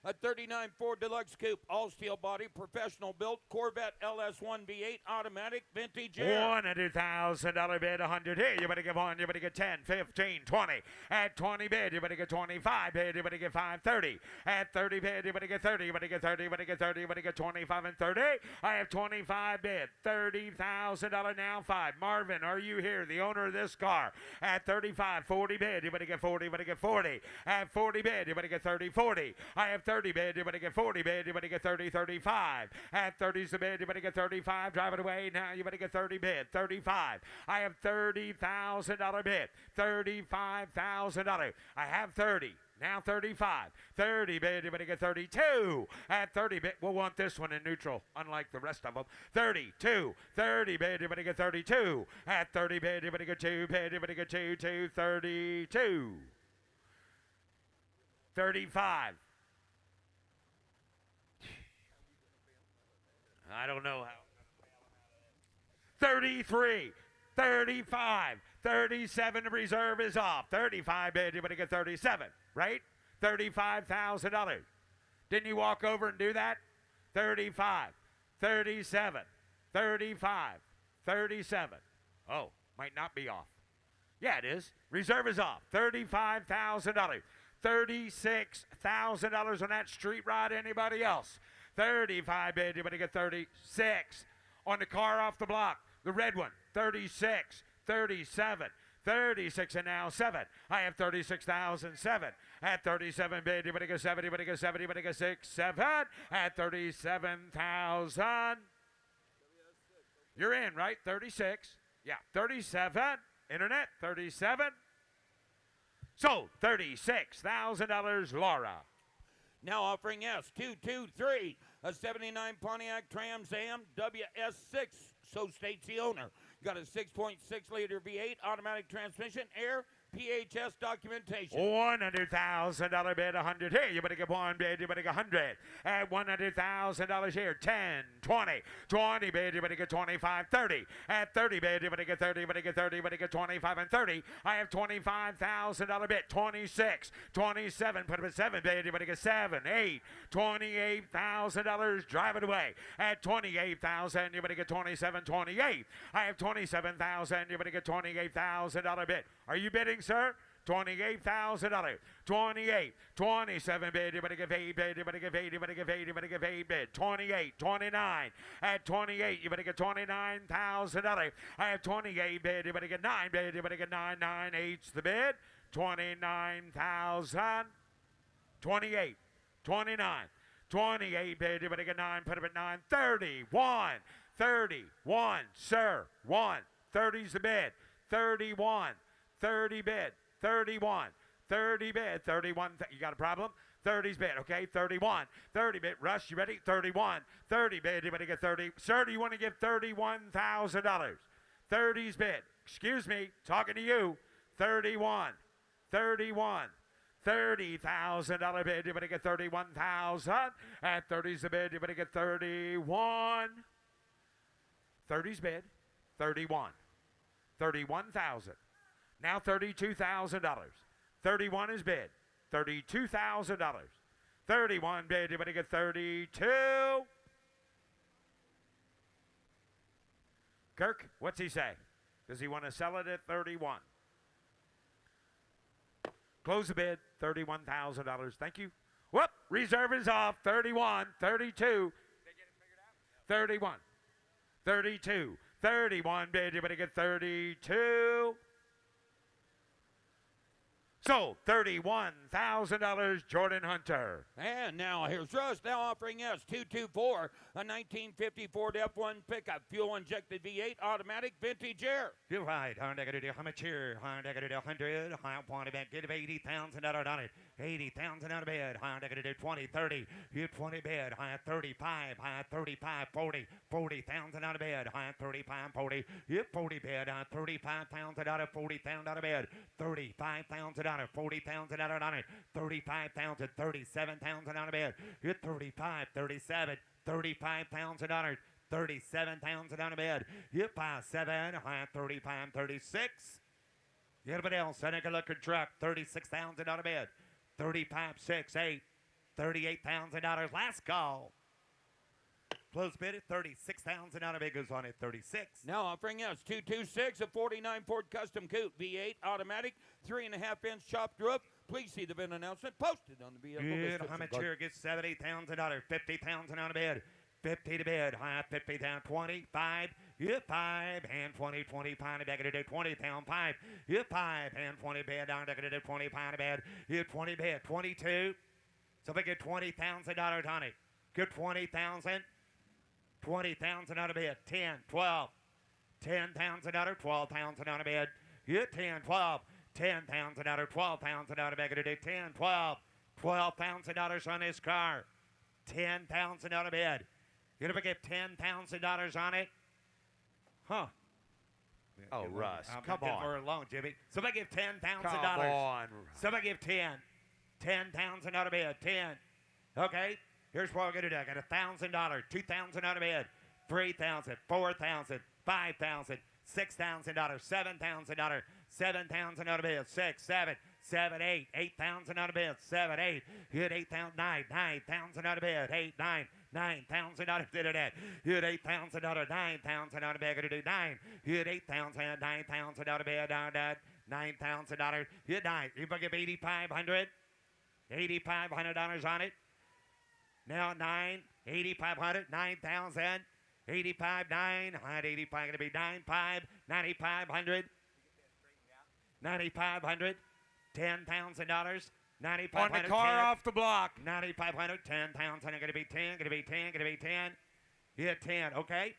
a 39 Ford Deluxe Coupe, all steel body, professional built Corvette LS1 V8 automatic vintage air. $100,000 bid, 100 here. You better get 1, you better get 10, 15, 20. At 20 bid, you better get 25 bid, you better get 5, 30. At 30 bid, you better get 30, you better get 30, you better get 30, you better get 25 and 30. I have 25 bid, $30,000 now 5. Marvin, are you here? The owner of this car. At 35, 40 bid, you better get 40, you better get 40. At 40 bid, you better get 30, 40. I have 30 bid, you better get 40 bid, you better get 30, 35. At 30's the bid, you better get 35, drive it away, now you better get 30 bid, 35. I have $30,000 bid, $35,000. I have 30. Now 35. 30 bid, you better get 32. At 30 bid, we'll want this one in neutral, unlike the rest of them. 32. 30 bid, you better get 32. At 30 bid, you better get 2 bid, you better get 2, 2, 32. 35. I don't know how. 33, 35, 37, the reserve is off. 35 bid, you better get 37, right? $35,000. Didn't you walk over and do that? 35, 37, 35, 37. Oh, might not be off. Yeah, it is. Reserve is off. $35,000. $36,000 on that street rod. Anybody else? 35 bid, you better get 36. On the car off the block, the red one, 36, 37, 36 and now 7. I have 36,007. At 37 bid, you better get 7, you better get 7, you better get 6, 7. At 37,000. You're in, right? 36. Yeah, 37. Internet, 37. Sold. $36,000, Laura. Now offering S223, a 79 Pontiac Trans Am WS6, so states the owner. Got a 6.6 liter V8 automatic transmission, air, PHS documentation. $100,000 bid, 100 here. You better get 1 bid, you better get 100. At $100,000 here, 10, 20. 20 bid, you better get 25, 30. At 30 bid, you better get 30, you better get 30, you better get 25 and 30. I have $25,000 bid, 26, 27. Put up a 7 bid, you better get 7, 8. $28,000, drive it away. At 28,000, you better get 27, 28. I have 27,000, you better get $28,000 bid. Are you bidding, sir? $28,000. 28, 27 bid, you better give 8 bid, you better give 8, you better give 8, you better give 8 bid. 28, 29. At 28, you better get $29,000. I have 28 bid, you better get 9 bid, you better get 9, 9, 8's the bid. 29,000. 28, 29. 28 bid, you better get 9, put up at 9. 31, 31, sir. 1. 30's the bid. 31. 30 bid, 31, 30 bid, 31, you got a problem? 30's bid, okay, 31, 30 bid, Rush, you ready? 31, 30 bid, you better get 30. Sir, do you want to give $31,000? 30's bid, excuse me, talking to you, 31, 31, $30,000 bid, you better get 31,000. At 30's the bid, you better get 31. 30's bid, 31, 31,000. Now $32,000. 31 is bid. $32,000. 31 bid. You better get 32. Kirk, what's he say? Does he want to sell it at 31? Close the bid. $31,000. Thank you. Whoop. Reserve is off. 31. 32. 31. 32. 31 bid. You better get 32. Sold. $31,000, Jordan Hunter. And now here's Russ, now offering us 224, a 1954 F1 pickup, fuel injected V8 automatic vintage air. You're right. How much here? How want to bet? Get $80,000 on it. 80,000 out of bed. How 20, 30. You 20 bed. High 35. High 35, 40. 40,000 out of bed. High 35, 40. You 40 bed. 35,000 out of 40,000 out of bed. 35,000 out of 40,000 out on it. 35,000. 37,000 out of bed. You 35, 37. 35,000 on it. 37,000 out of bed. You 5, 7. High 35, 36. Anybody else? I think a looking truck. 36,000 out of bed. 35, 6, 8. $38,000. Last call. Close bid at 36,000 out of bid goes on at 36. Now offering us 226, a 49 Ford Custom Coupe V8 automatic, 3.5-inch chopped roof. Please see the VIN announcement posted on the vehicle. Good. How much here? Gets $70,000. 50,000 out of bid. 50 to bid. High 50 down 25. You 5 and 20, 25 back to 20 down 5. You 5 and 20 bid down to 25 to bid. You 20 bid 22. So we get $20,000 on it. Good 20,000. 20,000 out of bid. 10, 12. 10,000 out of 12,000 out of bid. You 10, 12. 10,000 out of 12,000 out of bid. 10, 12. $12,000 on this car. 10,000 out of bid. You ever get $10,000 on it? Huh. Oh, Russ, I'm come looking on. for a loan, Jimmy. Somebody give $10,000. Come on. Somebody give 10. 10,000 out of bid. 10. Okay. Here's what we're gonna do. I got $1,000. 2,000 out of bid. 3,000. 4,000. 5,000. $6,000. $7,000. 7,000 out of bid. 6, 7. 7, 8. 8,000 out of bid. 7, 8. You had 8,000. 9. 9,000 out of bid. 8, 9. 9,000 out of bid. You had 8,000 out of 9,000 out of bid. 9. You had 8,000. 9,000 out of bid. $9,000. You had 9. You give 8,500. $8,500 on it. Now 9, 8,500, 9,000, 85, 9, 85 going to be 9, 5, 9,500, 9,500, $10,000, 9,500. On the car 10, off the block. 9,500, 10,000, going to be 10, going to be 10, going to be 10. Yeah, 10, okay.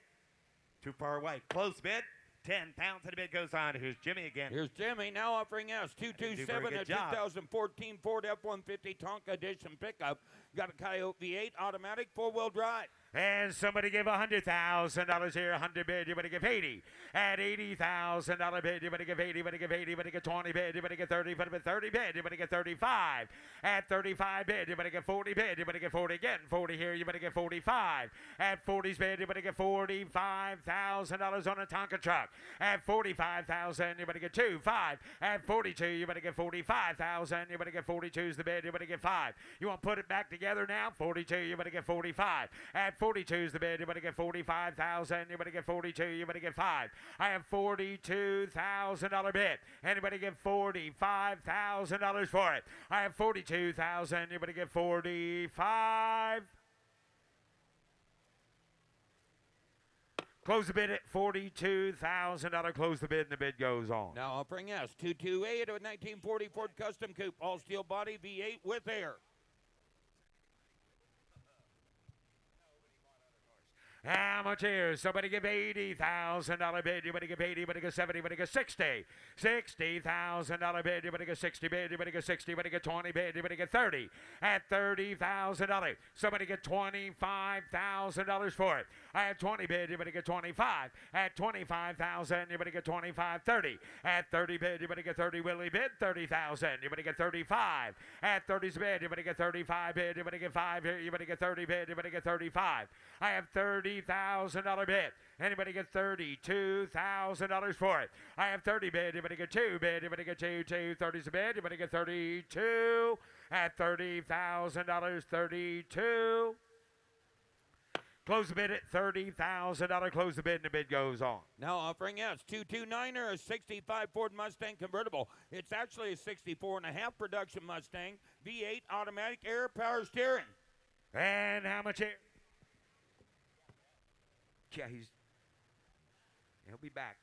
Too far away. Close bid. 10,000 bid goes on. Here's Jimmy again. Here's Jimmy now offering us 227, a 2014 Ford F-150 Tonka Edition pickup. Got a Coyote V8 automatic 4-wheel drive. And somebody give $100,000 here. 100 bid. You better give 80. At $80,000 bid, you better give 80. You better give 80. You better give 20 bid. You better give 30. You better give 30 bid. You better give 35. At 35 bid, you better give 40 bid. You better give 40 again. 40 here. You better give 45. At 40's bid, you better give $45,000 on a Tonka truck. At 45,000, you better get 2. 5. At 42, you better get 45,000. You better get 42's the bid. You better get 5. You want to put it back together now? 42, you better get 45. At 42's the bid. You better get 45,000. You better get 42. You better get 5. I have $42,000 bid. Anybody give $45,000 for it? I have 42,000. You better get 45. Close the bid at $42,000. Close the bid, and the bid goes on. Now offering us 228, a 1940 Ford Custom Coupe, all steel body V8 with air. How much here? Somebody give $80,000 bid. You better give 80. You better give 70. You better give 60. $60,000 bid. You better give 60 bid. You better give 60. You better give 20 bid. You better get 30. At $30,000. Somebody get $25,000 for it. I have 20 bid. You better get 25. At 25,000. You better get 25. 30. At 30 bid. You better get 30. Willie bid. 30,000. You better get 35. At 30's bid. You better get 35 bid. You better get 5 here. You better get 30 bid. You better get 35. I have $30,000 bid. Anybody get $32,000 for it? I have 30 bid. You better get 2 bid. You better get 2. 30's a bid. You better get 32. At $30,000. 32. Close the bid at $30,000. Close the bid, and the bid goes on. Now offering us 229er, a 65 Ford Mustang convertible. It's actually a 64.5 production Mustang, V8 automatic air power steering. And how much here? Yeah, he'll be back.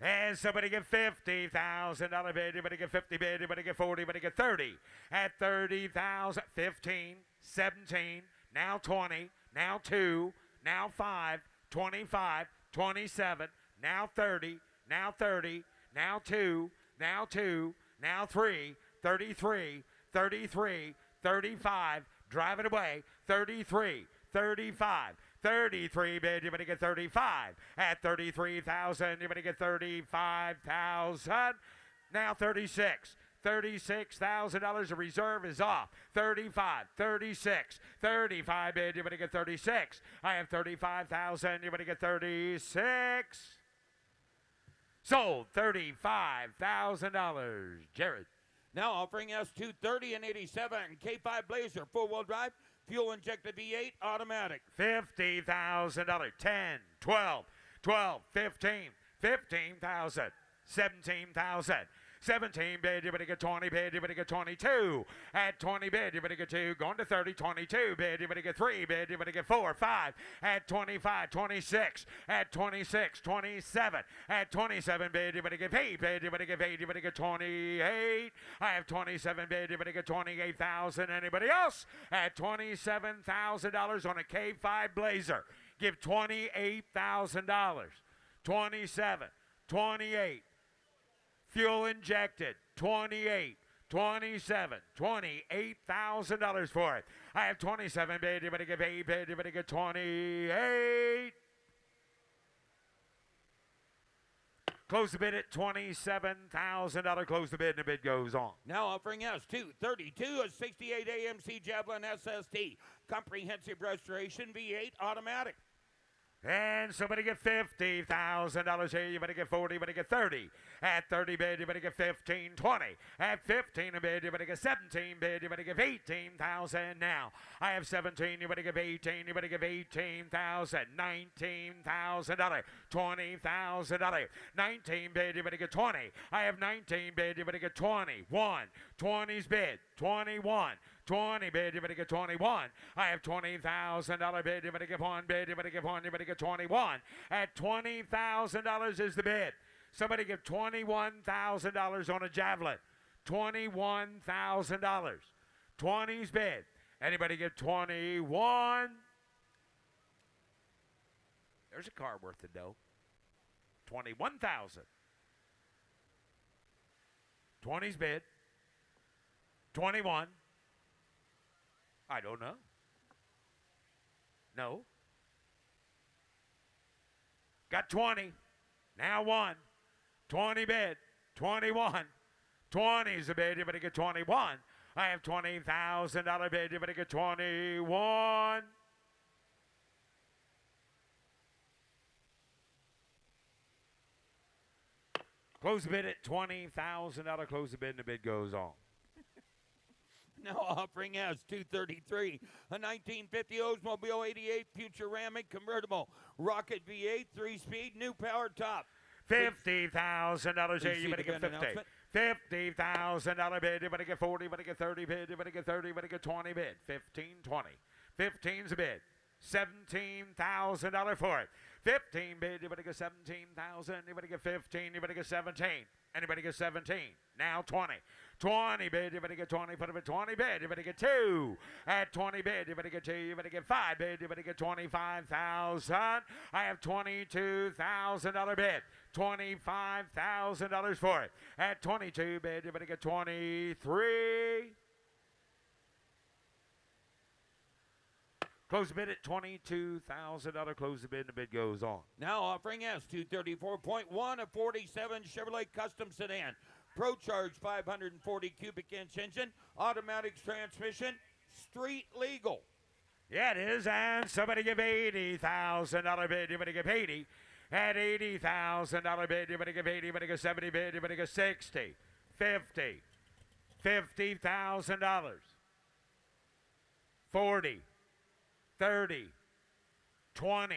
And somebody get $50,000 bid. Anybody get 50 bid. Anybody get 40. Anybody get 30. At 30,000. 15, 17, now 20, now 2, now 5, 25, 27, now 30, now 30, now 2, now 2, now 3, 33, 33, 35, drive it away, 33, 35, 33 bid, you're going to get 35. At 33,000, you're going to get 35,000. Now 36. $36,000. The reserve is off. 35, 36, 35 bid. You're going to get 36. I have 35,000. You're going to get 36. Sold. $35,000. Jared. Now offering S230 and 87 K5 Blazer, four-wheel drive, fuel injected V8, automatic. $50,000. 10, 12, 12, 15, 15,000, 17,000. 17 bid, you're going to get 20 bid, you're going to get 22. At 20 bid, you're going to get 2. Going to 30, 22 bid, you're going to get 3 bid, you're going to get 4, 5. At 25, 26. At 26, 27. At 27 bid, you're going to get 8 bid, you're going to get 8, you're going to get 28. I have 27 bid, you're going to get 28,000. Anybody else? At $27,000 on a K5 Blazer. Give $28,000. 27, 28. Fuel injected, 28, 27, $28,000 for it. I have 27 bid, you're going to give 8 bid, you're going to get 28. Close the bid at $27,000. Close the bid and the bid goes on. Now offering S232, a 68 AMC Javelin SST, comprehensive restoration V8 automatic. And somebody get $50,000 here. You better get 40, you better get 30. At 30 bid, you better get 15, 20. At 15 a bid, you better get 17 bid, you better give 18,000 now. I have 17, you better give 18, you better give 18,000, $19,000, $20,000. 19 bid, you better get 20. I have 19 bid, you better get 21. 20's bid, 21. 20 bid, you better get 21. I have $20,000 bid, you better give 1 bid, you better give 1, you better get 21. At $20,000 is the bid. Somebody give $21,000 on a Javelin. $21,000. 20's bid. Anybody give 21? There's a car worth the dough. 21,000. 20's bid. 21. I don't know. No. Got 20. Now 1. 20 bid. 21. 20's the bid. You better get 21. I have $20,000 bid. You better get 21. Close the bid at $20,000. Close the bid and the bid goes on. Now offering S233, a 1950 Oldsmobile 88 Futuramic convertible, rocket V8, 3-speed, new power top. $50,000 here. You better get 50. announcement? $50,000 bid. You better get 40. You better get 30 bid. You better get 30. You better get 20 bid. 15, 20. 15's a bid. $17,000 for it. 15 bid. You better get 17,000. You better get 15. You better get 17. Anybody get 17? Now 20. 20 bid, you better get 20. Put up at 20 bid, you better get 2. At 20 bid, you better get 2. You better get 5 bid, you better get 25,000. I have $22,000 bid. $25,000 for it. At 22 bid, you better get 23. Close the bid at $22,000. Close the bid and the bid goes on. Now offering S234.1, a 47 Chevrolet Custom Sedan. ProCharge 540 cubic inch engine, automatic transmission, street legal. Yeah, it is. And somebody give $80,000 bid. You better give 80. At $80,000 bid, you better give 80. You better give 70 bid. You better give 60, 50, $50,000, 40, 30, 20.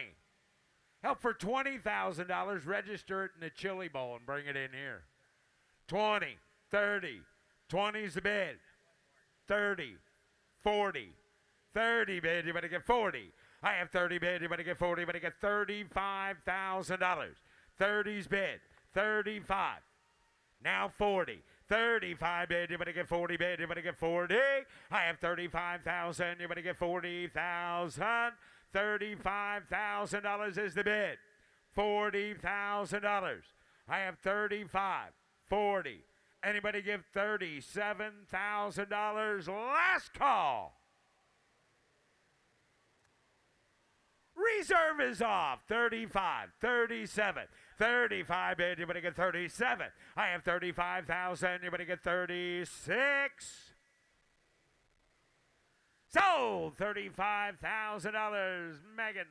Help for $20,000. Register it in the chili bowl and bring it in here. 20, 30, 20's the bid. 30, 40, 30 bid, you better get 40. I have 30 bid, you better get 40, you better get $35,000. 30's bid. 35. Now 40. 35 bid, you better get 40 bid, you better get 40. I have 35,000, you better get 40,000. $35,000 is the bid. $40,000. I have 35, 40. Anybody give $37,000? Last call. Reserve is off. 35, 37, 35 bid, you better get 37. I have 35,000, you better get 36. Sold. $35,000. Megan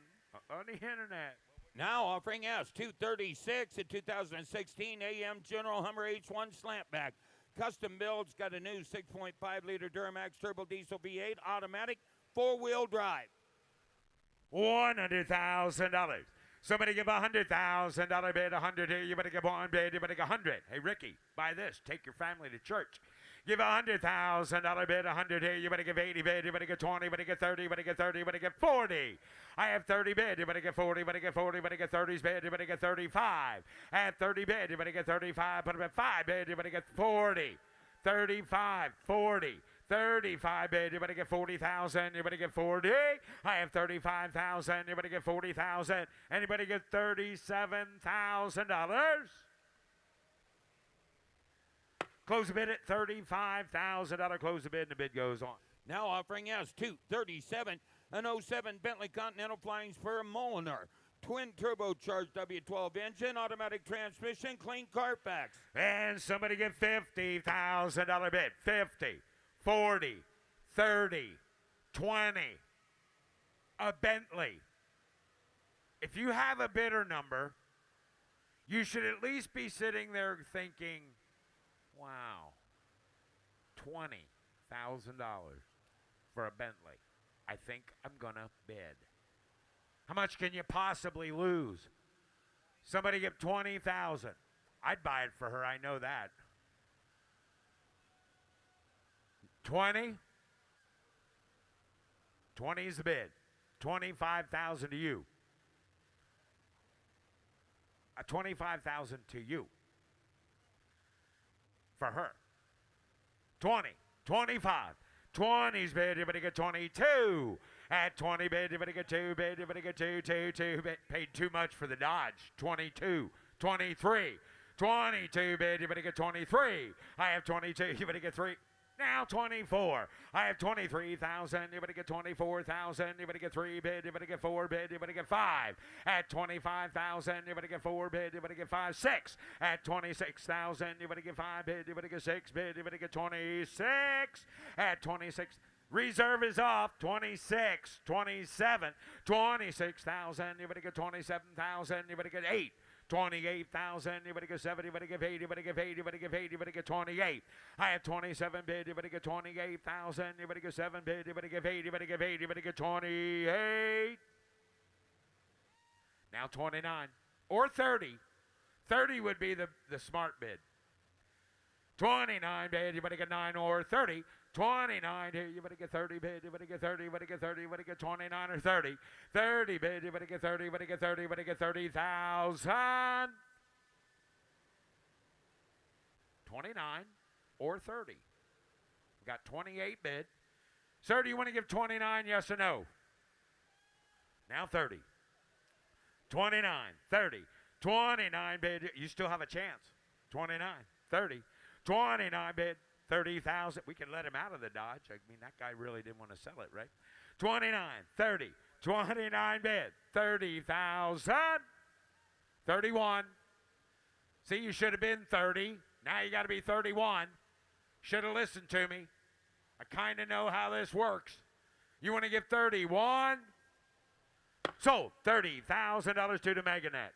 on the internet. Now offering S 236 in 2016 AM General Hummer H1 Slantback. Custom builds, got a new 6.5 liter Duramax turbo diesel V8 automatic 4-wheel drive. $100,000. Somebody give $100,000 bid, 100 here. You better give one bid, you better get 100. Hey, Ricky, buy this. Take your family to church. Give $100,000 bid, 100 here. You better give 80 bid, you better get 20, you better get 30, you better get 30, you better get 40. I have 30 bid, you better get 40, you better get 40, you better get 30's bid, you better get 35. I have 30 bid, you better get 35, put them at 5 bid, you better get 40. 35, 40. 35 bid, you better get 40,000, you better get 40. I have 35,000, you better get 40,000. Anybody get $37,000? Close the bid at $35,000. Close the bid and the bid goes on. Now offering S 237, an 07 Bentley Continental Flying Spur Mulliner. Twin turbocharged W12 engine, automatic transmission, clean Carfax. And somebody get $50,000 bid. 50, 40, 30, 20. A Bentley. If you have a bidder number, you should at least be sitting there thinking, wow, $20,000 for a Bentley. I think I'm going to bid. How much can you possibly lose? Somebody give $20,000. I'd buy it for her, I know that. 20? 20 is the bid. 25,000 to you. 25,000 to you. For her. 20, 25. 20's bid, you better get 22. At 20 bid, you better get 2 bid, you better get 2 bid. Paid too much for the Dodge. 22, 23. 22 bid, you better get 23. I have 22, you better get 3. Now 24. I have 23,000. You better get 24,000. You better get 3 bid. You better get 4 bid. You better get 5. At 25,000. You better get 4 bid. You better get 5. 6. At 26,000. You better get 5 bid. You better get 6 bid. You better get 26. At 26. Reserve is off. 26, 27, 26,000. You better get 27,000. You better get 8. 28,000, you better get 7, you better get 8, you better get 8, you better get 8, you better get 28. I have 27 bid, you better get 28,000, you better get 7 bid, you better get 8, you better get 8, you better get 28. Now 29 or 30. 30 would be the smart bid. 29 bid, you better get 9 or 30. 29 here, you better get 30 bid, you better get 30, you better get 30, you better get 29 or 30. 30 bid, you better get 30, you better get 30, you better get 30,000. 29 or 30. We got 28 bid. Sir, do you want to give 29, yes or no? Now 30. 29, 30, 29 bid. You still have a chance. 29, 30, 29 bid. 30,000. We can let him out of the Dodge. I mean, that guy really didn't want to sell it, right? 29, 30, 29 bid. 30,000. 31. See, you should have been 30. Now you got to be 31. Should have listened to me. I kind of know how this works. You want to give 31? Sold. $30,000 to the Meganet.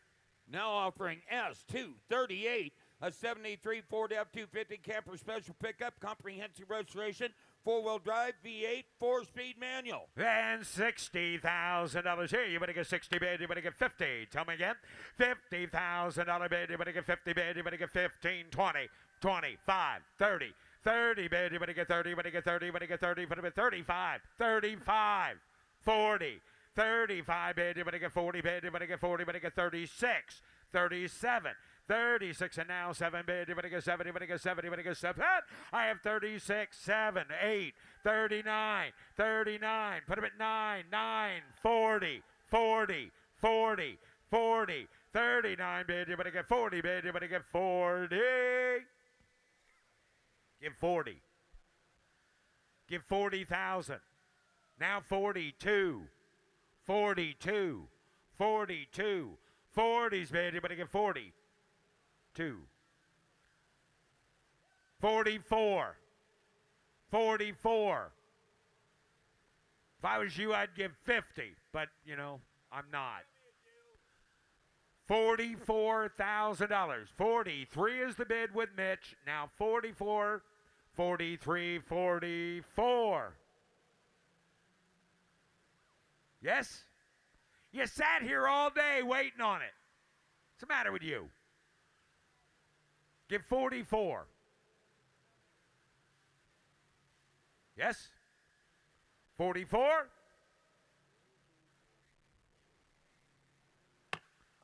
Now offering S238. A 73 Ford F-250 camper special pickup, comprehensive restoration, 4-wheel drive, V8, 4-speed manual. And $60,000 here. You better get 60 bid, you better get 50. Tell me again. $50,000 bid, you better get 50 bid, you better get 15, 20, 25, 30. 30 bid, you better get 30, you better get 30, you better get 30, put it at 35, 35, 40. 35 bid, you better get 40 bid, you better get 40, you better get 36, 37, 36, and now 7 bid. Anybody get 7? Anybody get 7? Anybody get 7? I have 36, 7, 8, 39, 39. Put him at 9, 9, 40, 40, 40, 40, 39 bid. Anybody get 40 bid. Anybody get 40? Give 40. Give 40,000. Now 42, 42, 42. 40's bid. Anybody get 40? 2. 44. 44. If I was you, I'd give 50, but, you know, I'm not. $44,000. 43 is the bid with Mitch. Now 44, 43, 44. Yes? You sat here all day waiting on it. What's the matter with you? Give 44. Yes? 44?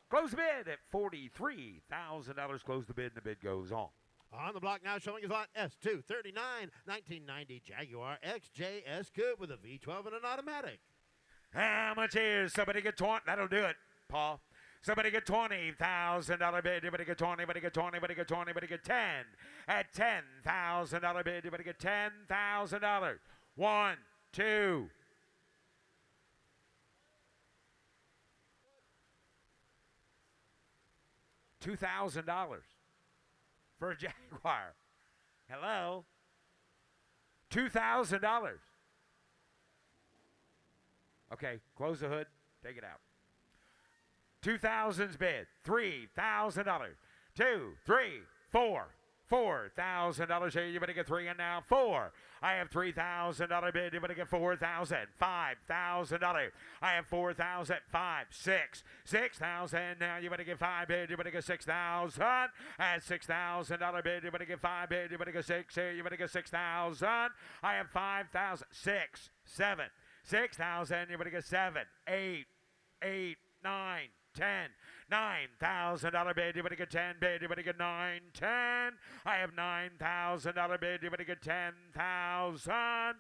Close the bid at $43,000. Close the bid, and the bid goes on. On the block now, showing his lot S239 1990 Jaguar XJS Coupe with a V12 and an automatic. How much is somebody get 20? That'll do it, Paul. Somebody get $20,000 bid. Anybody get 20? Anybody get 20? Anybody get 20? Anybody get 10? At $10,000 bid. Anybody get $10,000? 1, 2. $2,000 for a Jaguar. Hello? $2,000. Okay, close the hood, take it out. 2,000's bid, $3,000. 2, 3, 4, $4,000. Here, you better get 3 and now 4. I have $3,000 bid. You better get 4,000. $5,000. I have 4,000. 5, 6, 6,000. Now you better get 5 bid. You better get 6,000. At $6,000 bid. You better get 5 bid. You better get 6. Here, you better get 6,000. I have 5,000. 6, 7, 6,000. You better get 7, 8, 8, 9, 10. $9,000 bid. You better get 10 bid. You better get 9, 10. I have $9,000 bid. You better get 10,000.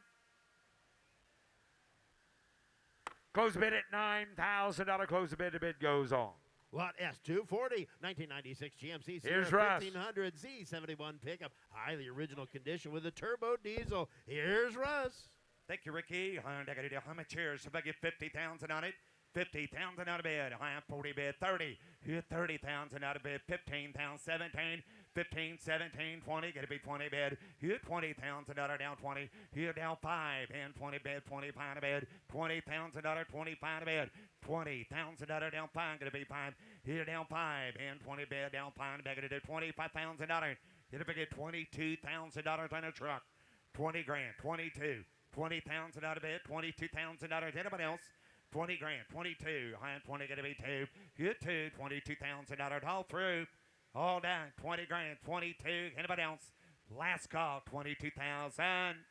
Close the bid at $9,000. Close the bid. The bid goes on. Lot S240, 1996 GMC Here's Sierra Russ. 1500 Z71 pickup. Highly original condition with a turbo diesel. Here's Russ. Thank you, Ricky. How much here? So I get 50,000 on it. 50,000 out of bed. I am 40 bid. 30. Here 30,000 out of bed. 15,000. 17. 15, 17, 20. Gotta be 20 bid. Here 20,000 out of down 20. Here down 5 and 20 bid. 25 bid. 20,000 out of 25 bid. 20,000 out of down 5. Gonna be 5. Here down 5 and 20 bid. Down 5. Back to do $25,000. Here to get $22,000 on a truck. 20 grand. 22. 20,000 out of bed. $22,000. Anybody else? 20 grand, 22, high and 20 gonna be 2. Here 2, $22,000 all through. All down, 20 grand, 22. Anybody else? Last call, 22,000.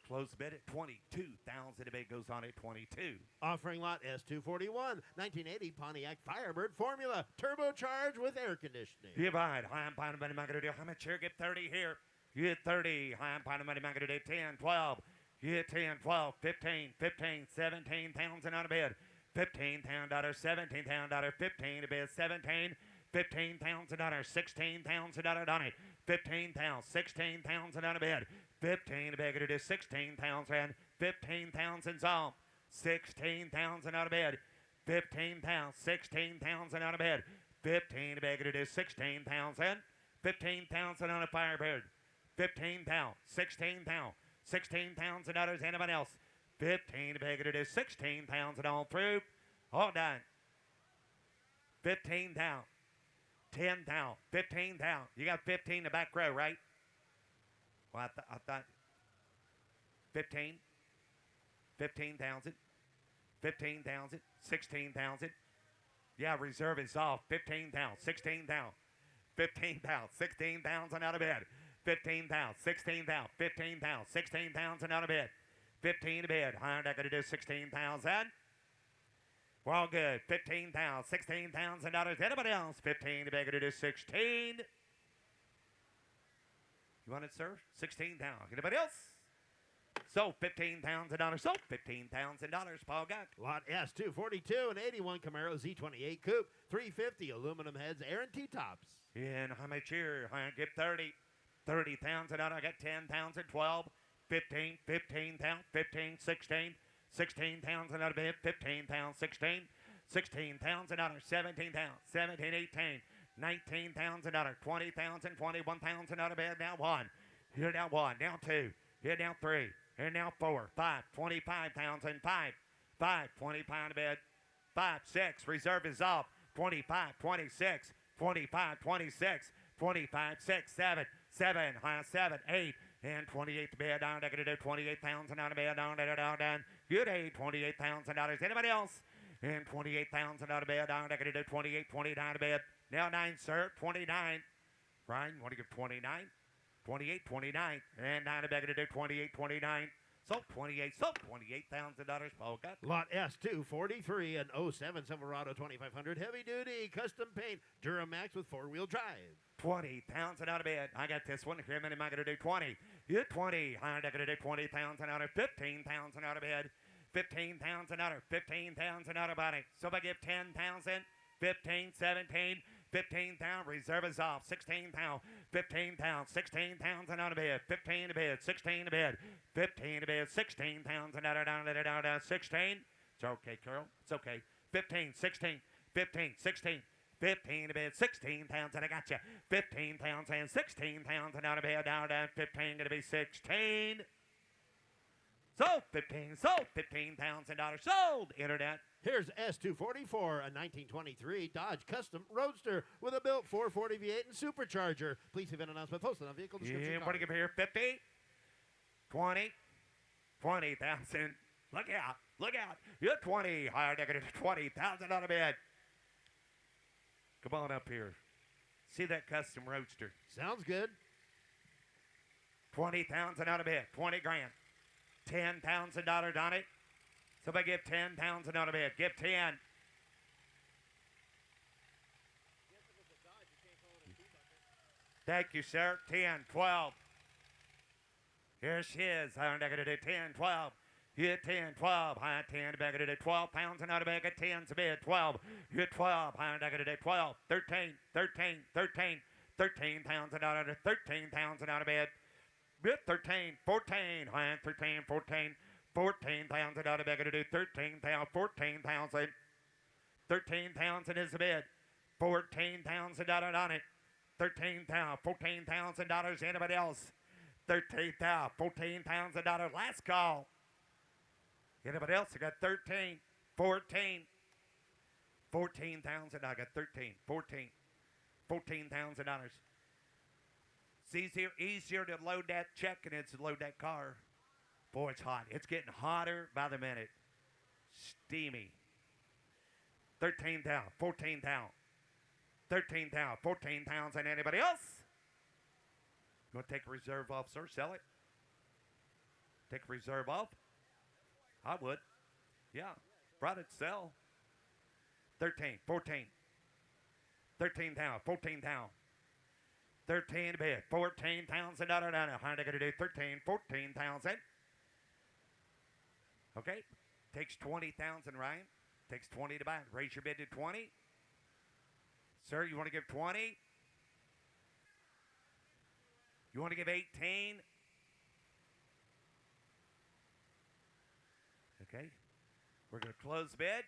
Close the bid at 22,000. The bid goes on at 22. Offering lot S241, 1980 Pontiac Firebird Formula, turbocharged with air conditioning. Here buy it. High and bottom money, I'm gonna do. How much here? Get 30 here. You get 30, high and bottom money, I'm gonna do 10, 12. You get 10, 12, 15, 15, 17,000 out of bed. $15,000, $17,000, 15 to bed, 17, $15,000, $16,000 on it. 15,000, 16,000 out of bed. 15 to bed, gonna do 16,000, 15,000's off. 16,000 out of bed. 15,000, 16,000 out of bed. 15 to bed, gonna do 16,000, 15,000 on a Firebird. 15,000, 16,000, $16,000. Anybody else? 15 to beg it is 16,000 all through. All done. 15,000, 10,000, 15,000. You got 15 in the back row, right? Well, I thought 15, 15,000, 15,000, 16,000. Yeah, reserve is off. 15,000, 16,000, 15,000, 16,000 out of bed. 15,000, 16,000, 15,000, 16,000 out of bed. 15 to bed. Higher, not going to do 16,000. We're all good. 15,000, $16,000. Anybody else? 15 to bigger to do 16. You want it, sir? 16,000. Anybody else? So $15,000. So $15,000. Paul got. Lot S, 242, an 81 Camaro Z28 Coupe, 350 aluminum heads, Aaron T-tops. And how much here? I get 30. 30,000 out. I got 10,000, 12, 15, 15,000, 15, 16, 16,000 out of bed, 15,000, 16, 16,000 out of 17,000, 17, 18, 19,000 out of 20,000, 21,000 out of bed. Now one. Here now one. Now two. Here now three. Here now four. 5, 25,000. 5, 25 out of bed. 5, 6. Reserve is off. 25, 26, 25, 26, 25, 6, 7, 7, 8, and 28 to bed. Down, they're going to do 28,000 out of bed. Down. Good $8, $28,000. Anybody else? And 28,000 out of bed. Down, they're going to do 28, 29 out of bed. Now 9, sir. 29. Ryan, you want to give 29? 28, 29. And down, they're going to do 28, 29. So $28,000. Paul got. Lot S, 243, an 07 Silverado 2500 heavy duty custom paint Duramax with 4-wheel drive. 20,000 out of bed. I got this one. Here, am I going to do 20? You're 20. I'm going to do 20,000 out of 15,000 out of bed. 15,000 out of 15,000 out of body. So if I give 10,000, 15, 17, 15,000. Reserve is off. 16,000. 15,000. 16,000 out of bed. 15 to bed. 16 to bed. 15 to bed. 16,000 down. 16. It's okay, Carol. It's okay. 15, 16, 15, 16. 15 to bed, 16,000. I got you. 15,000, 16,000 out of bed, down. 15 going to be 16. Sold 15, sold $15,000. Sold. Internet. Here's S244, a 1923 Dodge Custom Roadster with a built 440 V8 and supercharger. Please have an announcement posted on vehicle description. Yeah, what do you give here? 50, 20, 20,000. Look out, look out. You're 20. Higher negative 20,000 out of bed. Come on up here. See that custom roadster. Sounds good. 20,000 out of bed. 20 grand. $10,000 on it. Somebody give 10,000 out of bed. Give 10. Thank you, sir. 10, 12. Here's his. I'm going to do 10, 12. You're 10, 12. High 10. Back to do 12,000 out of bed. Get 10's a bed. 12. You're 12. High back to do 12. 13, 13, 13. 13,000 out of 13,000 out of bed. Good 13, 14. High 13, 14. 14,000 out of bed. To do 13,000. 14,000. 13,000 is the bid. 14,000 out on it. 13,000. $14,000. Anybody else? 13,000. $14,000. Last call. Anybody else? I got 13, 14, 14,000. I got 13, 14, $14,000. It's easier to load that check than it's to load that car. Boy, it's hot. It's getting hotter by the minute. Steamy. 13,000, 14,000, 13,000, 14,000. Anybody else? You want to take a reserve off, sir? Sell it. Take a reserve off. I would. Yeah. Brought it to sell. 13, 14. 13,000, 14,000. 13 to bed. $14,000. How are they going to do? 13, 14,000. Okay. Takes 20,000, Ryan. Takes 20 to buy it. Raise your bid to 20. Sir, you want to give 20? You want to give 18? Okay. We're going to close the bid.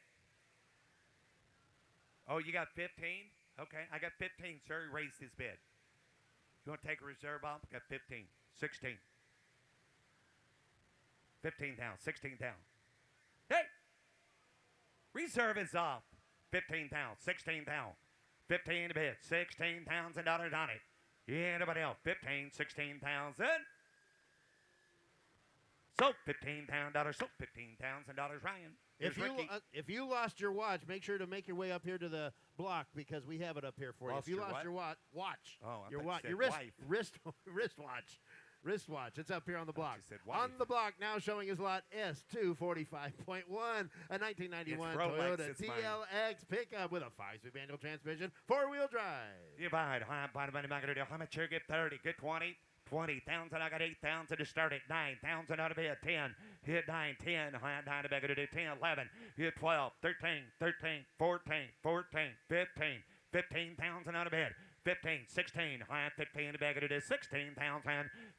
Oh, you got 15? Okay, I got 15, sir. He raised his bid. You want to take a reserve off? Got 15, 16. 15,000, 16,000. Hey! Reserve is off. 15,000, 16,000. 15 to bid. $16,000 on it. Anybody else? 15, 16,000. So $15,000. So $15,000, Ryan. If you lost your watch, make sure to make your way up here to the block because we have it up here for you. If you lost your watch, Oh, your wrist watch, wristwatch. It's up here on the block. you said wife. On the block now showing his lot S245.1, a 1991 It's Rolex, Toyota it's mine. TLX pickup with a 5-speed manual transmission, 4-wheel drive. You buy it. High bottom money, I'm going to do. How much here? Get 30. Get 20. 20,000. I got 8,000 to start at 9,000 out of bed. 10. Hit 9. 10. High 9 to bed. Going to do 10. 11. Hit 12. 13. 13. 14. 14. 15. 15,000 out of bed. 15, 16, high 15 to bed. It is 16,000,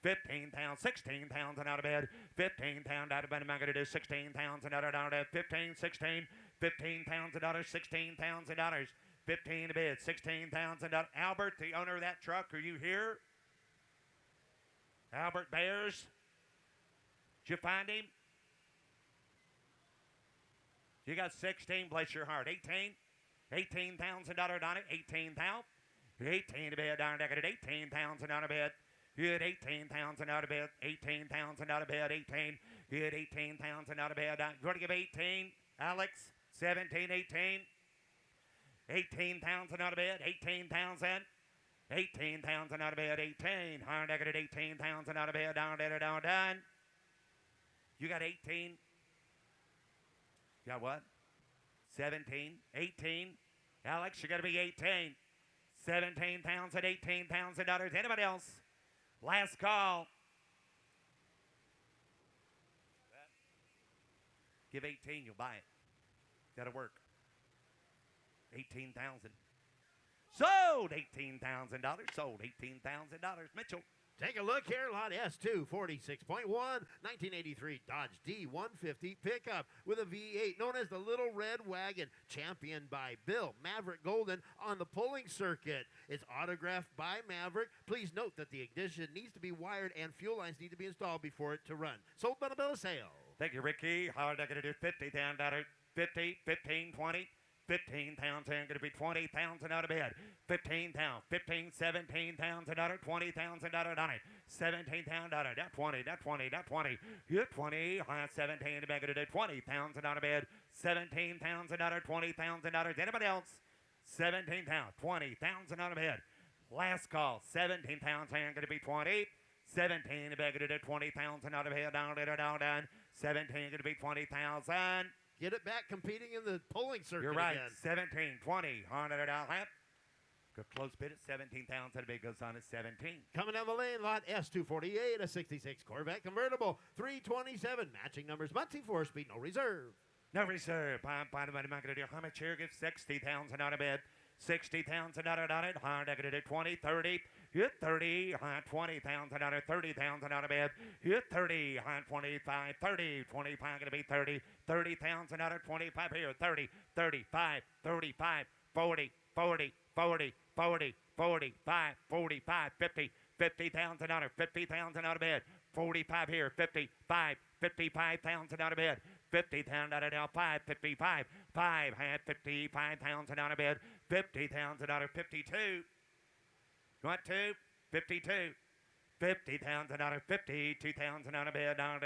15,000, 16,000 out of bed. 15,000 out of bed. I'm going to do 16,000 out of bed. 15, 16, $15,000, $16,000. 15 to bed, $16,000. Albert, the owner of that truck, are you here? Albert Bears? Did you find him? You got 16, bless your heart. 18, $18,000 on it, 18,000. 18 to bed, down deck at 18,000 out of bed. You had 18,000 out of bed, 18,000 out of bed, 18. You had 18,000 out of bed. You want to give 18, Alex? 17, 18. 18,000 out of bed, 18,000. 18,000 out of bed, 18. Higher deck at 18,000 out of bed, down, down. You got 18. You got what? 17, 18. Alex, you got to be 18. 17,000, $18,000. Anybody else? Last call. Give 18, you'll buy it. That'll work. 18,000. Sold $18,000. Sold $18,000. Mitchell. Take a look here, lot S246.1, 1983 Dodge D150 pickup with a V8 known as the Little Red Wagon, championed by Bill Maverick Golden on the pulling circuit. It's autographed by Maverick. Please note that the ignition needs to be wired and fuel lines need to be installed before it to run. Sold on a bill of sale. Thank you, Ricky. How are they going to do? $50,000. 50, 15, 20. 15,000, going to be 20,000 out of bed. 15,000, 15, 17,000 out of 20,000 out of 90. 17,000 out of that 20, that 20, that 20. Hit 20, 17 to bed, going to do 20,000 out of bed. 17,000 out of 20,000 out of anybody else? 17,000, 20,000 out of bed. Last call, 17,000, going to be 20. 17 to bed, going to do 20,000 out of bed, down. 17 going to be 20,000. Get it back competing in the pulling circuit. You're right. Again. 17, 20, $100 out. Good close bid at 17,000. The bid goes on at 17. Coming down the lane, lot S248, a 66 Corvette convertible, 327, matching numbers, Muncie 4-speed, no reserve. No reserve. I'm going to do how much here? Give 60,000 out of bed. 60,000 out of it. Hard going to do 20, 30. Hit 30. 20,000 out of 30,000 out of bed. Hit 30. 25, 30. 25 going to be 30. 30,000 out of 25 here. 30, 35, 35, 40, 40, 40, 40, 45, 45, 50. 50,000 out of 50,000 out of bed. 45 here. 55, 55,000 out of bed. 50,000 out of now, 5, 55, 5, had 55,000 out of bed, 50,000 out of 52. You want 2? 52. 50,000 out of 52,000 out of bed, down.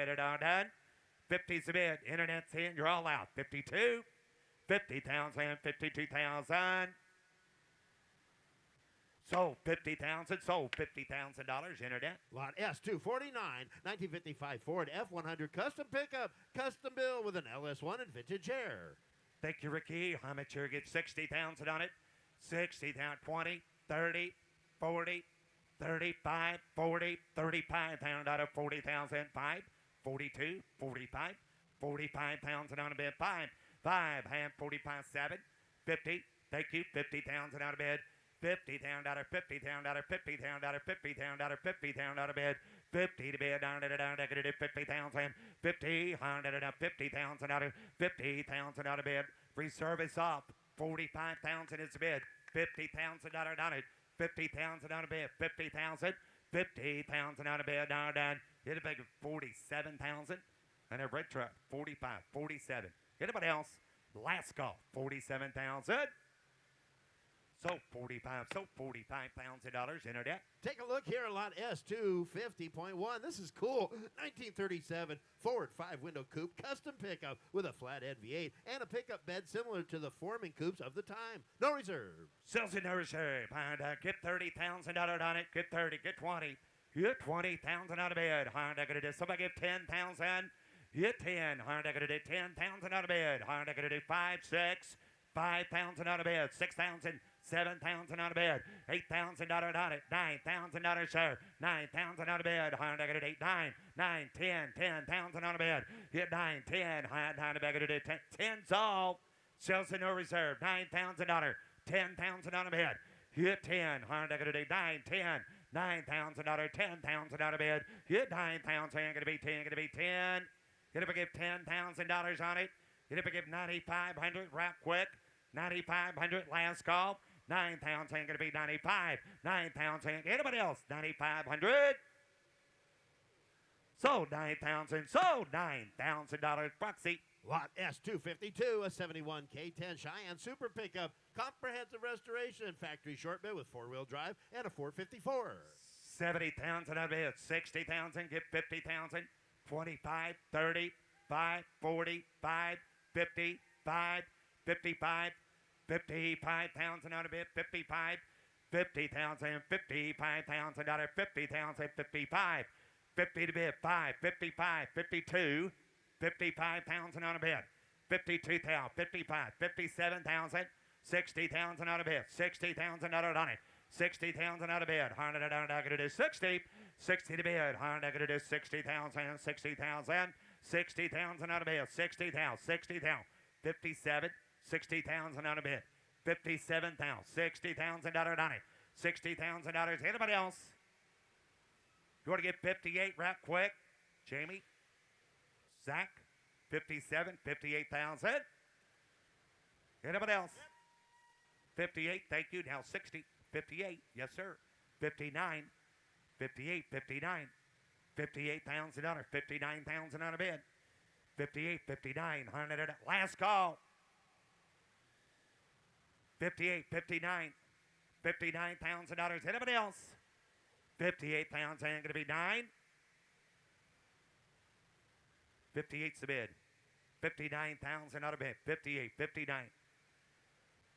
50's the bid. Internet's in, you're all out. 52, 50,000, 52,000. Sold 50,000, sold $50,000, internet. Lot S249, 1955 Ford F100 custom pickup, custom bill with an LS1 and vintage air. Thank you, Ricky. How much here? Get 60,000 on it. 60,000, 20, 30, 40, 35, 40, 35,000 out of 40,000, 5, 42, 45, 45,000 on a bed, 5, hand 45, 7, 50, thank you, 50,000 out of bed. 50,000 out of 50,000 out of 50,000 out of 50,000 out of 50,000 out of bed. 50 to bed, down, 50,000. 50, 100 out of 50,000 out of 50,000 out of bed. Reserve is up. 45,000 is the bid. 50,000 out of it. 50,000 out of bed. 50,000. 50,000 out of bed, down. Hit a big 47,000. And a red truck, 45, 47. Anybody else? Last call, 47,000. So 45, so $45,000 internet. Take a look here at lot S250.1. This is cool. 1937 Ford 5-window coupe custom pickup with a flathead V8 and a pickup bed similar to the Foreman coupes of the time. No reserve. Sells it no reserve. Get 30,000 on it. Get 30, get 20. Hit 20,000 out of bed. Hard to do. Somebody give 10,000. Hit 10. Hard to do. 10,000 out of bed. Hard to do. 5, 6. 5,000 out of bed. 6,000. 7,000 out of bed. $8,000 on it. $9,000, sir. 9,000 out of bed. Hard to do. 8, 9, 9, 10. 10,000 out of bed. Hit 9, 10. Hard to do. 10. 10's all. Sells no reserve. $9,000. 10,000 out of bed. Hit 10. Hard to do. 9, 10. $9,000. 10,000 out of bed. Hit 9,000. Going to be 10. Going to be 10. Going to give $10,000 on it. Going to give 9,500. Wrap quick. 9,500. Last call. 9,000. Going to be 95. 9,000. Anybody else? 9,500. Sold 9,000. Sold $9,000. Proxy. Lot S252, a 71 K10 Cheyenne Super Pickup, comprehensive restoration and factory short bed with four-wheel drive and a 454. 70,000 out of it. 60,000. Get 50,000. 25, 30, 5, 40, 5, 50, 5, 55, 55,000 out of it. 55, 50,000, 55,000 out of 50,000, 55, 50 to bid. 5, 55, 52. 55,000 out of bed. 52,000, 55, 57,000, 60,000 out of bed. 60,000 out of on it. 60,000 out of bed. 100 down to do 60. 60 to bed. 100 to do 60,000, 60,000, 60,000 out of bed. 60,000, 60,000, 57, 60,000 out of bed. 57,000, 60,000 out of on it. 60,000 out of anybody else? You want to get 58 right quick? Jamie? Zach, 57, 58,000. Anybody else? 58, thank you. Now 60, 58, yes sir. 59, 58, 59, $58,000, 59,000 out of bed. 58, 59, 100. Last call. 58, 59, $59,000. Anybody else? 58,000, going to be 9. 58's the bid. 59,000 out of bid. 58, 59.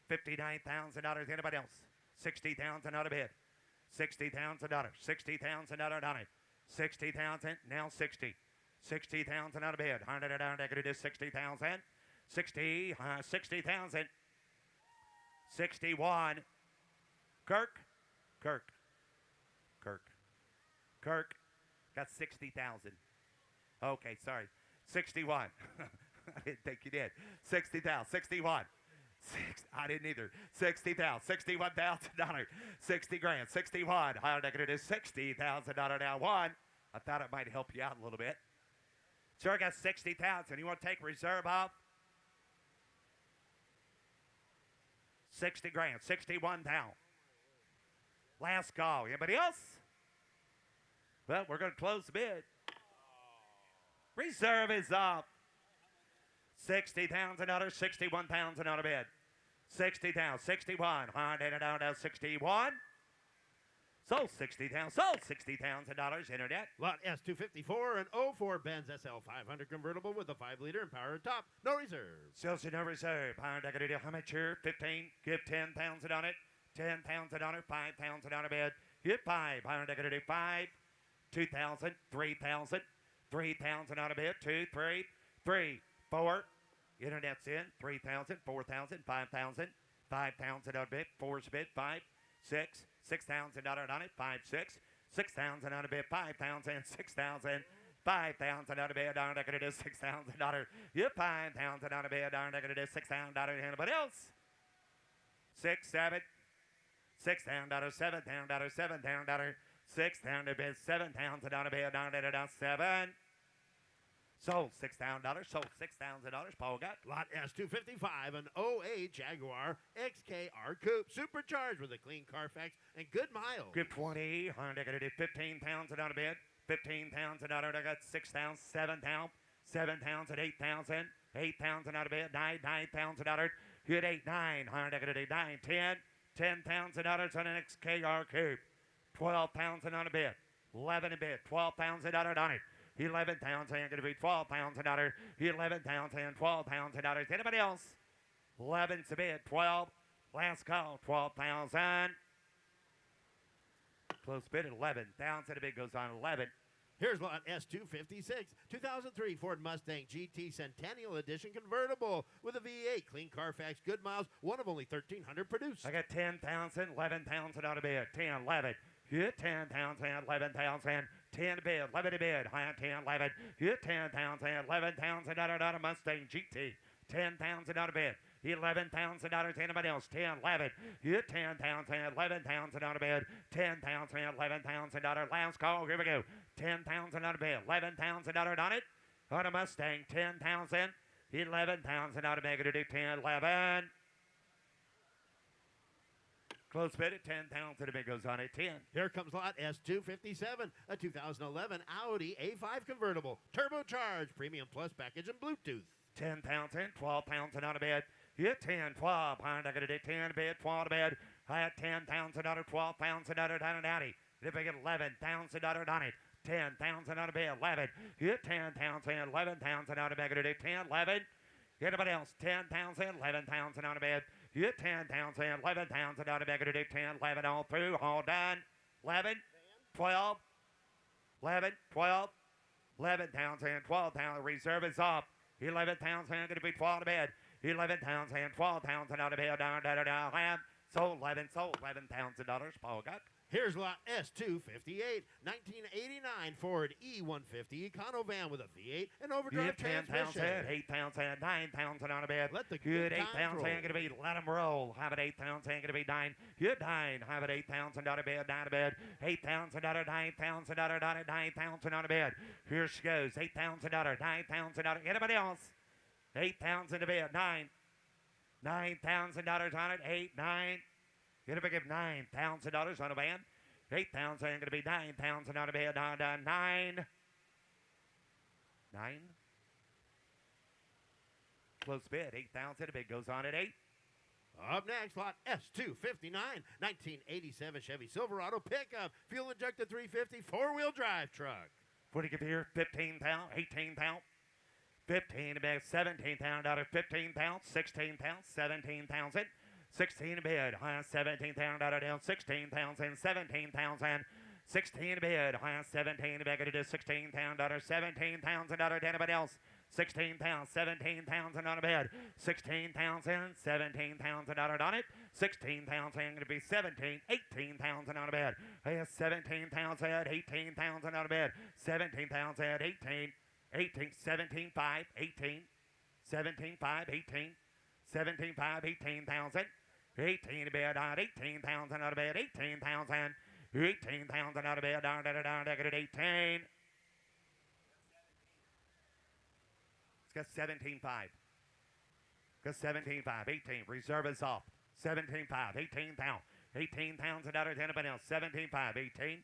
$59,000. Anybody else? 60,000 out of bid. $60,000. 60,000 out of it. 60,000. Now 60. 60,000 out of bid. 100 down. They're going to do 60,000. 60,000. 61. Kirk. Got 60,000. Okay, sorry. 61. I didn't think you did. 60,000. 61. I didn't either. 60,000. $61,000. 60 grand. 61. I'm not going to do $60,000 now. One. I thought it might help you out a little bit. Sure, I got 60,000. You want to take reserve off? 60 grand. 61 down. Last call. Anybody else? Well, we're going to close the bid. Reserve is up. $60,000, 61,000 out of bid. 60,000, 61, 100 down to 61. Sold 60,000, sold $60,000. Internet. Lot S254, an 04 Benz SL500 convertible with a 5-liter and power top. No reserve. Sells no reserve. How much here? 15. Give 10,000 on it. 10,000 on it. 5,000 out of bid. Hit 5. 5. 2,000. 3,000. 3,000 out of bid. 2, 3, 3, 4. Internet's in. 3,000, 4,000, 5,000. 5,000 out of bid. 4's bid. 5, 6. 6,000 out on it. 5, 6. 6,000 out of bid. 5,000. 6,000. 5,000 out of bid. Darn, they're going to do $6,000. You 5,000 out of bid. Darn, they're going to do $6,000. Anybody else? 6, 7. $6,000. $7,000. $7,000. 6,000 to bid. 7,000 out of bid. Darn, they're down 7. Sold $6,000. Sold $6,000. Paul got Lot S255, an 08 Jaguar XKR Coupe, supercharged with a clean Carfax and good miles. Good 20. I'm going to do 15,000 out of bid. 15,000 out of bid. I got 6,000, 7,000, 7,000, 8,000, 8,000 out of bid. 9,000 out of bid. Hit 8, 9. I'm going to do 9, 10, 10,000 out of on an XKR Coupe. 12,000 out of bid. 11 a bid. 12,000 out of on it. 11,000 going to be 12,000 dollars. 11,000, 12,000 dollars. Anybody else? 11's a bid. 12. Last call. 12,000. Close bid at 11,000. The bid goes on 11. Here's lot S256, 2003 Ford Mustang GT Centennial Edition convertible with a V8, clean Carfax, good miles, one of only 1,300 produced. I got 10,000, 11,000 on the bid. 10, 11. Hit 10,000, 11,000. 10 to bid, 11 to bid. High 10, 11. Hit 10,000, 11,000 on a Mustang GT. 10,000 on the bid. $11,000. Anybody else? 10, 11. Hit 10,000, 11,000 on the bid. 10,000, $11,000. Last call. Here we go. 10,000 on the bid. $11,000 on it. On a Mustang. 10,000. 11,000 on the bid. Gonna do 10, 11. Close bid at 10,000. The bid goes on at 10. Here comes lot S257, a 2011 Audi A5 convertible, turbocharged, premium plus package, and Bluetooth. 10,000, 12,000 on the bid. Hit 10, 12. I'm going to do 10 bid, 12 to bid. I had $10,000, $12,000 on an Audi. If I get $11,000 on it, 10,000 on a bid, 11. Hit 10,000, 11,000 on a bid. Going to do 10, 11. Anybody else? 10,000, 11,000 on a bid. Hit 10,000, 11,000 on a bid. Going to do 10, 11 all through, all done. 11, 12, 11, 12, 11,000, 12,000. Reserve is off. 11,000 going to be 12 to bid. 11,000, 12,000 on the bid. Down. Sold 11, sold $11,000. Paul got. Here's lot S258, 1989 Ford E150 Econovan with a V8 and overdrive transmission. 8,000, 9,000 on a bid. Let the good good 8,000 times going to be, let them roll. Have it 8,000 going to be 9. Good 9. Have it 8,000 on a bid, down a bid. $8,000, $9,000 on it, 9,000 on a bid. Here she goes, $8,000, $9,000. Anybody else? 8,000 to bid, 9. $9,000 on it, 8, 9. You're going to give $9,000 on a band. 8,000 going to be 9,000 on a band. On 9. 9. Close bid. 8,000. The bid goes on at 8. Up next, lot S259, 1987 Chevy Silverado pickup, fuel injected 350 four-wheel drive truck. What do you give here? 15 pound, 18 pound, 15 about 17 pound out of 15 pounds, 16 pounds, 17,000. 16 a bid, high 17,000 out of down, 16,000, 17,000, 16 a bid, high 17 a bid, going to do 16,000 out of 17,000 out of anybody else. 16 pounds, 17,000 on a bed. 16,000, 17,000 on it. 16,000 going to be 17, 18,000 on a bed. 17,000, 18,000 on a bed. 17,000, 18, 18, 17, 5, 18, 17, 5, 18, 17, 5, 18,000. 18 a bed on 18,000 out of bed. 18,000, 18,000 out of bed. Down, 18. Got 17.5. Got 17.5. 18. Reserve is off. 17.5. 18 pound. 18,000 out of anybody else. 17.5. 18.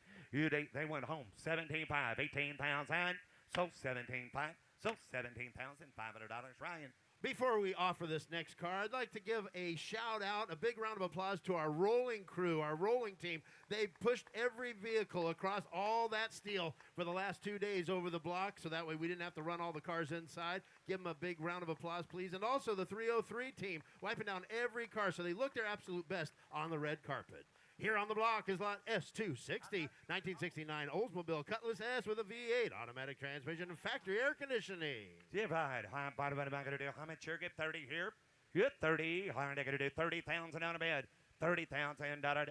They went home. 17.5. 18,000. So 17.5. So $17,500. Ryan. Before we offer this next car, I'd like to give a shout out, a big round of applause to our rolling crew, our rolling team. They pushed every vehicle across all that steel for the last 2 days over the block, so that way we didn't have to run all the cars inside. Give them a big round of applause, please. And also the 303 team, wiping down every car so they look their absolute best on the red carpet. Here on the block is lot S260, 1969 Oldsmobile Cutlass S with a V8, automatic transmission, and factory air conditioning. Divide. High bottom of I'm going to do. How much here? Get 30 here. Get 30. High going to do 30,000 on a bed. 30,000 out of.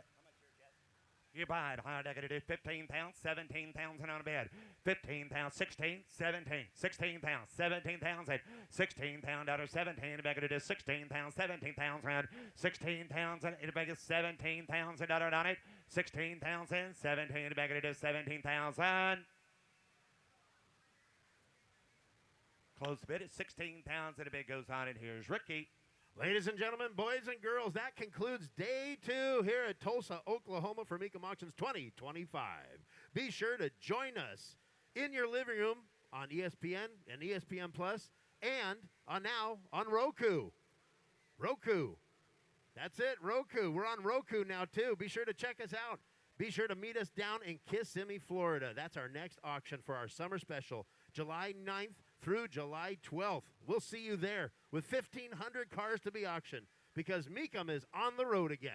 You buy it. High going to do 15 pounds, 17,000 on a bed. 15 pounds, 16, 17, 16 pounds, 17,000, 16 pound out of 17. Back to do 16 pounds, 17,000, 16 pounds, and it'll make it 17,000 out on it. 16,000, 17. Back to do 17,000. Close bid at 16 pounds, and a bid goes on it. Here's Ricky. Ladies and gentlemen, boys and girls, that concludes day 2 here at Tulsa, Oklahoma for Mecum Auctions 2025. Be sure to join us in your living room on ESPN and ESPN Plus and now on Roku. Roku. That's it, Roku. We're on Roku now, too. Be sure to check us out. Be sure to meet us down in Kissimmee, Florida. That's our next auction for our summer special, July 9th through July 12th. We'll see you there with 1,500 cars to be auctioned because Mecum is on the road again.